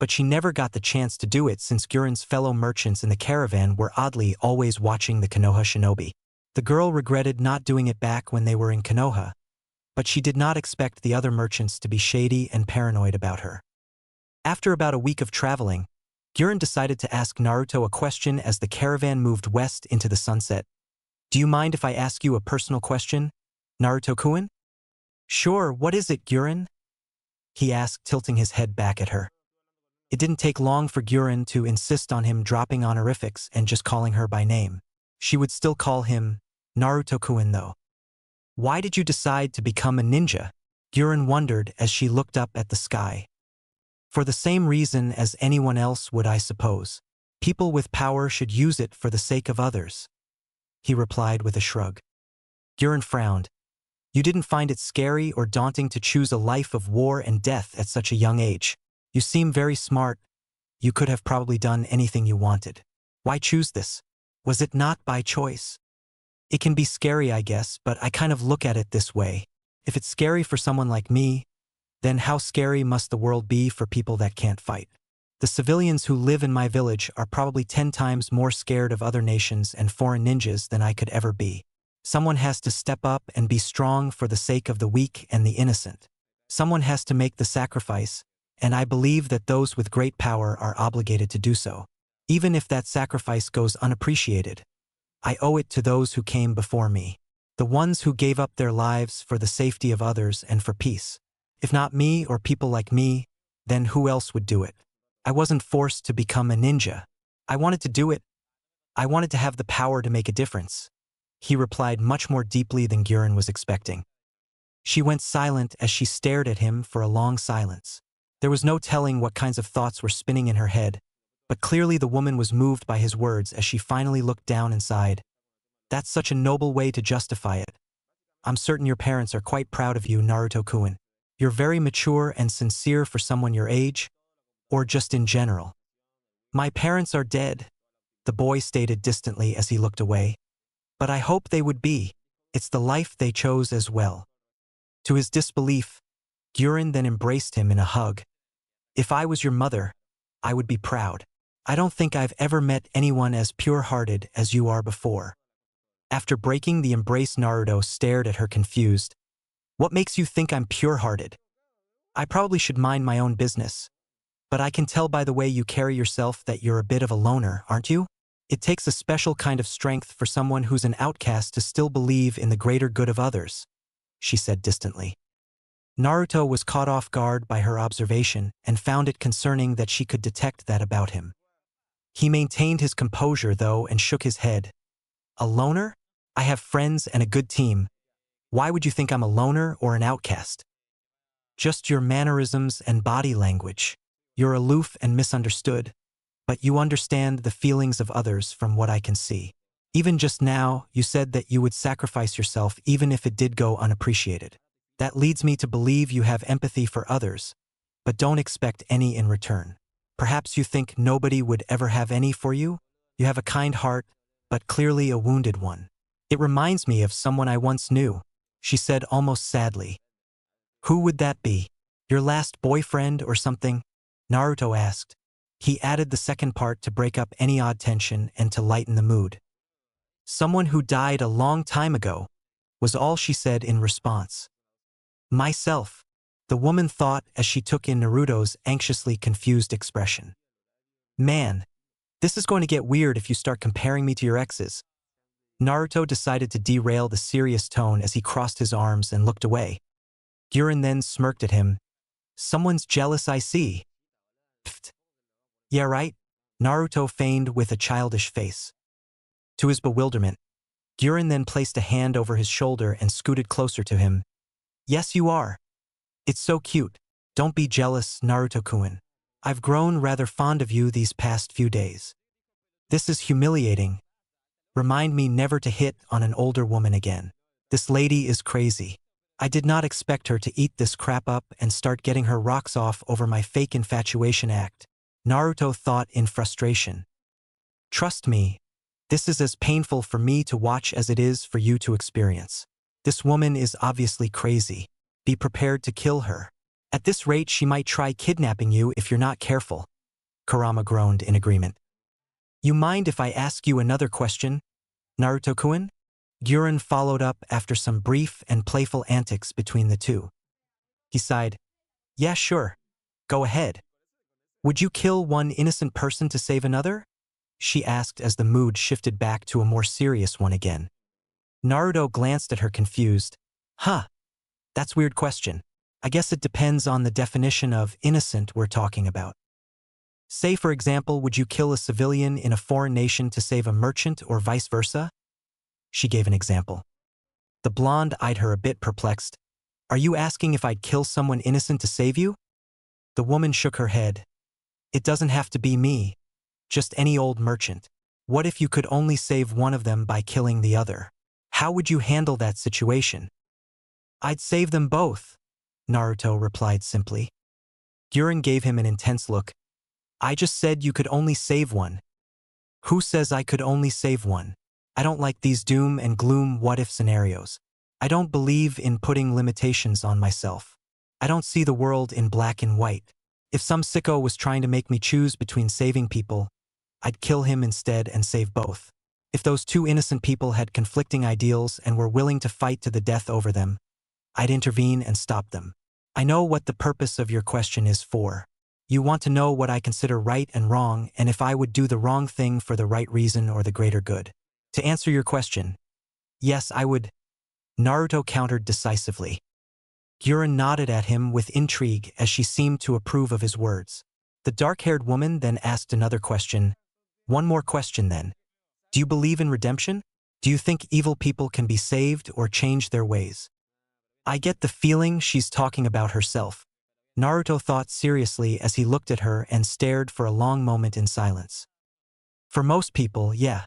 but she never got the chance to do it since Gurren's fellow merchants in the caravan were oddly always watching the Konoha shinobi. The girl regretted not doing it back when they were in Konoha, but she did not expect the other merchants to be shady and paranoid about her. After about a week of traveling, Gurren decided to ask Naruto a question as the caravan moved west into the sunset. "Do you mind if I ask you a personal question, Naruto-kun?" "Sure, what is it, Gurren?" he asked, tilting his head back at her. It didn't take long for Gurren to insist on him dropping honorifics and just calling her by name. She would still call him Naruto-kun though. "Why did you decide to become a ninja?" Gurren wondered as she looked up at the sky. "For the same reason as anyone else would, I suppose. People with power should use it for the sake of others," he replied with a shrug. Gurren frowned. "You didn't find it scary or daunting to choose a life of war and death at such a young age? You seem very smart. You could have probably done anything you wanted. Why choose this? Was it not by choice?" "It can be scary, I guess, but I kind of look at it this way. If it's scary for someone like me, then how scary must the world be for people that can't fight? The civilians who live in my village are probably 10 times more scared of other nations and foreign ninjas than I could ever be. Someone has to step up and be strong for the sake of the weak and the innocent. Someone has to make the sacrifice, and I believe that those with great power are obligated to do so. Even if that sacrifice goes unappreciated, I owe it to those who came before me, the ones who gave up their lives for the safety of others and for peace. If not me or people like me, then who else would do it? I wasn't forced to become a ninja. I wanted to do it. I wanted to have the power to make a difference," he replied much more deeply than Gurren was expecting. She went silent as she stared at him for a long silence. There was no telling what kinds of thoughts were spinning in her head, but clearly the woman was moved by his words as she finally looked down and sighed. "That's such a noble way to justify it. I'm certain your parents are quite proud of you, Naruto-kun. You're very mature and sincere for someone your age, or just in general." "My parents are dead," the boy stated distantly as he looked away. "But I hope they would be. It's the life they chose as well." To his disbelief, Gurren then embraced him in a hug. "If I was your mother, I would be proud. I don't think I've ever met anyone as pure-hearted as you are before." After breaking the embrace, Naruto stared at her confused. "What makes you think I'm pure-hearted? I probably should mind my own business. But I can tell by the way you carry yourself that you're a bit of a loner, aren't you? It takes a special kind of strength for someone who's an outcast to still believe in the greater good of others," she said distantly. Naruto was caught off guard by her observation and found it concerning that she could detect that about him. He maintained his composure, though, and shook his head. "A loner? I have friends and a good team. Why would you think I'm a loner or an outcast? Just your mannerisms and body language. You're aloof and misunderstood, but you understand the feelings of others from what I can see. Even just now, you said that you would sacrifice yourself even if it did go unappreciated. That leads me to believe you have empathy for others, but don't expect any in return. Perhaps you think nobody would ever have any for you? You have a kind heart, but clearly a wounded one. It reminds me of someone I once knew, she said almost sadly. Who would that be? Your last boyfriend or something? Naruto asked. He added the second part to break up any odd tension and to lighten the mood. Someone who died a long time ago, was all she said in response. Myself, the woman thought as she took in Naruto's anxiously confused expression. Man, this is going to get weird if you start comparing me to your exes. Naruto decided to derail the serious tone as he crossed his arms and looked away. Gurren then smirked at him. Someone's jealous, I see. Pfft. Yeah, right? Naruto feigned with a childish face. To his bewilderment, Gurren then placed a hand over his shoulder and scooted closer to him. Yes, you are. It's so cute. Don't be jealous, Naruto-kun. I've grown rather fond of you these past few days. This is humiliating. Remind me never to hit on an older woman again. This lady is crazy. I did not expect her to eat this crap up and start getting her rocks off over my fake infatuation act, Naruto thought in frustration. Trust me, this is as painful for me to watch as it is for you to experience. This woman is obviously crazy. Be prepared to kill her. At this rate, she might try kidnapping you if you're not careful. Kurama groaned in agreement. You mind if I ask you another question, Naruto-kun? Gurren followed up after some brief and playful antics between the two. He sighed. Yeah, sure. Go ahead. Would you kill one innocent person to save another? She asked as the mood shifted back to a more serious one again. Naruto glanced at her confused. Huh. That's a weird question. I guess it depends on the definition of innocent we're talking about. Say, for example, would you kill a civilian in a foreign nation to save a merchant or vice versa? She gave an example. The blonde eyed her a bit perplexed. Are you asking if I'd kill someone innocent to save you? The woman shook her head. It doesn't have to be me. Just any old merchant. What if you could only save one of them by killing the other? How would you handle that situation? I'd save them both, Naruto replied simply. Gurren gave him an intense look. I just said you could only save one. Who says I could only save one? I don't like these doom and gloom what-if scenarios. I don't believe in putting limitations on myself. I don't see the world in black and white. If some sicko was trying to make me choose between saving people, I'd kill him instead and save both. If those two innocent people had conflicting ideals and were willing to fight to the death over them, I'd intervene and stop them. I know what the purpose of your question is for. You want to know what I consider right and wrong and if I would do the wrong thing for the right reason or the greater good. To answer your question, yes, I would. Naruto countered decisively. Gurren nodded at him with intrigue as she seemed to approve of his words. The dark-haired woman then asked another question. One more question then. Do you believe in redemption? Do you think evil people can be saved or change their ways? I get the feeling she's talking about herself. Naruto thought seriously as he looked at her and stared for a long moment in silence. For most people, yeah.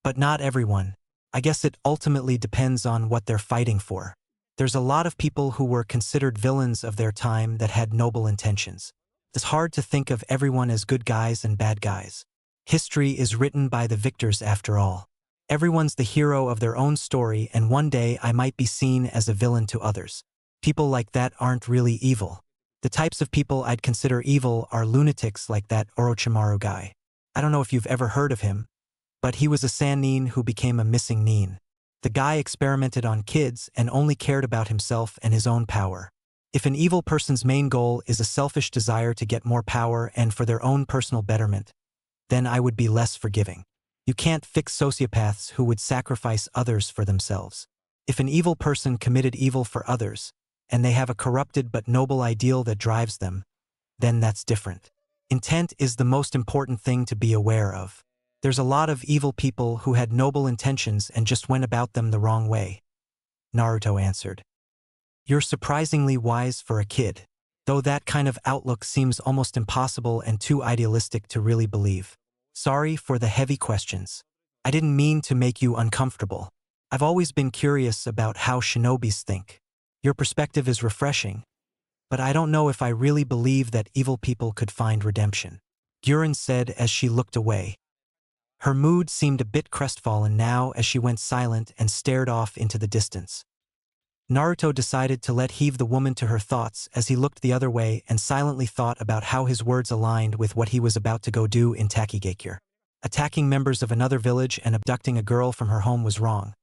But not everyone. I guess it ultimately depends on what they're fighting for. There's a lot of people who were considered villains of their time that had noble intentions. It's hard to think of everyone as good guys and bad guys. History is written by the victors after all. Everyone's the hero of their own story, and one day I might be seen as a villain to others. People like that aren't really evil. The types of people I'd consider evil are lunatics like that Orochimaru guy. I don't know if you've ever heard of him, but he was a Sannin who became a missing nin. The guy experimented on kids and only cared about himself and his own power. If an evil person's main goal is a selfish desire to get more power and for their own personal betterment, then I would be less forgiving. You can't fix sociopaths who would sacrifice others for themselves. If an evil person committed evil for others, and they have a corrupted but noble ideal that drives them, then that's different. Intent is the most important thing to be aware of. There's a lot of evil people who had noble intentions and just went about them the wrong way. Naruto answered. You're surprisingly wise for a kid, though that kind of outlook seems almost impossible and too idealistic to really believe. Sorry for the heavy questions. I didn't mean to make you uncomfortable. I've always been curious about how shinobis think. Your perspective is refreshing, but I don't know if I really believe that evil people could find redemption. Guren said as she looked away. Her mood seemed a bit crestfallen now as she went silent and stared off into the distance. Naruto decided to let heave the woman to her thoughts as he looked the other way and silently thought about how his words aligned with what he was about to go do in Takigakure. Attacking members of another village and abducting a girl from her home was wrong.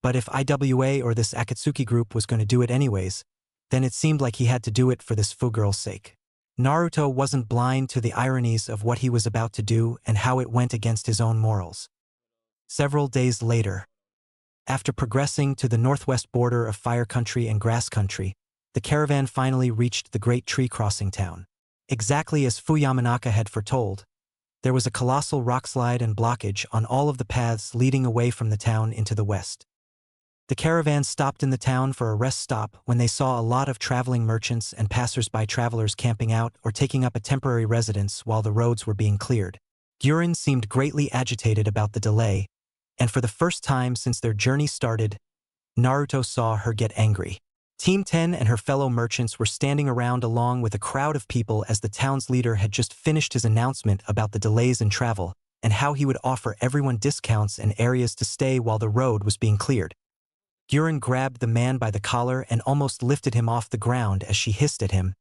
But if IWA or this Akatsuki group was going to do it anyways, then it seemed like he had to do it for this Fu girl's sake. Naruto wasn't blind to the ironies of what he was about to do and how it went against his own morals. Several days later, after progressing to the northwest border of Fire Country and Grass Country, the caravan finally reached the Great Tree Crossing town. Exactly as Fu Yamanaka had foretold, there was a colossal rockslide and blockage on all of the paths leading away from the town into the west. The caravan stopped in the town for a rest stop when they saw a lot of traveling merchants and passers-by travelers camping out or taking up a temporary residence while the roads were being cleared. Guren seemed greatly agitated about the delay, and for the first time since their journey started, Naruto saw her get angry. Team 10 and her fellow merchants were standing around along with a crowd of people as the town's leader had just finished his announcement about the delays in travel and how he would offer everyone discounts and areas to stay while the road was being cleared. Guren grabbed the man by the collar and almost lifted him off the ground as she hissed at him.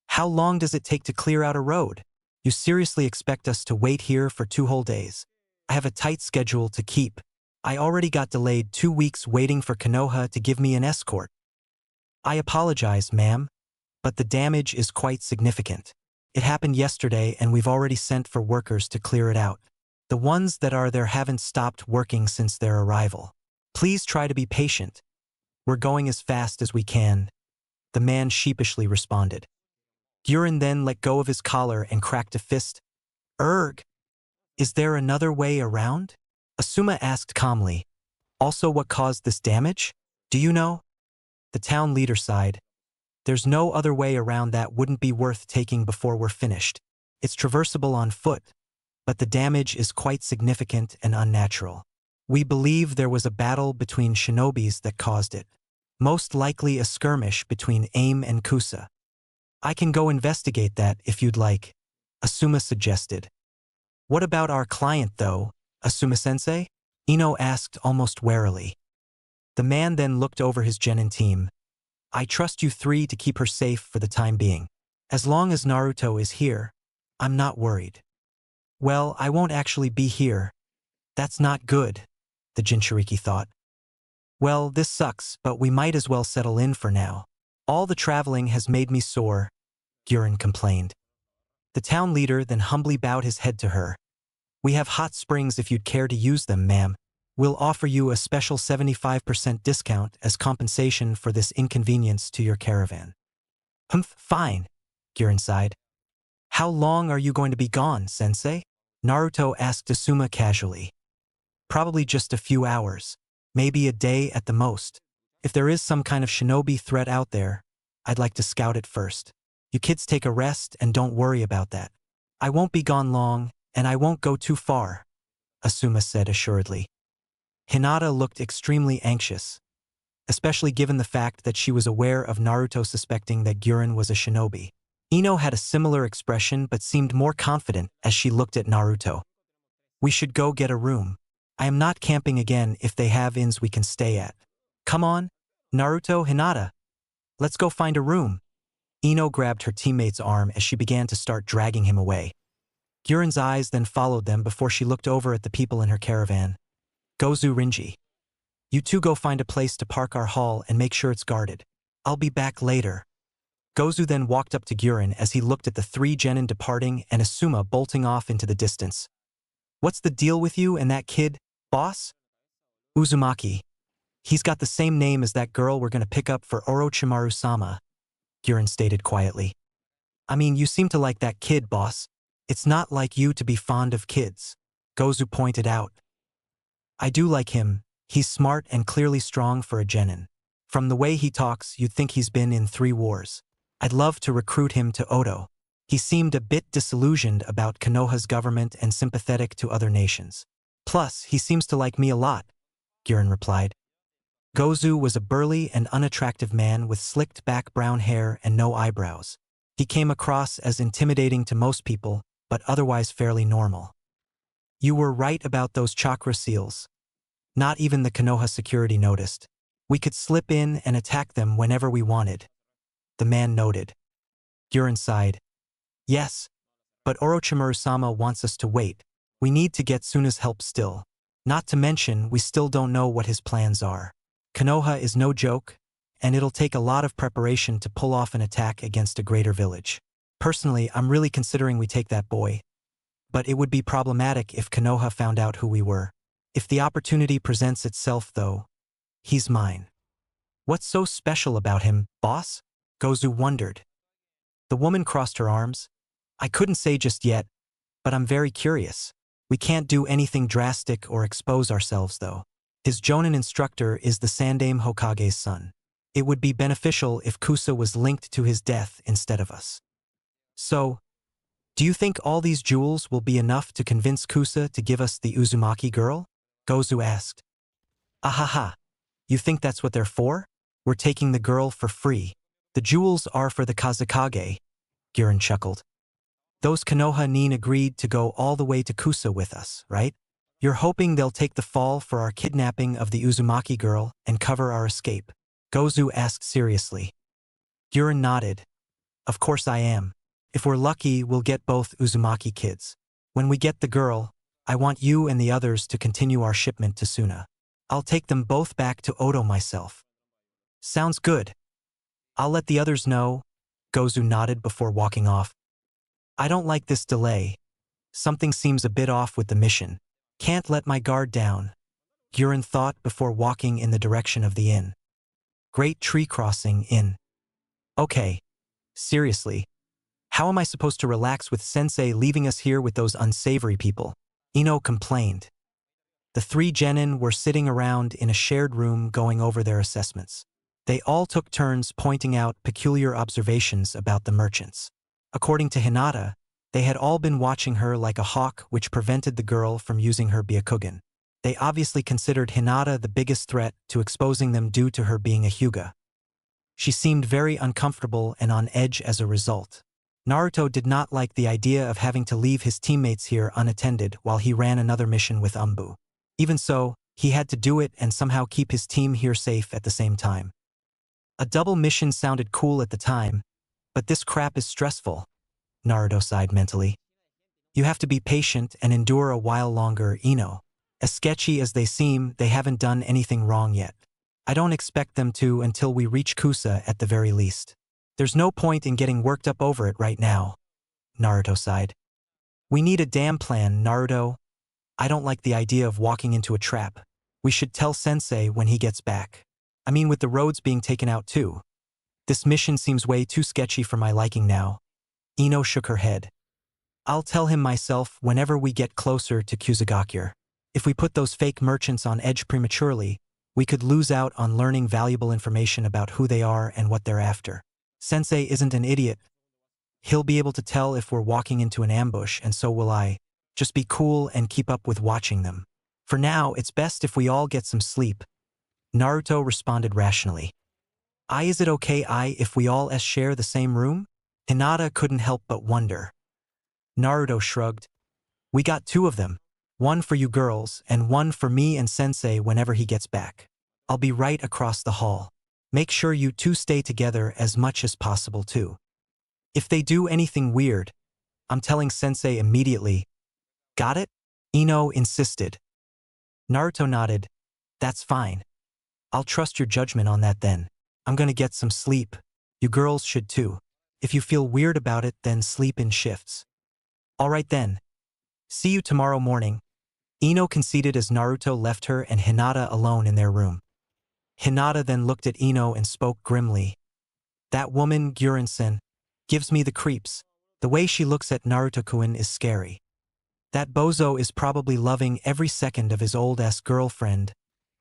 "How long does it take to clear out a road? You seriously expect us to wait here for 2 whole days? I have a tight schedule to keep. I already got delayed 2 weeks waiting for Konoha to give me an escort." "I apologize, ma'am, but the damage is quite significant. It happened yesterday and we've already sent for workers to clear it out. The ones that are there haven't stopped working since their arrival. Please try to be patient. We're going as fast as we can," the man sheepishly responded. Guren then let go of his collar and cracked a fist. "Erg! Is there another way around?" Asuma asked calmly. "Also, what caused this damage? Do you know?" The town leader sighed. "There's no other way around that wouldn't be worth taking before we're finished. It's traversable on foot, but the damage is quite significant and unnatural. We believe there was a battle between shinobis that caused it. Most likely a skirmish between Aim and Kusa. I can go investigate that if you'd like," Asuma suggested. "What about our client, though, Asuma-sensei?" Ino asked almost warily. The man then looked over his genin team. "I trust you 3 to keep her safe for the time being. As long as Naruto is here, I'm not worried." "Well, I won't actually be here. That's not good," the Jinchuriki thought. "Well, this sucks, but we might as well settle in for now. All the traveling has made me sore," Guren complained. The town leader then humbly bowed his head to her. "We have hot springs if you'd care to use them, ma'am. We'll offer you a special 75% discount as compensation for this inconvenience to your caravan." Fine," Guren sighed. "How long are you going to be gone, sensei?" Naruto asked Asuma casually. "Probably just a few hours. Maybe a day at the most. If there is some kind of shinobi threat out there, I'd like to scout it first. You kids take a rest and don't worry about that. I won't be gone long, and I won't go too far," Asuma said assuredly. Hinata looked extremely anxious, especially given the fact that she was aware of Naruto suspecting that Guren was a shinobi. Ino had a similar expression but seemed more confident as she looked at Naruto. "We should go get a room. I am not camping again if they have inns we can stay at. Come on, Naruto, Hinata. Let's go find a room." Ino grabbed her teammate's arm as she began to start dragging him away. Guren's eyes then followed them before she looked over at the people in her caravan. "Gozu Rinji. You two go find a place to park our haul and make sure it's guarded. I'll be back later." Gozu then walked up to Guren as he looked at the 3 genin departing and Asuma bolting off into the distance. "What's the deal with you and that kid, boss?" "Uzumaki. He's got the same name as that girl we're going to pick up for Orochimaru-sama," Guren stated quietly. "I mean, you seem to like that kid, boss. It's not like you to be fond of kids," Gozu pointed out. "I do like him. He's smart and clearly strong for a genin. From the way he talks, you'd think he's been in 3 wars. I'd love to recruit him to Odo. He seemed a bit disillusioned about Konoha's government and sympathetic to other nations. Plus, he seems to like me a lot," Guren replied. Gozu was a burly and unattractive man with slicked back brown hair and no eyebrows. He came across as intimidating to most people, but otherwise fairly normal. You were right about those chakra seals. Not even the Konoha security noticed. We could slip in and attack them whenever we wanted. The man noted. Gurren sighed. Yes, but Orochimaru-sama wants us to wait. We need to get Suna's help still. Not to mention, we still don't know what his plans are. Konoha is no joke, and it'll take a lot of preparation to pull off an attack against a greater village. Personally, I'm really considering we take that boy. But it would be problematic if Konoha found out who we were. If the opportunity presents itself, though, he's mine. What's so special about him, boss? Gozu wondered. The woman crossed her arms. I couldn't say just yet, but I'm very curious. We can't do anything drastic or expose ourselves, though. His Jonin instructor is the Sandaime Hokage's son. It would be beneficial if Kusa was linked to his death instead of us. So, do you think all these jewels will be enough to convince Kusa to give us the Uzumaki girl? Gozu asked. Ahaha. You think that's what they're for? We're taking the girl for free. The jewels are for the Kazekage, Gurren chuckled. Those Konoha Nin agreed to go all the way to Kusa with us, right? You're hoping they'll take the fall for our kidnapping of the Uzumaki girl and cover our escape? Gozu asked seriously. Gurren nodded. Of course I am. If we're lucky, we'll get both Uzumaki kids. When we get the girl, I want you and the others to continue our shipment to Suna. I'll take them both back to Oto myself. Sounds good. I'll let the others know. Gozu nodded before walking off. I don't like this delay. Something seems a bit off with the mission. Can't let my guard down, Gurren thought before walking in the direction of the inn. Great Tree Crossing Inn. Okay. Seriously. How am I supposed to relax with Sensei leaving us here with those unsavory people? Ino complained. The three genin were sitting around in a shared room going over their assessments. They all took turns pointing out peculiar observations about the merchants. According to Hinata, they had all been watching her like a hawk, which prevented the girl from using her Byakugan. They obviously considered Hinata the biggest threat to exposing them due to her being a Hyuga. She seemed very uncomfortable and on edge as a result. Naruto did not like the idea of having to leave his teammates here unattended while he ran another mission with Umbu. Even so, he had to do it and somehow keep his team here safe at the same time. A double mission sounded cool at the time, but this crap is stressful, Naruto sighed mentally. You have to be patient and endure a while longer, Ino. As sketchy as they seem, they haven't done anything wrong yet. I don't expect them to until we reach Kusa at the very least. There's no point in getting worked up over it right now, Naruto sighed. We need a damn plan, Naruto. I don't like the idea of walking into a trap. We should tell Sensei when he gets back. I mean, with the roads being taken out too. This mission seems way too sketchy for my liking now. Ino shook her head. I'll tell him myself whenever we get closer to Kusagakure. If we put those fake merchants on edge prematurely, we could lose out on learning valuable information about who they are and what they're after. Sensei isn't an idiot. He'll be able to tell if we're walking into an ambush, and so will I. Just be cool and keep up with watching them. For now, it's best if we all get some sleep. Naruto responded rationally. Is it okay if we all share the same room? Hinata couldn't help but wonder. Naruto shrugged. We got two of them. One for you girls, and one for me and Sensei whenever he gets back. I'll be right across the hall. Make sure you two stay together as much as possible too. If they do anything weird, I'm telling Sensei immediately. Got it? Ino insisted. Naruto nodded. That's fine. I'll trust your judgment on that then. I'm gonna get some sleep. You girls should too. If you feel weird about it, then sleep in shifts. All right then. See you tomorrow morning. Ino conceded as Naruto left her and Hinata alone in their room. Hinata then looked at Ino and spoke grimly. That woman, Gurren-sen, gives me the creeps. The way she looks at Naruto-kun is scary. That bozo is probably loving every second of his old-ass girlfriend,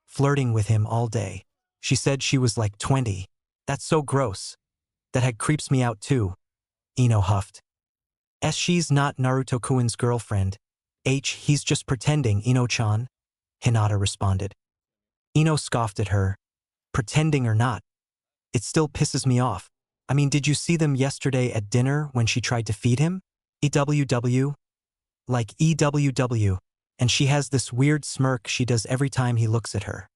flirting with him all day. She said she was like 20. That's so gross. That had creeps me out too. Ino huffed. She's not Naruto-kun's girlfriend. He's just pretending, Ino-chan. Hinata responded. Ino scoffed at her. Pretending or not. It still pisses me off. I mean, did you see them yesterday at dinner when she tried to feed him? EWW? Like EWW. And she has this weird smirk she does every time he looks at her.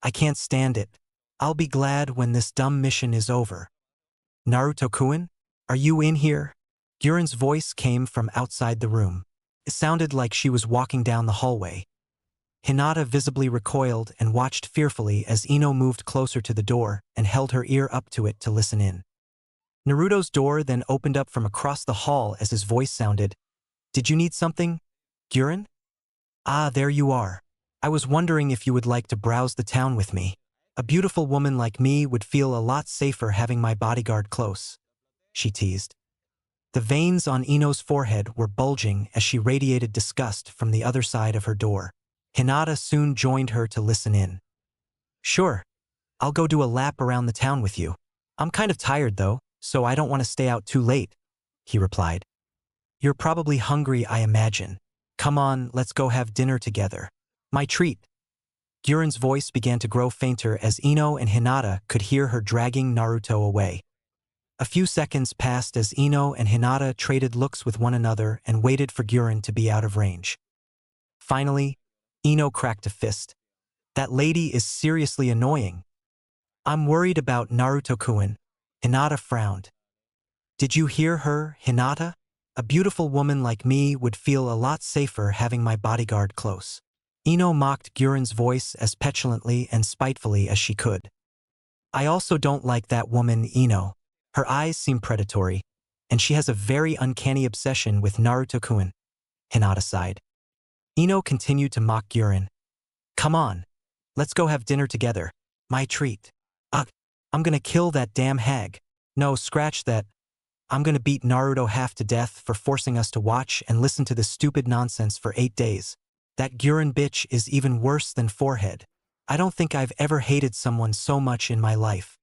I can't stand it. I'll be glad when this dumb mission is over. Naruto-kun? Are you in here? Guren's voice came from outside the room. It sounded like she was walking down the hallway. Hinata visibly recoiled and watched fearfully as Ino moved closer to the door and held her ear up to it to listen in. Naruto's door then opened up from across the hall as his voice sounded, "Did you need something, Guren?" "Ah, there you are. I was wondering if you would like to browse the town with me. A beautiful woman like me would feel a lot safer having my bodyguard close," she teased. The veins on Ino's forehead were bulging as she radiated disgust from the other side of her door. Hinata soon joined her to listen in. "Sure. I'll go do a lap around the town with you. I'm kind of tired though, so I don't want to stay out too late," he replied. "You're probably hungry, I imagine. Come on, let's go have dinner together. My treat." Guren's voice began to grow fainter as Ino and Hinata could hear her dragging Naruto away. A few seconds passed as Ino and Hinata traded looks with one another and waited for Guren to be out of range. Finally, Ino cracked a fist. "That lady is seriously annoying. I'm worried about Naruto-kun." Hinata frowned. "Did you hear her, Hinata? A beautiful woman like me would feel a lot safer having my bodyguard close." Ino mocked Guren's voice as petulantly and spitefully as she could. "I also don't like that woman, Ino. Her eyes seem predatory, and she has a very uncanny obsession with Naruto-kun." Hinata sighed. Ino continued to mock Guren. "Come on. Let's go have dinner together. My treat. Ugh, I'm gonna kill that damn hag. No, scratch that. I'm gonna beat Naruto half to death for forcing us to watch and listen to this stupid nonsense for 8 days. That Guren bitch is even worse than Forehead. I don't think I've ever hated someone so much in my life.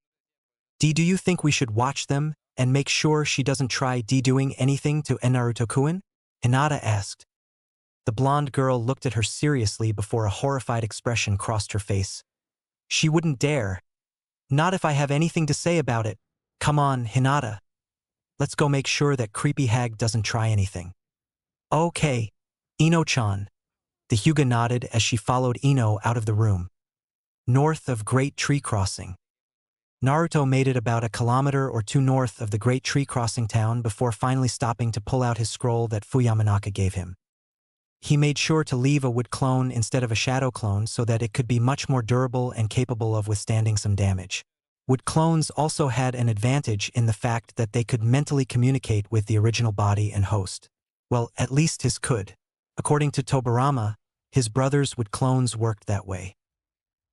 Do you think we should watch them and make sure she doesn't try doing anything to Naruto-kun?" Hinata asked. The blonde girl looked at her seriously before a horrified expression crossed her face. "She wouldn't dare. Not if I have anything to say about it. Come on, Hinata. Let's go make sure that creepy hag doesn't try anything." "Okay, Ino-chan." The Hyuga nodded as she followed Ino out of the room. North of Great Tree Crossing. Naruto made it about 1 kilometer or 2 north of the Great Tree Crossing town before finally stopping to pull out his scroll that Fuyamanaka gave him. He made sure to leave a wood clone instead of a shadow clone so that it could be much more durable and capable of withstanding some damage. Wood clones also had an advantage in the fact that they could mentally communicate with the original body and host. Well, at least his could. According to Tobirama, his brother's wood clones worked that way.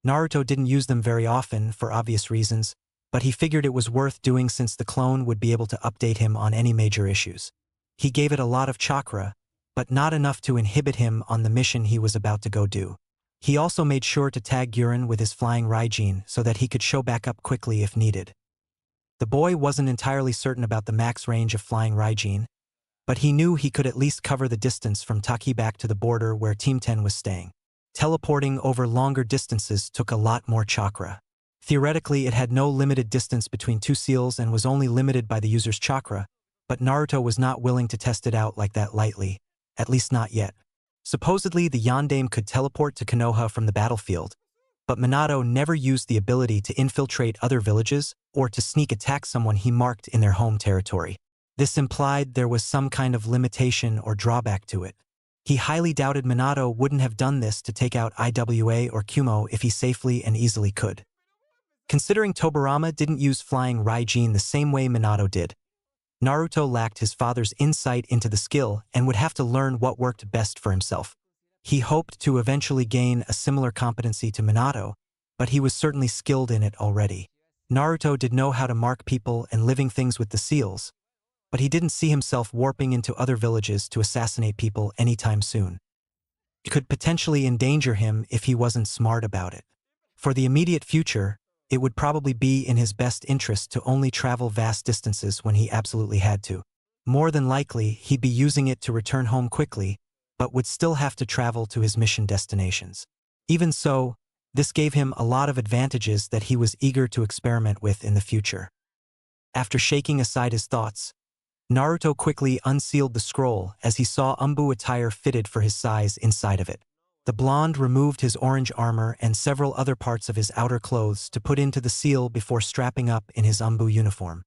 Naruto didn't use them very often for obvious reasons, but he figured it was worth doing since the clone would be able to update him on any major issues. He gave it a lot of chakra, but not enough to inhibit him on the mission he was about to go do. He also made sure to tag Guren with his flying Raijin so that he could show back up quickly if needed. The boy wasn't entirely certain about the max range of flying Raijin, but he knew he could at least cover the distance from Taki back to the border where Team 10 was staying. Teleporting over longer distances took a lot more chakra. Theoretically, it had no limited distance between two seals and was only limited by the user's chakra, but Naruto was not willing to test it out like that lightly, at least not yet. Supposedly, the Yondaime could teleport to Konoha from the battlefield, but Minato never used the ability to infiltrate other villages or to sneak attack someone he marked in their home territory. This implied there was some kind of limitation or drawback to it. He highly doubted Minato wouldn't have done this to take out IWA or Kumo if he safely and easily could. Considering Tobirama didn't use flying Raijin the same way Minato did, Naruto lacked his father's insight into the skill and would have to learn what worked best for himself. He hoped to eventually gain a similar competency to Minato, but he was certainly skilled in it already. Naruto did know how to mark people and living things with the seals, but he didn't see himself warping into other villages to assassinate people anytime soon. It could potentially endanger him if he wasn't smart about it. For the immediate future, it would probably be in his best interest to only travel vast distances when he absolutely had to. More than likely, he'd be using it to return home quickly, but would still have to travel to his mission destinations. Even so, this gave him a lot of advantages that he was eager to experiment with in the future. After shaking aside his thoughts, Naruto quickly unsealed the scroll as he saw Umbu attire fitted for his size inside of it. The blonde removed his orange armor and several other parts of his outer clothes to put into the seal before strapping up in his Umbu uniform.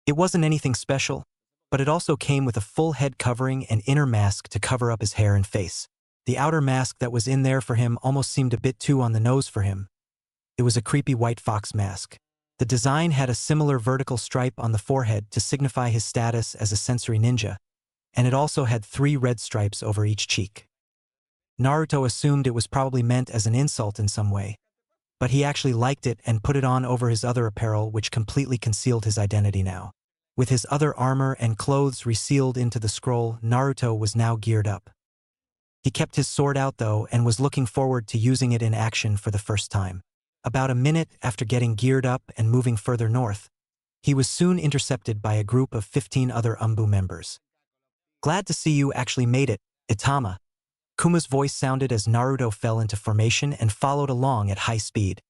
It wasn't anything special, but it also came with a full head covering and inner mask to cover up his hair and face. The outer mask that was in there for him almost seemed a bit too on the nose for him. It was a creepy white fox mask. The design had a similar vertical stripe on the forehead to signify his status as a sensory ninja, and it also had 3 red stripes over each cheek. Naruto assumed it was probably meant as an insult in some way, but he actually liked it and put it on over his other apparel, which completely concealed his identity now. With his other armor and clothes resealed into the scroll, Naruto was now geared up. He kept his sword out though and was looking forward to using it in action for the first time. About a minute after getting geared up and moving further north, he was soon intercepted by a group of 15 other Umbu members. "Glad to see you actually made it, Itama." Kuma's voice sounded as Naruto fell into formation and followed along at high speed.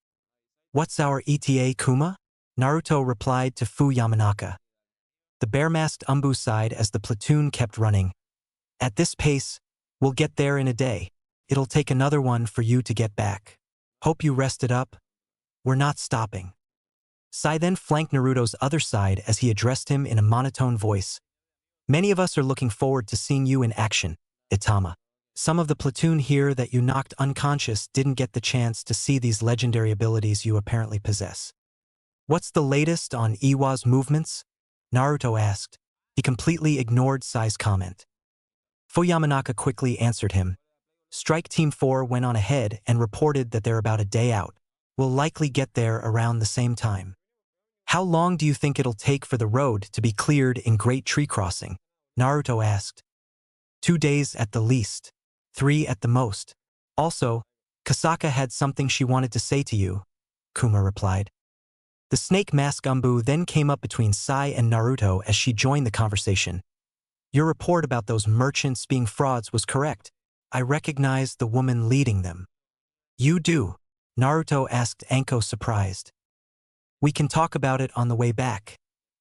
"What's our ETA, Kuma?" Naruto replied to Fu Yamanaka. The bare-masked Umbu sighed as the platoon kept running. "At this pace, we'll get there in a day. It'll take another one for you to get back. Hope you rested up. We're not stopping." Sai then flanked Naruto's other side as he addressed him in a monotone voice. "Many of us are looking forward to seeing you in action, Itama. Some of the platoon here that you knocked unconscious didn't get the chance to see these legendary abilities you apparently possess." "What's the latest on Iwa's movements?" Naruto asked. He completely ignored Sai's comment. Fu Yamanaka quickly answered him. "Strike Team 4 went on ahead and reported that they're about a day out. We'll likely get there around the same time." "How long do you think it'll take for the road to be cleared in Great Tree Crossing?" Naruto asked. 2 days at the least. 3 at the most. Also, Kasaka had something she wanted to say to you," Kuma replied. The snake mask Umbu then came up between Sai and Naruto as she joined the conversation. "Your report about those merchants being frauds was correct. I recognized the woman leading them." "You do?" Naruto asked Anko, surprised. "We can talk about it on the way back.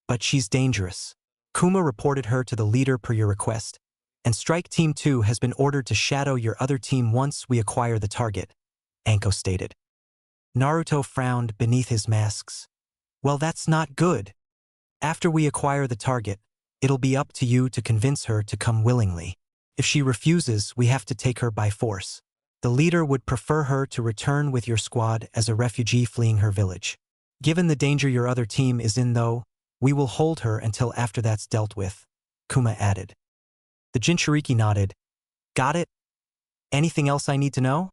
But she's dangerous. Kuma reported her to the leader per your request, and Strike Team 2 has been ordered to shadow your other team once we acquire the target," Anko stated. Naruto frowned beneath his masks. "Well, that's not good. After we acquire the target, it'll be up to you to convince her to come willingly. If she refuses, we have to take her by force. The leader would prefer her to return with your squad as a refugee fleeing her village. Given the danger your other team is in though, we will hold her until after that's dealt with," Kuma added. The Jinchuriki nodded. "Got it? Anything else I need to know?"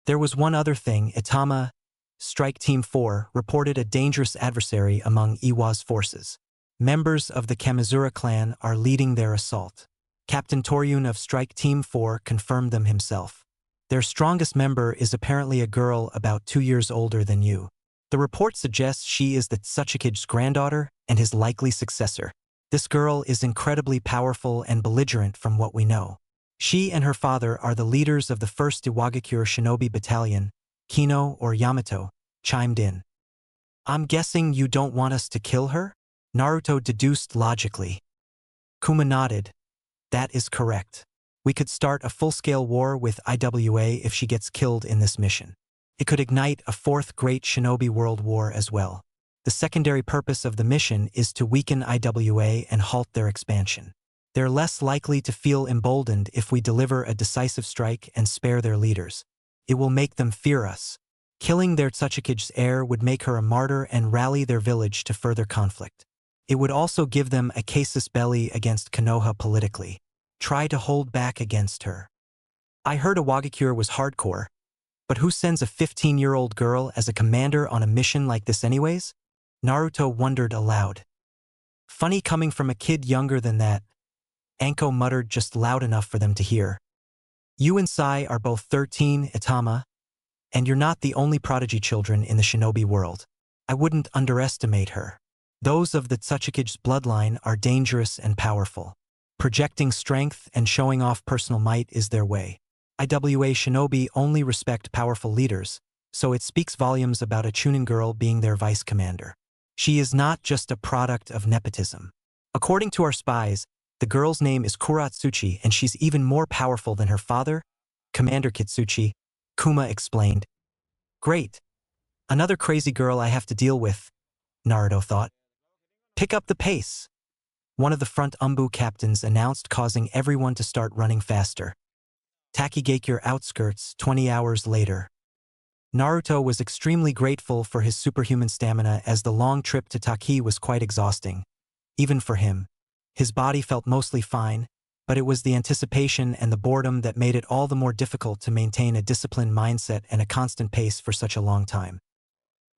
"There was one other thing. Itama, Strike Team 4 reported a dangerous adversary among Iwa's forces. Members of the Kamizura clan are leading their assault. Captain Toryun of Strike Team 4 confirmed them himself. Their strongest member is apparently a girl about 2 years older than you. The report suggests she is the Tsuchikige's granddaughter and his likely successor. This girl is incredibly powerful and belligerent from what we know. She and her father are the leaders of the 1st Iwagakure Shinobi Battalion. Kino or Yamato chimed in. "I'm guessing you don't want us to kill her?" Naruto deduced logically. Kuma nodded. "That is correct. We could start a full-scale war with IWA if she gets killed in this mission. It could ignite a 4th Great Shinobi World War as well. The secondary purpose of the mission is to weaken IWA and halt their expansion. They're less likely to feel emboldened if we deliver a decisive strike and spare their leaders. It will make them fear us. Killing their Tsuchikige's heir would make her a martyr and rally their village to further conflict. It would also give them a casus belli against Konoha politically. Try to hold back against her. I heard Iwagakure was hardcore, but who sends a 15-year-old girl as a commander on a mission like this anyways?" Naruto wondered aloud. "Funny coming from a kid younger than that," Anko muttered just loud enough for them to hear. "You and Sai are both 13, Itama, and you're not the only prodigy children in the shinobi world. I wouldn't underestimate her. Those of the Tsuchikige's bloodline are dangerous and powerful. Projecting strength and showing off personal might is their way. IWA shinobi only respect powerful leaders, so it speaks volumes about a Chunin girl being their vice commander. She is not just a product of nepotism." According to our spies, the girl's name is Kuratsuchi and she's even more powerful than her father, Commander Kitsuchi, Kuma explained. Great. Another crazy girl I have to deal with, Naruto thought. Pick up the pace, one of the front Umbu captains announced, causing everyone to start running faster. Takigakure outskirts 20 hours later. Naruto was extremely grateful for his superhuman stamina as the long trip to Taki was quite exhausting. Even for him. His body felt mostly fine, but it was the anticipation and the boredom that made it all the more difficult to maintain a disciplined mindset and a constant pace for such a long time.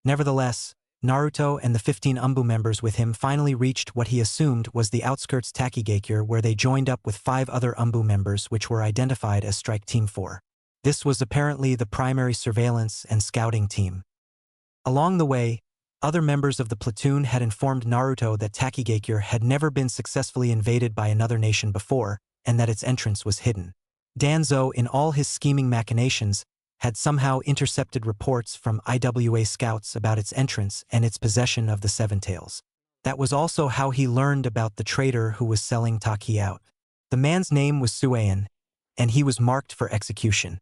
Nevertheless, Naruto and the 15 Umbu members with him finally reached what he assumed was the outskirts Takigakure, where they joined up with 5 other Umbu members which were identified as Strike Team 4. This was apparently the primary surveillance and scouting team. Along the way, other members of the platoon had informed Naruto that Takigakure had never been successfully invaded by another nation before, and that its entrance was hidden. Danzo, in all his scheming machinations, had somehow intercepted reports from IWA scouts about its entrance and its possession of the Seven Tails. That was also how he learned about the traitor who was selling Taki out. The man's name was Suein, and he was marked for execution.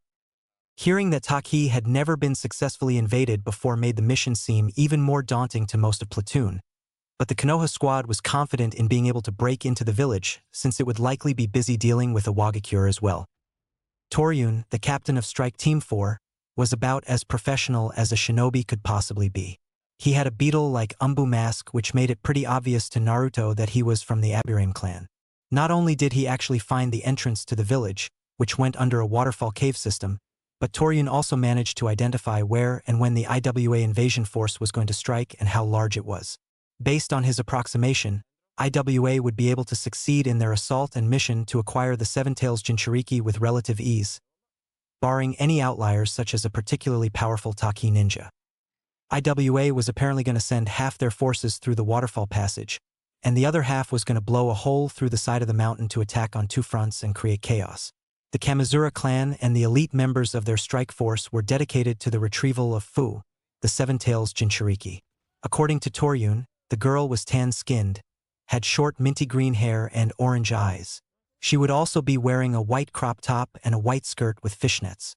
Hearing that Taki had never been successfully invaded before made the mission seem even more daunting to most of platoon, but the Konoha squad was confident in being able to break into the village since it would likely be busy dealing with Iwagakure as well. Toryun, the captain of Strike Team 4, was about as professional as a shinobi could possibly be. He had a beetle-like Umbu mask which made it pretty obvious to Naruto that he was from the Aburame clan. Not only did he actually find the entrance to the village, which went under a waterfall cave system, but Toryun also managed to identify where and when the IWA invasion force was going to strike and how large it was. Based on his approximation, IWA would be able to succeed in their assault and mission to acquire the Seven Tails Jinchuriki with relative ease, barring any outliers such as a particularly powerful Taki ninja. IWA was apparently going to send half their forces through the waterfall passage, and the other half was going to blow a hole through the side of the mountain to attack on 2 fronts and create chaos. The Kamizura clan and the elite members of their strike force were dedicated to the retrieval of Fu, the Seven Tails Jinchuriki. According to Toryun, the girl was tan-skinned, had short minty green hair and orange eyes. She would also be wearing a white crop top and a white skirt with fishnets.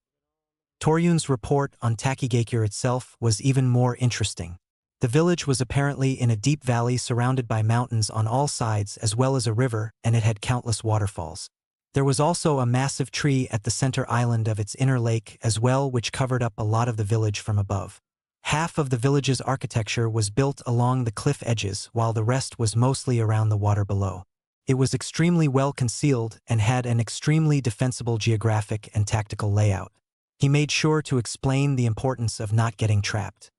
Toryun's report on Takigakure itself was even more interesting. The village was apparently in a deep valley surrounded by mountains on all sides as well as a river, and it had countless waterfalls. There was also a massive tree at the center island of its inner lake as well, which covered up a lot of the village from above. Half of the village's architecture was built along the cliff edges while the rest was mostly around the water below. It was extremely well concealed and had an extremely defensible geographic and tactical layout. He made sure to explain the importance of not getting trapped.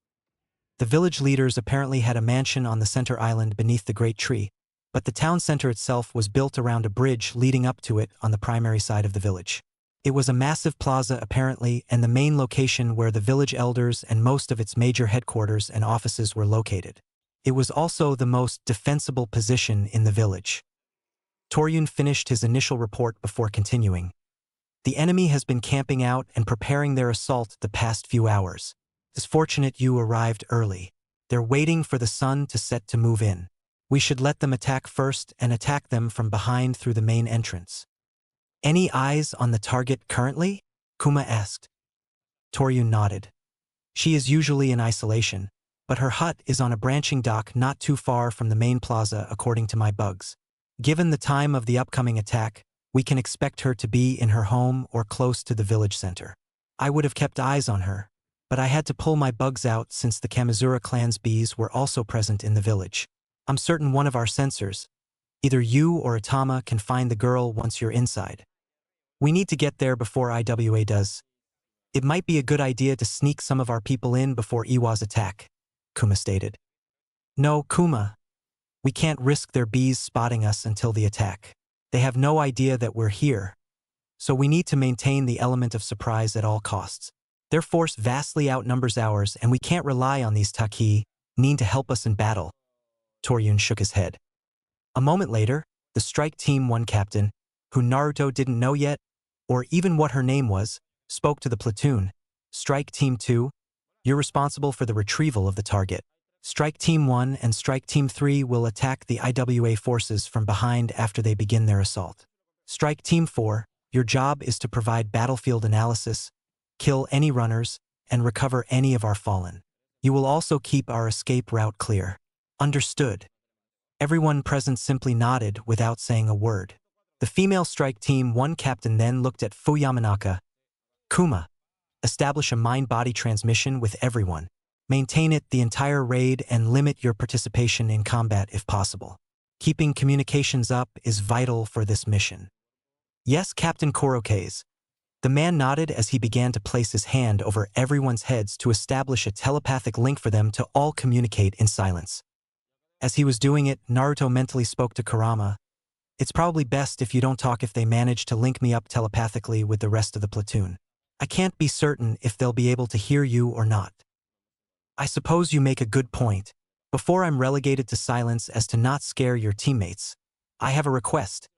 The village leaders apparently had a mansion on the center island beneath the great tree, but the town center itself was built around a bridge leading up to it on the primary side of the village. It was a massive plaza apparently, and the main location where the village elders and most of its major headquarters and offices were located. It was also the most defensible position in the village. Toryun finished his initial report before continuing. The enemy has been camping out and preparing their assault the past few hours. It's fortunate you arrived early. They're waiting for the sun to set to move in. We should let them attack first and attack them from behind through the main entrance. Any eyes on the target currently? Kuma asked. Toryun nodded. She is usually in isolation, but her hut is on a branching dock not too far from the main plaza according to my bugs. Given the time of the upcoming attack, we can expect her to be in her home or close to the village center. I would have kept eyes on her, but I had to pull my bugs out since the Kamizura clan's bees were also present in the village. I'm certain one of our sensors, either you or Atama, can find the girl once you're inside. We need to get there before IWA does. It might be a good idea to sneak some of our people in before Iwa's attack, Kuma stated. No, Kuma. We can't risk their bees spotting us until the attack. They have no idea that we're here, so we need to maintain the element of surprise at all costs. Their force vastly outnumbers ours, and we can't rely on these Taki Nin to help us in battle. Toryun shook his head. A moment later, the Strike Team 1 captain, who Naruto didn't know yet, or even what her name was, spoke to the platoon. Strike Team 2, you're responsible for the retrieval of the target. Strike Team 1 and Strike Team 3 will attack the IWA forces from behind after they begin their assault. Strike Team 4, your job is to provide battlefield analysis, kill any runners, and recover any of our fallen. You will also keep our escape route clear. Understood. Everyone present simply nodded without saying a word. The female Strike Team 1 captain then looked at Yamanaka. Kuma, establish a mind-body transmission with everyone. Maintain it the entire raid and limit your participation in combat if possible. Keeping communications up is vital for this mission. Yes, Captain Korokaze. The man nodded as he began to place his hand over everyone's heads to establish a telepathic link for them to all communicate in silence. As he was doing it, Naruto mentally spoke to Kurama. It's probably best if you don't talk if they manage to link me up telepathically with the rest of the platoon. I can't be certain if they'll be able to hear you or not. I suppose you make a good point. Before I'm relegated to silence as to not scare your teammates, I have a request.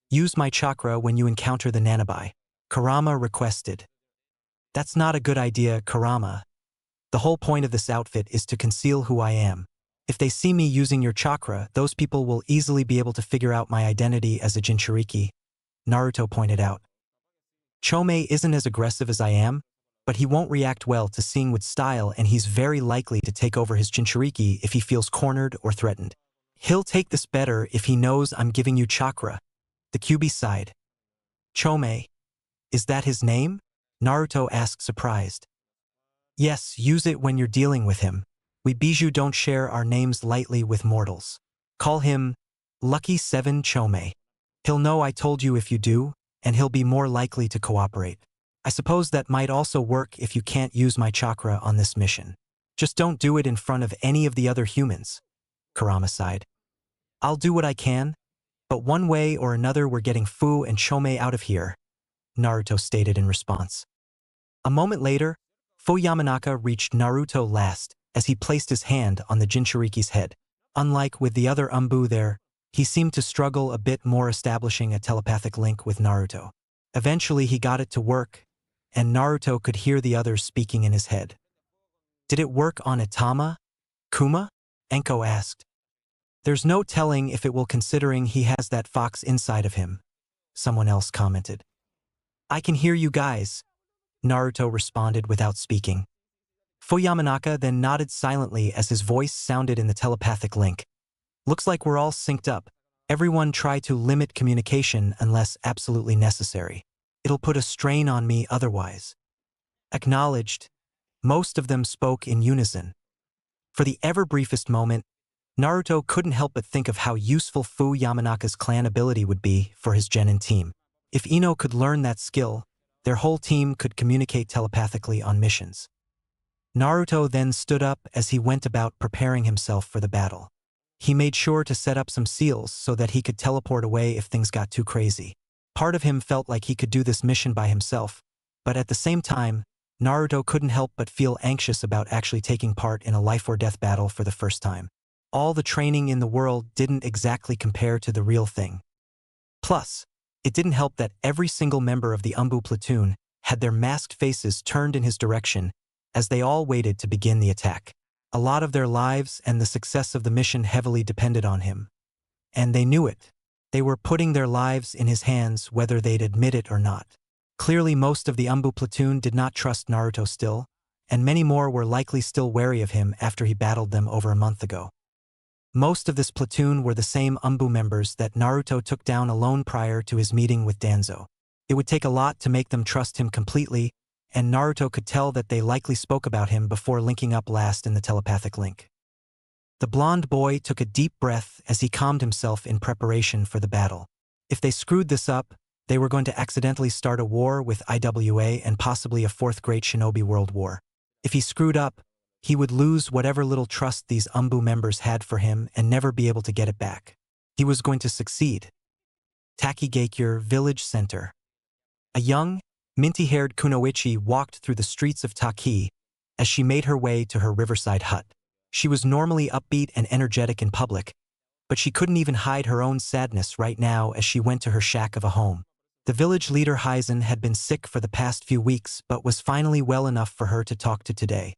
Use my chakra when you encounter the Nanabai. Kurama requested. That's not a good idea, Kurama. The whole point of this outfit is to conceal who I am. If they see me using your chakra, those people will easily be able to figure out my identity as a Jinchuriki, Naruto pointed out. Chome isn't as aggressive as I am, but he won't react well to seeing with style, and he's very likely to take over his Jinchuriki if he feels cornered or threatened. He'll take this better if he knows I'm giving you chakra. The Kyuubi sighed. Chome. Is that his name? Naruto asked surprised. Yes, use it when you're dealing with him. We Bijou don't share our names lightly with mortals. Call him Lucky 7 Chome. He'll know I told you if you do, and he'll be more likely to cooperate. I suppose that might also work if you can't use my chakra on this mission. Just don't do it in front of any of the other humans. Kurama sighed. I'll do what I can, but one way or another we're getting Fu and Chome out of here, Naruto stated in response. A moment later, Yamanaka reached Naruto last as he placed his hand on the Jinchuriki's head. Unlike with the other Umbu there, he seemed to struggle a bit more establishing a telepathic link with Naruto. Eventually he got it to work, and Naruto could hear the others speaking in his head. Did it work on Itama? Kuma? Enko asked. There's no telling if it will considering he has that fox inside of him, someone else commented. I can hear you guys, Naruto responded without speaking. Yamanaka then nodded silently as his voice sounded in the telepathic link. Looks like we're all synced up. Everyone try to limit communication unless absolutely necessary. It'll put a strain on me otherwise. Acknowledged. Most of them spoke in unison. For the ever-briefest moment, Naruto couldn't help but think of how useful Yamanaka's clan ability would be for his genin team. If Ino could learn that skill, their whole team could communicate telepathically on missions. Naruto then stood up as he went about preparing himself for the battle. He made sure to set up some seals so that he could teleport away if things got too crazy. Part of him felt like he could do this mission by himself, but at the same time, Naruto couldn't help but feel anxious about actually taking part in a life-or-death battle for the first time. All the training in the world didn't exactly compare to the real thing. Plus, it didn't help that every single member of the Umbu platoon had their masked faces turned in his direction as they all waited to begin the attack. A lot of their lives and the success of the mission heavily depended on him. And they knew it. They were putting their lives in his hands whether they'd admit it or not. Clearly most of the Umbu platoon did not trust Naruto still, and many more were likely still wary of him after he battled them over a month ago. Most of this platoon were the same Umbu members that Naruto took down alone prior to his meeting with Danzo. It would take a lot to make them trust him completely, and Naruto could tell that they likely spoke about him before linking up last in the telepathic link. The blonde boy took a deep breath as he calmed himself in preparation for the battle. If they screwed this up, they were going to accidentally start a war with IWA and possibly a fourth Great Shinobi World War. If he screwed up, he would lose whatever little trust these Umbu members had for him and never be able to get it back. He was going to succeed. Takigakure Village Center. A young, minty-haired Kunoichi walked through the streets of Taki as she made her way to her riverside hut. She was normally upbeat and energetic in public, but she couldn't even hide her own sadness right now as she went to her shack of a home. The village leader Hizen had been sick for the past few weeks but was finally well enough for her to talk to today.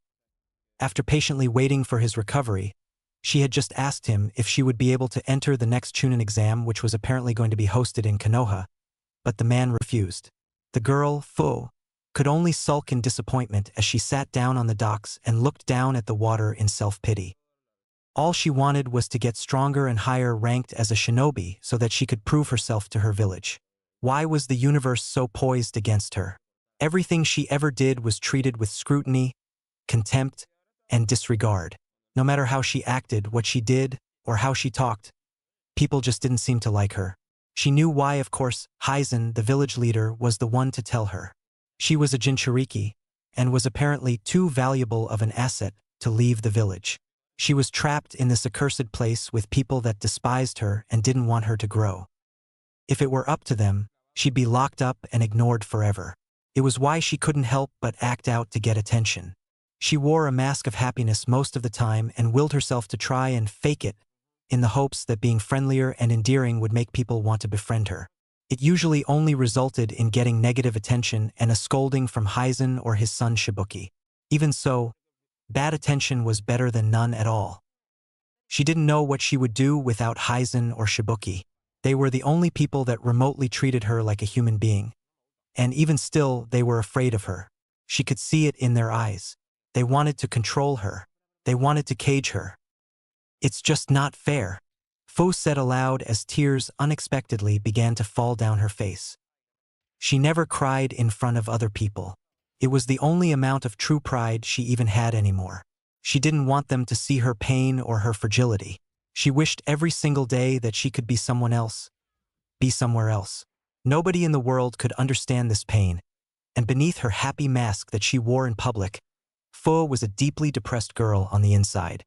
After patiently waiting for his recovery, she had just asked him if she would be able to enter the next Chunin exam, which was apparently going to be hosted in Konoha, but the man refused. The girl, Fu, could only sulk in disappointment as she sat down on the docks and looked down at the water in self-pity. All she wanted was to get stronger and higher ranked as a shinobi so that she could prove herself to her village. Why was the universe so poised against her? Everything she ever did was treated with scrutiny, contempt, and disregard. No matter how she acted, what she did, or how she talked, people just didn't seem to like her. She knew why, of course. Hizen, the village leader, was the one to tell her. She was a Jinchuriki, and was apparently too valuable of an asset to leave the village. She was trapped in this accursed place with people that despised her and didn't want her to grow. If it were up to them, she'd be locked up and ignored forever. It was why she couldn't help but act out to get attention. She wore a mask of happiness most of the time and willed herself to try and fake it, in the hopes that being friendlier and endearing would make people want to befriend her. It usually only resulted in getting negative attention and a scolding from Hizen or his son Shibuki. Even so, bad attention was better than none at all. She didn't know what she would do without Hizen or Shibuki. They were the only people that remotely treated her like a human being. And even still, they were afraid of her. She could see it in their eyes. They wanted to control her. They wanted to cage her. It's just not fair, Fu said aloud as tears unexpectedly began to fall down her face. She never cried in front of other people. It was the only amount of true pride she even had anymore. She didn't want them to see her pain or her fragility. She wished every single day that she could be someone else, be somewhere else. Nobody in the world could understand this pain, and beneath her happy mask that she wore in public, Fu was a deeply depressed girl on the inside.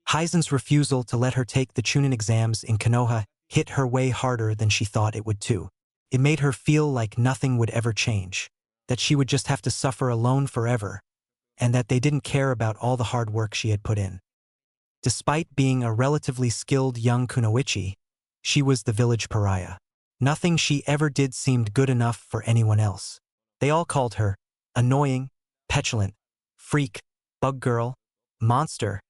Hizen's refusal to let her take the Chunin exams in Konoha hit her way harder than she thought it would too. It made her feel like nothing would ever change, that she would just have to suffer alone forever, and that they didn't care about all the hard work she had put in. Despite being a relatively skilled young kunoichi, she was the village pariah. Nothing she ever did seemed good enough for anyone else. They all called her annoying, petulant, freak, bug girl, monster,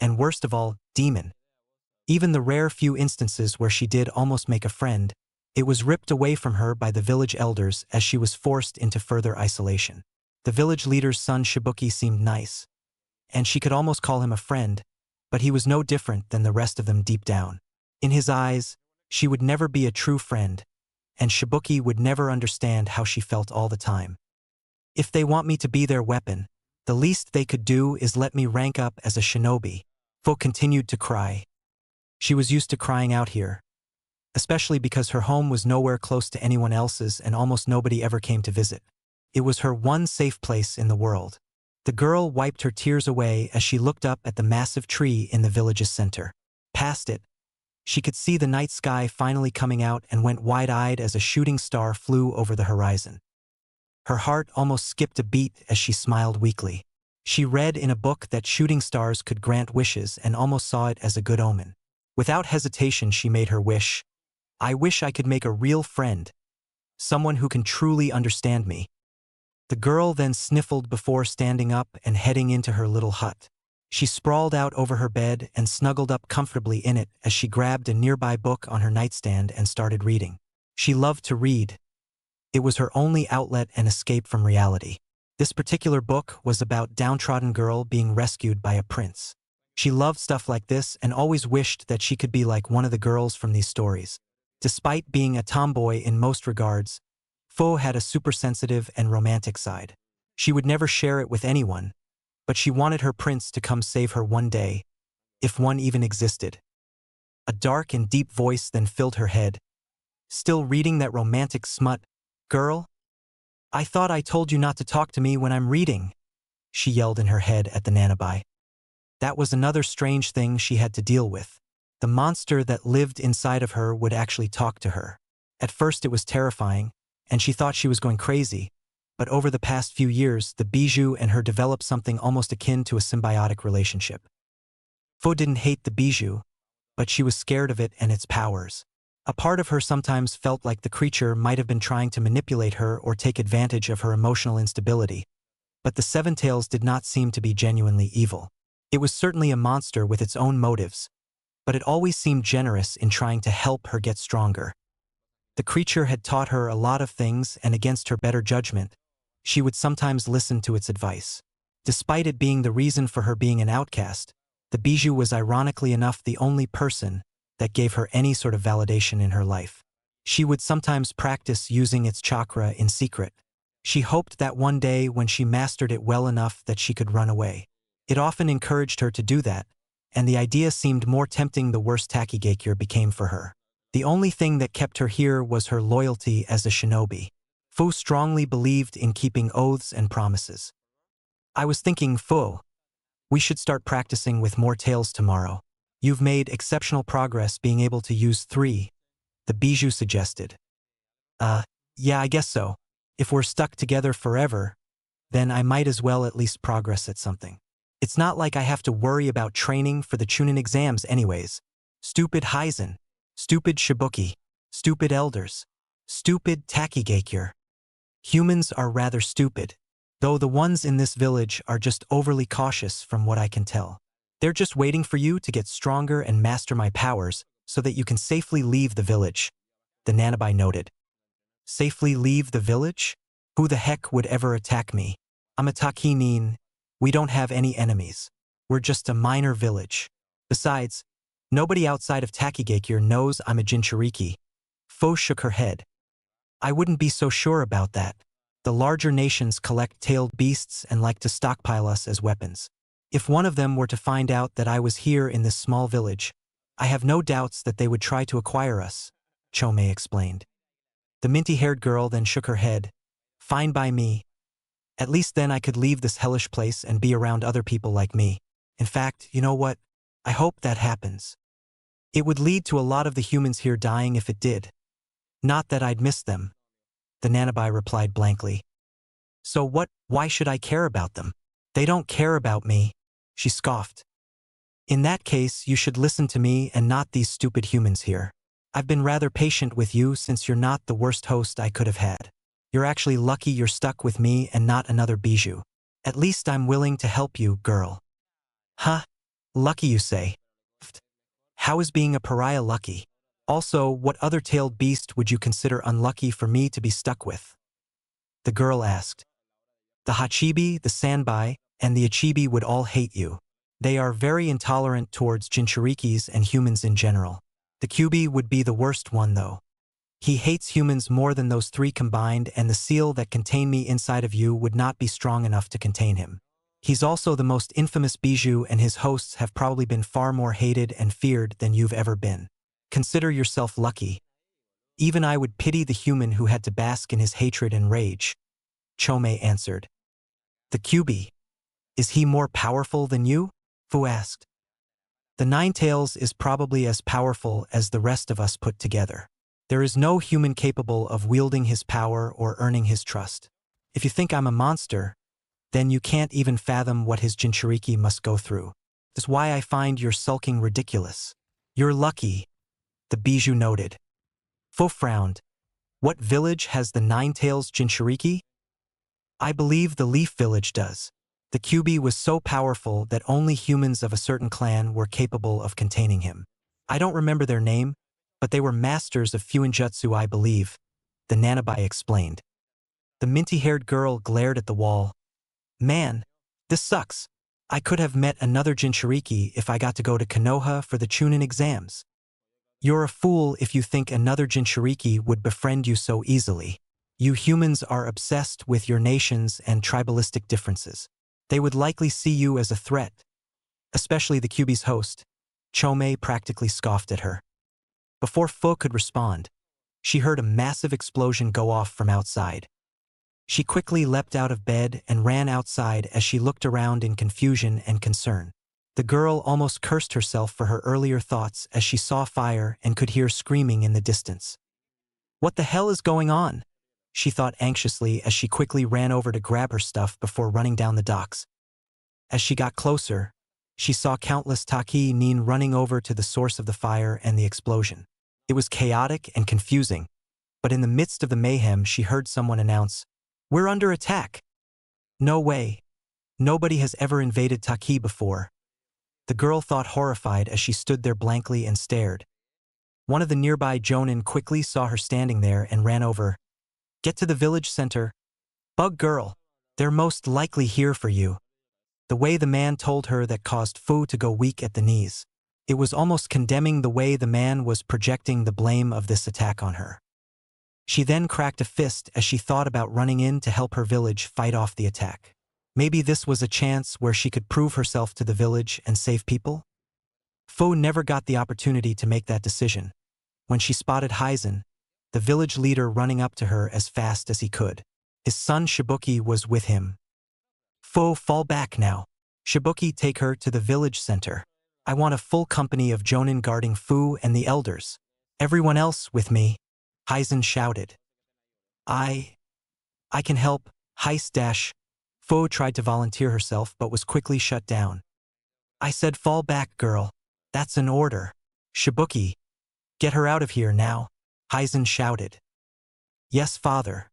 and worst of all, demon. Even the rare few instances where she did almost make a friend, it was ripped away from her by the village elders as she was forced into further isolation. The village leader's son Shibuki seemed nice, and she could almost call him a friend, but he was no different than the rest of them deep down. In his eyes, she would never be a true friend, and Shibuki would never understand how she felt all the time. If they want me to be their weapon, the least they could do is let me rank up as a shinobi. Fu continued to cry. She was used to crying out here, especially because her home was nowhere close to anyone else's and almost nobody ever came to visit. It was her one safe place in the world. The girl wiped her tears away as she looked up at the massive tree in the village's center. Past it, she could see the night sky finally coming out and went wide-eyed as a shooting star flew over the horizon. Her heart almost skipped a beat as she smiled weakly. She read in a book that shooting stars could grant wishes and almost saw it as a good omen. Without hesitation, she made her wish. I wish I could make a real friend, someone who can truly understand me. The girl then sniffled before standing up and heading into her little hut. She sprawled out over her bed and snuggled up comfortably in it as she grabbed a nearby book on her nightstand and started reading. She loved to read. It was her only outlet and escape from reality. This particular book was about a downtrodden girl being rescued by a prince. She loved stuff like this and always wished that she could be like one of the girls from these stories. Despite being a tomboy in most regards, Fu had a super-sensitive and romantic side. She would never share it with anyone, but she wanted her prince to come save her one day, if one even existed. A dark and deep voice then filled her head. Still reading that romantic smut, girl? I thought I told you not to talk to me when I'm reading, she yelled in her head at the Nanabai. That was another strange thing she had to deal with. The monster that lived inside of her would actually talk to her. At first it was terrifying, and she thought she was going crazy, but over the past few years, the bijou and her developed something almost akin to a symbiotic relationship. Fu didn't hate the bijou, but she was scared of it and its powers. A part of her sometimes felt like the creature might have been trying to manipulate her or take advantage of her emotional instability, But the Seven Tails did not seem to be genuinely evil. It was certainly a monster with its own motives, but it always seemed generous in trying to help her get stronger. The creature had taught her a lot of things, and against her better judgment, she would sometimes listen to its advice. Despite it being the reason for her being an outcast, the bijou was ironically enough the only person that gave her any sort of validation in her life. She would sometimes practice using its chakra in secret. She hoped that one day when she mastered it well enough that she could run away. It often encouraged her to do that, and the idea seemed more tempting the worse Takigakure became for her. The only thing that kept her here was her loyalty as a shinobi. Fu strongly believed in keeping oaths and promises. I was thinking, Fu, we should start practicing with more tails tomorrow. You've made exceptional progress being able to use 3, the bijou suggested. Yeah, I guess so. If we're stuck together forever, then I might as well at least progress at something. It's not like I have to worry about training for the Chunin exams anyways. Stupid Heizen. Stupid Shibuki. Stupid elders. Stupid Takigakure. Humans are rather stupid, though the ones in this village are just overly cautious from what I can tell. They're just waiting for you to get stronger and master my powers so that you can safely leave the village, the Nanabai noted. Safely leave the village? Who the heck would ever attack me? I'm a Takinin. We don't have any enemies. We're just a minor village. Besides, nobody outside of Takigakure knows I'm a Jinchuriki. Fo shook her head. I wouldn't be so sure about that. The larger nations collect tailed beasts and like to stockpile us as weapons. If one of them were to find out that I was here in this small village, I have no doubts that they would try to acquire us, Chomei explained. The minty-haired girl then shook her head. Fine by me. At least then I could leave this hellish place and be around other people like me. In fact, you know what? I hope that happens. It would lead to a lot of the humans here dying if it did. Not that I'd miss them, the Nanabai replied blankly. So what? Why should I care about them? They don't care about me, she scoffed. In that case, you should listen to me and not these stupid humans here. I've been rather patient with you since you're not the worst host I could have had. You're actually lucky you're stuck with me and not another bijou. At least I'm willing to help you, girl. Huh? Lucky you say. How is being a pariah lucky? Also, what other tailed beast would you consider unlucky for me to be stuck with? The girl asked. The Hachibi, the Sanbai, and the Achibi would all hate you. They are very intolerant towards Jinchurikis and humans in general. The Kyubi would be the worst one though. He hates humans more than those 3 combined, and the seal that contained me inside of you would not be strong enough to contain him. He's also the most infamous bijou, and his hosts have probably been far more hated and feared than you've ever been. Consider yourself lucky. Even I would pity the human who had to bask in his hatred and rage, Chomei answered. The Kyubi. Is he more powerful than you? Fu asked. The Nine Tails is probably as powerful as the rest of us put together. There is no human capable of wielding his power or earning his trust. If you think I'm a monster, then you can't even fathom what his Jinchuriki must go through. That's why I find your sulking ridiculous. You're lucky, the bijou noted. Fu frowned. What village has the Nine Tails Jinchuriki? I believe the Leaf Village does. The Kyubi was so powerful that only humans of a certain clan were capable of containing him. I don't remember their name, but they were masters of Fuinjutsu, I believe, the Nanabai explained. The minty-haired girl glared at the wall. Man, this sucks. I could have met another Jinchuriki if I got to go to Konoha for the Chunin exams. You're a fool if you think another Jinchuriki would befriend you so easily. You humans are obsessed with your nations and tribalistic differences. They would likely see you as a threat, especially the Kyubi's host. Chomei practically scoffed at her. Before Fu could respond, she heard a massive explosion go off from outside. She quickly leapt out of bed and ran outside as she looked around in confusion and concern. The girl almost cursed herself for her earlier thoughts as she saw fire and could hear screaming in the distance. What the hell is going on? She thought anxiously as she quickly ran over to grab her stuff before running down the docks. As she got closer, she saw countless Taki-nin running over to the source of the fire and the explosion. It was chaotic and confusing, but in the midst of the mayhem she heard someone announce, "We're under attack." No way. Nobody has ever invaded Taki before. The girl thought, horrified as she stood there blankly and stared. One of the nearby jonin quickly saw her standing there and ran over. Get to the village center. Bug girl. They're most likely here for you. The way the man told her that caused Fu to go weak at the knees. It was almost condemning the way the man was projecting the blame of this attack on her. She then cracked a fist as she thought about running in to help her village fight off the attack. Maybe this was a chance where she could prove herself to the village and save people? Fu never got the opportunity to make that decision. When she spotted Hizen, the village leader running up to her as fast as he could. His son Shibuki was with him. Fu, fall back now. Shibuki, take her to the village center. I want a full company of jonin guarding Fu and the elders. Everyone else with me. Hizen shouted. I can help. Heist dash. Fu tried to volunteer herself but was quickly shut down. I said fall back, girl. That's an order. Shibuki. Get her out of here now. Hizen shouted. Yes, father.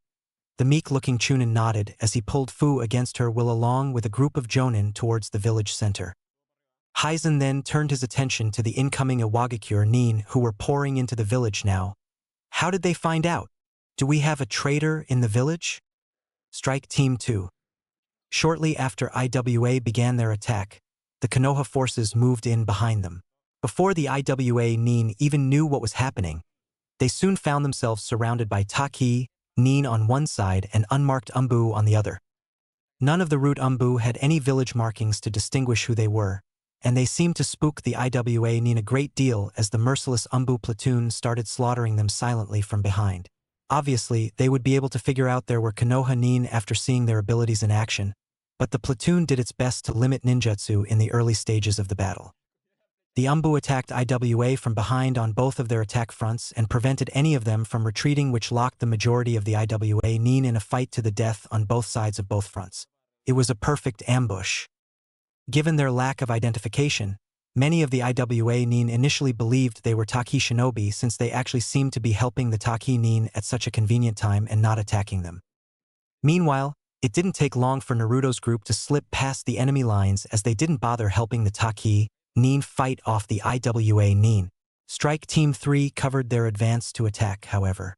The meek-looking Chunin nodded as he pulled Fu against her will along with a group of jonin towards the village center. Hizen then turned his attention to the incoming Iwagakure nin who were pouring into the village now. How did they find out? Do we have a traitor in the village? Strike Team 2. Shortly after IWA began their attack, the Konoha forces moved in behind them. Before the IWA nin even knew what was happening, they soon found themselves surrounded by Taki, nin on one side and unmarked Umbu on the other. None of the root Umbu had any village markings to distinguish who they were, and they seemed to spook the IWA nin a great deal as the merciless Umbu platoon started slaughtering them silently from behind. Obviously, they would be able to figure out there were Konoha nin after seeing their abilities in action, but the platoon did its best to limit ninjutsu in the early stages of the battle. The Umbu attacked IWA from behind on both of their attack fronts and prevented any of them from retreating, which locked the majority of the IWA nin in a fight to the death on both sides of both fronts. It was a perfect ambush. Given their lack of identification, many of the IWA nin initially believed they were Taki shinobi since they actually seemed to be helping the Taki nin at such a convenient time and not attacking them. Meanwhile, it didn't take long for Naruto's group to slip past the enemy lines as they didn't bother helping the Taki nin fight off the IWA nin. Strike Team 3 covered their advance to attack, however.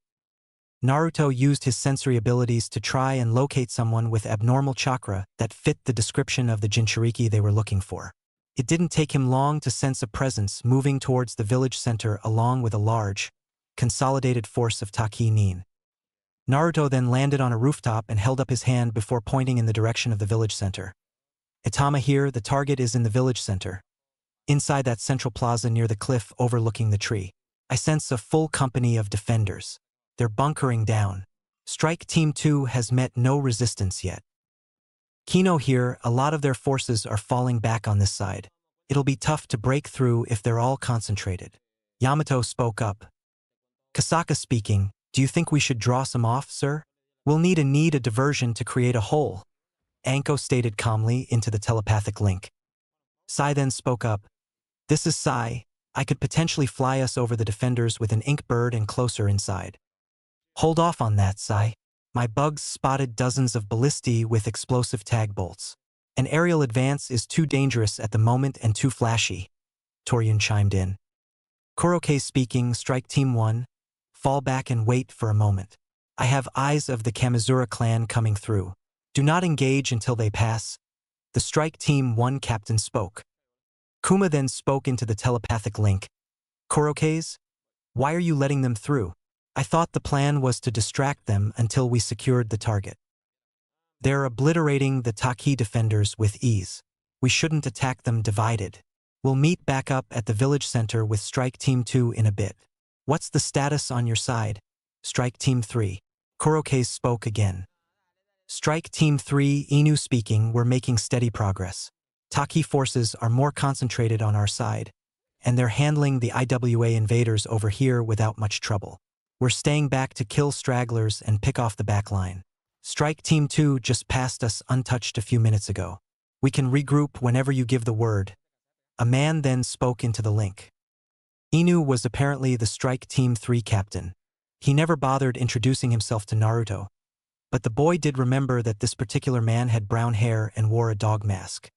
Naruto used his sensory abilities to try and locate someone with abnormal chakra that fit the description of the Jinchuriki they were looking for. It didn't take him long to sense a presence moving towards the village center along with a large, consolidated force of Taki nin. Naruto then landed on a rooftop and held up his hand before pointing in the direction of the village center. Itama here, the target is in the village center. Inside that central plaza near the cliff overlooking the tree. I sense a full company of defenders. They're bunkering down. Strike Team 2 has met no resistance yet. Kino here, a lot of their forces are falling back on this side. It'll be tough to break through if they're all concentrated. Yamato spoke up. Kasaka speaking, do you think we should draw some off, sir? We'll need a diversion to create a hole. Anko stated calmly into the telepathic link. Sai then spoke up. This is Sai. I could potentially fly us over the defenders with an ink bird and closer inside. Hold off on that, Sai. My bugs spotted dozens of ballistae with explosive tag bolts. An aerial advance is too dangerous at the moment and too flashy. Toryun chimed in. Kuroke speaking, Strike Team 1. Fall back and wait for a moment. I have eyes of the Kamizura clan coming through. Do not engage until they pass. The Strike Team 1 captain spoke. Kuma then spoke into the telepathic link. Kuroke's? Why are you letting them through? I thought the plan was to distract them until we secured the target. They're obliterating the Taki defenders with ease. We shouldn't attack them divided. We'll meet back up at the village center with Strike Team 2 in a bit. What's the status on your side? Strike Team 3. Kuroke spoke again. Strike Team 3, Inu speaking, we're making steady progress. Taki forces are more concentrated on our side, and they're handling the IWA invaders over here without much trouble. We're staying back to kill stragglers and pick off the back line. Strike Team 2 just passed us untouched a few minutes ago. We can regroup whenever you give the word. A man then spoke into the link. Inu was apparently the Strike Team 3 captain. He never bothered introducing himself to Naruto. But the boy did remember that this particular man had brown hair and wore a dog mask.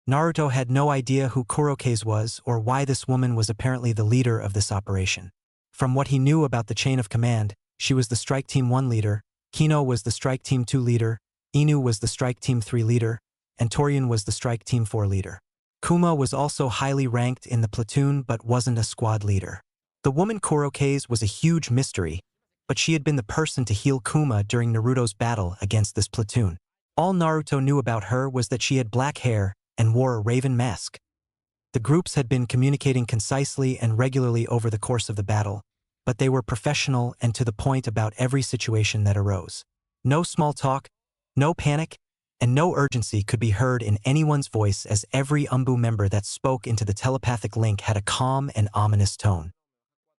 Naruto had no idea who Kurokaze was or why this woman was apparently the leader of this operation. From what he knew about the chain of command, she was the Strike Team 1 leader, Kino was the Strike Team 2 leader, Inu was the Strike Team 3 leader, and Torian was the Strike Team 4 leader. Kuma was also highly ranked in the platoon but wasn't a squad leader. The woman Kurokaze was a huge mystery, but she had been the person to heal Kuma during Naruto's battle against this platoon. All Naruto knew about her was that she had black hair and wore a raven mask. The groups had been communicating concisely and regularly over the course of the battle, but they were professional and to the point about every situation that arose. No small talk, no panic, and no urgency could be heard in anyone's voice as every Umbu member that spoke into the telepathic link had a calm and ominous tone.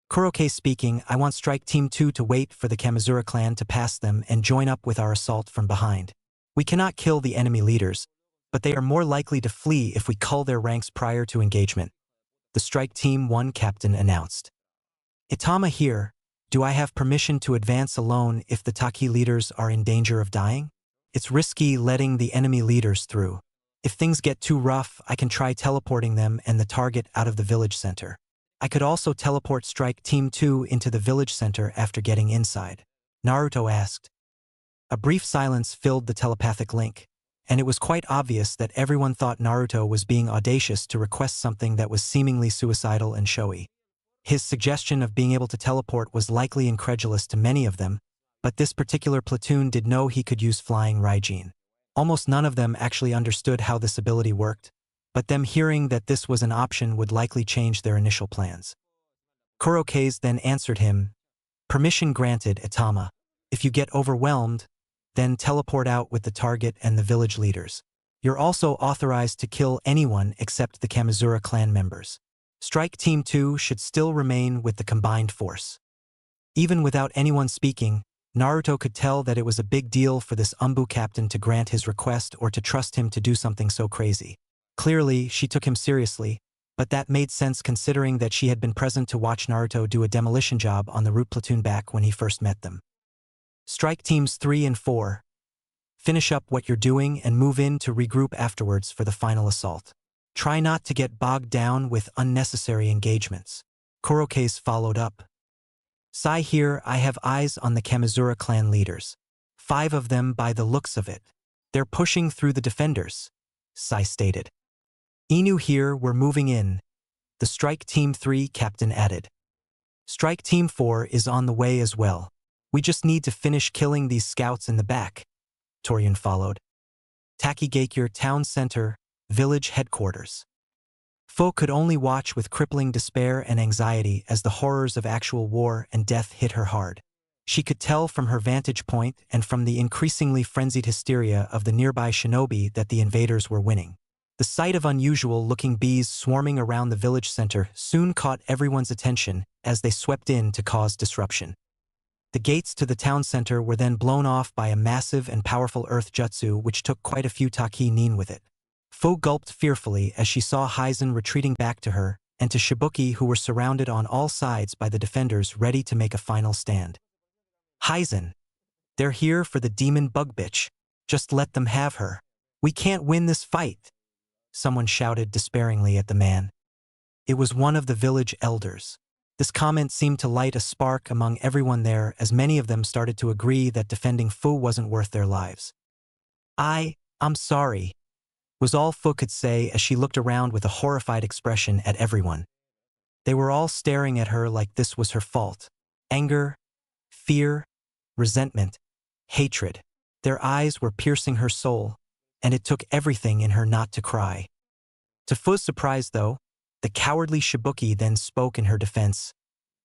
Kurokaze speaking, I want Strike Team 2 to wait for the Kamizura clan to pass them and join up with our assault from behind. We cannot kill the enemy leaders, but they are more likely to flee if we cull their ranks prior to engagement, the Strike Team 1 captain announced. Itama here, do I have permission to advance alone if the Taki leaders are in danger of dying? It's risky letting the enemy leaders through. If things get too rough, I can try teleporting them and the target out of the village center. I could also teleport Strike Team 2 into the village center after getting inside, Naruto asked. A brief silence filled the telepathic link, and it was quite obvious that everyone thought Naruto was being audacious to request something that was seemingly suicidal and showy. His suggestion of being able to teleport was likely incredulous to many of them, but this particular platoon did know he could use flying Raijin. Almost none of them actually understood how this ability worked, but them hearing that this was an option would likely change their initial plans. Kurokaze then answered him, permission granted, Itama. If you get overwhelmed, then teleport out with the target and the village leaders. You're also authorized to kill anyone except the Kamizura clan members. Strike Team 2 should still remain with the combined force. Even without anyone speaking, Naruto could tell that it was a big deal for this Umbu captain to grant his request or to trust him to do something so crazy. Clearly, she took him seriously, but that made sense considering that she had been present to watch Naruto do a demolition job on the root platoon back when he first met them. Strike Teams 3 and 4. Finish up what you're doing and move in to regroup afterwards for the final assault. Try not to get bogged down with unnecessary engagements. Kurokaze followed up. Sai here, I have eyes on the Kamizura clan leaders. 5 of them by the looks of it. They're pushing through the defenders, Sai stated. Inu here, we're moving in, the Strike Team 3 captain added. Strike Team 4 is on the way as well. We just need to finish killing these scouts in the back, Torian followed. Takigakure Town Center, Village Headquarters. Fo could only watch with crippling despair and anxiety as the horrors of actual war and death hit her hard. She could tell from her vantage point and from the increasingly frenzied hysteria of the nearby shinobi that the invaders were winning. The sight of unusual-looking bees swarming around the village center soon caught everyone's attention as they swept in to cause disruption. The gates to the town center were then blown off by a massive and powerful earth jutsu which took quite a few Taki nin with it. Fo gulped fearfully as she saw Hizen retreating back to her and to Shibuki, who were surrounded on all sides by the defenders ready to make a final stand. Hizen. They're here for the demon bug bitch. Just let them have her. We can't win this fight, someone shouted despairingly at the man. It was one of the village elders. This comment seemed to light a spark among everyone there as many of them started to agree that defending Fu wasn't worth their lives. I'm sorry, was all Fu could say as she looked around with a horrified expression at everyone. They were all staring at her like this was her fault. Anger, fear, resentment, hatred. Their eyes were piercing her soul, and it took everything in her not to cry. To Fu's surprise, though, the cowardly Shibuki then spoke in her defense.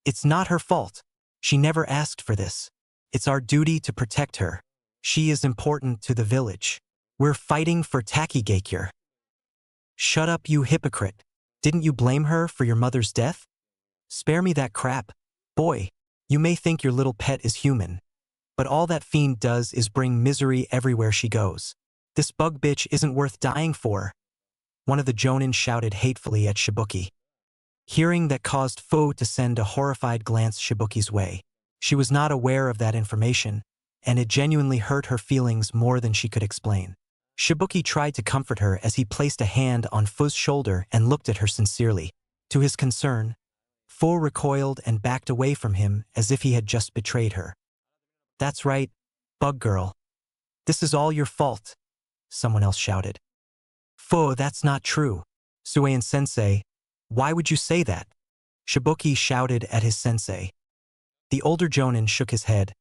It's not her fault. She never asked for this. It's our duty to protect her. She is important to the village. We're fighting for Takigakure. Shut up, you hypocrite. Didn't you blame her for your mother's death? Spare me that crap. Boy, you may think your little pet is human, but all that fiend does is bring misery everywhere she goes. This bug bitch isn't worth dying for. One of the jonin shouted hatefully at Shibuki. Hearing that caused Fu to send a horrified glance Shibuki's way. She was not aware of that information, and it genuinely hurt her feelings more than she could explain. Shibuki tried to comfort her as he placed a hand on Fu's shoulder and looked at her sincerely. To his concern, Fu recoiled and backed away from him as if he had just betrayed her. "That's right, Bug Girl. This is all your fault," someone else shouted. "Fu, that's not true. Suien-sensei, why would you say that?" Shibuki shouted at his sensei. The older Jonin shook his head.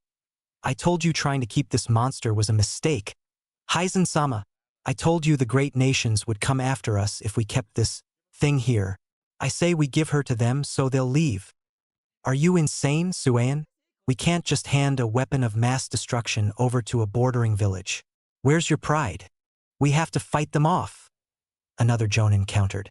"I told you trying to keep this monster was a mistake. Heizen-sama, I told you the great nations would come after us if we kept this thing here. I say we give her to them so they'll leave." "Are you insane, Suien? We can't just hand a weapon of mass destruction over to a bordering village. Where's your pride? We have to fight them off," another Jonin countered.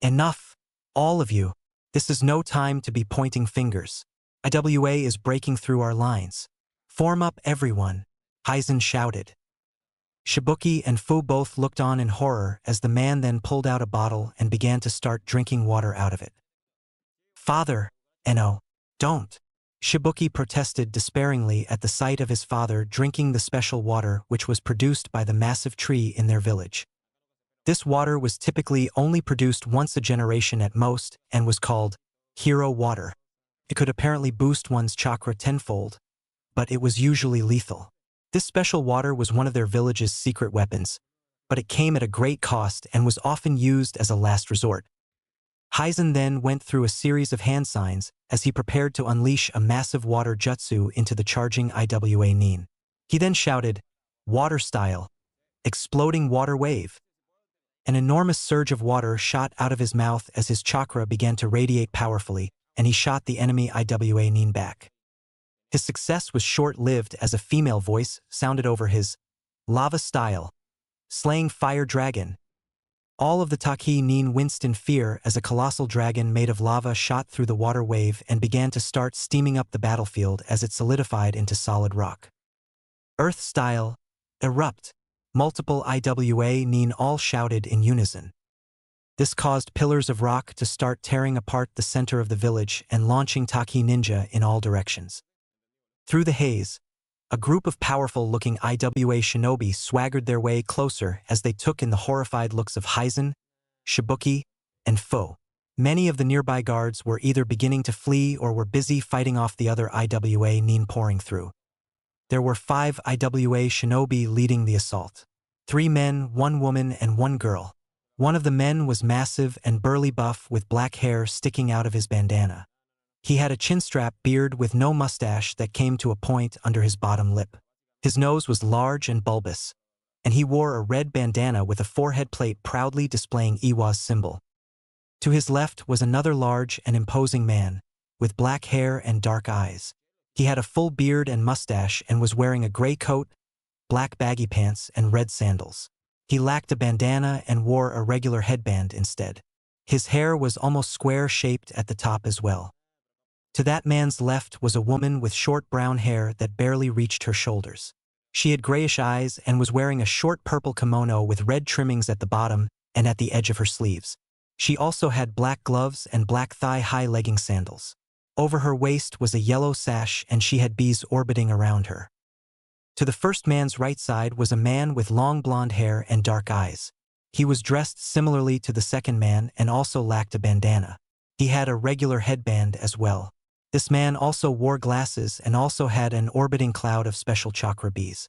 "Enough, all of you. This is no time to be pointing fingers. IWA is breaking through our lines. Form up, everyone," Heizen shouted. Shibuki and Fu both looked on in horror as the man then pulled out a bottle and began to start drinking water out of it. "Father, Enno, don't." Shibuki protested despairingly at the sight of his father drinking the special water which was produced by the massive tree in their village. This water was typically only produced once a generation at most and was called hero water. It could apparently boost one's chakra tenfold, but it was usually lethal. This special water was one of their village's secret weapons, but it came at a great cost and was often used as a last resort. Heizen then went through a series of hand signs as he prepared to unleash a massive water jutsu into the charging IWA Nin. He then shouted, "Water style, exploding water wave." An enormous surge of water shot out of his mouth as his chakra began to radiate powerfully, and he shot the enemy IWA Nin back. His success was short-lived as a female voice sounded over his lava style, slaying fire dragon. All of the Taki Nin winced in fear as a colossal dragon made of lava shot through the water wave and began to start steaming up the battlefield as it solidified into solid rock. Earth style, erupt. Multiple IWA Nin all shouted in unison. This caused pillars of rock to start tearing apart the center of the village and launching Taki ninja in all directions. Through the haze, a group of powerful-looking IWA shinobi swaggered their way closer as they took in the horrified looks of Heizen, Shibuki, and Fu. Many of the nearby guards were either beginning to flee or were busy fighting off the other IWA Nin pouring through. There were 5 IWA shinobi leading the assault. 3 men, 1 woman, and 1 girl. One of the men was massive and burly buff with black hair sticking out of his bandana. He had a chinstrap beard with no mustache that came to a point under his bottom lip. His nose was large and bulbous, and he wore a red bandana with a forehead plate proudly displaying Iwa's symbol. To his left was another large and imposing man, with black hair and dark eyes. He had a full beard and mustache and was wearing a gray coat, black baggy pants, and red sandals. He lacked a bandana and wore a regular headband instead. His hair was almost square-shaped at the top as well. To that man's left was a woman with short brown hair that barely reached her shoulders. She had grayish eyes and was wearing a short purple kimono with red trimmings at the bottom and at the edge of her sleeves. She also had black gloves and black thigh-high legging sandals. Over her waist was a yellow sash and she had bees orbiting around her. To the first man's right side was a man with long blonde hair and dark eyes. He was dressed similarly to the second man and also lacked a bandana. He had a regular headband as well. This man also wore glasses and also had an orbiting cloud of special chakra bees.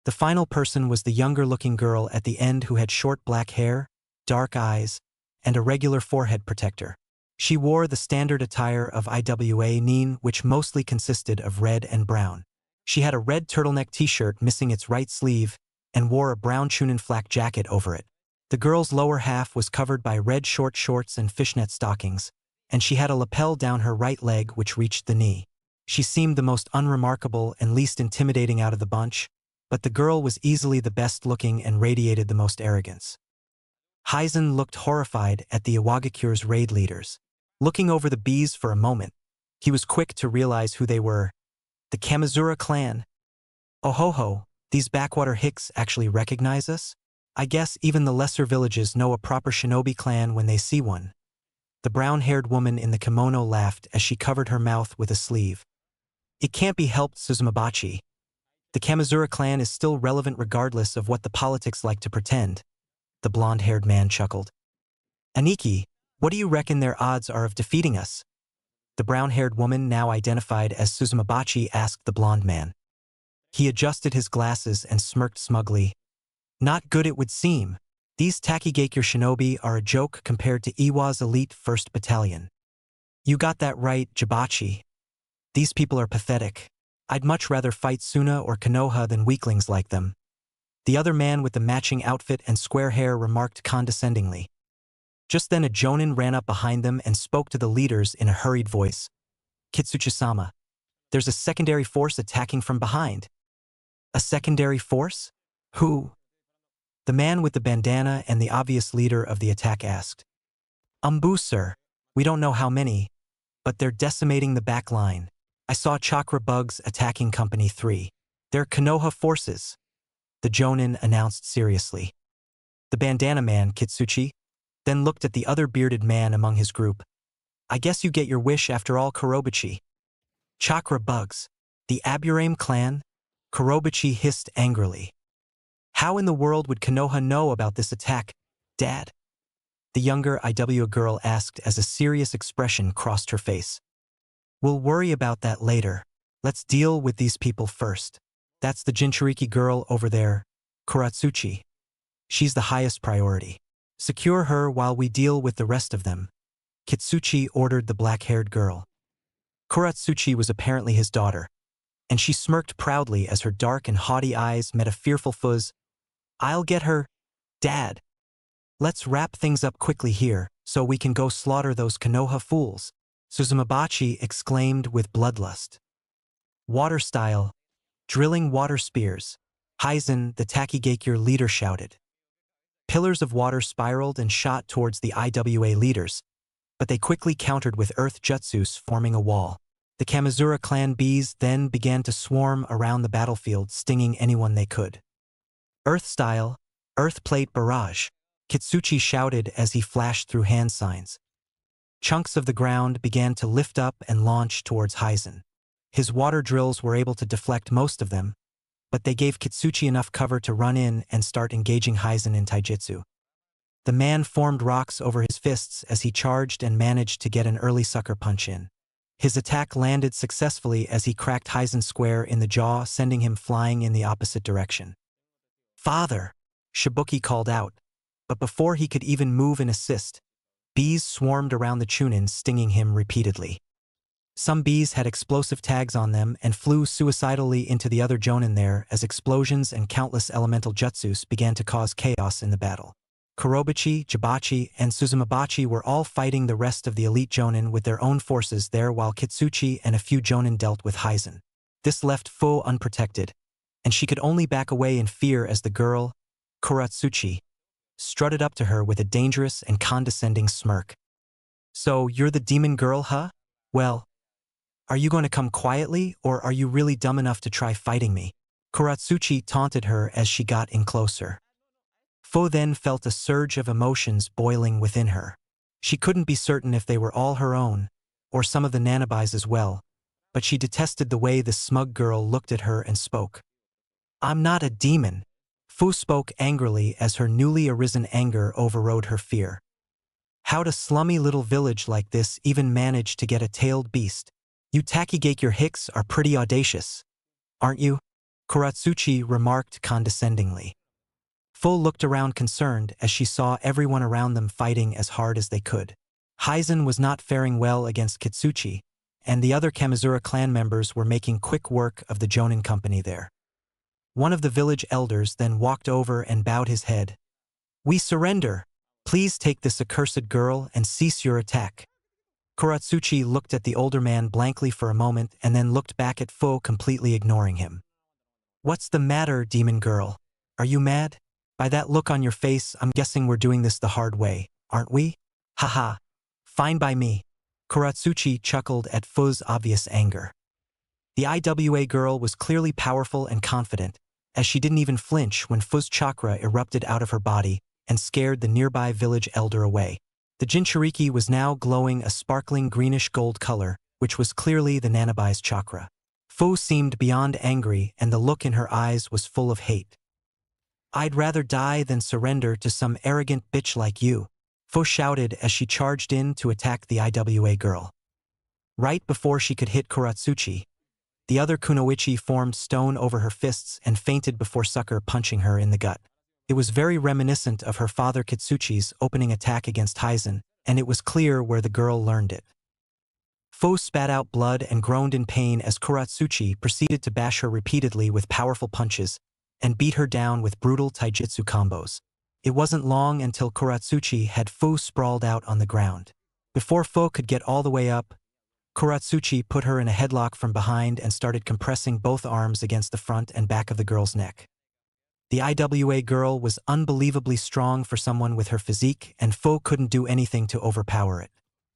The final person was the younger-looking girl at the end who had short black hair, dark eyes, and a regular forehead protector. She wore the standard attire of IWA Nin, which mostly consisted of red and brown. She had a red turtleneck t-shirt missing its right sleeve and wore a brown chunin flak jacket over it. The girl's lower half was covered by red short shorts and fishnet stockings, and she had a lapel down her right leg which reached the knee. She seemed the most unremarkable and least intimidating out of the bunch, but the girl was easily the best looking and radiated the most arrogance. Heizen looked horrified at the Iwagakure's raid leaders. Looking over the bees for a moment, he was quick to realize who they were. The Kamizura clan. Oh ho ho, these backwater hicks actually recognize us? I guess even the lesser villages know a proper shinobi clan when they see one. The brown-haired woman in the kimono laughed as she covered her mouth with a sleeve. It can't be helped, Suzumabachi. The Kamizura clan is still relevant regardless of what the politics like to pretend. The blonde-haired man chuckled. Aniki, what do you reckon their odds are of defeating us? The brown-haired woman, now identified as Suzumabachi, asked the blonde man. He adjusted his glasses and smirked smugly. Not good, it would seem. These Takigaikure shinobi are a joke compared to Iwa's elite 1st Battalion. You got that right, Jibachi. These people are pathetic. I'd much rather fight Suna or Konoha than weaklings like them. The other man with the matching outfit and square hair remarked condescendingly. Just then a jonin ran up behind them and spoke to the leaders in a hurried voice. Kitsuchi-sama, there's a secondary force attacking from behind. A secondary force? Who? The man with the bandana and the obvious leader of the attack asked. Sir. We don't know how many, but they're decimating the back line. I saw chakra bugs attacking Company 3. They're Konoha forces, the jonin announced seriously. The bandana man, Kitsuchi, then looked at the other bearded man among his group. I guess you get your wish after all, Kurobachi. Chakra bugs. The Aburame clan? Kurobachi hissed angrily. How in the world would Konoha know about this attack, Dad? The younger Iwa girl asked as a serious expression crossed her face. We'll worry about that later. Let's deal with these people first. That's the Jinchuriki girl over there, Kuratsuchi. She's the highest priority. Secure her while we deal with the rest of them. Kitsuchi ordered the black-haired girl. Kuratsuchi was apparently his daughter, and she smirked proudly as her dark and haughty eyes met a fearful fuzz. I'll get her, Dad. Let's wrap things up quickly here, so we can go slaughter those Konoha fools, Suzumabachi exclaimed with bloodlust. Water style. Drilling water spears. Heizen, the Takigaikure leader, shouted. Pillars of water spiraled and shot towards the Iwa leaders, but they quickly countered with earth jutsus, forming a wall. The Kamizura clan bees then began to swarm around the battlefield, stinging anyone they could. Earth style. Earth plate barrage. Kitsuchi shouted as he flashed through hand signs. Chunks of the ground began to lift up and launch towards Heizen. His water drills were able to deflect most of them, but they gave Kitsuchi enough cover to run in and start engaging Heizen in taijutsu. The man formed rocks over his fists as he charged and managed to get an early sucker punch in. His attack landed successfully as he cracked Heizen square in the jaw, sending him flying in the opposite direction. Father! Shibuki called out, but before he could even move and assist, bees swarmed around the chunin, stinging him repeatedly. Some bees had explosive tags on them and flew suicidally into the other jonin there as explosions and countless elemental jutsus began to cause chaos in the battle. Kurobachi, Jibachi, and Suzumabachi were all fighting the rest of the elite jonin with their own forces there, while Kitsuchi and a few jonin dealt with Heizen. This left Fu unprotected, and she could only back away in fear as the girl, Kuratsuchi, strutted up to her with a dangerous and condescending smirk. So, you're the demon girl, huh? Well, are you going to come quietly, or are you really dumb enough to try fighting me? Kuratsuchi taunted her as she got in closer. Fu then felt a surge of emotions boiling within her. She couldn't be certain if they were all her own, or some of the Nanabai's as well, but she detested the way the smug girl looked at her and spoke. I'm not a demon. Fu spoke angrily as her newly arisen anger overrode her fear. How'd a slummy little village like this even manage to get a tailed beast? You Takigaikure hicks are pretty audacious, aren't you? Kuratsuchi remarked condescendingly. Fu looked around concerned as she saw everyone around them fighting as hard as they could. Heizen was not faring well against Kitsuchi, and the other Kamizura clan members were making quick work of the jonin company there. One of the village elders then walked over and bowed his head. We surrender. Please take this accursed girl and cease your attack. Kuratsuchi looked at the older man blankly for a moment and then looked back at Fu, completely ignoring him. What's the matter, demon girl? Are you mad? By that look on your face, I'm guessing we're doing this the hard way, aren't we? Haha. Fine by me. Kuratsuchi chuckled at Fu's obvious anger. The Iwa girl was clearly powerful and confident, as she didn't even flinch when Fu's chakra erupted out of her body and scared the nearby village elder away. The Jinchuriki was now glowing a sparkling greenish-gold color, which was clearly the Nanabai's chakra. Fu seemed beyond angry and the look in her eyes was full of hate. "I'd rather die than surrender to some arrogant bitch like you," Fu shouted as she charged in to attack the IWA girl. Right before she could hit Kuratsuchi, the other kunoichi formed stone over her fists and fainted before sucker punching her in the gut. It was very reminiscent of her father Kitsuchi's opening attack against Hizen, and it was clear where the girl learned it. Fu spat out blood and groaned in pain as Kuratsuchi proceeded to bash her repeatedly with powerful punches and beat her down with brutal taijutsu combos. It wasn't long until Kuratsuchi had Fu sprawled out on the ground. Before Fu could get all the way up, Kuratsuchi put her in a headlock from behind and started compressing both arms against the front and back of the girl's neck. The IWA girl was unbelievably strong for someone with her physique, and Fu couldn't do anything to overpower it.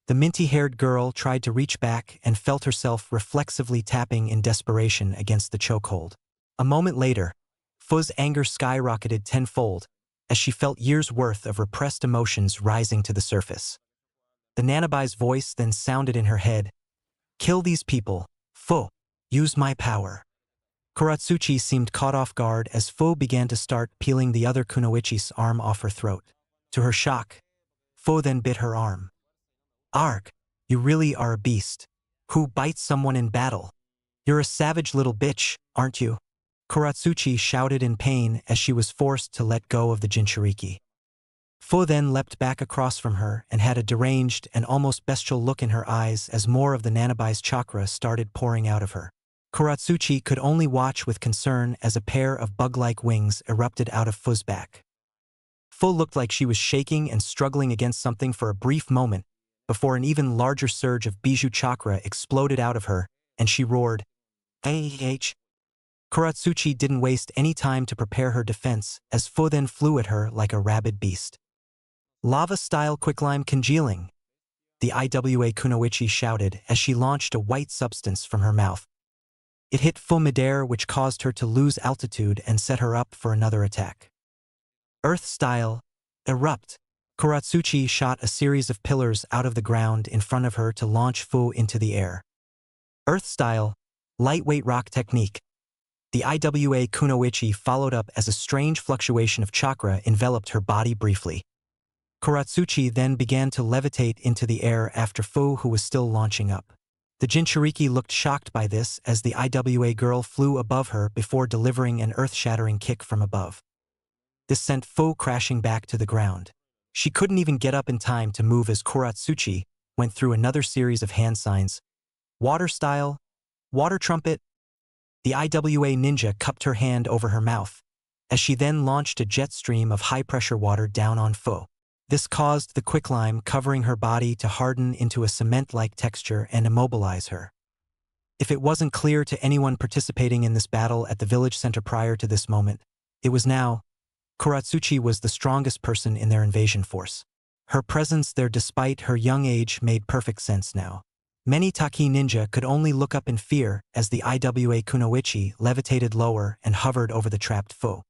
The minty-haired girl tried to reach back and felt herself reflexively tapping in desperation against the chokehold. A moment later, Fu's anger skyrocketed tenfold as she felt years' worth of repressed emotions rising to the surface. The Nanabai's voice then sounded in her head, "Kill these people, Fu. Use my power." Kuratsuchi seemed caught off guard as Fu began to start peeling the other kunoichi's arm off her throat. To her shock, Fu then bit her arm. "Arg, you really are a beast. Who bites someone in battle? You're a savage little bitch, aren't you?" Kuratsuchi shouted in pain as she was forced to let go of the Jinchuriki. Fu then leapt back across from her and had a deranged and almost bestial look in her eyes as more of the Nanabai's chakra started pouring out of her. Kuratsuchi could only watch with concern as a pair of bug-like wings erupted out of Fu's back. Fu looked like she was shaking and struggling against something for a brief moment before an even larger surge of bijou chakra exploded out of her, and she roared, "Ah!" Kuratsuchi didn't waste any time to prepare her defense as Fu then flew at her like a rabid beast. "Lava-style quicklime congealing," the IWA kunoichi shouted as she launched a white substance from her mouth. It hit Fu midair, which caused her to lose altitude and set her up for another attack. "Earth-style, erupt." Kuratsuchi shot a series of pillars out of the ground in front of her to launch Fu into the air. "Earth-style, lightweight rock technique." The IWA kunoichi followed up as a strange fluctuation of chakra enveloped her body briefly. Kuratsuchi then began to levitate into the air after Fu, who was still launching up. The Jinchuriki looked shocked by this as the IWA girl flew above her before delivering an earth-shattering kick from above. This sent Fu crashing back to the ground. She couldn't even get up in time to move as Kuratsuchi went through another series of hand signs. "Water style, water trumpet." The IWA ninja cupped her hand over her mouth, as she then launched a jet stream of high-pressure water down on Fu. This caused the quicklime covering her body to harden into a cement-like texture and immobilize her. If it wasn't clear to anyone participating in this battle at the village center prior to this moment, it was now. Kuratsuchi was the strongest person in their invasion force. Her presence there despite her young age made perfect sense now. Many Taki ninja could only look up in fear as the IWA kunoichi levitated lower and hovered over the trapped Fu.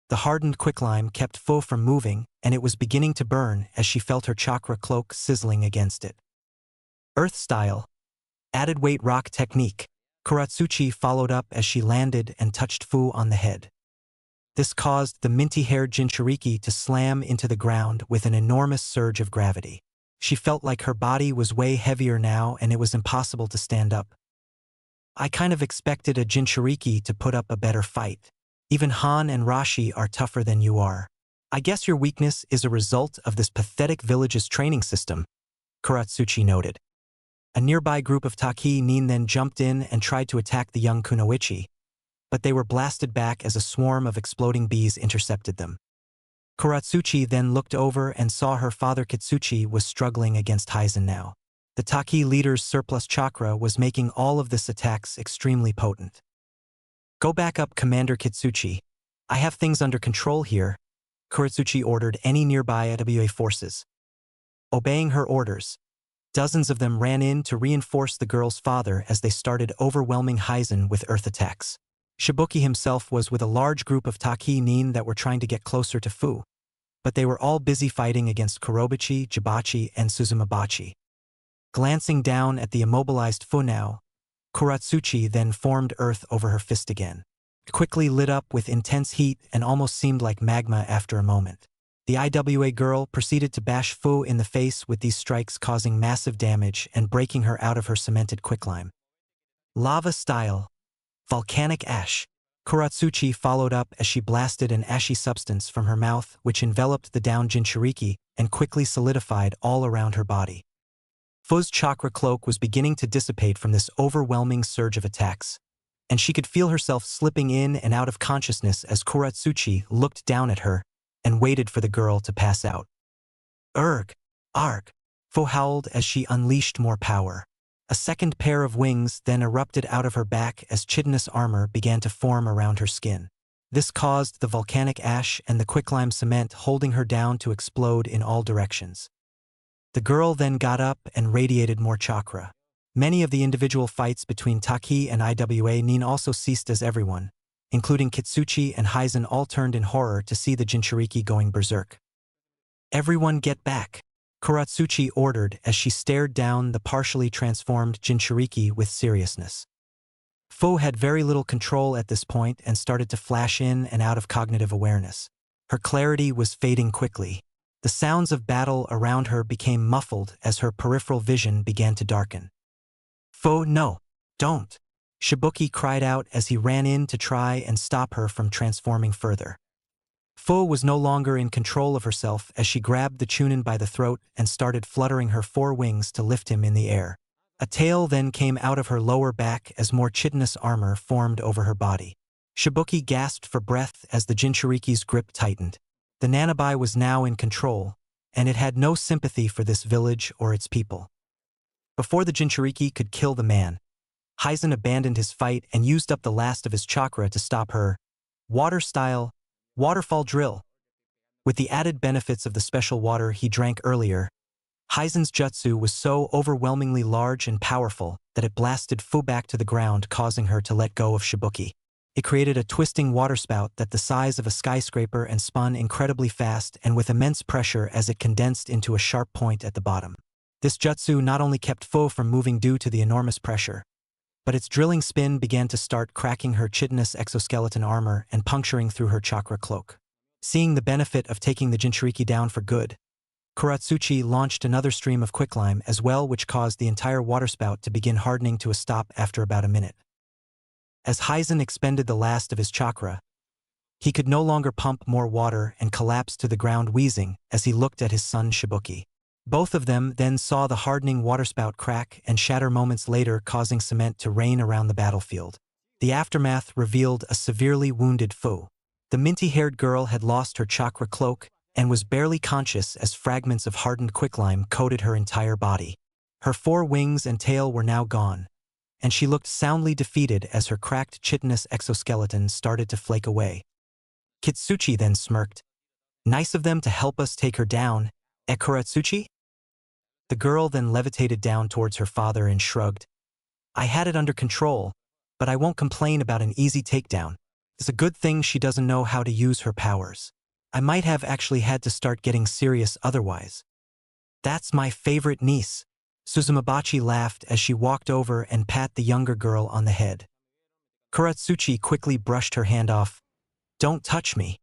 The hardened quicklime kept Fu from moving, and it was beginning to burn as she felt her chakra cloak sizzling against it. "Earth-style, added weight rock technique." Kuratsuchi followed up as she landed and touched Fu on the head. This caused the minty-haired Jinchuriki to slam into the ground with an enormous surge of gravity. She felt like her body was way heavier now and it was impossible to stand up. "I kind of expected a Jinchuriki to put up a better fight. Even Han and Rashi are tougher than you are. I guess your weakness is a result of this pathetic village's training system," Kuratsuchi noted. A nearby group of Taki nin then jumped in and tried to attack the young kunoichi, but they were blasted back as a swarm of exploding bees intercepted them. Kuratsuchi then looked over and saw her father Kitsuchi was struggling against Hizen now. The Taki leader's surplus chakra was making all of this attacks extremely potent. "Go back up, Commander Kitsuchi. I have things under control here," Kuratsuchi ordered any nearby IWA forces. Obeying her orders, dozens of them ran in to reinforce the girl's father as they started overwhelming Hizen with earth attacks. Shibuki himself was with a large group of Taki nin that were trying to get closer to Fu, but they were all busy fighting against Kurobachi, Jibachi, and Suzumabachi. Glancing down at the immobilized Fu now, Kuratsuchi then formed earth over her fist again. It quickly lit up with intense heat and almost seemed like magma after a moment. The IWA girl proceeded to bash Fu in the face with these strikes, causing massive damage and breaking her out of her cemented quicklime. Lava style. Volcanic ash. Kuratsuchi followed up as she blasted an ashy substance from her mouth, which enveloped the down Jinchuriki and quickly solidified all around her body. Fu's chakra cloak was beginning to dissipate from this overwhelming surge of attacks, and she could feel herself slipping in and out of consciousness as Kuratsuchi looked down at her and waited for the girl to pass out. Urgh! Arg! Fu howled as she unleashed more power. A second pair of wings then erupted out of her back as chitinous armor began to form around her skin. This caused the volcanic ash and the quicklime cement holding her down to explode in all directions. The girl then got up and radiated more chakra. Many of the individual fights between Taki and IWA Nin also ceased as everyone, including Kitsuchi and Hizen, all turned in horror to see the Jinchuriki going berserk. "Everyone get back," Kuratsuchi ordered as she stared down the partially transformed Jinchuriki with seriousness. Fu had very little control at this point and started to flash in and out of cognitive awareness. Her clarity was fading quickly. The sounds of battle around her became muffled as her peripheral vision began to darken. "Fu, no, don't!" Shibuki cried out as he ran in to try and stop her from transforming further. Fu was no longer in control of herself as she grabbed the Chunin by the throat and started fluttering her four wings to lift him in the air. A tail then came out of her lower back as more chitinous armor formed over her body. Shibuki gasped for breath as the Jinchuriki's grip tightened. The Nanabai was now in control, and it had no sympathy for this village or its people. Before the Jinchuriki could kill the man, Hizen abandoned his fight and used up the last of his chakra to stop her water-style waterfall drill. With the added benefits of the special water he drank earlier, Hizen's jutsu was so overwhelmingly large and powerful that it blasted Fu back to the ground, causing her to let go of Shibuki. It created a twisting waterspout that the size of a skyscraper and spun incredibly fast and with immense pressure as it condensed into a sharp point at the bottom. This jutsu not only kept Fu from moving due to the enormous pressure, but its drilling spin began to start cracking her chitinous exoskeleton armor and puncturing through her chakra cloak. Seeing the benefit of taking the Jinchuriki down for good, Kuratsuchi launched another stream of quicklime as well, which caused the entire waterspout to begin hardening to a stop after about a minute. As Hizen expended the last of his chakra, he could no longer pump more water and collapsed to the ground wheezing as he looked at his son Shibuki. Both of them then saw the hardening waterspout crack and shatter moments later, causing cement to rain around the battlefield. The aftermath revealed a severely wounded Fu. The minty-haired girl had lost her chakra cloak and was barely conscious as fragments of hardened quicklime coated her entire body. Her four wings and tail were now gone, and she looked soundly defeated as her cracked chitinous exoskeleton started to flake away. Kitsuchi then smirked. "Nice of them to help us take her down, Kuratsuchi?" The girl then levitated down towards her father and shrugged. "I had it under control, but I won't complain about an easy takedown. It's a good thing she doesn't know how to use her powers. I might have actually had to start getting serious otherwise." "That's my favorite niece." Suzumabachi laughed as she walked over and pat the younger girl on the head. Kuratsuchi quickly brushed her hand off. "Don't touch me."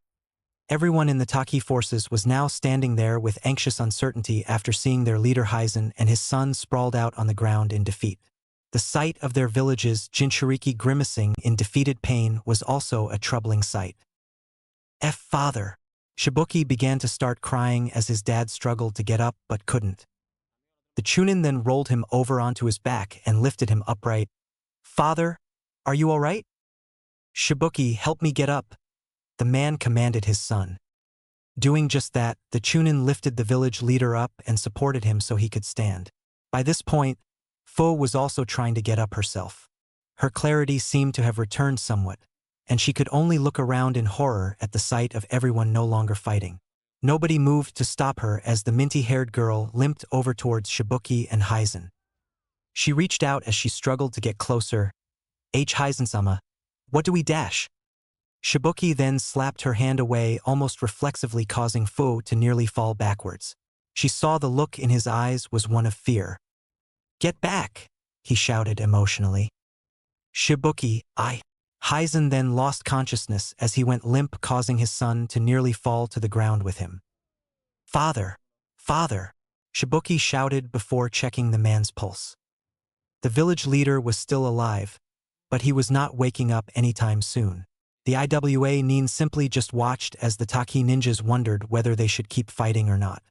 Everyone in the Taki forces was now standing there with anxious uncertainty after seeing their leader Hizen and his son sprawled out on the ground in defeat. The sight of their village's Jinchuriki grimacing in defeated pain was also a troubling sight. Father." Shibuki began to start crying as his dad struggled to get up but couldn't. The Chunin then rolled him over onto his back and lifted him upright. "Father, are you all right?" "Shibuki, help me get up," the man commanded his son. Doing just that, the Chunin lifted the village leader up and supported him so he could stand. By this point, Fu was also trying to get up herself. Her clarity seemed to have returned somewhat, and she could only look around in horror at the sight of everyone no longer fighting. Nobody moved to stop her as the minty-haired girl limped over towards Shibuki and Hizen. She reached out as she struggled to get closer. Hizen-sama, what do we dash?" Shibuki then slapped her hand away, almost reflexively, causing Fu to nearly fall backwards. She saw the look in his eyes was one of fear. "Get back!" he shouted emotionally. Shibuki, I. Hizen then lost consciousness as he went limp, causing his son to nearly fall to the ground with him. Father! Father! Shibuki shouted before checking the man's pulse. The village leader was still alive, but he was not waking up anytime soon. The IWA Nin simply just watched as the Taki ninjas wondered whether they should keep fighting or not.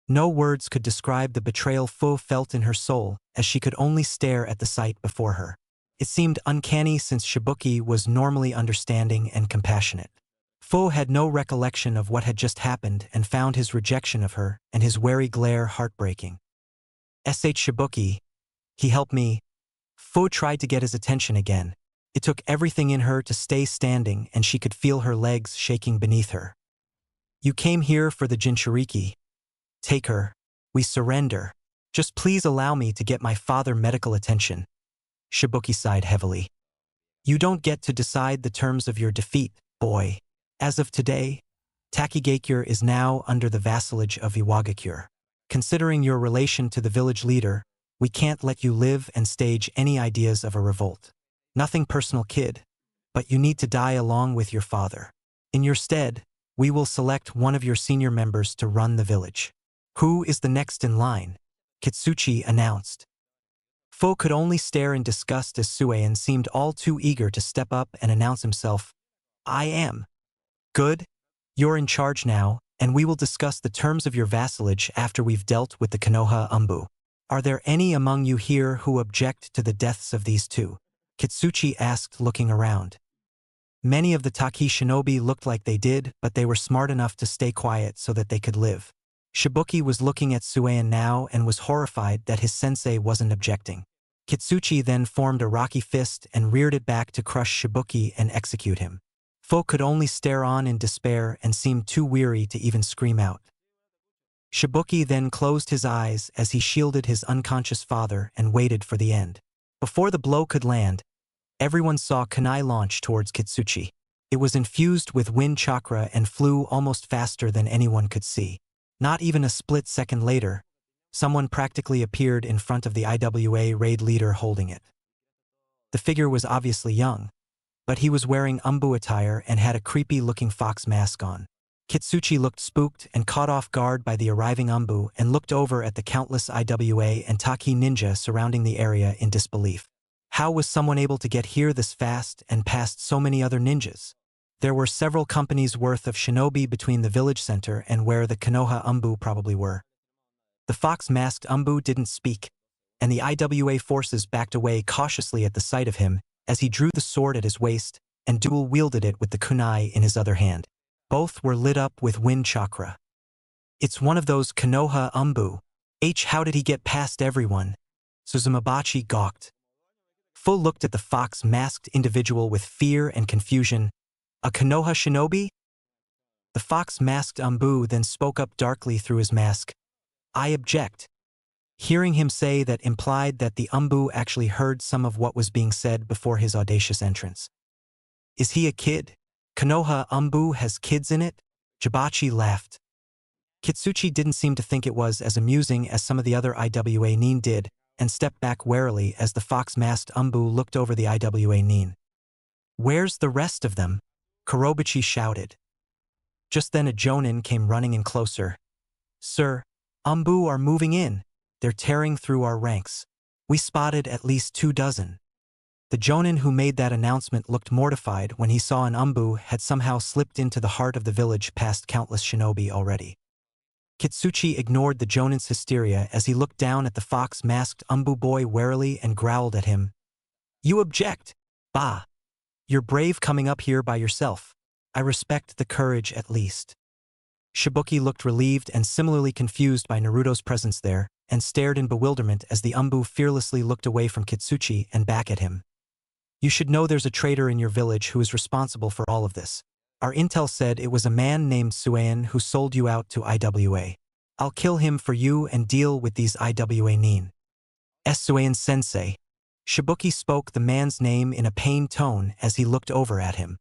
No words could describe the betrayal Fu felt in her soul as she could only stare at the sight before her. It seemed uncanny since Shibuki was normally understanding and compassionate. Fu had no recollection of what had just happened and found his rejection of her and his wary glare heartbreaking. Shibuki, he helped me. Fu tried to get his attention again. It took everything in her to stay standing and she could feel her legs shaking beneath her. You came here for the Jinchuriki. Take her. We surrender. Just please allow me to get my father medical attention. Shibuki sighed heavily. You don't get to decide the terms of your defeat, boy. As of today, Takigakure is now under the vassalage of Iwagakure. Considering your relation to the village leader, we can't let you live and stage any ideas of a revolt. Nothing personal, kid, but you need to die along with your father. In your stead, we will select one of your senior members to run the village. Who is the next in line? Kitsuchi announced. Fu could only stare in disgust as Suein seemed all too eager to step up and announce himself. I am. Good. You're in charge now, and we will discuss the terms of your vassalage after we've dealt with the Konoha Umbu. Are there any among you here who object to the deaths of these two? Kitsuchi asked, looking around. Many of the Taki shinobi looked like they did, but they were smart enough to stay quiet so that they could live. Shibuki was looking at Suein now and was horrified that his sensei wasn't objecting. Kitsuchi then formed a rocky fist and reared it back to crush Shibuki and execute him. Fu could only stare on in despair and seemed too weary to even scream out. Shibuki then closed his eyes as he shielded his unconscious father and waited for the end. Before the blow could land, everyone saw kunai launch towards Kitsuchi. It was infused with wind chakra and flew almost faster than anyone could see. Not even a split second later, someone practically appeared in front of the IWA raid leader holding it. The figure was obviously young, but he was wearing Umbu attire and had a creepy-looking fox mask on. Kitsuchi looked spooked and caught off guard by the arriving Umbu and looked over at the countless IWA and Taki ninja surrounding the area in disbelief. How was someone able to get here this fast and past so many other ninjas? There were several companies' worth of shinobi between the village center and where the Konoha Umbu probably were. The fox-masked Umbu didn't speak, and the IWA forces backed away cautiously at the sight of him as he drew the sword at his waist and dual-wielded it with the kunai in his other hand. Both were lit up with wind chakra. It's one of those Konoha Umbu. How did he get past everyone? Suzumabachi gawked. Fu looked at the fox-masked individual with fear and confusion. A Konoha shinobi? The fox-masked Umbu then spoke up darkly through his mask. I object. Hearing him say that implied that the Umbu actually heard some of what was being said before his audacious entrance. Is he a kid? Konoha Umbu has kids in it? Jibachi laughed. Kitsuchi didn't seem to think it was as amusing as some of the other IWA Nin did, and stepped back warily as the fox-masked Umbu looked over the IWA Nin. Where's the rest of them? Kurobuchi shouted. Just then a jonin came running in closer. Sir, Umbu are moving in. They're tearing through our ranks. We spotted at least 24. The jonin who made that announcement looked mortified when he saw an Umbu had somehow slipped into the heart of the village past countless shinobi already. Kitsuchi ignored the jonin's hysteria as he looked down at the fox-masked Umbu boy warily and growled at him. You object? Bah! You're brave coming up here by yourself. I respect the courage at least. Shibuki looked relieved and similarly confused by Naruto's presence there, and stared in bewilderment as the Umbu fearlessly looked away from Kitsuchi and back at him. You should know there's a traitor in your village who is responsible for all of this. Our intel said it was a man named Suein who sold you out to IWA. I'll kill him for you and deal with these IWA Nin. Suein sensei. Shibuki spoke the man's name in a pained tone as he looked over at him.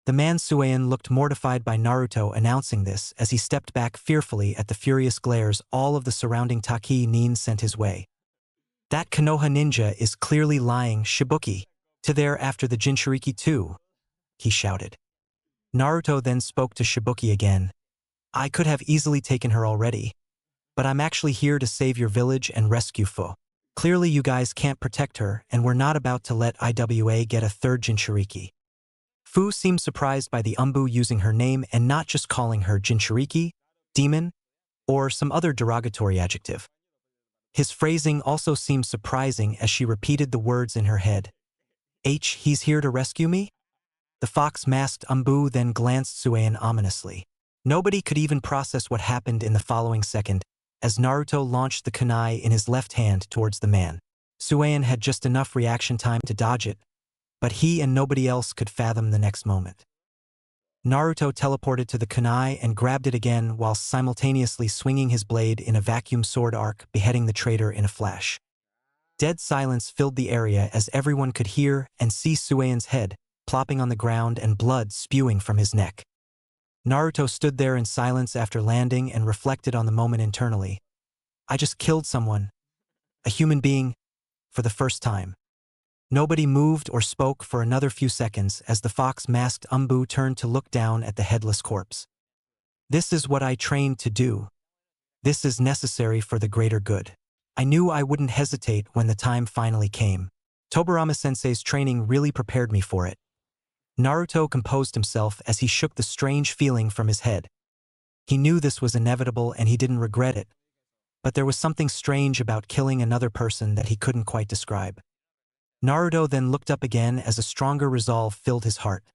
The man Suein looked mortified by Naruto announcing this as he stepped back fearfully at the furious glares all of the surrounding Taki Nin sent his way. That Konoha ninja is clearly lying, Shibuki. To there after the Jinchuriki too, he shouted. Naruto then spoke to Shibuki again. I could have easily taken her already, but I'm actually here to save your village and rescue Fu. Clearly you guys can't protect her, and we're not about to let IWA get a third Jinchuriki. Fu seemed surprised by the Umbu using her name and not just calling her Jinchuriki, demon, or some other derogatory adjective. His phrasing also seemed surprising as she repeated the words in her head. He's here to rescue me? The fox-masked Umbu then glanced Suein ominously. Nobody could even process what happened in the following second, as Naruto launched the kunai in his left hand towards the man. Suein had just enough reaction time to dodge it, but he and nobody else could fathom the next moment. Naruto teleported to the kunai and grabbed it again while simultaneously swinging his blade in a vacuum sword arc, beheading the traitor in a flash. Dead silence filled the area as everyone could hear and see Suein's head plopping on the ground and blood spewing from his neck. Naruto stood there in silence after landing and reflected on the moment internally. I just killed someone, a human being, for the first time. Nobody moved or spoke for another few seconds as the fox-masked Umbu turned to look down at the headless corpse. This is what I trained to do. This is necessary for the greater good. I knew I wouldn't hesitate when the time finally came. Tobirama-sensei's training really prepared me for it. Naruto composed himself as he shook the strange feeling from his head. He knew this was inevitable and he didn't regret it, but there was something strange about killing another person that he couldn't quite describe. Naruto then looked up again as a stronger resolve filled his heart.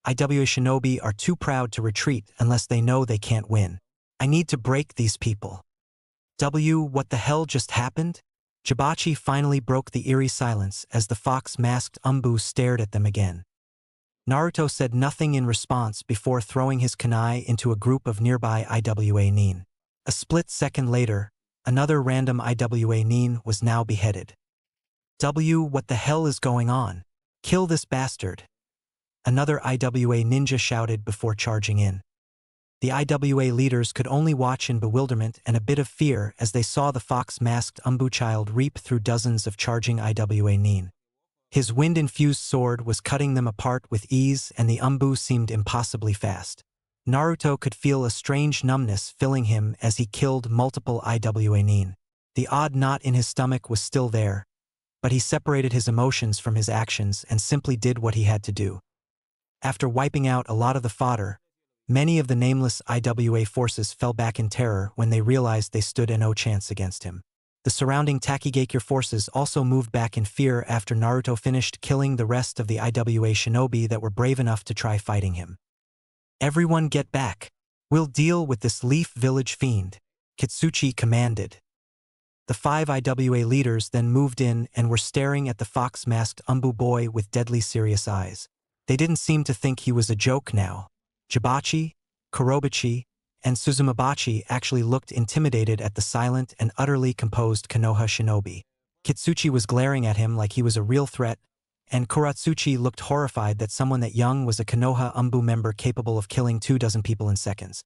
IWA shinobi are too proud to retreat unless they know they can't win. I need to break these people. What the hell just happened? Jibachi finally broke the eerie silence as the fox-masked Umbu stared at them again. Naruto said nothing in response before throwing his kunai into a group of nearby IWA nin. A split second later, another random IWA nin was now beheaded. What the hell is going on? Kill this bastard. Another IWA ninja shouted before charging in. The IWA leaders could only watch in bewilderment and a bit of fear as they saw the fox-masked Umbu child reap through dozens of charging IWA nin. His wind-infused sword was cutting them apart with ease and the Umbu seemed impossibly fast. Naruto could feel a strange numbness filling him as he killed multiple IWA nin. The odd knot in his stomach was still there, but he separated his emotions from his actions and simply did what he had to do. After wiping out a lot of the fodder, many of the nameless IWA forces fell back in terror when they realized they stood no chance against him. The surrounding Takigakure forces also moved back in fear after Naruto finished killing the rest of the IWA shinobi that were brave enough to try fighting him. Everyone get back. We'll deal with this Leaf Village fiend, Kitsuchi commanded. The 5 IWA leaders then moved in and were staring at the fox-masked Umbu boy with deadly serious eyes. They didn't seem to think he was a joke now. Jibachi, Kurobachi, and Suzumabachi actually looked intimidated at the silent and utterly composed Konoha shinobi. Kitsuchi was glaring at him like he was a real threat, and Kuratsuchi looked horrified that someone that young was a Konoha Umbu member capable of killing 24 people in seconds.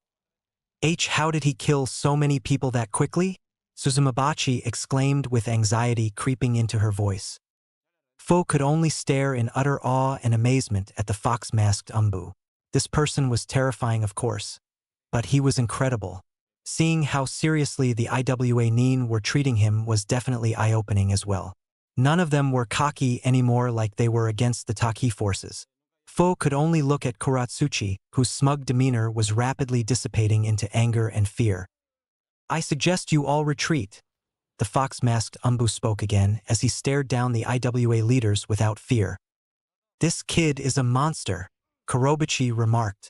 How did he kill so many people that quickly? Suzumabachi exclaimed with anxiety creeping into her voice. Fo could only stare in utter awe and amazement at the fox-masked Umbu. This person was terrifying, of course, but he was incredible. Seeing how seriously the IWA nin were treating him was definitely eye-opening as well. None of them were cocky anymore like they were against the Taki forces. Fo could only look at Kuratsuchi, whose smug demeanor was rapidly dissipating into anger and fear. I suggest you all retreat. The fox-masked Umbu spoke again as he stared down the IWA leaders without fear. This kid is a monster, Kurobachi remarked.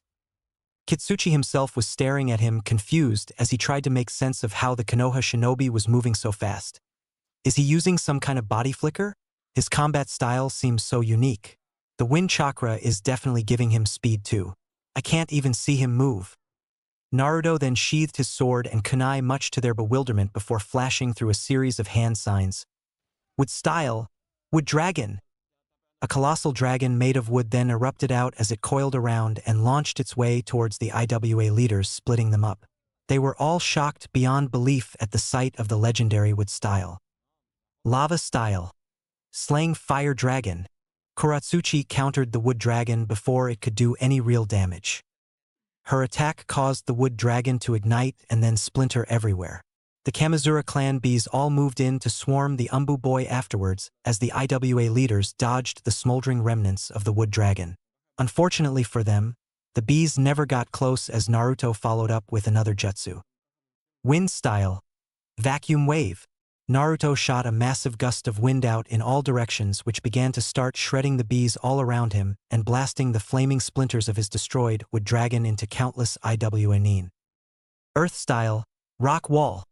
Kitsuchi himself was staring at him confused as he tried to make sense of how the Konoha shinobi was moving so fast. Is he using some kind of body flicker? His combat style seems so unique. The wind chakra is definitely giving him speed too. I can't even see him move. Naruto then sheathed his sword and kunai much to their bewilderment before flashing through a series of hand signs. Wood style, wood dragon. A colossal dragon made of wood then erupted out as it coiled around and launched its way towards the IWA leaders, splitting them up. They were all shocked beyond belief at the sight of the legendary wood style. Lava style. Slaying fire dragon. Kuratsuchi countered the wood dragon before it could do any real damage. Her attack caused the wood dragon to ignite and then splinter everywhere. The Kamizura clan bees all moved in to swarm the Umbu boy afterwards as the IWA leaders dodged the smoldering remnants of the wood dragon. Unfortunately for them, the bees never got close as Naruto followed up with another jutsu. Wind style. Vacuum wave. Naruto shot a massive gust of wind out in all directions which began to start shredding the bees all around him and blasting the flaming splinters of his destroyed wood dragon into countless IWA nin. Earth style. Rock wall.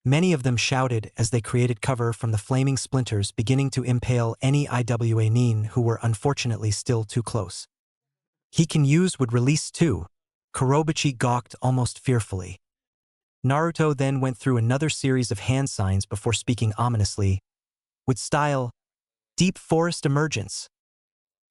Many of them shouted as they created cover from the flaming splinters beginning to impale any IWA nin who were unfortunately still too close. He can use would release too. Kurobachi gawked almost fearfully. Naruto then went through another series of hand signs before speaking ominously. With style, deep forest emergence.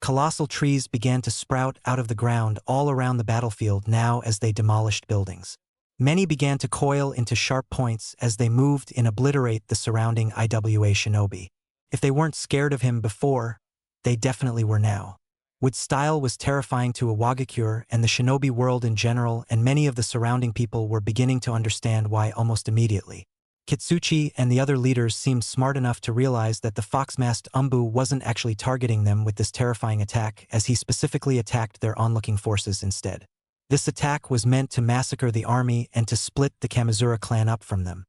Colossal trees began to sprout out of the ground all around the battlefield now as they demolished buildings. Many began to coil into sharp points as they moved and obliterate the surrounding IWA shinobi. If they weren't scared of him before, they definitely were now. Wood style was terrifying to Iwagakure and the shinobi world in general, and many of the surrounding people were beginning to understand why almost immediately. Kitsuchi and the other leaders seemed smart enough to realize that the fox-masked Umbu wasn't actually targeting them with this terrifying attack, as he specifically attacked their onlooking forces instead. This attack was meant to massacre the army and to split the Kamizura clan up from them.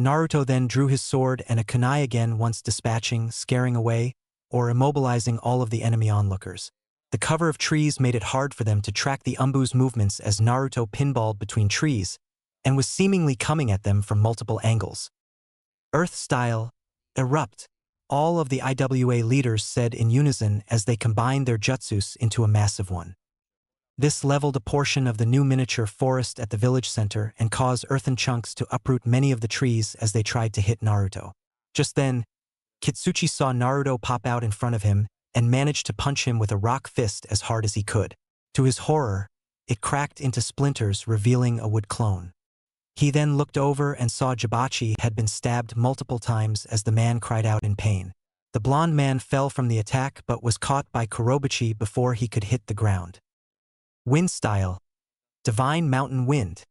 Naruto then drew his sword and a kunai again, once dispatching, scaring away, or immobilizing all of the enemy onlookers. The cover of trees made it hard for them to track the Umbu's movements as Naruto pinballed between trees and was seemingly coming at them from multiple angles. Earth style, erupt. All of the IWA leaders said in unison as they combined their jutsus into a massive one. This leveled a portion of the new miniature forest at the village center and caused earthen chunks to uproot many of the trees as they tried to hit Naruto. Just then, Kitsuchi saw Naruto pop out in front of him and managed to punch him with a rock fist as hard as he could. To his horror, it cracked into splinters, revealing a wood clone. He then looked over and saw Jibachi had been stabbed multiple times as the man cried out in pain. The blonde man fell from the attack but was caught by Kurobachi before he could hit the ground. Wind style. Divine mountain wind.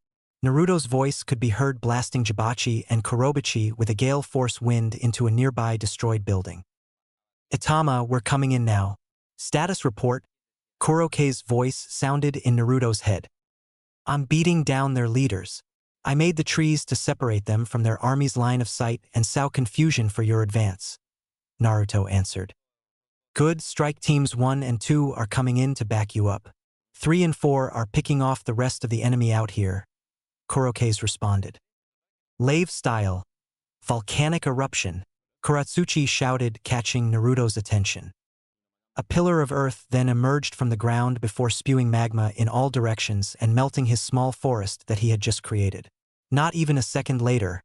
Naruto's voice could be heard blasting Jibachi and Kurobachi with a gale force wind into a nearby destroyed building. Itama, we're coming in now. Status report. Kuroke's voice sounded in Naruto's head. I'm beating down their leaders. I made the trees to separate them from their army's line of sight and sow confusion for your advance. Naruto answered. Good, strike teams 1 and 2 are coming in to back you up. 3 and 4 are picking off the rest of the enemy out here. Kuroke's responded. Lave style. Volcanic eruption. Kuratsuchi shouted, catching Naruto's attention. A pillar of earth then emerged from the ground before spewing magma in all directions and melting his small forest that he had just created. Not even a second later,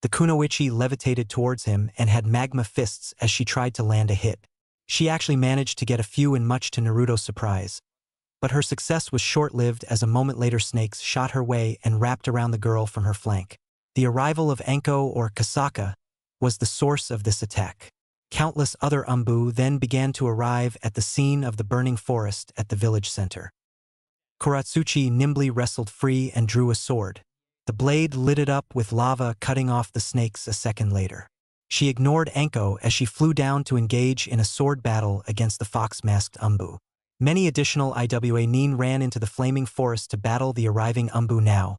the kunoichi levitated towards him and had magma fists as she tried to land a hit. She actually managed to get a few in, much to Naruto's surprise. But her success was short-lived as a moment later snakes shot her way and wrapped around the girl from her flank. The arrival of Enko or Kasaka was the source of this attack. Countless other Umbu then began to arrive at the scene of the burning forest at the village center. Kuratsuchi nimbly wrestled free and drew a sword. The blade lit it up with lava, cutting off the snakes a second later. She ignored Enko as she flew down to engage in a sword battle against the fox-masked Umbu. Many additional IWA nin ran into the flaming forest to battle the arriving Umbu now,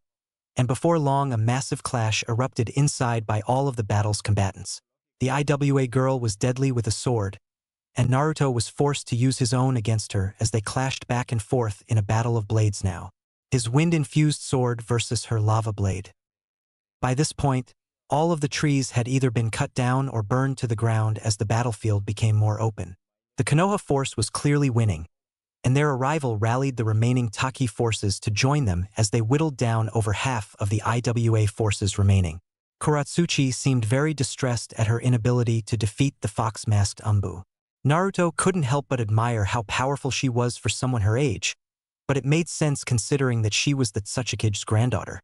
and before long a massive clash erupted inside by all of the battle's combatants. The IWA girl was deadly with a sword, and Naruto was forced to use his own against her as they clashed back and forth in a battle of blades now. His wind-infused sword versus her lava blade. By this point, all of the trees had either been cut down or burned to the ground as the battlefield became more open. The Konoha force was clearly winning, and their arrival rallied the remaining Taki forces to join them as they whittled down over half of the IWA forces remaining. Kuratsuchi seemed very distressed at her inability to defeat the fox-masked Umbu. Naruto couldn't help but admire how powerful she was for someone her age, but it made sense considering that she was the Tsuchikige's granddaughter.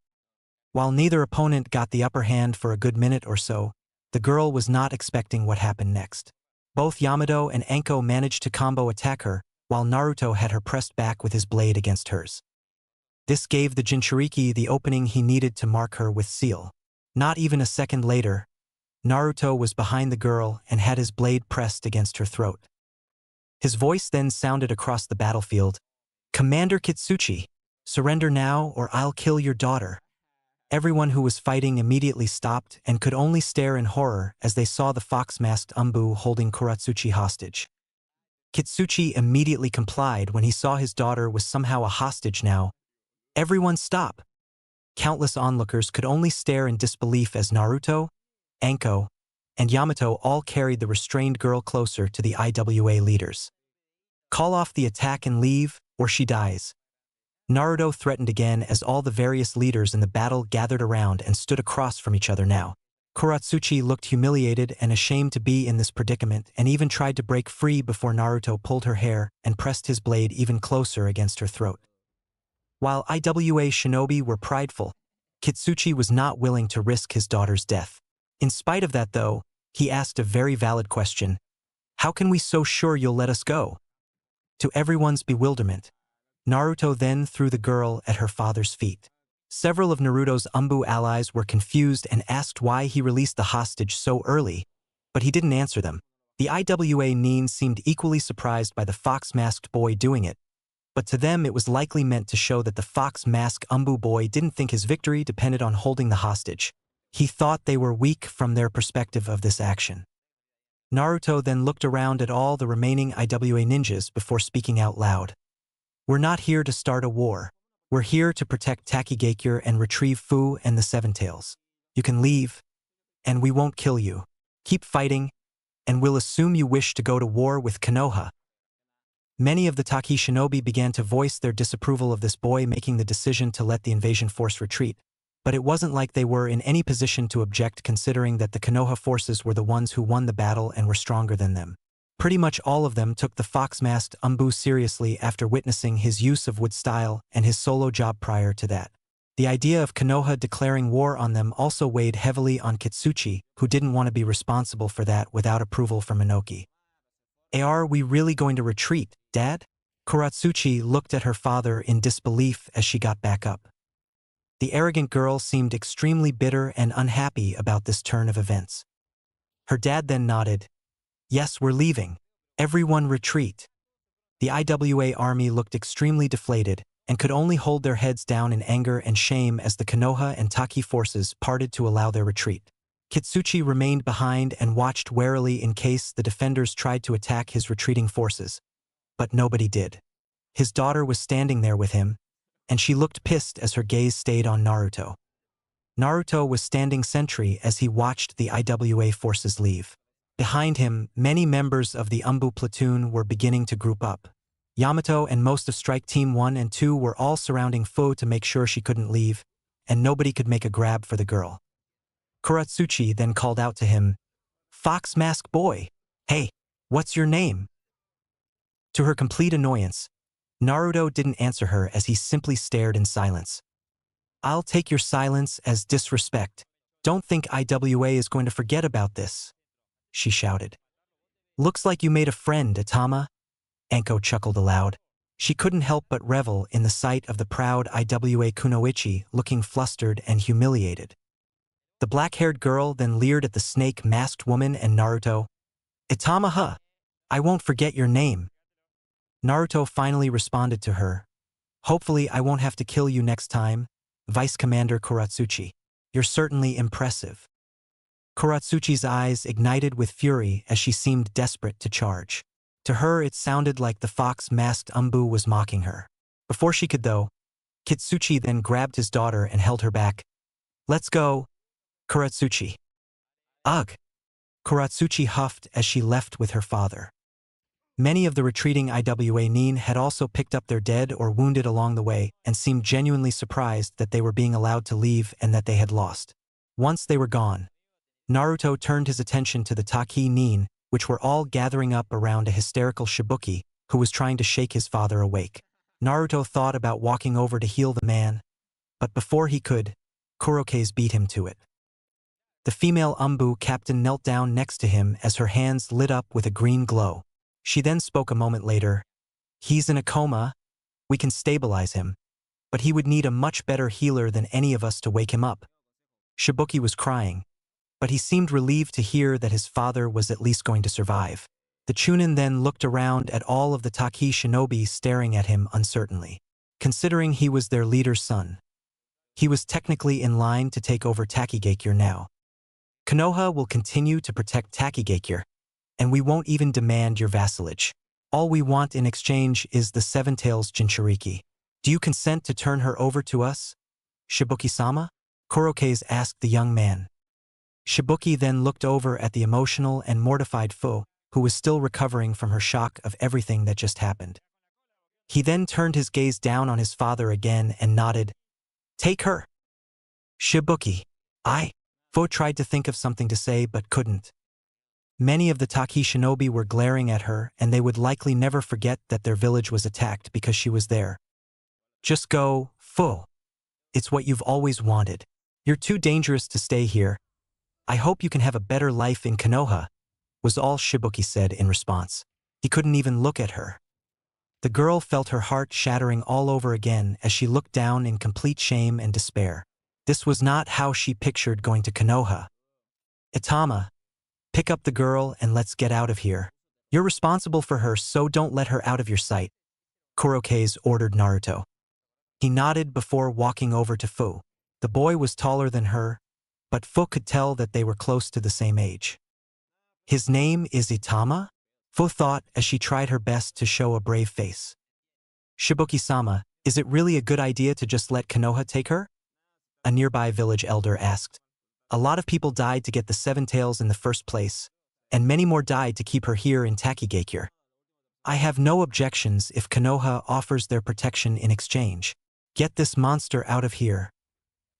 While neither opponent got the upper hand for a good minute or so, the girl was not expecting what happened next. Both Yamato and Anko managed to combo attack her, while Naruto had her pressed back with his blade against hers. This gave the Jinchuriki the opening he needed to mark her with seal. Not even a second later, Naruto was behind the girl and had his blade pressed against her throat. His voice then sounded across the battlefield, "Commander Kitsuchi, surrender now or I'll kill your daughter." Everyone who was fighting immediately stopped and could only stare in horror as they saw the fox-masked Umbu holding Kuratsuchi hostage. Kitsuchi immediately complied when he saw his daughter was somehow a hostage now. "Everyone stop!" Countless onlookers could only stare in disbelief as Naruto, Anko, and Yamato all carried the restrained girl closer to the IWA leaders. "Call off the attack and leave, or she dies." Naruto threatened again as all the various leaders in the battle gathered around and stood across from each other now. Kuratsuchi looked humiliated and ashamed to be in this predicament and even tried to break free before Naruto pulled her hair and pressed his blade even closer against her throat. While IWA shinobi were prideful, Kitsuchi was not willing to risk his daughter's death. In spite of that though, he asked a very valid question. "How can we so sure you'll let us go?" To everyone's bewilderment, Naruto then threw the girl at her father's feet. Several of Naruto's Umbu allies were confused and asked why he released the hostage so early, but he didn't answer them. The IWA Nin seemed equally surprised by the fox-masked boy doing it, but to them it was likely meant to show that the fox-masked Umbu boy didn't think his victory depended on holding the hostage. He thought they were weak from their perspective of this action. Naruto then looked around at all the remaining IWA ninjas before speaking out loud. "We're not here to start a war. We're here to protect Takigakure and retrieve Fu and the Seven Tails. You can leave, and we won't kill you. Keep fighting, and we'll assume you wish to go to war with Konoha." Many of the Taki shinobi began to voice their disapproval of this boy making the decision to let the invasion force retreat, but it wasn't like they were in any position to object considering that the Konoha forces were the ones who won the battle and were stronger than them. Pretty much all of them took the fox-masked Umbu seriously after witnessing his use of wood style and his solo job prior to that. The idea of Konoha declaring war on them also weighed heavily on Kitsuchi, who didn't want to be responsible for that without approval from Inoki. "Are we really going to retreat, Dad?" Kuratsuchi looked at her father in disbelief as she got back up. The arrogant girl seemed extremely bitter and unhappy about this turn of events. Her dad then nodded. "Yes, we're leaving. Everyone retreat." The IWA army looked extremely deflated and could only hold their heads down in anger and shame as the Konoha and Taki forces parted to allow their retreat. Kitsuchi remained behind and watched warily in case the defenders tried to attack his retreating forces, but nobody did. His daughter was standing there with him, and she looked pissed as her gaze stayed on Naruto. Naruto was standing sentry as he watched the IWA forces leave. Behind him, many members of the Umbu platoon were beginning to group up. Yamato and most of Strike Team 1 and 2 were all surrounding Fu to make sure she couldn't leave, and nobody could make a grab for the girl. Kuratsuchi then called out to him, "Fox Mask Boy, hey, what's your name?" To her complete annoyance, Naruto didn't answer her as he simply stared in silence. "I'll take your silence as disrespect. Don't think IWA is going to forget about this," she shouted. "Looks like you made a friend, Atama." Anko chuckled aloud. She couldn't help but revel in the sight of the proud IWA Kunoichi looking flustered and humiliated. The black-haired girl then leered at the snake-masked woman and Naruto. "Itama, huh? I won't forget your name." Naruto finally responded to her. "Hopefully I won't have to kill you next time, Vice Commander Kuratsuchi. You're certainly impressive." Kuratsuchi's eyes ignited with fury as she seemed desperate to charge. To her it sounded like the fox-masked Umbu was mocking her. Before she could though, Kitsuchi then grabbed his daughter and held her back. "Let's go, Kuratsuchi." "Ugh!" Kuratsuchi huffed as she left with her father. Many of the retreating IWA Nin had also picked up their dead or wounded along the way and seemed genuinely surprised that they were being allowed to leave and that they had lost. Once they were gone, Naruto turned his attention to the Taki Nin, which were all gathering up around a hysterical Shibuki who was trying to shake his father awake. Naruto thought about walking over to heal the man, but before he could, Kurokaze beat him to it. The female Umbu captain knelt down next to him as her hands lit up with a green glow. She then spoke a moment later. He's in a coma. We can stabilize him. But he would need a much better healer than any of us to wake him up. Shibuki was crying, but he seemed relieved to hear that his father was at least going to survive. The Chunin then looked around at all of the Taki shinobi staring at him uncertainly. Considering he was their leader's son, he was technically in line to take over Takigakure now. Konoha will continue to protect Takigakure, and we won't even demand your vassalage. All we want in exchange is the Seven Tails Jinchuriki. Do you consent to turn her over to us? Shibuki-sama? Kurokaze asked the young man. Shibuki then looked over at the emotional and mortified Fu, who was still recovering from her shock of everything that just happened. He then turned his gaze down on his father again and nodded. Take her. Shibuki. Fu tried to think of something to say but couldn't. Many of the Taki shinobi were glaring at her, and they would likely never forget that their village was attacked because she was there. Just go, Fu. It's what you've always wanted. You're too dangerous to stay here. I hope you can have a better life in Konoha, was all Shibuki said in response. He couldn't even look at her. The girl felt her heart shattering all over again as she looked down in complete shame and despair. This was not how she pictured going to Konoha. Itama, pick up the girl and let's get out of here. You're responsible for her, so don't let her out of your sight, Kurokaze ordered Naruto. He nodded before walking over to Fu. The boy was taller than her, but Fu could tell that they were close to the same age. His name is Itama? Fu thought as she tried her best to show a brave face. Shibuki-sama, is it really a good idea to just let Konoha take her? A nearby village elder asked. A lot of people died to get the Seven Tails in the first place, and many more died to keep her here in Takigakure. I have no objections if Konoha offers their protection in exchange. Get this monster out of here.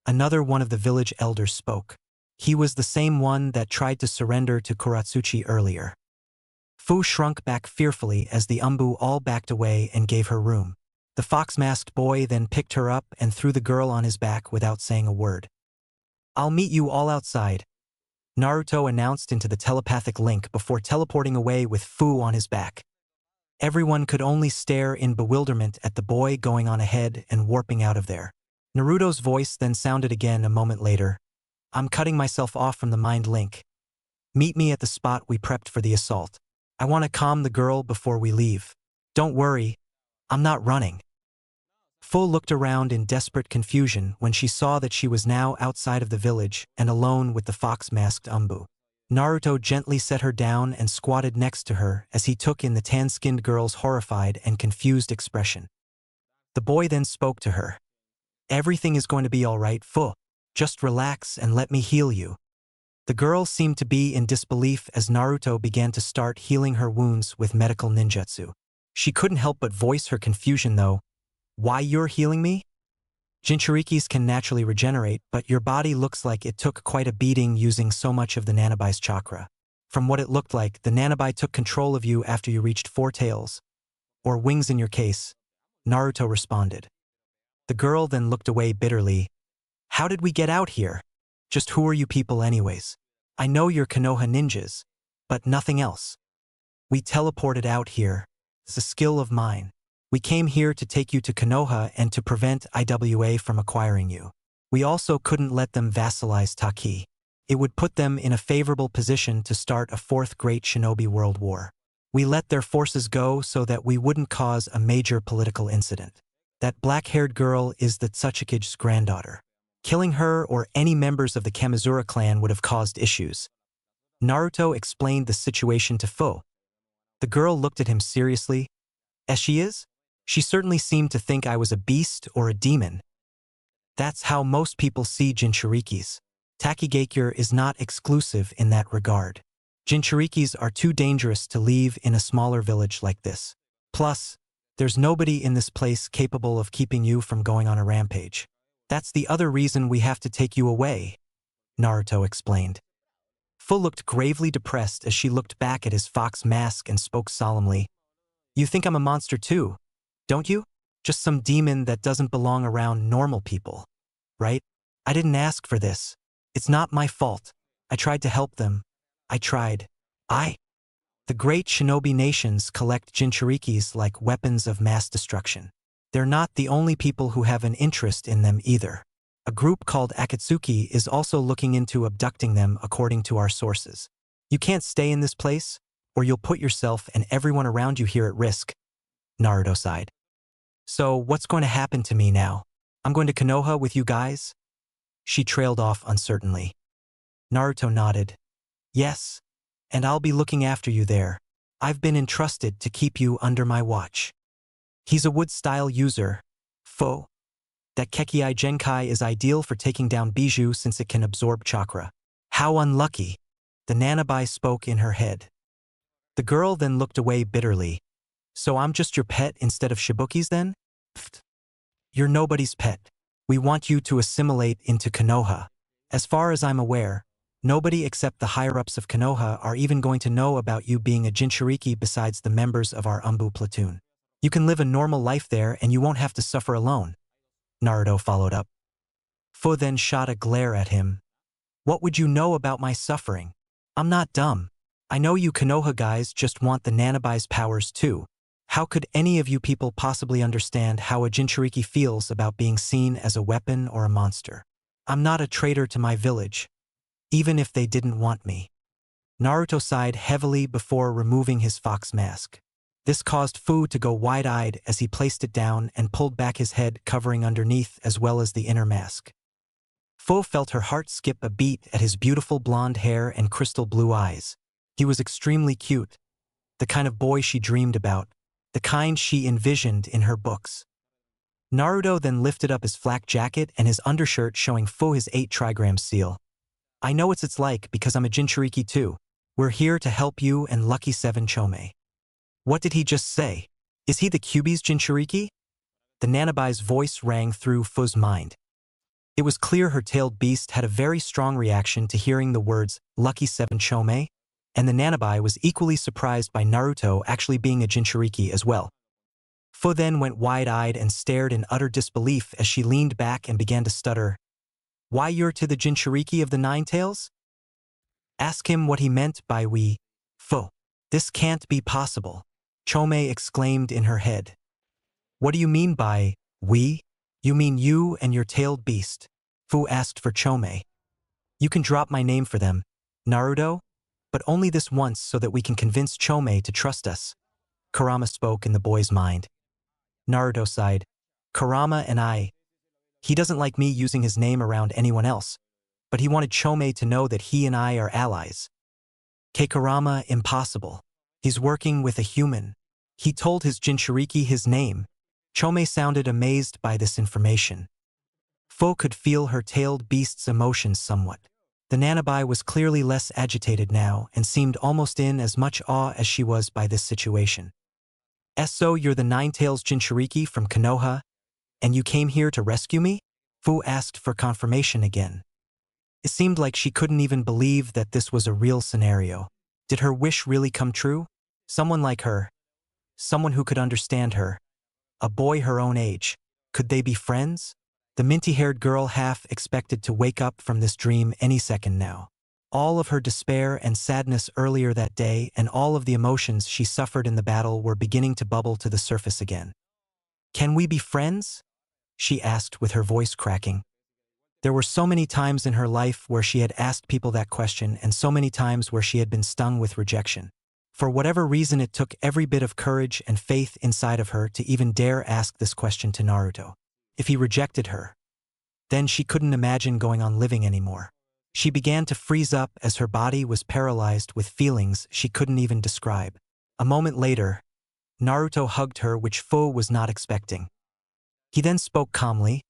Another one of the village elders spoke. He was the same one that tried to surrender to Kuratsuchi earlier. Fu shrunk back fearfully as the Umbu all backed away and gave her room. The fox-masked boy then picked her up and threw the girl on his back without saying a word. I'll meet you all outside, Naruto announced into the telepathic link before teleporting away with Fu on his back. Everyone could only stare in bewilderment at the boy going on ahead and warping out of there. Naruto's voice then sounded again a moment later. I'm cutting myself off from the mind link. Meet me at the spot we prepped for the assault. I want to calm the girl before we leave. Don't worry, I'm not running. Fu looked around in desperate confusion when she saw that she was now outside of the village and alone with the fox-masked Umbu. Naruto gently set her down and squatted next to her as he took in the tan-skinned girl's horrified and confused expression. The boy then spoke to her. Everything is going to be all right, Fu. Just relax and let me heal you. The girl seemed to be in disbelief as Naruto began to start healing her wounds with medical ninjutsu. She couldn't help but voice her confusion though. Why you're healing me? Jinchurikis can naturally regenerate, but your body looks like it took quite a beating using so much of the Nanobai's chakra. From what it looked like, the Nanobai took control of you after you reached 4 tails. Or wings in your case, Naruto responded. The girl then looked away bitterly. How did we get out here? Just who are you people anyways? I know you're Konoha ninjas, but nothing else. We teleported out here. It's a skill of mine. We came here to take you to Konoha and to prevent IWA from acquiring you. We also couldn't let them vassalize Taki. It would put them in a favorable position to start a 4th Great Shinobi World War. We let their forces go so that we wouldn't cause a major political incident. That black-haired girl is the Tsuchikige's granddaughter. Killing her or any members of the Kamizura clan would have caused issues. Naruto explained the situation to Fu. The girl looked at him seriously. As she is? She certainly seemed to think I was a beast or a demon. That's how most people see Jinchurikis. Takigakure is not exclusive in that regard. Jinchurikis are too dangerous to leave in a smaller village like this. Plus, there's nobody in this place capable of keeping you from going on a rampage. That's the other reason we have to take you away, Naruto explained. Fu looked gravely depressed as she looked back at his fox mask and spoke solemnly. You think I'm a monster too, don't you? Just some demon that doesn't belong around normal people, right? I didn't ask for this. It's not my fault. I tried to help them. I tried. The great shinobi nations collect jinchurikis like weapons of mass destruction. They're not the only people who have an interest in them either. A group called Akatsuki is also looking into abducting them according to our sources. You can't stay in this place, or you'll put yourself and everyone around you here at risk. Naruto sighed. So what's going to happen to me now? I'm going to Konoha with you guys? She trailed off uncertainly. Naruto nodded. Yes, and I'll be looking after you there. I've been entrusted to keep you under my watch. He's a wood-style user. Fo. That Kekii Genkai is ideal for taking down Bijou since it can absorb chakra. How unlucky. The Nanabai spoke in her head. The girl then looked away bitterly. So I'm just your pet instead of Shibuki's then? Pfft. You're nobody's pet. We want you to assimilate into Konoha. As far as I'm aware, nobody except the higher-ups of Konoha are even going to know about you being a Jinchuriki besides the members of our Umbu platoon. You can live a normal life there and you won't have to suffer alone. Naruto followed up. Fu then shot a glare at him. What would you know about my suffering? I'm not dumb. I know you Konoha guys just want the Nanabai's powers too. How could any of you people possibly understand how a Jinchuriki feels about being seen as a weapon or a monster? I'm not a traitor to my village, even if they didn't want me. Naruto sighed heavily before removing his fox mask. This caused Fu to go wide-eyed as he placed it down and pulled back his head covering underneath as well as the inner mask. Fu felt her heart skip a beat at his beautiful blonde hair and crystal blue eyes. He was extremely cute, the kind of boy she dreamed about, the kind she envisioned in her books. Naruto then lifted up his flak jacket and his undershirt showing Fu his 8 trigram seal. I know what it's like because I'm a Jinchuriki too. We're here to help you and Lucky 7 Chome. What did he just say? Is he the Kyuubi's Jinchuriki? The Nanabai's voice rang through Fu's mind. It was clear her tailed beast had a very strong reaction to hearing the words Lucky 7 Chome, and the Nanabai was equally surprised by Naruto actually being a Jinchuriki as well. Fu then went wide-eyed and stared in utter disbelief as she leaned back and began to stutter. Why you're to the Jinchuriki of the Nine Tails? Ask him what he meant by we. Fu. This can't be possible. Chome exclaimed in her head. What do you mean by we? You mean you and your tailed beast? Fu asked for Chome. You can drop my name for them, Naruto, but only this once so that we can convince Chome to trust us. Kurama spoke in the boy's mind. Naruto sighed. Kurama and I. He doesn't like me using his name around anyone else, but he wanted Chome to know that he and I are allies. Kurama, impossible. He's working with a human. He told his Jinchuriki his name. Chome sounded amazed by this information. Fu could feel her tailed beast's emotions somewhat. The Nanabai was clearly less agitated now and seemed almost in as much awe as she was by this situation. So you're the Nine-Tails Jinchuriki from Konoha, and you came here to rescue me? Fu asked for confirmation again. It seemed like she couldn't even believe that this was a real scenario. Did her wish really come true? Someone like her. Someone who could understand her. A boy her own age. Could they be friends? The minty-haired girl half expected to wake up from this dream any second now. All of her despair and sadness earlier that day and all of the emotions she suffered in the battle were beginning to bubble to the surface again. Can we be friends? She asked with her voice cracking. There were so many times in her life where she had asked people that question and so many times where she had been stung with rejection. For whatever reason, it took every bit of courage and faith inside of her to even dare ask this question to Naruto. If he rejected her, then she couldn't imagine going on living anymore. She began to freeze up as her body was paralyzed with feelings she couldn't even describe. A moment later, Naruto hugged her, which Fu was not expecting. He then spoke calmly.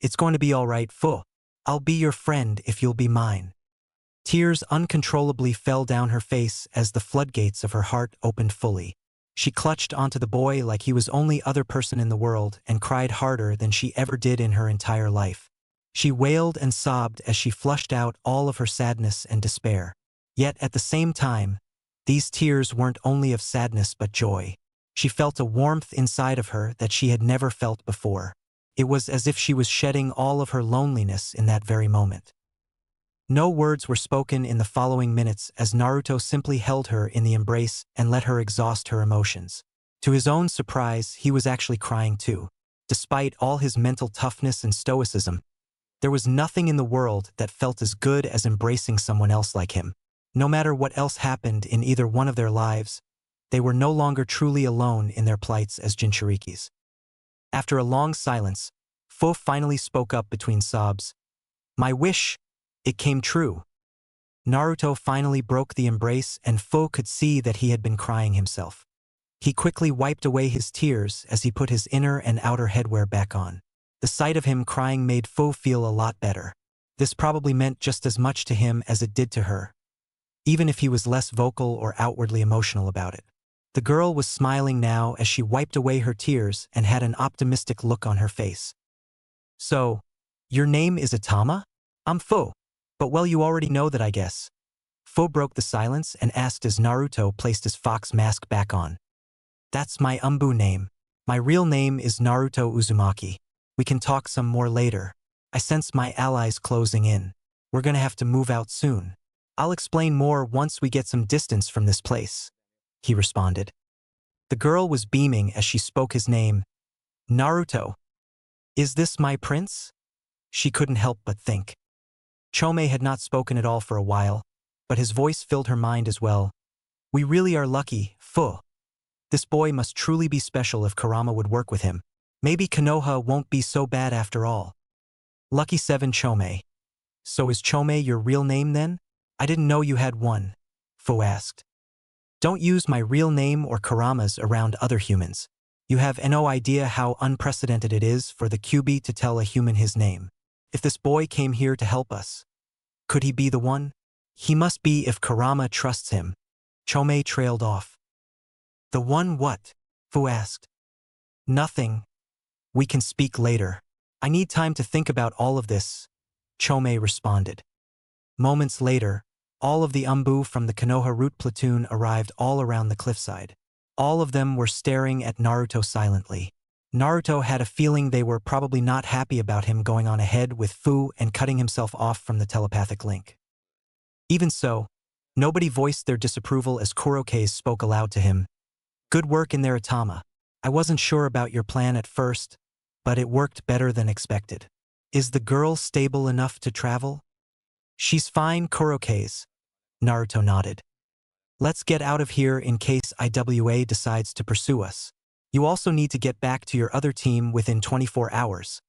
It's going to be all right, Fu. I'll be your friend if you'll be mine. Tears uncontrollably fell down her face as the floodgates of her heart opened fully. She clutched onto the boy like he was the only other person in the world and cried harder than she ever did in her entire life. She wailed and sobbed as she flushed out all of her sadness and despair. Yet at the same time, these tears weren't only of sadness but joy. She felt a warmth inside of her that she had never felt before. It was as if she was shedding all of her loneliness in that very moment. No words were spoken in the following minutes as Naruto simply held her in the embrace and let her exhaust her emotions. To his own surprise, he was actually crying too. Despite all his mental toughness and stoicism, there was nothing in the world that felt as good as embracing someone else like him. No matter what else happened in either one of their lives, they were no longer truly alone in their plights as Jinchurikis. After a long silence, Fu finally spoke up between sobs. "My wish, it came true." Naruto finally broke the embrace and Fu could see that he had been crying himself. He quickly wiped away his tears as he put his inner and outer headwear back on. The sight of him crying made Fu feel a lot better. This probably meant just as much to him as it did to her, even if he was less vocal or outwardly emotional about it. The girl was smiling now as she wiped away her tears and had an optimistic look on her face. "So, your name is Itama? I'm Fu. But well, you already know that, I guess." Fu broke the silence and asked as Naruto placed his fox mask back on. "That's my Umbu name. My real name is Naruto Uzumaki. We can talk some more later. I sense my allies closing in. We're gonna have to move out soon. I'll explain more once we get some distance from this place," he responded. The girl was beaming as she spoke his name. "Naruto. Is this my prince?" She couldn't help but think. Chome had not spoken at all for a while, but his voice filled her mind as well. "We really are lucky, Fu. This boy must truly be special if Kurama would work with him. Maybe Konoha won't be so bad after all." Lucky 7 Chome. "So is Chome your real name then? I didn't know you had one," Fu asked. "Don't use my real name or Kurama's around other humans. You have no idea how unprecedented it is for the Kyuubi to tell a human his name. If this boy came here to help us, could he be the one? He must be if Kurama trusts him." Chome trailed off. "The one what?" Fu asked. "Nothing. We can speak later. I need time to think about all of this," Chome responded. Moments later, all of the Umbu from the Konoha route platoon arrived all around the cliffside. All of them were staring at Naruto silently. Naruto had a feeling they were probably not happy about him going on ahead with Fu and cutting himself off from the telepathic link. Even so, nobody voiced their disapproval as Kurokaze spoke aloud to him. "Good work in there, Itama. I wasn't sure about your plan at first, but it worked better than expected. Is the girl stable enough to travel?" "She's fine, Kurokaze." Naruto nodded. "Let's get out of here in case IWA decides to pursue us. You also need to get back to your other team within 24 hours,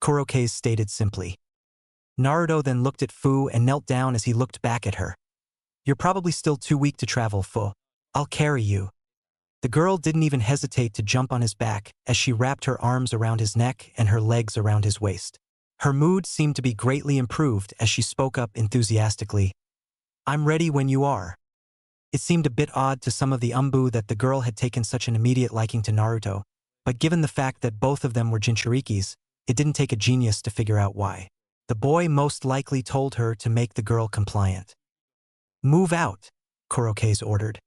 Kurokaze stated simply. Naruto then looked at Fu and knelt down as he looked back at her. "You're probably still too weak to travel, Fu. I'll carry you." The girl didn't even hesitate to jump on his back as she wrapped her arms around his neck and her legs around his waist. Her mood seemed to be greatly improved as she spoke up enthusiastically. "I'm ready when you are." It seemed a bit odd to some of the Umbu that the girl had taken such an immediate liking to Naruto, but given the fact that both of them were Jinchurikis, it didn't take a genius to figure out why. The boy most likely told her to make the girl compliant. "Move out," Kurokaze ordered.